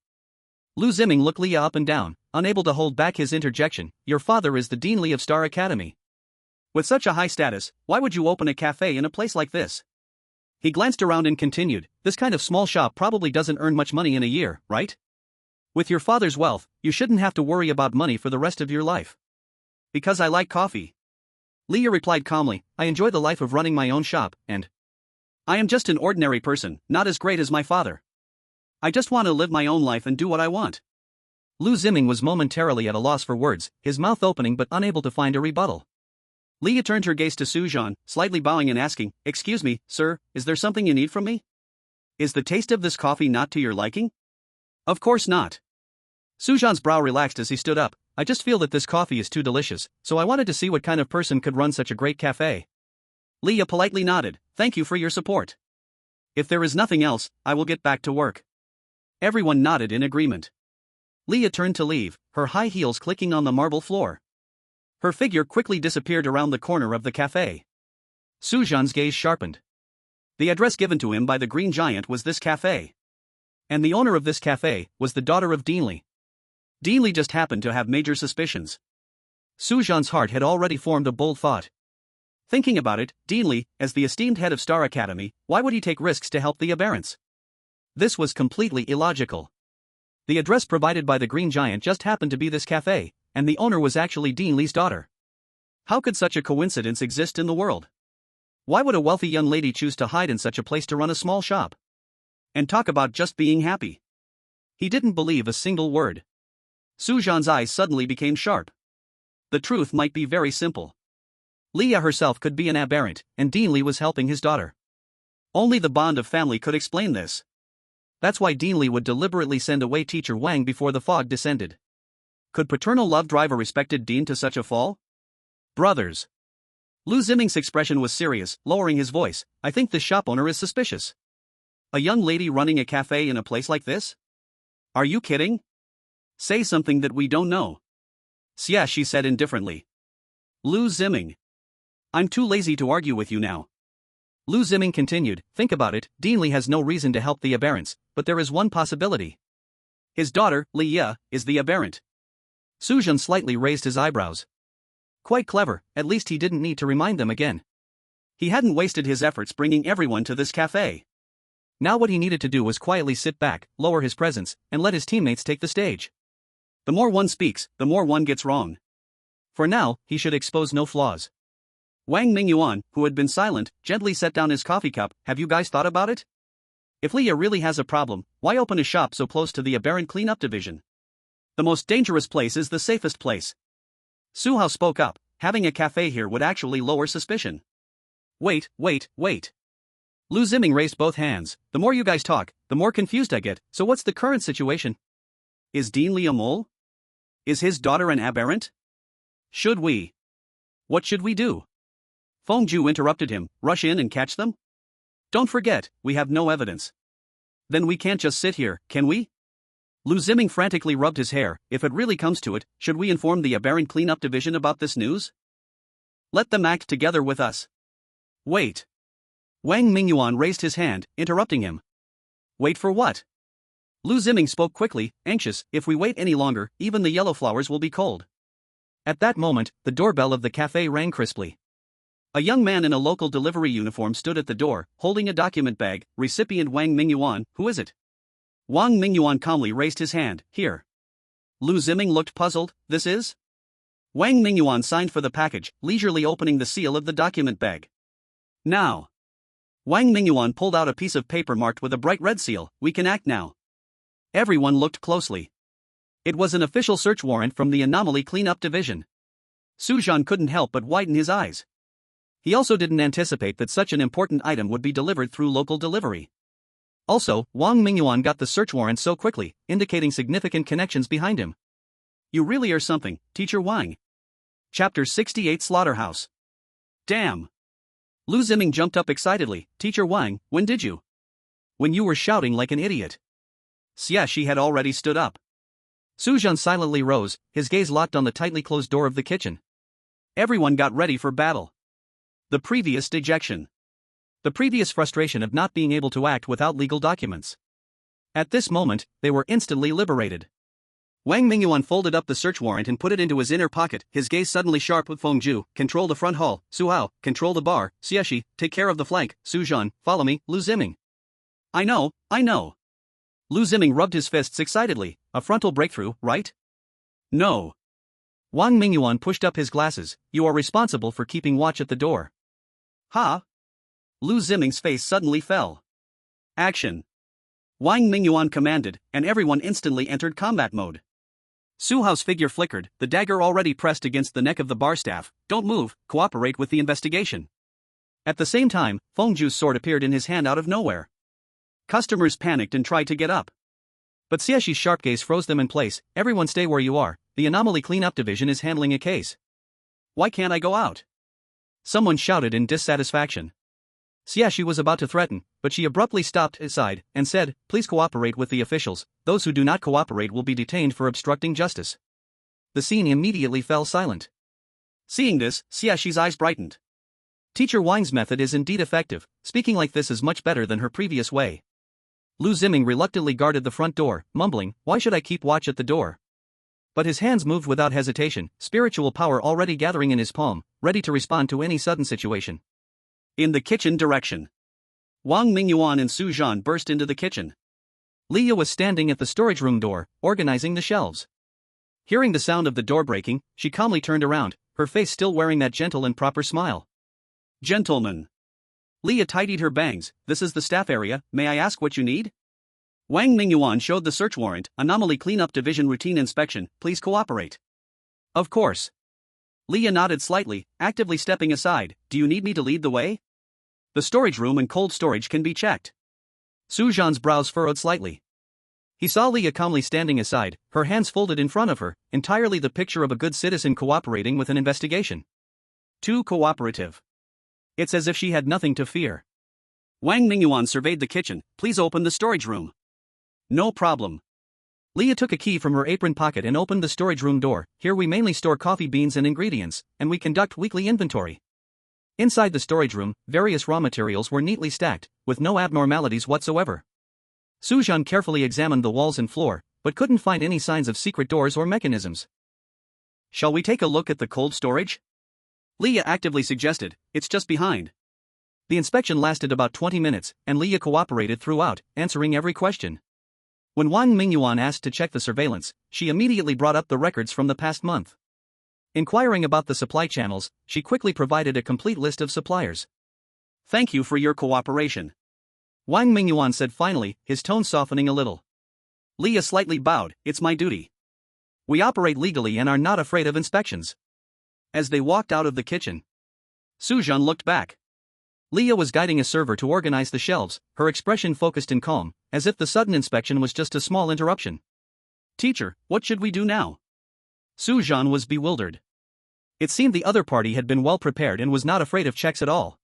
Lu Ziming looked Leah up and down, unable to hold back his interjection. Your father is the Dean Li of Star Academy. With such a high status, why would you open a cafe in a place like this? He glanced around and continued, this kind of small shop probably doesn't earn much money in a year, right? With your father's wealth, you shouldn't have to worry about money for the rest of your life. Because I like coffee. Leah replied calmly, I enjoy the life of running my own shop, and I am just an ordinary person, not as great as my father. I just want to live my own life and do what I want. Lu Ziming was momentarily at a loss for words, his mouth opening but unable to find a rebuttal. Leah turned her gaze to Su Zhan, slightly bowing and asking, excuse me, sir, is there something you need from me? Is the taste of this coffee not to your liking? Of course not. Su Zhan's brow relaxed as he stood up. I just feel that this coffee is too delicious, so I wanted to see what kind of person could run such a great cafe. Leah politely nodded, thank you for your support. If there is nothing else, I will get back to work. Everyone nodded in agreement. Leah turned to leave, her high heels clicking on the marble floor. Her figure quickly disappeared around the corner of the cafe. Su Zhan's gaze sharpened. The address given to him by the Green Giant was this cafe. And the owner of this cafe was the daughter of Dean Li. Dean Li just happened to have major suspicions. Su Zhan's heart had already formed a bold thought. Thinking about it, Dean Li, as the esteemed head of Star Academy, why would he take risks to help the Aberrants? This was completely illogical. The address provided by the Green Giant just happened to be this cafe, and the owner was actually Dean Li's daughter. How could such a coincidence exist in the world? Why would a wealthy young lady choose to hide in such a place to run a small shop? And talk about just being happy. He didn't believe a single word. Su Zhan's eyes suddenly became sharp. The truth might be very simple. Leah herself could be an aberrant, and Dean Lee was helping his daughter. Only the bond of family could explain this. That's why Dean Lee would deliberately send away teacher Wang before the fog descended. Could paternal love drive a respected dean to such a fall? Brothers. Lu Ziming's expression was serious, lowering his voice. I think this shop owner is suspicious. A young lady running a cafe in a place like this? Are you kidding? Say something that we don't know. Yeah, she said indifferently. Lu Ziming. I'm too lazy to argue with you now. Lu Ziming continued, think about it, Dean Lee has no reason to help the Aberrants, but there is one possibility. His daughter, Leah, is the Aberrant. Su Zhan slightly raised his eyebrows. Quite clever, at least he didn't need to remind them again. He hadn't wasted his efforts bringing everyone to this cafe. Now what he needed to do was quietly sit back, lower his presence, and let his teammates take the stage. The more one speaks, the more one gets wrong. For now, he should expose no flaws. Wang Mingyuan, who had been silent, gently set down his coffee cup. Have you guys thought about it? If Leah really has a problem, why open a shop so close to the Aberrant cleanup division? The most dangerous place is the safest place. Su Hao spoke up, having a cafe here would actually lower suspicion. Wait. Lu Ziming raised both hands. The more you guys talk, the more confused I get, so what's the current situation? Is Dean Lee a mole? Is his daughter an aberrant? What should we do? Feng Ju interrupted him, rush in and catch them? Don't forget, we have no evidence. Then we can't just sit here, can we? Lu Ziming frantically rubbed his hair. If it really comes to it, should we inform the Aberrant cleanup division about this news? Let them act together with us. Wait. Wang Mingyuan raised his hand, interrupting him. Wait for what? Lu Ziming spoke quickly, anxious. If we wait any longer, even the yellow flowers will be cold. At that moment, the doorbell of the cafe rang crisply. A young man in a local delivery uniform stood at the door, holding a document bag. Recipient Wang Mingyuan. Who is it? Wang Mingyuan calmly raised his hand. Here. Lu Ziming looked puzzled. This is? Wang Mingyuan signed for the package, leisurely opening the seal of the document bag. Now. Wang Mingyuan pulled out a piece of paper marked with a bright red seal. We can act now. Everyone looked closely. It was an official search warrant from the Anomaly Cleanup Division. Su Zhan couldn't help but widen his eyes. He also didn't anticipate that such an important item would be delivered through local delivery. Also, Wang Mingyuan got the search warrant so quickly, indicating significant connections behind him. You really are something, Teacher Wang. Chapter 68 Slaughterhouse. Damn. Lu Ziming jumped up excitedly. Teacher Wang, when did you? When you were shouting like an idiot. Yeah, she had already stood up. Su Zhan silently rose, his gaze locked on the tightly closed door of the kitchen. Everyone got ready for battle. The previous dejection. The previous frustration of not being able to act without legal documents. At this moment, they were instantly liberated. Wang Mingyuan folded up the search warrant and put it into his inner pocket, his gaze suddenly sharp with Feng Ju. Control the front hall. Su Hao, control the bar. Xieshi, take care of the flank. Su Zhan, follow me. Lu Ziming. I know. Lu Ziming rubbed his fists excitedly. A frontal breakthrough, right? No. Wang Mingyuan pushed up his glasses. You are responsible for keeping watch at the door. Ha? Lu Ziming's face suddenly fell. Action. Wang Mingyuan commanded, and everyone instantly entered combat mode. Su Hao's figure flickered, the dagger already pressed against the neck of the bar staff. Don't move, cooperate with the investigation. At the same time, Feng Ju's sword appeared in his hand out of nowhere. Customers panicked and tried to get up. But Xiexi's sharp gaze froze them in place. Everyone stay where you are, the Anomaly Cleanup Division is handling a case. Why can't I go out? Someone shouted in dissatisfaction. Xiexi was about to threaten, but she abruptly stopped aside and said, please cooperate with the officials, those who do not cooperate will be detained for obstructing justice. The scene immediately fell silent. Seeing this, Xiaxi's eyes brightened. Teacher Wang's method is indeed effective, speaking like this is much better than her previous way. Lu Ziming reluctantly guarded the front door, mumbling, why should I keep watch at the door? But his hands moved without hesitation, spiritual power already gathering in his palm, ready to respond to any sudden situation. In the kitchen direction. Wang Mingyuan and Su Zhan burst into the kitchen. Leah was standing at the storage room door, organizing the shelves. Hearing the sound of the door breaking, she calmly turned around, her face still wearing that gentle and proper smile. Gentlemen. Leah tidied her bangs. This is the staff area, may I ask what you need? Wang Mingyuan showed the search warrant, Anomaly Cleanup Division Routine Inspection, please cooperate. Of course. Leah nodded slightly, actively stepping aside. Do you need me to lead the way? The storage room and cold storage can be checked. Su Zhan's brows furrowed slightly. He saw Leah calmly standing aside, her hands folded in front of her, entirely the picture of a good citizen cooperating with an investigation. Too cooperative. It's as if she had nothing to fear. Wang Mingyuan surveyed the kitchen. Please open the storage room. No problem. Leah took a key from her apron pocket and opened the storage room door. Here we mainly store coffee beans and ingredients, and we conduct weekly inventory. Inside the storage room, various raw materials were neatly stacked, with no abnormalities whatsoever. Su Zhan carefully examined the walls and floor, but couldn't find any signs of secret doors or mechanisms. Shall we take a look at the cold storage? Leah actively suggested. It's just behind. The inspection lasted about 20 minutes, and Leah cooperated throughout, answering every question. When Wang Mingyuan asked to check the surveillance, she immediately brought up the records from the past month. Inquiring about the supply channels, she quickly provided a complete list of suppliers. Thank you for your cooperation. Wang Mingyuan said finally, his tone softening a little. Leah slightly bowed. It's my duty. We operate legally and are not afraid of inspections. As they walked out of the kitchen, Su Zhan looked back. Leah was guiding a server to organize the shelves, her expression focused and calm, as if the sudden inspection was just a small interruption. Teacher, what should we do now? Su Zhan was bewildered. It seemed the other party had been well prepared and was not afraid of checks at all.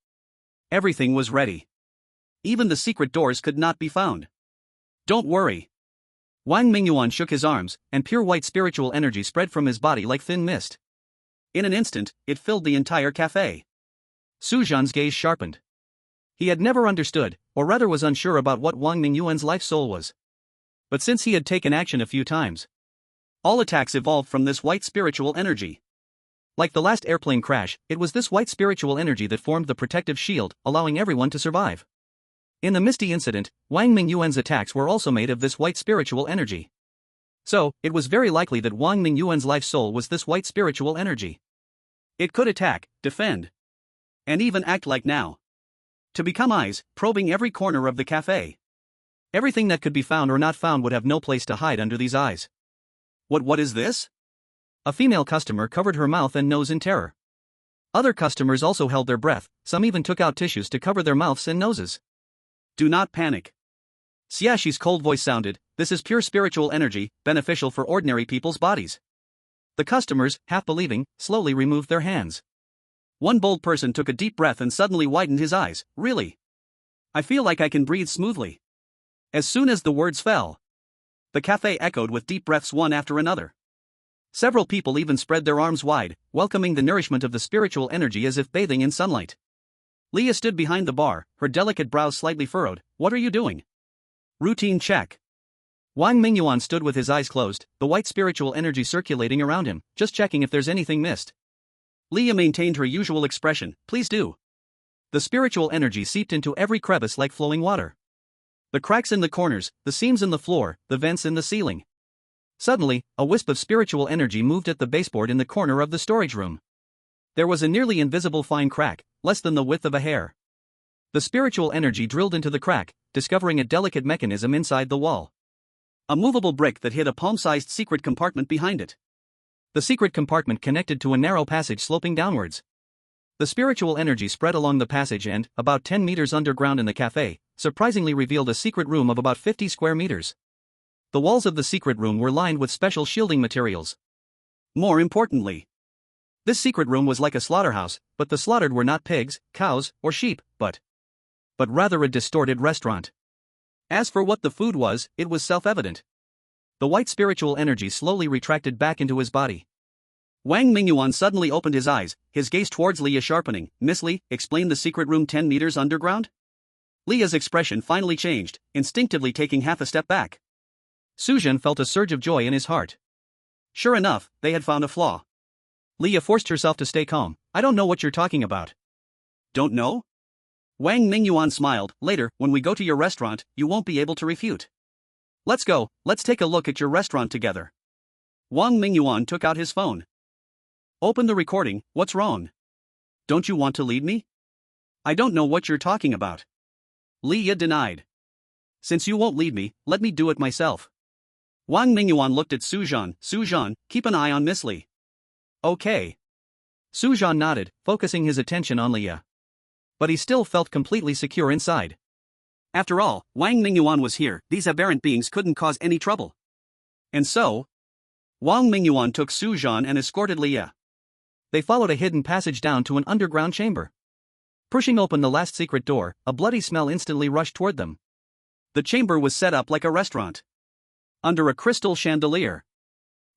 Everything was ready. Even the secret doors could not be found. Don't worry. Wang Mingyuan shook his arms, and pure white spiritual energy spread from his body like thin mist. In an instant, it filled the entire cafe. Su Zhan's gaze sharpened. He had never understood, or rather was unsure about what Wang Mingyuan's life soul was. But since he had taken action a few times, all attacks evolved from this white spiritual energy. Like the last airplane crash, it was this white spiritual energy that formed the protective shield, allowing everyone to survive. In the Misty incident, Wang Mingyuan's attacks were also made of this white spiritual energy. So, it was very likely that Wang Mingyuan's life soul was this white spiritual energy. It could attack, defend, and even act like now. To become eyes, probing every corner of the cafe. Everything that could be found or not found would have no place to hide under these eyes. What is this? A female customer covered her mouth and nose in terror. Other customers also held their breath, some even took out tissues to cover their mouths and noses. Do not panic. Xiaxi's cold voice sounded, this is pure spiritual energy, beneficial for ordinary people's bodies. The customers, half believing, slowly removed their hands. One bold person took a deep breath and suddenly widened his eyes. Really? I feel like I can breathe smoothly. As soon as the words fell, the cafe echoed with deep breaths one after another. Several people even spread their arms wide, welcoming the nourishment of the spiritual energy as if bathing in sunlight. Leah stood behind the bar, her delicate brows slightly furrowed. What are you doing? Routine check. Wang Mingyuan stood with his eyes closed, the white spiritual energy circulating around him, just checking if there's anything missed. Leah maintained her usual expression, please do. The spiritual energy seeped into every crevice like flowing water. The cracks in the corners, the seams in the floor, the vents in the ceiling. Suddenly, a wisp of spiritual energy moved at the baseboard in the corner of the storage room. There was a nearly invisible fine crack, less than the width of a hair. The spiritual energy drilled into the crack, discovering a delicate mechanism inside the wall. A movable brick that hid a palm-sized secret compartment behind it. The secret compartment connected to a narrow passage sloping downwards. The spiritual energy spread along the passage and, about 10 meters underground in the cafe, surprisingly revealed a secret room of about 50 square meters. The walls of the secret room were lined with special shielding materials. More importantly, this secret room was like a slaughterhouse, but the slaughtered were not pigs, cows, or sheep, but rather a distorted restaurant. As for what the food was, it was self-evident. The white spiritual energy slowly retracted back into his body. Wang Mingyuan suddenly opened his eyes, his gaze towards Leah sharpening. Miss Li, explain the secret room 10 meters underground? Leah's expression finally changed, instinctively taking half a step back. Sujin felt a surge of joy in his heart. Sure enough, they had found a flaw. Leah forced herself to stay calm. I don't know what you're talking about. Don't know? Wang Mingyuan smiled. Later, when we go to your restaurant, you won't be able to refute. Let's go, let's take a look at your restaurant together. Wang Mingyuan took out his phone. Open the recording, what's wrong? Don't you want to lead me? I don't know what you're talking about. Leah denied. Since you won't lead me, let me do it myself. Wang Mingyuan looked at Su Zhan. Su Zhan, keep an eye on Miss Li. Okay. Su Zhan nodded, focusing his attention on Leah. But he still felt completely secure inside. After all, Wang Mingyuan was here, these aberrant beings couldn't cause any trouble. And so, Wang Mingyuan took Su Zhan and escorted Leah. They followed a hidden passage down to an underground chamber. Pushing open the last secret door, a bloody smell instantly rushed toward them. The chamber was set up like a restaurant. Under a crystal chandelier.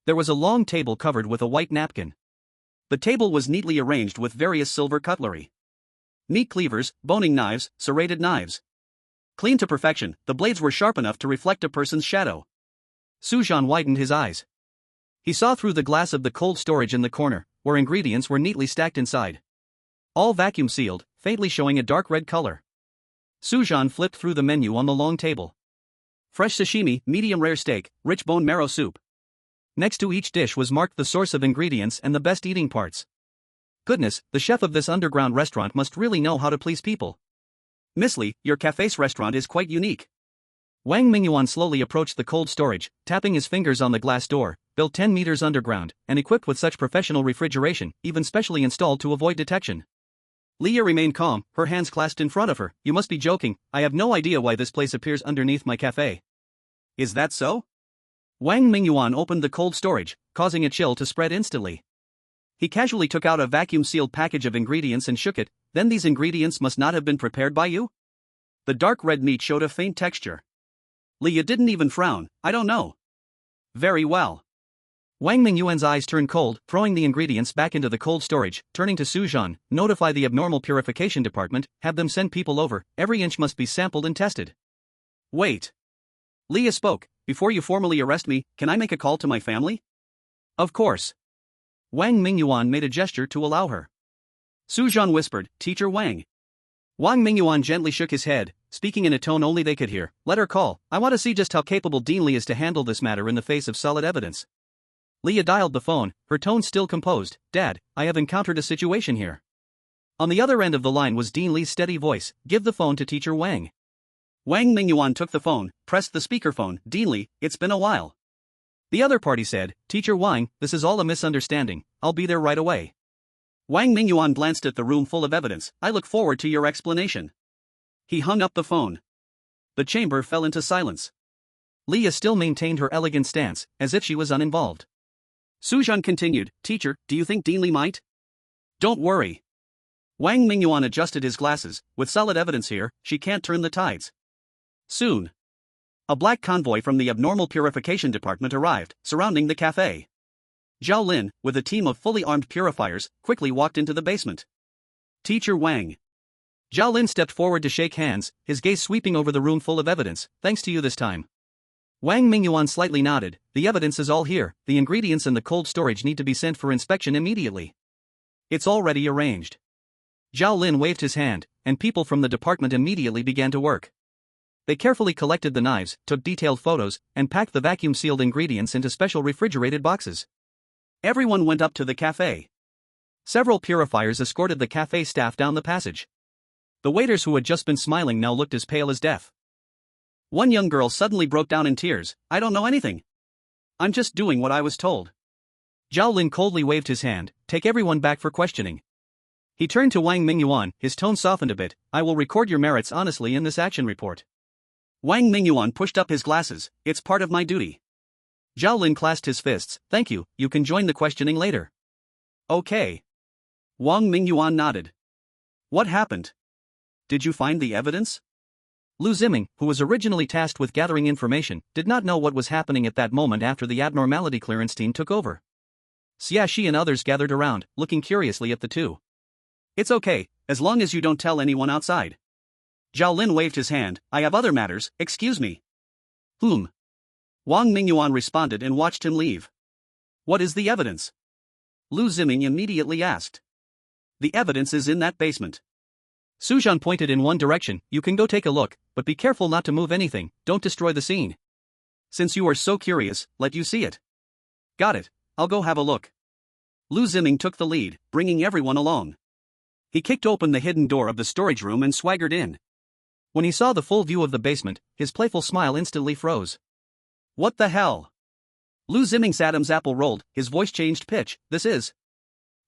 There was a long table covered with a white napkin. The table was neatly arranged with various silver cutlery. Meat cleavers, boning knives, serrated knives. Clean to perfection, the blades were sharp enough to reflect a person's shadow. Su Zhan widened his eyes. He saw through the glass of the cold storage in the corner, where ingredients were neatly stacked inside. All vacuum sealed, faintly showing a dark red color. Su Zhan flipped through the menu on the long table. Fresh sashimi, medium rare steak, rich bone marrow soup. Next to each dish was marked the source of ingredients and the best eating parts. Goodness, the chef of this underground restaurant must really know how to please people. Miss Li, your cafe's restaurant is quite unique. Wang Mingyuan slowly approached the cold storage, tapping his fingers on the glass door, built 10 meters underground, and equipped with such professional refrigeration, even specially installed to avoid detection. Leah remained calm, her hands clasped in front of her. You must be joking, I have no idea why this place appears underneath my cafe. Is that so? Wang Mingyuan opened the cold storage, causing a chill to spread instantly. He casually took out a vacuum-sealed package of ingredients and shook it. Then these ingredients must not have been prepared by you? The dark red meat showed a faint texture. Leah didn't even frown. I don't know. Very well. Wang Mingyuan's eyes turned cold, throwing the ingredients back into the cold storage, turning to Su Zhan. Notify the abnormal purification department, have them send people over, every inch must be sampled and tested. Wait. Leah spoke, before you formally arrest me, can I make a call to my family? Of course. Wang Mingyuan made a gesture to allow her. Su Zhan whispered, Teacher Wang. Wang Mingyuan gently shook his head, speaking in a tone only they could hear. Let her call, I want to see just how capable Dean Li is to handle this matter in the face of solid evidence. Leah dialed the phone, her tone still composed. Dad, I have encountered a situation here. On the other end of the line was Dean Li's steady voice. Give the phone to Teacher Wang. Wang Mingyuan took the phone, pressed the speakerphone. Dean Li, it's been a while. The other party said, Teacher Wang, this is all a misunderstanding, I'll be there right away. Wang Mingyuan glanced at the room full of evidence. I look forward to your explanation. He hung up the phone. The chamber fell into silence. Leah still maintained her elegant stance, as if she was uninvolved. Su Zhan continued, Teacher, do you think Dean Li might? Don't worry. Wang Mingyuan adjusted his glasses. With solid evidence here, she can't turn the tides. Soon. A black convoy from the abnormal purification department arrived, surrounding the cafe. Zhao Lin, with a team of fully armed purifiers, quickly walked into the basement. Teacher Wang. Zhao Lin stepped forward to shake hands, his gaze sweeping over the room full of evidence. Thanks to you this time. Wang Mingyuan slightly nodded. The evidence is all here, the ingredients and the cold storage need to be sent for inspection immediately. It's already arranged. Zhao Lin waved his hand, and people from the department immediately began to work. They carefully collected the knives, took detailed photos, and packed the vacuum-sealed ingredients into special refrigerated boxes. Everyone went up to the cafe. Several purifiers escorted the cafe staff down the passage. The waiters who had just been smiling now looked as pale as death. One young girl suddenly broke down in tears. I don't know anything. I'm just doing what I was told. Zhao Lin coldly waved his hand. Take everyone back for questioning. He turned to Wang Mingyuan, his tone softened a bit. I will record your merits honestly in this action report. Wang Mingyuan pushed up his glasses. It's part of my duty. Zhao Lin clasped his fists. Thank you, you can join the questioning later. Okay. Wang Mingyuan nodded. What happened? Did you find the evidence? Lu Ziming, who was originally tasked with gathering information, did not know what was happening at that moment after the abnormality clearance team took over. Xia Shi and others gathered around, looking curiously at the two. It's okay, as long as you don't tell anyone outside. Zhao Lin waved his hand. I have other matters, excuse me. Whom? Wang Mingyuan responded and watched him leave. What is the evidence? Lu Ziming immediately asked. The evidence is in that basement. Su Zhan pointed in one direction. You can go take a look, but be careful not to move anything, don't destroy the scene. Since you are so curious, let you see it. Got it, I'll go have a look. Lu Ziming took the lead, bringing everyone along. He kicked open the hidden door of the storage room and swaggered in. When he saw the full view of the basement, his playful smile instantly froze. What the hell? Lu Ziming's Adam's apple rolled, his voice changed pitch, this is.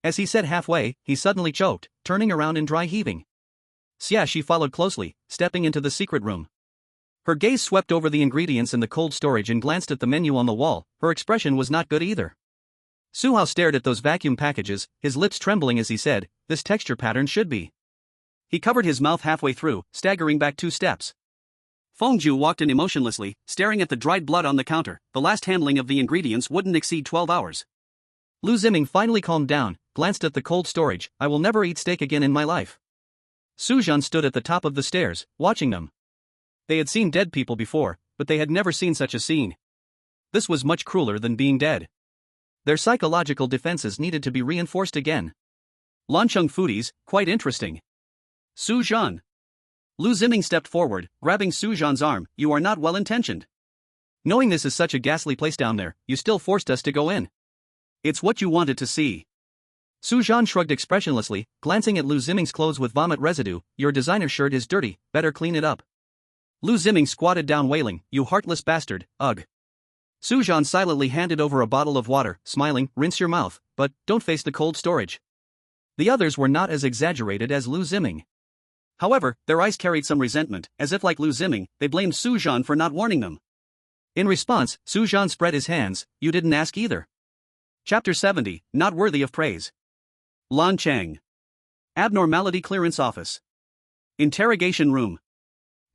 As he said halfway, he suddenly choked, turning around in dry heaving. She followed closely, stepping into the secret room. Her gaze swept over the ingredients in the cold storage and glanced at the menu on the wall. Her expression was not good either. Su Zhan stared at those vacuum packages, his lips trembling as he said, this texture pattern should be. He covered his mouth halfway through, staggering back 2 steps. Fengju walked in emotionlessly, staring at the dried blood on the counter. The last handling of the ingredients wouldn't exceed 12 hours. Lu Ziming finally calmed down, glanced at the cold storage. I will never eat steak again in my life. Su Zhan stood at the top of the stairs, watching them. They had seen dead people before, but they had never seen such a scene. This was much crueler than being dead. Their psychological defenses needed to be reinforced again. Lancheng foodies, quite interesting. Su Zhan. Lu Ziming stepped forward, grabbing Su Zhan's arm. You are not well-intentioned. Knowing this is such a ghastly place down there, you still forced us to go in. It's what you wanted to see. Su Zhan shrugged expressionlessly, glancing at Lu Ziming's clothes with vomit residue. Your designer shirt is dirty, better clean it up. Lu Ziming squatted down wailing, you heartless bastard, ugh. Su Zhan silently handed over a bottle of water, smiling, rinse your mouth, but don't face the cold storage. The others were not as exaggerated as Lu Ziming. However, their eyes carried some resentment, as if like Lu Ziming, they blamed Su Zhan for not warning them. In response, Su Zhan spread his hands, you didn't ask either. Chapter 70, Not Worthy of Praise. Lan Chang. Abnormality Clearance Office. Interrogation Room.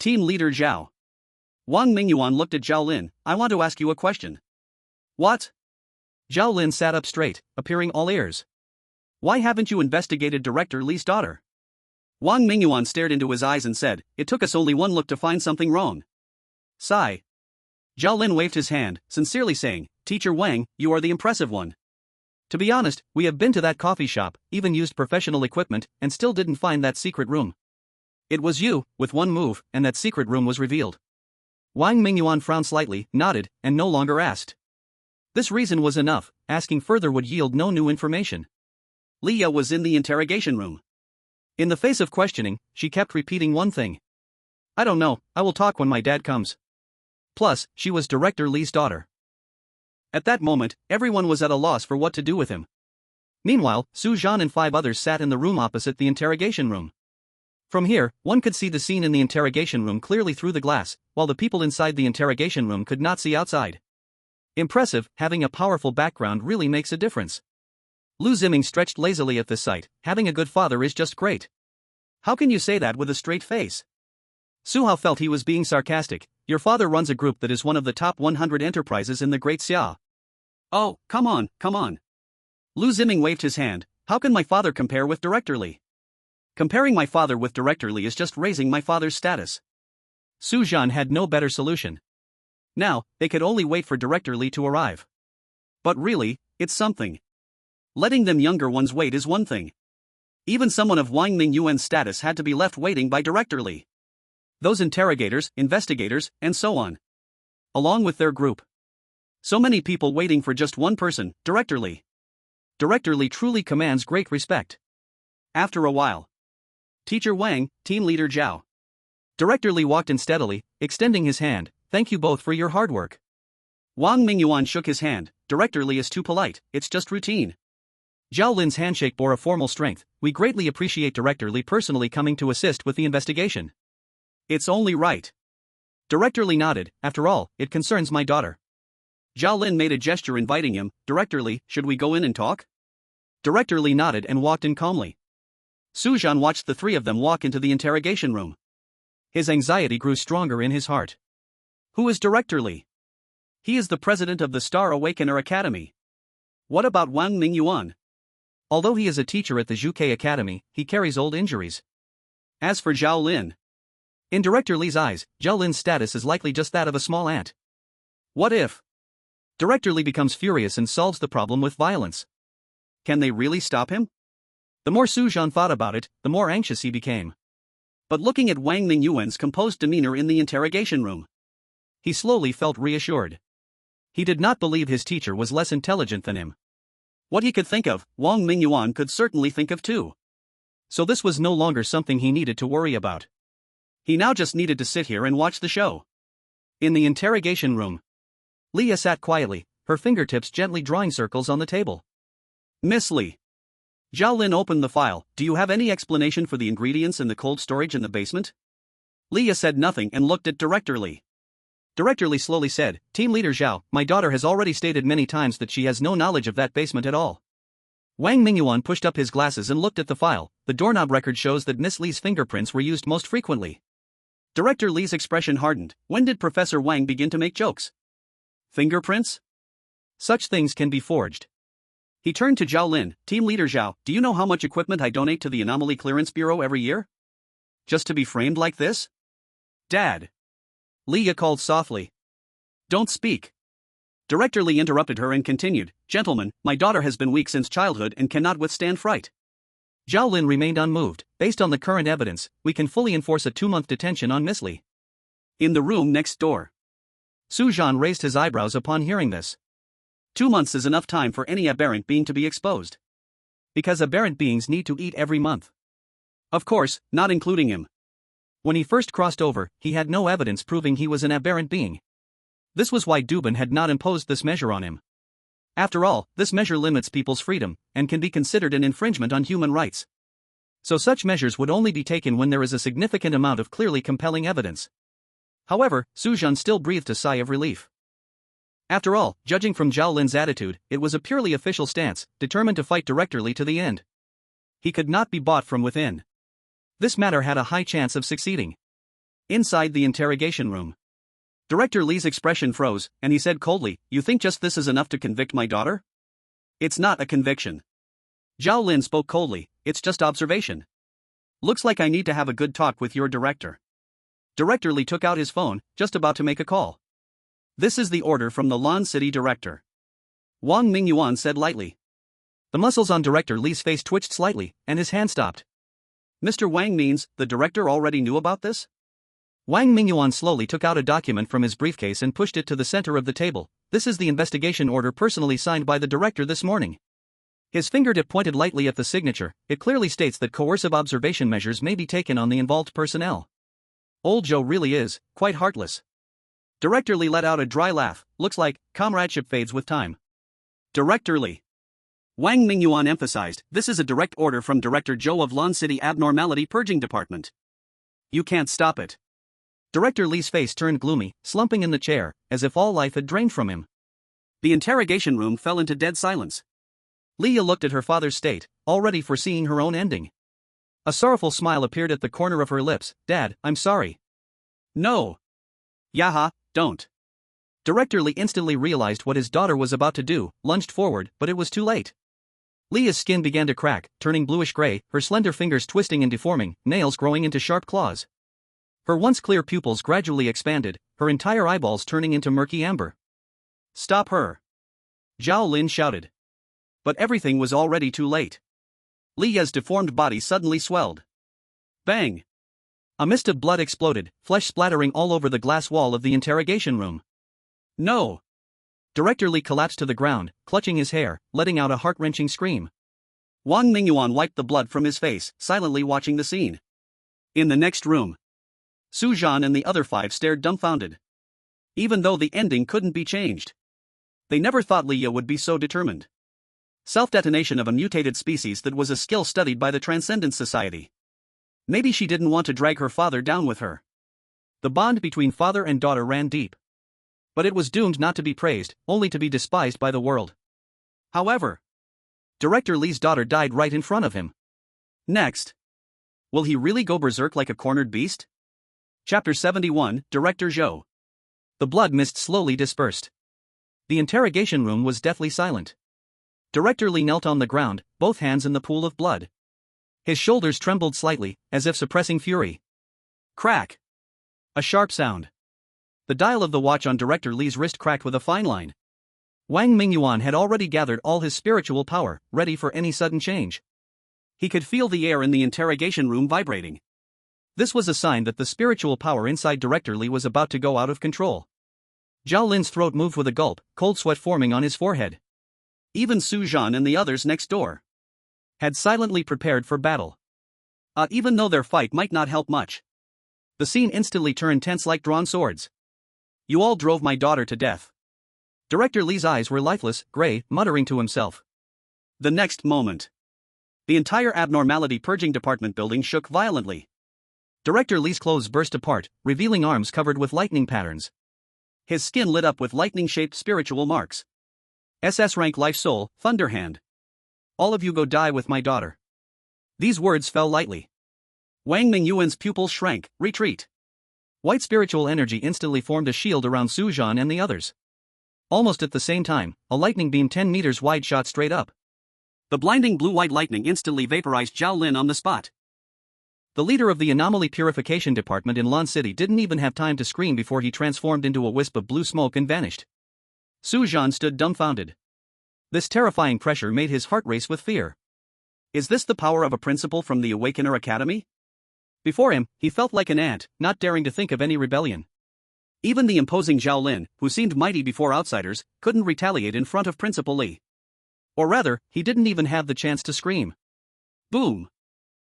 Team Leader Zhao. Wang Mingyuan looked at Zhao Lin, I want to ask you a question. What? Zhao Lin sat up straight, appearing all ears. Why haven't you investigated Director Li's daughter? Wang Mingyuan stared into his eyes and said, it took us only one look to find something wrong. Sigh. Zhao Lin waved his hand, sincerely saying, Teacher Wang, you are the impressive one. To be honest, we have been to that coffee shop, even used professional equipment, and still didn't find that secret room. It was you, with one move, and that secret room was revealed. Wang Mingyuan frowned slightly, nodded, and no longer asked. This reason was enough, asking further would yield no new information. Leah was in the interrogation room. In the face of questioning, she kept repeating one thing. I don't know, I will talk when my dad comes. Plus, she was Director Li's daughter. At that moment, everyone was at a loss for what to do with him. Meanwhile, Su Zhan and 5 others sat in the room opposite the interrogation room. From here, one could see the scene in the interrogation room clearly through the glass, while the people inside the interrogation room could not see outside. Impressive, having a powerful background really makes a difference. Lu Ziming stretched lazily at this sight, having a good father is just great. How can you say that with a straight face? Su Zhan felt he was being sarcastic. Your father runs a group that is one of the top 100 enterprises in the Great Xia. Oh, come on. Lu Ziming waved his hand, how can my father compare with Director Li? Comparing my father with Director Li is just raising my father's status. Su Zhan had no better solution. Now, they could only wait for Director Li to arrive. But really, it's something. Letting them younger ones wait is one thing. Even someone of Wang Mingyuan's status had to be left waiting by Director Li. Those interrogators, investigators, and so on. Along with their group. So many people waiting for just one person, Director Li. Director Li truly commands great respect. After a while. Teacher Wang, Team Leader Zhao. Director Li walked in steadily, extending his hand, thank you both for your hard work. Wang Mingyuan shook his hand, Director Li is too polite, it's just routine. Zhao Lin's handshake bore a formal strength, we greatly appreciate Director Li personally coming to assist with the investigation. It's only right. Director Li nodded, after all, it concerns my daughter. Zhao Lin made a gesture inviting him, Director Li, should we go in and talk? Director Li nodded and walked in calmly. Su Zhan watched the 3 of them walk into the interrogation room. His anxiety grew stronger in his heart. Who is Director Li? He is the president of the Star Awakener Academy. What about Wang Mingyuan? Although he is a teacher at the Zhuke Academy, he carries old injuries. As for Zhao Lin. In Director Li's eyes, Zhao Lin's status is likely just that of a small ant. What if Director Li becomes furious and solves the problem with violence? Can they really stop him? The more Su Zhan thought about it, the more anxious he became. But looking at Wang Mingyuan's composed demeanor in the interrogation room, he slowly felt reassured. He did not believe his teacher was less intelligent than him. What he could think of, Wang Mingyuan could certainly think of too. So this was no longer something he needed to worry about. He now just needed to sit here and watch the show. In the interrogation room, Leah sat quietly, her fingertips gently drawing circles on the table. Miss Lee. Zhao Lin opened the file. Do you have any explanation for the ingredients in the cold storage in the basement? Leah said nothing and looked at Director Lee. Director Lee slowly said, Team Leader Zhao, my daughter has already stated many times that she has no knowledge of that basement at all. Wang Mingyuan pushed up his glasses and looked at the file. The doorknob record shows that Miss Lee's fingerprints were used most frequently. Director Lee's expression hardened. When did Professor Wang begin to make jokes? Fingerprints? Such things can be forged. He turned to Zhao Lin. Team Leader Zhao, do you know how much equipment I donate to the Anomaly Clearance Bureau every year? Just to be framed like this? Dad. Leah called softly. Don't speak. Director Lee interrupted her and continued, Gentlemen, my daughter has been weak since childhood and cannot withstand fright. Zhao Lin remained unmoved. Based on the current evidence, we can fully enforce a 2-month detention on Miss Lee. In the room next door. Su Zhan raised his eyebrows upon hearing this. 2 months is enough time for any aberrant being to be exposed. Because aberrant beings need to eat every month. Of course, not including him. When he first crossed over, he had no evidence proving he was an aberrant being. This was why Dubin had not imposed this measure on him. After all, this measure limits people's freedom, and can be considered an infringement on human rights. So such measures would only be taken when there is a significant amount of clearly compelling evidence. However, Su Zhan still breathed a sigh of relief. After all, judging from Zhao Lin's attitude, it was a purely official stance, determined to fight Director Lee to the end. He could not be bought from within. This matter had a high chance of succeeding. Inside the interrogation room, Director Lee's expression froze, and he said coldly, You think just this is enough to convict my daughter? It's not a conviction. Zhao Lin spoke coldly, it's just observation. Looks like I need to have a good talk with your director. Director Lee took out his phone, just about to make a call. This is the order from the Lan City director. Wang Mingyuan said lightly. The muscles on Director Lee's face twitched slightly, and his hand stopped. Mr. Wang means, the director already knew about this? Wang Mingyuan slowly took out a document from his briefcase and pushed it to the center of the table. This is the investigation order personally signed by the director this morning. His fingertip pointed lightly at the signature. It clearly states that coercive observation measures may be taken on the involved personnel. Old Joe really is quite heartless. Director Lee let out a dry laugh. Looks like comradeship fades with time. Director Lee. Wang Mingyuan emphasized, this is a direct order from Director Zhou of Lan City Abnormality Purging Department. You can't stop it. Director Lee's face turned gloomy, slumping in the chair, as if all life had drained from him. The interrogation room fell into dead silence. Leah looked at her father's state, already foreseeing her own ending. A sorrowful smile appeared at the corner of her lips. Dad, I'm sorry. No. Yaha, don't. Director Lee instantly realized what his daughter was about to do, lunged forward, but it was too late. Leah's skin began to crack, turning bluish-gray, her slender fingers twisting and deforming, nails growing into sharp claws. Her once clear pupils gradually expanded, her entire eyeballs turning into murky amber. Stop her! Zhao Lin shouted. But everything was already too late. Leah's deformed body suddenly swelled. Bang! A mist of blood exploded, flesh splattering all over the glass wall of the interrogation room. No! Director Lee collapsed to the ground, clutching his hair, letting out a heart-wrenching scream. Wang Mingyuan wiped the blood from his face, silently watching the scene. In the next room, Su Zhan and the other 5 stared dumbfounded. Even though the ending couldn't be changed, they never thought Leah would be so determined. Self-detonation of a mutated species that was a skill studied by the Transcendence Society. Maybe she didn't want to drag her father down with her. The bond between father and daughter ran deep. But it was doomed not to be praised, only to be despised by the world. However, Director Lee's daughter died right in front of him. Next. Will he really go berserk like a cornered beast? Chapter 71, Director Zhou. The blood mist slowly dispersed. The interrogation room was deathly silent. Director Lee knelt on the ground, both hands in the pool of blood. His shoulders trembled slightly, as if suppressing fury. Crack! A sharp sound. The dial of the watch on Director Lee's wrist cracked with a fine line. Wang Mingyuan had already gathered all his spiritual power, ready for any sudden change. He could feel the air in the interrogation room vibrating. This was a sign that the spiritual power inside Director Lee was about to go out of control. Zhao Lin's throat moved with a gulp, cold sweat forming on his forehead. Even Su Zhan and the others next door had silently prepared for battle. Even though their fight might not help much. The scene instantly turned tense like drawn swords. You all drove my daughter to death. Director Lee's eyes were lifeless, gray, muttering to himself. The next moment, the entire abnormality purging department building shook violently. Director Lee's clothes burst apart, revealing arms covered with lightning patterns. His skin lit up with lightning-shaped spiritual marks. SS rank life soul, Thunderhand. All of you go die with my daughter. These words fell lightly. Wang Mingyuan's pupils shrank, retreat. White spiritual energy instantly formed a shield around Su Zhan and the others. Almost at the same time, a lightning beam 10 meters wide shot straight up. The blinding blue-white lightning instantly vaporized Zhao Lin on the spot. The leader of the Anomaly Purification Department in Lan City didn't even have time to scream before he transformed into a wisp of blue smoke and vanished. Su Zhan stood dumbfounded. This terrifying pressure made his heart race with fear. Is this the power of a principal from the Awakener Academy? Before him, he felt like an ant, not daring to think of any rebellion. Even the imposing Zhao Lin, who seemed mighty before outsiders, couldn't retaliate in front of Principal Li. Or rather, he didn't even have the chance to scream. Boom!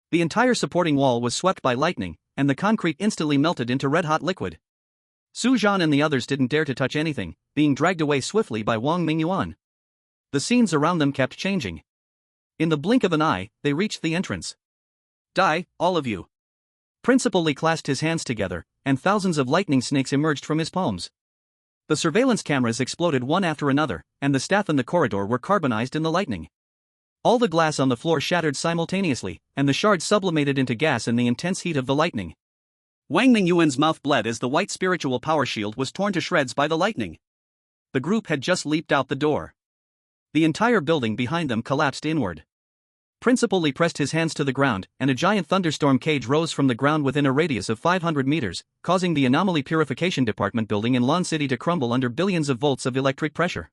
The entire supporting wall was swept by lightning, and the concrete instantly melted into red-hot liquid. Su Zhan and the others didn't dare to touch anything, being dragged away swiftly by Wang Mingyuan. The scenes around them kept changing. In the blink of an eye, they reached the entrance. Die, all of you. Principal Li clasped his hands together, and thousands of lightning snakes emerged from his palms. The surveillance cameras exploded one after another, and the staff in the corridor were carbonized in the lightning. All the glass on the floor shattered simultaneously, and the shards sublimated into gas in the intense heat of the lightning. Wang Mingyuan's mouth bled as the white spiritual power shield was torn to shreds by the lightning. The group had just leaped out the door. The entire building behind them collapsed inward. Principal Li pressed his hands to the ground, and a giant thunderstorm cage rose from the ground within a radius of 500 meters, causing the Anomaly Purification Department building in Lan City to crumble under billions of volts of electric pressure.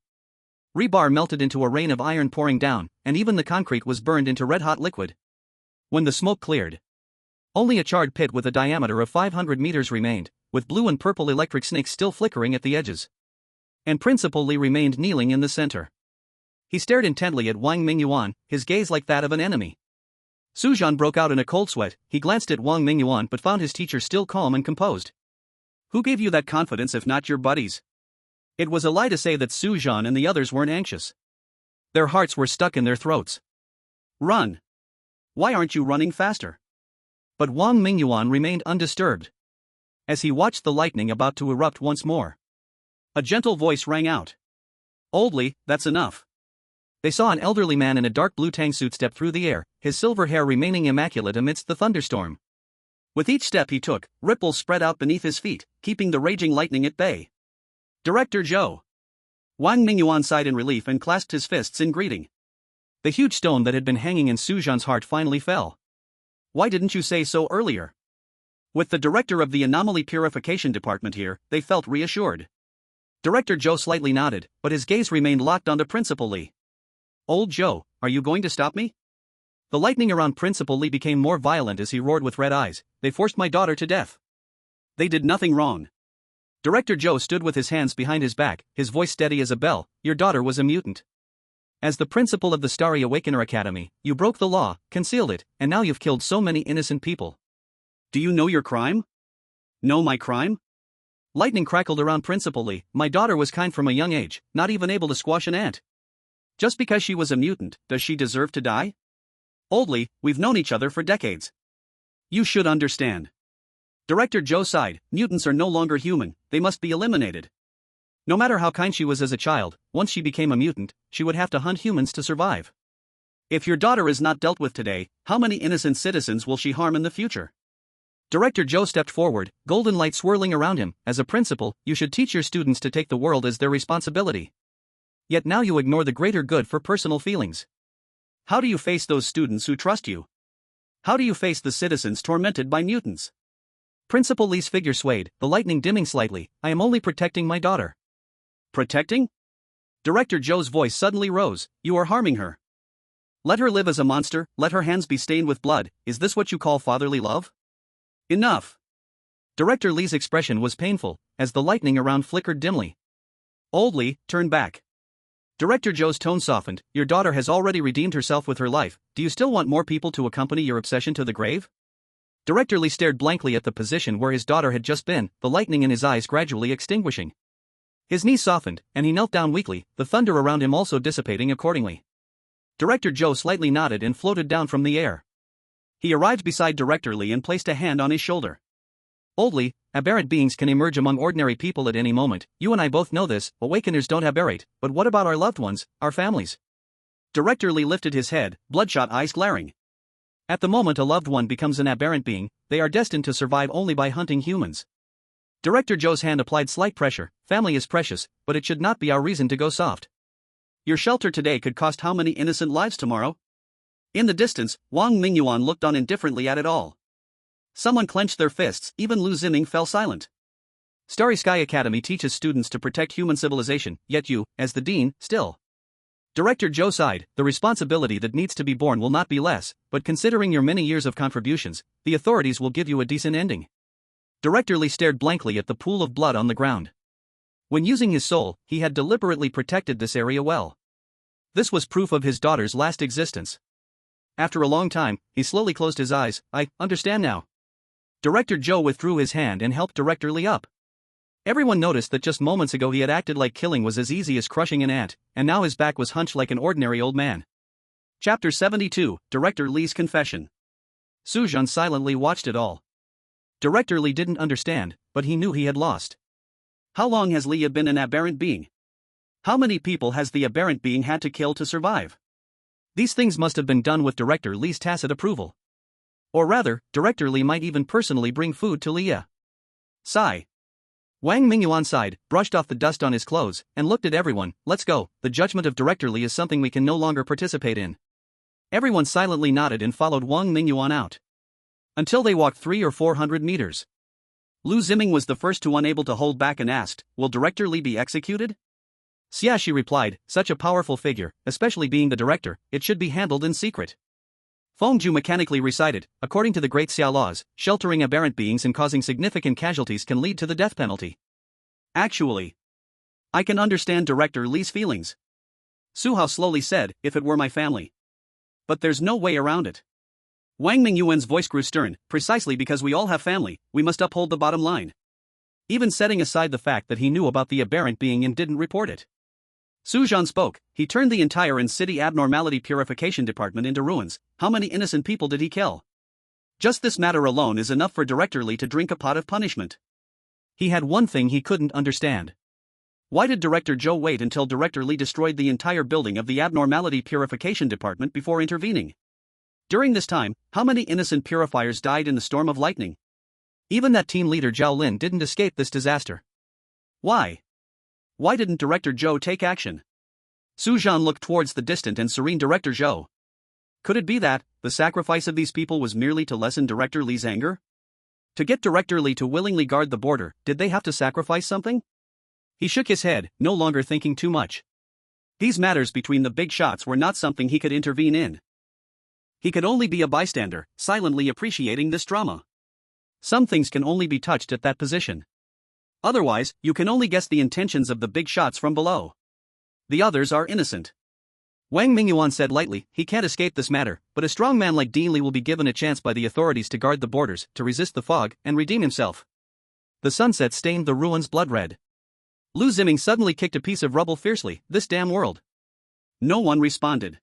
Rebar melted into a rain of iron pouring down, and even the concrete was burned into red-hot liquid. When the smoke cleared, only a charred pit with a diameter of 500 meters remained, with blue and purple electric snakes still flickering at the edges. And Principal Li remained kneeling in the center. He stared intently at Wang Mingyuan, his gaze like that of an enemy. Su Zhan broke out in a cold sweat. He glanced at Wang Mingyuan but found his teacher still calm and composed. Who gave you that confidence if not your buddies? It was a lie to say that Su Zhan and the others weren't anxious. Their hearts were stuck in their throats. Run! Why aren't you running faster? But Wang Mingyuan remained undisturbed. As he watched the lightning about to erupt once more, a gentle voice rang out. Old Li, that's enough. They saw an elderly man in a dark blue tang suit step through the air, his silver hair remaining immaculate amidst the thunderstorm. With each step he took, ripples spread out beneath his feet, keeping the raging lightning at bay. Director Zhou. Wang Mingyuan sighed in relief and clasped his fists in greeting. The huge stone that had been hanging in Su Zhan's heart finally fell. Why didn't you say so earlier? With the director of the Anomaly Purification Department here, they felt reassured. Director Zhou slightly nodded, but his gaze remained locked onto Principal Li. Old Zhou, are you going to stop me? The lightning around Principal Li became more violent as he roared with red eyes. They forced my daughter to death. They did nothing wrong. Director Zhou stood with his hands behind his back, his voice steady as a bell. Your daughter was a mutant. As the principal of the Starry Awakener Academy, you broke the law, concealed it, and now you've killed so many innocent people. Do you know your crime? Know my crime? Lightning crackled around Principal Li. My daughter was kind from a young age, not even able to squash an ant. Just because she was a mutant, does she deserve to die? Old Li, we've known each other for decades. You should understand. Director Zhou sighed. Mutants are no longer human, they must be eliminated. No matter how kind she was as a child, once she became a mutant, she would have to hunt humans to survive. If your daughter is not dealt with today, how many innocent citizens will she harm in the future? Director Zhou stepped forward, golden light swirling around him. As a principal, you should teach your students to take the world as their responsibility. Yet now you ignore the greater good for personal feelings. How do you face those students who trust you? How do you face the citizens tormented by mutants? Principal Li's figure swayed, the lightning dimming slightly. I am only protecting my daughter. Protecting? Director Zhou's voice suddenly rose. You are harming her. Let her live as a monster, let her hands be stained with blood. Is this what you call fatherly love? Enough. Director Li's expression was painful, as the lightning around flickered dimly. Old Li, turn back. Director Zhou's tone softened. Your daughter has already redeemed herself with her life. Do you still want more people to accompany your obsession to the grave? Director Lee stared blankly at the position where his daughter had just been, the lightning in his eyes gradually extinguishing. His knees softened, and he knelt down weakly, the thunder around him also dissipating accordingly. Director Joe slightly nodded and floated down from the air. He arrived beside Director Lee and placed a hand on his shoulder. Old Lee, aberrant beings can emerge among ordinary people at any moment. You and I both know this, awakeners don't aberrate, but what about our loved ones, our families? Director Lee lifted his head, bloodshot eyes glaring. At the moment a loved one becomes an aberrant being, they are destined to survive only by hunting humans. Director Joe's hand applied slight pressure. Family is precious, but it should not be our reason to go soft. Your shelter today could cost how many innocent lives tomorrow? In the distance, Wang Mingyuan looked on indifferently at it all. Someone clenched their fists, even Lu Ziming fell silent. Starry Sky Academy teaches students to protect human civilization, yet you, as the dean, still. Director Joe sighed, the responsibility that needs to be borne will not be less, but considering your many years of contributions, the authorities will give you a decent ending. Director Lee stared blankly at the pool of blood on the ground. When using his soul, he had deliberately protected this area well. This was proof of his daughter's last existence. After a long time, he slowly closed his eyes. I understand now. Director Joe withdrew his hand and helped Director Lee up. Everyone noticed that just moments ago he had acted like killing was as easy as crushing an ant, and now his back was hunched like an ordinary old man. Chapter 72, Director Lee's Confession. Su Zhan silently watched it all. Director Lee didn't understand, but he knew he had lost. How long has Lee been an aberrant being? How many people has the aberrant being had to kill to survive? These things must have been done with Director Lee's tacit approval. Or rather, Director Lee might even personally bring food to Leah. Sigh. Wang Mingyuan sighed, brushed off the dust on his clothes, and looked at everyone. Let's go, the judgment of Director Lee is something we can no longer participate in. Everyone silently nodded and followed Wang Mingyuan out. Until they walked 300 or 400 meters. Lu Ziming was the first to unable to hold back and asked, will Director Lee be executed? Xia, she replied, such a powerful figure, especially being the director, it should be handled in secret. Fengju mechanically recited, according to the Great Xia laws, sheltering aberrant beings and causing significant casualties can lead to the death penalty. Actually, I can understand Director Lee's feelings. Su Hao slowly said, if it were my family. But there's no way around it. Wang Mingyuan's voice grew stern, precisely because we all have family, we must uphold the bottom line. Even setting aside the fact that he knew about the aberrant being and didn't report it. Su Zhan spoke, he turned the entire in-city abnormality purification department into ruins. How many innocent people did he kill? Just this matter alone is enough for Director Lee to drink a pot of punishment. He had one thing he couldn't understand. Why did Director Joe wait until Director Lee destroyed the entire building of the abnormality purification department before intervening? During this time, how many innocent purifiers died in the storm of lightning? Even that team leader Zhao Lin didn't escape this disaster. Why? Why didn't Director Zhou take action? Su Zhan looked towards the distant and serene Director Zhou. Could it be that the sacrifice of these people was merely to lessen Director Lee's anger? To get Director Lee to willingly guard the border, did they have to sacrifice something? He shook his head, no longer thinking too much. These matters between the big shots were not something he could intervene in. He could only be a bystander, silently appreciating this drama. Some things can only be touched at that position. Otherwise, you can only guess the intentions of the big shots from below. The others are innocent. Wang Mingyuan said lightly, he can't escape this matter, but a strong man like Dean Li will be given a chance by the authorities to guard the borders, to resist the fog, and redeem himself. The sunset stained the ruins blood red. Lu Ziming suddenly kicked a piece of rubble fiercely, this damn world. No one responded.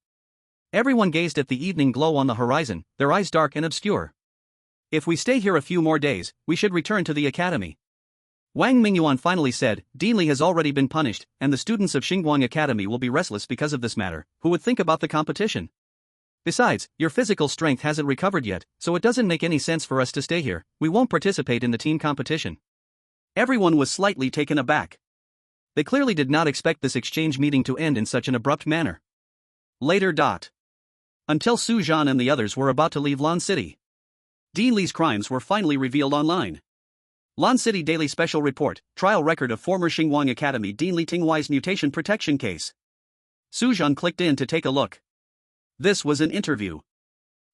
Everyone gazed at the evening glow on the horizon, their eyes dark and obscure. If we stay here a few more days, we should return to the academy. Wang Mingyuan finally said, Dean Li has already been punished, and the students of Xingguang Academy will be restless because of this matter. Who would think about the competition? Besides, your physical strength hasn't recovered yet, so it doesn't make any sense for us to stay here. We won't participate in the team competition. Everyone was slightly taken aback. They clearly did not expect this exchange meeting to end in such an abrupt manner. Later. Until Su Zhan and the others were about to leave Lan City. Dean Li's crimes were finally revealed online. Lan City Daily Special Report, trial record of former Xingguang Academy Dean Li Tinghui's mutation protection case. Su Zhan clicked in to take a look. This was an interview.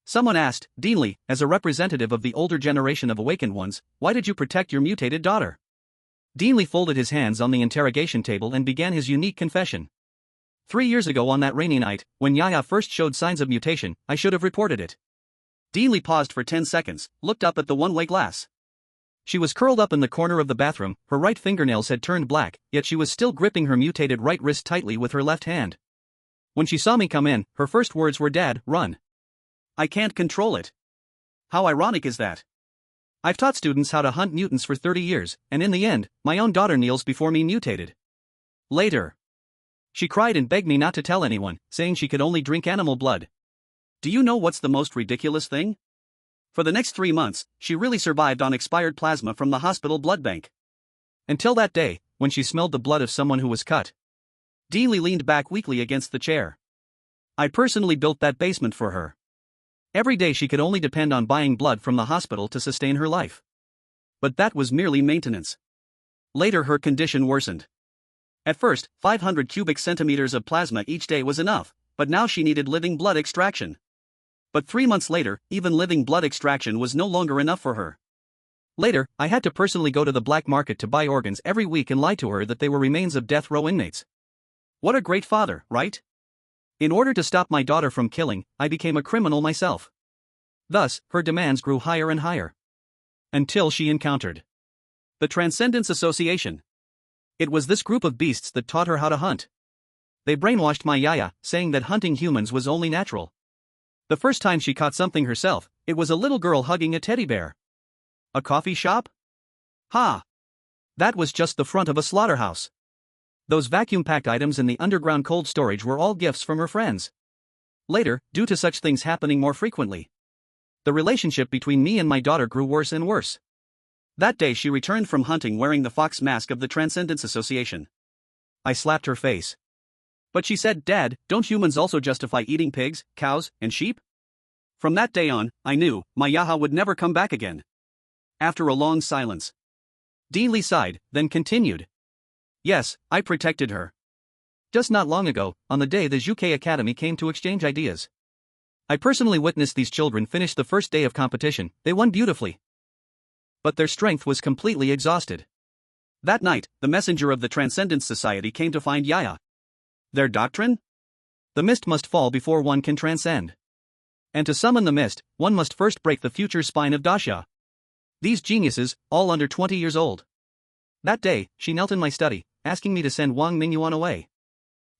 Someone asked, Dean Li, as a representative of the older generation of awakened ones, why did you protect your mutated daughter? Dean Li folded his hands on the interrogation table and began his unique confession. 3 years ago on that rainy night, when Yaya first showed signs of mutation, I should have reported it. Deanly paused for 10 seconds, looked up at the one-way glass. She was curled up in the corner of the bathroom, her right fingernails had turned black, yet she was still gripping her mutated right wrist tightly with her left hand. When she saw me come in, her first words were, "Dad, run." I can't control it. How ironic is that? I've taught students how to hunt mutants for 30 years, and in the end, my own daughter kneels before me mutated. Later, she cried and begged me not to tell anyone, saying she could only drink animal blood. Do you know what's the most ridiculous thing? For the next 3 months, she really survived on expired plasma from the hospital blood bank. Until that day, when she smelled the blood of someone who was cut. Deanly leaned back weakly against the chair. I personally built that basement for her. Every day she could only depend on buying blood from the hospital to sustain her life. But that was merely maintenance. Later her condition worsened. At first, 500 cubic centimeters of plasma each day was enough, but now she needed living blood extraction. But 3 months later, even living blood extraction was no longer enough for her. Later, I had to personally go to the black market to buy organs every week and lie to her that they were remains of death row inmates. What a great father, right? In order to stop my daughter from killing, I became a criminal myself. Thus, her demands grew higher and higher. Until she encountered the Transcendence Association. It was this group of beasts that taught her how to hunt. They brainwashed my yaya, saying that hunting humans was only natural. The first time she caught something herself, it was a little girl hugging a teddy bear. A coffee shop? Ha! That was just the front of a slaughterhouse. Those vacuum-packed items in the underground cold storage were all gifts from her friends. Later, due to such things happening more frequently, the relationship between me and my daughter grew worse and worse. That day she returned from hunting wearing the fox mask of the Transcendence Association. I slapped her face. But she said, "Dad, don't humans also justify eating pigs, cows, and sheep?" From that day on, I knew my Yaha would never come back again. After a long silence, Deanly sighed, then continued. Yes, I protected her. Just not long ago, on the day the Zhuke Academy came to exchange ideas, I personally witnessed these children finish the first day of competition. They won beautifully, but their strength was completely exhausted. That night, the messenger of the Transcendence Society came to find Yaya. Their doctrine? The mist must fall before one can transcend. And to summon the mist, one must first break the future spine of Dasha. These geniuses, all under 20 years old. That day, she knelt in my study, asking me to send Wang Mingyuan away.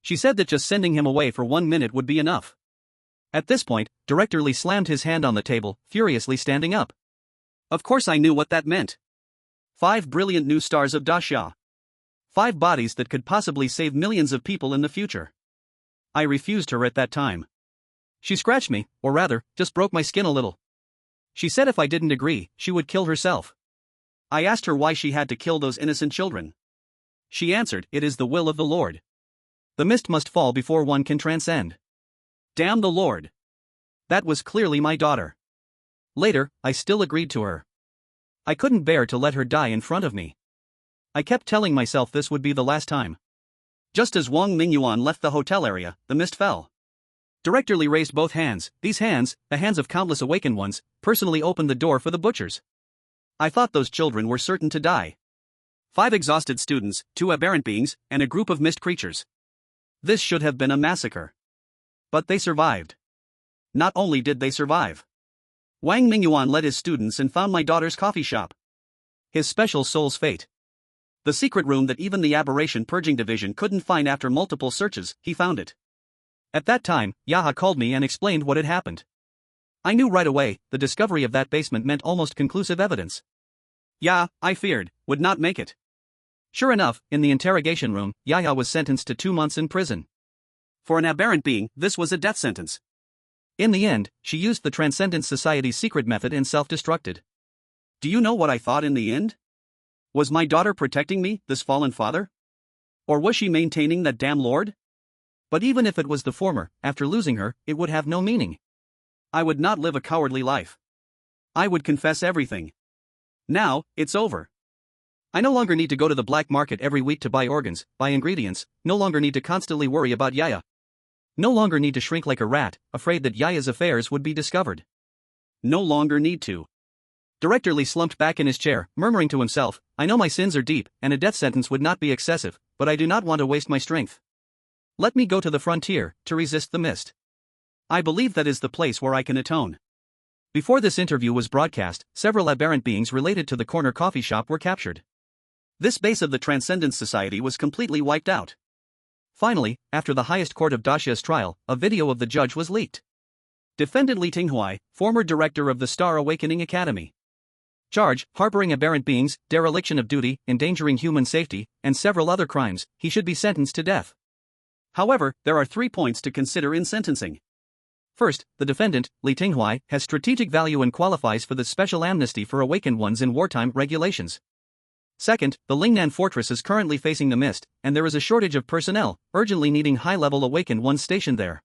She said that just sending him away for 1 minute would be enough. At this point, Director Li slammed his hand on the table, furiously standing up. Of course I knew what that meant. 5 brilliant new stars of Dasha. 5 bodies that could possibly save millions of people in the future. I refused her at that time. She scratched me, or rather, just broke my skin a little. She said if I didn't agree, she would kill herself. I asked her why she had to kill those innocent children. She answered, "It is the will of the Lord. The mist must fall before one can transcend." Damn the Lord. That was clearly my daughter. Later, I still agreed to her. I couldn't bear to let her die in front of me. I kept telling myself this would be the last time. Just as Wang Mingyuan left the hotel area, the mist fell. Director Li raised both hands. These hands, the hands of countless awakened ones, personally opened the door for the butchers. I thought those children were certain to die. 5 exhausted students, 2 aberrant beings, and a group of mist creatures. This should have been a massacre. But they survived. Not only did they survive, Wang Mingyuan led his students and found my daughter's coffee shop. His special soul's fate. The secret room that even the Aberration Purging Division couldn't find after multiple searches, he found it. At that time, Yaha called me and explained what had happened. I knew right away, the discovery of that basement meant almost conclusive evidence. Yeah, I feared, would not make it. Sure enough, in the interrogation room, Yaya was sentenced to 2 months in prison. For an aberrant being, this was a death sentence. In the end, she used the Transcendence Society's secret method and self-destructed. Do you know what I thought in the end? Was my daughter protecting me, this fallen father? Or was she maintaining that damn Lord? But even if it was the former, after losing her, it would have no meaning. I would not live a cowardly life. I would confess everything. Now, it's over. I no longer need to go to the black market every week to buy organs, buy ingredients, no longer need to constantly worry about Yaya. No longer need to shrink like a rat, afraid that Yaya's affairs would be discovered. No longer need to. Director Li slumped back in his chair, murmuring to himself, I know my sins are deep, and a death sentence would not be excessive, but I do not want to waste my strength. Let me go to the frontier, to resist the mist. I believe that is the place where I can atone. Before this interview was broadcast, several aberrant beings related to the corner coffee shop were captured. This base of the Transcendence Society was completely wiped out. Finally, after the highest court of Daxia's trial, a video of the judge was leaked. Defendant Li Tinghuai, former director of the Star Awakening Academy. Charge, harboring aberrant beings, dereliction of duty, endangering human safety, and several other crimes. He should be sentenced to death. However, there are 3 points to consider in sentencing. First, the defendant, Li Tinghuai, has strategic value and qualifies for the special amnesty for awakened ones in wartime regulations. Second, the Lingnan fortress is currently facing the mist, and there is a shortage of personnel, urgently needing high-level awakened ones stationed there.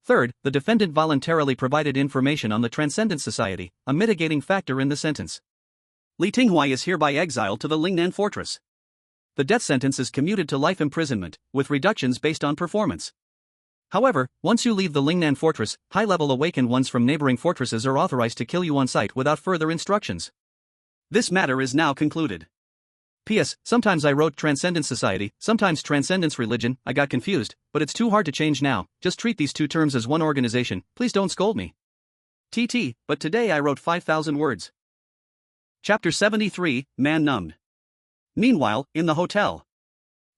Third, the defendant voluntarily provided information on the Transcendence Society, a mitigating factor in the sentence. Li Tinghuai is hereby exiled to the Lingnan fortress. The death sentence is commuted to life imprisonment, with reductions based on performance. However, once you leave the Lingnan fortress, high-level awakened ones from neighboring fortresses are authorized to kill you on sight without further instructions. This matter is now concluded. P.S. Sometimes I wrote Transcendence Society, sometimes Transcendence Religion, I got confused, but it's too hard to change now, just treat these 2 terms as one organization, please don't scold me. TT, but today I wrote 5,000 words. Chapter 73, Man Numbed. Meanwhile, in the hotel,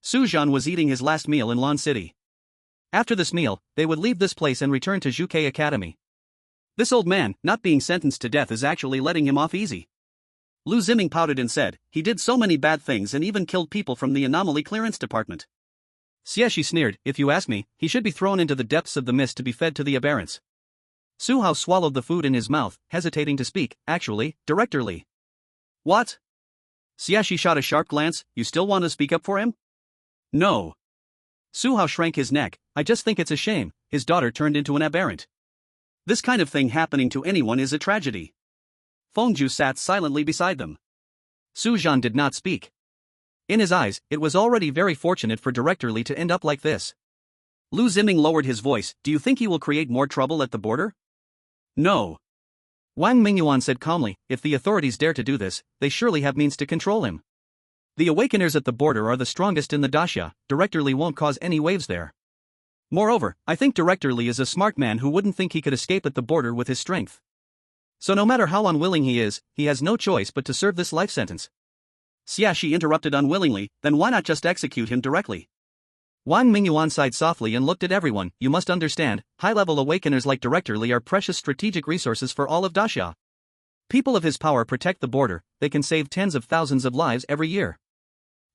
Su Zhan was eating his last meal in Lan City. After this meal, they would leave this place and return to Zhuke Academy. This old man, not being sentenced to death, is actually letting him off easy. Lu Ziming pouted and said, he did so many bad things and even killed people from the anomaly clearance department. Xie sneered, if you ask me, he should be thrown into the depths of the mist to be fed to the aberrants. Su Hao swallowed the food in his mouth, hesitating to speak. Actually, Director Li. What? Xie shot a sharp glance, you still want to speak up for him? No. Su Hao shrank his neck, I just think it's a shame, his daughter turned into an aberrant. This kind of thing happening to anyone is a tragedy. Fengju sat silently beside them. Su Zhan did not speak. In his eyes, it was already very fortunate for Director Li to end up like this. Lu Ziming lowered his voice, do you think he will create more trouble at the border? No. Wang Mingyuan said calmly, if the authorities dare to do this, they surely have means to control him. The awakeners at the border are the strongest in the Daxia, Director Li won't cause any waves there. Moreover, I think Director Li is a smart man who wouldn't think he could escape at the border with his strength. So no matter how unwilling he is, he has no choice but to serve this life sentence. Xie interrupted unwillingly, then why not just execute him directly? Wang Mingyuan sighed softly and looked at everyone, you must understand, high-level awakeners like Director Li are precious strategic resources for all of Daxia. People of his power protect the border, they can save tens of thousands of lives every year.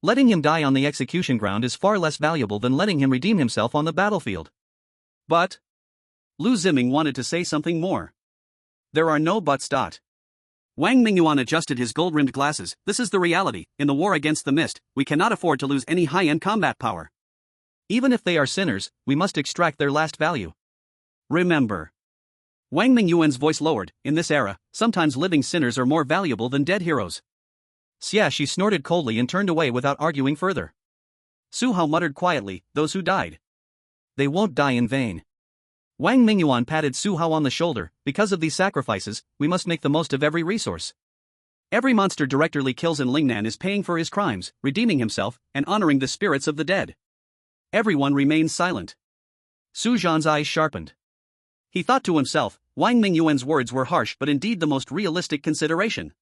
Letting him die on the execution ground is far less valuable than letting him redeem himself on the battlefield. But Lu Ziming wanted to say something more. There are no buts. Wang Mingyuan adjusted his gold-rimmed glasses. This is the reality. In the war against the mist, we cannot afford to lose any high-end combat power. Even if they are sinners, we must extract their last value. Remember. Wang Mingyuan's voice lowered. In this era, sometimes living sinners are more valuable than dead heroes. Xie snorted coldly and turned away without arguing further. Su Hao muttered quietly, those who died. They won't die in vain. Wang Mingyuan patted Su Hao on the shoulder, because of these sacrifices, we must make the most of every resource. Every monster Director Li kills in Lingnan is paying for his crimes, redeeming himself, and honoring the spirits of the dead. Everyone remains silent. Su Zhan's eyes sharpened. He thought to himself, Wang Mingyuan's words were harsh but indeed the most realistic consideration.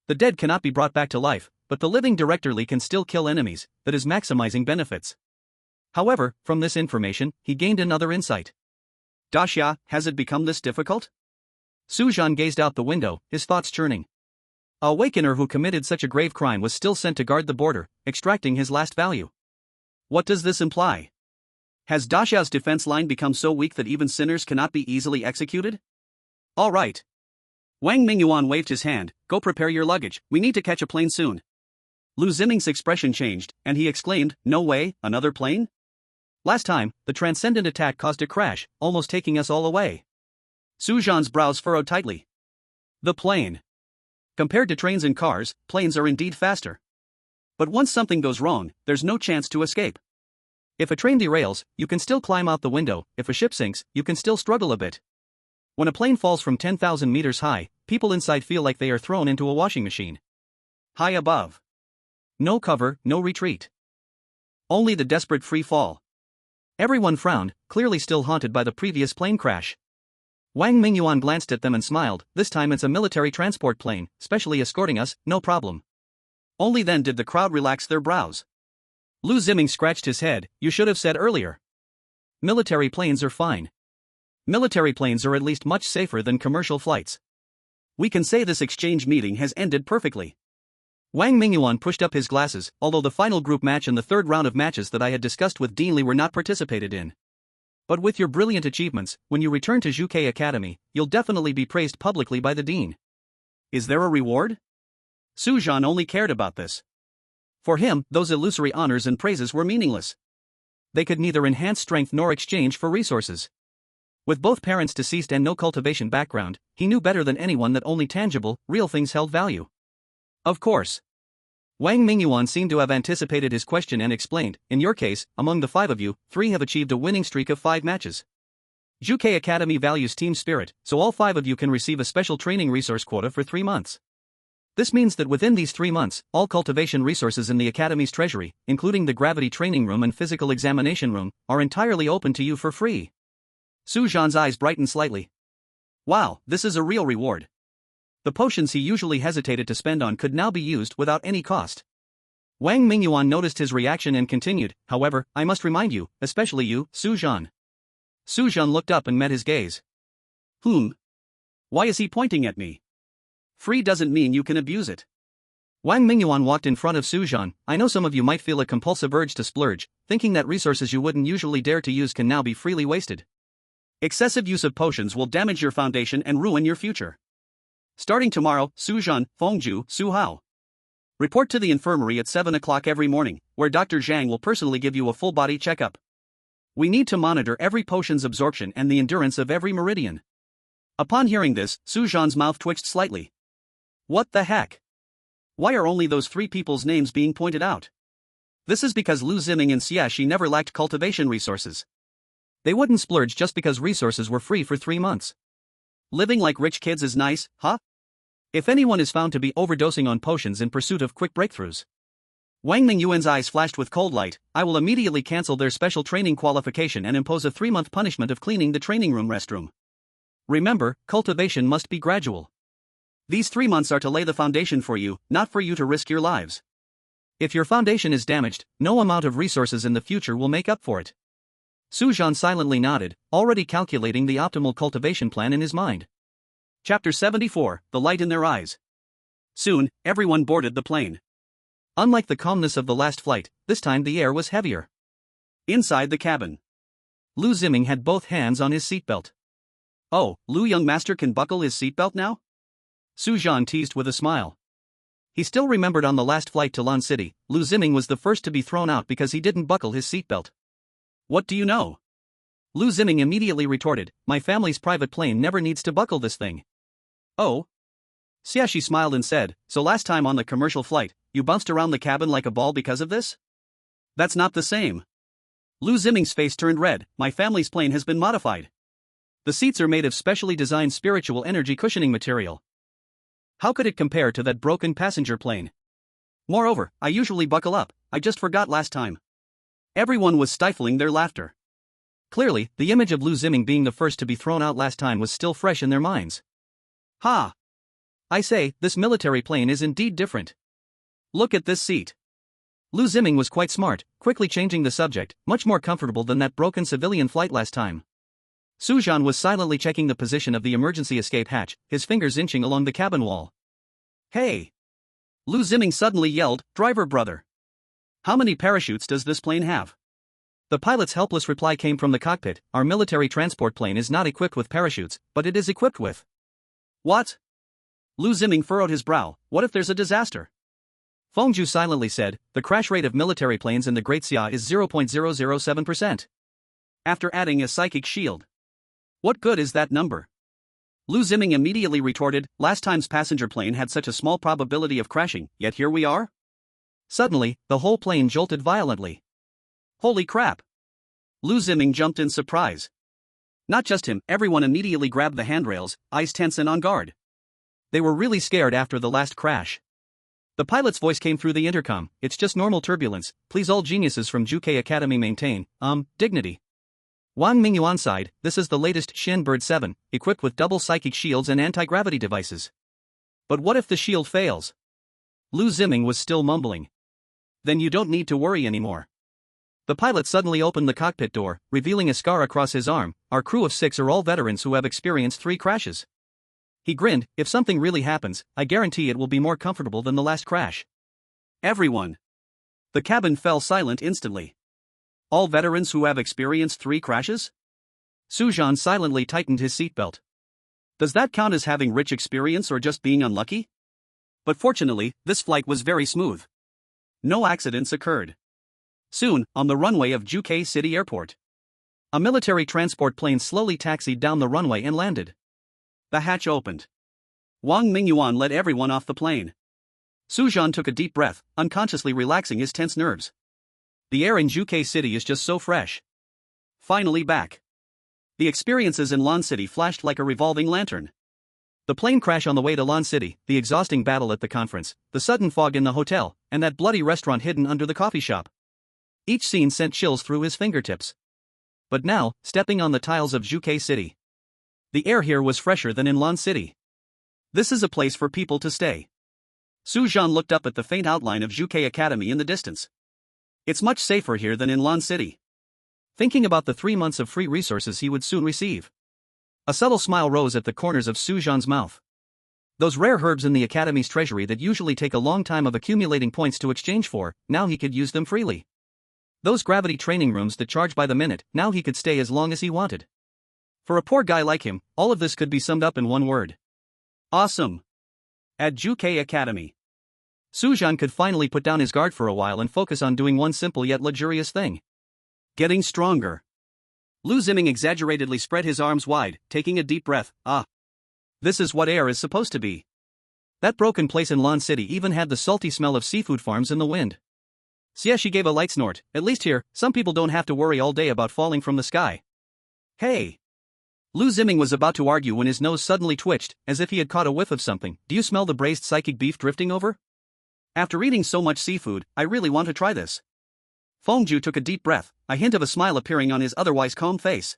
The dead cannot be brought back to life, but the living Director Li can still kill enemies, that is maximizing benefits. However, from this information, he gained another insight. Daxia, has it become this difficult? Su Zhan gazed out the window, his thoughts churning. A awakener who committed such a grave crime was still sent to guard the border, extracting his last value. What does this imply? Has Daxia's defense line become so weak that even sinners cannot be easily executed? All right. Wang Mingyuan waved his hand, go prepare your luggage, we need to catch a plane soon. Lu Ziming's expression changed, and he exclaimed, no way, another plane? Last time, the transcendent attack caused a crash, almost taking us all away. Su Zhan's brows furrowed tightly. The plane. Compared to trains and cars, planes are indeed faster. But once something goes wrong, there's no chance to escape. If a train derails, you can still climb out the window, if a ship sinks, you can still struggle a bit. When a plane falls from 10,000 meters high, people inside feel like they are thrown into a washing machine. High above. No cover, no retreat. Only the desperate free fall. Everyone frowned, clearly still haunted by the previous plane crash. Wang Mingyuan glanced at them and smiled. This time it's a military transport plane, specially escorting us, no problem. Only then did the crowd relax their brows. Lu Ziming scratched his head. You should have said earlier. Military planes are fine. Military planes are at least much safer than commercial flights. We can say this exchange meeting has ended perfectly. Wang Mingyuan pushed up his glasses, although the final group match and the third round of matches that I had discussed with Dean Li were not participated in. But with your brilliant achievements, when you return to Zhuke Academy, you'll definitely be praised publicly by the dean. Is there a reward? Su Zhan only cared about this. For him, those illusory honors and praises were meaningless. They could neither enhance strength nor exchange for resources. With both parents deceased and no cultivation background, he knew better than anyone that only tangible, real things held value. Of course. Wang Mingyuan seemed to have anticipated his question and explained, in your case, among the 5 of you, 3 have achieved a winning streak of 5 matches. Zhuke Academy values team spirit, so all 5 of you can receive a special training resource quota for 3 months. This means that within these 3 months, all cultivation resources in the Academy's treasury, including the gravity training room and physical examination room, are entirely open to you for free. Su Zhan's eyes brightened slightly. Wow, this is a real reward. The potions he usually hesitated to spend on could now be used without any cost. Wang Mingyuan noticed his reaction and continued, however, I must remind you, especially you, Su Zhan. Su Zhan looked up and met his gaze. Why is he pointing at me? Free doesn't mean you can abuse it. Wang Mingyuan walked in front of Su Zhan. I know some of you might feel a compulsive urge to splurge, thinking that resources you wouldn't usually dare to use can now be freely wasted. Excessive use of potions will damage your foundation and ruin your future. Starting tomorrow, Su Zhan, Fengju, Su Hao. Report to the infirmary at 7 o'clock every morning, where Dr. Zhang will personally give you a full-body checkup. We need to monitor every potion's absorption and the endurance of every meridian. Upon hearing this, Su Zhan's mouth twitched slightly. What the heck? Why are only those 3 people's names being pointed out? This is because Lu Ziming and Xiaxi never lacked cultivation resources. They wouldn't splurge just because resources were free for 3 months. Living like rich kids is nice, huh? If anyone is found to be overdosing on potions in pursuit of quick breakthroughs. Wang Mingyuan's eyes flashed with cold light. I will immediately cancel their special training qualification and impose a 3-month punishment of cleaning the training room restroom. Remember, cultivation must be gradual. These 3 months are to lay the foundation for you, not for you to risk your lives. If your foundation is damaged, no amount of resources in the future will make up for it. Su Zhan silently nodded, already calculating the optimal cultivation plan in his mind. Chapter 74, The Light in Their Eyes. Soon, everyone boarded the plane. Unlike the calmness of the last flight, this time the air was heavier. Inside the cabin, Lu Ziming had both hands on his seatbelt. Oh, Lu young master can buckle his seatbelt now? Su Zhan teased with a smile. He still remembered on the last flight to Lan City, Lu Ziming was the first to be thrown out because he didn't buckle his seatbelt. What do you know? Lu Ziming immediately retorted, my family's private plane never needs to buckle this thing. Oh? Xiaxi smiled and said, so last time on the commercial flight, you bounced around the cabin like a ball because of this? That's not the same. Lu Ziming's face turned red. My family's plane has been modified. The seats are made of specially designed spiritual energy cushioning material. How could it compare to that broken passenger plane? Moreover, I usually buckle up, I just forgot last time. Everyone was stifling their laughter. Clearly, the image of Lu Ziming being the first to be thrown out last time was still fresh in their minds. Ha! I say, this military plane is indeed different. Look at this seat. Lu Ziming was quite smart, quickly changing the subject, much more comfortable than that broken civilian flight last time. Su Zhan was silently checking the position of the emergency escape hatch, his fingers inching along the cabin wall. Hey! Lu Ziming suddenly yelled, driver brother. How many parachutes does this plane have? The pilot's helpless reply came from the cockpit, our military transport plane is not equipped with parachutes, but it is equipped with. What? Lu Ziming furrowed his brow, what if there's a disaster? Fengju silently said, the crash rate of military planes in the Great Xia is 0.007%. After adding a psychic shield. What good is that number? Lu Ziming immediately retorted, last time's passenger plane had such a small probability of crashing, yet here we are? Suddenly, the whole plane jolted violently. Holy crap! Lu Ziming jumped in surprise. Not just him, everyone immediately grabbed the handrails, eyes tense and on guard. They were really scared after the last crash. The pilot's voice came through the intercom, it's just normal turbulence, please all geniuses from Zhuke Academy maintain, dignity. Wang Mingyuan sighed, this is the latest Shin Bird 7, equipped with double psychic shields and anti-gravity devices. But what if the shield fails? Lu Ziming was still mumbling. Then you don't need to worry anymore. The pilot suddenly opened the cockpit door, revealing a scar across his arm. Our crew of 6 are all veterans who have experienced 3 crashes. He grinned, if something really happens, I guarantee it will be more comfortable than the last crash. Everyone. The cabin fell silent instantly. All veterans who have experienced 3 crashes? Su Zhan silently tightened his seatbelt. Does that count as having rich experience or just being unlucky? But fortunately, this flight was very smooth. No accidents occurred. Soon, on the runway of Juke City Airport, a military transport plane slowly taxied down the runway and landed. The hatch opened. Wang Mingyuan led everyone off the plane. Su Zhan took a deep breath, unconsciously relaxing his tense nerves. The air in Juke City is just so fresh. Finally back. The experiences in Lan City flashed like a revolving lantern. The plane crash on the way to Lan City, the exhausting battle at the conference, the sudden fog in the hotel, and that bloody restaurant hidden under the coffee shop. Each scene sent chills through his fingertips. But now, stepping on the tiles of Juke City, the air here was fresher than in Lan City. This is a place for people to stay. Su Zhan looked up at the faint outline of Juke Academy in the distance. It's much safer here than in Lan City. Thinking about the 3 months of free resources he would soon receive, a subtle smile rose at the corners of Su Zhan's mouth. Those rare herbs in the Academy's treasury that usually take a long time of accumulating points to exchange for, now he could use them freely. Those gravity training rooms that charge by the minute, now he could stay as long as he wanted. For a poor guy like him, all of this could be summed up in one word. Awesome. At Juke Academy, Su Zhan could finally put down his guard for a while and focus on doing one simple yet luxurious thing. Getting stronger. Lu Ziming exaggeratedly spread his arms wide, taking a deep breath. This is what air is supposed to be. That broken place in Lan City even had the salty smell of seafood farms in the wind. Xie gave a light snort. At least here, some people don't have to worry all day about falling from the sky. Hey! Lu Ziming was about to argue when his nose suddenly twitched, as if he had caught a whiff of something. Do you smell the braised psychic beef drifting over? After eating so much seafood, I really want to try this. Fengju took a deep breath, a hint of a smile appearing on his otherwise calm face.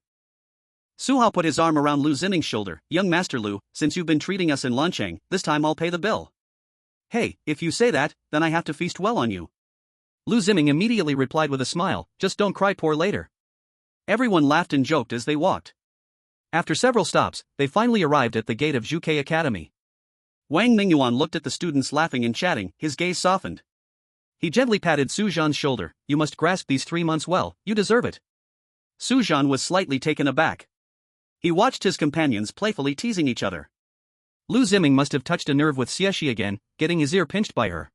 Su Hao put his arm around Lu Ziming's shoulder. Young Master Lu, since you've been treating us in Lanchang, this time I'll pay the bill. Hey, if you say that, then I have to feast well on you. Lu Ziming immediately replied with a smile, just don't cry poor later. Everyone laughed and joked as they walked. After several stops, they finally arrived at the gate of Juke Academy. Wang Mingyuan looked at the students laughing and chatting, his gaze softened. He gently patted Su Zhan's shoulder. You must grasp these 3 months well, you deserve it. Su Zhan was slightly taken aback. He watched his companions playfully teasing each other. Lu Ziming must have touched a nerve with Xie again, getting his ear pinched by her.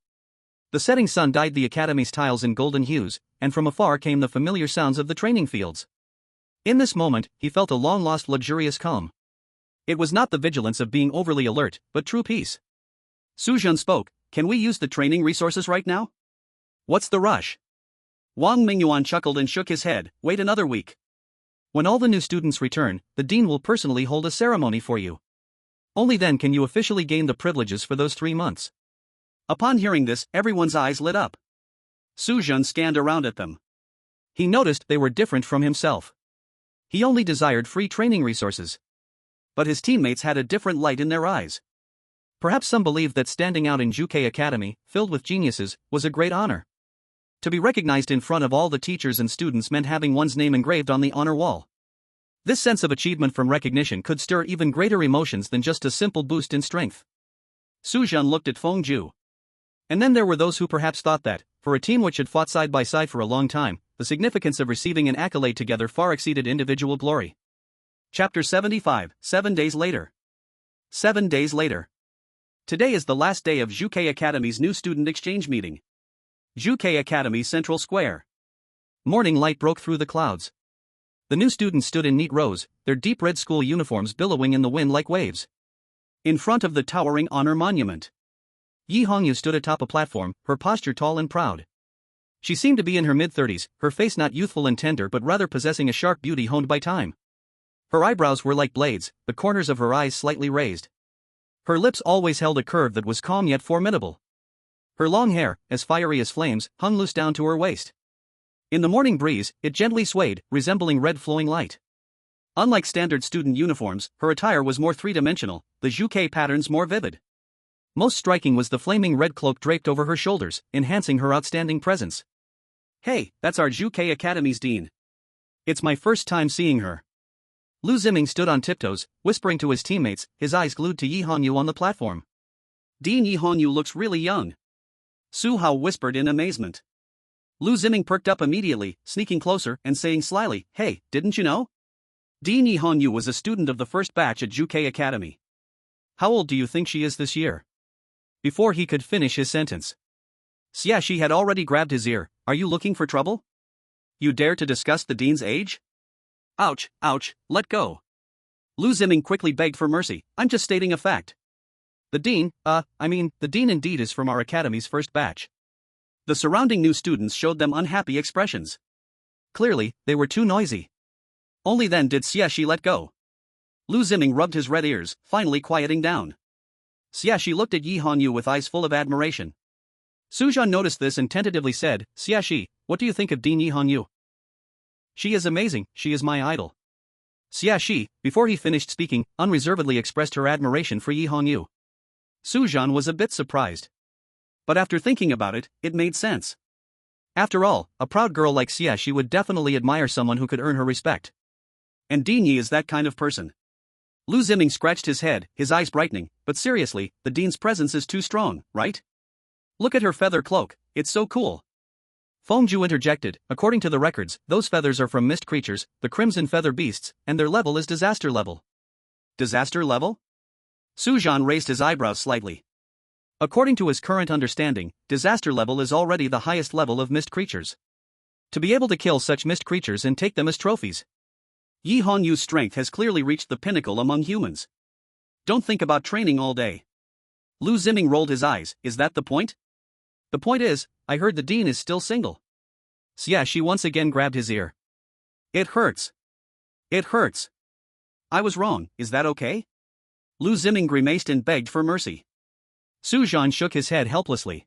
The setting sun dyed the academy's tiles in golden hues, and from afar came the familiar sounds of the training fields. In this moment, he felt a long-lost luxurious calm. It was not the vigilance of being overly alert, but true peace. Su Zhan spoke, can we use the training resources right now? What's the rush? Wang Mingyuan chuckled and shook his head, wait another week. When all the new students return, the dean will personally hold a ceremony for you. Only then can you officially gain the privileges for those 3 months. Upon hearing this, everyone's eyes lit up. Su Zhan scanned around at them. He noticed they were different from himself. He only desired free training resources. But his teammates had a different light in their eyes. Perhaps some believed that standing out in Juke Academy, filled with geniuses, was a great honor. To be recognized in front of all the teachers and students meant having one's name engraved on the honor wall. This sense of achievement from recognition could stir even greater emotions than just a simple boost in strength. Su Zhan looked at Fengju. And then there were those who perhaps thought that, for a team which had fought side by side for a long time, the significance of receiving an accolade together far exceeded individual glory. Chapter 75, 7 days later. 7 days later. Today is the last day of Juke Academy's new student exchange meeting. Juke Academy Central Square. Morning light broke through the clouds. The new students stood in neat rows, their deep red school uniforms billowing in the wind like waves. In front of the towering honor monument, Yi Hongyu stood atop a platform, her posture tall and proud. She seemed to be in her mid-30s, her face not youthful and tender but rather possessing a sharp beauty honed by time. Her eyebrows were like blades, the corners of her eyes slightly raised. Her lips always held a curve that was calm yet formidable. Her long hair, as fiery as flames, hung loose down to her waist. In the morning breeze, it gently swayed, resembling red flowing light. Unlike standard student uniforms, her attire was more three-dimensional, the juke patterns more vivid. Most striking was the flaming red cloak draped over her shoulders, enhancing her outstanding presence. Hey, that's our Juke Academy's dean. It's my first time seeing her. Lu Ziming stood on tiptoes, whispering to his teammates, his eyes glued to Yi Hongyu on the platform. Dean Yi Hongyu looks really young. Su Hao whispered in amazement. Lu Ziming perked up immediately, sneaking closer and saying slyly, "Hey, didn't you know? Dean Yi Hongyu was a student of the first batch at Juke Academy." "How old do you think she is this year?" Before he could finish his sentence, Xiaxi had already grabbed his ear. "Are you looking for trouble? You dare to discuss the dean's age?" Ouch, ouch, let go. Lu Ziming quickly begged for mercy. "I'm just stating a fact." The dean indeed is from our academy's first batch." The surrounding new students showed them unhappy expressions. Clearly, they were too noisy. Only then did Xiaxi let go. Lu Ziming rubbed his red ears, finally quieting down. Xiaxi looked at Yi Hongyu with eyes full of admiration. Su Zhan noticed this and tentatively said, "Xiaxi, what do you think of Dean Yi Hongyu?" "She is amazing, she is my idol." Xiaxi, before he finished speaking, unreservedly expressed her admiration for Yi Hongyu. Su Zhan was a bit surprised. But after thinking about it, it made sense. After all, a proud girl like Xiaxi would definitely admire someone who could earn her respect. And Dean Yi is that kind of person. Lu Ziming scratched his head, his eyes brightening. "But seriously, the dean's presence is too strong, right? Look at her feather cloak, it's so cool." Fengju interjected, "According to the records, those feathers are from mist creatures, the crimson feather beasts, and their level is disaster level." Disaster level? Su Zhan raised his eyebrows slightly. According to his current understanding, disaster level is already the highest level of mist creatures. To be able to kill such mist creatures and take them as trophies. Yi Hongyu's strength has clearly reached the pinnacle among humans. Don't think about training all day. Lu Ziming rolled his eyes. "Is that the point?" "The point is, I heard the dean is still single." Xiaxi once again grabbed his ear. "It hurts. It hurts. I was wrong, is that okay?" Lu Ziming grimaced and begged for mercy. Su Zhan shook his head helplessly.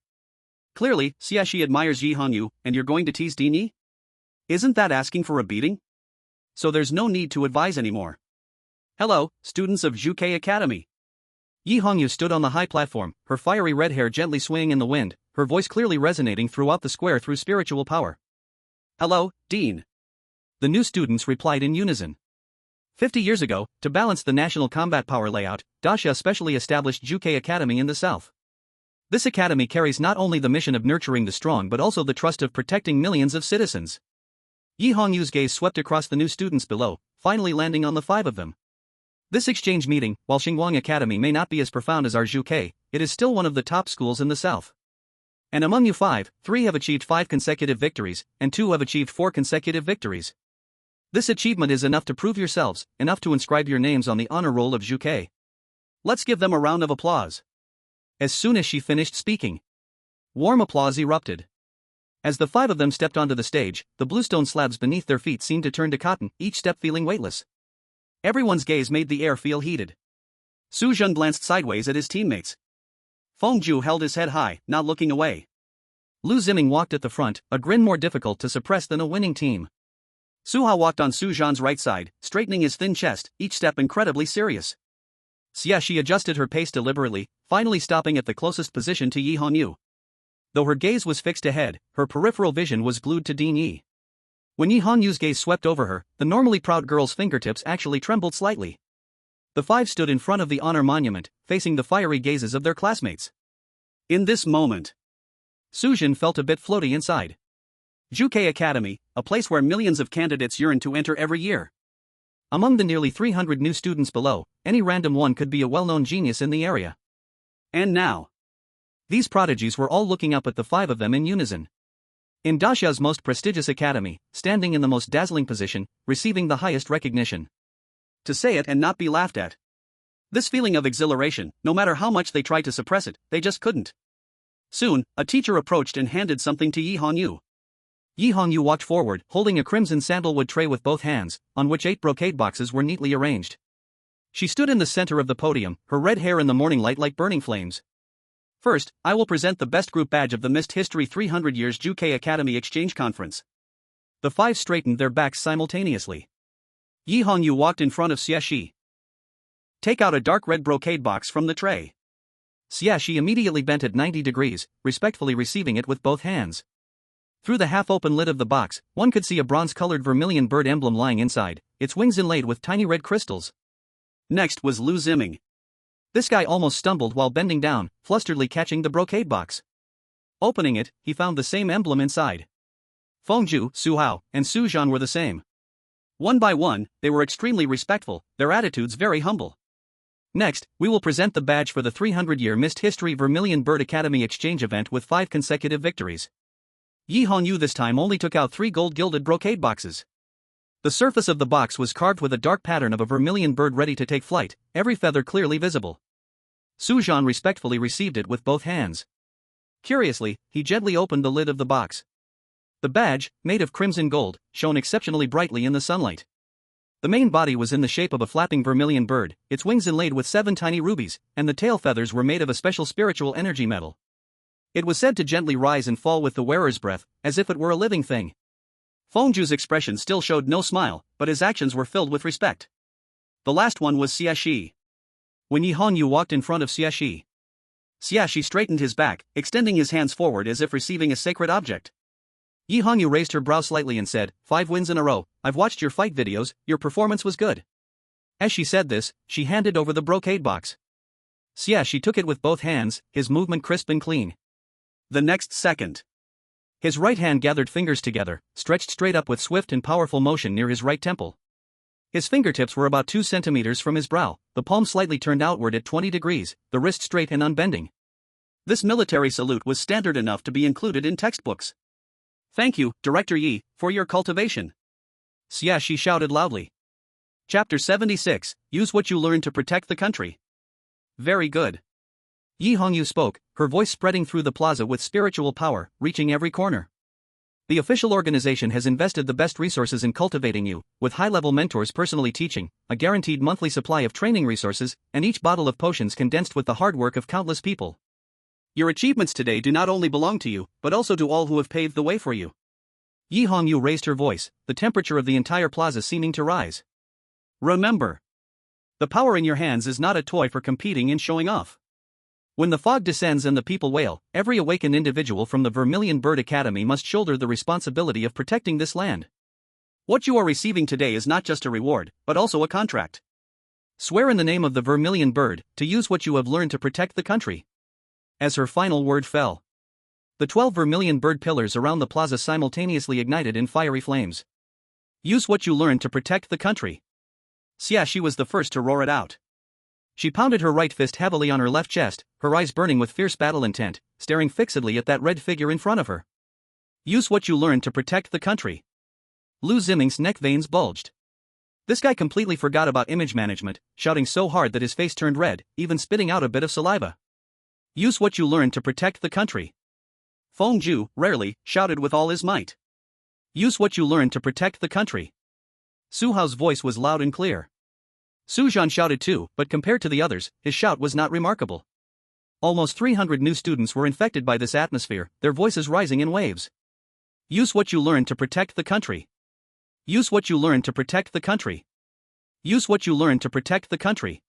"Clearly, Xiaxi admires Yi Hongyu, and you're going to tease Dean Yi? Isn't that asking for a beating? So there's no need to advise anymore. Hello, students of Juke Academy." Yi Hongyu stood on the high platform, her fiery red hair gently swaying in the wind, her voice clearly resonating throughout the square through spiritual power. "Hello, Dean." The new students replied in unison. 50 years ago, to balance the national combat power layout, Dasha specially established Juke Academy in the south. This academy carries not only the mission of nurturing the strong but also the trust of protecting millions of citizens. Yi Hongyu's gaze swept across the new students below, finally landing on the 5 of them. This exchange meeting, while Xinguang Academy may not be as profound as our Juke, it is still one of the top schools in the south. And among you 5, 3 have achieved 5 consecutive victories, and 2 have achieved 4 consecutive victories. This achievement is enough to prove yourselves, enough to inscribe your names on the honor roll of Juke. Let's give them a round of applause." As soon as she finished speaking, warm applause erupted. As the 5 of them stepped onto the stage, the bluestone slabs beneath their feet seemed to turn to cotton, each step feeling weightless. Everyone's gaze made the air feel heated. Su Zhan glanced sideways at his teammates. Fengju held his head high, not looking away. Lu Ziming walked at the front, a grin more difficult to suppress than a winning team. Su Hao walked on Su Zhan's right side, straightening his thin chest, each step incredibly serious. Xiaxi adjusted her pace deliberately, finally stopping at the closest position to Yi Hongyu. Though her gaze was fixed ahead, her peripheral vision was glued to Dean Yi. When Yi Hongyu's gaze swept over her, the normally proud girl's fingertips actually trembled slightly. The 5 stood in front of the honor monument, facing the fiery gazes of their classmates. In this moment, Sujin felt a bit floaty inside. Juke Academy, a place where millions of candidates yearn to enter every year. Among the nearly 300 new students below, any random one could be a well-known genius in the area. And now, these prodigies were all looking up at the 5 of them in unison. In Dasha's most prestigious academy, standing in the most dazzling position, receiving the highest recognition. To say it and not be laughed at. This feeling of exhilaration, no matter how much they tried to suppress it, they just couldn't. Soon, a teacher approached and handed something to Yi Hongyu. Yi Hongyu walked forward, holding a crimson sandalwood tray with both hands, on which 8 brocade boxes were neatly arranged. She stood in the center of the podium, her red hair in the morning light like burning flames. "First, I will present the best group badge of the Mist History 300 Years Juke Academy Exchange Conference. The 5 straightened their backs simultaneously. Yi Hongyu walked in front of Xie. Take out a dark red brocade box from the tray. Xie immediately bent at 90 degrees, respectfully receiving it with both hands. Through the half-open lid of the box, one could see a bronze-colored vermilion bird emblem lying inside, its wings inlaid with tiny red crystals. Next was Lu Ziming. This guy almost stumbled while bending down, flusteredly catching the brocade box. Opening it, he found the same emblem inside. Fengju, Su Hao, and Su Zhan were the same. One by one, they were extremely respectful, their attitudes very humble. Next, we will present the badge for the 300-year Missed History Vermillion Bird Academy exchange event with 5 consecutive victories. Yi Hongyu this time only took out 3 gold-gilded brocade boxes. The surface of the box was carved with a dark pattern of a vermilion bird ready to take flight, every feather clearly visible. Su Zhan respectfully received it with both hands. Curiously, he gently opened the lid of the box. The badge, made of crimson gold, shone exceptionally brightly in the sunlight. The main body was in the shape of a flapping vermilion bird, its wings inlaid with 7 tiny rubies, and the tail feathers were made of a special spiritual energy metal. It was said to gently rise and fall with the wearer's breath, as if it were a living thing. Fengju's expression still showed no smile, but his actions were filled with respect. The last one was Xie. When Yi Hongyu walked in front of Xie straightened his back, extending his hands forward as if receiving a sacred object. Yi Hongyu raised her brow slightly and said, 5 wins in a row, I've watched your fight videos, your performance was good. As she said this, she handed over the brocade box. Xie took it with both hands, his movement crisp and clean. The next second, his right hand gathered fingers together, stretched straight up with swift and powerful motion near his right temple. His fingertips were about 2 centimeters from his brow, the palm slightly turned outward at 20 degrees, the wrist straight and unbending. This military salute was standard enough to be included in textbooks. Thank you, Director Yi, for your cultivation. Xie shouted loudly. Chapter 76, Use what you learn to protect the country. Very good. Yi Hongyu spoke, her voice spreading through the plaza with spiritual power, reaching every corner. The official organization has invested the best resources in cultivating you, with high-level mentors personally teaching, a guaranteed monthly supply of training resources, and each bottle of potions condensed with the hard work of countless people. Your achievements today do not only belong to you, but also to all who have paved the way for you. Yi Hongyu raised her voice, the temperature of the entire plaza seeming to rise. Remember, the power in your hands is not a toy for competing and showing off. When the fog descends and the people wail, every awakened individual from the Vermillion Bird Academy must shoulder the responsibility of protecting this land. What you are receiving today is not just a reward, but also a contract. Swear in the name of the Vermillion Bird to use what you have learned to protect the country. As her final word fell, the 12 Vermillion Bird pillars around the plaza simultaneously ignited in fiery flames. Use what you learned to protect the country. Xie was the first to roar it out. She pounded her right fist heavily on her left chest, her eyes burning with fierce battle intent, staring fixedly at that red figure in front of her. Use what you learned to protect the country. Lu Ziming's neck veins bulged. This guy completely forgot about image management, shouting so hard that his face turned red, even spitting out a bit of saliva. Use what you learned to protect the country. Fengju, rarely, shouted with all his might. Use what you learned to protect the country. Su Hao's voice was loud and clear. Su Zhan shouted too, but compared to the others, his shout was not remarkable. Almost 300 new students were infected by this atmosphere, their voices rising in waves. Use what you learned to protect the country. Use what you learned to protect the country. Use what you learned to protect the country.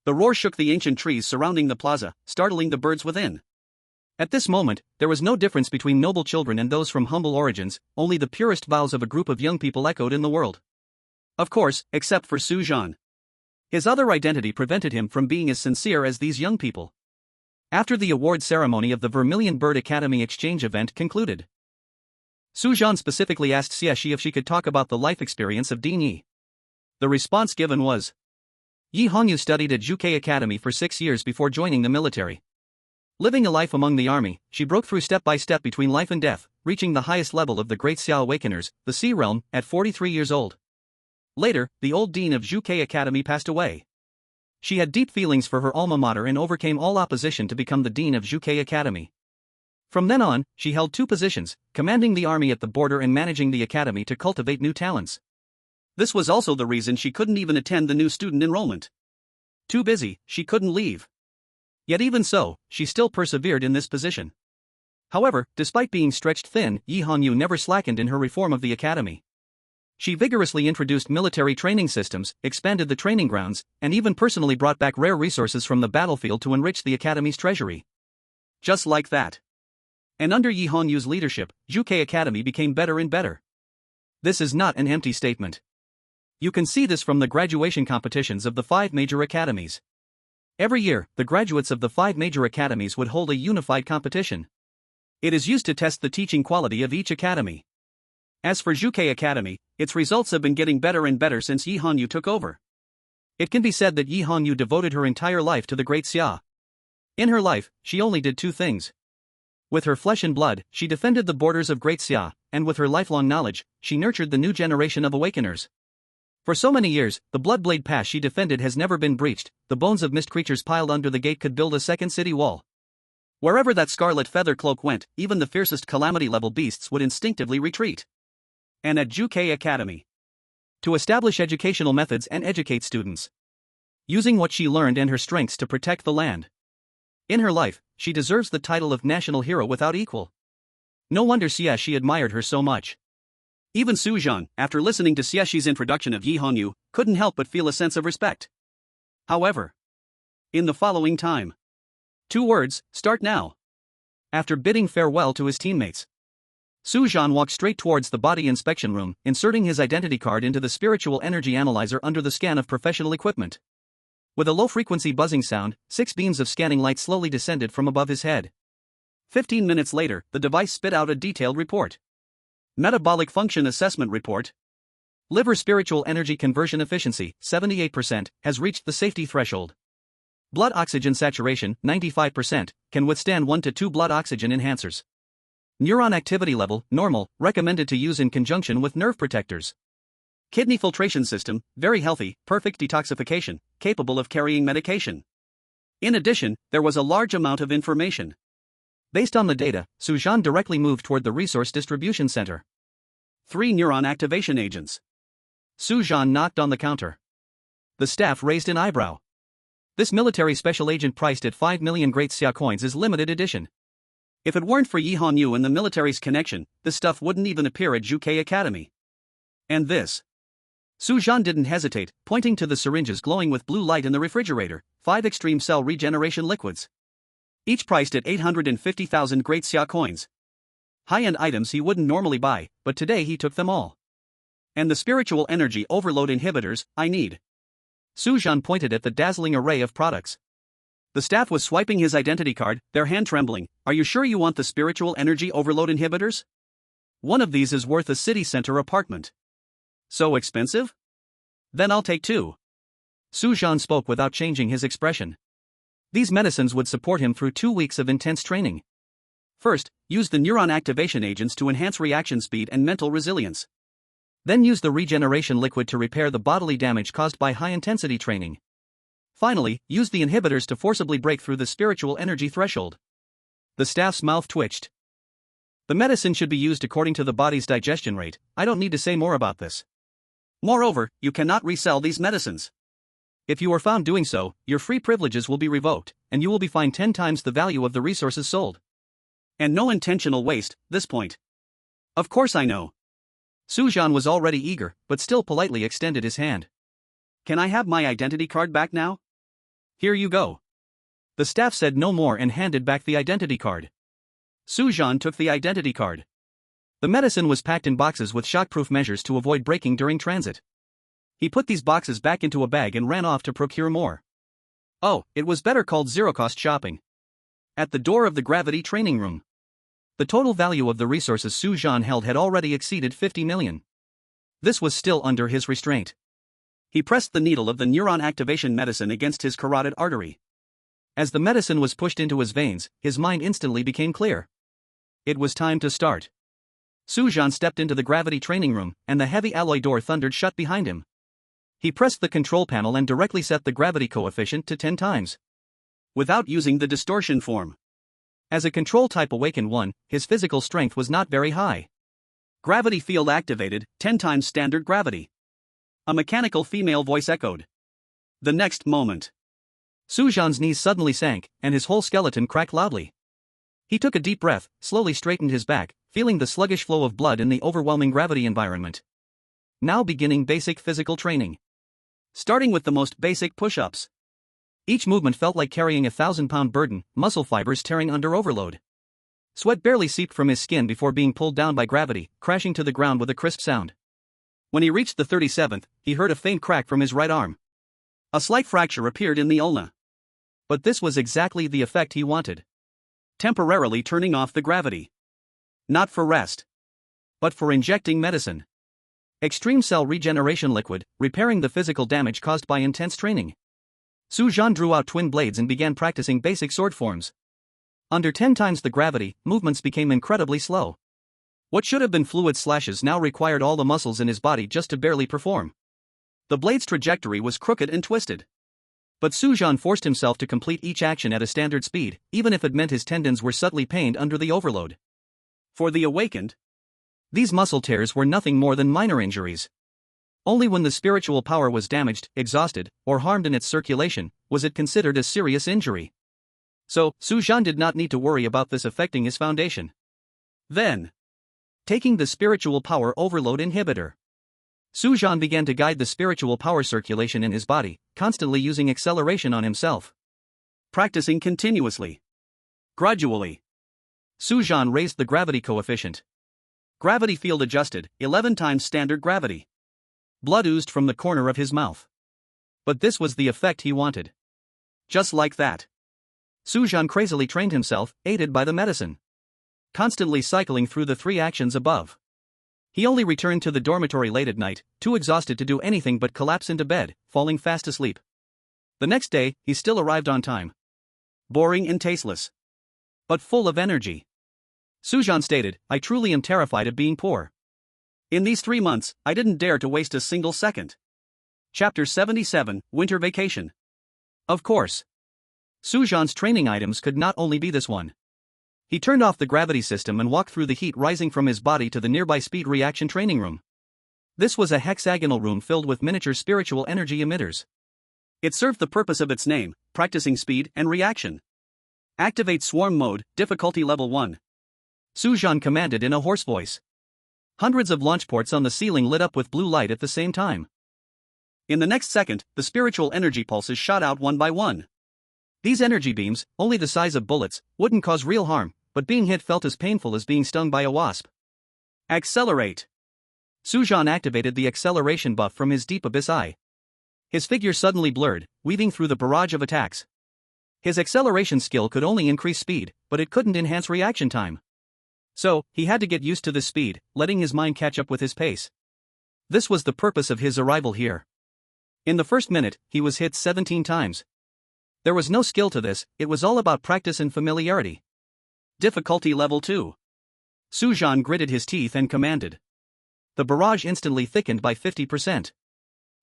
The roar shook the ancient trees surrounding the plaza, startling the birds within. At this moment, there was no difference between noble children and those from humble origins, only the purest vows of a group of young people echoed in the world. Of course, except for Su Zhan. His other identity prevented him from being as sincere as these young people. After the award ceremony of the Vermillion Bird Academy exchange event concluded, Su Zhan specifically asked Xie if she could talk about the life experience of Dean Yi. The response given was, Yi Hongyu studied at Zhuke Academy for 6 years before joining the military. Living a life among the army, she broke through step by step between life and death, reaching the highest level of the Great Xiao Awakeners, the Sea Realm, at 43 years old. Later, the old dean of Zhuke Academy passed away. She had deep feelings for her alma mater and overcame all opposition to become the dean of Zhuke Academy. From then on, she held 2 positions, commanding the army at the border and managing the academy to cultivate new talents. This was also the reason she couldn't even attend the new student enrollment. Too busy, she couldn't leave. Yet even so, she still persevered in this position. However, despite being stretched thin, Yi Hongyu never slackened in her reform of the academy. She vigorously introduced military training systems, expanded the training grounds, and even personally brought back rare resources from the battlefield to enrich the academy's treasury. Just like that. And under Yi Hongyu's leadership, Juke Academy became better and better. This is not an empty statement. You can see this from the graduation competitions of the 5 major academies. Every year, the graduates of the 5 major academies would hold a unified competition. It is used to test the teaching quality of each academy. As for Juke Academy, its results have been getting better and better since Yi Hongyu took over. It can be said that Yi Hongyu devoted her entire life to the Great Xia. In her life, she only did 2 things. With her flesh and blood, she defended the borders of Great Xia, and with her lifelong knowledge, she nurtured the new generation of awakeners. For so many years, the Bloodblade Pass she defended has never been breached. The bones of mist creatures piled under the gate could build a second city wall. Wherever that scarlet feather cloak went, even the fiercest calamity-level beasts would instinctively retreat. And at Juke Academy, to establish educational methods and educate students, using what she learned and her strengths to protect the land. In her life, she deserves the title of national hero without equal. No wonder Xie admired her so much. Even Su Zhan, after listening to Xiexi's introduction of Yi Hongyu, couldn't help but feel a sense of respect. However, in the following time, 2 words, start now. After bidding farewell to his teammates, Su Zhan walked straight towards the body inspection room, inserting his identity card into the spiritual energy analyzer under the scan of professional equipment. With a low-frequency buzzing sound, 6 beams of scanning light slowly descended from above his head. 15 minutes later, the device spit out a detailed report. Metabolic Function Assessment Report. Liver spiritual energy conversion efficiency, 78%, has reached the safety threshold. Blood oxygen saturation, 95%, can withstand 1 to 2 blood oxygen enhancers. Neuron activity level, normal, recommended to use in conjunction with nerve protectors. Kidney filtration system, very healthy, perfect detoxification, capable of carrying medication. In addition, there was a large amount of information. Based on the data, Su Zhan directly moved toward the resource distribution center. 3 neuron activation agents. Su Zhan knocked on the counter. The staff raised an eyebrow. This military special agent priced at 5 million Great Xia coins is limited edition. If it weren't for Yi Hongyu and the military's connection, this stuff wouldn't even appear at Juke Academy. And this. Su Zhan didn't hesitate, pointing to the syringes glowing with blue light in the refrigerator, 5 extreme cell regeneration liquids. Each priced at 850,000 Great Xia coins. High-end items he wouldn't normally buy, but today he took them all. And the spiritual energy overload inhibitors, I need. Su Zhan pointed at the dazzling array of products. The staff was swiping his identity card, their hand trembling. Are you sure you want the spiritual energy overload inhibitors? One of these is worth a city center apartment. So expensive? Then I'll take 2. Su Zhan spoke without changing his expression. These medicines would support him through 2 weeks of intense training. First, use the neuron activation agents to enhance reaction speed and mental resilience. Then use the regeneration liquid to repair the bodily damage caused by high-intensity training. Finally, use the inhibitors to forcibly break through the spiritual energy threshold. The staff's mouth twitched. The medicine should be used according to the body's digestion rate. I don't need to say more about this. Moreover, you cannot resell these medicines. If you are found doing so, your free privileges will be revoked, and you will be fined 10 times the value of the resources sold. And no intentional waste, this point. Of course I know. Su Zhan was already eager, but still politely extended his hand. Can I have my identity card back now? Here you go. The staff said no more and handed back the identity card. Su Zhan took the identity card. The medicine was packed in boxes with shockproof measures to avoid breaking during transit. He put these boxes back into a bag and ran off to procure more. Oh, it was better called zero-cost shopping. At the door of the gravity training room. The total value of the resources Su Zhan held had already exceeded 50 million. This was still under his restraint. He pressed the needle of the neuron activation medicine against his carotid artery. As the medicine was pushed into his veins, his mind instantly became clear. It was time to start. Su Zhan stepped into the gravity training room, and the heavy alloy door thundered shut behind him. He pressed the control panel and directly set the gravity coefficient to 10 times. Without using the distortion form. As a control-type awakened one, his physical strength was not very high. Gravity field activated, 10 times standard gravity. A mechanical female voice echoed. The next moment, Su Zhan's knees suddenly sank, and his whole skeleton cracked loudly. He took a deep breath, slowly straightened his back, feeling the sluggish flow of blood in the overwhelming gravity environment. Now beginning basic physical training. Starting with the most basic push-ups. Each movement felt like carrying a 1,000-pound burden, muscle fibers tearing under overload. Sweat barely seeped from his skin before being pulled down by gravity, crashing to the ground with a crisp sound. When he reached the 37th, he heard a faint crack from his right arm. A slight fracture appeared in the ulna. But this was exactly the effect he wanted. Temporarily turning off the gravity. Not for rest, but for injecting medicine. Extreme cell regeneration liquid, repairing the physical damage caused by intense training. Su Zhan drew out twin blades and began practicing basic sword forms. Under 10 times the gravity, movements became incredibly slow. What should have been fluid slashes now required all the muscles in his body just to barely perform. The blade's trajectory was crooked and twisted. But Su Zhan forced himself to complete each action at a standard speed, even if it meant his tendons were subtly pained under the overload. For the awakened, these muscle tears were nothing more than minor injuries. Only when the spiritual power was damaged, exhausted, or harmed in its circulation, was it considered a serious injury. So, Su Zhan did not need to worry about this affecting his foundation. Then, taking the spiritual power overload inhibitor, Su Zhan began to guide the spiritual power circulation in his body, constantly using acceleration on himself. Practicing continuously. Gradually, Su Zhan raised the gravity coefficient. Gravity field adjusted, 11 times standard gravity. Blood oozed from the corner of his mouth. But this was the effect he wanted. Just like that, Su Zhan crazily trained himself, aided by the medicine. Constantly cycling through the 3 actions above. He only returned to the dormitory late at night, too exhausted to do anything but collapse into bed, falling fast asleep. The next day, he still arrived on time. Boring and tasteless, but full of energy. Su Zhan stated, "I truly am terrified of being poor. In these 3 months, I didn't dare to waste a single second." Chapter 77, Winter Vacation. Of course, Su Zhan's training items could not only be this one. He turned off the gravity system and walked through the heat rising from his body to the nearby speed reaction training room. This was a hexagonal room filled with miniature spiritual energy emitters. It served the purpose of its name, practicing speed and reaction. Activate swarm mode, difficulty level 1. Su Zhan commanded in a hoarse voice. Hundreds of launch ports on the ceiling lit up with blue light at the same time. In the next second, the spiritual energy pulses shot out one by one. These energy beams, only the size of bullets, wouldn't cause real harm, but being hit felt as painful as being stung by a wasp. Accelerate. Su Zhan activated the acceleration buff from his deep abyss eye. His figure suddenly blurred, weaving through the barrage of attacks. His acceleration skill could only increase speed, but it couldn't enhance reaction time. So, he had to get used to this speed, letting his mind catch up with his pace. This was the purpose of his arrival here. In the first minute, he was hit 17 times. There was no skill to this, it was all about practice and familiarity. Difficulty level 2. Su Zhan gritted his teeth and commanded. The barrage instantly thickened by 50%.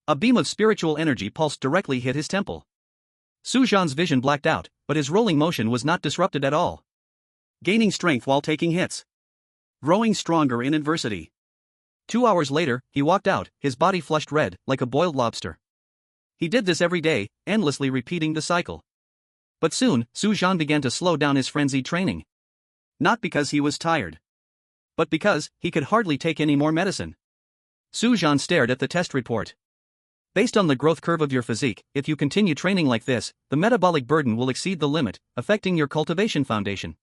A beam of spiritual energy pulsed directly hit his temple. Su Zhan's vision blacked out, but his rolling motion was not disrupted at all. Gaining strength while taking hits. Growing stronger in adversity. 2 hours later, he walked out, his body flushed red, like a boiled lobster. He did this every day, endlessly repeating the cycle. But soon, Su Zhan began to slow down his frenzied training. Not because he was tired, but because he could hardly take any more medicine. Su Zhan stared at the test report. Based on the growth curve of your physique, if you continue training like this, the metabolic burden will exceed the limit, affecting your cultivation foundation.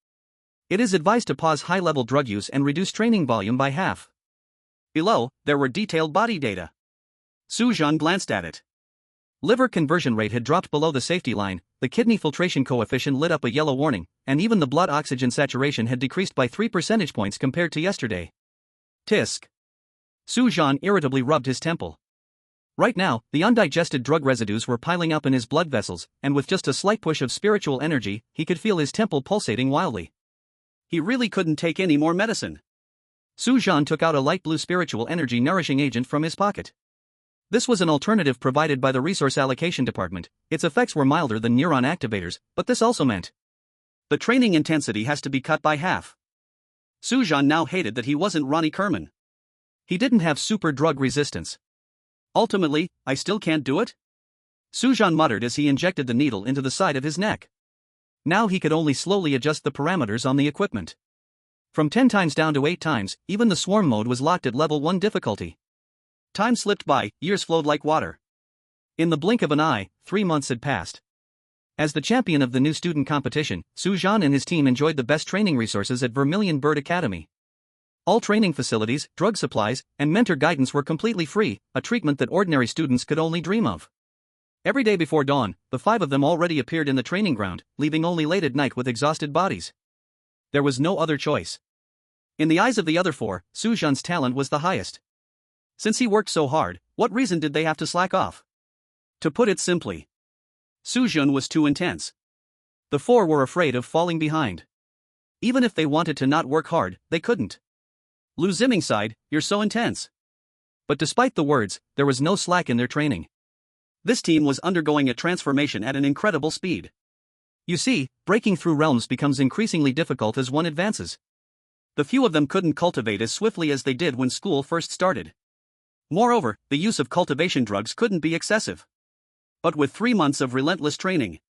It is advised to pause high-level drug use and reduce training volume by half. Below, there were detailed body data. Su Zhan glanced at it. Liver conversion rate had dropped below the safety line, the kidney filtration coefficient lit up a yellow warning, and even the blood oxygen saturation had decreased by 3 percentage points compared to yesterday. Tisk. Su Zhan irritably rubbed his temple. Right now, the undigested drug residues were piling up in his blood vessels, and with just a slight push of spiritual energy, he could feel his temple pulsating wildly. He really couldn't take any more medicine. Su Zhan took out a light blue spiritual energy nourishing agent from his pocket. This was an alternative provided by the Resource Allocation Department. Its effects were milder than neuron activators, but this also meant the training intensity has to be cut by half. Su Zhan now hated that he wasn't Ronnie Kerman. He didn't have super drug resistance. Ultimately, I still can't do it? Su Zhan muttered as he injected the needle into the side of his neck. Now he could only slowly adjust the parameters on the equipment. From 10 times down to 8 times, even the swarm mode was locked at level 1 difficulty. Time slipped by, years flowed like water. In the blink of an eye, 3 months had passed. As the champion of the new student competition, Su Zhan and his team enjoyed the best training resources at Vermillion Bird Academy. All training facilities, drug supplies, and mentor guidance were completely free, a treatment that ordinary students could only dream of. Every day before dawn, the 5 of them already appeared in the training ground, leaving only late at night with exhausted bodies. There was no other choice. In the eyes of the other 4, Su Zhan's talent was the highest. Since he worked so hard, what reason did they have to slack off? To put it simply, Su Zhan was too intense. The 4 were afraid of falling behind. Even if they wanted to not work hard, they couldn't. Lu Ziming sighed, "You're so intense." But despite the words, there was no slack in their training. This team was undergoing a transformation at an incredible speed. You see, breaking through realms becomes increasingly difficult as one advances. The few of them couldn't cultivate as swiftly as they did when school first started. Moreover, the use of cultivation drugs couldn't be excessive. But with 3 months of relentless training,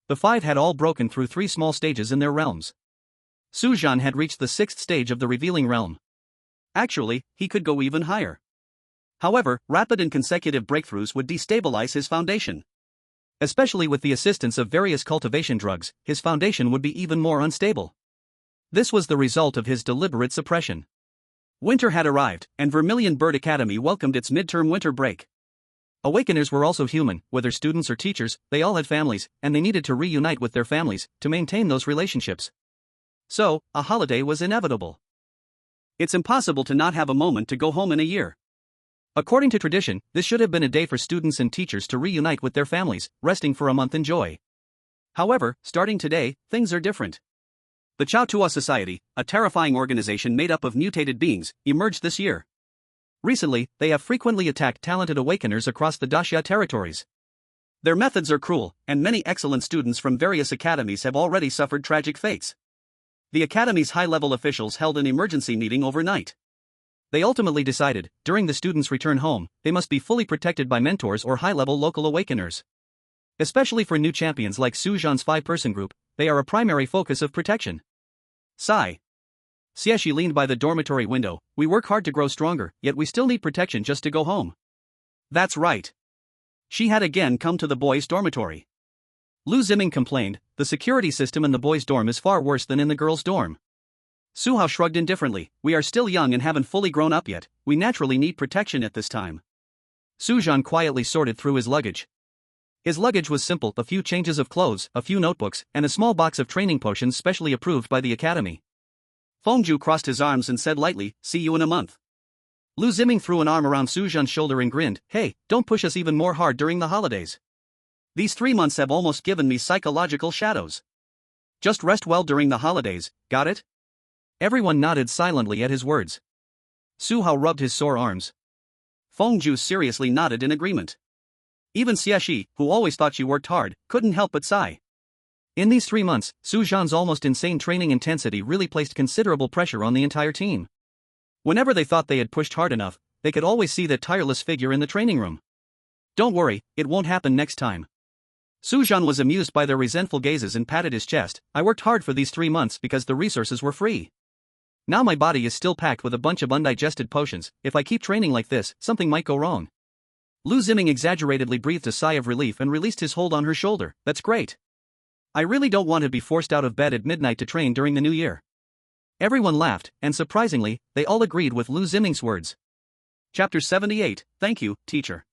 the 5 had all broken through 3 small stages in their realms. Su Zhan had reached the 6th stage of the revealing realm. Actually, he could go even higher. However, rapid and consecutive breakthroughs would destabilize his foundation. Especially with the assistance of various cultivation drugs, his foundation would be even more unstable. This was the result of his deliberate suppression. Winter had arrived, and Vermillion Bird Academy welcomed its midterm winter break. Awakeners were also human, whether students or teachers, they all had families, and they needed to reunite with their families to maintain those relationships. So, a holiday was inevitable. It's impossible to not have a moment to go home in a year. According to tradition, this should have been a day for students and teachers to reunite with their families, resting for a month in joy. However, starting today, things are different. The Chao Tua Society, a terrifying organization made up of mutated beings, emerged this year. Recently, they have frequently attacked talented awakeners across the Daxia territories. Their methods are cruel, and many excellent students from various academies have already suffered tragic fates. The academy's high-level officials held an emergency meeting overnight. They ultimately decided, during the students' return home, they must be fully protected by mentors or high-level local awakeners. Especially for new champions like Su Zhan's 5-person group, they are a primary focus of protection. Sigh. Xieshi leaned by the dormitory window. "We work hard to grow stronger, yet we still need protection just to go home." That's right. She had again come to the boys' dormitory. Lu Ziming complained, "The security system in the boys' dorm is far worse than in the girls' dorm." Su Hao shrugged indifferently, "We are still young and haven't fully grown up yet, we naturally need protection at this time." Su Zhan quietly sorted through his luggage. His luggage was simple, a few changes of clothes, a few notebooks, and a small box of training potions specially approved by the academy. Fengju crossed his arms and said lightly, "See you in a month." Lu Ziming threw an arm around Su Zhan's shoulder and grinned, "Hey, don't push us even more hard during the holidays. These 3 months have almost given me psychological shadows. Just rest well during the holidays, got it?" Everyone nodded silently at his words. Su Hao rubbed his sore arms. Fengju seriously nodded in agreement. Even Xieshi, who always thought she worked hard, couldn't help but sigh. In these 3 months, Su Zhan's almost insane training intensity really placed considerable pressure on the entire team. Whenever they thought they had pushed hard enough, they could always see that tireless figure in the training room. "Don't worry, it won't happen next time." Su Zhan was amused by their resentful gazes and patted his chest. "I worked hard for these 3 months because the resources were free. Now my body is still packed with a bunch of undigested potions. If I keep training like this, something might go wrong." Lu Ziming exaggeratedly breathed a sigh of relief and released his hold on her shoulder. "That's great. I really don't want to be forced out of bed at midnight to train during the new year." Everyone laughed, and surprisingly, they all agreed with Lu Ziming's words. Chapter 78, Thank you, teacher.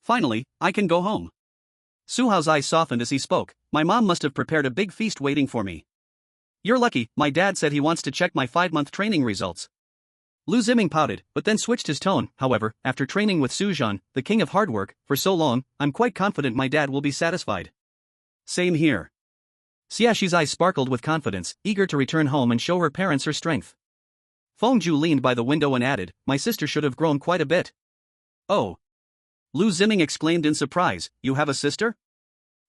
Finally, I can go home. Su Hao's eyes softened as he spoke. "My mom must have prepared a big feast waiting for me. You're lucky, my dad said he wants to check my 5-month training results." Lu Ziming pouted, but then switched his tone. "However, after training with Su Zhan, the king of hard work, for so long, I'm quite confident my dad will be satisfied." "Same here." Xiaxi's eyes sparkled with confidence, eager to return home and show her parents her strength. Fengju leaned by the window and added, "My sister should have grown quite a bit." "Oh." Lu Ziming exclaimed in surprise, "You have a sister?"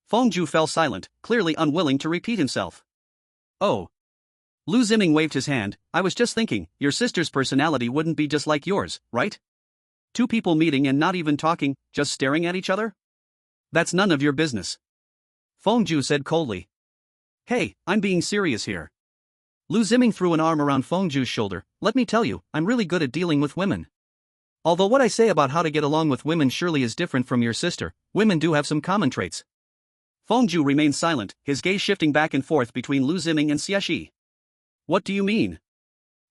Fengju fell silent, clearly unwilling to repeat himself. "Oh." Lu Ziming waved his hand, "I was just thinking, your sister's personality wouldn't be just like yours, right? 2 people meeting and not even talking, just staring at each other? That's none of your business." Fengju said coldly. Hey, I'm being serious here. Lu Ziming threw an arm around Feng Zhu's shoulder. Let me tell you, I'm really good at dealing with women. Although what I say about how to get along with women surely is different from your sister, women do have some common traits. Feng Zhu remained silent, his gaze shifting back and forth between Lu Ziming and Xieshi. What do you mean?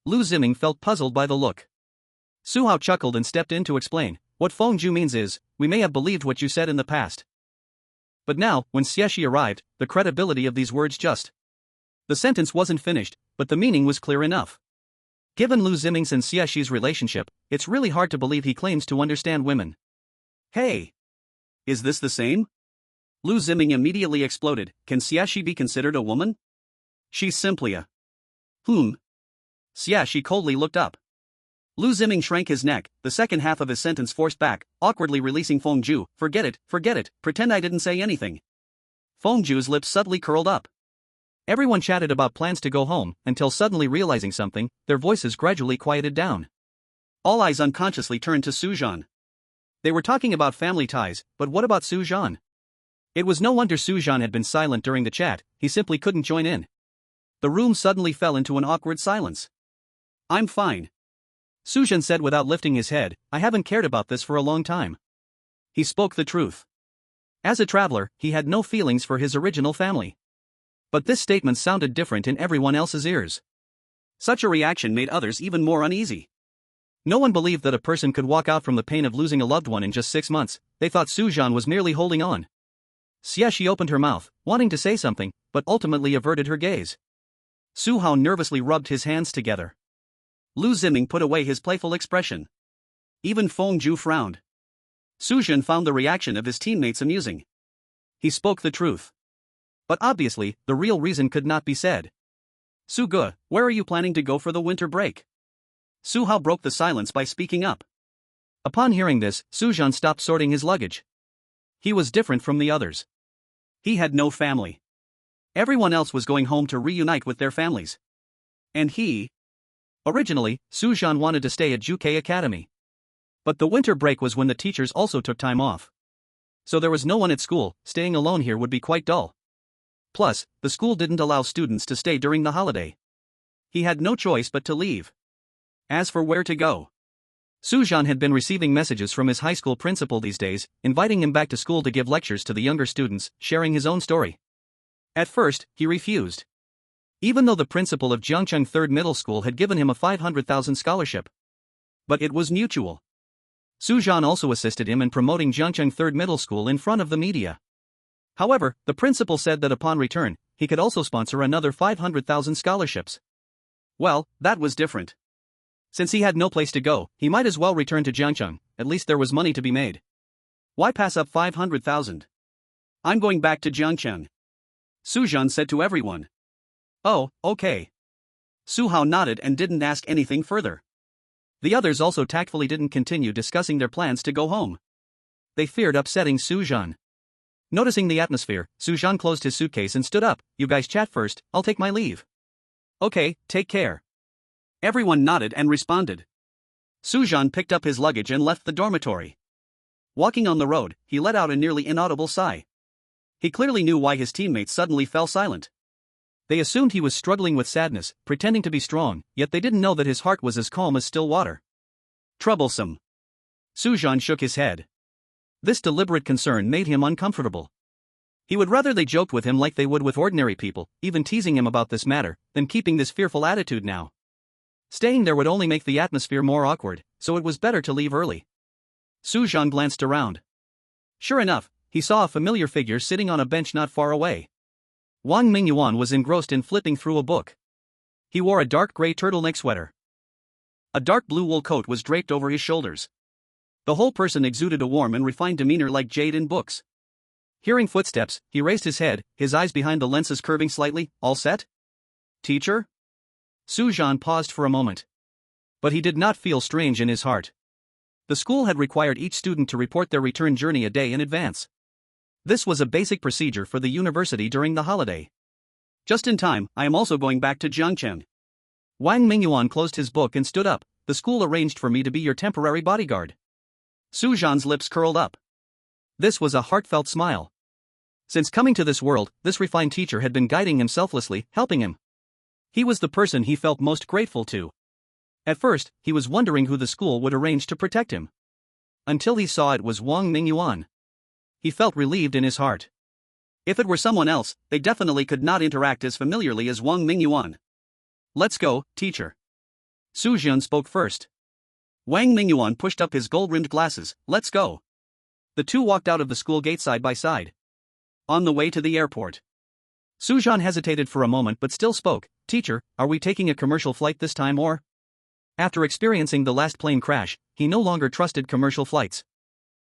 Lu Ziming felt puzzled by the look. Su Hao chuckled and stepped in to explain. What Feng Zhu means is, we may have believed what you said in the past. But now, when Xieshi arrived, the credibility of these words just. The sentence wasn't finished, but the meaning was clear enough. Given Lu Ziming's and Xieshi's relationship, it's really hard to believe he claims to understand women. Hey! Is this the same? Lu Ziming immediately exploded. Can Xieshi be considered a woman? She's simply a. Xieshi coldly looked up. Lu Ziming shrank his neck, the second half of his sentence forced back, awkwardly releasing Feng Zhu. Forget it, pretend I didn't say anything. Feng Zhu's lips subtly curled up. Everyone chatted about plans to go home, until suddenly realizing something, their voices gradually quieted down. All eyes unconsciously turned to Su Zhan. They were talking about family ties, but what about Su Zhan? It was no wonder Su Zhan had been silent during the chat, he simply couldn't join in. The room suddenly fell into an awkward silence. I'm fine. Su Zhan said without lifting his head, I haven't cared about this for a long time. He spoke the truth. As a traveler, he had no feelings for his original family. But this statement sounded different in everyone else's ears. Such a reaction made others even more uneasy. No one believed that a person could walk out from the pain of losing a loved one in just 6 months. They thought Su Zhan was merely holding on. Xieshi opened her mouth, wanting to say something, but ultimately averted her gaze. Su Hao nervously rubbed his hands together. Lu Ziming put away his playful expression. Even Feng Zhu frowned. Sujin found the reaction of his teammates amusing. He spoke the truth. But obviously, the real reason could not be said. Su Ge, where are you planning to go for the winter break? Su Hao broke the silence by speaking up. Upon hearing this, Su Zhan stopped sorting his luggage. He was different from the others. He had no family. Everyone else was going home to reunite with their families. And he... Originally, Su Zhan wanted to stay at Juke Academy. But the winter break was when the teachers also took time off. So there was no one at school, staying alone here would be quite dull. Plus, the school didn't allow students to stay during the holiday. He had no choice but to leave. As for where to go, Su Zhan had been receiving messages from his high school principal these days, inviting him back to school to give lectures to the younger students, sharing his own story. At first, he refused. Even though the principal of Jiangcheng Third Middle School had given him a 500,000 scholarship. But it was mutual. Su Zhan also assisted him in promoting Jiangcheng Third Middle School in front of the media. However, the principal said that upon return, he could also sponsor another 500,000 scholarships. Well, that was different. Since he had no place to go, he might as well return to Jiangcheng, at least there was money to be made. Why pass up 500,000? I'm going back to Jiangcheng. Su Zhan said to everyone. Oh, okay. Su Hao nodded and didn't ask anything further. The others also tactfully didn't continue discussing their plans to go home. They feared upsetting Su Zhan. Noticing the atmosphere, Su Zhan closed his suitcase and stood up. You guys chat first, I'll take my leave. Okay, take care. Everyone nodded and responded. Su Zhan picked up his luggage and left the dormitory. Walking on the road, he let out a nearly inaudible sigh. He clearly knew why his teammates suddenly fell silent. They assumed he was struggling with sadness, pretending to be strong, yet they didn't know that his heart was as calm as still water. Troublesome. Su Zhan shook his head. This deliberate concern made him uncomfortable. He would rather they joked with him like they would with ordinary people, even teasing him about this matter, than keeping this fearful attitude now. Staying there would only make the atmosphere more awkward, so it was better to leave early. Su Zhan glanced around. Sure enough, he saw a familiar figure sitting on a bench not far away. Wang Mingyuan was engrossed in flipping through a book. He wore a dark gray turtleneck sweater. A dark blue wool coat was draped over his shoulders. The whole person exuded a warm and refined demeanor like jade in books. Hearing footsteps, he raised his head, his eyes behind the lenses curving slightly. All set? Teacher? Su Zhan paused for a moment. But he did not feel strange in his heart. The school had required each student to report their return journey a day in advance. This was a basic procedure for the university during the holiday. Just in time, I am also going back to Jiangcheng. Wang Mingyuan closed his book and stood up. The school arranged for me to be your temporary bodyguard. Su Zhan's lips curled up. This was a heartfelt smile. Since coming to this world, this refined teacher had been guiding him selflessly, helping him. He was the person he felt most grateful to. At first, he was wondering who the school would arrange to protect him. Until he saw it was Wang Mingyuan. He felt relieved in his heart. If it were someone else, they definitely could not interact as familiarly as Wang Mingyuan. "Let's go, teacher." Su Zhan spoke first. Wang Mingyuan pushed up his gold-rimmed glasses. "Let's go." The two walked out of the school gate side by side. On the way to the airport, Su Zhan hesitated for a moment but still spoke. "Teacher, are we taking a commercial flight this time or?" After experiencing the last plane crash, he no longer trusted commercial flights.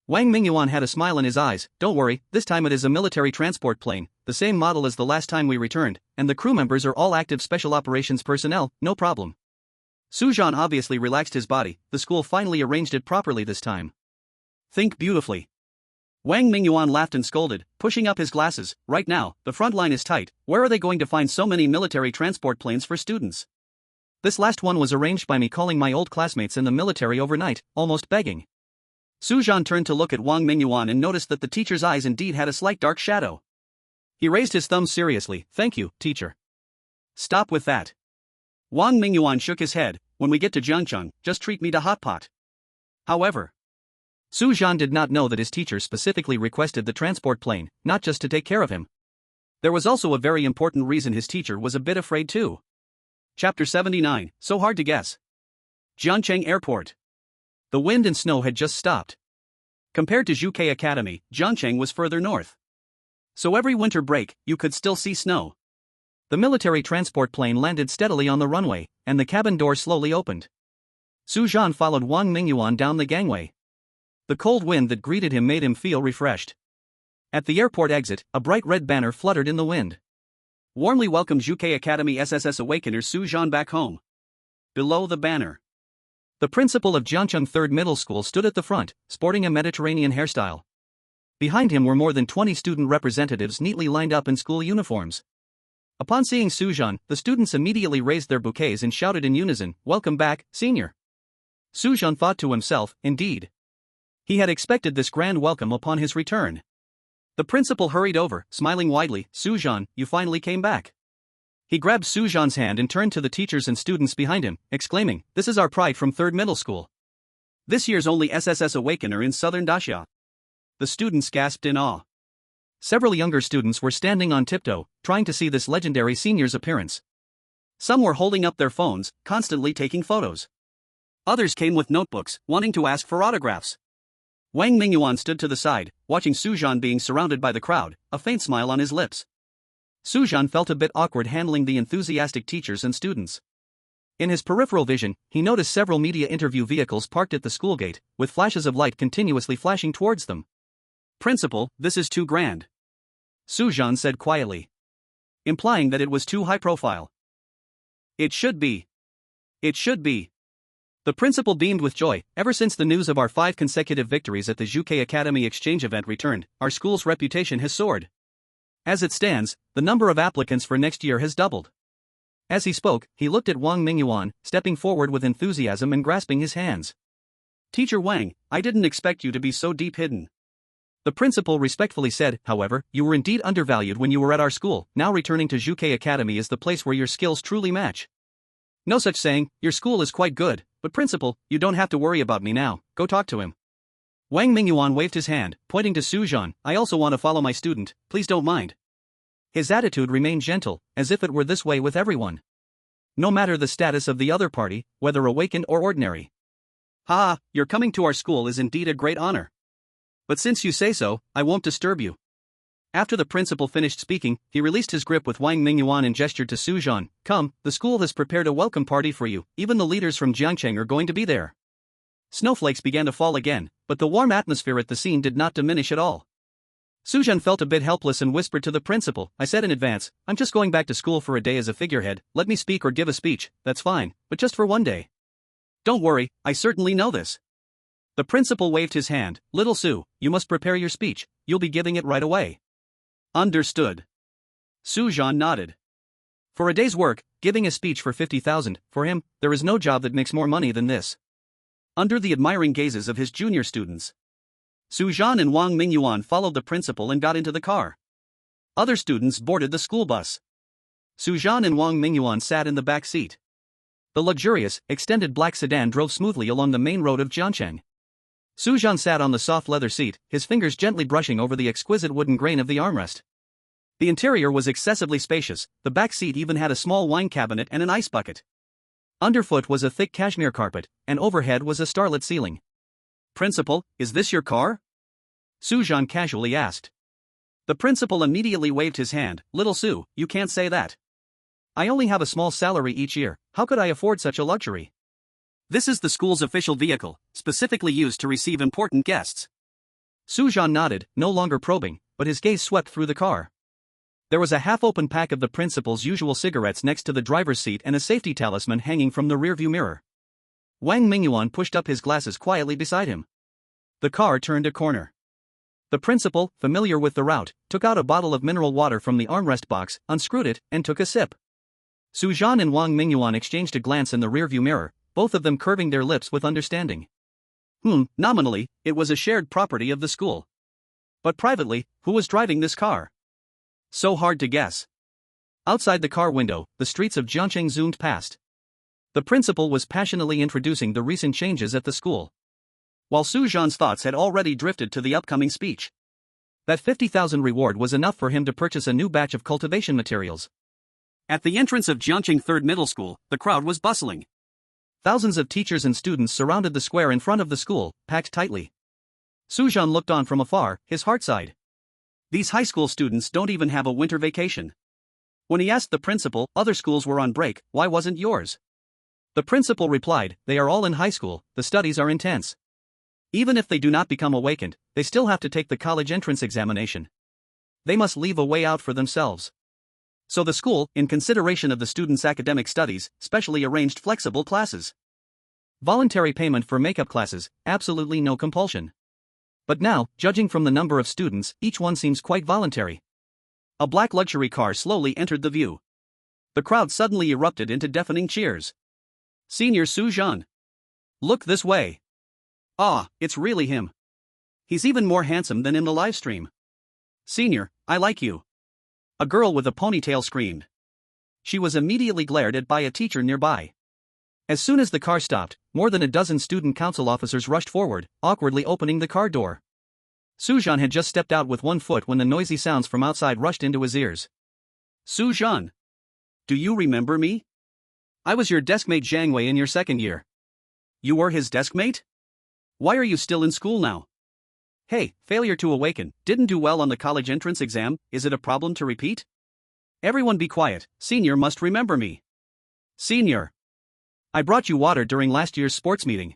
Wang Mingyuan had a smile in his eyes. "Don't worry, this time it is a military transport plane, the same model as the last time we returned, and the crew members are all active special operations personnel, no problem." Su Zhan obviously relaxed his body. The school finally arranged it properly this time. "Think beautifully." Wang Mingyuan laughed and scolded, pushing up his glasses. "Right now, the front line is tight. Where are they going to find so many military transport planes for students? This last one was arranged by me calling my old classmates in the military overnight, almost begging." Su Zhan turned to look at Wang Mingyuan and noticed that the teacher's eyes indeed had a slight dark shadow. He raised his thumb seriously. "Thank you, teacher." "Stop with that." Wang Mingyuan shook his head. "When we get to Jiangcheng, just treat me to hot pot." However, Su Zhan did not know that his teacher specifically requested the transport plane, not just to take care of him. There was also a very important reason his teacher was a bit afraid too. Chapter 79, So Hard to Guess. Jiangcheng Airport. The wind and snow had just stopped. Compared to Zhuke Academy, Jiangcheng was further north. So every winter break, you could still see snow. The military transport plane landed steadily on the runway, and the cabin door slowly opened. Su Zhan followed Wang Mingyuan down the gangway. The cold wind that greeted him made him feel refreshed. At the airport exit, a bright red banner fluttered in the wind. "Warmly welcome Zhuke Academy SSS Awakeners Su Zhan back home." Below the banner, the principal of Jiangcheng Third Middle School stood at the front, sporting a Mediterranean hairstyle. Behind him were more than 20 student representatives neatly lined up in school uniforms. Upon seeing Su Zhan, the students immediately raised their bouquets and shouted in unison, "Welcome back, senior." Su Zhan thought to himself, indeed. He had expected this grand welcome upon his return. The principal hurried over, smiling widely. "Su Zhan, you finally came back." He grabbed Su Zhan's hand and turned to the teachers and students behind him, exclaiming, "This is our pride from Third Middle School. This year's only SSS Awakener in Southern Daxia." The students gasped in awe. Several younger students were standing on tiptoe, trying to see this legendary senior's appearance. Some were holding up their phones, constantly taking photos. Others came with notebooks, wanting to ask for autographs. Wang Mingyuan stood to the side, watching Su Zhan being surrounded by the crowd, a faint smile on his lips. Su Zhan felt a bit awkward handling the enthusiastic teachers and students. In his peripheral vision, he noticed several media interview vehicles parked at the school gate, with flashes of light continuously flashing towards them. "Principal, this is too grand," Su Zhan said quietly, implying that it was too high profile. "It should be. It should be." The principal beamed with joy. "Ever since the news of our 5 consecutive victories at the Zhuke Academy exchange event returned, our school's reputation has soared. As it stands, the number of applicants for next year has doubled." As he spoke, he looked at Wang Mingyuan, stepping forward with enthusiasm and grasping his hands. "Teacher Wang, I didn't expect you to be so deep hidden." The principal respectfully said, "However, you were indeed undervalued when you were at our school. Now returning to Zhuke Academy is the place where your skills truly match." "No such saying, your school is quite good, but principal, you don't have to worry about me now, go talk to him." Wang Mingyuan waved his hand, pointing to Su Zhan. "I also want to follow my student, please don't mind." His attitude remained gentle, as if it were this way with everyone. No matter the status of the other party, whether awakened or ordinary. "Ha, your coming to our school is indeed a great honor. But since you say so, I won't disturb you." After the principal finished speaking, he released his grip with Wang Mingyuan and gestured to Su Zhan. "Come, the school has prepared a welcome party for you, even the leaders from Jiangcheng are going to be there." Snowflakes began to fall again, but the warm atmosphere at the scene did not diminish at all. Su Zhan felt a bit helpless and whispered to the principal, "I said in advance, I'm just going back to school for a day as a figurehead, let me speak or give a speech, that's fine, but just for one day." "Don't worry, I certainly know this." The principal waved his hand. "Little Su, you must prepare your speech, you'll be giving it right away." "Understood." Su Zhan nodded. For a day's work, giving a speech for 50,000, for him, there is no job that makes more money than this. Under the admiring gazes of his junior students, Su Zhan and Wang Mingyuan followed the principal and got into the car. Other students boarded the school bus. Su Zhan and Wang Mingyuan sat in the back seat. The luxurious, extended black sedan drove smoothly along the main road of Jiancheng. Su Zhan sat on the soft leather seat, his fingers gently brushing over the exquisite wooden grain of the armrest. The interior was excessively spacious, the back seat even had a small wine cabinet and an ice bucket. Underfoot was a thick cashmere carpet, and overhead was a starlit ceiling. "Principal, is this your car?" Su Zhan casually asked. The principal immediately waved his hand. "Little Su, you can't say that. I only have a small salary each year, how could I afford such a luxury?" "This is the school's official vehicle, specifically used to receive important guests." Su Zhan nodded, no longer probing, but his gaze swept through the car. There was a half-open pack of the principal's usual cigarettes next to the driver's seat and a safety talisman hanging from the rearview mirror. Wang Mingyuan pushed up his glasses quietly beside him. The car turned a corner. The principal, familiar with the route, took out a bottle of mineral water from the armrest box, unscrewed it, and took a sip. Su Zhan and Wang Mingyuan exchanged a glance in the rearview mirror, both of them curving their lips with understanding. Nominally, it was a shared property of the school. But privately, who was driving this car? So hard to guess. Outside the car window, the streets of Jiancheng zoomed past. The principal was passionately introducing the recent changes at the school, while Su Zhan's thoughts had already drifted to the upcoming speech. That 50,000 reward was enough for him to purchase a new batch of cultivation materials. At the entrance of Jiancheng Third Middle School, the crowd was bustling. Thousands of teachers and students surrounded the square in front of the school, packed tightly. Su Zhan looked on from afar, his heart sighed. These high school students don't even have a winter vacation. When he asked the principal, other schools were on break, why wasn't yours? The principal replied, they are all in high school, the studies are intense. Even if they do not become awakened, they still have to take the college entrance examination. They must leave a way out for themselves. So the school, in consideration of the students' academic studies, specially arranged flexible classes. Voluntary payment for makeup classes, absolutely no compulsion. But now, judging from the number of students, each one seems quite voluntary. A black luxury car slowly entered the view. The crowd suddenly erupted into deafening cheers. "Senior Su Zhan. Look this way. Ah, it's really him. He's even more handsome than in the live stream. Senior, I like you." A girl with a ponytail screamed. She was immediately glared at by a teacher nearby. As soon as the car stopped, more than a dozen student council officers rushed forward, awkwardly opening the car door. Su Zhan had just stepped out with one foot when the noisy sounds from outside rushed into his ears. "Su Zhan. Do you remember me? I was your deskmate Zhang Wei in your second year." "You were his deskmate? Why are you still in school now?" "Hey, failure to awaken, didn't do well on the college entrance exam, is it a problem to repeat?" "Everyone be quiet, senior must remember me." "Senior. I brought you water during last year's sports meeting."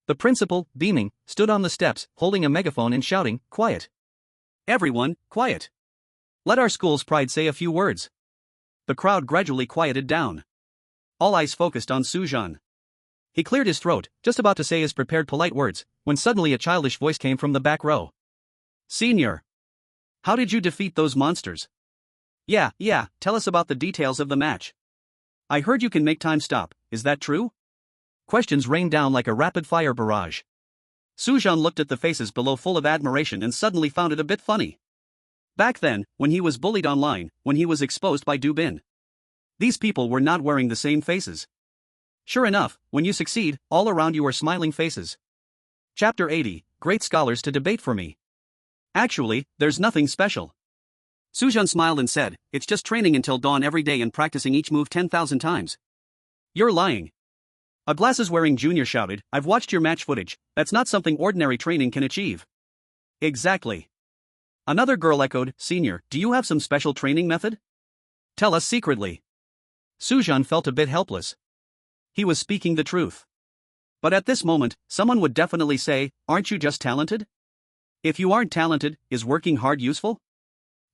The principal, beaming, stood on the steps, holding a megaphone and shouting, "Quiet. Everyone, quiet. Let our school's pride say a few words." The crowd gradually quieted down. All eyes focused on Su Zhan. He cleared his throat, just about to say his prepared polite words, when suddenly a childish voice came from the back row. "Senior. How did you defeat those monsters?" Yeah, tell us about the details of the match. I heard you can make time stop, is that true?" Questions rained down like a rapid-fire barrage. Su Zhan looked at the faces below full of admiration and suddenly found it a bit funny. Back then, when he was bullied online, when he was exposed by Dubin, these people were not wearing the same faces. Sure enough, when you succeed, all around you are smiling faces. Chapter 80, Great Scholars to Debate for Me. Actually, there's nothing special. Su Zhan smiled and said, "It's just training until dawn every day and practicing each move 10,000 times. "You're lying." A glasses-wearing junior shouted, "I've watched your match footage, that's not something ordinary training can achieve." "Exactly." Another girl echoed, "Senior, do you have some special training method? Tell us secretly." Su Zhan felt a bit helpless. He was speaking the truth. But at this moment, someone would definitely say, "Aren't you just talented? If you aren't talented, is working hard useful?"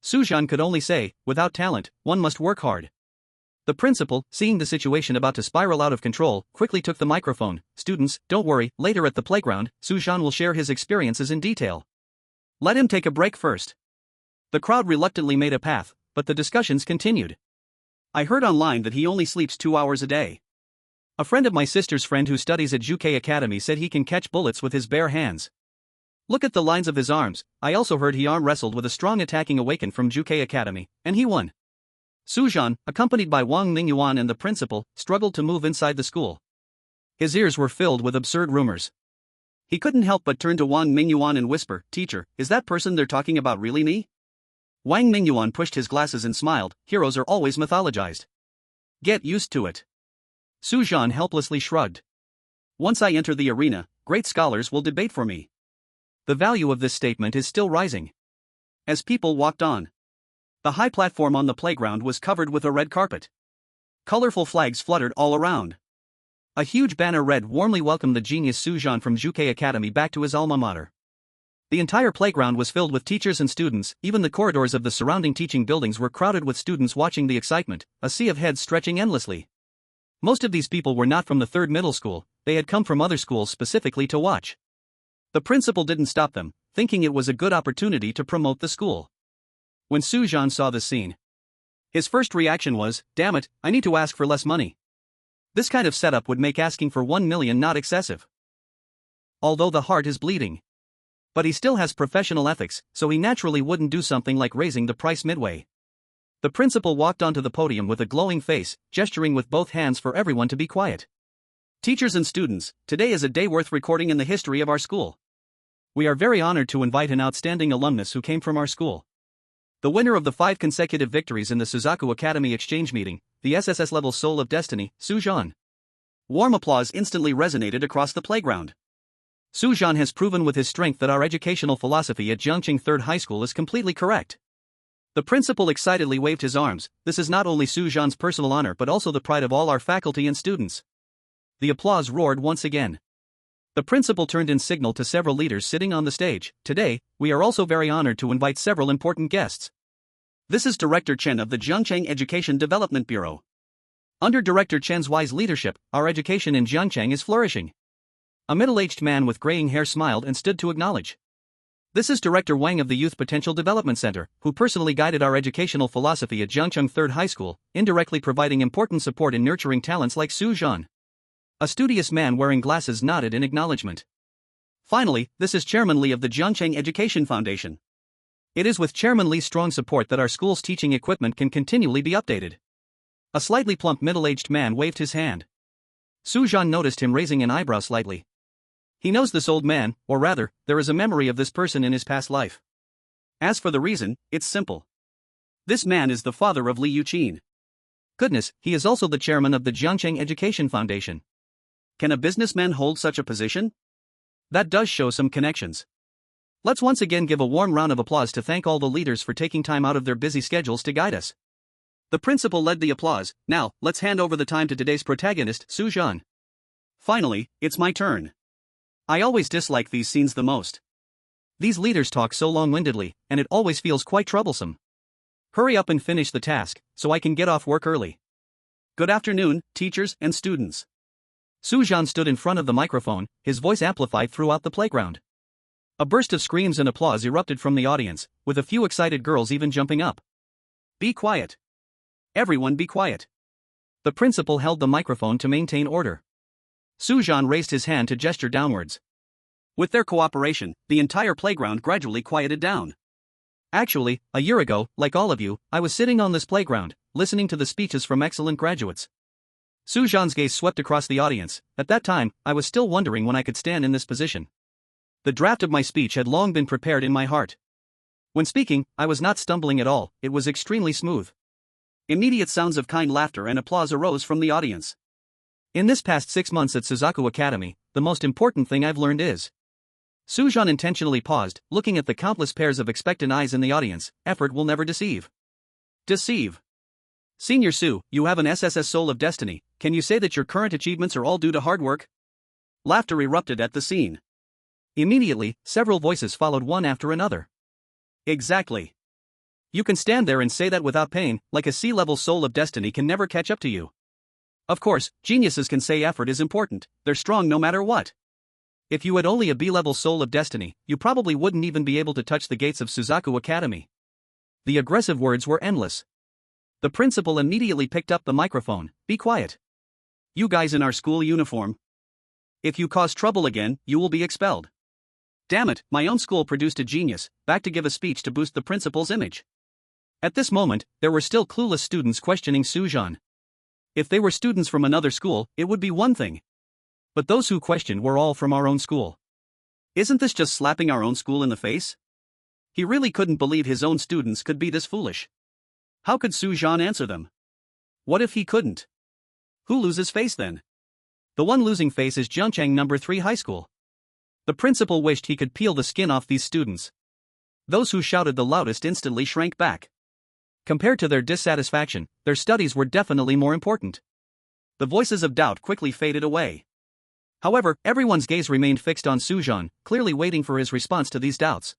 Su Zhan could only say, without talent, one must work hard. The principal, seeing the situation about to spiral out of control, quickly took the microphone. "Students, don't worry, later at the playground, Su Zhan will share his experiences in detail. Let him take a break first." The crowd reluctantly made a path, but the discussions continued. "I heard online that he only sleeps 2 hours a day. A friend of my sister's friend who studies at Juke Academy said he can catch bullets with his bare hands." Look at the lines of his arms. I also heard he arm wrestled with a strong attacking awaken from Juke Academy, and he won. Su Zhan, accompanied by Wang Mingyuan and the principal, struggled to move inside the school. His ears were filled with absurd rumors. He couldn't help but turn to Wang Mingyuan and whisper, "Teacher, is that person they're talking about really me?" Wang Mingyuan pushed his glasses and smiled. "Heroes are always mythologized. Get used to it." Su Zhan helplessly shrugged. "Once I enter the arena, great scholars will debate for me." The value of this statement is still rising. As people walked on, the high platform on the playground was covered with a red carpet. Colorful flags fluttered all around. A huge banner read warmly welcomed the genius Su Zhan from Juke Academy back to his alma mater. The entire playground was filled with teachers and students, even the corridors of the surrounding teaching buildings were crowded with students watching the excitement, a sea of heads stretching endlessly. Most of these people were not from the third middle school, they had come from other schools specifically to watch. The principal didn't stop them, thinking it was a good opportunity to promote the school. When Su Zhan saw the scene, his first reaction was, "Damn it, I need to ask for less money." This kind of setup would make asking for 1 million not excessive. Although the heart is bleeding. But he still has professional ethics, so he naturally wouldn't do something like raising the price midway. The principal walked onto the podium with a glowing face, gesturing with both hands for everyone to be quiet. "Teachers and students, today is a day worth recording in the history of our school. We are very honored to invite an outstanding alumnus who came from our school. The winner of the 5 consecutive victories in the Suzaku Academy exchange meeting, the SSS-level Soul of Destiny, Su Zhan." Warm applause instantly resonated across the playground. Su Zhan has proven with his strength that our educational philosophy at Jiangqing Third High School is completely correct. The principal excitedly waved his arms. "This is not only Su Zhan's personal honor but also the pride of all our faculty and students." The applause roared once again. The principal turned in signal to several leaders sitting on the stage. "Today, we are also very honored to invite several important guests. This is Director Chen of the Jiangcheng Education Development Bureau. Under Director Chen's wise leadership, our education in Jiangcheng is flourishing." A middle-aged man with graying hair smiled and stood to acknowledge. "This is Director Wang of the Youth Potential Development Center, who personally guided our educational philosophy at Jiangcheng Third High School, indirectly providing important support in nurturing talents like Su Zhan." A studious man wearing glasses nodded in acknowledgement. "Finally, this is Chairman Li of the Jiangcheng Education Foundation. It is with Chairman Li's strong support that our school's teaching equipment can continually be updated." A slightly plump middle-aged man waved his hand. Su Zhan noticed him raising an eyebrow slightly. He knows this old man, or rather, there is a memory of this person in his past life. As for the reason, it's simple. This man is the father of Li Yuqin. Goodness, he is also the chairman of the Jiangcheng Education Foundation. Can a businessman hold such a position? That does show some connections. Let's once again give a warm round of applause to thank all the leaders for taking time out of their busy schedules to guide us. The principal led the applause. "Now, let's hand over the time to today's protagonist, Su Zhan." "Finally, it's my turn. I always dislike these scenes the most. These leaders talk so long-windedly, and it always feels quite troublesome. Hurry up and finish the task, so I can get off work early. Good afternoon, teachers and students." Su Zhan stood in front of the microphone, his voice amplified throughout the playground. A burst of screams and applause erupted from the audience, with a few excited girls even jumping up. "Be quiet. Everyone be quiet." The principal held the microphone to maintain order. Su Zhan raised his hand to gesture downwards. With their cooperation, the entire playground gradually quieted down. "Actually, a year ago, like all of you, I was sitting on this playground, listening to the speeches from excellent graduates." Su Zhan's gaze swept across the audience. "At that time, I was still wondering when I could stand in this position. The draft of my speech had long been prepared in my heart. When speaking, I was not stumbling at all, it was extremely smooth." Immediate sounds of kind laughter and applause arose from the audience. "In this past 6 months at Suzaku Academy, the most important thing I've learned is..." Su Zhan intentionally paused, looking at the countless pairs of expectant eyes in the audience. "Effort will never deceive." Deceive. Senior Su, you have an SSS Soul of Destiny, can you say that your current achievements are all due to hard work? Laughter erupted at the scene. Immediately, several voices followed one after another. Exactly. You can stand there and say that without pain, like a C-level Soul of Destiny can never catch up to you. Of course, geniuses can say effort is important, they're strong no matter what. If you had only a B-level Soul of Destiny, you probably wouldn't even be able to touch the gates of Suzaku Academy. The aggressive words were endless. The principal immediately picked up the microphone. "Be quiet. You guys in our school uniform. If you cause trouble again, you will be expelled." Damn it, my own school produced a genius, back to give a speech to boost the principal's image. At this moment, there were still clueless students questioning Su Zhan. If they were students from another school, it would be one thing. But those who questioned were all from our own school. Isn't this just slapping our own school in the face? He really couldn't believe his own students could be this foolish. How could Su Zhan answer them? What if he couldn't? Who loses face then? The one losing face is Jiangchang No. 3 High School. The principal wished he could peel the skin off these students. Those who shouted the loudest instantly shrank back. Compared to their dissatisfaction, their studies were definitely more important. The voices of doubt quickly faded away. However, everyone's gaze remained fixed on Su Zhan, clearly waiting for his response to these doubts.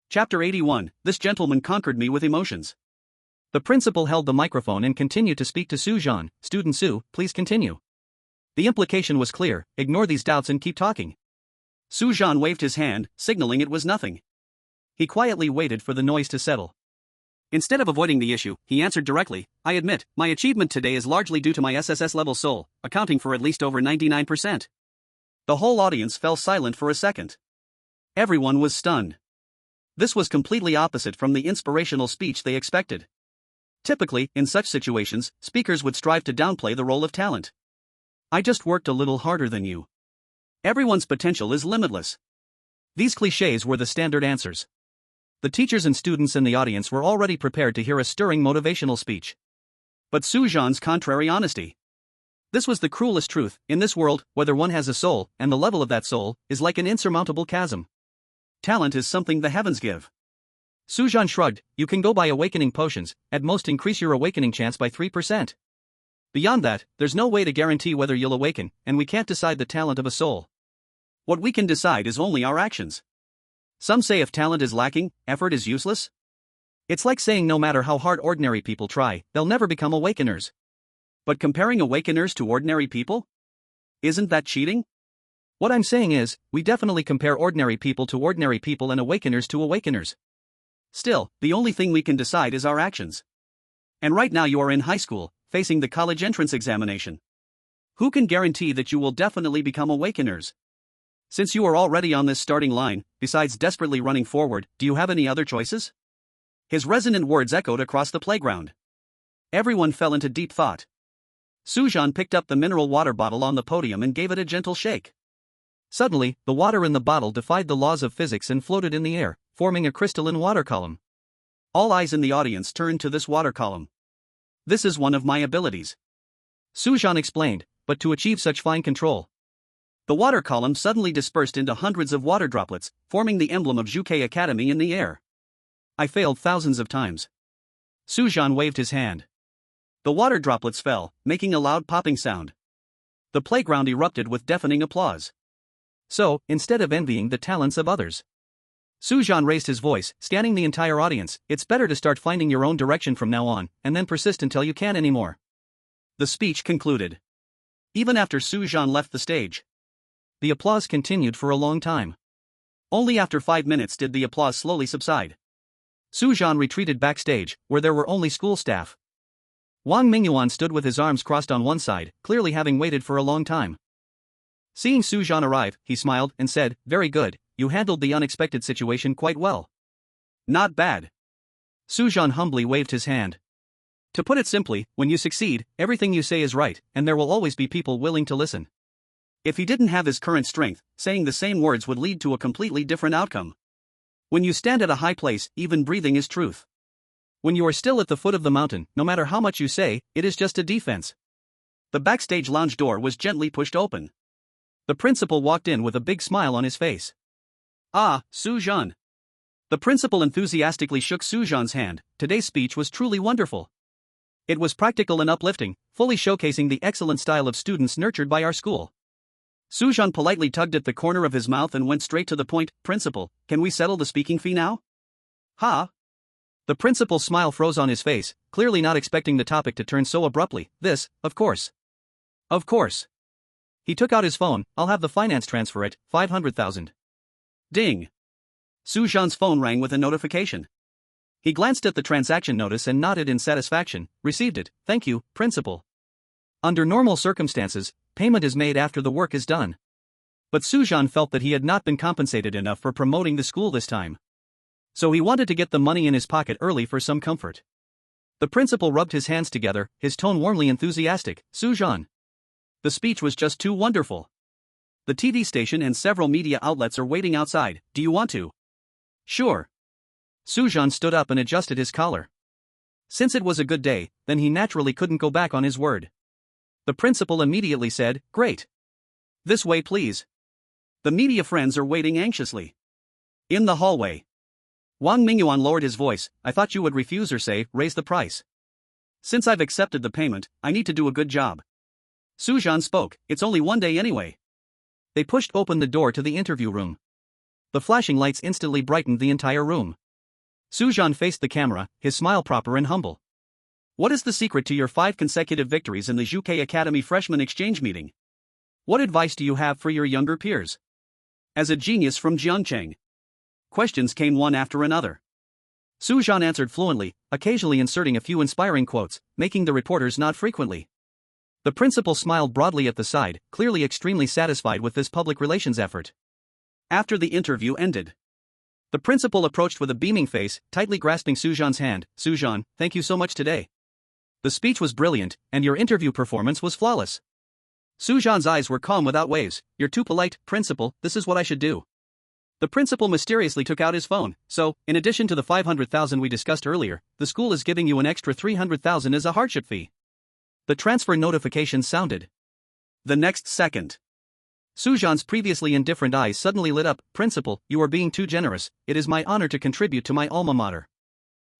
Chapter 81, This gentleman conquered me with emotions. The principal held the microphone and continued to speak to Su Zhan. Student Su, please continue. The implication was clear, ignore these doubts and keep talking. Su Zhan waved his hand, signaling it was nothing. He quietly waited for the noise to settle. Instead of avoiding the issue, he answered directly, I admit, my achievement today is largely due to my SSS-level soul, accounting for at least over 99%. The whole audience fell silent for a second. Everyone was stunned. This was completely opposite from the inspirational speech they expected. Typically, in such situations, speakers would strive to downplay the role of talent. I just worked a little harder than you. Everyone's potential is limitless. These clichés were the standard answers. The teachers and students in the audience were already prepared to hear a stirring motivational speech. But Su Zhan's contrary honesty. This was the cruelest truth. In this world, whether one has a soul, and the level of that soul, is like an insurmountable chasm. Talent is something the heavens give. Su Zhan shrugged, you can go buy awakening potions, at most increase your awakening chance by 3%. Beyond that, there's no way to guarantee whether you'll awaken, and we can't decide the talent of a soul. What we can decide is only our actions. Some say if talent is lacking, effort is useless. It's like saying no matter how hard ordinary people try, they'll never become awakeners. But comparing awakeners to ordinary people? Isn't that cheating? What I'm saying is, we definitely compare ordinary people to ordinary people and awakeners to awakeners. Still, the only thing we can decide is our actions. And right now you are in high school, facing the college entrance examination. Who can guarantee that you will definitely become awakeners? Since you are already on this starting line, besides desperately running forward, do you have any other choices? His resonant words echoed across the playground. Everyone fell into deep thought. Su Zhan picked up the mineral water bottle on the podium and gave it a gentle shake. Suddenly, the water in the bottle defied the laws of physics and floated in the air, forming a crystalline water column. All eyes in the audience turned to this water column. This is one of my abilities, Su Zhan explained, but to achieve such fine control. The water column suddenly dispersed into hundreds of water droplets, forming the emblem of Zhuke Academy in the air. I failed thousands of times. Su Zhan waved his hand. The water droplets fell, making a loud popping sound. The playground erupted with deafening applause. So, instead of envying the talents of others, Su Zhan raised his voice, scanning the entire audience, it's better to start finding your own direction from now on, and then persist until you can't anymore. The speech concluded. Even after Su Zhan left the stage, the applause continued for a long time. Only after 5 minutes did the applause slowly subside. Su Zhan retreated backstage, where there were only school staff. Wang Mingyuan stood with his arms crossed on one side, clearly having waited for a long time. Seeing Su Zhan arrive, he smiled and said, very good, you handled the unexpected situation quite well. Not bad. Su Zhan humbly waved his hand. To put it simply, when you succeed, everything you say is right, and there will always be people willing to listen. If he didn't have his current strength, saying the same words would lead to a completely different outcome. When you stand at a high place, even breathing is truth. When you are still at the foot of the mountain, no matter how much you say, it is just a defense. The backstage lounge door was gently pushed open. The principal walked in with a big smile on his face. Ah, Su Zhan. The principal enthusiastically shook Su Zhan's hand. Today's speech was truly wonderful. It was practical and uplifting, fully showcasing the excellent style of students nurtured by our school. Su Zhan politely tugged at the corner of his mouth and went straight to the point. Principal, can we settle the speaking fee now? Ha! The principal's smile froze on his face, clearly not expecting the topic to turn so abruptly. This, of course. Of course. He took out his phone. I'll have the finance transfer it, 500,000. Ding. Su Zhan's phone rang with a notification. He glanced at the transaction notice and nodded in satisfaction. Received it, thank you, principal. Under normal circumstances, payment is made after the work is done. But Su Zhan felt that he had not been compensated enough for promoting the school this time. So he wanted to get the money in his pocket early for some comfort. The principal rubbed his hands together, his tone warmly enthusiastic. Su Zhan. The speech was just too wonderful. The TV station and several media outlets are waiting outside. Do you want to? Sure. Su Zhan stood up and adjusted his collar. Since it was a good day, then he naturally couldn't go back on his word. The principal immediately said, "Great. This way, please." The media friends are waiting anxiously. In the hallway, Wang Mingyuan lowered his voice. "I thought you would refuse or say, raise the price. Since I've accepted the payment, I need to do a good job." Su Zhan spoke. "It's only one day anyway." They pushed open the door to the interview room. The flashing lights instantly brightened the entire room. Su Zhan faced the camera, his smile proper and humble. "What is the secret to your 5 consecutive victories in the UK Academy freshman exchange meeting? What advice do you have for your younger peers? As a genius from Jiangcheng." Questions came one after another. Su Zhan answered fluently, occasionally inserting a few inspiring quotes, making the reporters nod frequently. The principal smiled broadly at the side, clearly extremely satisfied with this public relations effort. After the interview ended, the principal approached with a beaming face, tightly grasping Su Zhan's hand. "Su Zhan, thank you so much today. The speech was brilliant, and your interview performance was flawless." Su Zhan's eyes were calm without waves. "You're too polite, principal, this is what I should do." The principal mysteriously took out his phone. "So, in addition to the 500,000 we discussed earlier, the school is giving you an extra 300,000 as a hardship fee." The transfer notification sounded. The next second, Su Zhan's previously indifferent eyes suddenly lit up. "Principal, you are being too generous. It is my honor to contribute to my alma mater.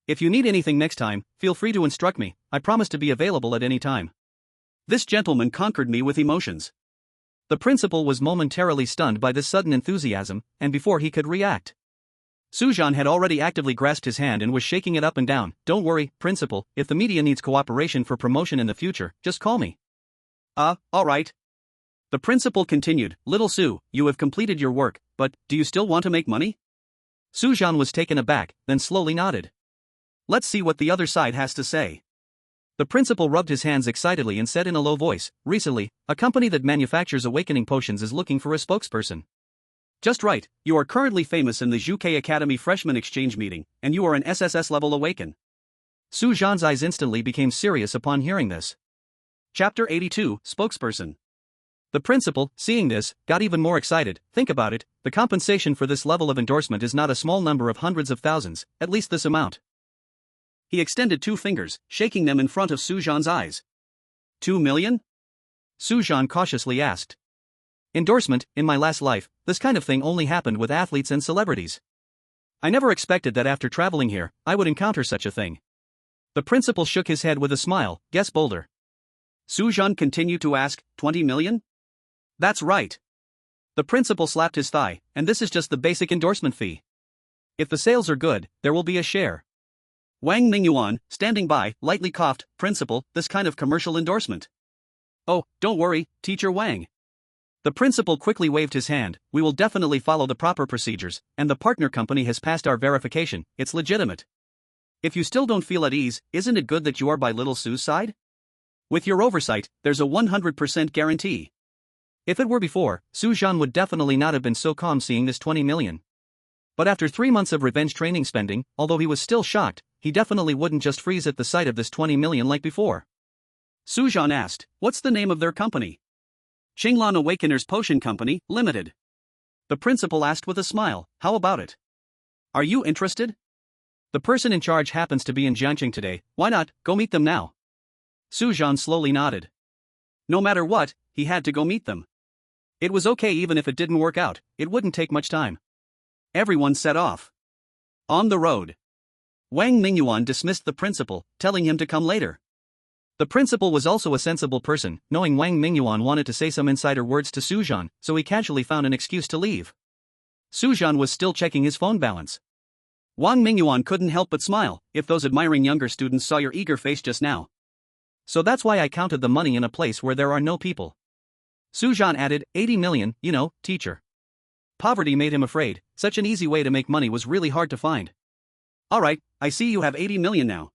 If you need anything next time, feel free to instruct me. I promise to be available at any time." This gentleman conquered me with emotions. The principal was momentarily stunned by this sudden enthusiasm, and before he could react, Su Zhan had already actively grasped his hand and was shaking it up and down. "Don't worry, principal, if the media needs cooperation for promotion in the future, just call me." All right. The principal continued. "Little Su, you have completed your work, but do you still want to make money?" Su Zhan was taken aback, then slowly nodded. "Let's see what the other side has to say." The principal rubbed his hands excitedly and said in a low voice, "Recently, a company that manufactures awakening potions is looking for a spokesperson." "Just right, you are currently famous in the UK Academy freshman exchange meeting, and you are an SSS-level awaken." Su Zhan's eyes instantly became serious upon hearing this. Chapter 82, Spokesperson. The principal, seeing this, got even more excited. "Think about it, the compensation for this level of endorsement is not a small number of hundreds of thousands, at least this amount." He extended 2 fingers, shaking them in front of Su Zhan's eyes. 2 million? Su Zhan cautiously asked. "Endorsement, in my last life, this kind of thing only happened with athletes and celebrities. I never expected that after traveling here, I would encounter such a thing." The principal shook his head with a smile. "Guess bolder." Su Zhan continued to ask, 20 million? "That's right." The principal slapped his thigh, "And this is just the basic endorsement fee. If the sales are good, there will be a share." Wang Mingyuan, standing by, lightly coughed. "Principal, this kind of commercial endorsement." "Oh, don't worry, Teacher Wang." The principal quickly waved his hand. "We will definitely follow the proper procedures, and the partner company has passed our verification, it's legitimate. If you still don't feel at ease, isn't it good that you are by little Su's side? With your oversight, there's a 100% guarantee." If it were before, Su Zhan would definitely not have been so calm seeing this 20 million. But after 3 months of revenge training spending, although he was still shocked, he definitely wouldn't just freeze at the sight of this 20 million like before. Su Zhan asked, "What's the name of their company?" "Qinglan Awakeners Potion Company, Limited." The principal asked with a smile, "How about it? Are you interested?" "The person in charge happens to be in Jiangcheng today, why not, go meet them now?" Su Zhan slowly nodded. No matter what, he had to go meet them. It was okay even if it didn't work out, it wouldn't take much time. Everyone set off. On the road, Wang Mingyuan dismissed the principal, telling him to come later. The principal was also a sensible person, knowing Wang Mingyuan wanted to say some insider words to Su Zhan, so he casually found an excuse to leave. Su Zhan was still checking his phone balance. Wang Mingyuan couldn't help but smile. "If those admiring younger students saw your eager face just now. So that's why I counted the money in a place where there are no people." Su Zhan added, 80 million, you know, teacher. Poverty made him afraid, such an easy way to make money was really hard to find. "Alright, I see you have 80 million now."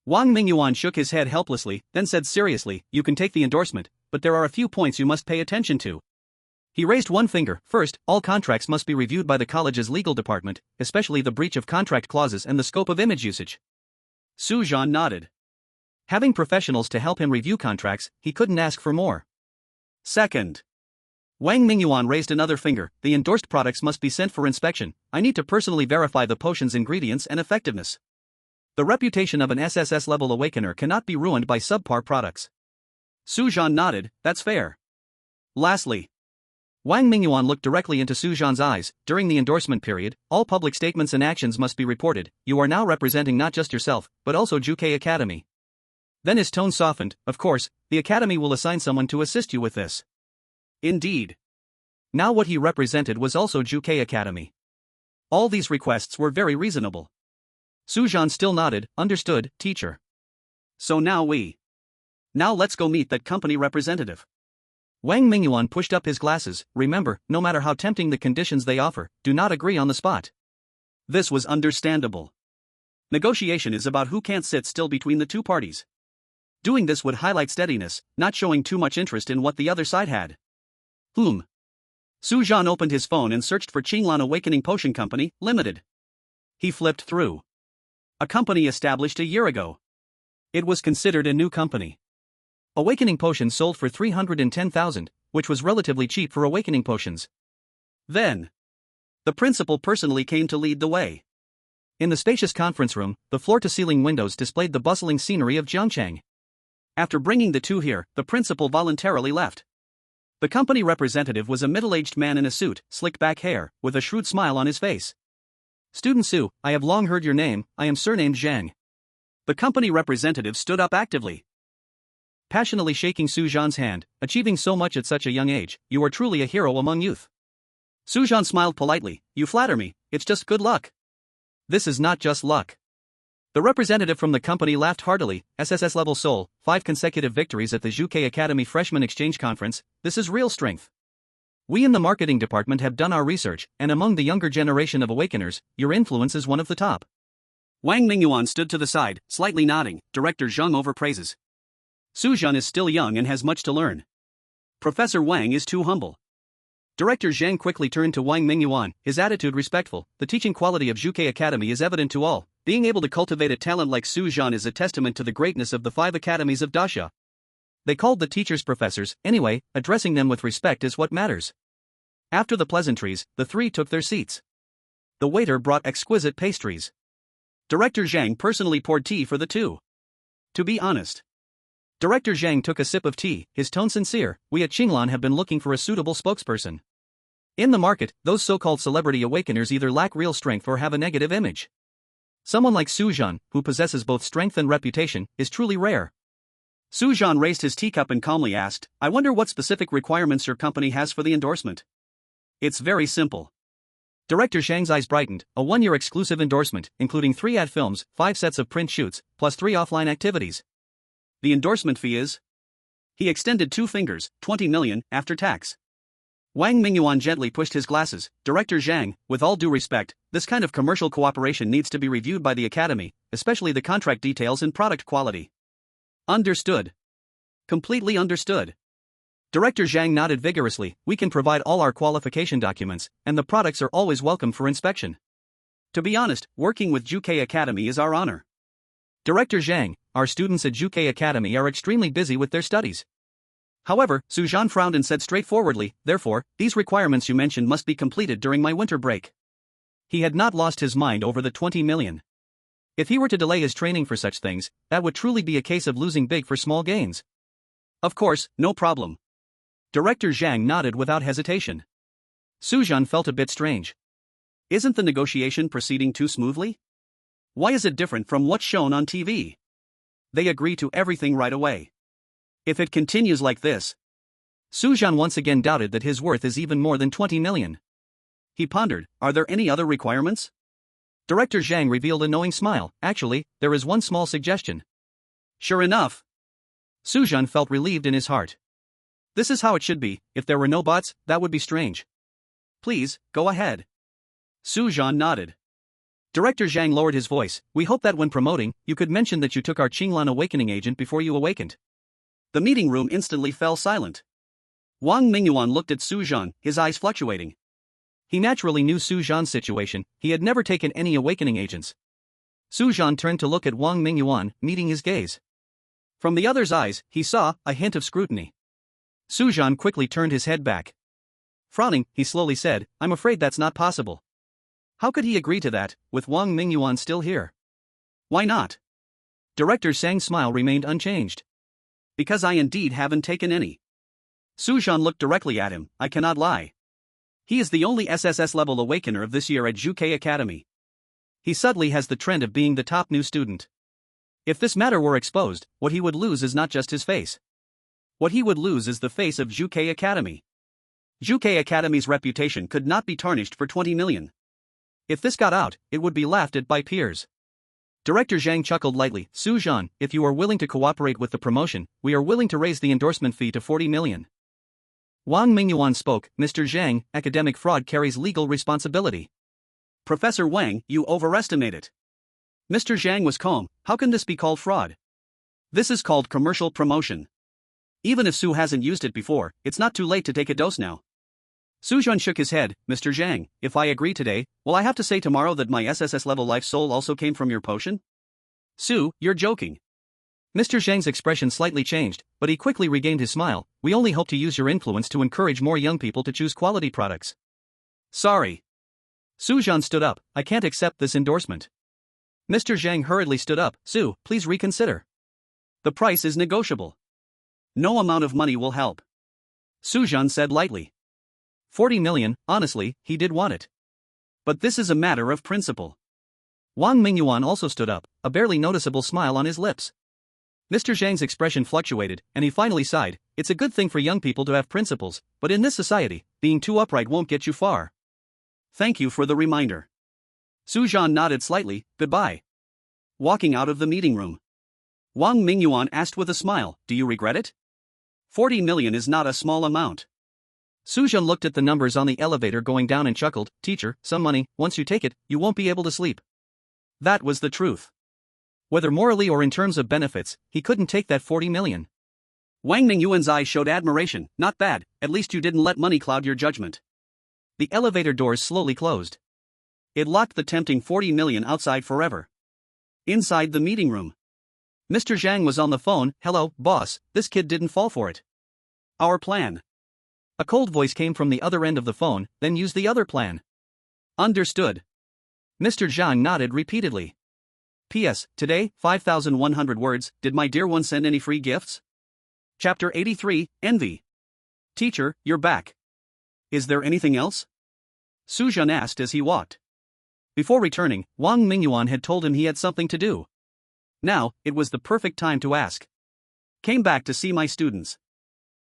Wang Mingyuan shook his head helplessly, then said seriously, "You can take the endorsement, but there are a few points you must pay attention to. He raised one finger. First, all contracts must be reviewed by the college's legal department, especially the breach of contract clauses and the scope of image usage. Su Zhan nodded. Having professionals to help him review contracts, he couldn't ask for more. Second. Wang Mingyuan raised another finger. The endorsed products must be sent for inspection. I need to personally verify the potion's ingredients and effectiveness. The reputation of an SSS-level awakener cannot be ruined by subpar products. Su Zhan nodded. That's fair. Lastly, Wang Mingyuan looked directly into Su Zhan's eyes. During the endorsement period, all public statements and actions must be reported. You are now representing not just yourself, but also JUK Academy. Then his tone softened. Of course, the Academy will assign someone to assist you with this. Indeed. Now what he represented was also JUK Academy. All these requests were very reasonable. Su Zhan still nodded. Understood, teacher. So now let's go meet that company representative. Wang Mingyuan pushed up his glasses. Remember, no matter how tempting the conditions they offer, do not agree on the spot. This was understandable. Negotiation is about who can't sit still between the two parties. Doing this would highlight steadiness, not showing too much interest in what the other side had. Su Zhan opened his phone and searched for Qinglan Awakening Potion Company, Limited. He flipped through. A company established a year ago. It was considered a new company. Awakening potions sold for 310,000, which was relatively cheap for awakening potions. Then, the principal personally came to lead the way. In the spacious conference room, the floor-to-ceiling windows displayed the bustling scenery of Jiangchang. After bringing the two here, the principal voluntarily left. The company representative was a middle-aged man in a suit, slick-back hair, with a shrewd smile on his face. Student Su, I have long heard your name. I am surnamed Zhang. The company representative stood up actively, passionately shaking Su Zhan's hand. Achieving so much at such a young age, you are truly a hero among youth. Su Zhan smiled politely. You flatter me, it's just good luck. This is not just luck. The representative from the company laughed heartily. SSS-level Seoul, 5 consecutive victories at the JUK Academy Freshman Exchange Conference. This is real strength. We in the marketing department have done our research, and among the younger generation of awakeners, your influence is one of the top. Wang Mingyuan stood to the side, slightly nodding. Director Zheng overpraises. Su Zhan is still young and has much to learn. Professor Wang is too humble. Director Zhang quickly turned to Wang Mingyuan, his attitude respectful. The teaching quality of JUK Academy is evident to all. Being able to cultivate a talent like Su Zhan is a testament to the greatness of the 5 academies of Dasha. They called the teachers professors. Anyway, addressing them with respect is what matters. After the pleasantries, the three took their seats. The waiter brought exquisite pastries. Director Zhang personally poured tea for the two. To be honest, Director Zhang took a sip of tea, his tone sincere. We at Qinglan have been looking for a suitable spokesperson. In the market, those so-called celebrity awakeners either lack real strength or have a negative image. Someone like Su Zhan, who possesses both strength and reputation, is truly rare. Su Zhan raised his teacup and calmly asked, I wonder what specific requirements your company has for the endorsement. It's very simple. Director Zhang's eyes brightened. A 1-year exclusive endorsement, including 3 ad films, 5 sets of print shoots, plus 3 offline activities. The endorsement fee is? He extended 2 fingers, 20 million, after tax. Wang Mingyuan gently pushed his glasses. Director Zhang, with all due respect, this kind of commercial cooperation needs to be reviewed by the Academy, especially the contract details and product quality. Understood. Completely understood. Director Zhang nodded vigorously. We can provide all our qualification documents, and the products are always welcome for inspection. To be honest, working with JUK Academy is our honor. Director Zhang, our students at JUK Academy are extremely busy with their studies. However, Su Zhan frowned and said straightforwardly, therefore, these requirements you mentioned must be completed during my winter break. He had not lost his mind over the 20 million. If he were to delay his training for such things, that would truly be a case of losing big for small gains. Of course, no problem. Director Zhang nodded without hesitation. Su Zhan felt a bit strange. Isn't the negotiation proceeding too smoothly? Why is it different from what's shown on TV? They agree to everything right away. If it continues like this, Su Zhan once again doubted that his worth is even more than 20 million. He pondered, are there any other requirements? Director Zhang revealed a knowing smile. Actually, there is one small suggestion. Sure enough. Su Zhan felt relieved in his heart. This is how it should be. If there were no buts, that would be strange. Please, go ahead. Su Zhan nodded. Director Zhang lowered his voice. We hope that when promoting, you could mention that you took our Qinglan Awakening agent before you awakened. The meeting room instantly fell silent. Wang Mingyuan looked at Su Zhan, his eyes fluctuating. He naturally knew Su Zhan's situation, he had never taken any awakening agents. Su Zhan turned to look at Wang Mingyuan, meeting his gaze. From the other's eyes, he saw a hint of scrutiny. Su Zhan quickly turned his head back. Frowning, he slowly said, I'm afraid that's not possible. How could he agree to that, with Wang Mingyuan still here? Why not? Director Zhang's smile remained unchanged. Because I indeed haven't taken any. Su Zhan looked directly at him, I cannot lie. He is the only SSS-level awakener of this year at UK Academy. He suddenly has the trend of being the top new student. If this matter were exposed, what he would lose is not just his face. What he would lose is the face of UK Academy. UK Academy's reputation could not be tarnished for 20 million. If this got out, it would be laughed at by peers. Director Zhang chuckled lightly, Su Zhan, if you are willing to cooperate with the promotion, we are willing to raise the endorsement fee to 40 million. Wang Mingyuan spoke, Mr. Zhang, academic fraud carries legal responsibility. Professor Wang, you overestimate it. Mr. Zhang was calm, how can this be called fraud? This is called commercial promotion. Even if Su hasn't used it before, it's not too late to take a dose now. Su Zhan shook his head, Mr. Zhang, if I agree today, will I have to say tomorrow that my SSS-level life soul also came from your potion? Su, you're joking. Mr. Zhang's expression slightly changed, but he quickly regained his smile, we only hope to use your influence to encourage more young people to choose quality products. Sorry. Su Zhan stood up, I can't accept this endorsement. Mr. Zhang hurriedly stood up, Su, please reconsider. The price is negotiable. No amount of money will help. Su Zhan said lightly. 40 million, honestly, he did want it. But this is a matter of principle. Wang Mingyuan also stood up, a barely noticeable smile on his lips. Mr. Zhang's expression fluctuated, and he finally sighed, it's a good thing for young people to have principles, but in this society, being too upright won't get you far. Thank you for the reminder. Su Zhan nodded slightly, goodbye. Walking out of the meeting room, Wang Mingyuan asked with a smile, do you regret it? 40 million is not a small amount. Su Zhan looked at the numbers on the elevator going down and chuckled, teacher, some money, once you take it, you won't be able to sleep. That was the truth. Whether morally or in terms of benefits, he couldn't take that 40 million. Wang Mingyuan's eyes showed admiration, not bad, at least you didn't let money cloud your judgment. The elevator doors slowly closed. It locked the tempting 40 million outside forever. Inside the meeting room, Mr. Zhang was on the phone, hello, boss, this kid didn't fall for it. Our plan. A cold voice came from the other end of the phone, then use the other plan. Understood. Mr. Zhang nodded repeatedly. P.S. Today, 5,100 words, did my dear one send any free gifts? Chapter 83, Envy. Teacher, you're back. Is there anything else? Su Zhan asked as he walked. Before returning, Wang Mingyuan had told him he had something to do. Now, it was the perfect time to ask. Came back to see my students.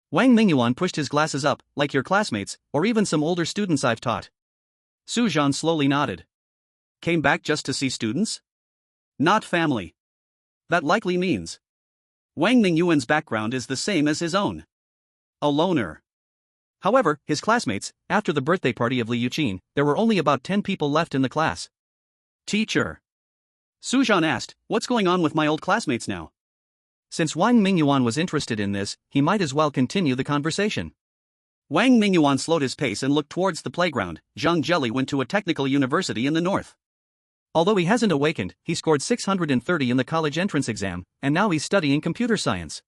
Wang Mingyuan pushed his glasses up, like your classmates, or even some older students I've taught. Su Zhan slowly nodded. Came back just to see students? Not family. That likely means Wang Mingyuan's background is the same as his own. A loner. However, his classmates, after the birthday party of Li Yuqin, there were only about 10 people left in the class. Teacher. Su Zhan asked, what's going on with my old classmates now? Since Wang Mingyuan was interested in this, he might as well continue the conversation. Wang Mingyuan slowed his pace and looked towards the playground. Zhang Jelly went to a technical university in the north. Although he hasn't awakened, he scored 630 in the college entrance exam, and now he's studying computer science.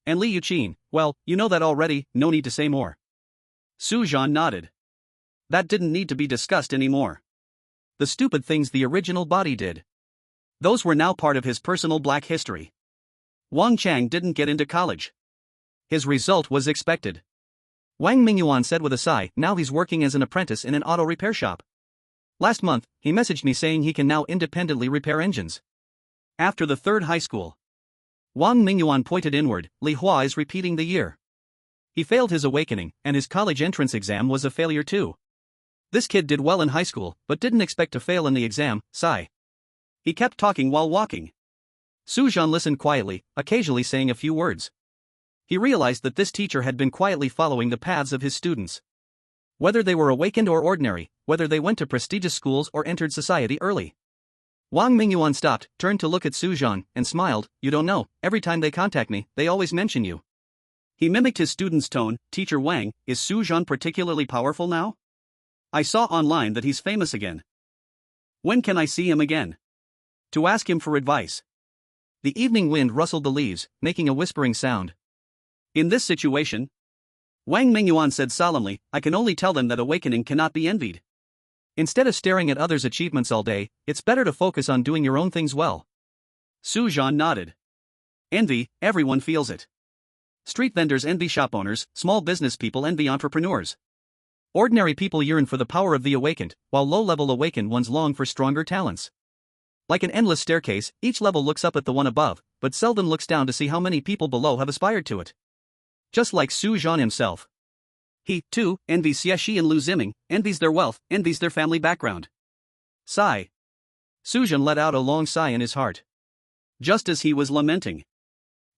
And Li Yuqin, well, you know that already, no need to say more. Su Zhan nodded. That didn't need to be discussed anymore. The stupid things the original body did. Those were now part of his personal black history. Wang Chang didn't get into college. His result was expected. Wang Mingyuan said with a sigh, now he's working as an apprentice in an auto repair shop. Last month, he messaged me saying he can now independently repair engines. After the third high school. Wang Mingyuan pointed inward, Li Hua is repeating the year. He failed his awakening, and his college entrance exam was a failure too. This kid did well in high school, but didn't expect to fail in the exam, sigh. He kept talking while walking. Su Zhan listened quietly, occasionally saying a few words. He realized that this teacher had been quietly following the paths of his students. Whether they were awakened or ordinary, whether they went to prestigious schools or entered society early. Wang Mingyuan stopped, turned to look at Su Zhan, and smiled, you don't know, every time they contact me, they always mention you. He mimicked his student's tone. Teacher Wang, is Su Zhan particularly powerful now? I saw online that he's famous again. When can I see him again? To ask him for advice. The evening wind rustled the leaves, making a whispering sound. In this situation, Wang Mingyuan said solemnly, I can only tell them that awakening cannot be envied. Instead of staring at others' achievements all day, it's better to focus on doing your own things well. Su Zhan nodded. Envy, everyone feels it. Street vendors envy shop owners, small business people envy entrepreneurs. Ordinary people yearn for the power of the awakened, while low-level awakened ones long for stronger talents. Like an endless staircase, each level looks up at the one above, but seldom looks down to see how many people below have aspired to it. Just like Su Zhan himself. He, too, envies Xie and Lu Ziming, envies their wealth, envies their family background. Sigh. Su Zhan let out a long sigh in his heart. Just as he was lamenting,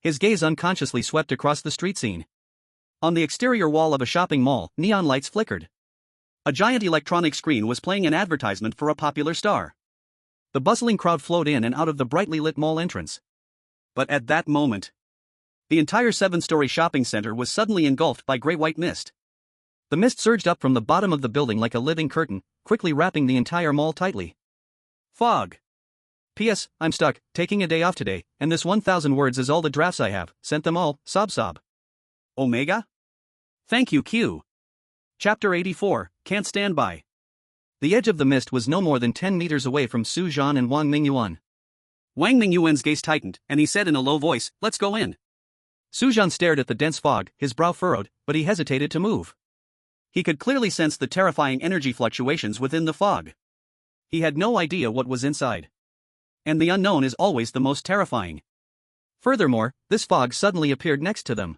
his gaze unconsciously swept across the street scene. On the exterior wall of a shopping mall, neon lights flickered. A giant electronic screen was playing an advertisement for a popular star. The bustling crowd flowed in and out of the brightly lit mall entrance. But at that moment, the entire 7-story shopping center was suddenly engulfed by gray-white mist. The mist surged up from the bottom of the building like a living curtain, quickly wrapping the entire mall tightly. Fog. P.S. I'm stuck, taking a day off today, and this 1,000 words is all the drafts I have, sent them all, sob sob. Omega? Thank you Q. Chapter 84, Can't Stand By. The edge of the mist was no more than 10 meters away from Su Zhan and Wang Mingyuan. Wang Mingyuan's gaze tightened, and he said in a low voice, let's go in. Su Zhan stared at the dense fog, his brow furrowed, but he hesitated to move. He could clearly sense the terrifying energy fluctuations within the fog. He had no idea what was inside. And the unknown is always the most terrifying. Furthermore, this fog suddenly appeared next to them.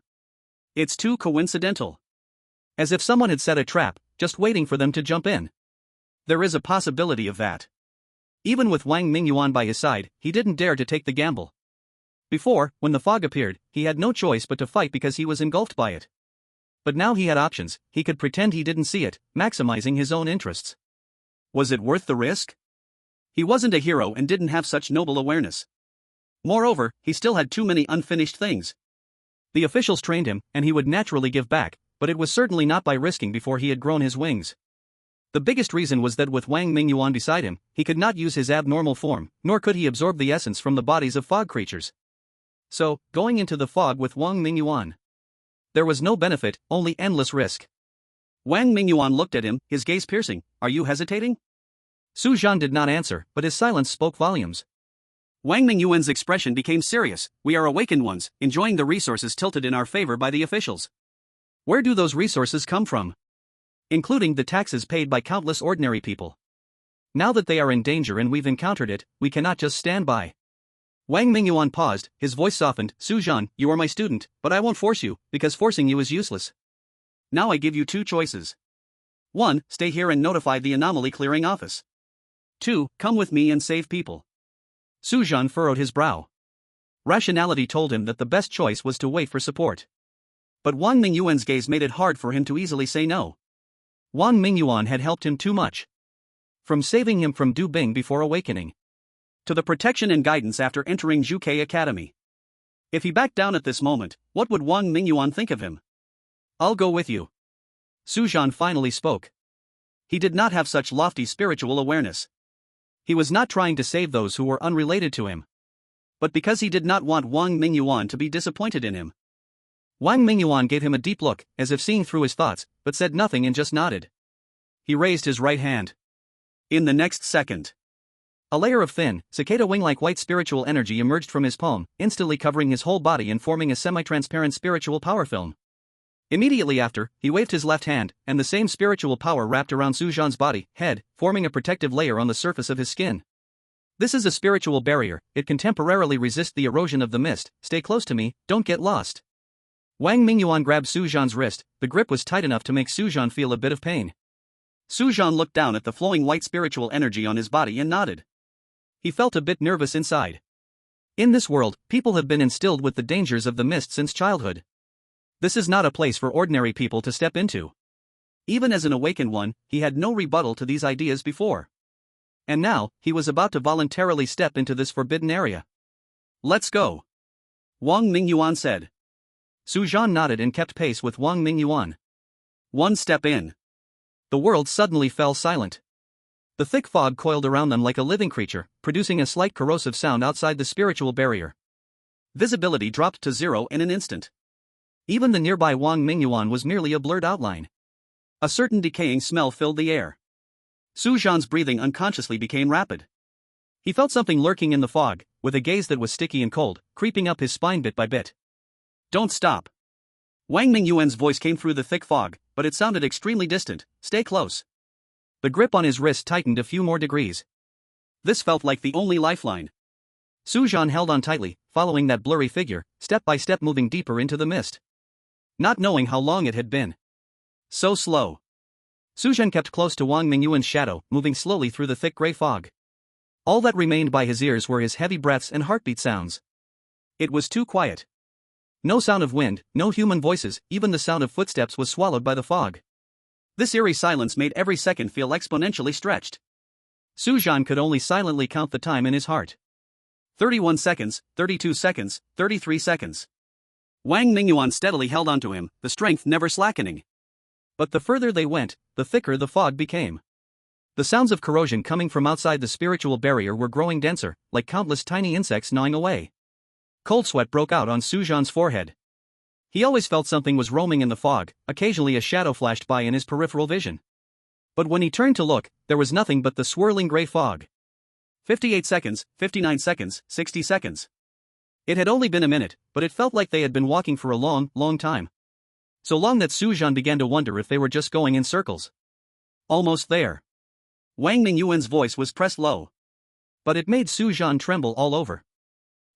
It's too coincidental. As if someone had set a trap, just waiting for them to jump in. There is a possibility of that. Even with Wang Mingyuan by his side, he didn't dare to take the gamble. Before, when the fog appeared, he had no choice but to fight because he was engulfed by it. But now he had options. He could pretend he didn't see it, maximizing his own interests. Was it worth the risk? He wasn't a hero and didn't have such noble awareness. Moreover, he still had too many unfinished things. The officials trained him, and he would naturally give back, but it was certainly not by risking before he had grown his wings. The biggest reason was that with Wang Mingyuan beside him, he could not use his abnormal form, nor could he absorb the essence from the bodies of fog creatures. So, going into the fog with Wang Mingyuan, there was no benefit, only endless risk. Wang Mingyuan looked at him, his gaze piercing. Are you hesitating? Su Zhan did not answer, but his silence spoke volumes. Wang Mingyuan's expression became serious. We are awakened ones, enjoying the resources tilted in our favor by the officials. Where do those resources come from? Including the taxes paid by countless ordinary people. Now that they are in danger and we've encountered it, we cannot just stand by. Wang Mingyuan paused, his voice softened. Su Zhan, you are my student, but I won't force you, because forcing you is useless. Now I give you 2 choices. 1. Stay here and notify the anomaly clearing office. 2. Come with me and save people. Su Zhan furrowed his brow. Rationality told him that the best choice was to wait for support. But Wang Mingyuan's gaze made it hard for him to easily say no. Wang Mingyuan had helped him too much. From saving him from Dubin before awakening, to the protection and guidance after entering Zhuke Academy. If he backed down at this moment, what would Wang Mingyuan think of him? I'll go with you. Su Zhan finally spoke. He did not have such lofty spiritual awareness. He was not trying to save those who were unrelated to him, but because he did not want Wang Mingyuan to be disappointed in him. Wang Mingyuan gave him a deep look, as if seeing through his thoughts, but said nothing and just nodded. He raised his right hand. In the next second, a layer of thin, cicada wing-like white spiritual energy emerged from his palm, instantly covering his whole body and forming a semi-transparent spiritual power film. Immediately after, he waved his left hand, and the same spiritual power wrapped around Su Zhan's body, head, forming a protective layer on the surface of his skin. This is a spiritual barrier, it can temporarily resist the erosion of the mist. Stay close to me, don't get lost. Wang Mingyuan grabbed Su Zhan's wrist, the grip was tight enough to make Su Zhan feel a bit of pain. Su Zhan looked down at the flowing white spiritual energy on his body and nodded. He felt a bit nervous inside. In this world, people have been instilled with the dangers of the mist since childhood. This is not a place for ordinary people to step into. Even as an awakened one, he had no rebuttal to these ideas before. And now, he was about to voluntarily step into this forbidden area. Let's go. Wang Mingyuan said. Su Zhan nodded and kept pace with Wang Mingyuan. One step in. The world suddenly fell silent. The thick fog coiled around them like a living creature, producing a slight corrosive sound outside the spiritual barrier. Visibility dropped to 0 in an instant. Even the nearby Wang Mingyuan was merely a blurred outline. A certain decaying smell filled the air. Su Zhan's breathing unconsciously became rapid. He felt something lurking in the fog, with a gaze that was sticky and cold, creeping up his spine bit by bit. Don't stop. Wang Mingyuan's voice came through the thick fog, but it sounded extremely distant. Stay close. The grip on his wrist tightened a few more degrees. This felt like the only lifeline. Su Zhan held on tightly, following that blurry figure, step by step moving deeper into the mist. Not knowing how long it had been. So slow. Su Zhan kept close to Wang Mingyuan's shadow, moving slowly through the thick gray fog. All that remained by his ears were his heavy breaths and heartbeat sounds. It was too quiet. No sound of wind, no human voices, even the sound of footsteps was swallowed by the fog. This eerie silence made every second feel exponentially stretched. Su Zhan could only silently count the time in his heart. 31 seconds, 32 seconds, 33 seconds. Wang Mingyuan steadily held onto him, the strength never slackening. But the further they went, the thicker the fog became. The sounds of corrosion coming from outside the spiritual barrier were growing denser, like countless tiny insects gnawing away. Cold sweat broke out on Su Zhan's forehead. He always felt something was roaming in the fog, occasionally a shadow flashed by in his peripheral vision. But when he turned to look, there was nothing but the swirling gray fog. 58 seconds, 59 seconds, 60 seconds. It had only been a minute, but it felt like they had been walking for a long, long time. So long that Su Zhan began to wonder if they were just going in circles. Almost there. Wang Mingyuan's voice was pressed low. But it made Su Zhan tremble all over.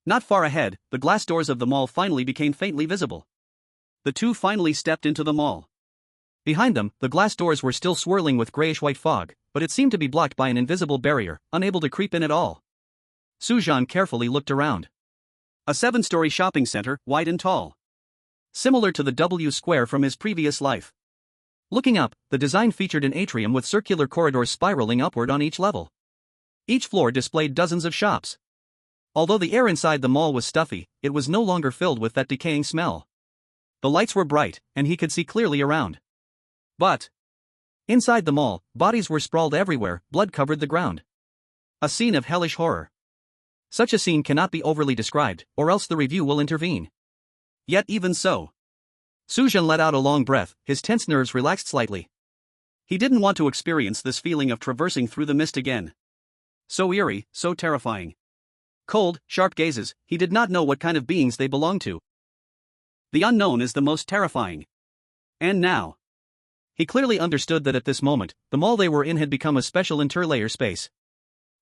Not far ahead, the glass doors of the mall finally became faintly visible. The two finally stepped into the mall. Behind them, the glass doors were still swirling with grayish-white fog, but it seemed to be blocked by an invisible barrier, unable to creep in at all. Su Zhan carefully looked around. A 7-story shopping center, wide and tall. Similar to the W Square from his previous life. Looking up, the design featured an atrium with circular corridors spiraling upward on each level. Each floor displayed dozens of shops. Although the air inside the mall was stuffy, it was no longer filled with that decaying smell. The lights were bright, and he could see clearly around. But inside the mall, bodies were sprawled everywhere, blood covered the ground. A scene of hellish horror. Such a scene cannot be overly described, or else the review will intervene. Yet even so, Su Zhan let out a long breath, his tense nerves relaxed slightly. He didn't want to experience this feeling of traversing through the mist again. So eerie, so terrifying. Cold, sharp gazes, he did not know what kind of beings they belonged to. The unknown is the most terrifying. And now, he clearly understood that at this moment, the mall they were in had become a special interlayer space.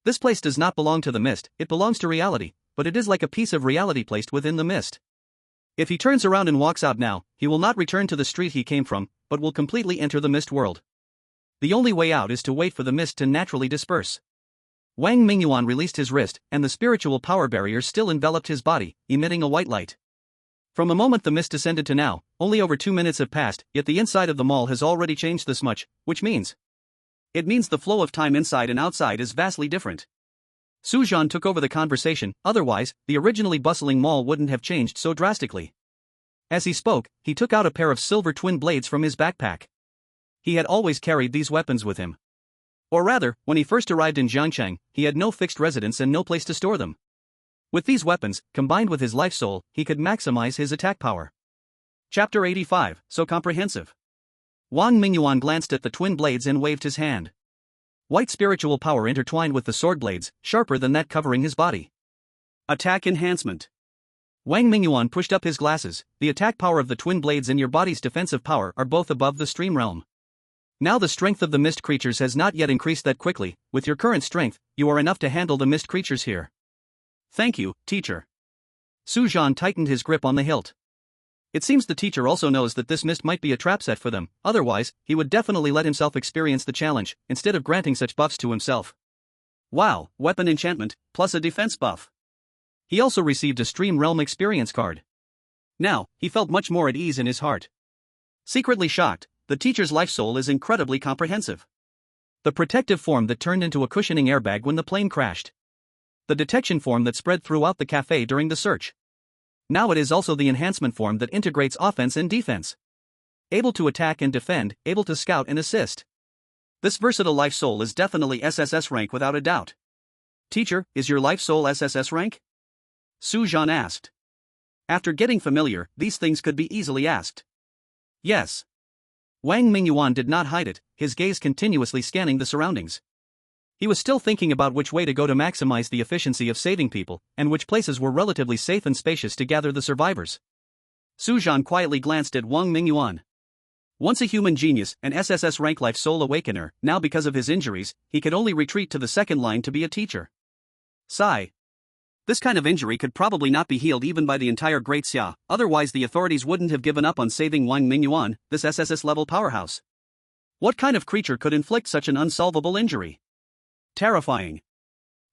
This place does not belong to the mist, it belongs to reality, but it is like a piece of reality placed within the mist. If he turns around and walks out now, he will not return to the street he came from, but will completely enter the mist world. The only way out is to wait for the mist to naturally disperse. Wang Mingyuan released his wrist, and the spiritual power barrier still enveloped his body, emitting a white light. From the moment the mist descended to now, only over 2 minutes have passed, yet the inside of the mall has already changed this much, which means... It means the flow of time inside and outside is vastly different. Su Zhan took over the conversation, otherwise, the originally bustling mall wouldn't have changed so drastically. As he spoke, he took out a pair of silver twin blades from his backpack. He had always carried these weapons with him. Or rather, when he first arrived in Jiangcheng, he had no fixed residence and no place to store them. With these weapons, combined with his life soul, he could maximize his attack power. Chapter 85, so comprehensive. Wang Mingyuan glanced at the twin blades and waved his hand. White spiritual power intertwined with the sword blades, sharper than that covering his body. Attack enhancement. Wang Mingyuan pushed up his glasses. The attack power of the twin blades and your body's defensive power are both above the stream realm. Now the strength of the mist creatures has not yet increased that quickly. With your current strength, you are enough to handle the mist creatures here. Thank you, teacher. Su Zhan tightened his grip on the hilt. It seems the teacher also knows that this mist might be a trap set for them, otherwise, he would definitely let himself experience the challenge, instead of granting such buffs to himself. Wow, weapon enchantment, plus a defense buff. He also received a Stream Realm experience card. Now, he felt much more at ease in his heart. Secretly shocked, the teacher's life soul is incredibly comprehensive. The protective form that turned into a cushioning airbag when the plane crashed. The detection form that spread throughout the cafe during the search. Now it is also the enhancement form that integrates offense and defense. Able to attack and defend, able to scout and assist. This versatile life soul is definitely SSS rank without a doubt. Teacher, is your life soul SSS rank? Su Zhan asked. After getting familiar, these things could be easily asked. Yes. Wang Mingyuan did not hide it, his gaze continuously scanning the surroundings. He was still thinking about which way to go to maximize the efficiency of saving people, and which places were relatively safe and spacious to gather the survivors. Su Zhan quietly glanced at Wang Mingyuan. Once a human genius, an SSS rank life soul awakener, now because of his injuries, he could only retreat to the second line to be a teacher. Sigh. This kind of injury could probably not be healed even by the entire Great Xia, otherwise the authorities wouldn't have given up on saving Wang Mingyuan, this SSS-level powerhouse. What kind of creature could inflict such an unsolvable injury? Terrifying.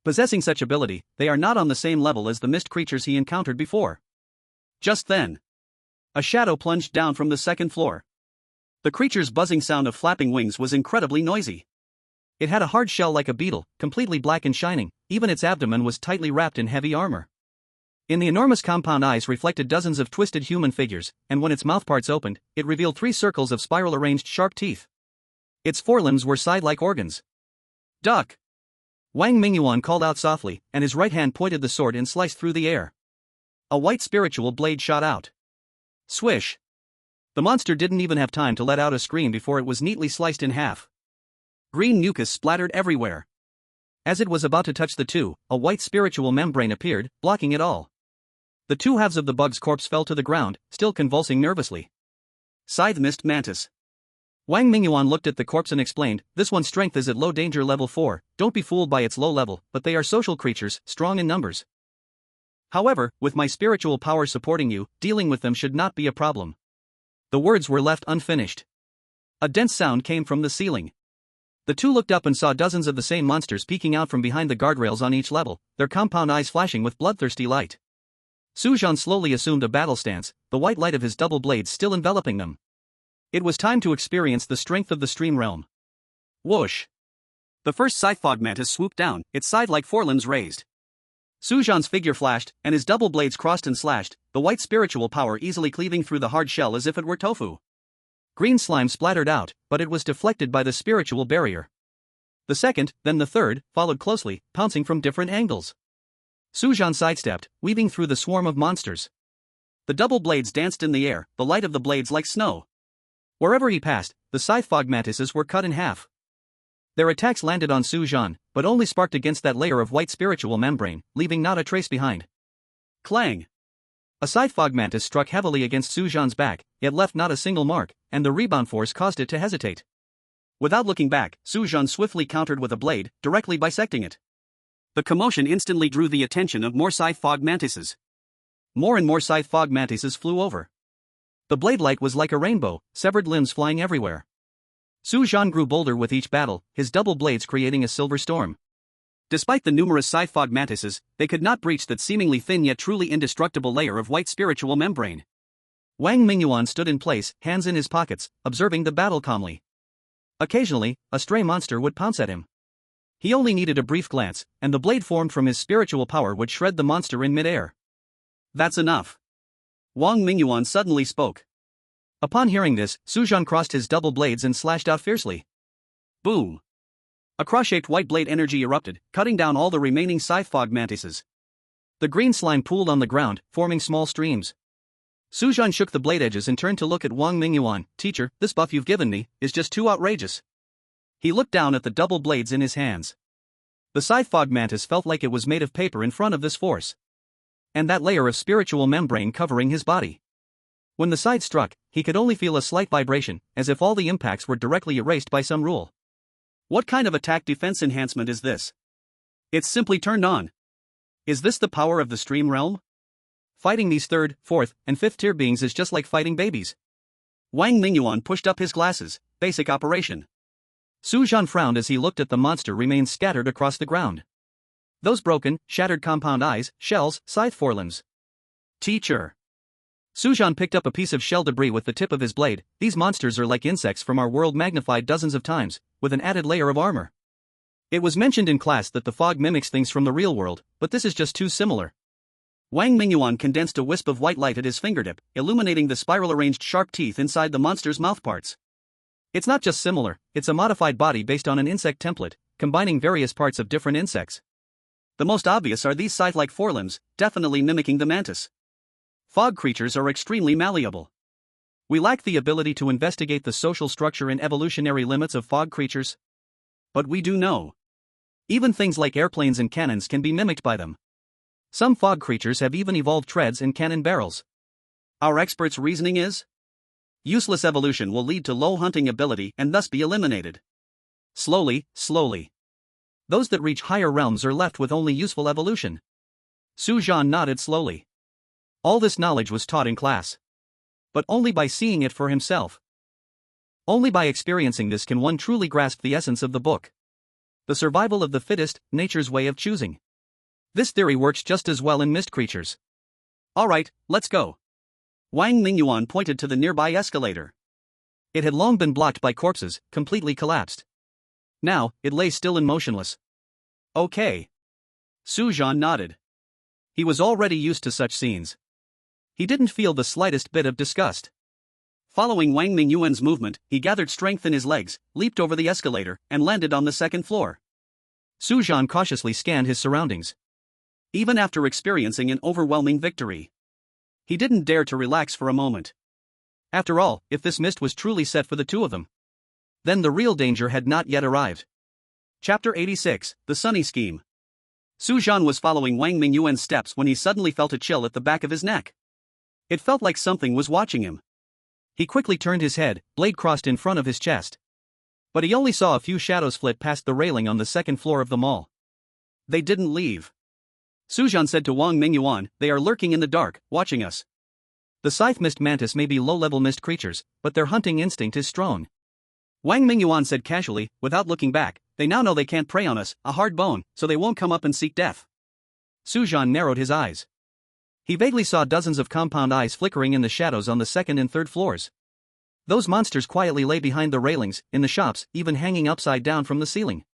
Possessing such ability, they are not on the same level as the mist creatures he encountered before. Just then, a shadow plunged down from the second floor. The creature's buzzing sound of flapping wings was incredibly noisy. It had a hard shell like a beetle, completely black and shining, even its abdomen was tightly wrapped in heavy armor. In the enormous compound eyes reflected dozens of twisted human figures, and when its mouthparts opened, it revealed 3 circles of spiral-arranged sharp teeth. Its forelimbs were side-like organs. Duck! Wang Mingyuan called out softly, and his right hand pointed the sword and sliced through the air. A white spiritual blade shot out. Swish! The monster didn't even have time to let out a scream before it was neatly sliced in half. Green mucus splattered everywhere. As it was about to touch the two, a white spiritual membrane appeared, blocking it all. The 2 halves of the bug's corpse fell to the ground, still convulsing nervously. Scythe Mist Mantis. Wang Mingyuan looked at the corpse and explained, this one's strength is at low danger level 4, don't be fooled by its low level, but they are social creatures, strong in numbers. However, with my spiritual power supporting you, dealing with them should not be a problem. The words were left unfinished. A dense sound came from the ceiling. The 2 looked up and saw dozens of the same monsters peeking out from behind the guardrails on each level, their compound eyes flashing with bloodthirsty light. Su Zhan slowly assumed a battle stance, the white light of his double blades still enveloping them. It was time to experience the strength of the stream realm. Whoosh! The first scythe fog mantis swooped down, its side-like forelimbs raised. Su Zhan's figure flashed, and his double blades crossed and slashed, the white spiritual power easily cleaving through the hard shell as if it were tofu. Green slime splattered out, but it was deflected by the spiritual barrier. The second, then the third, followed closely, pouncing from different angles. Su Zhan sidestepped, weaving through the swarm of monsters. The double blades danced in the air, the light of the blades like snow. Wherever he passed, the scythe fog mantises were cut in half. Their attacks landed on Su Zhan, but only sparked against that layer of white spiritual membrane, leaving not a trace behind. Clang! A scythe fog mantis struck heavily against Su Zhan's back, yet left not a single mark, and the rebound force caused it to hesitate. Without looking back, Su Zhan swiftly countered with a blade, directly bisecting it. The commotion instantly drew the attention of more scythe fog mantises. More and more scythe fog mantises flew over. The blade light was like a rainbow, severed limbs flying everywhere. Su Zhan grew bolder with each battle, his double blades creating a silver storm. Despite the numerous scythe fog mantises, they could not breach that seemingly thin yet truly indestructible layer of white spiritual membrane. Wang Mingyuan stood in place, hands in his pockets, observing the battle calmly. Occasionally, a stray monster would pounce at him. He only needed a brief glance, and the blade formed from his spiritual power would shred the monster in midair. That's enough. Wang Mingyuan suddenly spoke. Upon hearing this, Su Zhan crossed his double blades and slashed out fiercely. Boom! A cross-shaped white blade energy erupted, cutting down all the remaining scythe fog mantises. The green slime pooled on the ground, forming small streams. Su Zhan shook the blade edges and turned to look at Wang Mingyuan. Teacher, this buff you've given me is just too outrageous. He looked down at the double blades in his hands. The scythe fog mantis felt like it was made of paper in front of this force. And that layer of spiritual membrane covering his body. When the scythe struck, he could only feel a slight vibration, as if all the impacts were directly erased by some rule. What kind of attack-defense enhancement is this? It's simply turned on. Is this the power of the stream realm? Fighting these 3rd, 4th, and 5th tier beings is just like fighting babies. Wang Mingyuan pushed up his glasses. Basic operation. Su Zhan frowned as he looked at the monster remains scattered across the ground. Those broken, shattered compound eyes, shells, scythe forelimbs. Teacher. Su Zhan picked up a piece of shell debris with the tip of his blade. These monsters are like insects from our world magnified dozens of times, with an added layer of armor. It was mentioned in class that the fog mimics things from the real world, but this is just too similar. Wang Mingyuan condensed a wisp of white light at his fingertip, illuminating the spiral-arranged sharp teeth inside the monster's mouthparts. It's not just similar, it's a modified body based on an insect template, combining various parts of different insects. The most obvious are these scythe-like forelimbs, definitely mimicking the mantis. Fog creatures are extremely malleable. We lack the ability to investigate the social structure and evolutionary limits of fog creatures. But we do know. Even things like airplanes and cannons can be mimicked by them. Some fog creatures have even evolved treads and cannon barrels. Our expert's reasoning is? Useless evolution will lead to low hunting ability and thus be eliminated. Slowly. Those that reach higher realms are left with only useful evolution. Su Zhan nodded slowly. All this knowledge was taught in class. But only by seeing it for himself. Only by experiencing this can one truly grasp the essence of the book. The survival of the fittest, nature's way of choosing. This theory works just as well in mist creatures. Alright, let's go. Wang Mingyuan pointed to the nearby escalator. It had long been blocked by corpses, completely collapsed. Now, it lay still and motionless. Okay. Su Zhan nodded. He was already used to such scenes. He didn't feel the slightest bit of disgust. Following Wang Mingyuan's movement, he gathered strength in his legs, leaped over the escalator, and landed on the second floor. Su Zhan cautiously scanned his surroundings. Even after experiencing an overwhelming victory, he didn't dare to relax for a moment. After all, if this mist was truly set for the two of them, then the real danger had not yet arrived. Chapter 86, The Sunny Scheme. Su Zhan was following Wang Mingyuan's steps when he suddenly felt a chill at the back of his neck. It felt like something was watching him. He quickly turned his head, blade crossed in front of his chest. But he only saw a few shadows flit past the railing on the second floor of the mall. They didn't leave. Su Zhan said to Wang Mingyuan, "They are lurking in the dark, watching us." The scythe mist mantis may be low-level mist creatures, but their hunting instinct is strong. Wang Mingyuan said casually, without looking back, "They now know they can't prey on us, a hard bone, so they won't come up and seek death." Su Zhan narrowed his eyes. He vaguely saw dozens of compound eyes flickering in the shadows on the second and third floors. Those monsters quietly lay behind the railings, in the shops, even hanging upside down from the ceiling.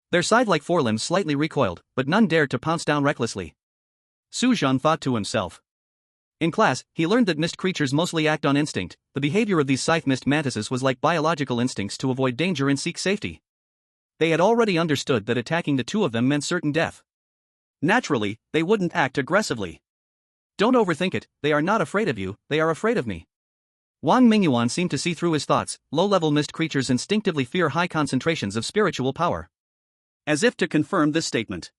Their scythe-like forelimbs slightly recoiled, but none dared to pounce down recklessly. Su Zhan thought to himself. In class, he learned that mist creatures mostly act on instinct. The behavior of these scythe mist mantises was like biological instincts to avoid danger and seek safety. They had already understood that attacking the two of them meant certain death. Naturally, they wouldn't act aggressively. Don't overthink it, they are not afraid of you, they are afraid of me. Wang Mingyuan seemed to see through his thoughts. Low-level mist creatures instinctively fear high concentrations of spiritual power. As if to confirm this statement,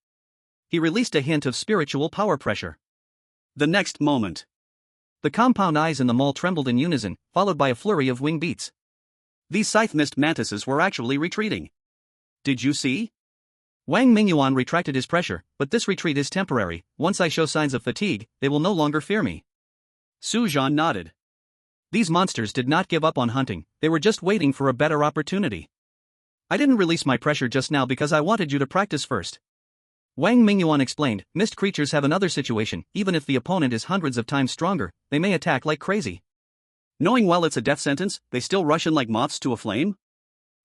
he released a hint of spiritual power pressure. The next moment, the compound eyes in the mall trembled in unison, followed by a flurry of wing beats. These scythe mist mantises were actually retreating. Did you see? Wang Mingyuan retracted his pressure, but this retreat is temporary. Once I show signs of fatigue, they will no longer fear me. Su Zhan nodded. These monsters did not give up on hunting, they were just waiting for a better opportunity. I didn't release my pressure just now because I wanted you to practice first. Wang Mingyuan explained, mist creatures have another situation. Even if the opponent is hundreds of times stronger, they may attack like crazy. Knowing well it's a death sentence, they still rush in like moths to a flame?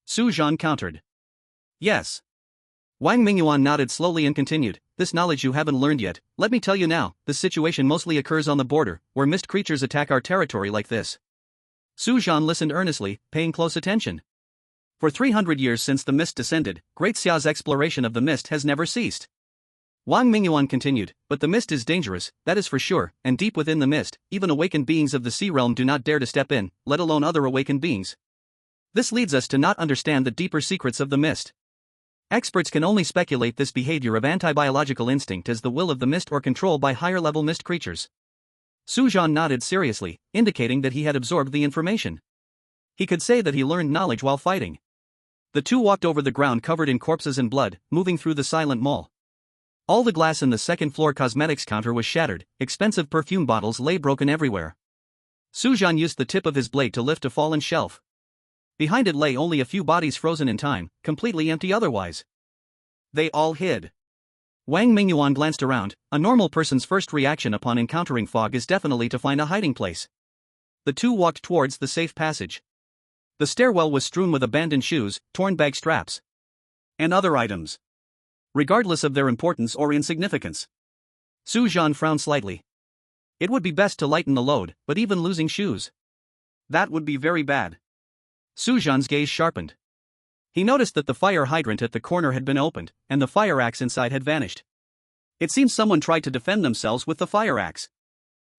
Su Zhan countered. Yes. Wang Mingyuan nodded slowly and continued, this knowledge you haven't learned yet. Let me tell you now, this situation mostly occurs on the border, where mist creatures attack our territory like this. Su Zhan listened earnestly, paying close attention. For 300 years since the mist descended, Great Xia's exploration of the mist has never ceased. Wang Mingyuan continued, but the mist is dangerous, that is for sure, and deep within the mist, even awakened beings of the sea realm do not dare to step in, let alone other awakened beings. This leads us to not understand the deeper secrets of the mist. Experts can only speculate this behavior of anti-biological instinct as the will of the mist or control by higher-level mist creatures. Su Zhan nodded seriously, indicating that he had absorbed the information. He could say that he learned knowledge while fighting. The two walked over the ground covered in corpses and blood, moving through the silent mall. All the glass in the second-floor cosmetics counter was shattered, expensive perfume bottles lay broken everywhere. Su Zhan used the tip of his blade to lift a fallen shelf. Behind it lay only a few bodies frozen in time, completely empty otherwise. They all hid. Wang Mingyuan glanced around. A normal person's first reaction upon encountering fog is definitely to find a hiding place. The two walked towards the safe passage. The stairwell was strewn with abandoned shoes, torn bag straps, and other items, regardless of their importance or insignificance. Su Zhan frowned slightly. It would be best to lighten the load, but even losing shoes. That would be very bad. Su Zhan's gaze sharpened. He noticed that the fire hydrant at the corner had been opened, and the fire axe inside had vanished. It seems someone tried to defend themselves with the fire axe.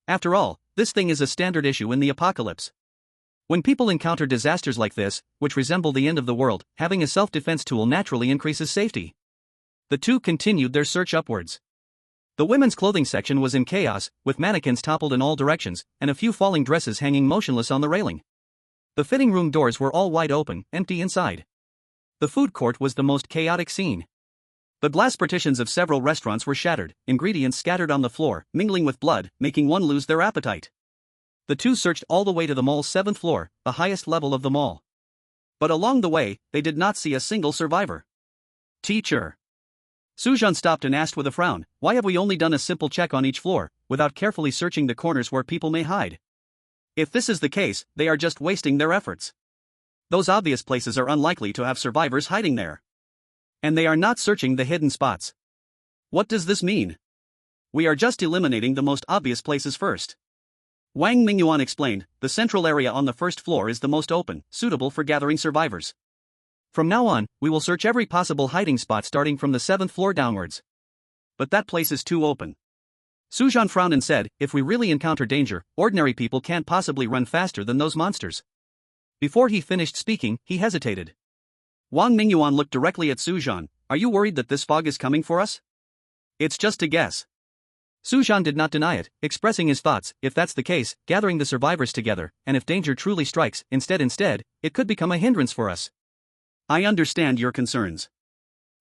After all, this thing is a standard issue in the apocalypse. When people encounter disasters like this, which resemble the end of the world, having a self-defense tool naturally increases safety. The two continued their search upwards. The women's clothing section was in chaos, with mannequins toppled in all directions, and a few falling dresses hanging motionless on the railing. The fitting room doors were all wide open, empty inside. The food court was the most chaotic scene. The glass partitions of several restaurants were shattered, ingredients scattered on the floor, mingling with blood, making one lose their appetite. The two searched all the way to the mall's 7th floor, the highest level of the mall. But along the way, they did not see a single survivor. Teacher. Su Zhan stopped and asked with a frown, why have we only done a simple check on each floor, without carefully searching the corners where people may hide? If this is the case, they are just wasting their efforts. Those obvious places are unlikely to have survivors hiding there. And they are not searching the hidden spots. What does this mean? We are just eliminating the most obvious places first. Wang Mingyuan explained, the central area on the 1st floor is the most open, suitable for gathering survivors. From now on, we will search every possible hiding spot starting from the 7th floor downwards. But that place is too open. Su Zhan frowned and said, if we really encounter danger, ordinary people can't possibly run faster than those monsters. Before he finished speaking, he hesitated. Wang Mingyuan looked directly at Su Zhan, are you worried that this fog is coming for us? It's just a guess. Su Zhan did not deny it, expressing his thoughts, if that's the case, gathering the survivors together, and if danger truly strikes, instead, it could become a hindrance for us. I understand your concerns.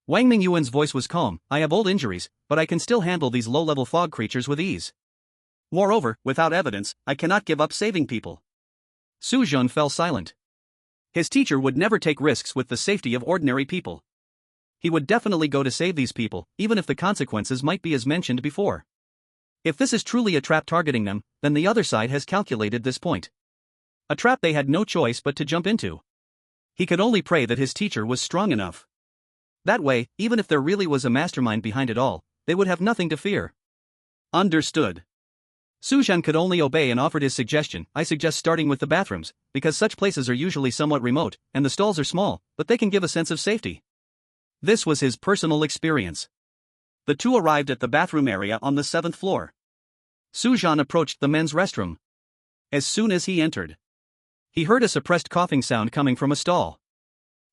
Wang Mingyuan's voice was calm, I have old injuries, but I can still handle these low-level fog creatures with ease. Moreover, without evidence, I cannot give up saving people. Su Zhan fell silent. His teacher would never take risks with the safety of ordinary people. He would definitely go to save these people, even if the consequences might be as mentioned before. If this is truly a trap targeting them, then the other side has calculated this point. A trap they had no choice but to jump into. He could only pray that his teacher was strong enough. That way, even if there really was a mastermind behind it all, they would have nothing to fear. Understood. Su Zhan could only obey and offered his suggestion, I suggest starting with the bathrooms, because such places are usually somewhat remote, and the stalls are small, but they can give a sense of safety. This was his personal experience. The two arrived at the bathroom area on the 7th floor. Su Zhan approached the men's restroom. As soon as he entered, he heard a suppressed coughing sound coming from a stall.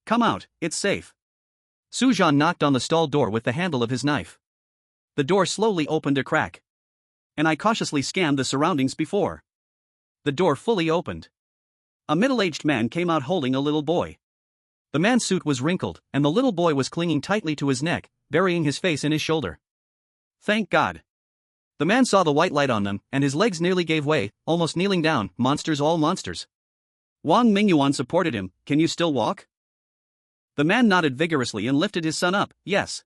Come out, it's safe. Su Zhan knocked on the stall door with the handle of his knife. The door slowly opened a crack. And I cautiously scanned the surroundings before. The door fully opened. A middle-aged man came out holding a little boy. The man's suit was wrinkled, and the little boy was clinging tightly to his neck, burying his face in his shoulder. Thank God. The man saw the white light on them, and his legs nearly gave way, almost kneeling down, monsters all monsters. Wang Mingyuan supported him, can you still walk? The man nodded vigorously and lifted his son up, yes.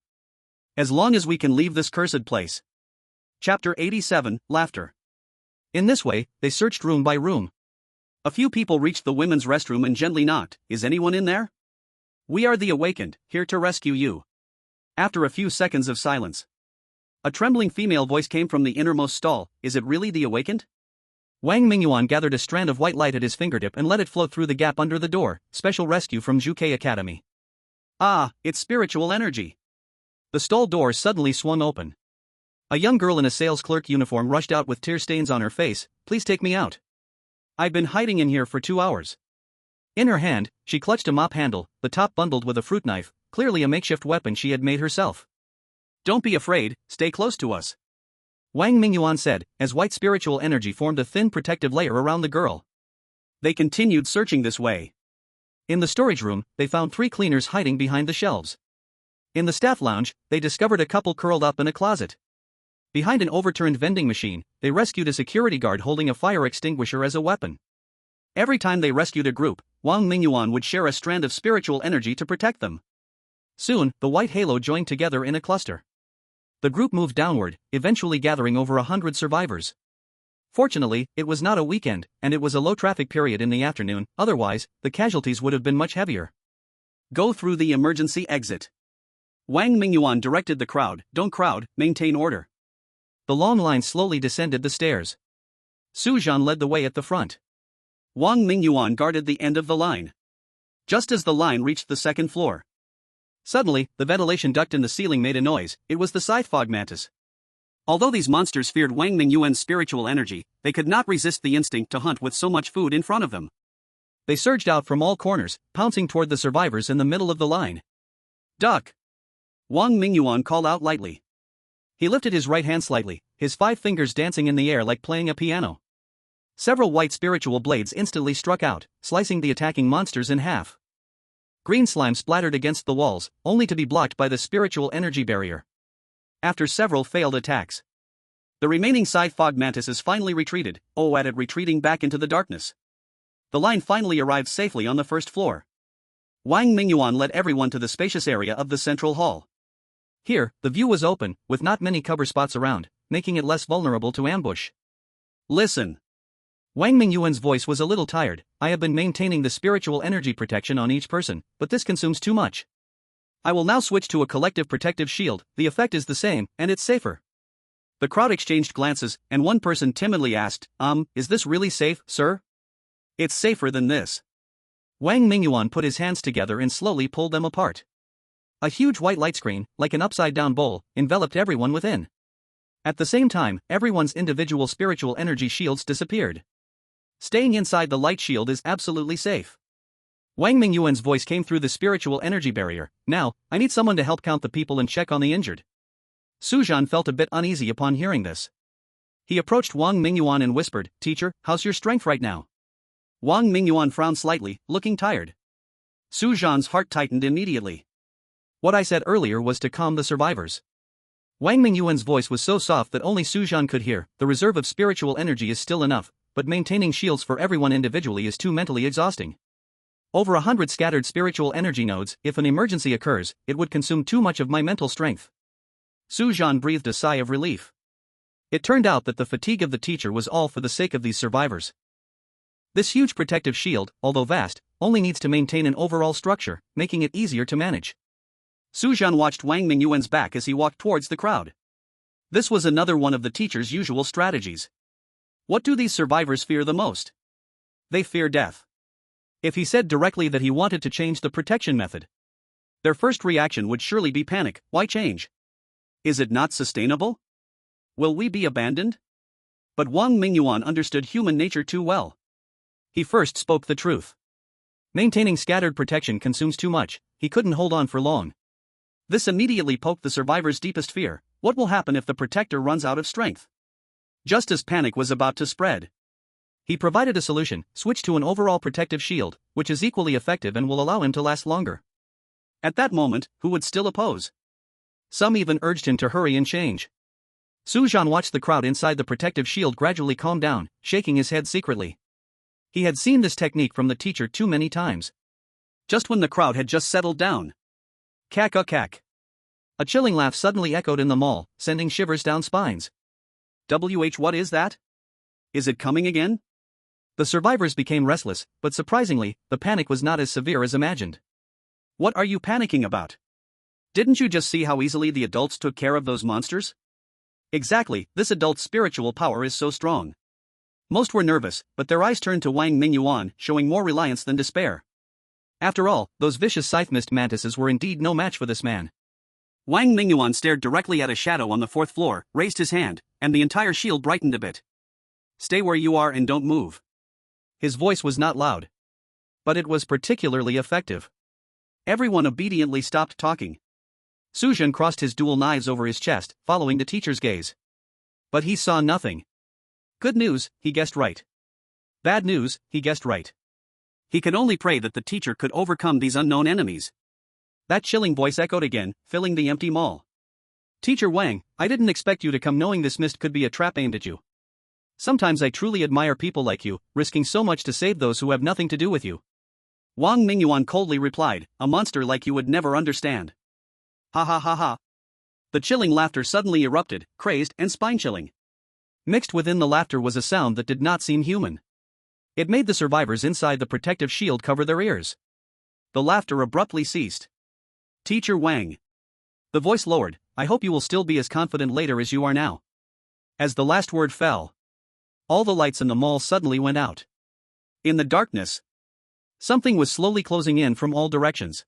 As long as we can leave this cursed place. Chapter 87, Laughter. In this way, they searched room by room. A few people reached the women's restroom and gently knocked, is anyone in there? We are the awakened, here to rescue you. After a few seconds of silence, a trembling female voice came from the innermost stall, is it really the awakened? Wang Mingyuan gathered a strand of white light at his fingertip and let it flow through the gap under the door, special rescue from Zhuke Academy. Ah, it's spiritual energy. The stall door suddenly swung open. A young girl in a sales clerk uniform rushed out with tear stains on her face, please take me out. I've been hiding in here for 2 hours. In her hand, she clutched a mop handle, the top bundled with a fruit knife, clearly a makeshift weapon she had made herself. Don't be afraid, stay close to us. Wang Mingyuan said, as white spiritual energy formed a thin protective layer around the girl. They continued searching this way. In the storage room, they found 3 cleaners hiding behind the shelves. In the staff lounge, they discovered a couple curled up in a closet. Behind an overturned vending machine, they rescued a security guard holding a fire extinguisher as a weapon. Every time they rescued a group, Wang Mingyuan would share a strand of spiritual energy to protect them. Soon, the white halo joined together in a cluster. The group moved downward, eventually gathering over 100 survivors. Fortunately, it was not a weekend, and it was a low-traffic period in the afternoon, otherwise, the casualties would have been much heavier. Go through the emergency exit. Wang Mingyuan directed the crowd, don't crowd, maintain order. The long line slowly descended the stairs. Su Zhan led the way at the front. Wang Mingyuan guarded the end of the line. Just as the line reached the second floor, suddenly, the ventilation duct in the ceiling made a noise. It was the scythe fog mantis. Although these monsters feared Wang Mingyuan's spiritual energy, they could not resist the instinct to hunt with so much food in front of them. They surged out from all corners, pouncing toward the survivors in the middle of the line. Duck! Wang Mingyuan called out lightly. He lifted his right hand slightly, his 5 fingers dancing in the air like playing a piano. Several white spiritual blades instantly struck out, slicing the attacking monsters in half. Green slime splattered against the walls, only to be blocked by the spiritual energy barrier. After several failed attacks, the remaining scythe fog mantises finally retreated, retreating back into the darkness. The line finally arrived safely on the first floor. Wang Mingyuan led everyone to the spacious area of the central hall. Here, the view was open, with not many cover spots around, making it less vulnerable to ambush. Listen. Wang Mingyuan's voice was a little tired. I have been maintaining the spiritual energy protection on each person, but this consumes too much. I will now switch to a collective protective shield. The effect is the same, and it's safer. The crowd exchanged glances, and one person timidly asked, is this really safe, sir? It's safer than this. Wang Mingyuan put his hands together and slowly pulled them apart. A huge white light screen, like an upside-down bowl, enveloped everyone within. At the same time, everyone's individual spiritual energy shields disappeared. Staying inside the light shield is absolutely safe. Wang Mingyuan's voice came through the spiritual energy barrier. Now, I need someone to help count the people and check on the injured. Su Zhan felt a bit uneasy upon hearing this. He approached Wang Mingyuan and whispered, "Teacher, how's your strength right now?" Wang Mingyuan frowned slightly, looking tired. Su Zhan's heart tightened immediately. What I said earlier was to calm the survivors. Wang Mingyuan's voice was so soft that only Su Zhan could hear. The reserve of spiritual energy is still enough, but maintaining shields for everyone individually is too mentally exhausting. Over 100 scattered spiritual energy nodes. If an emergency occurs, it would consume too much of my mental strength. Su Zhan breathed a sigh of relief. It turned out that the fatigue of the teacher was all for the sake of these survivors. This huge protective shield, although vast, only needs to maintain an overall structure, making it easier to manage. Su Zhan watched Wang Mingyuan's back as he walked towards the crowd. This was another one of the teacher's usual strategies. What do these survivors fear the most? They fear death. If he said directly that he wanted to change the protection method, their first reaction would surely be panic. Why change? Is it not sustainable? Will we be abandoned? But Wang Mingyuan understood human nature too well. He first spoke the truth. Maintaining scattered protection consumes too much. He couldn't hold on for long. This immediately poked the survivor's deepest fear. What will happen if the protector runs out of strength? Just as panic was about to spread, he provided a solution: switch to an overall protective shield, which is equally effective and will allow him to last longer. At that moment, who would still oppose? Some even urged him to hurry and change. Su Zhan watched the crowd inside the protective shield gradually calm down, shaking his head secretly. He had seen this technique from the teacher too many times. Just when the crowd had just settled down. Cack. A chilling laugh suddenly echoed in the mall, sending shivers down spines. What is that? Is it coming again? The survivors became restless, but surprisingly, the panic was not as severe as imagined. What are you panicking about? Didn't you just see how easily the adults took care of those monsters? Exactly, this adult's spiritual power is so strong. Most were nervous, but their eyes turned to Wang Mingyuan, showing more reliance than despair. After all, those vicious scythe mist mantises were indeed no match for this man. Wang Mingyuan stared directly at a shadow on the 4th floor, raised his hand, and the entire shield brightened a bit. Stay where you are and don't move. His voice was not loud, but it was particularly effective. Everyone obediently stopped talking. Su Zhan crossed his dual knives over his chest, following the teacher's gaze. But he saw nothing. Good news, he guessed right. Bad news, he guessed right. He could only pray that the teacher could overcome these unknown enemies. That chilling voice echoed again, filling the empty mall. Teacher Wang, I didn't expect you to come knowing this mist could be a trap aimed at you. Sometimes I truly admire people like you, risking so much to save those who have nothing to do with you. Wang Mingyuan coldly replied, a monster like you would never understand. Ha ha ha ha. The chilling laughter suddenly erupted, crazed and spine-chilling. Mixed within the laughter was a sound that did not seem human. It made the survivors inside the protective shield cover their ears. The laughter abruptly ceased. Teacher Wang. The voice lowered, I hope you will still be as confident later as you are now. As the last word fell, all the lights in the mall suddenly went out. In the darkness, something was slowly closing in from all directions.